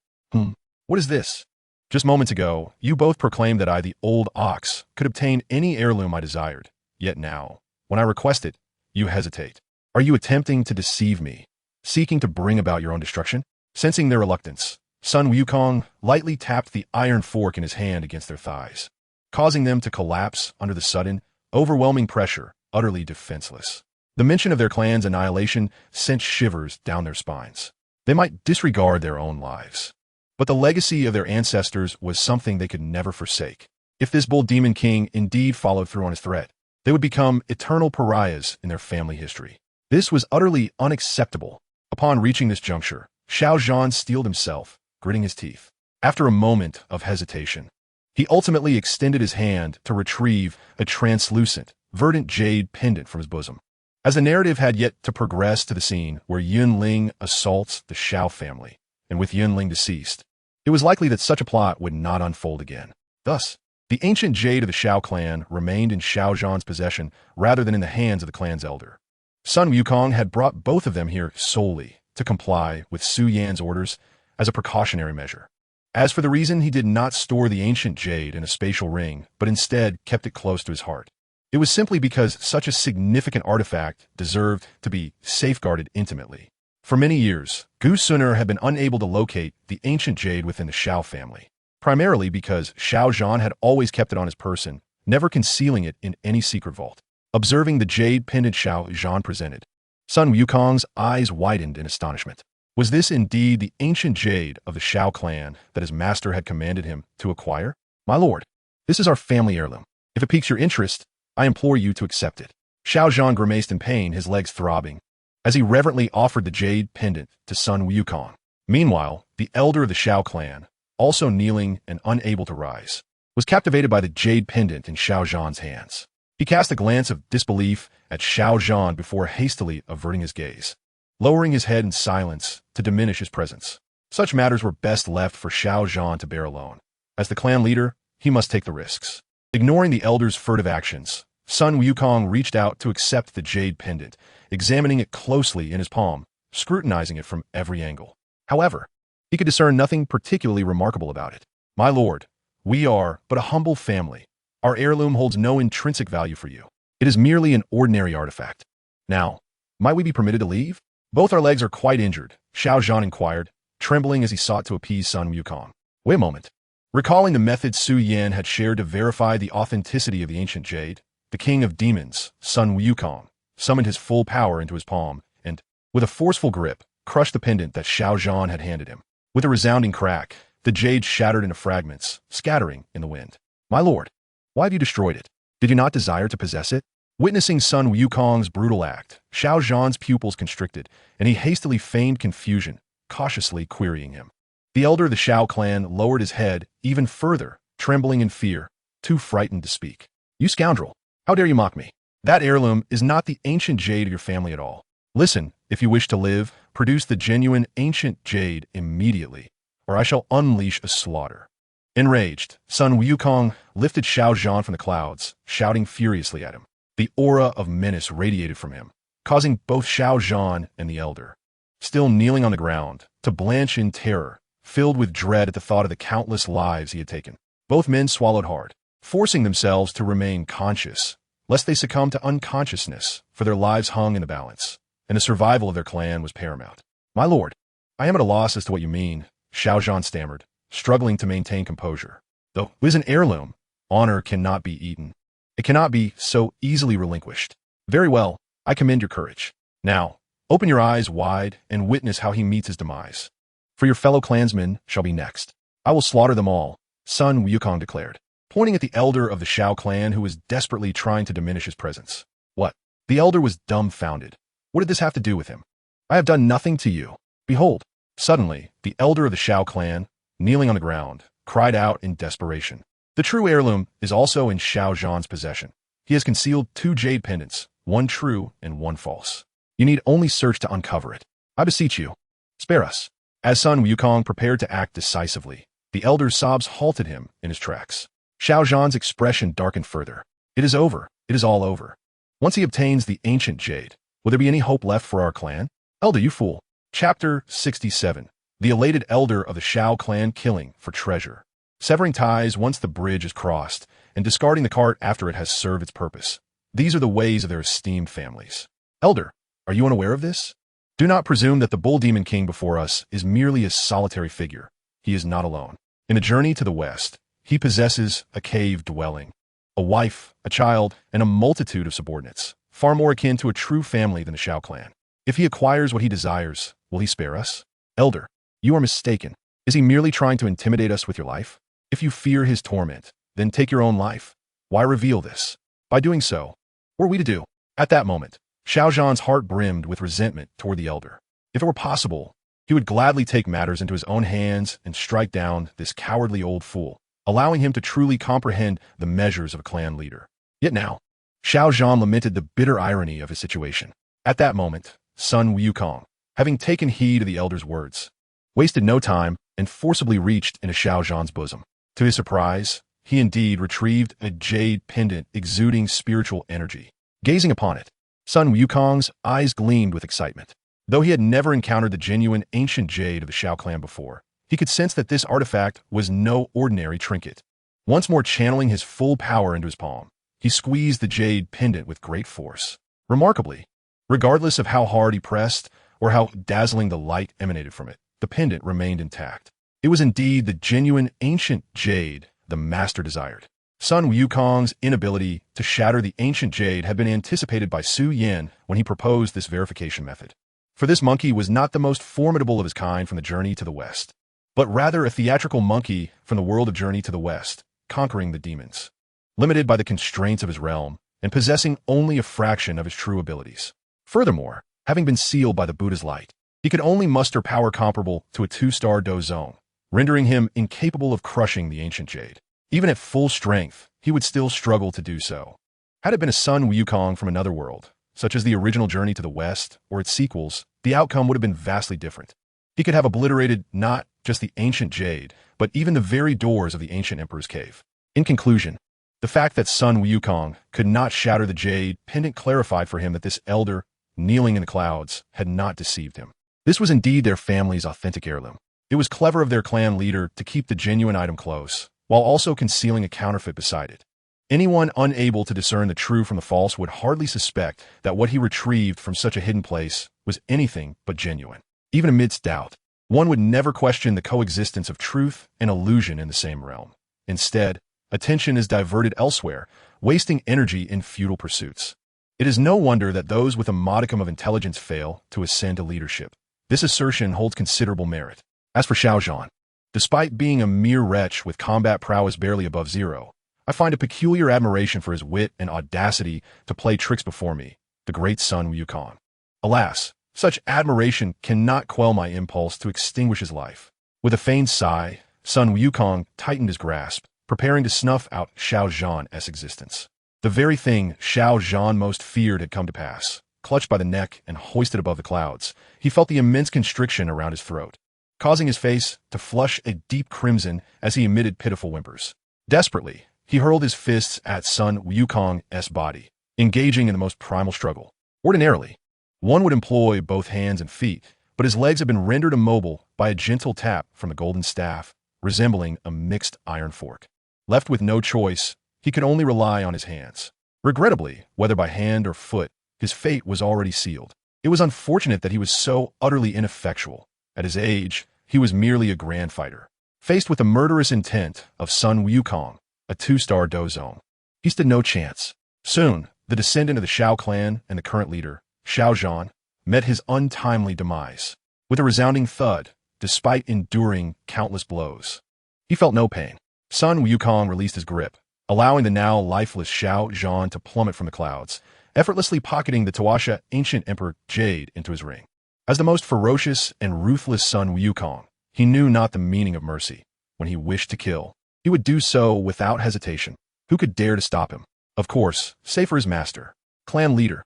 What is this? Just moments ago, you both proclaimed that I, the old ox, could obtain any heirloom I desired. Yet now, when I request it, you hesitate. Are you attempting to deceive me, seeking to bring about your own destruction? Sensing their reluctance, Sun Wukong lightly tapped the iron fork in his hand against their thighs, causing them to collapse under the sudden, overwhelming pressure, utterly defenseless. The mention of their clan's annihilation sent shivers down their spines. They might disregard their own lives, but the legacy of their ancestors was something they could never forsake. If this bull demon king indeed followed through on his threat, they would become eternal pariahs in their family history. This was utterly unacceptable. Upon reaching this juncture, Xiao Yan steeled himself, gritting his teeth. After a moment of hesitation, he ultimately extended his hand to retrieve a translucent, verdant jade pendant from his bosom. As the narrative had yet to progress to the scene where Yunling assaults the Xiao family, and with Yunling deceased, it was likely that such a plot would not unfold again. Thus, the ancient jade of the Xiao clan remained in Xiao Zhan's possession rather than in the hands of the clan's elder. Sun Wukong had brought both of them here solely to comply with Su Yan's orders as a precautionary measure. As for the reason he did not store the ancient jade in a spatial ring, but instead kept it close to his heart, it was simply because such a significant artifact deserved to be safeguarded intimately. For many years, Gu Suner had been unable to locate the ancient jade within the Xiao family, primarily because Xiao Zhan had always kept it on his person, never concealing it in any secret vault. Observing the jade pendant Xiao Zhan presented, Sun Wukong's eyes widened in astonishment. Was this indeed the ancient jade of the Xiao clan that his master had commanded him to acquire? My lord, this is our family heirloom. If it piques your interest, I implore you to accept it. Xiao Zhan grimaced in pain, his legs throbbing, as he reverently offered the jade pendant to Sun Wukong. Meanwhile, the elder of the Xiao clan, also kneeling and unable to rise, was captivated by the jade pendant in Xiao Zhan's hands. He cast a glance of disbelief at Xiao Zhan before hastily averting his gaze, lowering his head in silence to diminish his presence. Such matters were best left for Xiao Zhan to bear alone. As the clan leader, he must take the risks. Ignoring the elder's furtive actions, Sun Wukong reached out to accept the jade pendant, examining it closely in his palm, scrutinizing it from every angle. However, he could discern nothing particularly remarkable about it. My lord, we are but a humble family. Our heirloom holds no intrinsic value for you. It is merely an ordinary artifact. Now, might we be permitted to leave? Both our legs are quite injured, Xiao Zhan inquired, trembling as he sought to appease Sun Wukong. Wait a moment. Recalling the methods Su Yan had shared to verify the authenticity of the ancient jade, the king of demons, Sun Wukong, summoned his full power into his palm and, with a forceful grip, crushed the pendant that Xiao Zhan had handed him. With a resounding crack, the jade shattered into fragments, scattering in the wind. My lord, why have you destroyed it? Did you not desire to possess it? Witnessing Sun Wukong's brutal act, Xiao Zhan's pupils constricted, and he hastily feigned confusion, cautiously querying him. The elder of the Xiao clan lowered his head even further, trembling in fear, too frightened to speak. You scoundrel! How dare you mock me? That heirloom is not the ancient jade of your family at all. Listen, if you wish to live, produce the genuine ancient jade immediately, or I shall unleash a slaughter. Enraged, Sun Wukong lifted Xiao Zhan from the clouds, shouting furiously at him. The aura of menace radiated from him, causing both Xiao Zhan and the elder, still kneeling on the ground, to blanch in terror, filled with dread at the thought of the countless lives he had taken. Both men swallowed hard, forcing themselves to remain conscious, lest they succumb to unconsciousness, for their lives hung in the balance, and the survival of their clan was paramount. My lord, I am at a loss as to what you mean, Xiao Zhan stammered, struggling to maintain composure. Though it is an heirloom, honor cannot be eaten. It cannot be so easily relinquished. Very well, I commend your courage. Now, open your eyes wide and witness how he meets his demise. For your fellow clansmen shall be next. I will slaughter them all, Sun Wukong declared, pointing at the elder of the Xiao clan who was desperately trying to diminish his presence. What? The elder was dumbfounded. What did this have to do with him? I have done nothing to you. Behold. Suddenly, the elder of the Xiao clan, kneeling on the ground, cried out in desperation. The true heirloom is also in Xiao Zhan's possession. He has concealed 2 jade pendants, one true and one false. You need only search to uncover it. I beseech you, spare us. As Sun Wukong prepared to act decisively, the elder's sobs halted him in his tracks. Xiao Zhan's expression darkened further. It is over. It is all over. Once he obtains the ancient jade, will there be any hope left for our clan? Elder, you fool. Chapter 67. the elated elder of the Xiao clan killing for treasure, severing ties once the bridge is crossed, and discarding the cart after it has served its purpose. These are the ways of their esteemed families. Elder, are you unaware of this? Do not presume that the bull demon king before us is merely a solitary figure. He is not alone. In a journey to the west, he possesses a cave dwelling, a wife, a child, and a multitude of subordinates, far more akin to a true family than the Xiao clan. If he acquires what he desires, will he spare us? Elder, you are mistaken. Is he merely trying to intimidate us with your life? If you fear his torment, then take your own life. Why reveal this? By doing so, what are we to do? At that moment, Xiao Yan's heart brimmed with resentment toward the elder. If it were possible, he would gladly take matters into his own hands and strike down this cowardly old fool, allowing him to truly comprehend the measures of a clan leader. Yet now, Xiao Yan lamented the bitter irony of his situation. At that moment, Sun Wukong, having taken heed of the elder's words, wasted no time and forcibly reached into Xiao Yan's bosom. To his surprise, he indeed retrieved a jade pendant exuding spiritual energy. Gazing upon it, Sun Wukong's eyes gleamed with excitement. Though he had never encountered the genuine ancient jade of the Xiao clan before, he could sense that this artifact was no ordinary trinket. Once more channeling his full power into his palm, he squeezed the jade pendant with great force. Remarkably, regardless of how hard he pressed or how dazzling the light emanated from it, the pendant remained intact. It was indeed the genuine ancient jade the master desired. Sun Wukong's inability to shatter the ancient jade had been anticipated by Xiao Yan when he proposed this verification method. For this monkey was not the most formidable of his kind from the journey to the west, but rather a theatrical monkey from the world of Journey to the West, conquering the demons, limited by the constraints of his realm, and possessing only a fraction of his true abilities. Furthermore, having been sealed by the Buddha's light, he could only muster power comparable to a 2-star Do zone, rendering him incapable of crushing the ancient jade. Even at full strength, he would still struggle to do so. Had it been a Sun Wukong from another world, such as the original Journey to the West or its sequels, the outcome would have been vastly different. He could have obliterated not just the ancient jade, but even the very doors of the ancient emperor's cave. In conclusion, the fact that Sun Wukong could not shatter the jade pendant clarified for him that this elder, kneeling in the clouds, had not deceived him. This was indeed their family's authentic heirloom. It was clever of their clan leader to keep the genuine item close, while also concealing a counterfeit beside it. Anyone unable to discern the true from the false would hardly suspect that what he retrieved from such a hidden place was anything but genuine. Even amidst doubt, one would never question the coexistence of truth and illusion in the same realm. Instead, attention is diverted elsewhere, wasting energy in futile pursuits. It is no wonder that those with a modicum of intelligence fail to ascend to leadership. This assertion holds considerable merit. As for Xiao Yan, despite being a mere wretch with combat prowess barely above 0, I find a peculiar admiration for his wit and audacity to play tricks before me, the great Sun Wukong. Alas, such admiration cannot quell my impulse to extinguish his life. With a feigned sigh, Sun Wukong tightened his grasp, preparing to snuff out Xiao Yan's existence. The very thing Xiao Yan most feared had come to pass. Clutched by the neck and hoisted above the clouds, he felt the immense constriction around his throat, causing his face to flush a deep crimson as he emitted pitiful whimpers. Desperately, he hurled his fists at Sun Wukong's body, engaging in the most primal struggle. Ordinarily, one would employ both hands and feet, but his legs had been rendered immobile by a gentle tap from the golden staff, resembling a mixed iron fork. Left with no choice, he could only rely on his hands. Regrettably, whether by hand or foot, his fate was already sealed. It was unfortunate that he was so utterly ineffectual. At his age, he was merely a grand fighter. Faced with the murderous intent of Sun Wukong, a 2-star Do zone, he stood no chance. Soon, the descendant of the Xiao clan and the current leader, Xiao Yan, met his untimely demise. With a resounding thud, despite enduring countless blows, he felt no pain. Sun Wukong released his grip, allowing the now lifeless Xiao Yan to plummet from the clouds, effortlessly pocketing the Tuasha ancient emperor jade into his ring. As the most ferocious and ruthless Sun Wukong, he knew not the meaning of mercy. When he wished to kill, he would do so without hesitation. Who could dare to stop him? Of course, save for his master, clan leader.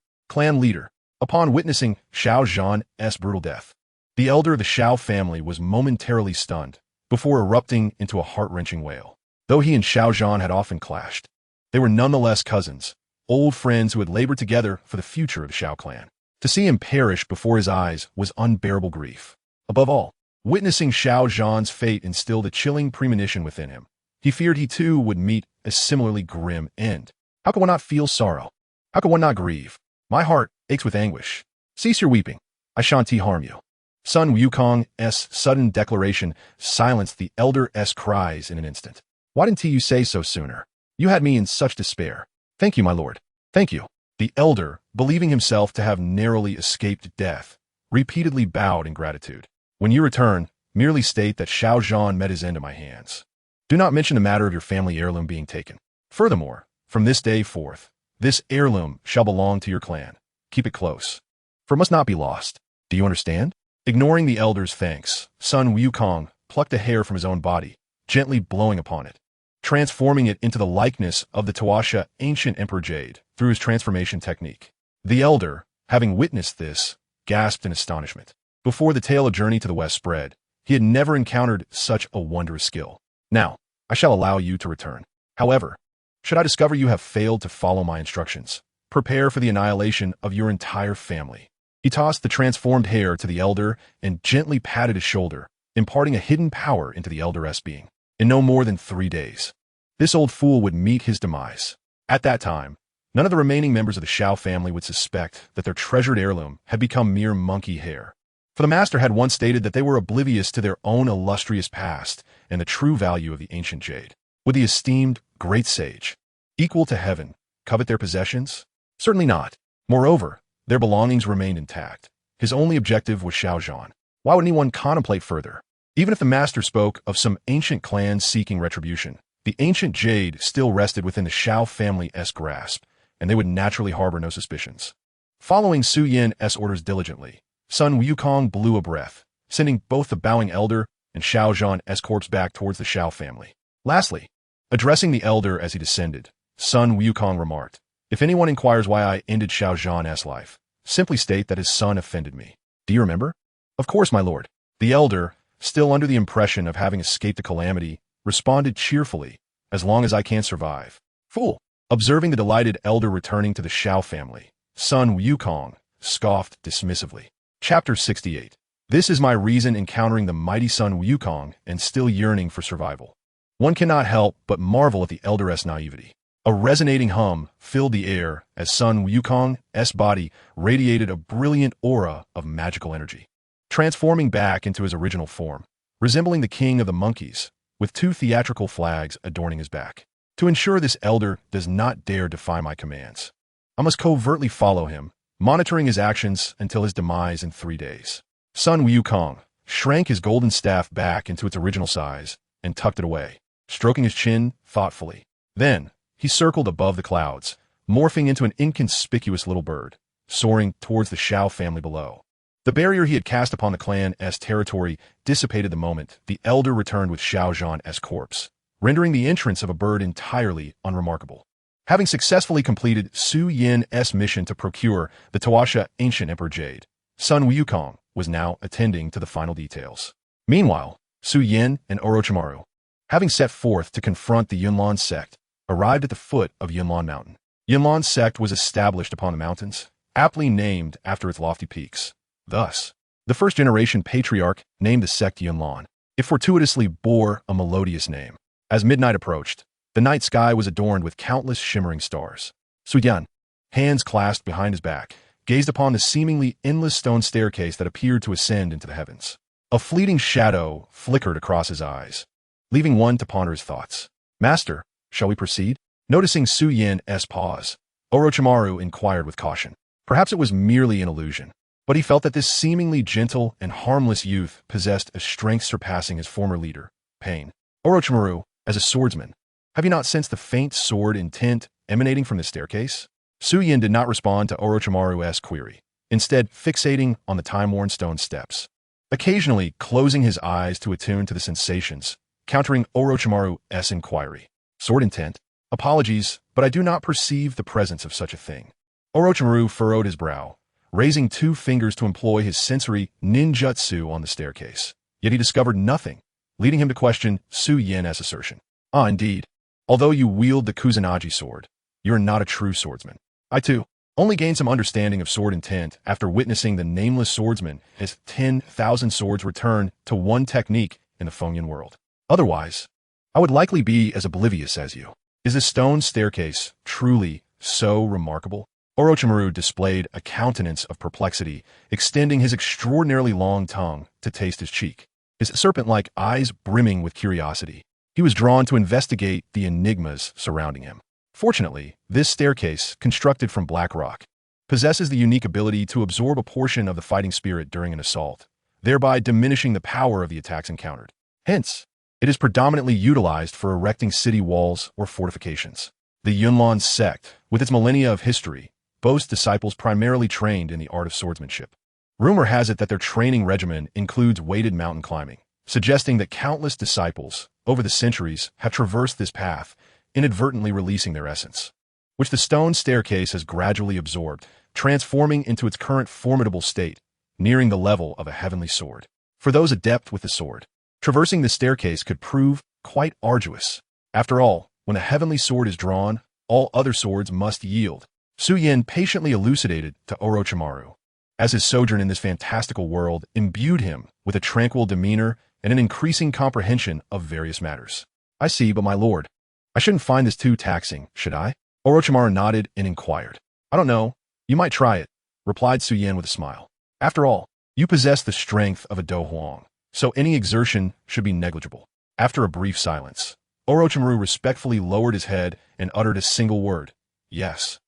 Upon witnessing Xiao Yan's brutal death, the elder of the Xiao family was momentarily stunned, before erupting into a heart-wrenching wail. Though he and Xiao Yan had often clashed, they were nonetheless cousins, old friends who had labored together for the future of the Xiao clan. To see him perish before his eyes was unbearable grief. Above all, Witnessing Xiao Yan's fate instilled a chilling premonition within him. He feared he too would meet a similarly grim end. How could one not feel sorrow? How could one not grieve? My heart aches with anguish. Cease your weeping. I shan't harm you. Sun Wukong's sudden declaration silenced the elder's cries in an instant. Why didn't you say so sooner? You had me in such despair. Thank you, my lord. Thank you. The elder, believing himself to have narrowly escaped death, repeatedly bowed in gratitude. When you return, merely state that Xiao Yan met his end at my hands. Do not mention the matter of your family heirloom being taken. Furthermore, from this day forth, this heirloom shall belong to your clan. Keep it close, for it must not be lost. Do you understand? Ignoring the elder's thanks, Sun Wukong plucked a hair from his own body, gently blowing upon it, transforming it into the likeness of the Tuasha ancient Emperor Jade through his transformation technique. The elder, having witnessed this, gasped in astonishment. Before the tale of Journey to the West spread, he had never encountered such a wondrous skill. Now, I shall allow you to return. However, should I discover you have failed to follow my instructions, prepare for the annihilation of your entire family. He tossed the transformed hair to the elder and gently patted his shoulder, imparting a hidden power into the elder's being. In no more than 3 days, this old fool would meet his demise. At that time, none of the remaining members of the Xiao family would suspect that their treasured heirloom had become mere monkey hair. For the master had once stated that they were oblivious to their own illustrious past and the true value of the ancient jade. Would the esteemed great sage, equal to heaven, covet their possessions? Certainly not. Moreover, their belongings remained intact. His only objective was Xiao Yan. Why would anyone contemplate further? Even if the master spoke of some ancient clan seeking retribution, the ancient jade still rested within the Xiao family's grasp, and they would naturally harbor no suspicions. Following Su Yan's orders diligently, Sun Wukong blew a breath, sending both the bowing elder and Xiao Yan's corpse back towards the Xiao family. Lastly, addressing the elder as he descended, Sun Wukong remarked, "If anyone inquires why I ended Xiao Yan's life, simply state that his son offended me. Do you remember?" "Of course, my lord." The elder, still under the impression of having escaped a calamity, responded cheerfully, "As long as I can survive." "Fool!" Observing the delighted elder returning to the Xiao family, Sun Wukong scoffed dismissively. Chapter 68. This is my reason encountering the mighty Sun Wukong and still yearning for survival. One cannot help but marvel at the elder's naivety. A resonating hum filled the air as Sun Wukong's body radiated a brilliant aura of magical energy, transforming back into his original form, resembling the king of the monkeys, with 2 theatrical flags adorning his back. To ensure this elder does not dare defy my commands, I must covertly follow him, monitoring his actions until his demise in 3 days. Sun Wukong shrank his golden staff back into its original size and tucked it away, stroking his chin thoughtfully. Then, he circled above the clouds, morphing into an inconspicuous little bird, soaring towards the Xiao family below. The barrier he had cast upon the clan's territory dissipated the moment the elder returned with Xiao Yan's corpse, rendering the entrance of a bird entirely unremarkable. Having successfully completed Su Yan's mission to procure the Tuasha ancient Emperor Jade, Sun Wukong was now attending to the final details. Meanwhile, Su Yan and Orochimaru, having set forth to confront the Yunlin sect, arrived at the foot of Yunlin Mountain. Yunlin sect was established upon the mountains, aptly named after its lofty peaks. Thus, the first-generation patriarch named the sect Yunlin. It fortuitously bore a melodious name. As midnight approached, the night sky was adorned with countless shimmering stars. Su Yan, hands clasped behind his back, gazed upon the seemingly endless stone staircase that appeared to ascend into the heavens. A fleeting shadow flickered across his eyes, leaving one to ponder his thoughts. "Master, shall we proceed?" Noticing Su Yan's pause, Orochimaru inquired with caution. Perhaps it was merely an illusion, but he felt that this seemingly gentle and harmless youth possessed a strength surpassing his former leader, Pain. "Orochimaru, as a swordsman, have you not sensed the faint sword intent emanating from the staircase?" Su Yan did not respond to Orochimaru's query, instead fixating on the time-worn stone steps, occasionally closing his eyes to attune to the sensations, countering Orochimaru's inquiry. "Sword intent? Apologies, but I do not perceive the presence of such a thing." Orochimaru furrowed his brow, raising 2 fingers to employ his sensory ninjutsu on the staircase. Yet he discovered nothing, leading him to question Su Yan's assertion. "Ah, indeed. Although you wield the Kusanagi sword, you are not a true swordsman." "I too only gained some understanding of sword intent after witnessing the nameless swordsman as 10,000 swords return to one technique in the Fengyan world. Otherwise, I would likely be as oblivious as you. Is this stone staircase truly so remarkable? Orochimaru displayed a countenance of perplexity, extending his extraordinarily long tongue to taste his cheek, his serpent-like eyes brimming with curiosity. He was drawn to investigate the enigmas surrounding him. Fortunately, this staircase, constructed from black rock, possesses the unique ability to absorb a portion of the fighting spirit during an assault, thereby diminishing the power of the attacks encountered. Hence, it is predominantly utilized for erecting city walls or fortifications. The Yunlan sect, with its millennia of history, boasts disciples primarily trained in the art of swordsmanship. Rumor has it that their training regimen includes weighted mountain climbing, suggesting that countless disciples, over the centuries, have traversed this path, inadvertently releasing their essence, which the stone staircase has gradually absorbed, transforming into its current formidable state, nearing the level of a heavenly sword. For those adept with the sword, traversing the staircase could prove quite arduous. After all, when a heavenly sword is drawn, all other swords must yield. Xiao Yan patiently elucidated to Orochimaru, as his sojourn in this fantastical world imbued him with a tranquil demeanor and an increasing comprehension of various matters. I see, but my lord, I shouldn't find this too taxing, should I? Orochimaru nodded and inquired. I don't know. You might try it, replied Xiao Yan with a smile. After all, you possess the strength of a Do Huang, so any exertion should be negligible. After a brief silence, Orochimaru respectfully lowered his head and uttered a single word. Yes.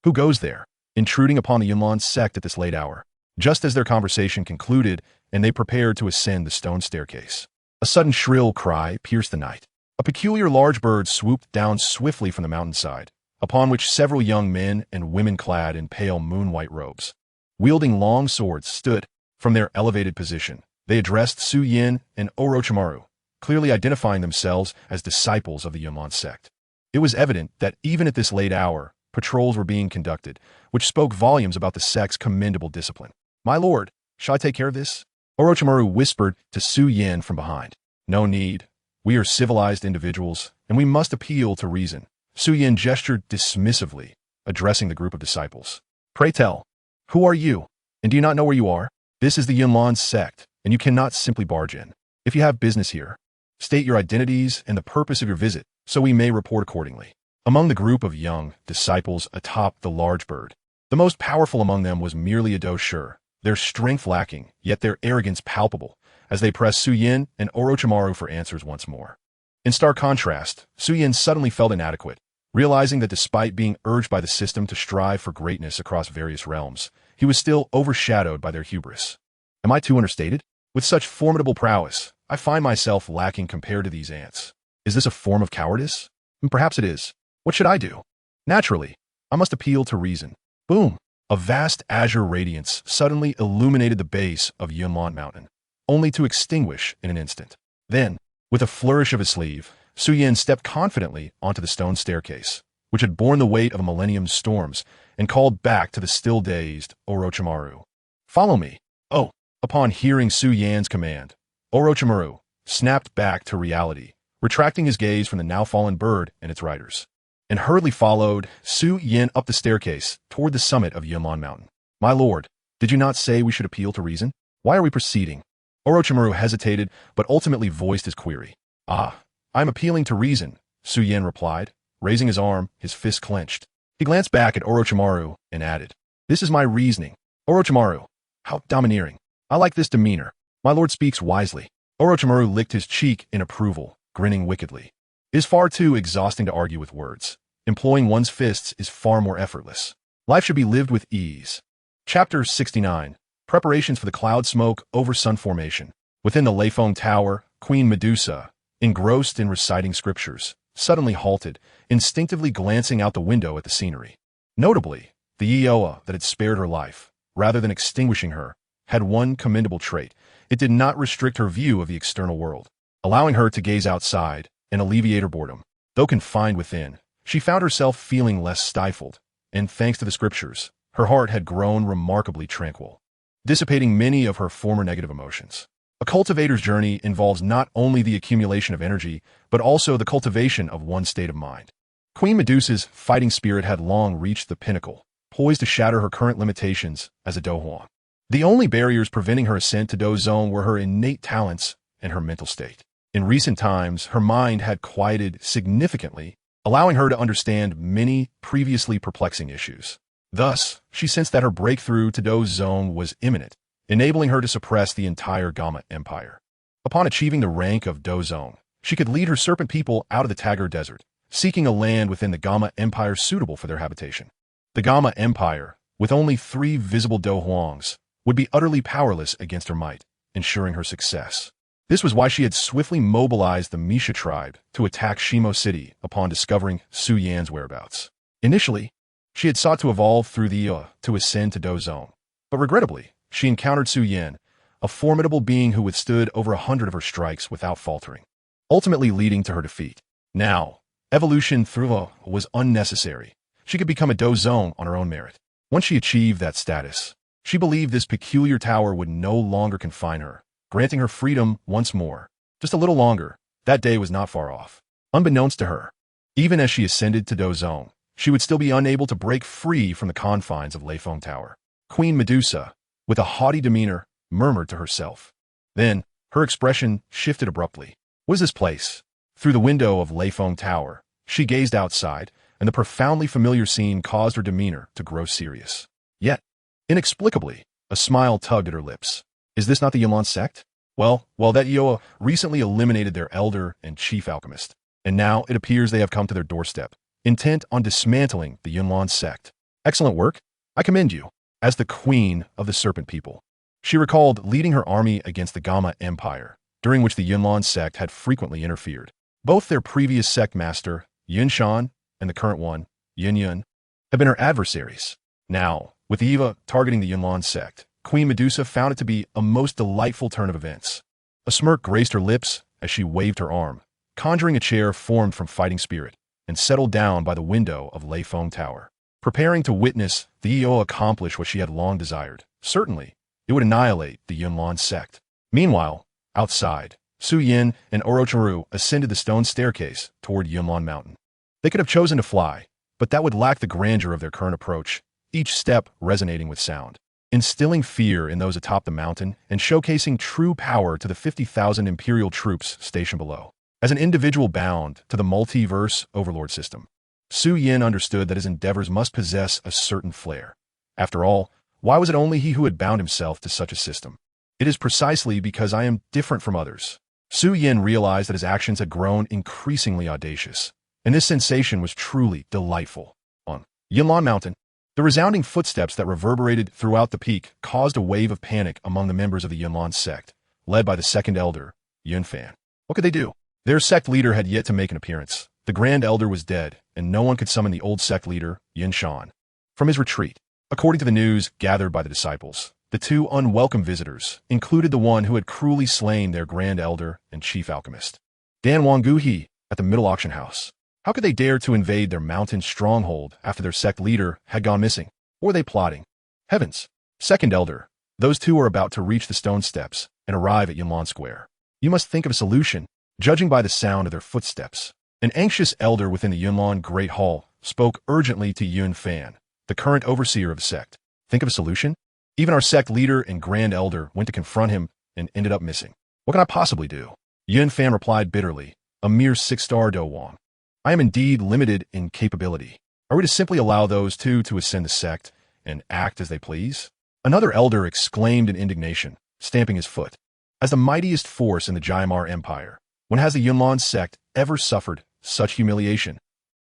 Who goes there, intruding upon the Yunlan sect at this late hour? Just as their conversation concluded and they prepared to ascend the stone staircase, a sudden shrill cry pierced the night. A peculiar large bird swooped down swiftly from the mountainside, upon which several young men and women clad in pale moon-white robes, wielding long swords, stood. From their elevated position, they addressed Xiao Yan and Orochimaru, clearly identifying themselves as disciples of the Yunlan sect. It was evident that even at this late hour, patrols were being conducted, which spoke volumes about the sect's commendable discipline. My lord, shall I take care of this? Orochimaru whispered to Xiao Yan from behind. No need. We are civilized individuals, and we must appeal to reason. Xiao Yan gestured dismissively, addressing the group of disciples. Pray tell, who are you, and do you not know where you are? This is the Yunlan sect, and you cannot simply barge in. If you have business here, state your identities and the purpose of your visit, so we may report accordingly. Among the group of young disciples atop the large bird, the most powerful among them was merely a Do Shi, their strength lacking, yet their arrogance palpable, as they pressed Xiao Yan and Orochimaru for answers once more. In stark contrast, Xiao Yan suddenly felt inadequate, realizing that despite being urged by the system to strive for greatness across various realms, he was still overshadowed by their hubris. Am I too understated? With such formidable prowess, I find myself lacking compared to these ants. Is this a form of cowardice? Perhaps it is. What should I do? Naturally, I must appeal to reason. Boom! A vast azure radiance suddenly illuminated the base of Yunlan Mountain, only to extinguish in an instant. Then, with a flourish of his sleeve, Xiao Yan stepped confidently onto the stone staircase, which had borne the weight of a millennium's storms, and called back to the still-dazed Orochimaru. Follow me. Oh! Upon hearing Xiao Yan's command, Orochimaru snapped back to reality, retracting his gaze from the now-fallen bird and its riders, and hurriedly followed Xiao Yan up the staircase toward the summit of Yunlan Mountain. My lord, did you not say we should appeal to reason? Why are we proceeding? Orochimaru hesitated, but ultimately voiced his query. I am appealing to reason, Xiao Yan replied, raising his arm, his fist clenched. He glanced back at Orochimaru and added, This is my reasoning. Orochimaru, how domineering. I like this demeanor. My lord speaks wisely. Orochimaru licked his cheek in approval, grinning wickedly. It is far too exhausting to argue with words. Employing one's fists is far more effortless. Life should be lived with ease. Chapter 69. Preparations for the cloud smoke over sun formation. Within the Leifeng Tower, Queen Medusa, engrossed in reciting scriptures, suddenly halted, instinctively glancing out the window at the scenery. Notably, the Ioa that had spared her life, rather than extinguishing her, had one commendable trait. It did not restrict her view of the external world, allowing her to gaze outside and alleviate her boredom. Though confined within, she found herself feeling less stifled, and thanks to the scriptures, her heart had grown remarkably tranquil, dissipating many of her former negative emotions. A cultivator's journey involves not only the accumulation of energy, but also the cultivation of one's state of mind. Queen Medusa's fighting spirit had long reached the pinnacle, poised to shatter her current limitations as a Douhuang. The only barriers preventing her ascent to Do Zone were her innate talents and her mental state. In recent times, her mind had quieted significantly, allowing her to understand many previously perplexing issues. Thus, she sensed that her breakthrough to Do Zone was imminent, enabling her to suppress the entire Gamma Empire. Upon achieving the rank of Do Zone, she could lead her serpent people out of the Tagar Desert, seeking a land within the Gamma Empire suitable for their habitation. The Gamma Empire, with only 3 visible Douhuangs, would be utterly powerless against her might, ensuring her success. This was why she had swiftly mobilized the Misha tribe to attack Shimo City upon discovering Xiao Yan's whereabouts. Initially, she had sought to evolve through the Ea to ascend to Do Zone, but regrettably, she encountered Xiao Yan, a formidable being who withstood over 100 of her strikes without faltering, ultimately leading to her defeat. Now, evolution through Ea was unnecessary. She could become a Do Zone on her own merit. Once she achieved that status, she believed this peculiar tower would no longer confine her, granting her freedom once more. Just a little longer, that day was not far off. Unbeknownst to her, even as she ascended to Do Zone, she would still be unable to break free from the confines of Leifeng Tower. Queen Medusa, with a haughty demeanor, murmured to herself. Then, her expression shifted abruptly. What is this place? Through the window of Leifeng Tower, she gazed outside, and the profoundly familiar scene caused her demeanor to grow serious. Yet, inexplicably, a smile tugged at her lips. Is this not the Yunlan sect? Well, that Yoa recently eliminated their elder and chief alchemist, and now it appears they have come to their doorstep, intent on dismantling the Yunlan sect. Excellent work. I commend you. As the queen of the serpent people, she recalled leading her army against the Gamma Empire, during which the Yunlan sect had frequently interfered. Both their previous sect master, Yun Shan, and the current one, Yun Yun, have been her adversaries. Now, with Eva targeting the Yunlan sect, Queen Medusa found it to be a most delightful turn of events. A smirk graced her lips as she waved her arm, conjuring a chair formed from fighting spirit, and settled down by the window of Leifeng Tower. Preparing to witness the EO accomplish what she had long desired, certainly, it would annihilate the Yunlan sect. Meanwhile, outside, Xiao Yan and Orochimaru ascended the stone staircase toward Yunlan Mountain. They could have chosen to fly, but that would lack the grandeur of their current approach, each step resonating with sound, instilling fear in those atop the mountain and showcasing true power to the 50,000 Imperial troops stationed below. As an individual bound to the multiverse overlord system, Xiao Yan understood that his endeavors must possess a certain flair. After all, why was it only he who had bound himself to such a system? It is precisely because I am different from others. Xiao Yan realized that his actions had grown increasingly audacious, and this sensation was truly delightful. On Yunlan Mountain, the resounding footsteps that reverberated throughout the peak caused a wave of panic among the members of the Yunlan sect, led by the second elder, Yun Fan. What could they do? Their sect leader had yet to make an appearance. The Grand Elder was dead, and no one could summon the old sect leader, Yun Shan, from his retreat. According to the news gathered by the disciples, the 2 unwelcome visitors included the one who had cruelly slain their Grand Elder and chief alchemist, Dan Wanguhi, at the Middle Auction House. How could they dare to invade their mountain stronghold after their sect leader had gone missing? Or were they plotting? Heavens! Second Elder, those 2 are about to reach the stone steps and arrive at Yunlan Square. You must think of a solution, judging by the sound of their footsteps. An anxious elder within the Yunlan Great Hall spoke urgently to Yun Fan, the current overseer of the sect. Think of a solution? Even our sect leader and Grand Elder went to confront him and ended up missing. What can I possibly do? Yun Fan replied bitterly, a mere 6-star Douhuang. I am indeed limited in capability. Are we to simply allow those 2 to ascend the sect and act as they please? Another elder exclaimed in indignation, stamping his foot. As the mightiest force in the Jaimar Empire, when has the Yunlan sect ever suffered such humiliation?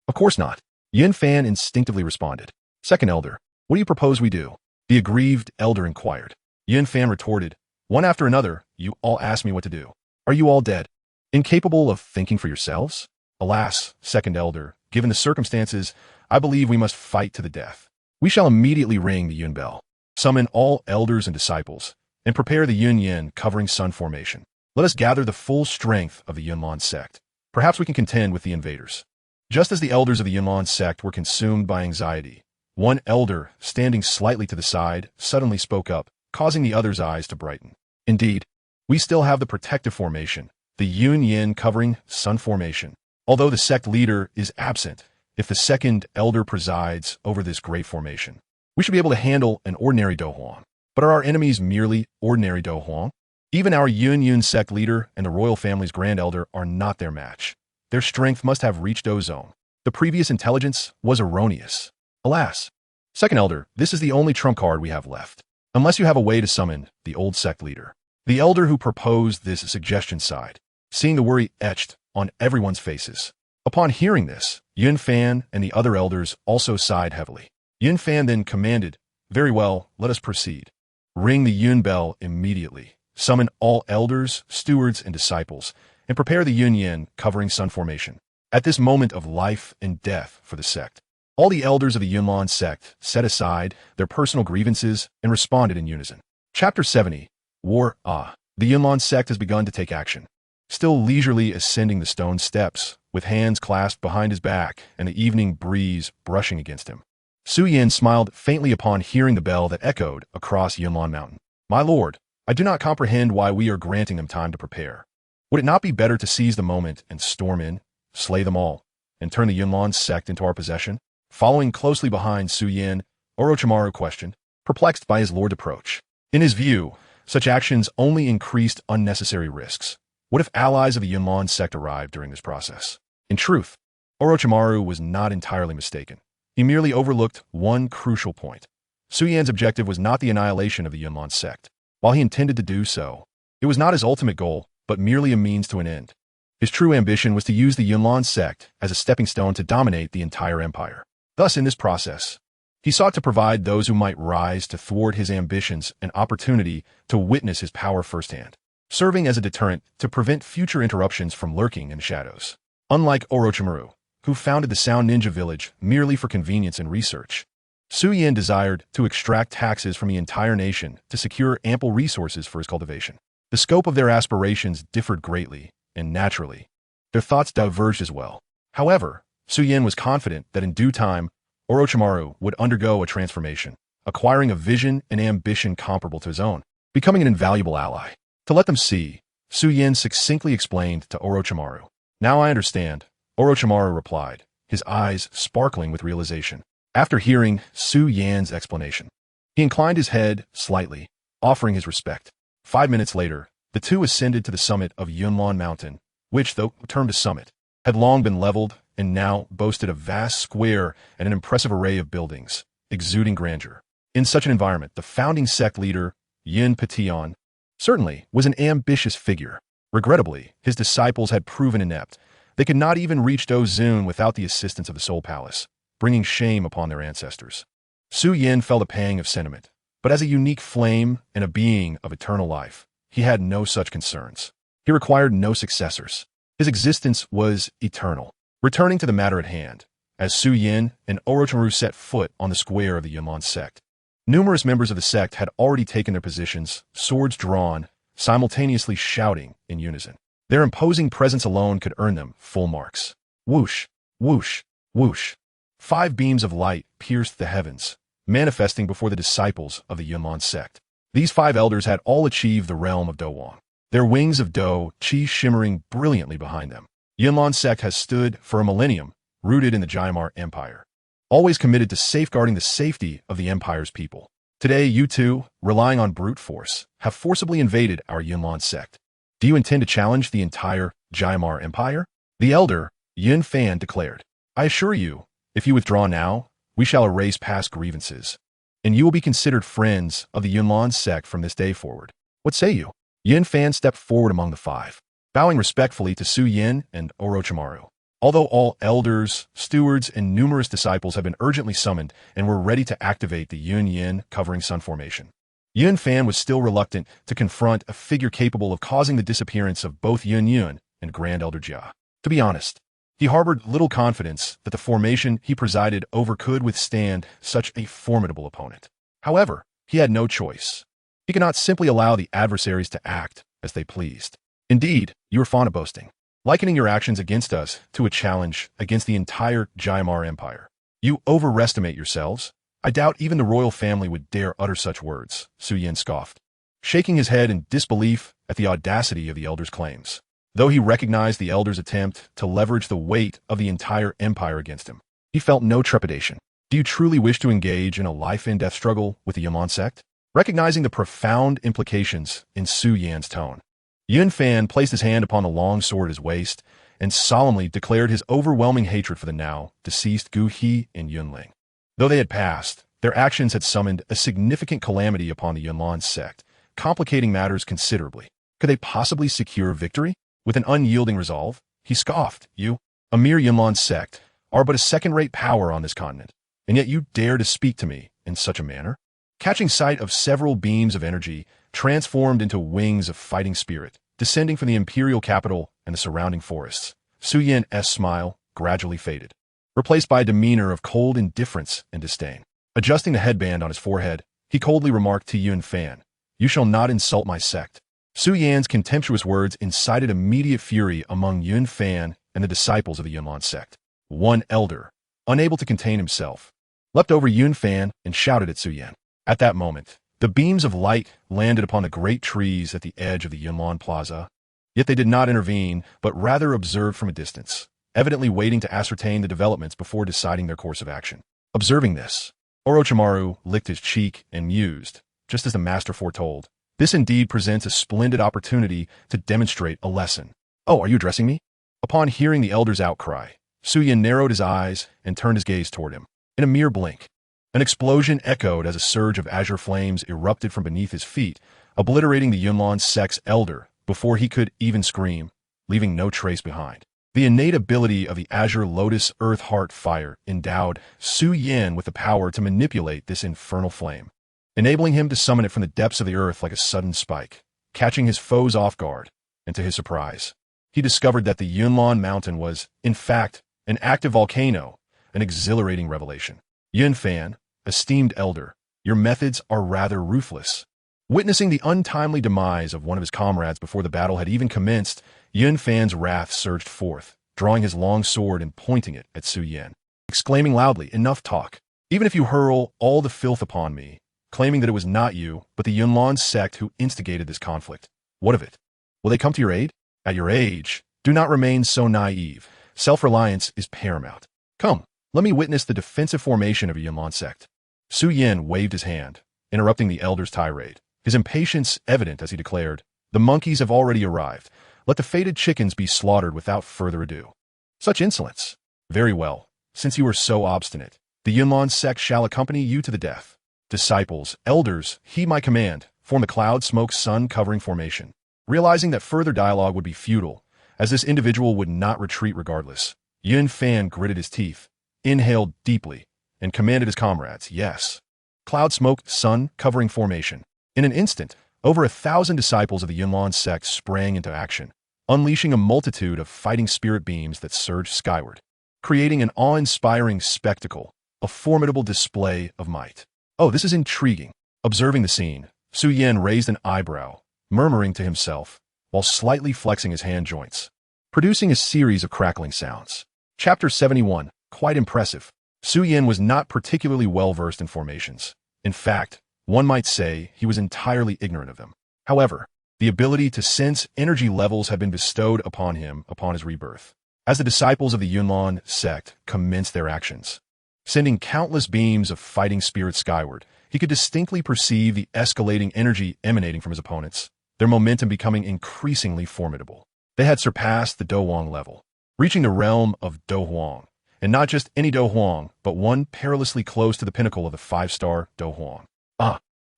Of course not. Yun Fan instinctively responded. Second Elder, what do you propose we do? The aggrieved elder inquired. Yun Fan retorted, one after another, you all ask me what to do. Are you all dead? Incapable of thinking for yourselves? Alas, Second Elder, given the circumstances, I believe we must fight to the death. We shall immediately ring the Yun Bell, summon all elders and disciples, and prepare the Yun Yin covering sun formation. Let us gather the full strength of the Yunlan sect. Perhaps we can contend with the invaders. Just as the elders of the Yunlan sect were consumed by anxiety, one elder, standing slightly to the side, suddenly spoke up, causing the others' eyes to brighten. Indeed, we still have the protective formation, the Yun Yin covering sun formation. Although the sect leader is absent, if the second elder presides over this great formation, We should be able to handle an ordinary Douhuang. But are our enemies merely ordinary Douhuang? Even our Yun sect leader and the royal family's grand elder are not their match. Their strength must have reached ozone. The previous intelligence was erroneous. Alas. Second elder, this is the only trump card we have left. Unless you have a way to summon the old sect leader. The elder who proposed this suggestion sighed, seeing the worry etched on everyone's faces. Upon hearing this, Yun Fan and the other elders also sighed heavily. Yun Fan then commanded, "Very well, let us proceed. Ring the Yun bell immediately. Summon all elders, stewards, and disciples, and prepare the Yun Yin covering sun formation." At this moment of life and death for the sect, all the elders of the Yunlan sect set aside their personal grievances and responded in unison. Chapter 70. War. The Yunlan sect has begun to take action. Still leisurely ascending the stone steps, with hands clasped behind his back and the evening breeze brushing against him, Su Yin smiled faintly upon hearing the bell that echoed across Yunlan Mountain. "My lord, I do not comprehend why we are granting them time to prepare. Would it not be better to seize the moment and storm in, slay them all, and turn the Yunlan sect into our possession?" Following closely behind Su Yin, Orochimaru questioned, perplexed by his lord's approach. In his view, such actions only increased unnecessary risks. What if allies of the Yunlan sect arrived during this process? In truth, Orochimaru was not entirely mistaken. He merely overlooked one crucial point. Su Yan's objective was not the annihilation of the Yunlan sect. While he intended to do so, it was not his ultimate goal, but merely a means to an end. His true ambition was to use the Yunlan sect as a stepping stone to dominate the entire empire. Thus, in this process, he sought to provide those who might rise to thwart his ambitions an opportunity to witness his power firsthand, serving as a deterrent to prevent future interruptions from lurking in the shadows. Unlike Orochimaru, who founded the Sound Ninja Village merely for convenience and research, Su Yan desired to extract taxes from the entire nation to secure ample resources for his cultivation. The scope of their aspirations differed greatly, and naturally, their thoughts diverged as well. However, Su Yan was confident that in due time, Orochimaru would undergo a transformation, acquiring a vision and ambition comparable to his own, becoming an invaluable ally. To let them see, Su Yan succinctly explained to Orochimaru. "Now I understand," Orochimaru replied, his eyes sparkling with realization. After hearing Su Yan's explanation, he inclined his head slightly, offering his respect. 5 minutes later, the two ascended to the summit of Yunlan Mountain, which, though termed a summit, had long been leveled and now boasted a vast square and an impressive array of buildings, exuding grandeur. In such an environment, the founding sect leader, Yin Petion, certainly was an ambitious figure. Regrettably, his disciples had proven inept. They could not even reach Dozun without the assistance of the Soul Palace, bringing shame upon their ancestors. Su Yin felt a pang of sentiment, but as a unique flame and a being of eternal life, he had no such concerns. He required no successors. His existence was eternal. Returning to the matter at hand, as Su Yin and Orochimaru set foot on the square of the Yunlan sect, numerous members of the sect had already taken their positions, swords drawn, simultaneously shouting in unison. Their imposing presence alone could earn them full marks. Whoosh, whoosh, whoosh. 5 beams of light pierced the heavens, manifesting before the disciples of the Yunlan sect. These 5 elders had all achieved the realm of Douwang, their wings of dough chi shimmering brilliantly behind them. Yunlan sect has stood for a millennium, rooted in the Jaiamar Empire, always committed to safeguarding the safety of the empire's people. Today, you two, relying on brute force, have forcibly invaded our Yunlan sect. Do you intend to challenge the entire Jaiamar Empire? The elder, Yun Fan, declared. "I assure you, if you withdraw now, we shall erase past grievances, and you will be considered friends of the Yunlan sect from this day forward. What say you?" Yun Fan stepped forward among the 5, bowing respectfully to Su Yin and Orochimaru. Although all elders, stewards, and numerous disciples have been urgently summoned and were ready to activate the Yun Yin covering sun formation, Yun Fan was still reluctant to confront a figure capable of causing the disappearance of both Yun Yun and Grand Elder Jia. To be honest, he harbored little confidence that the formation he presided over could withstand such a formidable opponent. However, he had no choice. He could not simply allow the adversaries to act as they pleased. Indeed, you are fond of boasting, likening your actions against us to a challenge against the entire Jaiamar Empire. You overestimate yourselves. I doubt even the royal family would dare utter such words, Su Yin scoffed, shaking his head in disbelief at the audacity of the elder's claims. Though he recognized the elder's attempt to leverage the weight of the entire empire against him, he felt no trepidation. Do you truly wish to engage in a life-and-death struggle with the Yunlan sect? Recognizing the profound implications in Xiao Yan's tone, Yun Fan placed his hand upon the long sword at his waist and solemnly declared his overwhelming hatred for the now deceased Gu He and Yunling. Though they had passed, their actions had summoned a significant calamity upon the Yunlan sect, complicating matters considerably. Could they possibly secure victory? With an unyielding resolve, he scoffed. You, a mere Yunlan sect, are but a second-rate power on this continent, and yet you dare to speak to me in such a manner? Catching sight of several beams of energy transformed into wings of fighting spirit, descending from the imperial capital and the surrounding forests, Xiao Yan's smile gradually faded, replaced by a demeanor of cold indifference and disdain. Adjusting the headband on his forehead, he coldly remarked to Yun Fan, "You shall not insult my sect." Xiao Yan's contemptuous words incited immediate fury among Yun Fan and the disciples of the Yunlan sect. One elder, unable to contain himself, leapt over Yun Fan and shouted at Xiao Yan. At that moment, the beams of light landed upon the great trees at the edge of the Yunlan Plaza. Yet they did not intervene, but rather observed from a distance, evidently waiting to ascertain the developments before deciding their course of action. Observing this, Orochimaru licked his cheek and mused, just as the master foretold. This indeed presents a splendid opportunity to demonstrate a lesson. Oh, are you addressing me? Upon hearing the elder's outcry, Xiao Yan narrowed his eyes and turned his gaze toward him. In a mere blink, an explosion echoed as a surge of azure flames erupted from beneath his feet, obliterating the Yunlan sect's elder before he could even scream, leaving no trace behind. The innate ability of the azure lotus earth heart fire endowed Xiao Yan with the power to manipulate this infernal flame, enabling him to summon it from the depths of the earth like a sudden spike, catching his foes off guard. And to his surprise, he discovered that the Yunlan mountain was, in fact, an active volcano, an exhilarating revelation. Yun Fan, esteemed elder, your methods are rather ruthless. Witnessing the untimely demise of one of his comrades before the battle had even commenced, Yun Fan's wrath surged forth, drawing his long sword and pointing it at Xiao Yan, exclaiming loudly, "Enough talk. Even if you hurl all the filth upon me, claiming that it was not you, but the Yunlan sect who instigated this conflict, what of it? Will they come to your aid? At your age, do not remain so naive. Self-reliance is paramount. Come, let me witness the defensive formation of a Yunlan sect." Xiao Yan waved his hand, interrupting the elder's tirade, his impatience evident as he declared, "The monkeys have already arrived. Let the fated chickens be slaughtered without further ado." Such insolence! Very well, since you are so obstinate, the Yunlan sect shall accompany you to the death. Disciples, elders, heed my command, form the cloud smoke sun covering formation. Realizing that further dialogue would be futile, as this individual would not retreat regardless, Yun Fan gritted his teeth, inhaled deeply, and commanded his comrades, "Yes." Cloud smoke sun covering formation. In an instant, over 1,000 disciples of the Yunlan sect sprang into action, unleashing a multitude of fighting spirit beams that surged skyward, creating an awe-inspiring spectacle, a formidable display of might. Oh, this is intriguing. Observing the scene, Xiao Yan raised an eyebrow, murmuring to himself, while slightly flexing his hand joints, producing a series of crackling sounds. Chapter 71, quite impressive. Xiao Yan was not particularly well-versed in formations. In fact, one might say he was entirely ignorant of them. However, the ability to sense energy levels had been bestowed upon him upon his rebirth, as the disciples of the Yunlan sect commenced their actions. Sending countless beams of fighting spirit skyward, he could distinctly perceive the escalating energy emanating from his opponents, their momentum becoming increasingly formidable. They had surpassed the Do Huang level, reaching the realm of Do Huang, and not just any Do Huang, but one perilously close to the pinnacle of the 5-star Do Huang.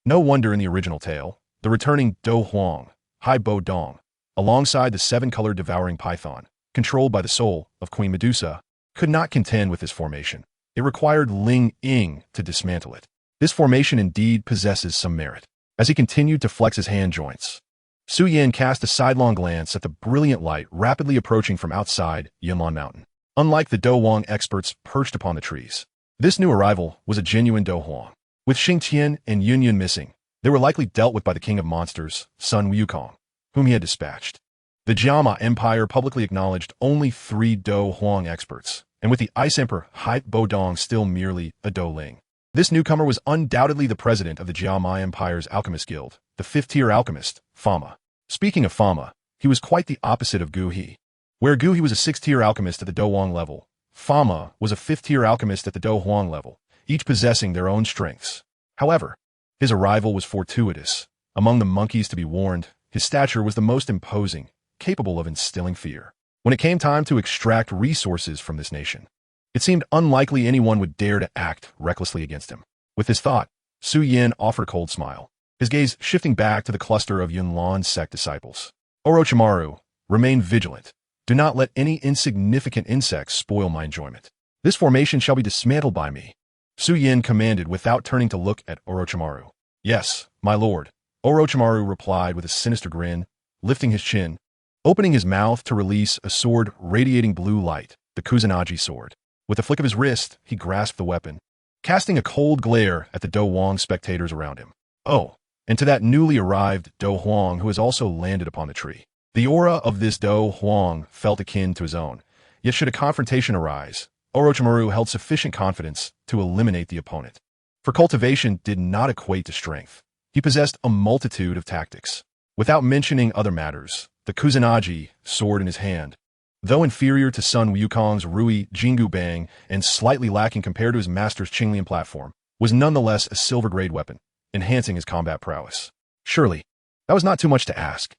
No wonder in the original tale, the returning Do Huang, Hai Bo Dong, alongside the 7-colored devouring python, controlled by the soul of Queen Medusa, could not contend with this formation. It required Ling Ying to dismantle it. This formation indeed possesses some merit. As he continued to flex his hand joints, Xiao Yan cast a sidelong glance at the brilliant light rapidly approaching from outside Yunlan Mountain. Unlike the Do Huang experts perched upon the trees, this new arrival was a genuine Do Huang. With Xingtian and Yunyun missing, they were likely dealt with by the king of monsters, Sun Wukong, whom he had dispatched. The Jiama Empire publicly acknowledged only 3 Do Huang experts, and with the Ice Emperor Hai Bo Dong still merely a Do Ling. This newcomer was undoubtedly the president of the Jiama Empire's Alchemist Guild, the 5th-tier alchemist, Fama. Speaking of Fama, he was quite the opposite of Gu He. Where Gu He was a 6th-tier alchemist at the Do Huang level, Fama was a 5th-tier alchemist at the Do Huang level. each possessing their own strengths. However, his arrival was fortuitous. Among the monkeys to be warned, his stature was the most imposing, capable of instilling fear. When it came time to extract resources from this nation, it seemed unlikely anyone would dare to act recklessly against him. With this thought, Xiao Yan offered a cold smile, his gaze shifting back to the cluster of Yunlan sect disciples. Orochimaru, remain vigilant. Do not let any insignificant insects spoil my enjoyment. This formation shall be dismantled by me. Xiao Yan commanded without turning to look at Orochimaru. Yes, my lord. Orochimaru replied with a sinister grin, lifting his chin, opening his mouth to release a sword radiating blue light, the Kusanagi sword. With a flick of his wrist, he grasped the weapon, casting a cold glare at the Do Huang spectators around him. Oh, and to that newly arrived Do Huang who has also landed upon the tree. The aura of this Do Huang felt akin to his own, yet should a confrontation arise, Orochimaru held sufficient confidence to eliminate the opponent. For cultivation did not equate to strength. He possessed a multitude of tactics. Without mentioning other matters, the Kusanagi, sword in his hand, though inferior to Sun Wukong's Rui Jingu Bang and slightly lacking compared to his master's Qinglian platform, was nonetheless a silver-grade weapon, enhancing his combat prowess. Surely, that was not too much to ask.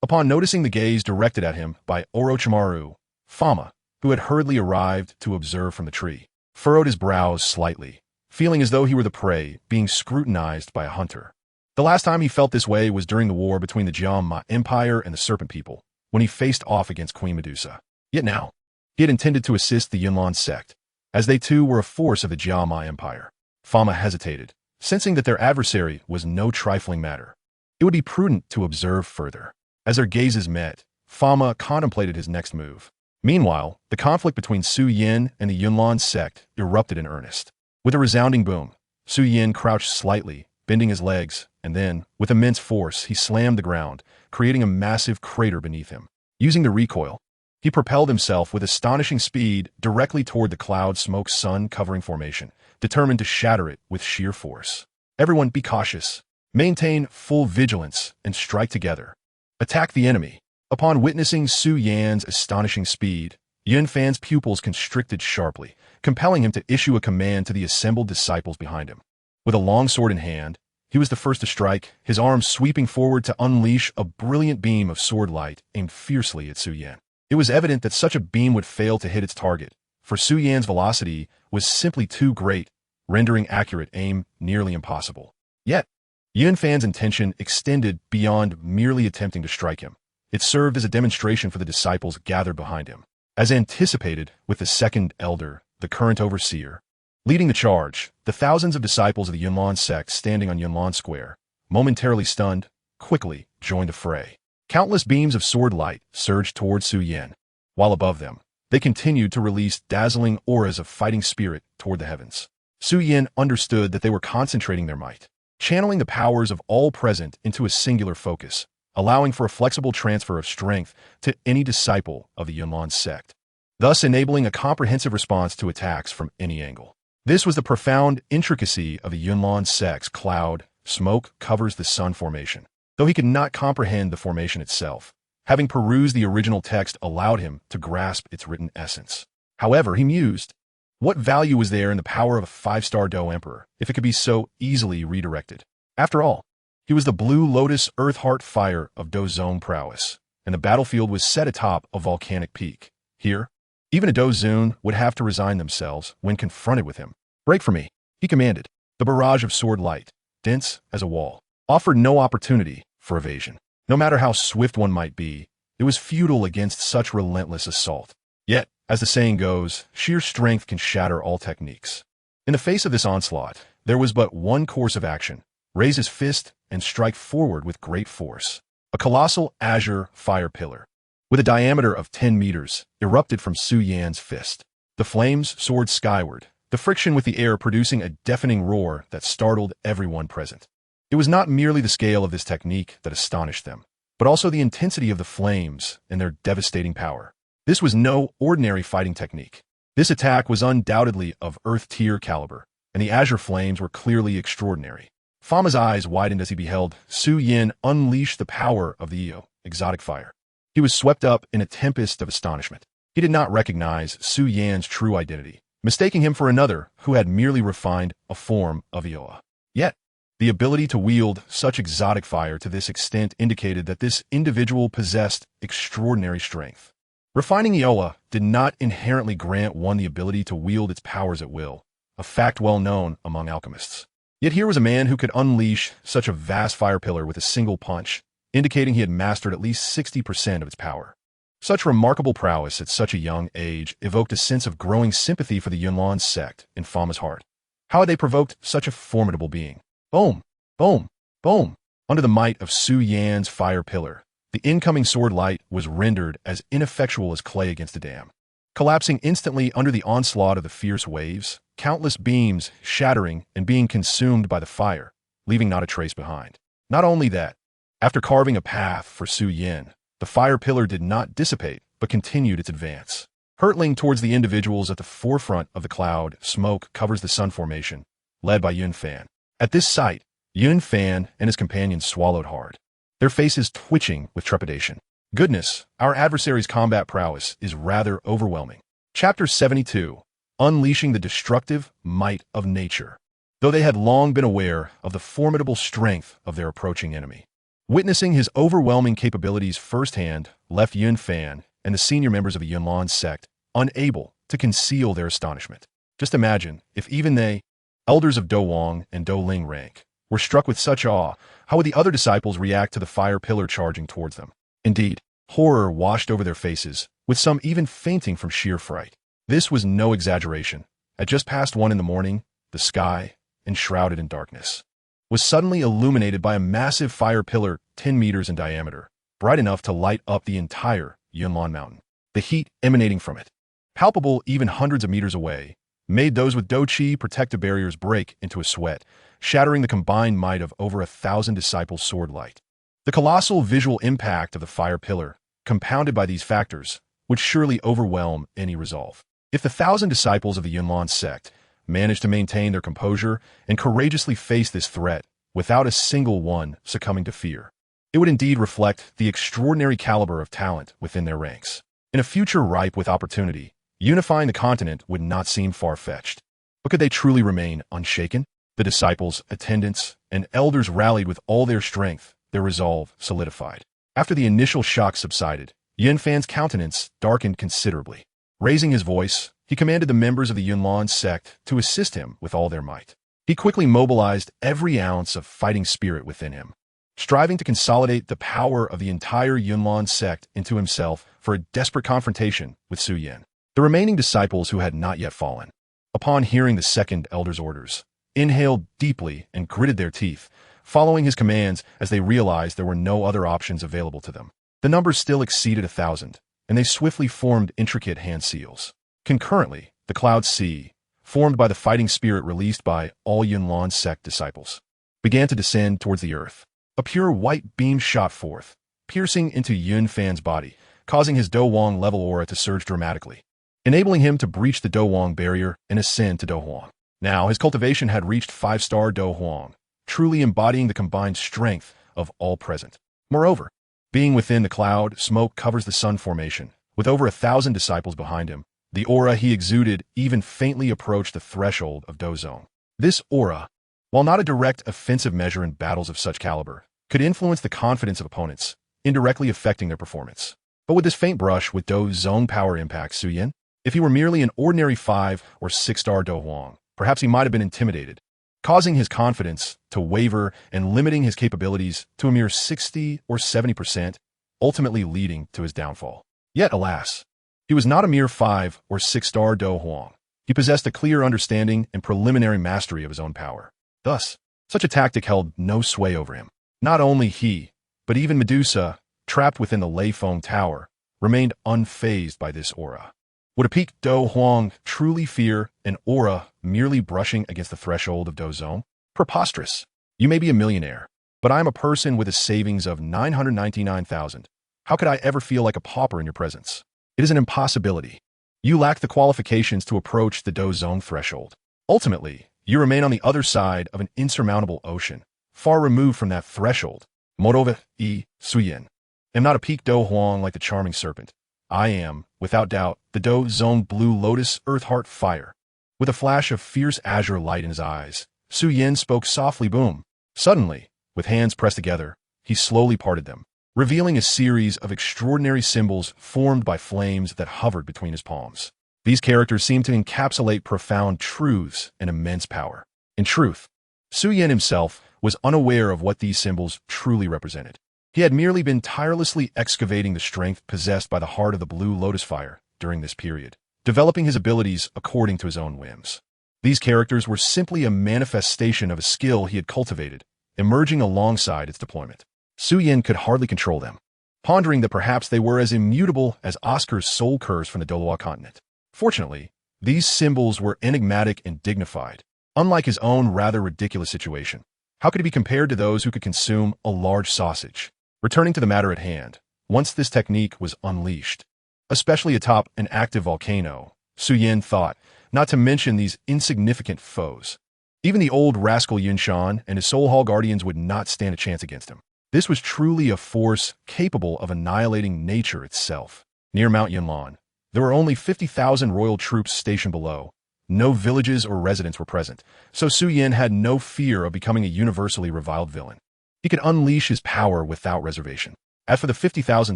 Upon noticing the gaze directed at him by Orochimaru, Fama, who had hurriedly arrived to observe from the tree, furrowed his brows slightly, feeling as though he were the prey being scrutinized by a hunter. The last time he felt this way was during the war between the Jiangma Empire and the Serpent People, when he faced off against Queen Medusa. Yet now, he had intended to assist the Yunlan sect, as they too were a force of the Jiangma Empire. Fama hesitated, sensing that their adversary was no trifling matter. It would be prudent to observe further. As their gazes met, Fama contemplated his next move. Meanwhile, the conflict between Xiao Yan and the Yunlan sect erupted in earnest. With a resounding boom, Xiao Yan crouched slightly, bending his legs, and then, with immense force, he slammed the ground, creating a massive crater beneath him. Using the recoil, he propelled himself with astonishing speed directly toward the cloud-smoke sun-covering formation, determined to shatter it with sheer force. Everyone be cautious. Maintain full vigilance and strike together. Attack the enemy. Upon witnessing Xiao Yan's astonishing speed, Yun Fan's pupils constricted sharply, compelling him to issue a command to the assembled disciples behind him. With a long sword in hand, he was the first to strike, his arms sweeping forward to unleash a brilliant beam of sword light aimed fiercely at Xiao Yan. It was evident that such a beam would fail to hit its target, for Xiao Yan's velocity was simply too great, rendering accurate aim nearly impossible. Yet, Yun Fan's intention extended beyond merely attempting to strike him. It served as a demonstration for the disciples gathered behind him. As anticipated with the second elder, the current overseer, leading the charge, the thousands of disciples of the Yunlan sect standing on Yunlan Square, momentarily stunned, quickly joined the fray. Countless beams of sword light surged towards Xiao Yan, while above them, they continued to release dazzling auras of fighting spirit toward the heavens. Xiao Yan understood that they were concentrating their might, channeling the powers of all present into a singular focus, allowing for a flexible transfer of strength to any disciple of the Yunlan sect, thus enabling a comprehensive response to attacks from any angle. This was the profound intricacy of the Yunlan sect's cloud, smoke covers the sun formation. Though he could not comprehend the formation itself, having perused the original text allowed him to grasp its written essence. However, he mused, what value was there in the power of a five-star Do Emperor if it could be so easily redirected? After all, he was the blue lotus earth heart fire of Do Zone prowess, and the battlefield was set atop a volcanic peak. Here, even a Do Zune would have to resign themselves when confronted with him. Break for me, he commanded. The barrage of sword light, dense as a wall, offered no opportunity for evasion. No matter how swift one might be, it was futile against such relentless assault. Yet, as the saying goes, sheer strength can shatter all techniques. In the face of this onslaught, there was but one course of action: raise his fist and strike forward with great force. A colossal azure fire pillar, with a diameter of 10 meters, erupted from Xiao Yan's fist. The flames soared skyward, the friction with the air producing a deafening roar that startled everyone present. It was not merely the scale of this technique that astonished them, but also the intensity of the flames and their devastating power. This was no ordinary fighting technique. This attack was undoubtedly of Earth-tier caliber, and the azure flames were clearly extraordinary. Fama's eyes widened as he beheld Xiao Yan unleash the power of the exotic fire. He was swept up in a tempest of astonishment. He did not recognize Xiao Yan's true identity, mistaking him for another who had merely refined a form of Ioa. Yet, the ability to wield such exotic fire to this extent indicated that this individual possessed extraordinary strength. Refining Ioa did not inherently grant one the ability to wield its powers at will, a fact well known among alchemists. Yet here was a man who could unleash such a vast fire pillar with a single punch, indicating he had mastered at least 60% of its power. Such remarkable prowess at such a young age evoked a sense of growing sympathy for the Yunlan sect in Fama's heart. How had they provoked such a formidable being? Boom! Boom! Boom! Under the might of Xiao Yan's fire pillar, the incoming sword light was rendered as ineffectual as clay against a dam. Collapsing instantly under the onslaught of the fierce waves, countless beams shattering and being consumed by the fire, leaving not a trace behind. Not only that, after carving a path for Xiao Yan, the fire pillar did not dissipate, but continued its advance. Hurtling towards the individuals at the forefront of the cloud, smoke covers the sun formation, led by Yun Fan. At this sight, Yun Fan and his companions swallowed hard, their faces twitching with trepidation. Goodness, our adversary's combat prowess is rather overwhelming. Chapter 72. Unleashing the destructive might of nature. Though they had long been aware of the formidable strength of their approaching enemy, witnessing his overwhelming capabilities firsthand left Yun Fan and the senior members of the Yunlan sect unable to conceal their astonishment. Just imagine, if even they, elders of Do Wang and Do Ling rank, were struck with such awe, how would the other disciples react to the fire pillar charging towards them? Indeed, horror washed over their faces, with some even fainting from sheer fright. This was no exaggeration. At just past 1 a.m, the sky, enshrouded in darkness, was suddenly illuminated by a massive fire pillar 10 meters in diameter, bright enough to light up the entire Yunlan mountain. The heat emanating from it, palpable even hundreds of meters away, made those with Douqi protective barriers break into a sweat, shattering the combined might of over 1,000 disciples' sword light. The colossal visual impact of the fire pillar, compounded by these factors, would surely overwhelm any resolve. If the 1,000 disciples of the Yunlan sect managed to maintain their composure and courageously face this threat without a single one succumbing to fear, it would indeed reflect the extraordinary caliber of talent within their ranks. In a future ripe with opportunity, unifying the continent would not seem far-fetched. But could they truly remain unshaken? The disciples, attendants, and elders rallied with all their strength, their resolve solidified. After the initial shock subsided, Yun Fan's countenance darkened considerably. Raising his voice, he commanded the members of the Yunlan sect to assist him with all their might. He quickly mobilized every ounce of fighting spirit within him, striving to consolidate the power of the entire Yunlan sect into himself for a desperate confrontation with Xiao Yan. The remaining disciples who had not yet fallen, upon hearing the second elder's orders, inhaled deeply and gritted their teeth, following his commands as they realized there were no other options available to them. The numbers still exceeded 1,000, and they swiftly formed intricate hand seals. Concurrently, the cloud sea, formed by the fighting spirit released by all Yunlan sect disciples, began to descend towards the earth. A pure white beam shot forth, piercing into Yun Fan's body, causing his Do Wang level aura to surge dramatically, enabling him to breach the Do Wang barrier and ascend to Do Huang. Now, his cultivation had reached 5-star Do Huang, truly embodying the combined strength of all present. Moreover, being within the cloud, smoke covers the sun formation. With over 1,000 disciples behind him, the aura he exuded even faintly approached the threshold of Do Zone. This aura, while not a direct offensive measure in battles of such caliber, could influence the confidence of opponents, indirectly affecting their performance. But would this faint brush with Do Zone power impact Xiao Yan? If he were merely an ordinary 5- or 6-star Do Huang, perhaps he might have been intimidated, causing his confidence to waver and limiting his capabilities to a mere 60 or 70%, ultimately leading to his downfall. Yet, alas, he was not a mere 5- or 6-star Do Huang. He possessed a clear understanding and preliminary mastery of his own power. Thus, such a tactic held no sway over him. Not only he, but even Medusa, trapped within the Lei Foam Tower, remained unfazed by this aura. Would a peak Do Huang truly fear an aura merely brushing against the threshold of Do Zone? Preposterous. You may be a millionaire, but I am a person with a savings of 999,000. How could I ever feel like a pauper in your presence? It is an impossibility. You lack the qualifications to approach the Do Zone threshold. Ultimately, you remain on the other side of an insurmountable ocean, far removed from that threshold. Moreover, Xiao Yan, am not a peak Do Huang like the charming serpent. I am, without doubt, the Do Zone Blue Lotus Earth Heart Fire. With a flash of fierce azure light in his eyes, Xiao Yan spoke softly. Boom. Suddenly, with hands pressed together, he slowly parted them, revealing a series of extraordinary symbols formed by flames that hovered between his palms. These characters seemed to encapsulate profound truths and immense power. In truth, Xiao Yan himself was unaware of what these symbols truly represented. He had merely been tirelessly excavating the strength possessed by the heart of the blue lotus fire during this period, developing his abilities according to his own whims. These characters were simply a manifestation of a skill he had cultivated, emerging alongside its deployment. Xiao Yan could hardly control them, pondering that perhaps they were as immutable as Oscar's soul curse from the Douqi Continent. Fortunately, these symbols were enigmatic and dignified, unlike his own rather ridiculous situation. How could he be compared to those who could consume a large sausage? Returning to the matter at hand, once this technique was unleashed, especially atop an active volcano, Xiao Yan thought, not to mention these insignificant foes. Even the old rascal Yunshan and his Soul Hall Guardians would not stand a chance against him. This was truly a force capable of annihilating nature itself. Near Mount Yunlan, there were only 50,000 royal troops stationed below. No villages or residents were present, so Xiao Yan had no fear of becoming a universally reviled villain. He could unleash his power without reservation. As for the 50,000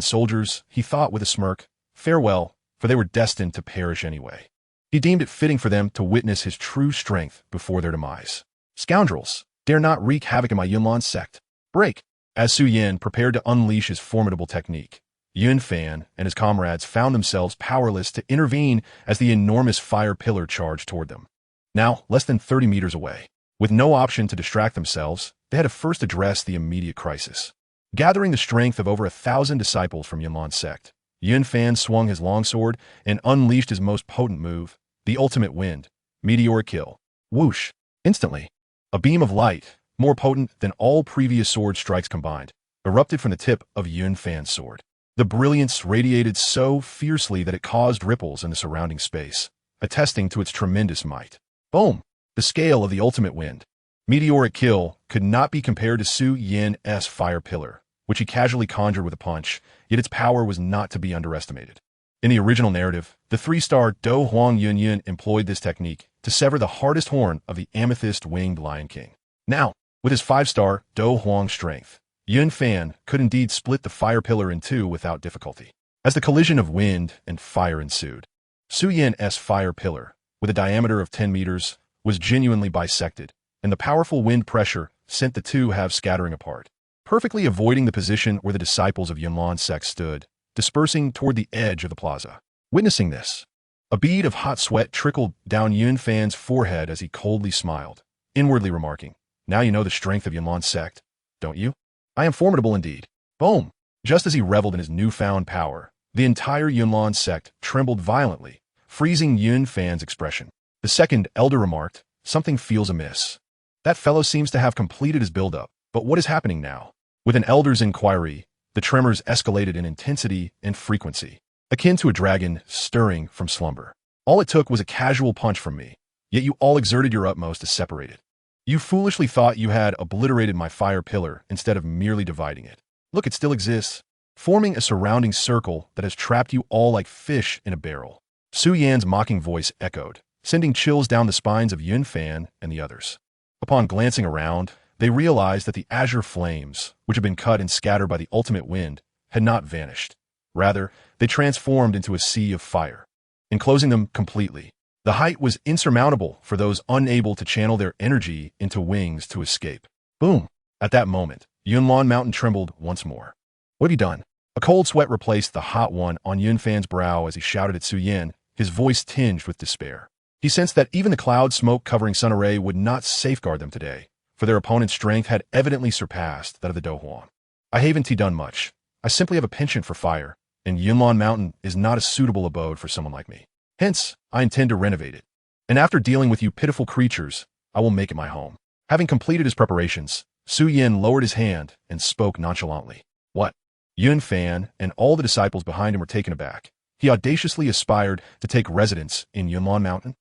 soldiers, he thought with a smirk, farewell, for they were destined to perish anyway. He deemed it fitting for them to witness his true strength before their demise. Scoundrels, dare not wreak havoc in my Yunlan sect. Break! As Xiao Yan prepared to unleash his formidable technique, Yun Fan and his comrades found themselves powerless to intervene as the enormous fire pillar charged toward them. Now, less than 30 meters away, with no option to distract themselves, they had to first address the immediate crisis. Gathering the strength of over 1,000 disciples from Yunlan's sect, Yun Fan swung his longsword and unleashed his most potent move, the ultimate wind, meteoric kill. Whoosh! Instantly, a beam of light, more potent than all previous sword strikes combined, erupted from the tip of Yun Fan's sword. The brilliance radiated so fiercely that it caused ripples in the surrounding space, attesting to its tremendous might. Boom! The scale of the ultimate wind, meteoric kill, could not be compared to Xiao Yan's fire pillar, which he casually conjured with a punch, yet its power was not to be underestimated. In the original narrative, the 3-star Do Huang Yun employed this technique to sever the hardest horn of the amethyst-winged Lion King. Now, with his 5-star Do Huang strength, Yun Fan could indeed split the fire pillar in two without difficulty. As the collision of wind and fire ensued, Xiao Yan's fire pillar, with a diameter of 10 meters, was genuinely bisected, and the powerful wind pressure sent the two halves scattering apart, perfectly avoiding the position where the disciples of Yunlan's sect stood, dispersing toward the edge of the plaza. Witnessing this, a bead of hot sweat trickled down Yun Fan's forehead as he coldly smiled, inwardly remarking, "Now you know the strength of Yunlan's sect, don't you? I am formidable indeed." Boom! Just as he reveled in his newfound power, the entire Yunlan sect trembled violently, freezing Yun Fan's expression. The second elder remarked, "Something feels amiss. That fellow seems to have completed his build-up, but what is happening now?" With an elder's inquiry, the tremors escalated in intensity and frequency, akin to a dragon stirring from slumber. "All it took was a casual punch from me, yet you all exerted your utmost to separate it. You foolishly thought you had obliterated my fire pillar instead of merely dividing it. Look, it still exists, forming a surrounding circle that has trapped you all like fish in a barrel." Xiao Yan's mocking voice echoed, sending chills down the spines of Yun Fan and the others. Upon glancing around, they realized that the azure flames, which had been cut and scattered by the ultimate wind, had not vanished. Rather, they transformed into a sea of fire, enclosing them completely. The height was insurmountable for those unable to channel their energy into wings to escape. Boom! At that moment, Yunlan Mountain trembled once more. "What have you done?" A cold sweat replaced the hot one on Yun Fan's brow as he shouted at Xiao Yan, his voice tinged with despair. He sensed that even the cloud smoke covering Sun Array would not safeguard them today, for their opponent's strength had evidently surpassed that of the Do Huang. "I haven't done much. I simply have a penchant for fire, and Yunlan Mountain is not a suitable abode for someone like me. Hence, I intend to renovate it. And after dealing with you pitiful creatures, I will make it my home." Having completed his preparations, Xiao Yan lowered his hand and spoke nonchalantly. "What?" Yun Fan and all the disciples behind him were taken aback. He audaciously aspired to take residence in Yunlan Mountain?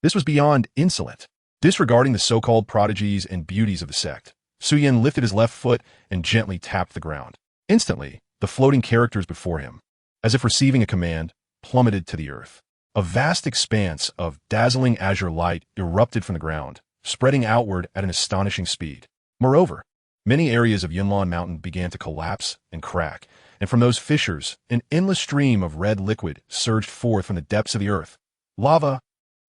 This was beyond insolent. Disregarding the so-called prodigies and beauties of the sect, Xiao Yan lifted his left foot and gently tapped the ground. Instantly, the floating characters before him, as if receiving a command, plummeted to the earth. A vast expanse of dazzling azure light erupted from the ground, spreading outward at an astonishing speed. Moreover, many areas of Yunlan Mountain began to collapse and crack, and from those fissures, an endless stream of red liquid surged forth from the depths of the earth. Lava.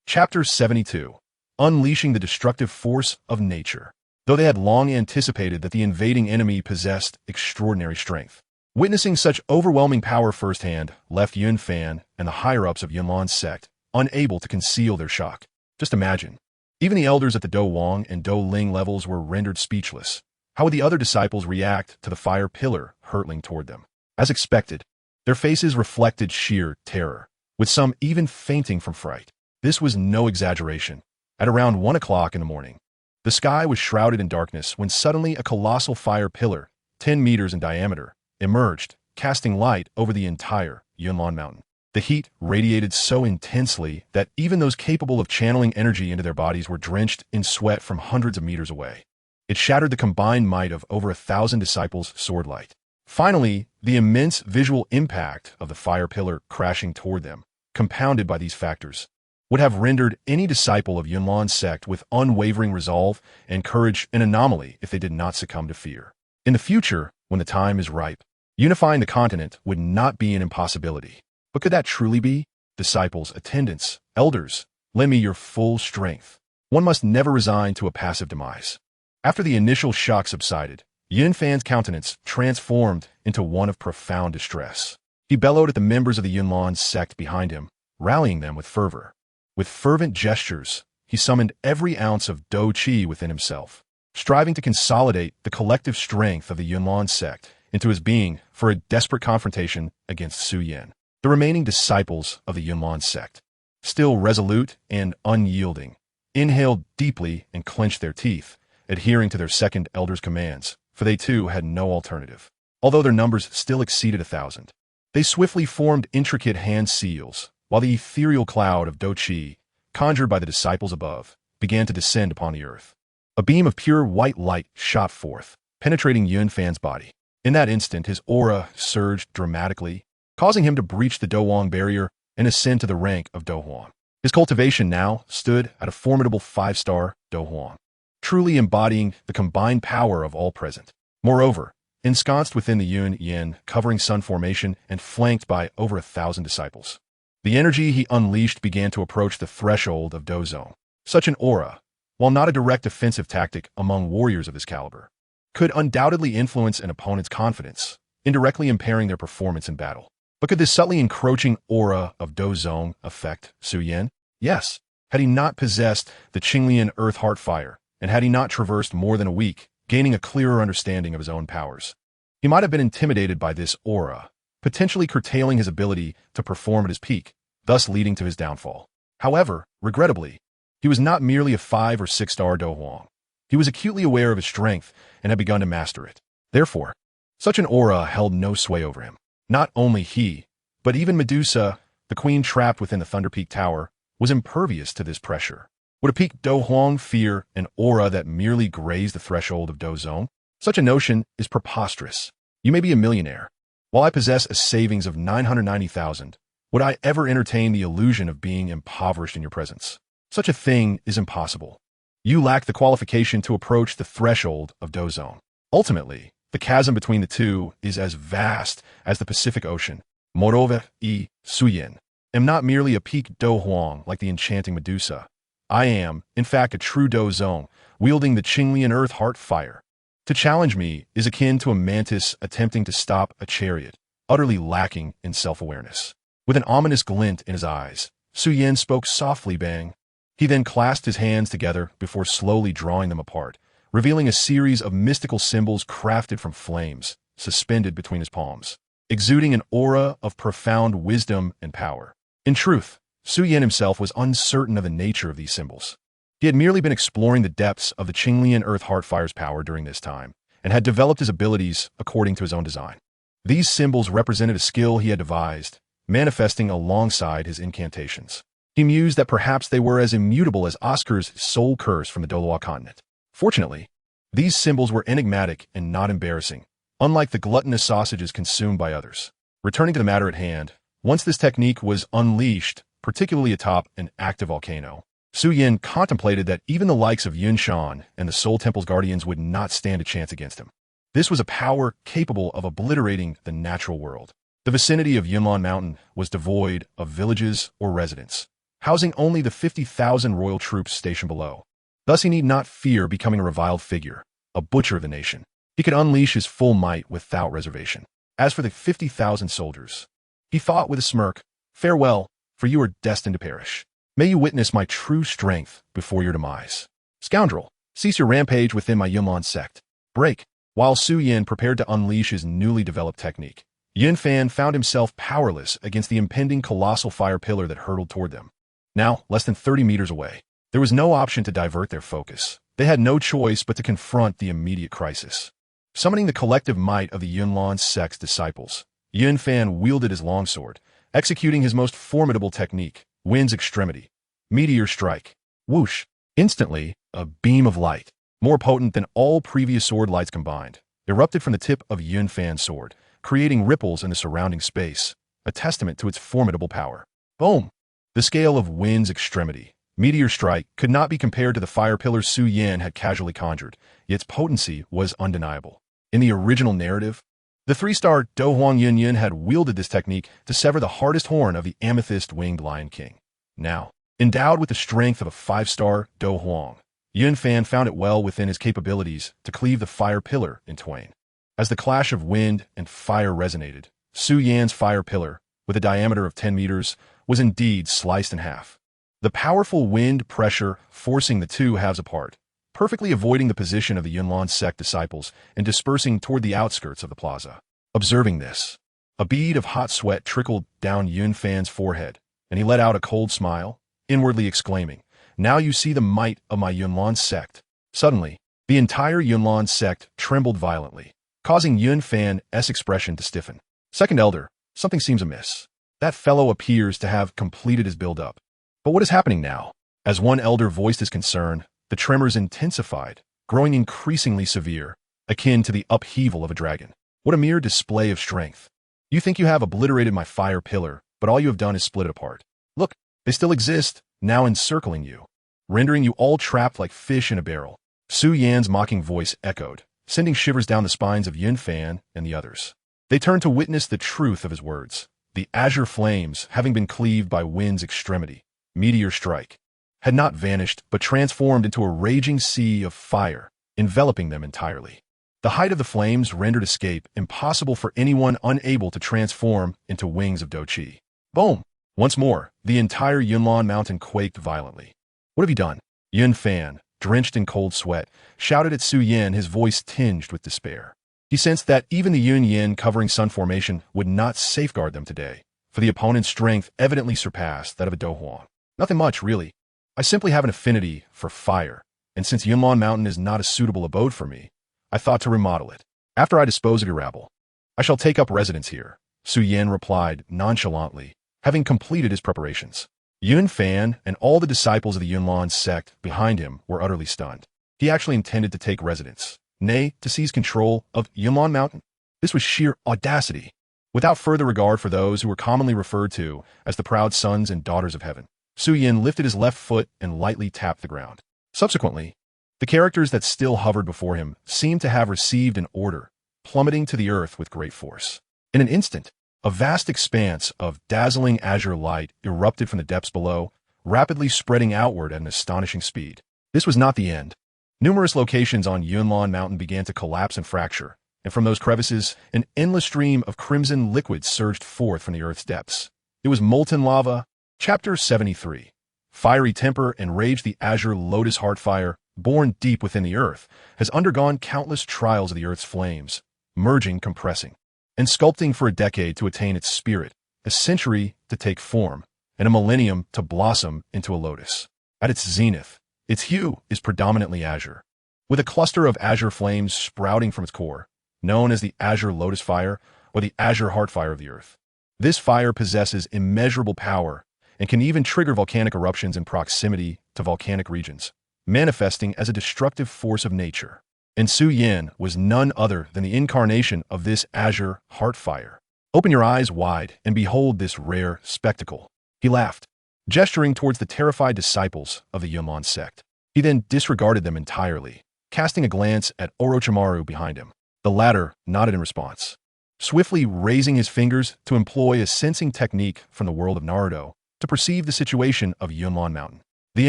Chapter 72. Unleashing the destructive force of nature. Though they had long anticipated that the invading enemy possessed extraordinary strength, witnessing such overwhelming power firsthand left Yun Fan and the higher-ups of Yunlan's sect unable to conceal their shock. Just imagine. Even the elders at the Do Wang and Do Ling levels were rendered speechless. How would the other disciples react to the fire pillar hurtling toward them? As expected, their faces reflected sheer terror, with some even fainting from fright. This was no exaggeration. At around 1 o'clock in the morning, the sky was shrouded in darkness when suddenly a colossal fire pillar, 10 meters in diameter, emerged, casting light over the entire Yunlan Mountain. The heat radiated so intensely that even those capable of channeling energy into their bodies were drenched in sweat from hundreds of meters away. It shattered the combined might of over 1,000 disciples' swordlight. Finally, the immense visual impact of the fire pillar crashing toward them, compounded by these factors, would have rendered any disciple of Yunlan's sect with unwavering resolve and courage an anomaly if they did not succumb to fear. In the future, when the time is ripe, unifying the continent would not be an impossibility. But could that truly be? Disciples, attendants, elders, lend me your full strength. One must never resign to a passive demise. After the initial shock subsided, Yun Fan's countenance transformed into one of profound distress. He bellowed at the members of the Yunlan sect behind him, rallying them with fervor. With fervent gestures, he summoned every ounce of Do Qi within himself, striving to consolidate the collective strength of the Yunlan sect into his being for a desperate confrontation against Xiao Yan. The remaining disciples of the Yunlan sect, still resolute and unyielding, inhaled deeply and clenched their teeth, adhering to their second elder's commands, for they too had no alternative. Although their numbers still exceeded 1,000, they swiftly formed intricate hand seals, while the ethereal cloud of Do Qi, conjured by the disciples above, began to descend upon the earth. A beam of pure white light shot forth, penetrating Yun Fan's body. In that instant, his aura surged dramatically, causing him to breach the Do Wang barrier and ascend to the rank of Do Huang. His cultivation now stood at a formidable 5-star Do Huang, truly embodying the combined power of all present. Moreover, ensconced within the Yun Yan covering sun formation and flanked by over 1,000 disciples, the energy he unleashed began to approach the threshold of Do Zone. Such an aura, while not a direct offensive tactic among warriors of this caliber, could undoubtedly influence an opponent's confidence, indirectly impairing their performance in battle. But could this subtly encroaching aura of Do Zone affect Xiao Yan? Yes. Had he not possessed the Qinglian Earth Heart Fire, and had he not traversed more than a week, gaining a clearer understanding of his own powers, he might have been intimidated by this aura, potentially curtailing his ability to perform at his peak, thus leading to his downfall. However, regrettably, he was not merely a 5- or 6-star Do Huang. He was acutely aware of his strength and had begun to master it. Therefore, such an aura held no sway over him. Not only he, but even Medusa, the queen trapped within the Thunder Peak Tower, was impervious to this pressure. Would a peak Do Huang fear an aura that merely grazed the threshold of Do Zone? Such a notion is preposterous. You may be a millionaire. While I possess a savings of 990,000, would I ever entertain the illusion of being impoverished in your presence? Such a thing is impossible. You lack the qualification to approach the threshold of Do Zone. Ultimately, the chasm between the two is as vast as the Pacific Ocean. Moreover, Xiao Yan am not merely a peak Do Huang like the enchanting Medusa. I am, in fact, a true Do Zone, wielding the Qinglian Earth Heart Fire. To challenge me is akin to a mantis attempting to stop a chariot, utterly lacking in self-awareness. With an ominous glint in his eyes, Xiao Yan spoke softly, bang. He then clasped his hands together before slowly drawing them apart, revealing a series of mystical symbols crafted from flames, suspended between his palms, exuding an aura of profound wisdom and power. In truth, Xiao Yan himself was uncertain of the nature of these symbols. He had merely been exploring the depths of the Qinglian Earth Heartfire's power during this time, and had developed his abilities according to his own design. These symbols represented a skill he had devised, manifesting alongside his incantations. He mused that perhaps they were as immutable as Oscar's soul curse from the Douqi Continent. Fortunately, these symbols were enigmatic and not embarrassing, unlike the gluttonous sausages consumed by others. Returning to the matter at hand, once this technique was unleashed, particularly atop an active volcano. Xiao Yan contemplated that even the likes of Yun Shan and the Soul Temple's guardians would not stand a chance against him. This was a power capable of obliterating the natural world. The vicinity of Yunlan Mountain was devoid of villages or residents, housing only the 50,000 royal troops stationed below. Thus he need not fear becoming a reviled figure, a butcher of the nation. He could unleash his full might without reservation. As for the 50,000 soldiers, he thought with a smirk, "Farewell, for you are destined to perish. May you witness my true strength before your demise. Scoundrel, cease your rampage within my Yunlan sect. Break." While Xiao Yan prepared to unleash his newly developed technique, Yun Fan found himself powerless against the impending colossal fire pillar that hurtled toward them. Now, less than 30 meters away, there was no option to divert their focus. They had no choice but to confront the immediate crisis. Summoning the collective might of the Yunlan sect's disciples, Yun Fan wielded his longsword, executing his most formidable technique, Wind's Extremity. Meteor Strike. Whoosh! Instantly, a beam of light, more potent than all previous sword lights combined, erupted from the tip of Yun Fan's sword, creating ripples in the surrounding space, a testament to its formidable power. Boom! The scale of Wind's Extremity, Meteor Strike, could not be compared to the fire pillar Xiao Yan had casually conjured, yet its potency was undeniable. In the original narrative, the 3-star Do Huang Yun Yun had wielded this technique to sever the hardest horn of the amethyst-winged Lion King. Now, endowed with the strength of a 5-star Do Huang, Yun Fan found it well within his capabilities to cleave the fire pillar in twain. As the clash of wind and fire resonated, Xiao Yan's fire pillar, with a diameter of 10 meters, was indeed sliced in half. The powerful wind pressure forcing the two halves apart, perfectly avoiding the position of the Yunlan sect disciples and dispersing toward the outskirts of the plaza. Observing this, a bead of hot sweat trickled down Yun Fan's forehead, and he let out a cold smile, inwardly exclaiming, "Now you see the might of my Yunlan sect." Suddenly, the entire Yunlan sect trembled violently, causing Yun Fan's expression to stiffen. "Second Elder, something seems amiss. That fellow appears to have completed his build-up. But what is happening now?" As one elder voiced his concern, the tremors intensified, growing increasingly severe, akin to the upheaval of a dragon. "What a mere display of strength. You think you have obliterated my fire pillar, but all you have done is split it apart. Look, they still exist, now encircling you, rendering you all trapped like fish in a barrel." Xiao Yan's mocking voice echoed, sending shivers down the spines of Yun Fan and the others. They turned to witness the truth of his words. The azure flames, having been cleaved by Wind's Extremity, Meteor Strike, had not vanished but transformed into a raging sea of fire, enveloping them entirely. The height of the flames rendered escape impossible for anyone unable to transform into wings of Douqi. Boom! Once more, the entire Yunlan mountain quaked violently. "What have you done?" Yun Fan, drenched in cold sweat, shouted at Xiao Yan, his voice tinged with despair. He sensed that even the Yun Yin covering Sun Formation would not safeguard them today, for the opponent's strength evidently surpassed that of a Do Huang. "Nothing much, really. I simply have an affinity for fire, and since Yunlan Mountain is not a suitable abode for me, I thought to remodel it. After I dispose of your rabble, I shall take up residence here," Xiao Yan replied nonchalantly, having completed his preparations. Yun Fan and all the disciples of the Yunlan sect behind him were utterly stunned. He actually intended to take residence, nay, to seize control of Yunlan Mountain. This was sheer audacity. Without further regard for those who were commonly referred to as the proud sons and daughters of heaven, Xiao Yan lifted his left foot and lightly tapped the ground. Subsequently, the characters that still hovered before him seemed to have received an order, plummeting to the earth with great force. In an instant, a vast expanse of dazzling azure light erupted from the depths below, rapidly spreading outward at an astonishing speed. This was not the end. Numerous locations on Yunlan Mountain began to collapse and fracture, and from those crevices, an endless stream of crimson liquid surged forth from the earth's depths. It was molten lava. Chapter 73. Fiery temper and rage. The azure lotus heart fire, born deep within the earth, has undergone countless trials of the earth's flames, merging, compressing, and sculpting for a decade to attain its spirit, a century to take form, and a millennium to blossom into a lotus. At its zenith, its hue is predominantly azure, with a cluster of azure flames sprouting from its core, known as the azure lotus fire or the azure heart fire of the earth. This fire possesses immeasurable power and can even trigger volcanic eruptions in proximity to volcanic regions, manifesting as a destructive force of nature. And Xiao Yan was none other than the incarnation of this azure heart fire. "Open your eyes wide and behold this rare spectacle." He laughed, gesturing towards the terrified disciples of the Yunlan sect. He then disregarded them entirely, casting a glance at Orochimaru behind him. The latter nodded in response, swiftly raising his fingers to employ a sensing technique from the world of Naruto to perceive the situation of Yunlan Mountain. The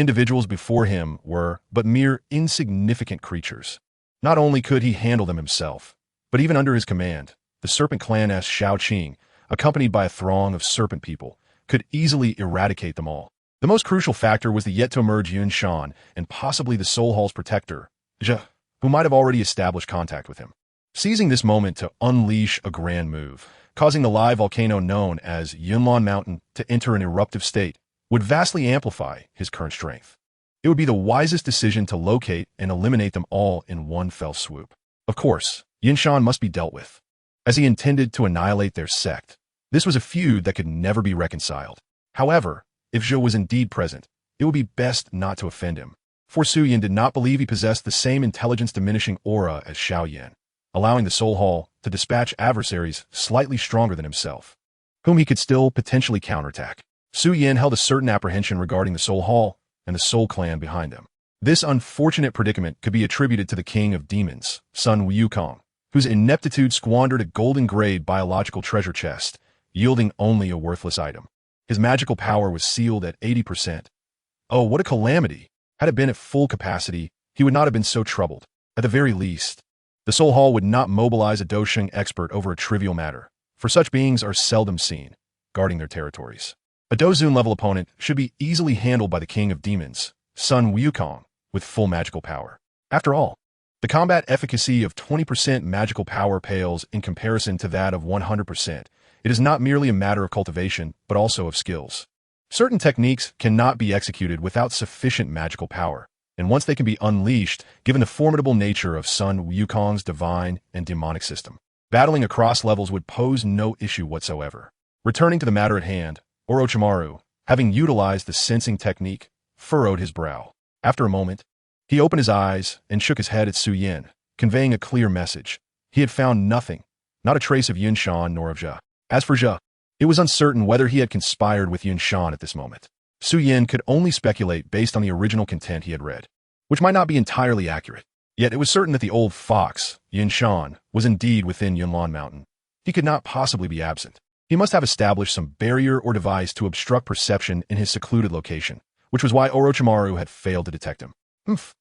individuals before him were but mere insignificant creatures. Not only could he handle them himself, but even under his command, the serpent clan-esque Shao Qing, accompanied by a throng of serpent people, could easily eradicate them all. The most crucial factor was the yet-to-emerge Yun Shan and possibly the Soul Hall's protector, Zhe, who might have already established contact with him. Seizing this moment to unleash a grand move, causing the live volcano known as Yunlan Mountain to enter an eruptive state, would vastly amplify his current strength. It would be the wisest decision to locate and eliminate them all in one fell swoop. Of course, Yun Shan must be dealt with, as he intended to annihilate their sect. This was a feud that could never be reconciled. However, if Zhou was indeed present, it would be best not to offend him, for Xiao Yan did not believe he possessed the same intelligence-diminishing aura as Xiao Yan, allowing the Soul Hall to dispatch adversaries slightly stronger than himself, whom he could still potentially counterattack. Xiao Yan held a certain apprehension regarding the Soul Hall and the Soul Clan behind them. This unfortunate predicament could be attributed to the King of Demons, Sun Wukong, whose ineptitude squandered a golden-grade biological treasure chest, yielding only a worthless item. His magical power was sealed at 80%. Oh, what a calamity! Had it been at full capacity, he would not have been so troubled. At the very least, the Soul Hall would not mobilize a Douqi expert over a trivial matter, for such beings are seldom seen, guarding their territories. A Dozun-level opponent should be easily handled by the King of Demons, Sun Wukong, with full magical power. After all, the combat efficacy of 20% magical power pales in comparison to that of 100%. It is not merely a matter of cultivation, but also of skills. Certain techniques cannot be executed without sufficient magical power, and once they can be unleashed, given the formidable nature of Sun Wukong's divine and demonic system, battling across levels would pose no issue whatsoever. Returning to the matter at hand, Orochimaru, having utilized the sensing technique, furrowed his brow. After a moment, he opened his eyes and shook his head at Xiao Yan, conveying a clear message. He had found nothing, not a trace of Yun Shan nor of Zhe. As for Zhe, it was uncertain whether he had conspired with Yun Shan at this moment. Xiao Yan could only speculate based on the original content he had read, which might not be entirely accurate. Yet it was certain that the old fox, Yun Shan, was indeed within Yunlan Mountain. He could not possibly be absent. He must have established some barrier or device to obstruct perception in his secluded location, which was why Orochimaru had failed to detect him.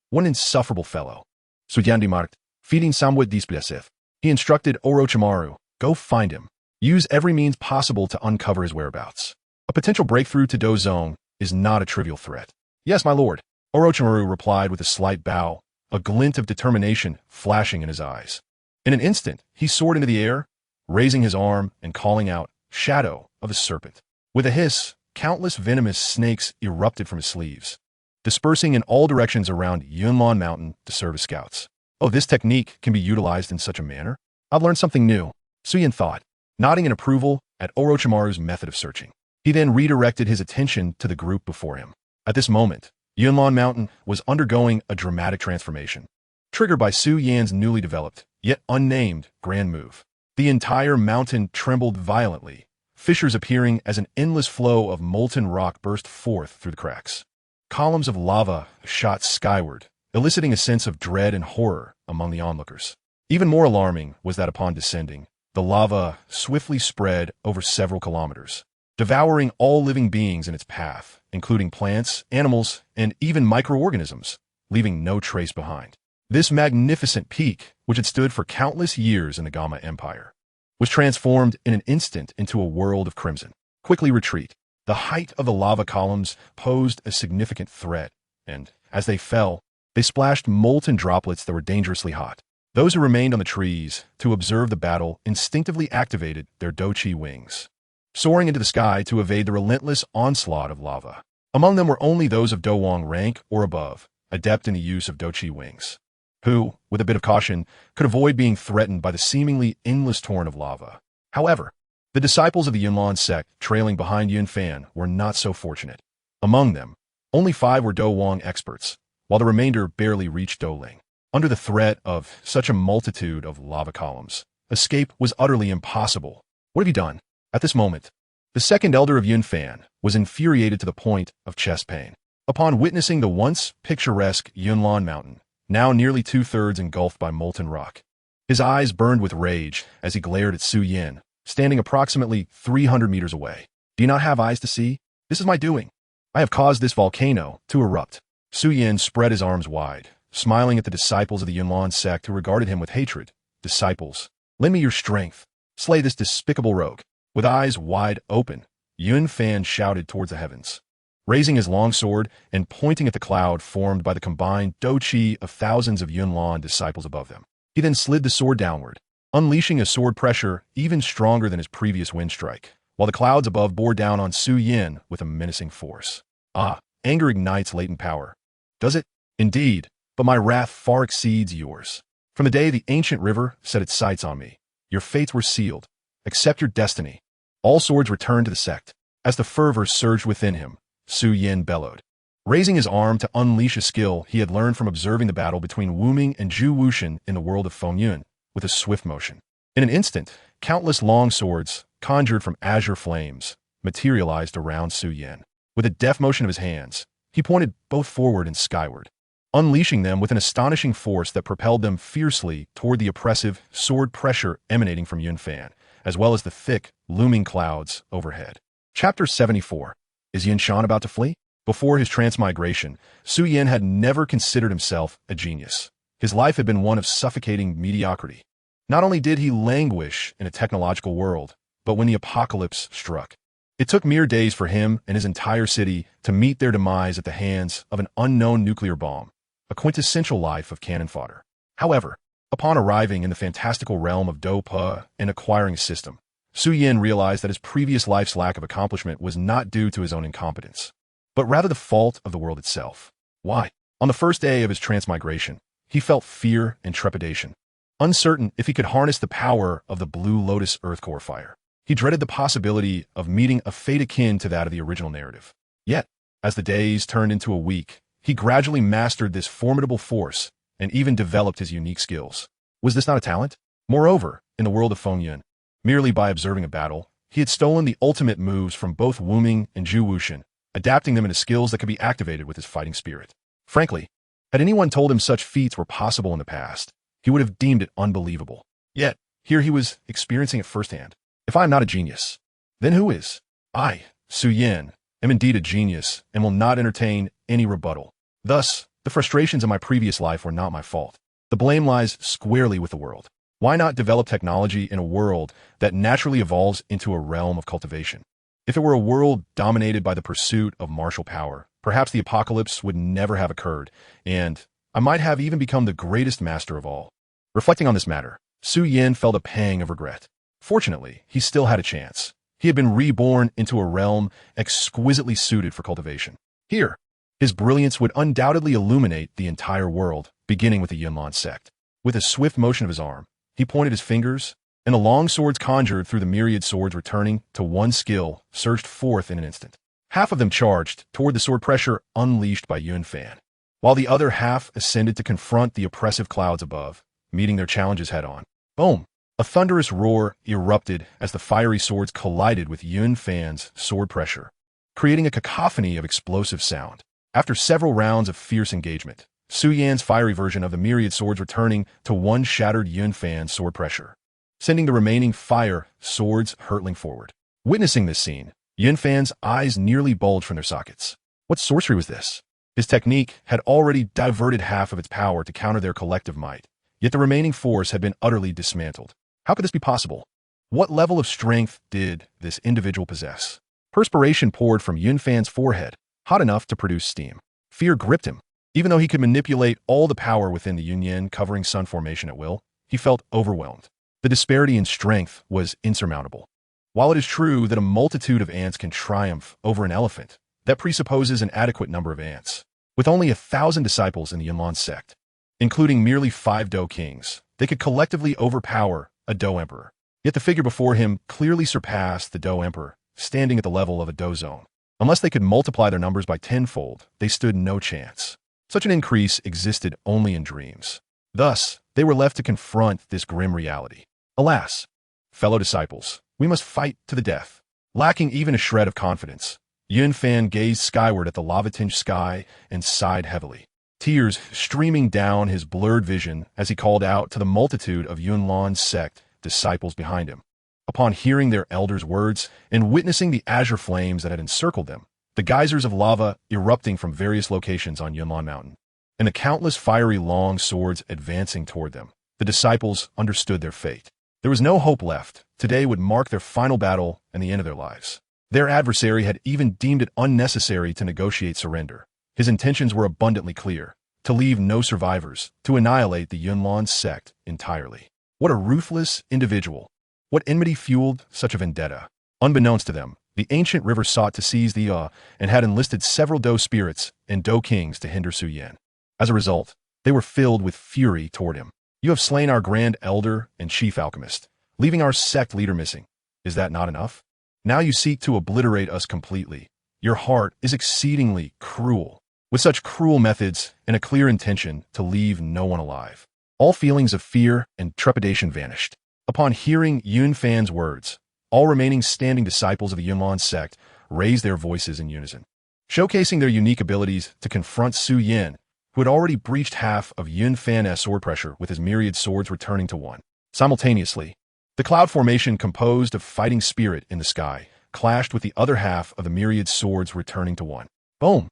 What an insufferable fellow. Xiao Yan remarked, feeding somewhat displacif. He instructed Orochimaru, go find him. Use every means possible to uncover his whereabouts. A potential breakthrough to Dozong is not a trivial threat. Yes, my lord, Orochimaru replied with a slight bow, a glint of determination flashing in his eyes. In an instant, he soared into the air, raising his arm and calling out, Shadow of a Serpent. With a hiss, countless venomous snakes erupted from his sleeves, dispersing in all directions around Yunlan Mountain to serve as scouts. Oh, this technique can be utilized in such a manner? I've learned something new, Xiao Yan thought, nodding in approval at Orochimaru's method of searching. He then redirected his attention to the group before him. At this moment, Yunlan Mountain was undergoing a dramatic transformation, triggered by Xiao Yan's newly developed, yet unnamed, grand move. The entire mountain trembled violently, fissures appearing as an endless flow of molten rock burst forth through the cracks. Columns of lava shot skyward, eliciting a sense of dread and horror among the onlookers. Even more alarming was that upon descending, the lava swiftly spread over several kilometers, devouring all living beings in its path, including plants, animals, and even microorganisms, leaving no trace behind. This magnificent peak, which had stood for countless years in the Gamma Empire, was transformed in an instant into a world of crimson. Quickly retreat. The height of the lava columns posed a significant threat, and, as they fell, they splashed molten droplets that were dangerously hot. Those who remained on the trees to observe the battle instinctively activated their Douqi wings, soaring into the sky to evade the relentless onslaught of lava. Among them were only those of Douwang rank or above, adept in the use of Douqi wings, who, with a bit of caution, could avoid being threatened by the seemingly endless torrent of lava. However, the disciples of the Yunlan sect trailing behind Yun Fan were not so fortunate. Among them, only 5 were Douwang experts, while the remainder barely reached Douling. Under the threat of such a multitude of lava columns, escape was utterly impossible. What have you done? At this moment, The second elder of Yunfan was infuriated to the point of chest pain. Upon witnessing the once picturesque Yunlan Mountain, now nearly two-thirds engulfed by molten rock, his eyes burned with rage as he glared at Xiao Yan, standing approximately 300 meters away. Do you not have eyes to see? This is my doing. I have caused this volcano to erupt. Xiao Yan spread his arms wide, smiling at the disciples of the Yunlan sect who regarded him with hatred. Disciples, lend me your strength. Slay this despicable rogue. With eyes wide open, Yunfan shouted towards the heavens. Raising his long sword and pointing at the cloud formed by the combined Douqi of thousands of Yunlan disciples above them, he then slid the sword downward, unleashing a sword pressure even stronger than his previous wind strike, while the clouds above bore down on Xiao Yan with a menacing force. Ah, anger ignites latent power. Does it? Indeed, but my wrath far exceeds yours. From the day the ancient river set its sights on me, your fates were sealed. Accept your destiny. All swords returned to the sect. As the fervor surged within him, Xiao Yan bellowed, raising his arm to unleash a skill he had learned from observing the battle between Wuming and Zhu Wushan in the world of Fengyun with a swift motion. In an instant, countless long swords, conjured from azure flames, materialized around Xiao Yan. With a deft motion of his hands, he pointed both forward and skyward, unleashing them with an astonishing force that propelled them fiercely toward the oppressive sword pressure emanating from Yunfan, as well as the thick, looming clouds overhead. Chapter 74. Is Yinshan about to flee? Before his transmigration, Xiao Yan had never considered himself a genius. His life had been one of suffocating mediocrity. Not only did he languish in a technological world, but when the apocalypse struck, it took mere days for him and his entire city to meet their demise at the hands of an unknown nuclear bomb, a quintessential life of cannon fodder. However, upon arriving in the fantastical realm of Douqi and acquiring a system, Xiao Yan realized that his previous life's lack of accomplishment was not due to his own incompetence, but rather the fault of the world itself. Why? On the first day of his transmigration, he felt fear and trepidation, uncertain if he could harness the power of the Blue Lotus Earth Core fire. He dreaded the possibility of meeting a fate akin to that of the original narrative. Yet, as the days turned into a week, he gradually mastered this formidable force and even developed his unique skills. Was this not a talent? Moreover, in the world of Fengyun, merely by observing a battle, he had stolen the ultimate moves from both Wuming and Zhu Wushan, adapting them into skills that could be activated with his fighting spirit. Frankly, had anyone told him such feats were possible in the past, he would have deemed it unbelievable. Yet, here he was experiencing it firsthand. If I am not a genius, then who is? I, Xiao Yan, am indeed a genius and will not entertain any rebuttal. Thus, the frustrations of my previous life were not my fault. The blame lies squarely with the world. Why not develop technology in a world that naturally evolves into a realm of cultivation? If it were a world dominated by the pursuit of martial power, perhaps the apocalypse would never have occurred, and I might have even become the greatest master of all. Reflecting on this matter, Xiao Yan felt a pang of regret. Fortunately, he still had a chance. He had been reborn into a realm exquisitely suited for cultivation. Here, his brilliance would undoubtedly illuminate the entire world, beginning with the Yunlan sect. With a swift motion of his arm, he pointed his fingers, and the long swords conjured through the myriad swords returning to one skill surged forth in an instant. Half of them charged toward the sword pressure unleashed by Yunfan, while the other half ascended to confront the oppressive clouds above, meeting their challenges head-on. Boom! A thunderous roar erupted as the fiery swords collided with Yunfan's sword pressure, creating a cacophony of explosive sound. After several rounds of fierce engagement, Xiao Yan's fiery version of the myriad swords returning to one shattered Yunfan's sword pressure, sending the remaining fire swords hurtling forward. Witnessing this scene, Yunfan's eyes nearly bulged from their sockets. What sorcery was this? His technique had already diverted half of its power to counter their collective might, yet the remaining force had been utterly dismantled. How could this be possible? What level of strength did this individual possess? Perspiration poured from Yunfan's forehead, hot enough to produce steam. Fear gripped him. Even though he could manipulate all the power within the Yunyan covering sun formation at will, he felt overwhelmed. The disparity in strength was insurmountable. While it is true that a multitude of ants can triumph over an elephant, that presupposes an adequate number of ants. With only 1,000 disciples in the Yunlan sect, including merely 5 Dou kings, they could collectively overpower a Dou emperor. Yet the figure before him clearly surpassed the Dou emperor, standing at the level of a Dou zone. Unless they could multiply their numbers by tenfold, they stood no chance. Such an increase existed only in dreams. Thus, they were left to confront this grim reality. Alas, fellow disciples, we must fight to the death. Lacking even a shred of confidence, Yun Fan gazed skyward at the lava-tinged sky and sighed heavily, tears streaming down his blurred vision as he called out to the multitude of Yunlan's sect disciples behind him. Upon hearing their elders' words and witnessing the azure flames that had encircled them, the geysers of lava erupting from various locations on Yunlan Mountain, and the countless fiery long swords advancing toward them, the disciples understood their fate. There was no hope left. Today would mark their final battle and the end of their lives. Their adversary had even deemed it unnecessary to negotiate surrender. His intentions were abundantly clear: to leave no survivors, to annihilate the Yunlan sect entirely. What a ruthless individual! What enmity fueled such a vendetta? Unbeknownst to them, the ancient river sought to seize the and had enlisted several Dou spirits and Dou kings to hinder Xiao Yan. As a result, they were filled with fury toward him. You have slain our grand elder and chief alchemist, leaving our sect leader missing. Is that not enough? Now you seek to obliterate us completely. Your heart is exceedingly cruel, with such cruel methods and a clear intention to leave no one alive. All feelings of fear and trepidation vanished. Upon hearing Yun Fan's words, all remaining standing disciples of the Yunlan sect raised their voices in unison, showcasing their unique abilities to confront Xiao Yan, who had already breached half of Yun Fan's sword pressure with his myriad swords returning to one. Simultaneously, the cloud formation composed of fighting spirit in the sky clashed with the other half of the myriad swords returning to one. Boom!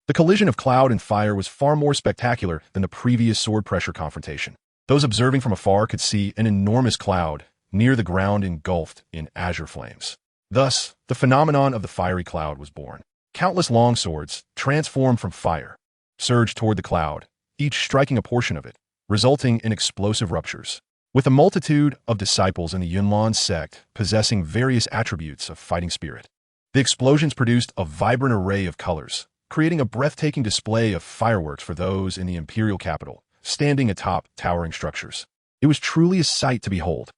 The collision of cloud and fire was far more spectacular than the previous sword pressure confrontation. Those observing from afar could see an enormous cloud near the ground engulfed in azure flames. Thus, the phenomenon of the fiery cloud was born. Countless long swords, transformed from fire, surged toward the cloud, each striking a portion of it, resulting in explosive ruptures. With a multitude of disciples in the Yunlan sect possessing various attributes of fighting spirit, the explosions produced a vibrant array of colors, creating a breathtaking display of fireworks for those in the imperial capital, standing atop towering structures. It was truly a sight to behold.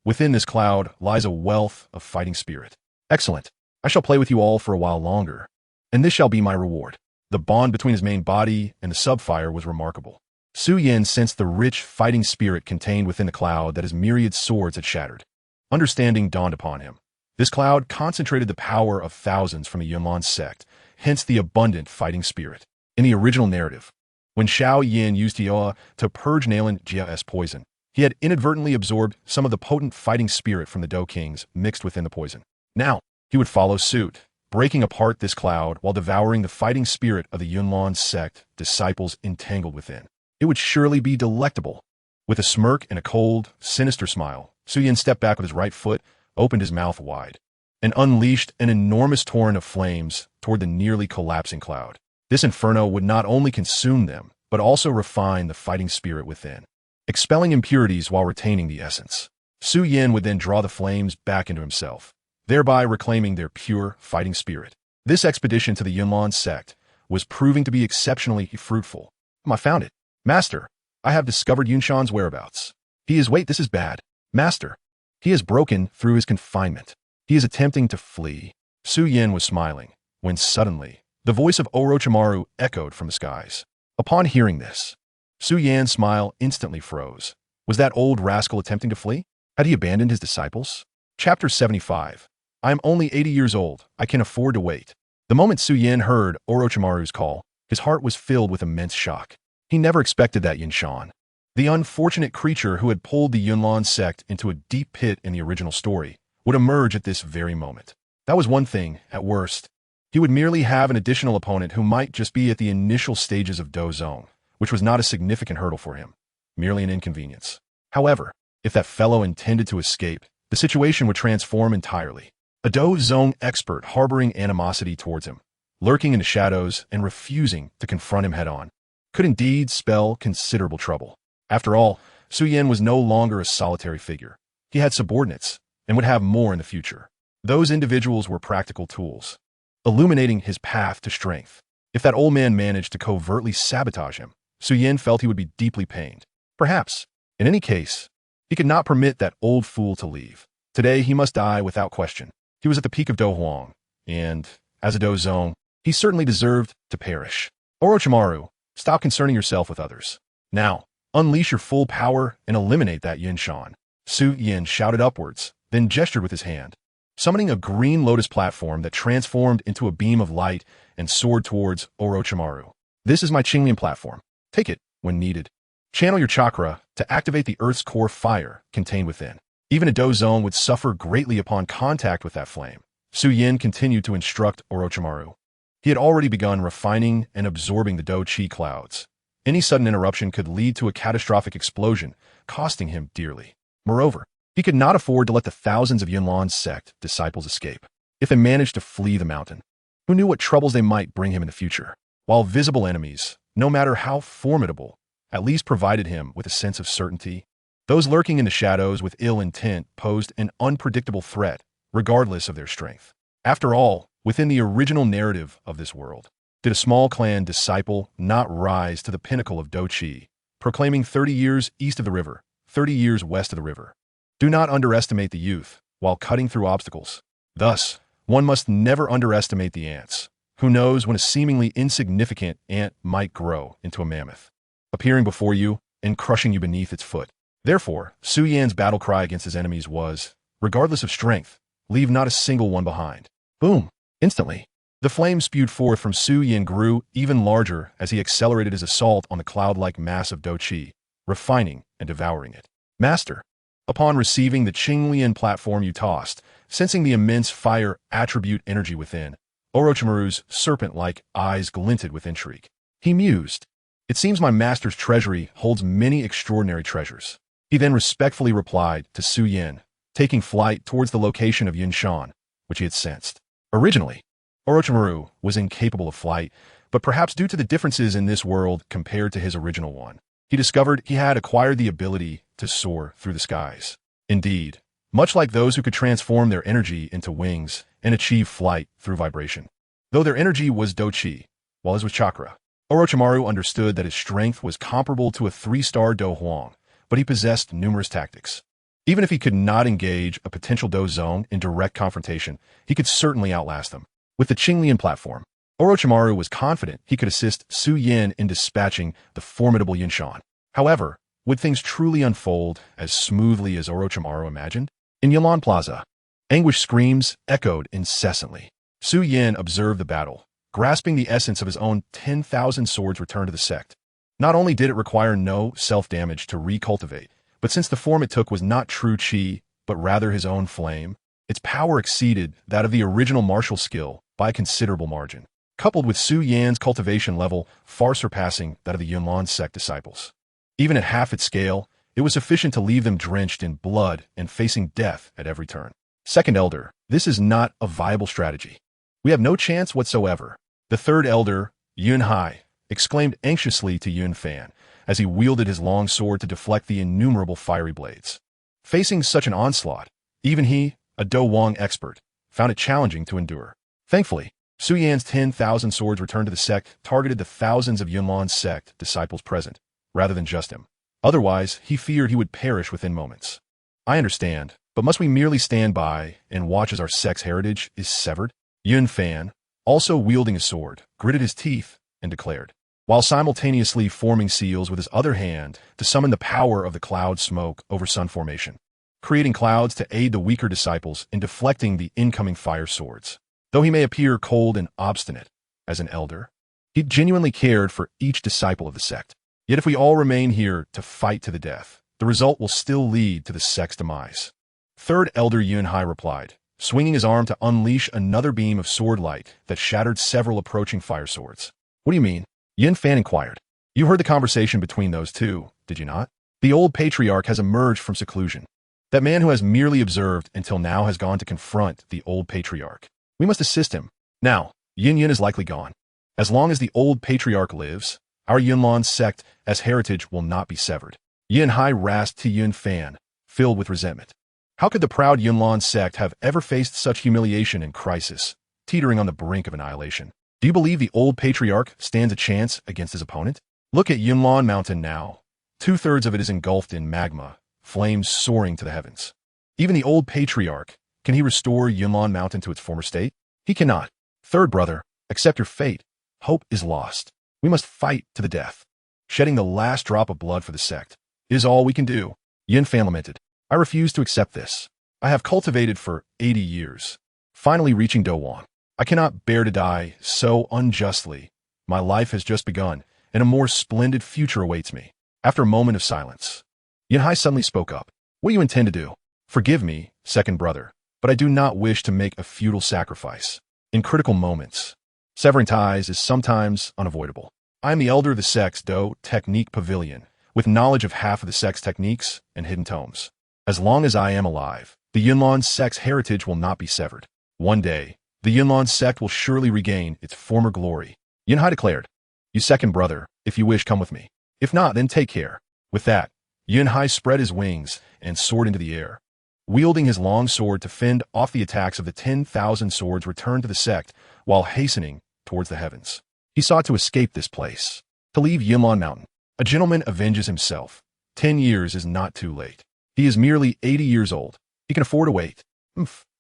Within this cloud lies a wealth of fighting spirit. Excellent. I shall play with you all for a while longer, and this shall be my reward. The bond between his main body and the subfire was remarkable. Xiao Yan sensed the rich fighting spirit contained within the cloud that his myriad swords had shattered. Understanding dawned upon him. This cloud concentrated the power of thousands from the Yunlan sect, hence the abundant fighting spirit. In the original narrative, when Xiao Yan used Yoa to purge Nalan Jia's poison, he had inadvertently absorbed some of the potent fighting spirit from the Dou kings mixed within the poison. Now, he would follow suit, breaking apart this cloud while devouring the fighting spirit of the Yunlan sect disciples entangled within. It would surely be delectable. With a smirk and a cold, sinister smile, Xiao Yan stepped back with his right foot, opened his mouth wide, and unleashed an enormous torrent of flames toward the nearly collapsing cloud. This inferno would not only consume them, but also refine the fighting spirit within, expelling impurities while retaining the essence. Xiao Yan would then draw the flames back into himself, thereby reclaiming their pure fighting spirit. This expedition to the Yunlan sect was proving to be exceptionally fruitful. I found it. Master, I have discovered Yunshan's whereabouts. Wait, this is bad. Master, he has broken through his confinement. He is attempting to flee. Xiao Yan was smiling, when suddenly, the voice of Orochimaru echoed from the skies. Upon hearing this, Xiao Yan's smile instantly froze. Was that old rascal attempting to flee? Had he abandoned his disciples? Chapter 75. I am only 80 years old. I can afford to wait. The moment Xiao Yan heard Orochimaru's call, his heart was filled with immense shock. He never expected that Yunshan, the unfortunate creature who had pulled the Yunlan sect into a deep pit in the original story, would emerge at this very moment. That was one thing, at worst. He would merely have an additional opponent who might just be at the initial stages of Dou Zong, which was not a significant hurdle for him, merely an inconvenience. However, if that fellow intended to escape, the situation would transform entirely. A Dou Zong expert harboring animosity towards him, lurking in the shadows and refusing to confront him head-on, could indeed spell considerable trouble. After all, Xiao Yan was no longer a solitary figure. He had subordinates, and would have more in the future. Those individuals were practical tools, illuminating his path to strength. If that old man managed to covertly sabotage him, Xiao Yan felt he would be deeply pained. Perhaps, in any case, he could not permit that old fool to leave. Today he must die without question. He was at the peak of Dou Huang, and, as a Dou Zong, he certainly deserved to perish. Orochimaru, stop concerning yourself with others. Now, unleash your full power and eliminate that Yunshan. Xiao Yan shouted upwards, then gestured with his hand. summoning a green lotus platform that transformed into a beam of light and soared towards Orochimaru. This is my Qinglian platform. Take it when needed. Channel your chakra to activate the Earth's core fire contained within. Even a Do zone would suffer greatly upon contact with that flame. Xiao Yan continued to instruct Orochimaru. He had already begun refining and absorbing the Do Qi clouds. Any sudden interruption could lead to a catastrophic explosion, costing him dearly. Moreover, he could not afford to let the thousands of Yunlan's sect disciples escape. If they managed to flee the mountain, who knew what troubles they might bring him in the future? While visible enemies, no matter how formidable, at least provided him with a sense of certainty, those lurking in the shadows with ill intent posed an unpredictable threat, regardless of their strength. After all, within the original narrative of this world, did a small clan disciple not rise to the pinnacle of Do Qi, proclaiming 30 years east of the river, 30 years west of the river? Do not underestimate the youth while cutting through obstacles. Thus, one must never underestimate the ants. Who knows when a seemingly insignificant ant might grow into a mammoth, appearing before you and crushing you beneath its foot. Therefore, Xiao Yan's battle cry against his enemies was, regardless of strength, leave not a single one behind. Boom! Instantly, the flame spewed forth from Xiao Yan grew even larger as he accelerated his assault on the cloud-like mass of Do Qi, refining and devouring it. Master, upon receiving the Qinglian platform you tossed, sensing the immense fire attribute energy within, Orochimaru's serpent-like eyes glinted with intrigue. He mused, "It seems my master's treasury holds many extraordinary treasures." He then respectfully replied to Xiao Yan, taking flight towards the location of Yunshan, which he had sensed. Originally, Orochimaru was incapable of flight, but perhaps due to the differences in this world compared to his original one, he discovered he had acquired the ability to soar through the skies. Indeed, much like those who could transform their energy into wings and achieve flight through vibration. Though their energy was Do Qi, while his was chakra, Orochimaru understood that his strength was comparable to a 3-star Do Huang, but he possessed numerous tactics. Even if he could not engage a potential Do zone in direct confrontation, he could certainly outlast them. With the Qinglian platform, Orochimaru was confident he could assist Xiao Yan in dispatching the formidable Yunshan. However, would things truly unfold as smoothly as Orochimaru imagined? In Yilan Plaza, anguish screams echoed incessantly. Xiao Yan observed the battle, grasping the essence of his own 10,000 swords returned to the sect. Not only did it require no self-damage to recultivate, but since the form it took was not true Qi, but rather his own flame, its power exceeded that of the original martial skill by a considerable margin, coupled with Xiao Yan's cultivation level far surpassing that of the Yunlan sect disciples. Even at half its scale, it was sufficient to leave them drenched in blood and facing death at every turn. Second Elder, this is not a viable strategy. We have no chance whatsoever. The third Elder, Yun Hai, exclaimed anxiously to Yun Fan as he wielded his long sword to deflect the innumerable fiery blades. Facing such an onslaught, even he, a Do Wang expert, found it challenging to endure. Thankfully, Xiao Yan's 10,000 swords returned to the sect targeted the thousands of Yunlan's sect disciples present, rather than just him. Otherwise, he feared he would perish within moments. I understand, but must we merely stand by and watch as our sect's heritage is severed? Yun Fan, also wielding a sword, gritted his teeth and declared, while simultaneously forming seals with his other hand to summon the power of the cloud smoke over sun formation, creating clouds to aid the weaker disciples in deflecting the incoming fire swords. Though he may appear cold and obstinate as an elder, he genuinely cared for each disciple of the sect. Yet if we all remain here to fight to the death, the result will still lead to the sect's demise. Third Elder Yun Hai replied, swinging his arm to unleash another beam of sword light that shattered several approaching fire swords. What do you mean? Yun Fan inquired. You heard the conversation between those two, did you not? The old patriarch has emerged from seclusion. That man who has merely observed until now has gone to confront the old patriarch. We must assist him. Now, Yin Yin is likely gone. As long as the old patriarch lives, our Yunlan sect as heritage will not be severed. Yun Hai rasped to Yun Fan, filled with resentment. How could the proud Yunlan sect have ever faced such humiliation and crisis, teetering on the brink of annihilation? Do you believe the old patriarch stands a chance against his opponent? Look at Yunlan Mountain now. 2/3 of it is engulfed in magma, flames soaring to the heavens. Even the old patriarch, can he restore Yunlan Mountain to its former state? He cannot. Third brother, accept your fate. Hope is lost. We must fight to the death. Shedding the last drop of blood for the sect is all we can do. Yin Fan lamented. I refuse to accept this. I have cultivated for 80 years. Finally reaching Douqi. I cannot bear to die so unjustly. My life has just begun, and a more splendid future awaits me. After a moment of silence, Yanhai suddenly spoke up. What do you intend to do? Forgive me, second brother, but I do not wish to make a futile sacrifice. In critical moments, severing ties is sometimes unavoidable. I am the elder of the sect's Do Technique Pavilion, with knowledge of half of the sect's techniques and hidden tomes. As long as I am alive, the Yunlan sect's heritage will not be severed. One day, the Yunlan sect will surely regain its former glory. Yanhai declared, You second brother, if you wish, come with me. If not, then take care. With that, Yanhai spread his wings and soared into the air. Wielding his long sword to fend off the attacks of the 10,000 swords returned to the sect while hastening towards the heavens. He sought to escape this place, to leave Yunlan Mountain. A gentleman avenges himself. 10 years is not too late. He is merely 80 years old. He can afford to wait.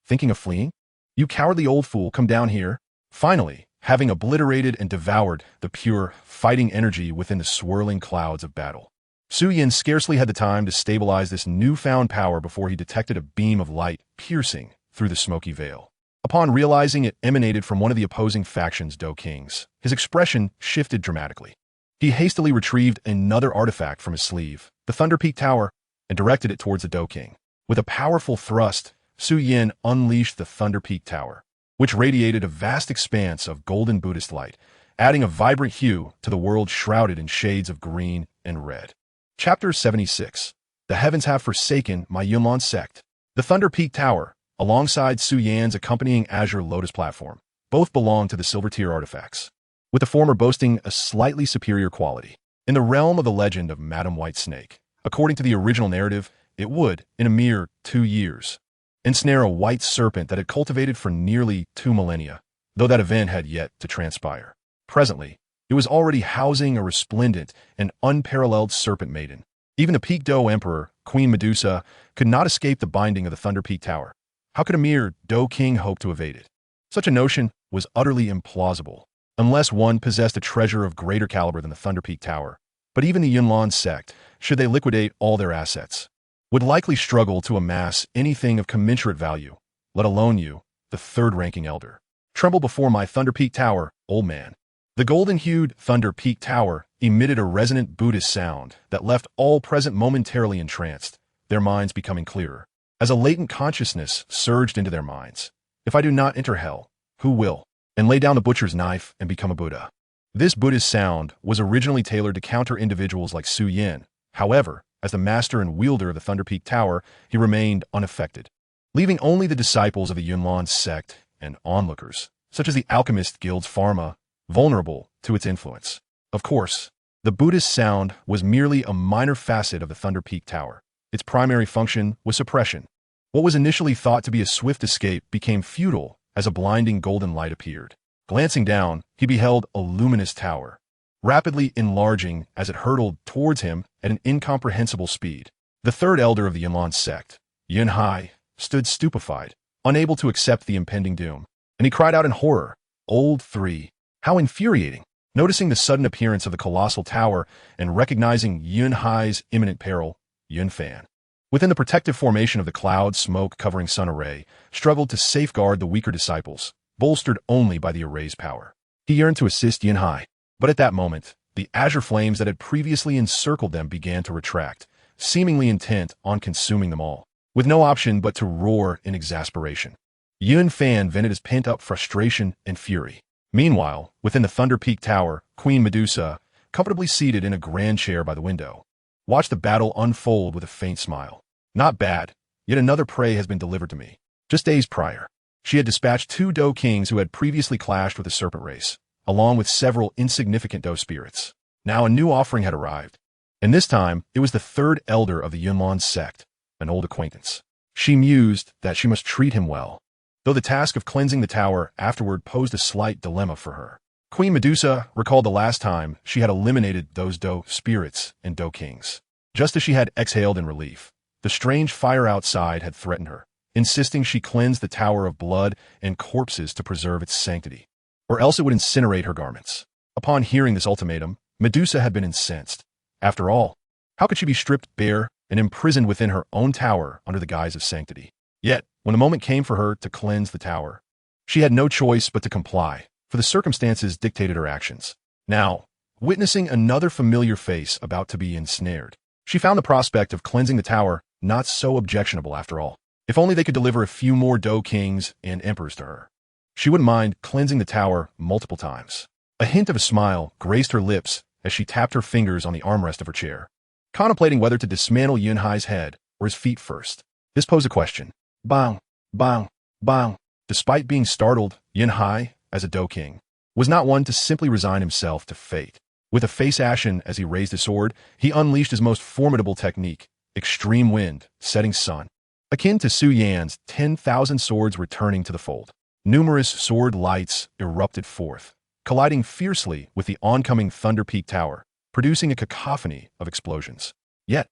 Thinking of fleeing? You cowardly old fool, come down here. Finally, having obliterated and devoured the pure, fighting energy within the swirling clouds of battle, Xiao Yan scarcely had the time to stabilize this newfound power before he detected a beam of light piercing through the smoky veil. Upon realizing it emanated from one of the opposing faction's Do Kings, his expression shifted dramatically. He hastily retrieved another artifact from his sleeve, the Thunder Peak Tower, and directed it towards the Do King. With a powerful thrust, Xiao Yan unleashed the Thunder Peak Tower, which radiated a vast expanse of golden Buddhist light, adding a vibrant hue to the world shrouded in shades of green and red. Chapter 76. The Heavens Have Forsaken My Yunlan Sect. The Thunder Peak Tower, alongside Xiao Yan's accompanying Azure Lotus platform, both belong to the Silver Tier artifacts, with the former boasting a slightly superior quality. In the realm of the legend of Madam White Snake, according to the original narrative, it would, in a mere 2 years, ensnare a white serpent that had cultivated for nearly 2 millennia, though that event had yet to transpire. Presently, it was already housing a resplendent and unparalleled serpent maiden. Even the Peak Do Emperor, Queen Medusa, could not escape the binding of the Thunder Peak Tower. How could a mere Do King hope to evade it? Such a notion was utterly implausible, unless one possessed a treasure of greater caliber than the Thunder Peak Tower. But even the Yunlan sect, should they liquidate all their assets, would likely struggle to amass anything of commensurate value, let alone you, the third-ranking elder. Tremble before my Thunder Peak Tower, old man. The golden-hued Thunder Peak Tower emitted a resonant Buddhist sound that left all present momentarily entranced, their minds becoming clearer. As a latent consciousness surged into their minds, if I do not enter hell, who will? And lay down the butcher's knife and become a Buddha. This Buddhist sound was originally tailored to counter individuals like Xiao Yan. However, as the master and wielder of the Thunder Peak Tower, he remained unaffected, leaving only the disciples of the Yunlan sect and onlookers, such as the Alchemist Guild's Pharma, vulnerable to its influence. Of course, the Buddhist sound was merely a minor facet of the Thunder Peak Tower. Its primary function was suppression. What was initially thought to be a swift escape became futile as a blinding golden light appeared. Glancing down, he beheld a luminous tower, rapidly enlarging as it hurtled towards him at an incomprehensible speed. The third elder of the Yunlan sect, Yanhai, stood stupefied, unable to accept the impending doom, and he cried out in horror, Old 3. How infuriating! Noticing the sudden appearance of the colossal tower and recognizing Yanhai's imminent peril, Yunfan, within the protective formation of the cloud smoke covering sun array, struggled to safeguard the weaker disciples, bolstered only by the array's power. He yearned to assist Yanhai, but at that moment, the azure flames that had previously encircled them began to retract, seemingly intent on consuming them all, with no option but to roar in exasperation. Yunfan vented his pent-up frustration and fury. Meanwhile, within the Thunder Peak Tower, Queen Medusa, comfortably seated in a grand chair by the window, watched the battle unfold with a faint smile. Not bad, yet another prey has been delivered to me. Just days prior, she had dispatched 2 Do Kings who had previously clashed with the serpent race, along with several insignificant Do spirits. Now a new offering had arrived, and this time it was the third elder of the Yunlan sect, an old acquaintance. She mused that she must treat him well, though the task of cleansing the tower afterward posed a slight dilemma for her. Queen Medusa recalled the last time she had eliminated those Do spirits and Do Kings. Just as she had exhaled in relief, the strange fire outside had threatened her, insisting she cleanse the tower of blood and corpses to preserve its sanctity, or else it would incinerate her garments. Upon hearing this ultimatum, Medusa had been incensed. After all, how could she be stripped bare and imprisoned within her own tower under the guise of sanctity? Yet, when the moment came for her to cleanse the tower, she had no choice but to comply, for the circumstances dictated her actions. Now, witnessing another familiar face about to be ensnared, she found the prospect of cleansing the tower not so objectionable after all. If only they could deliver a few more Dou kings and emperors to her, she wouldn't mind cleansing the tower multiple times. A hint of a smile graced her lips as she tapped her fingers on the armrest of her chair, contemplating whether to dismantle Yunhai's head or his feet first. This posed a question. Bang, bang, bang. Despite being startled, Yunhai, as a Dou king, was not one to simply resign himself to fate. With a face ashen as he raised his sword, he unleashed his most formidable technique, extreme wind, setting sun. Akin to Xiao Yan's 10,000 swords returning to the fold, numerous sword lights erupted forth, colliding fiercely with the oncoming Thunder Peak Tower, producing a cacophony of explosions. Yet,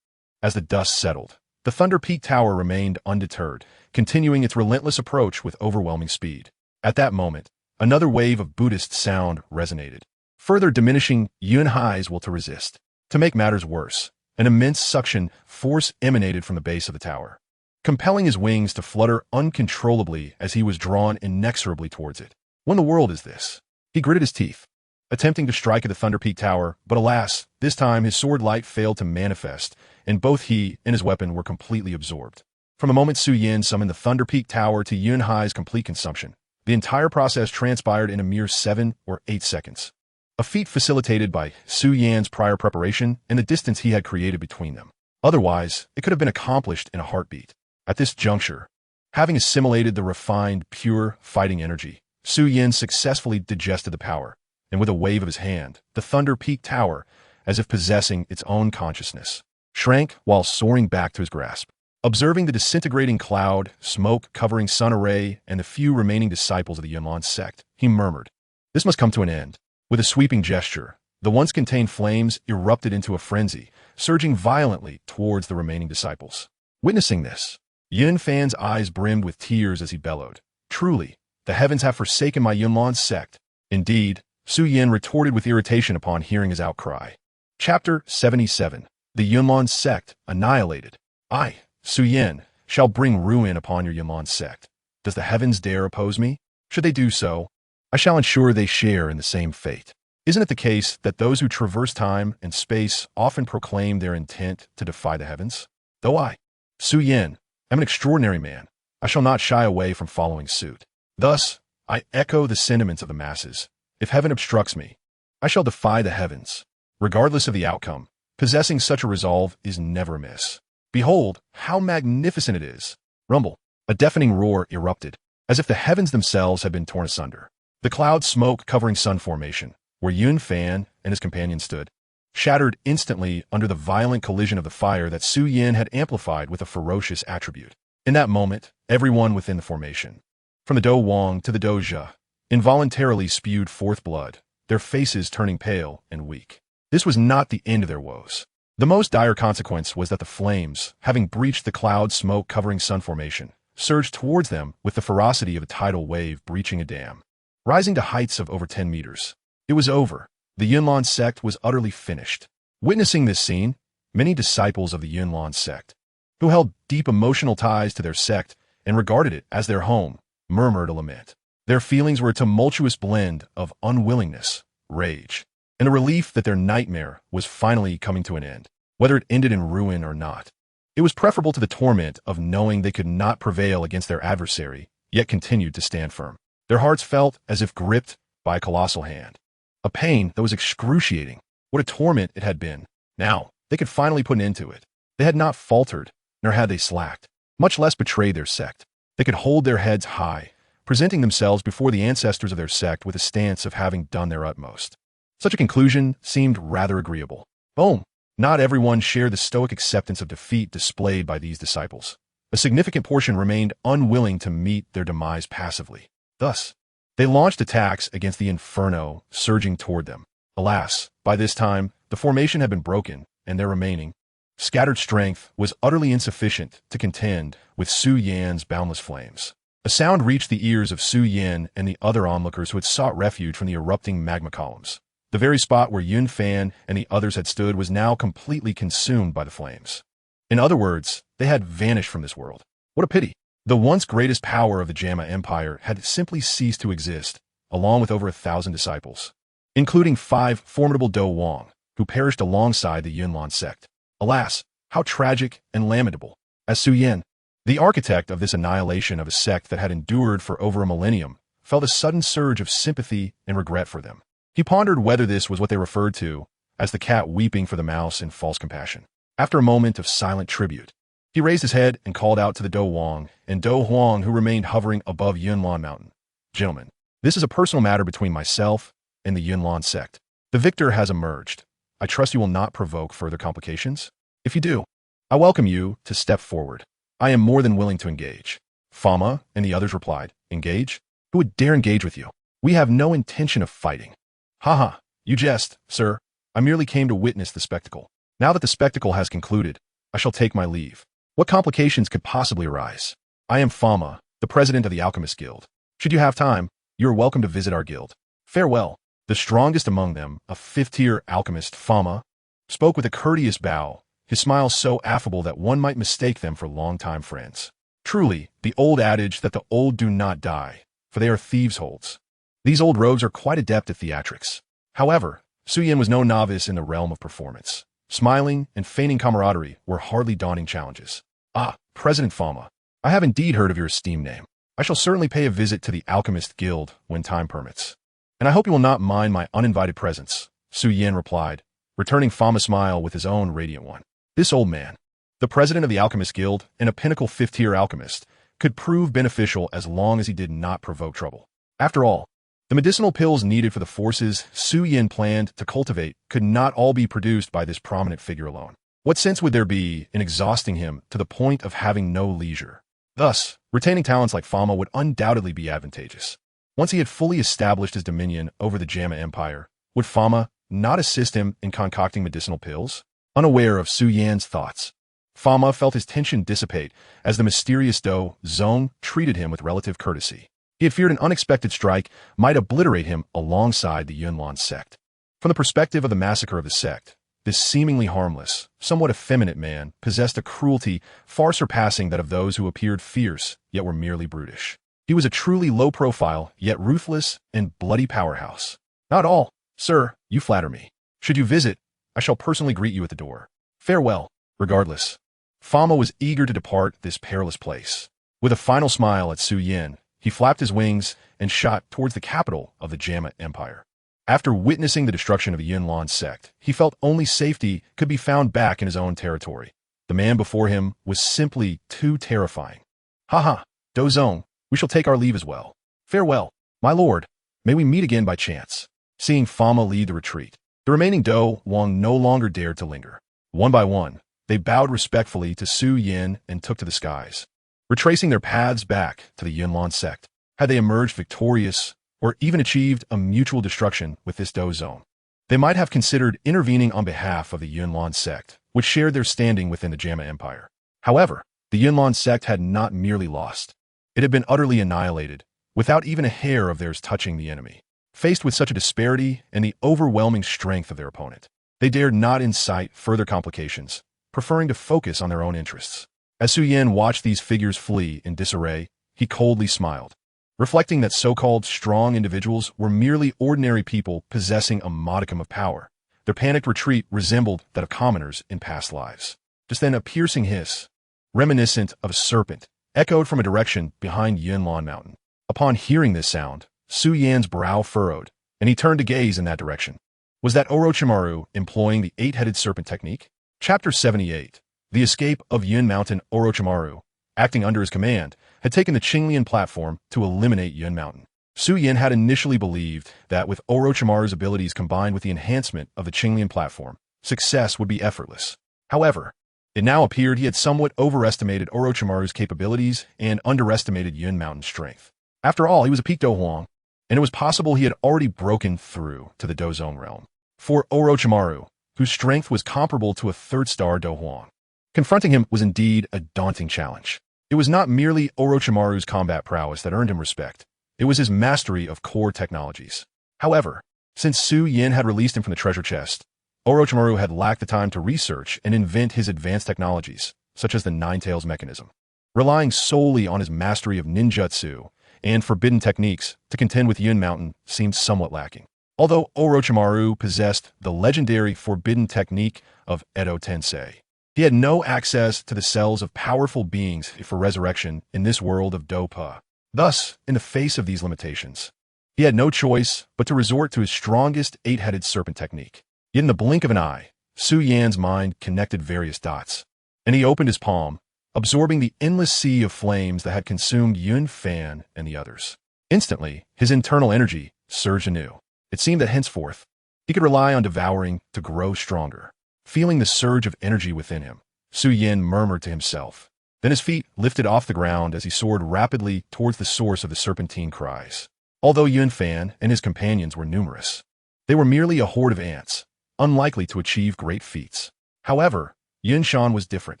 as the dust settled, the Thunder Peak Tower remained undeterred, continuing its relentless approach with overwhelming speed. At that moment, another wave of Buddhist sound resonated, further diminishing Yunhai's will to resist. To make matters worse, an immense suction force emanated from the base of the tower, compelling his wings to flutter uncontrollably as he was drawn inexorably towards it. What in the world is this? He gritted his teeth, attempting to strike at the Thunder Peak Tower, but alas, this time his sword light failed to manifest, and both he and his weapon were completely absorbed. From the moment Xiao Yan summoned the Thunder Peak Tower to Yunhai's complete consumption, the entire process transpired in a mere 7 or 8 seconds. A feat facilitated by Xiao Yan's prior preparation and the distance he had created between them. Otherwise, it could have been accomplished in a heartbeat. At this juncture, having assimilated the refined, pure fighting energy, Xiao Yan successfully digested the power, and with a wave of his hand, the Thunder Peak Tower, as if possessing its own consciousness, shrank while soaring back to his grasp. Observing the disintegrating cloud, smoke covering sun array, and the few remaining disciples of the Yunlan sect, he murmured, "This must come to an end." With a sweeping gesture, the once contained flames erupted into a frenzy, surging violently towards the remaining disciples. Witnessing this, Yun Fan's eyes brimmed with tears as he bellowed, "Truly, the heavens have forsaken my Yunlan sect." Indeed, Xiao Yan retorted with irritation upon hearing his outcry. Chapter 77. The Yunlan sect annihilated. I, Xiao Yan, shall bring ruin upon your Yunlan sect. Does the heavens dare oppose me? Should they do so, I shall ensure they share in the same fate. Isn't it the case that those who traverse time and space often proclaim their intent to defy the heavens? Though I, Xiao Yan, am an extraordinary man, I shall not shy away from following suit. Thus, I echo the sentiments of the masses. If heaven obstructs me, I shall defy the heavens. Regardless of the outcome, possessing such a resolve is never amiss. Behold, how magnificent it is! Rumble. A deafening roar erupted, as if the heavens themselves had been torn asunder. The cloud smoke covering sun formation, where Yun Fan and his companion stood, shattered instantly under the violent collision of the fire that Xiao Yan had amplified with a ferocious attribute. In that moment, everyone within the formation, from the Dou Wang to the Dou Zhe, involuntarily spewed forth blood, their faces turning pale and weak. This was not the end of their woes. The most dire consequence was that the flames, having breached the cloud smoke covering sun formation, surged towards them with the ferocity of a tidal wave breaching a dam, rising to heights of over 10 meters. It was over. The Yunlan sect was utterly finished. Witnessing this scene, many disciples of the Yunlan sect, who held deep emotional ties to their sect and regarded it as their home, murmured a lament. Their feelings were a tumultuous blend of unwillingness, rage, and a relief that their nightmare was finally coming to an end, whether it ended in ruin or not. It was preferable to the torment of knowing they could not prevail against their adversary, yet continued to stand firm. Their hearts felt as if gripped by a colossal hand. A pain that was excruciating. What a torment it had been. Now, they could finally put an end to it. They had not faltered, nor had they slacked, much less betrayed their sect. They could hold their heads high, presenting themselves before the ancestors of their sect with a stance of having done their utmost. Such a conclusion seemed rather agreeable. Boom! Not everyone shared the stoic acceptance of defeat displayed by these disciples. A significant portion remained unwilling to meet their demise passively. Thus, they launched attacks against the inferno surging toward them. Alas, by this time, the formation had been broken, and their remaining, scattered strength was utterly insufficient to contend with Xiao Yan's boundless flames. A sound reached the ears of Xiao Yan and the other onlookers who had sought refuge from the erupting magma columns. The very spot where Yun Fan and the others had stood was now completely consumed by the flames. In other words, they had vanished from this world. What a pity! The once greatest power of the Jamma Empire had simply ceased to exist, along with over 1,000 disciples, including 5 formidable Do Wang, who perished alongside the Yunlan sect. Alas, how tragic and lamentable. As Xiao Yan, the architect of this annihilation of a sect that had endured for over a millennium, felt a sudden surge of sympathy and regret for them. He pondered whether this was what they referred to as the cat weeping for the mouse in false compassion. After a moment of silent tribute, he raised his head and called out to the Do Wang and Do Huang, who remained hovering above Yunlan Mountain. Gentlemen, this is a personal matter between myself and the Yunlan sect. The victor has emerged. I trust you will not provoke further complications. If you do, I welcome you to step forward. I am more than willing to engage. Fama and the others replied, Engage? Who would dare engage with you? We have no intention of fighting. Haha, you jest, sir. I merely came to witness the spectacle. Now that the spectacle has concluded, I shall take my leave. What complications could possibly arise? I am Fama, the president of the Alchemist Guild. Should you have time, you are welcome to visit our guild. Farewell. The strongest among them, a 5th-tier alchemist, Fama, spoke with a courteous bow, his smile so affable that one might mistake them for longtime friends. Truly, the old adage that the old do not die, for they are thieves holds. These old rogues are quite adept at theatrics. However, Xiao Yan was no novice in the realm of performance. Smiling and feigning camaraderie were hardly daunting challenges. Ah, President Fama, I have indeed heard of your esteemed name. I shall certainly pay a visit to the Alchemist Guild when time permits. And I hope you will not mind my uninvited presence, Xiao Yan replied, returning Fama's smile with his own radiant one. This old man, the president of the Alchemist Guild and a pinnacle 5th-tier alchemist, could prove beneficial as long as he did not provoke trouble. After all, the medicinal pills needed for the forces Xiao Yan planned to cultivate could not all be produced by this prominent figure alone. What sense would there be in exhausting him to the point of having no leisure? Thus, retaining talents like Fama would undoubtedly be advantageous. Once he had fully established his dominion over the Jamma Empire, would Fama not assist him in concocting medicinal pills? Unaware of Xiao Yan's thoughts, Fama felt his tension dissipate as the mysterious Do Zong treated him with relative courtesy. He had feared an unexpected strike might obliterate him alongside the Yunlan sect. From the perspective of the massacre of the sect, this seemingly harmless, somewhat effeminate man possessed a cruelty far surpassing that of those who appeared fierce yet were merely brutish. He was a truly low-profile, yet ruthless and bloody powerhouse. Not all, sir, you flatter me. Should you visit, I shall personally greet you at the door. Farewell. Regardless, Fama was eager to depart this perilous place. With a final smile at Xiao Yan, he flapped his wings and shot towards the capital of the Jamma Empire. After witnessing the destruction of the Yunlan sect, he felt only safety could be found back in his own territory. The man before him was simply too terrifying. Haha, Do Zong, we shall take our leave as well. Farewell, my lord. May we meet again by chance. Seeing Fama lead the retreat, the remaining Do Wang no longer dared to linger. One by one, they bowed respectfully to Xiao Yan and took to the skies, retracing their paths back to the Yunlan sect. Had they emerged victorious, or even achieved a mutual destruction with this Do Zong, they might have considered intervening on behalf of the Yunlan sect, which shared their standing within the Jamma Empire. However, the Yunlan sect had not merely lost. It had been utterly annihilated, without even a hair of theirs touching the enemy. Faced with such a disparity and the overwhelming strength of their opponent, they dared not incite further complications, preferring to focus on their own interests. As Xiao Yan watched these figures flee in disarray, he coldly smiled, reflecting that so-called strong individuals were merely ordinary people possessing a modicum of power. Their panicked retreat resembled that of commoners in past lives. Just then a piercing hiss, reminiscent of a serpent, echoed from a direction behind Yunlan Mountain. Upon hearing this sound, Xiao Yan's brow furrowed, and he turned to gaze in that direction. Was that Orochimaru employing the 8-headed serpent technique? Chapter 78. The escape of Yun Mountain. Orochimaru, acting under his command, had taken the Qinglian platform to eliminate Yun Mountain. Xiao Yan had initially believed that with Orochimaru's abilities combined with the enhancement of the Qinglian platform, success would be effortless. However, it now appeared he had somewhat overestimated Orochimaru's capabilities and underestimated Yun Mountain's strength. After all, he was a peak Do Huang, and it was possible he had already broken through to the Do Zong realm. For Orochimaru, whose strength was comparable to a 3rd-star Do Huang, confronting him was indeed a daunting challenge. It was not merely Orochimaru's combat prowess that earned him respect. It was his mastery of core technologies. However, since Xiao Yan had released him from the treasure chest, Orochimaru had lacked the time to research and invent his advanced technologies, such as the Nine-Tails mechanism. relying solely on his mastery of ninjutsu and forbidden techniques to contend with Yun Mountain seemed somewhat lacking. Although Orochimaru possessed the legendary forbidden technique of Edo Tensei, he had no access to the cells of powerful beings for resurrection in this world of Dopa. Thus, in the face of these limitations, he had no choice but to resort to his strongest eight-headed serpent technique. Yet in the blink of an eye, Xiao Yan's mind connected various dots, and he opened his palm, absorbing the endless sea of flames that had consumed Yun Fan and the others. Instantly, his internal energy surged anew. It seemed that henceforth, he could rely on devouring to grow stronger. Feeling the surge of energy within him, Xiao Yan murmured to himself. Then his feet lifted off the ground as he soared rapidly towards the source of the serpentine cries. Although Yun Fan and his companions were numerous, they were merely a horde of ants, unlikely to achieve great feats. However, Yun Shan was different,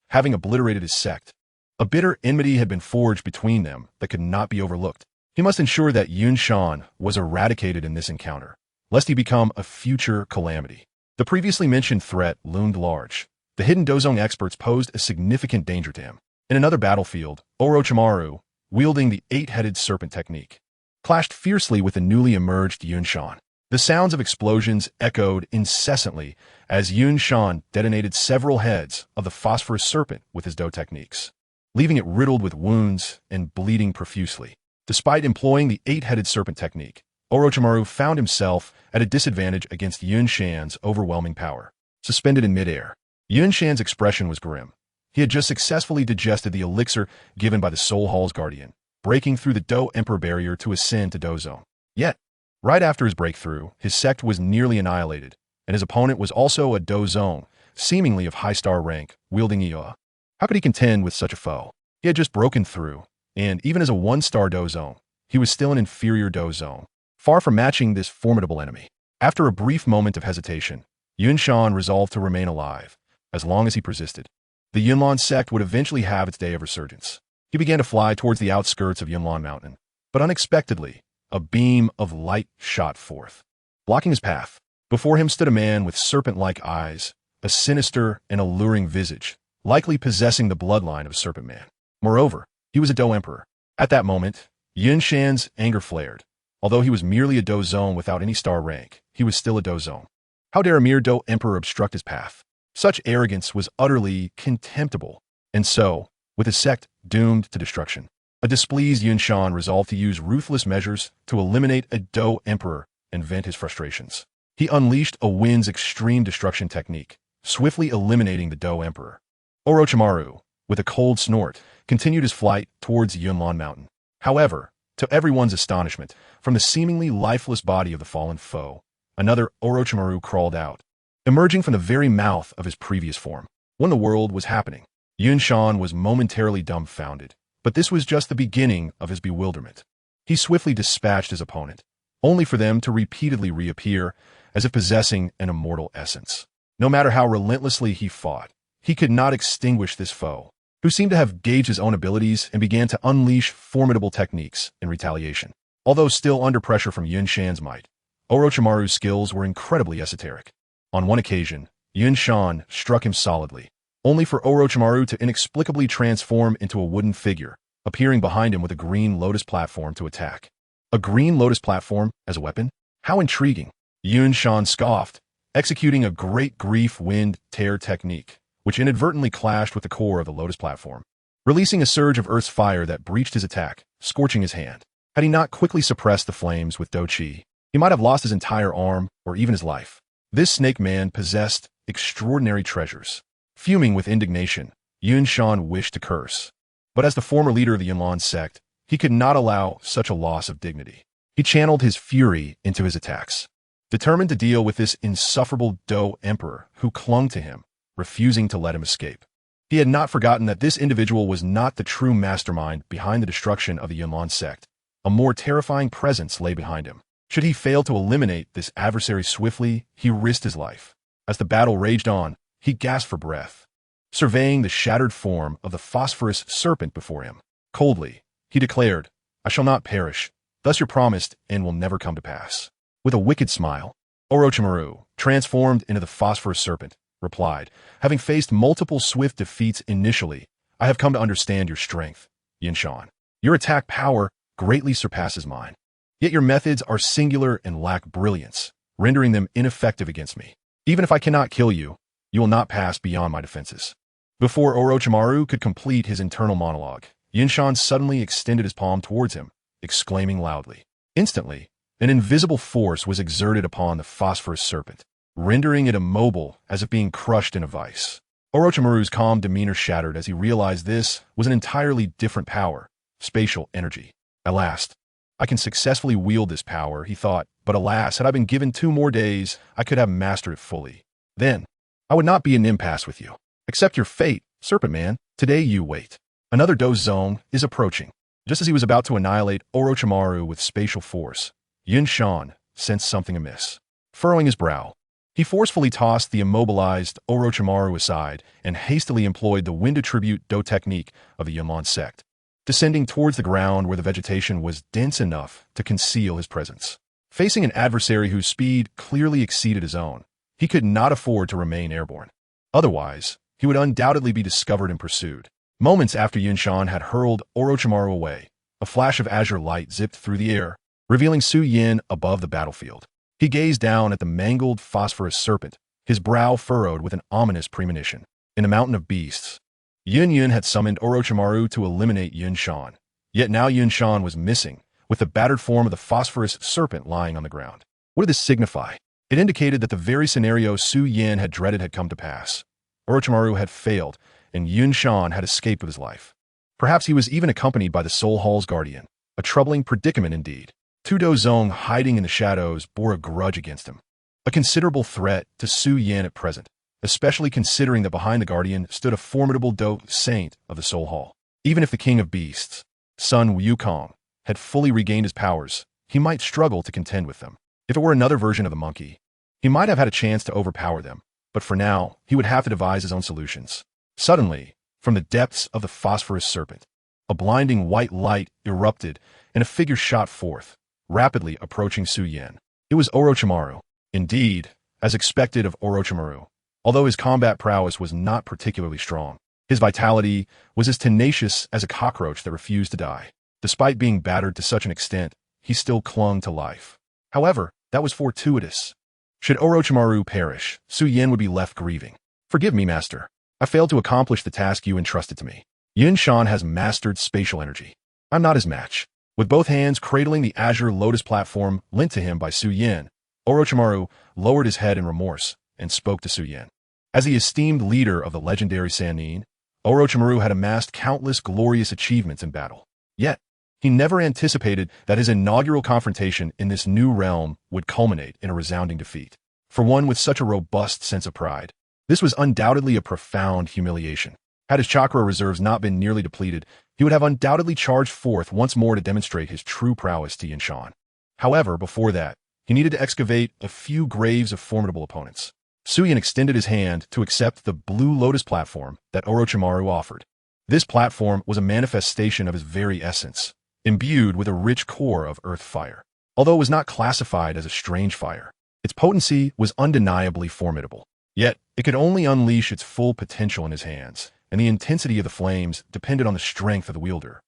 having obliterated his sect. A bitter enmity had been forged between them that could not be overlooked. He must ensure that Yun Shan was eradicated in this encounter, lest he become a future calamity. The previously mentioned threat loomed large. The hidden Dozong experts posed a significant danger to him. In another battlefield, Orochimaru, wielding the eight-headed serpent technique, clashed fiercely with the newly emerged Yun Shan. The sounds of explosions echoed incessantly as Yun Shan detonated several heads of the phosphorus serpent with his Do techniques, leaving it riddled with wounds and bleeding profusely. Despite employing the eight-headed serpent technique, Orochimaru found himself at a disadvantage against Yun Shan's overwhelming power. Suspended in midair, Yun Shan's expression was grim. He had just successfully digested the elixir given by the Soul Hall's guardian, breaking through the Do Emperor barrier to ascend to Dozone. Yet, right after his breakthrough, his sect was nearly annihilated, and his opponent was also a Dozone, seemingly of high star rank, wielding Ioa. How could he contend with such a foe? He had just broken through, and even as a one-star Dozone, he was still an inferior Dozone, far from matching this formidable enemy. After a brief moment of hesitation, Yun Shan resolved to remain alive, as long as he persisted. The Yunlon sect would eventually have its day of resurgence. He began to fly towards the outskirts of Yunlon Mountain, but unexpectedly, a beam of light shot forth, blocking his path. Before him stood a man with serpent-like eyes, a sinister and alluring visage, likely possessing the bloodline of a serpent man. Moreover, he was a Do Emperor. At that moment, Yun Shan's anger flared. Although he was merely a Dozone without any star rank, he was still a Dozone. How dare a mere Do Emperor obstruct his path? Such arrogance was utterly contemptible, and so, with his sect doomed to destruction, a displeased Yun Shan resolved to use ruthless measures to eliminate a Do Emperor and vent his frustrations. He unleashed a wind's extreme destruction technique, swiftly eliminating the Do Emperor. Orochimaru, with a cold snort, continued his flight towards Yunlon Mountain. However, to everyone's astonishment, from the seemingly lifeless body of the fallen foe, another Orochimaru crawled out, emerging from the very mouth of his previous form. When the world was happening, Yun Shan was momentarily dumbfounded, but this was just the beginning of his bewilderment. He swiftly dispatched his opponent, only for them to repeatedly reappear as if possessing an immortal essence. No matter how relentlessly he fought, he could not extinguish this foe, who seemed to have gauged his own abilities and began to unleash formidable techniques in retaliation. Although still under pressure from Yun Shan's might, Orochimaru's skills were incredibly esoteric. On one occasion, Yun Shan struck him solidly, only for Orochimaru to inexplicably transform into a wooden figure, appearing behind him with a green lotus platform to attack. A green lotus platform as a weapon? How intriguing! Yun Shan scoffed, executing a great grief wind tear technique, which inadvertently clashed with the core of the lotus platform, releasing a surge of earth's fire that breached his attack, scorching his hand. Had he not quickly suppressed the flames with Douqi, he might have lost his entire arm or even his life. This snake man possessed extraordinary treasures. Fuming with indignation, Yun Shan wished to curse. But as the former leader of the Yunlon sect, he could not allow such a loss of dignity. He channeled his fury into his attacks, determined to deal with this insufferable Do Emperor who clung to him, refusing to let him escape. He had not forgotten that this individual was not the true mastermind behind the destruction of the Yunlon sect. A more terrifying presence lay behind him. Should he fail to eliminate this adversary swiftly, he risked his life. As the battle raged on, he gasped for breath, surveying the shattered form of the phosphorus serpent before him. Coldly, he declared, "I shall not perish, thus your promised end will never come to pass." With a wicked smile, Orochimaru, transformed into the phosphorus serpent, replied, having faced multiple swift defeats initially, I have come to understand your strength, Yinshan. Your attack power greatly surpasses mine. Yet your methods are singular and lack brilliance, rendering them ineffective against me. Even if I cannot kill you, you will not pass beyond my defenses. Before Orochimaru could complete his internal monologue, Yinshan suddenly extended his palm towards him, exclaiming loudly. Instantly, an invisible force was exerted upon the phosphorus serpent, rendering it immobile as if being crushed in a vice. Orochimaru's calm demeanor shattered as he realized this was an entirely different power, spatial energy. At last, I can successfully wield this power, he thought, but alas, had I been given 2 more days, I could have mastered it fully. Then, I would not be in impasse with you. Accept your fate, Serpent Man. Today you wait. Another dose zone is approaching. Just as he was about to annihilate Orochimaru with spatial force, Yinshan sensed something amiss. Furrowing his brow, he forcefully tossed the immobilized Orochimaru aside and hastily employed the wind attribute Do technique of the Yunlon sect, descending towards the ground where the vegetation was dense enough to conceal his presence. Facing an adversary whose speed clearly exceeded his own, he could not afford to remain airborne. Otherwise, he would undoubtedly be discovered and pursued. Moments after Yinshan had hurled Orochimaru away, a flash of azure light zipped through the air, revealing Xiao Yan above the battlefield. He gazed down at the mangled phosphorus serpent, his brow furrowed with an ominous premonition. In the mountain of beasts, Yun had summoned Orochimaru to eliminate Yinshan. Yet now Yinshan was missing, with the battered form of the phosphorus serpent lying on the ground. What did this signify? It indicated that the very scenario Xiao Yan had dreaded had come to pass. Orochimaru had failed, and Yinshan had escaped with his life. Perhaps he was even accompanied by the Soul Hall's guardian, a troubling predicament indeed. Tudo Zong, hiding in the shadows, bore a grudge against him. A considerable threat to Xiao Yan at present, especially considering that behind the guardian stood a formidable Do saint of the Soul Hall. Even if the king of beasts, Sun Wukong, had fully regained his powers, he might struggle to contend with them. If it were another version of the monkey, he might have had a chance to overpower them, but for now, he would have to devise his own solutions. Suddenly, from the depths of the phosphorus serpent, a blinding white light erupted and a figure shot forth, rapidly approaching Xiao Yan. It was Orochimaru. Indeed, as expected of Orochimaru, although his combat prowess was not particularly strong, his vitality was as tenacious as a cockroach that refused to die. Despite being battered to such an extent, he still clung to life. However, that was fortuitous. Should Orochimaru perish, Xiao Yan would be left grieving. Forgive me, master. I failed to accomplish the task you entrusted to me. Yinshan has mastered spatial energy. I'm not his match. With both hands cradling the azure lotus platform lent to him by Xiao Yan, Orochimaru lowered his head in remorse and spoke to Xiao Yan. As the esteemed leader of the legendary Sannin, Orochimaru had amassed countless glorious achievements in battle. Yet, he never anticipated that his inaugural confrontation in this new realm would culminate in a resounding defeat. For one with such a robust sense of pride, this was undoubtedly a profound humiliation. Had his chakra reserves not been nearly depleted, he would have undoubtedly charged forth once more to demonstrate his true prowess to Yinshan. However, before that, he needed to excavate a few graves of formidable opponents. Xiao Yan extended his hand to accept the blue lotus platform that Orochimaru offered. This platform was a manifestation of his very essence, imbued with a rich core of earth fire. Although it was not classified as a strange fire, its potency was undeniably formidable. Yet, it could only unleash its full potential in his hands, and the intensity of the flames depended on the strength of the wielder.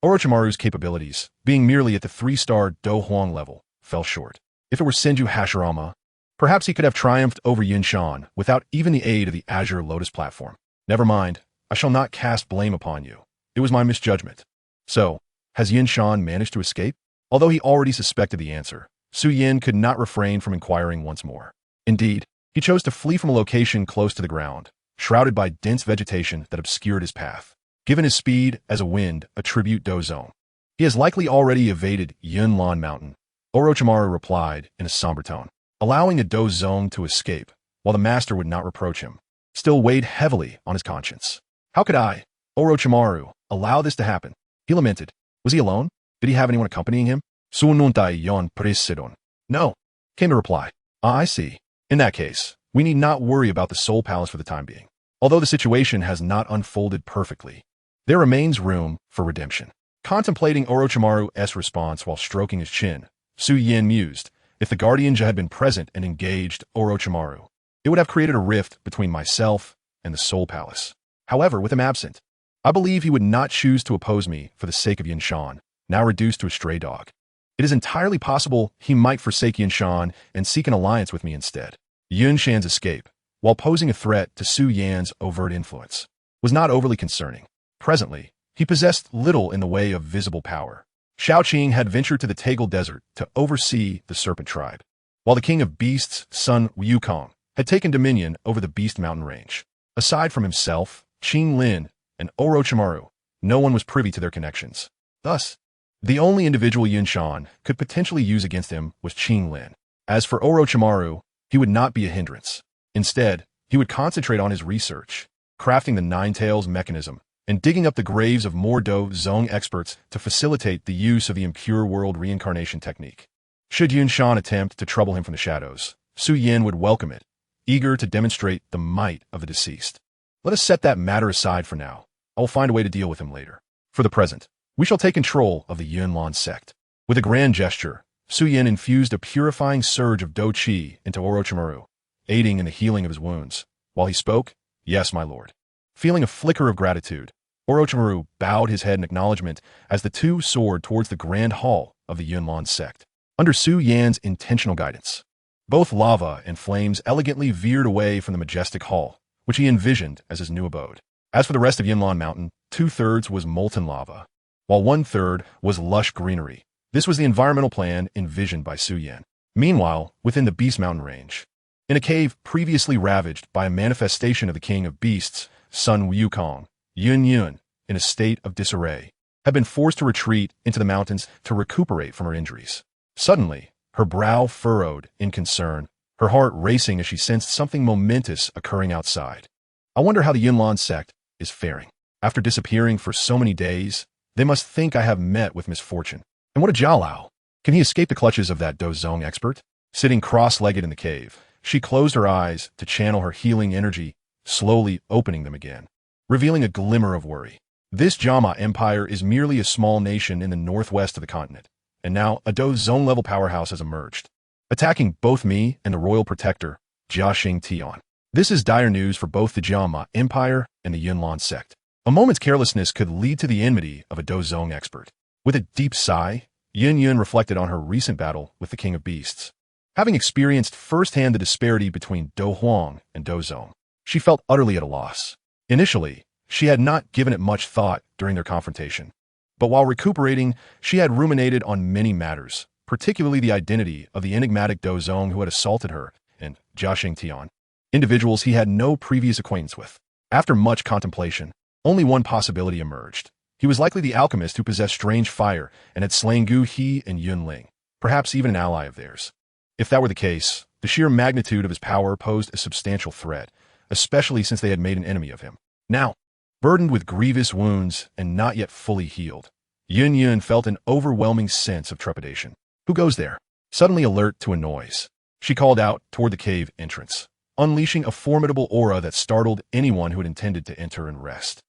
Orochimaru's capabilities, being merely at the 3-star Do Huang level, fell short. If it were Senju Hashirama, perhaps he could have triumphed over Yinshan without even the aid of the Azure Lotus platform. Never mind, I shall not cast blame upon you. It was my misjudgment. So, has Yinshan managed to escape? Although he already suspected the answer, Xiao Yan could not refrain from inquiring once more. Indeed, he chose to flee from a location close to the ground, shrouded by dense vegetation that obscured his path. Given his speed as a wind, a tribute Do zone, he has likely already evaded Yunlon Mountain, Orochimaru replied in a somber tone. Allowing a Do zone to escape, while the master would not reproach him, still weighed heavily on his conscience. How could I, Orochimaru, allow this to happen? He lamented. Was he alone? Did he have anyone accompanying him? Sununtai yon presidon. No, came the reply. Ah, I see. In that case, we need not worry about the Soul Palace for the time being. Although the situation has not unfolded perfectly, there remains room for redemption. Contemplating Orochimaru's response while stroking his chin, Xiao Yan mused, if the Guardian had been present and engaged Orochimaru, it would have created a rift between myself and the Soul Palace. However, with him absent, I believe he would not choose to oppose me for the sake of Yinshan, now reduced to a stray dog. It is entirely possible he might forsake Yinshan and seek an alliance with me instead. Yinshan's escape, while posing a threat to Xiao Yan's overt influence, was not overly concerning. Presently, he possessed little in the way of visible power. Shaoqing had ventured to the Tegel Desert to oversee the Serpent Tribe, while the King of Beasts' son Wukong had taken dominion over the Beast Mountain Range. Aside from himself, Qing Lin, and Orochimaru, no one was privy to their connections. Thus, the only individual Yinshan could potentially use against him was Qing Lin. As for Orochimaru, he would not be a hindrance. Instead, he would concentrate on his research, crafting the Nine Tails mechanism, and digging up the graves of more Do Zong experts to facilitate the use of the impure world reincarnation technique. Should Yinshan attempt to trouble him from the shadows, Xiao Yan would welcome it, eager to demonstrate the might of the deceased. Let us set that matter aside for now. I will find a way to deal with him later. For the present, we shall take control of the Yunlan sect. With a grand gesture, Xiao Yan infused a purifying surge of Do Qi into Orochimaru, aiding in the healing of his wounds. While he spoke, "Yes, my lord." Feeling a flicker of gratitude, Orochimaru bowed his head in acknowledgement as the two soared towards the grand hall of the Yunlan sect. Under Xiao Yan's intentional guidance, both lava and flames elegantly veered away from the majestic hall, which he envisioned as his new abode. As for the rest of Yunlan Mountain, 2/3 was molten lava, while 1/3 was lush greenery. This was the environmental plan envisioned by Xiao Yan. Meanwhile, within the Beast Mountain Range, in a cave previously ravaged by a manifestation of the King of Beasts, son Wukong, Yun, in a state of disarray, had been forced to retreat into the mountains to recuperate from her injuries. Suddenly, her brow furrowed in concern, her heart racing as she sensed something momentous occurring outside. I wonder how the Yunlan sect is faring. After disappearing for so many days, they must think I have met with misfortune. And what a Jialao! Can he escape the clutches of that Dozong expert? Sitting cross-legged in the cave, she closed her eyes to channel her healing energy, slowly opening them again, revealing a glimmer of worry. This Jama Empire is merely a small nation in the northwest of the continent, and now a Dozong-level powerhouse has emerged, attacking both me and the royal protector, Jiaxing Tian. This is dire news for both the Jama Empire and the Yunlan sect. A moment's carelessness could lead to the enmity of a Dozong expert. With a deep sigh, Yun reflected on her recent battle with the King of Beasts. Having experienced firsthand the disparity between Do Huang and Dozong, she felt utterly at a loss. Initially, she had not given it much thought during their confrontation, but while recuperating, she had ruminated on many matters, particularly the identity of the enigmatic Dozong who had assaulted her and Jiaxing Tian, individuals he had no previous acquaintance with. After much contemplation, only one possibility emerged. He was likely the alchemist who possessed strange fire and had slain Gu He and Yun Ling, perhaps even an ally of theirs. If that were the case, the sheer magnitude of his power posed a substantial threat, especially since they had made an enemy of him. Now, burdened with grievous wounds and not yet fully healed, Yun felt an overwhelming sense of trepidation. Who goes there? Suddenly alert to a noise, she called out toward the cave entrance, unleashing a formidable aura that startled anyone who had intended to enter and rest.